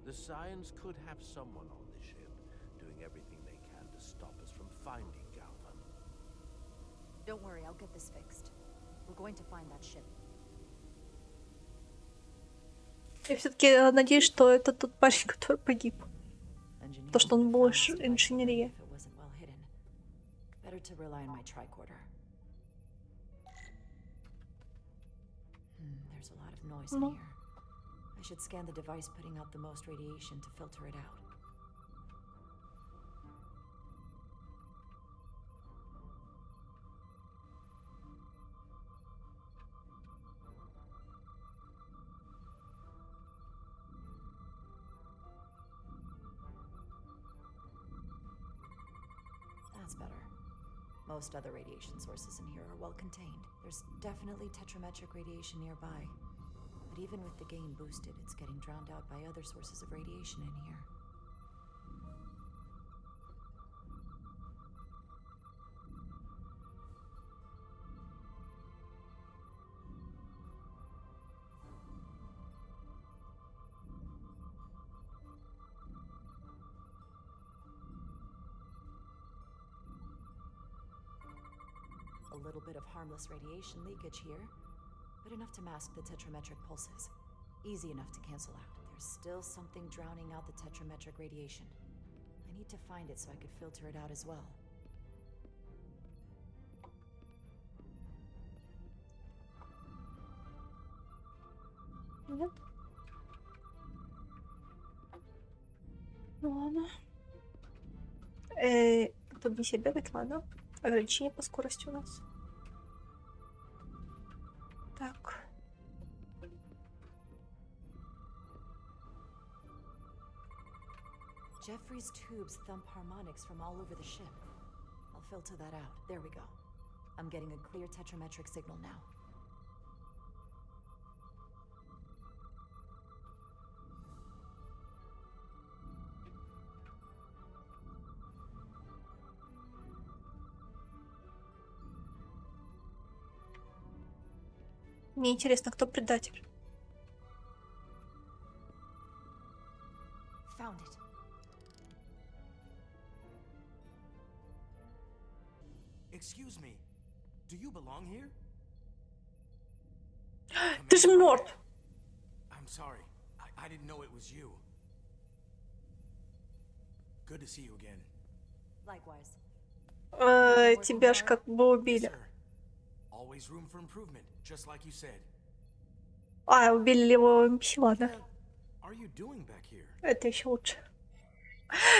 The Scions could have someone on the ship, doing everything they can to stop us from finding Galvan. Don't worry, I'll get this fixed. We're going to find that ship. Я все-таки надеюсь, что это тот парень, который погиб. То, что он больше инженерия. Better to rely on my tricorder. There's a lot of noise in here. I should scan the device putting out the most radiation to filter it out. That's better. Most other radiation sources in here are well contained. There's definitely tetrametric radiation nearby. But even with the gain boosted, it's getting drowned out by other sources of radiation in here. A little bit of harmless radiation leakage here, but enough to mask the tetrametric pulses. Easy enough to cancel out. There's still something drowning out the tetrametric radiation. I need to find it so I could filter it out as well. Нет. Ну ладно. Тут не себе бегать, ладно. Ограничение по скорости у нас. Так. Jeffrey's tubes thump harmonics from all over the ship. I'll filter that out. There we go. I'm getting a clear tetrametric signal now. Мне интересно, кто предатель. Found it. Excuse me. Do you belong here? Ты же мертв. I'm sorry. I didn't know it was you. Good to see you again. Likewise. Тебя ж как бы убили. Always room for improvement, just like you said. Убили его МП, ладно. Are you doing back here? Это еще лучше.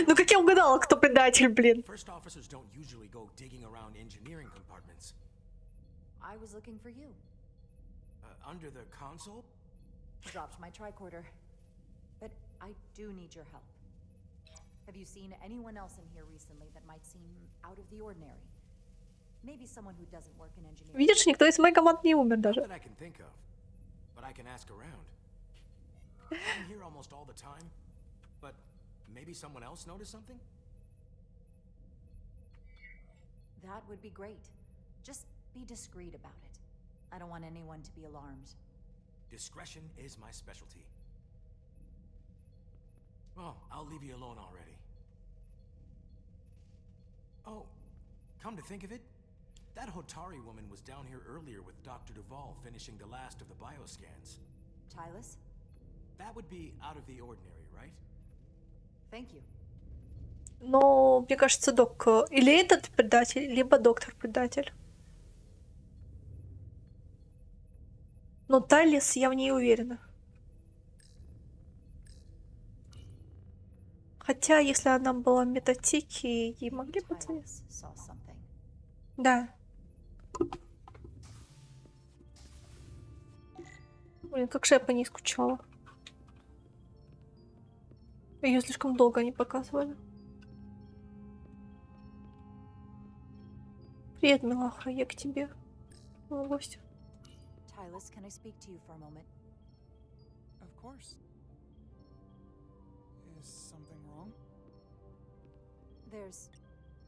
Ну как я угадала, кто предатель, блин. First officers don't usually go digging around engineering compartments. I was looking for you. Under the console? Dropped my tricorder. But I do need your help. Have you seen anyone else in here recently that might seem out of the ordinary? Maybe someone who doesn't work in engineering. Видишь, никто из моей команды не умер даже. That I can think of, but I can ask around. I'm here almost all the time, but maybe someone else noticed something? That would be great. Just be discreet about it. I don't want anyone to be alarmed. Discretion is my specialty. Well, I'll leave you alone already. Oh, come to think of it, that Hotari woman was down here earlier with Dr. Duvall finishing the last of the bioscans. Tylus? That would be out of the ordinary, right? Thank you. Но, мне кажется, док... Или этот предатель, либо доктор предатель. Но Тайлис я в ней уверена. Хотя, если она была в метатеке, ей могли бы... Да. Блин, как же я по ней скучала. Ее слишком долго не показывали. Привет, милаха, я к тебе. В гости. Tylus, can I speak to you for a moment? Of course. Is something wrong? There's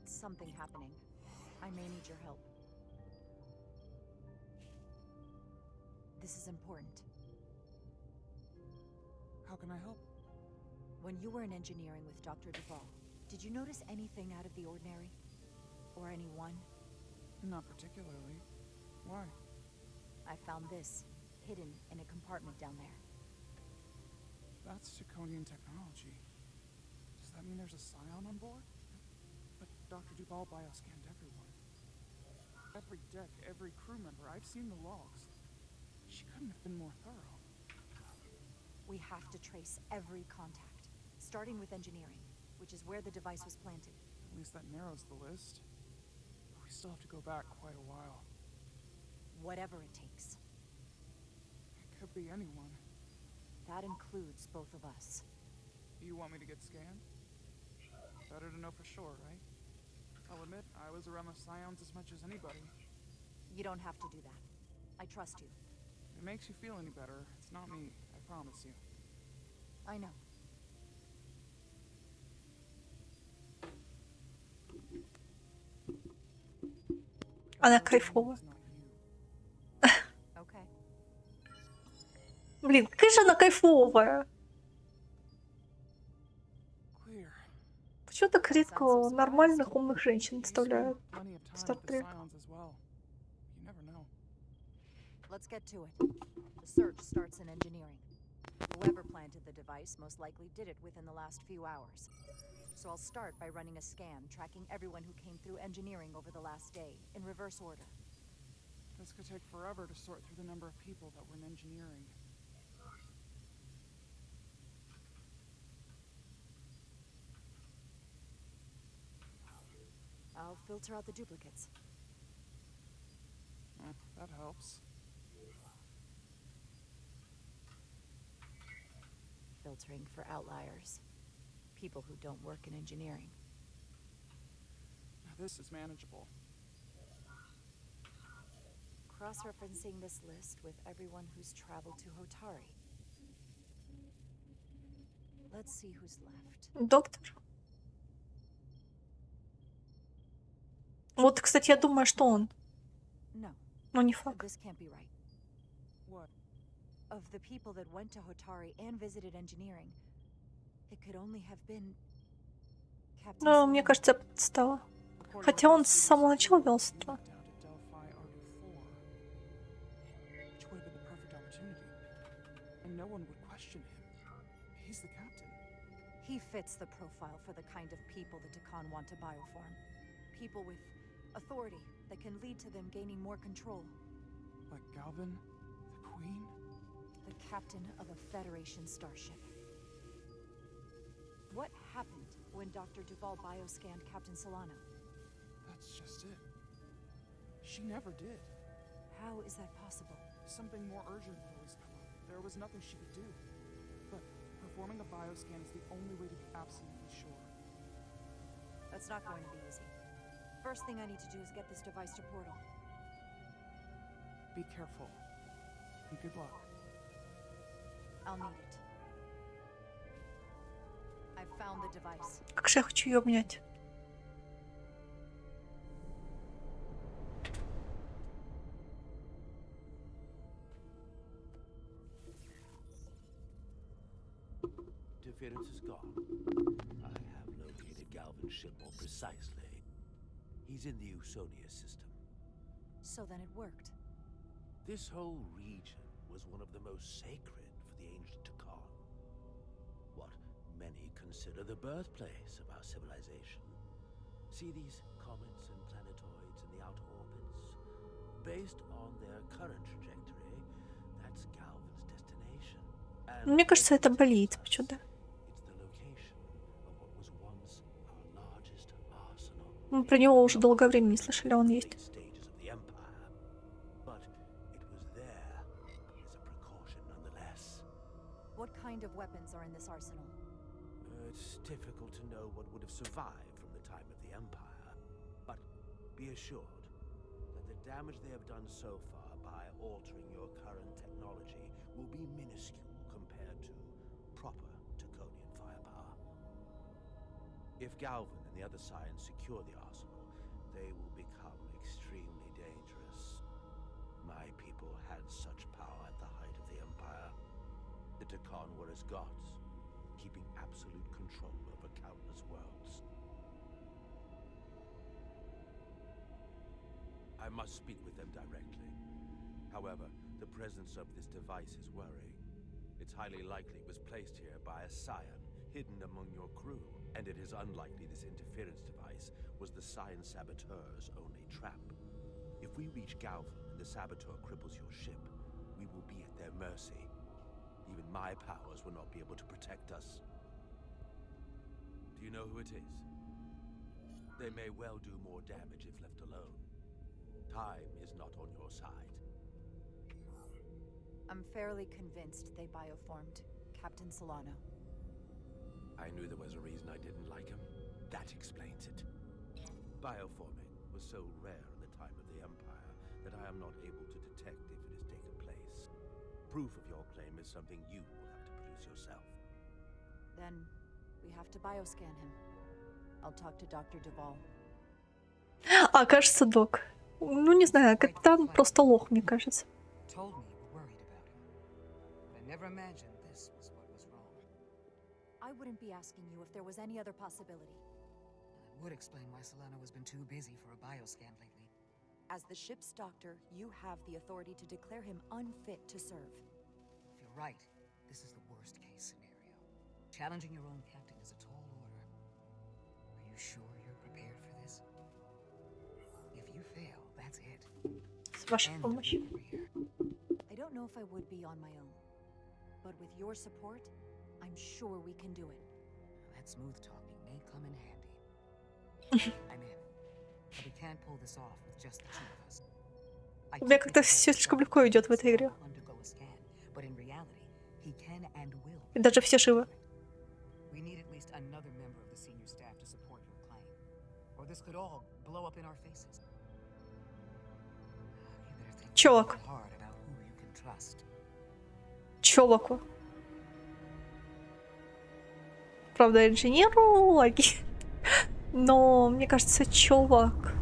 something happening. I may need your help. This is important. How can I help? When you were in engineering with Dr. Duvall, did you notice anything out of the ordinary? Or anyone? Not particularly. Why? I found this, hidden in a compartment down there. That's Draconian technology. Does that mean there's a scion on board? But Dr. Duvall bioscanned everyone. Every deck, every crew member. I've seen the logs. She couldn't have been more thorough. We have to trace every contact, starting with engineering, which is where the device was planted. At least that narrows the list. But we still have to go back quite a while. Whatever it takes. It could be anyone. That includes both of us. You want me to get scanned? Better to know for sure, right? I'll admit, I was around the Scions as much as anybody. You don't have to do that. I trust you. If it makes you feel any better, it's not me, I promise you. I know. Она кайфовая. Okay. Блин, какая же она кайфовая. Почему так редко нормальных умных женщин вставляют в Стартрек? Let's get to it. The search starts in engineering. Whoever planted the device most likely did it within the last few hours. So I'll start by running a scan, tracking everyone who came through engineering over the last day, in reverse order. This could take forever to sort through the number of people that were in engineering. I'll filter out the duplicates. That helps. Filtering for outliers. People who don't work in engineering. This is manageable. Cross-referencing this list with everyone who's traveled to Hotari. Let's see who's left. Доктор. Вот, кстати, я думаю, что он. No. Но не факт. This can't be right. What? Of the people that went to Hotari and visited engineering, it could only have been Captain Но мне кажется, я подстала. Хотя он с самого начала вел строй. Which would have been the perfect opportunity. And no one would question him. He's the captain. He fits the profile for the kind of people the Takan want to bioform. People with authority that can lead to them gaining more control. Like Galvin, the Queen? The captain of a Federation starship. What happened when Dr. Duval bioscanned Captain Solano? That's just it. She never did. How is that possible? Something more urgent would always come up. There was nothing she could do. But performing a bioscan is the only way to be absolutely sure. That's not going to be easy. First thing I need to do is get this device to Portal. Be careful. And good luck. I'll need it. I've found the device. Как же я хочу ее обнять. Interference is gone. I have located Galvin's ship more precisely. He's in the Usonia system. So then it worked. This whole region was one of the most sacred for the ancient Takan. What many consider the birthplace of our civilization. See these comets and planetoids in the outer orbits? Based on their current trajectory, that's Galvin's destination. And Мне кажется, это болит почему-то. Мы про него уже долгое время не слышали, он есть. What kind of weapons are in this arsenal? It's difficult to know what would have survived from the time of the Empire, but be assured that the damage they have done so far by altering your current technology will be minuscule compared to proper Taconian firepower. If Galvin and the other Scions secure the arsenal, they will become extremely dangerous. My people had such power at the height of the Empire. The Takan were as gods, keeping absolute control over countless worlds. I must speak with them directly. However, the presence of this device is worrying. It's highly likely it was placed here by a Scion, hidden among your crew. And it is unlikely this interference device was the Scion Saboteur's only trap. If we reach Galvin and the Saboteur cripples your ship, we will be at their mercy. Even my powers will not be able to protect us. Do you know who it is? They may well do more damage if left alone. Time is not on your side. I'm fairly convinced they bioformed Captain Solano. I knew there was a reason I didn't like him. That explains it. Bioforming was so rare in the time of the Empire that I am not able to detect if it has taken place. Proof of your claim is something you will have to produce yourself. Then we have to bioscan him. I'll talk to Dr. Duvall. А, кажется, док. Ну, не знаю, капитан просто лох, мне кажется. Told me you were worried about him. But I never imagined this was what was wrong. I wouldn't be asking you if there was any other possibility. It would explain why Solano has been too busy for a bioscan lately. As the ship's doctor, you have the authority to declare him unfit to serve. If you're right, this is the worst case scenario. Challenging your own captain is a tall order. Are you sure you're prepared for this? If you fail, that's it. С вашей помощью. I don't know if I would be on my own, but with your support, I'm sure we can do it. That smooth talking may come in handy. I'm in. But we can't pull this off with just the two of us. У меня как-то все слишком легко идет в этой игре. Undergo a scan, but in reality, he can and will. И даже все живы. We need at least another member of the senior staff to support your claim, or this could all blow up in our faces. Чувак. Чуваку. Правда, инженеру логи. Но мне кажется, чувак.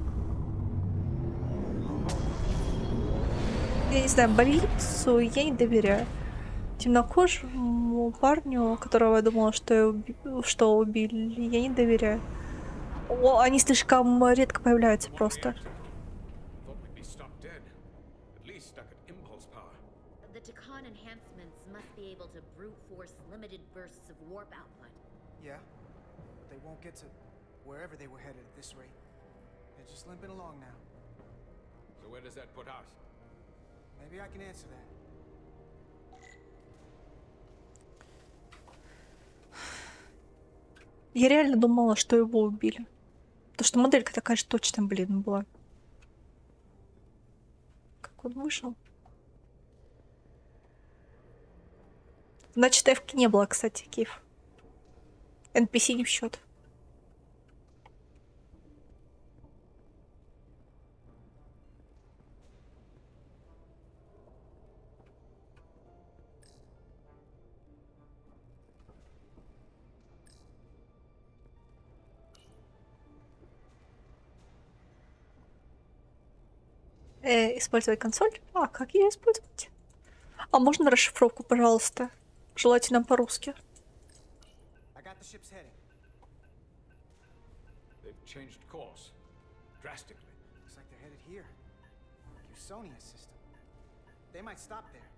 Я не знаю, больницу я не доверяю. Темнокожему парню, которого я думала, что убили, я не доверяю. Они слишком редко появляются просто. The Takan enhancements must be able to brute force limited bursts of warp output. Yeah, they won't get to wherever they were headed at this rate. They're just limping along now. So where does that put us? Maybe I can answer that. Я реально думала, что его убили. Потому что моделька такая же точно, блин, была. Как он вышел? Значит, эвки не было, кстати, Киев. NPC не в счет. Использовать консоль? А, как ее использовать? А можно расшифровку, пожалуйста? Желательно по-русски. They've changed course drastically. Looks like they're headed here. Usonia system. They might stop there.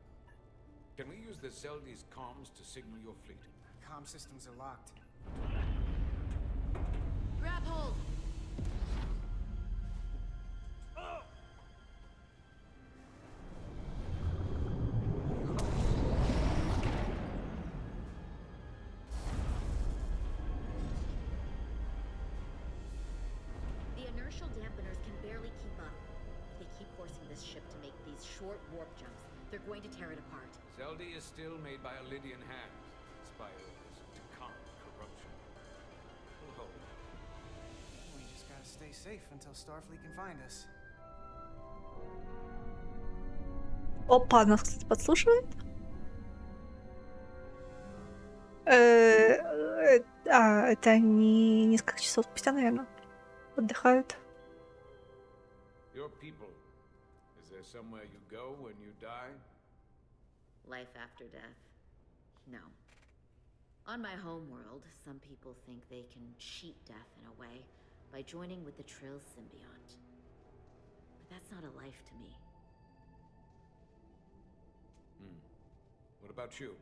Can we use the Zeldi's comms to signal your fleet? Comm systems are locked. Grab hold! The inertial dampeners can barely keep up. If they keep forcing this ship to make these short warp jumps, they're going to tear it apart. Zeldi is still made by a Lydian hand, despite all this Takan corruption. We'll hold it. We just gotta stay safe until Starfleet can find us. Опа, нас, кстати, подслушивает. Это они несколько часов спустя, наверное, отдыхают. Your people. Is there somewhere you go when you die? Life after death? No. On my homeworld, some people think they can cheat death in a way by joining with the Trill symbiont. But that's not a life to me. What about you?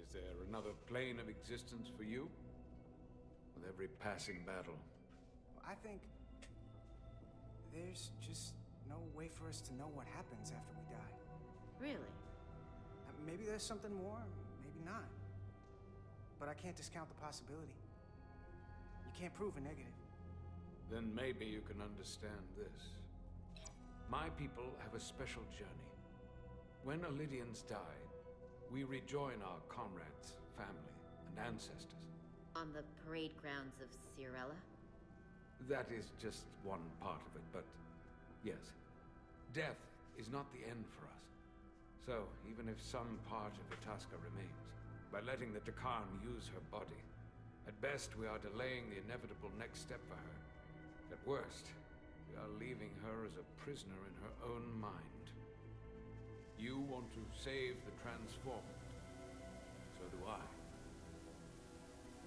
Is there another plane of existence for you? With every passing battle. I think there's just no way for us to know what happens after we die. Really? Maybe there's something more, maybe not. But I can't discount the possibility. You can't prove a negative. Then maybe you can understand this. My people have a special journey. When Lydians die, we rejoin our comrades, family, and ancestors. On the parade grounds of Cirella? That is just one part of it, but yes, death is not the end for us. So, even if some part of Itasca remains, by letting the Dakan use her body, at best we are delaying the inevitable next step for her. At worst, we are leaving her as a prisoner in her own mind. You want to save the transformed. So do I.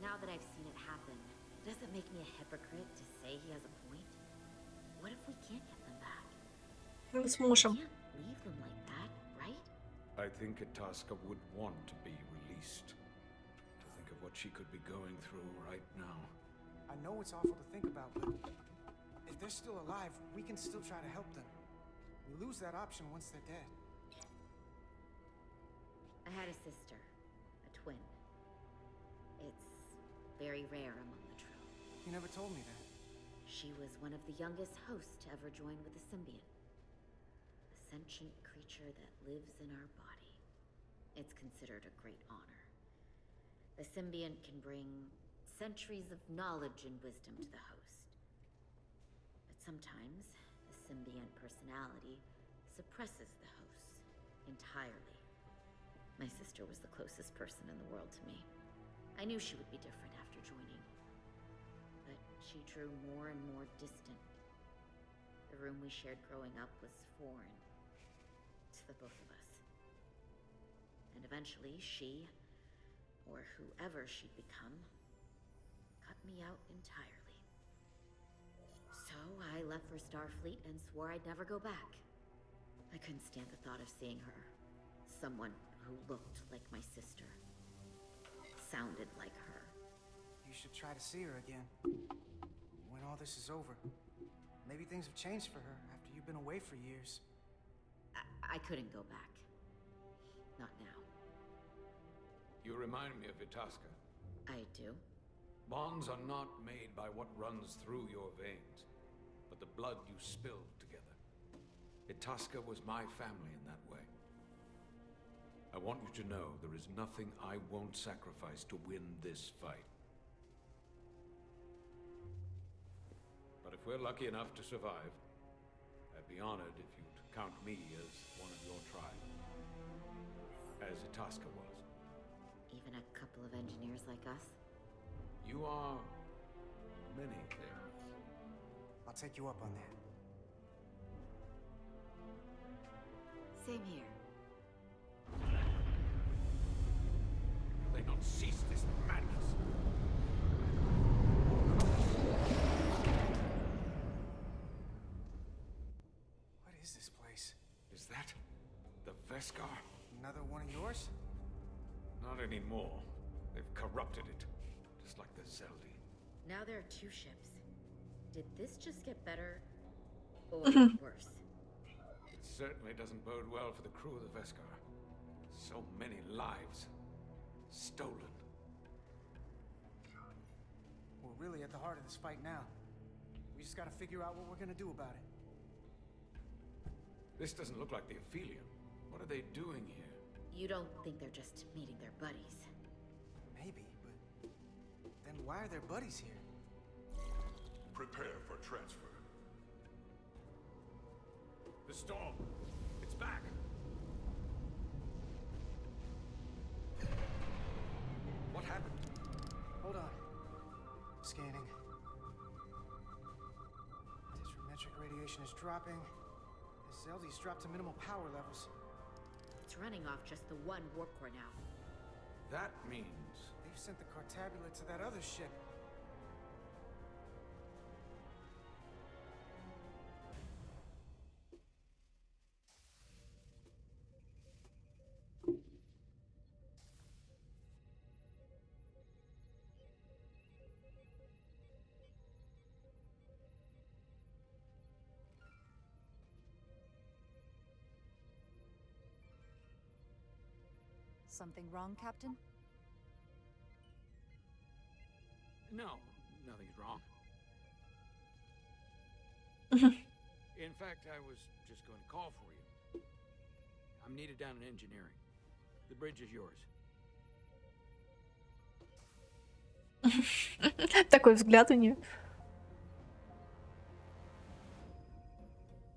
Now that I've seen it happen, does it make me a hypocrite to say he has a point? What if we can't get them back? Мы сможем. Leave them like that, right? I think Itasca would want to be released. To think of what she could be going through right now. I know it's awful to think about, but if they're still alive, we can still try to help them. We lose that option once they're dead. I had a sister, a twin. It's very rare among the Trill. You never told me that. She was one of the youngest hosts to ever join with a symbiont. A sentient creature that lives in our body. It's considered a great honor. The symbiont can bring centuries of knowledge and wisdom to the host. But sometimes, the symbiont personality suppresses the host entirely. My sister was the closest person in the world to me. I knew she would be different after joining. But she drew more and more distant. The room we shared growing up was foreign to the both of us. And eventually she, or whoever she'd become, cut me out entirely. So I left for Starfleet and swore I'd never go back. I couldn't stand the thought of seeing her. Someone who looked like my sister. Sounded like her. You should try to see her again. When all this is over. Maybe things have changed for her after you've been away for years. I couldn't go back. Not now. You remind me of Itasca. I do? Bonds are not made by what runs through your veins, but the blood you spilled together. Itasca was my family in that way. I want you to know there is nothing I won't sacrifice to win this fight. But if we're lucky enough to survive, I'd be honored if you'd count me as one of your tribe. As Itasca was. Even a couple of engineers like us? You are many things. I'll take you up on that. Same here. They not cease this madness. What is this place? Is that the Veskar? Another one of yours? Not anymore. They've corrupted it, just like the Zeldi. Now there are two ships. Did this just get better or worse? It certainly doesn't bode well for the crew of the Veskar. So many lives stolen. We're really at the heart of this fight now. We just gotta figure out what we're gonna do about it. This doesn't look like the Aphelion. What are they doing here? You don't think they're just meeting their buddies? Maybe, but then why are their buddies here? Prepare for transfer. The storm! It's back! What happened? Hold on. Scanning. Tetrametric radiation is dropping. The Zeldi's dropped to minimal power levels. It's running off just the one warp core now. That means... They've sent the Cartabula to that other ship. Something wrong, Captain? No, nothing's wrong. In fact, I was just going to call for you. I'm needed down in engineering. The bridge is yours. Такой взгляд у нее.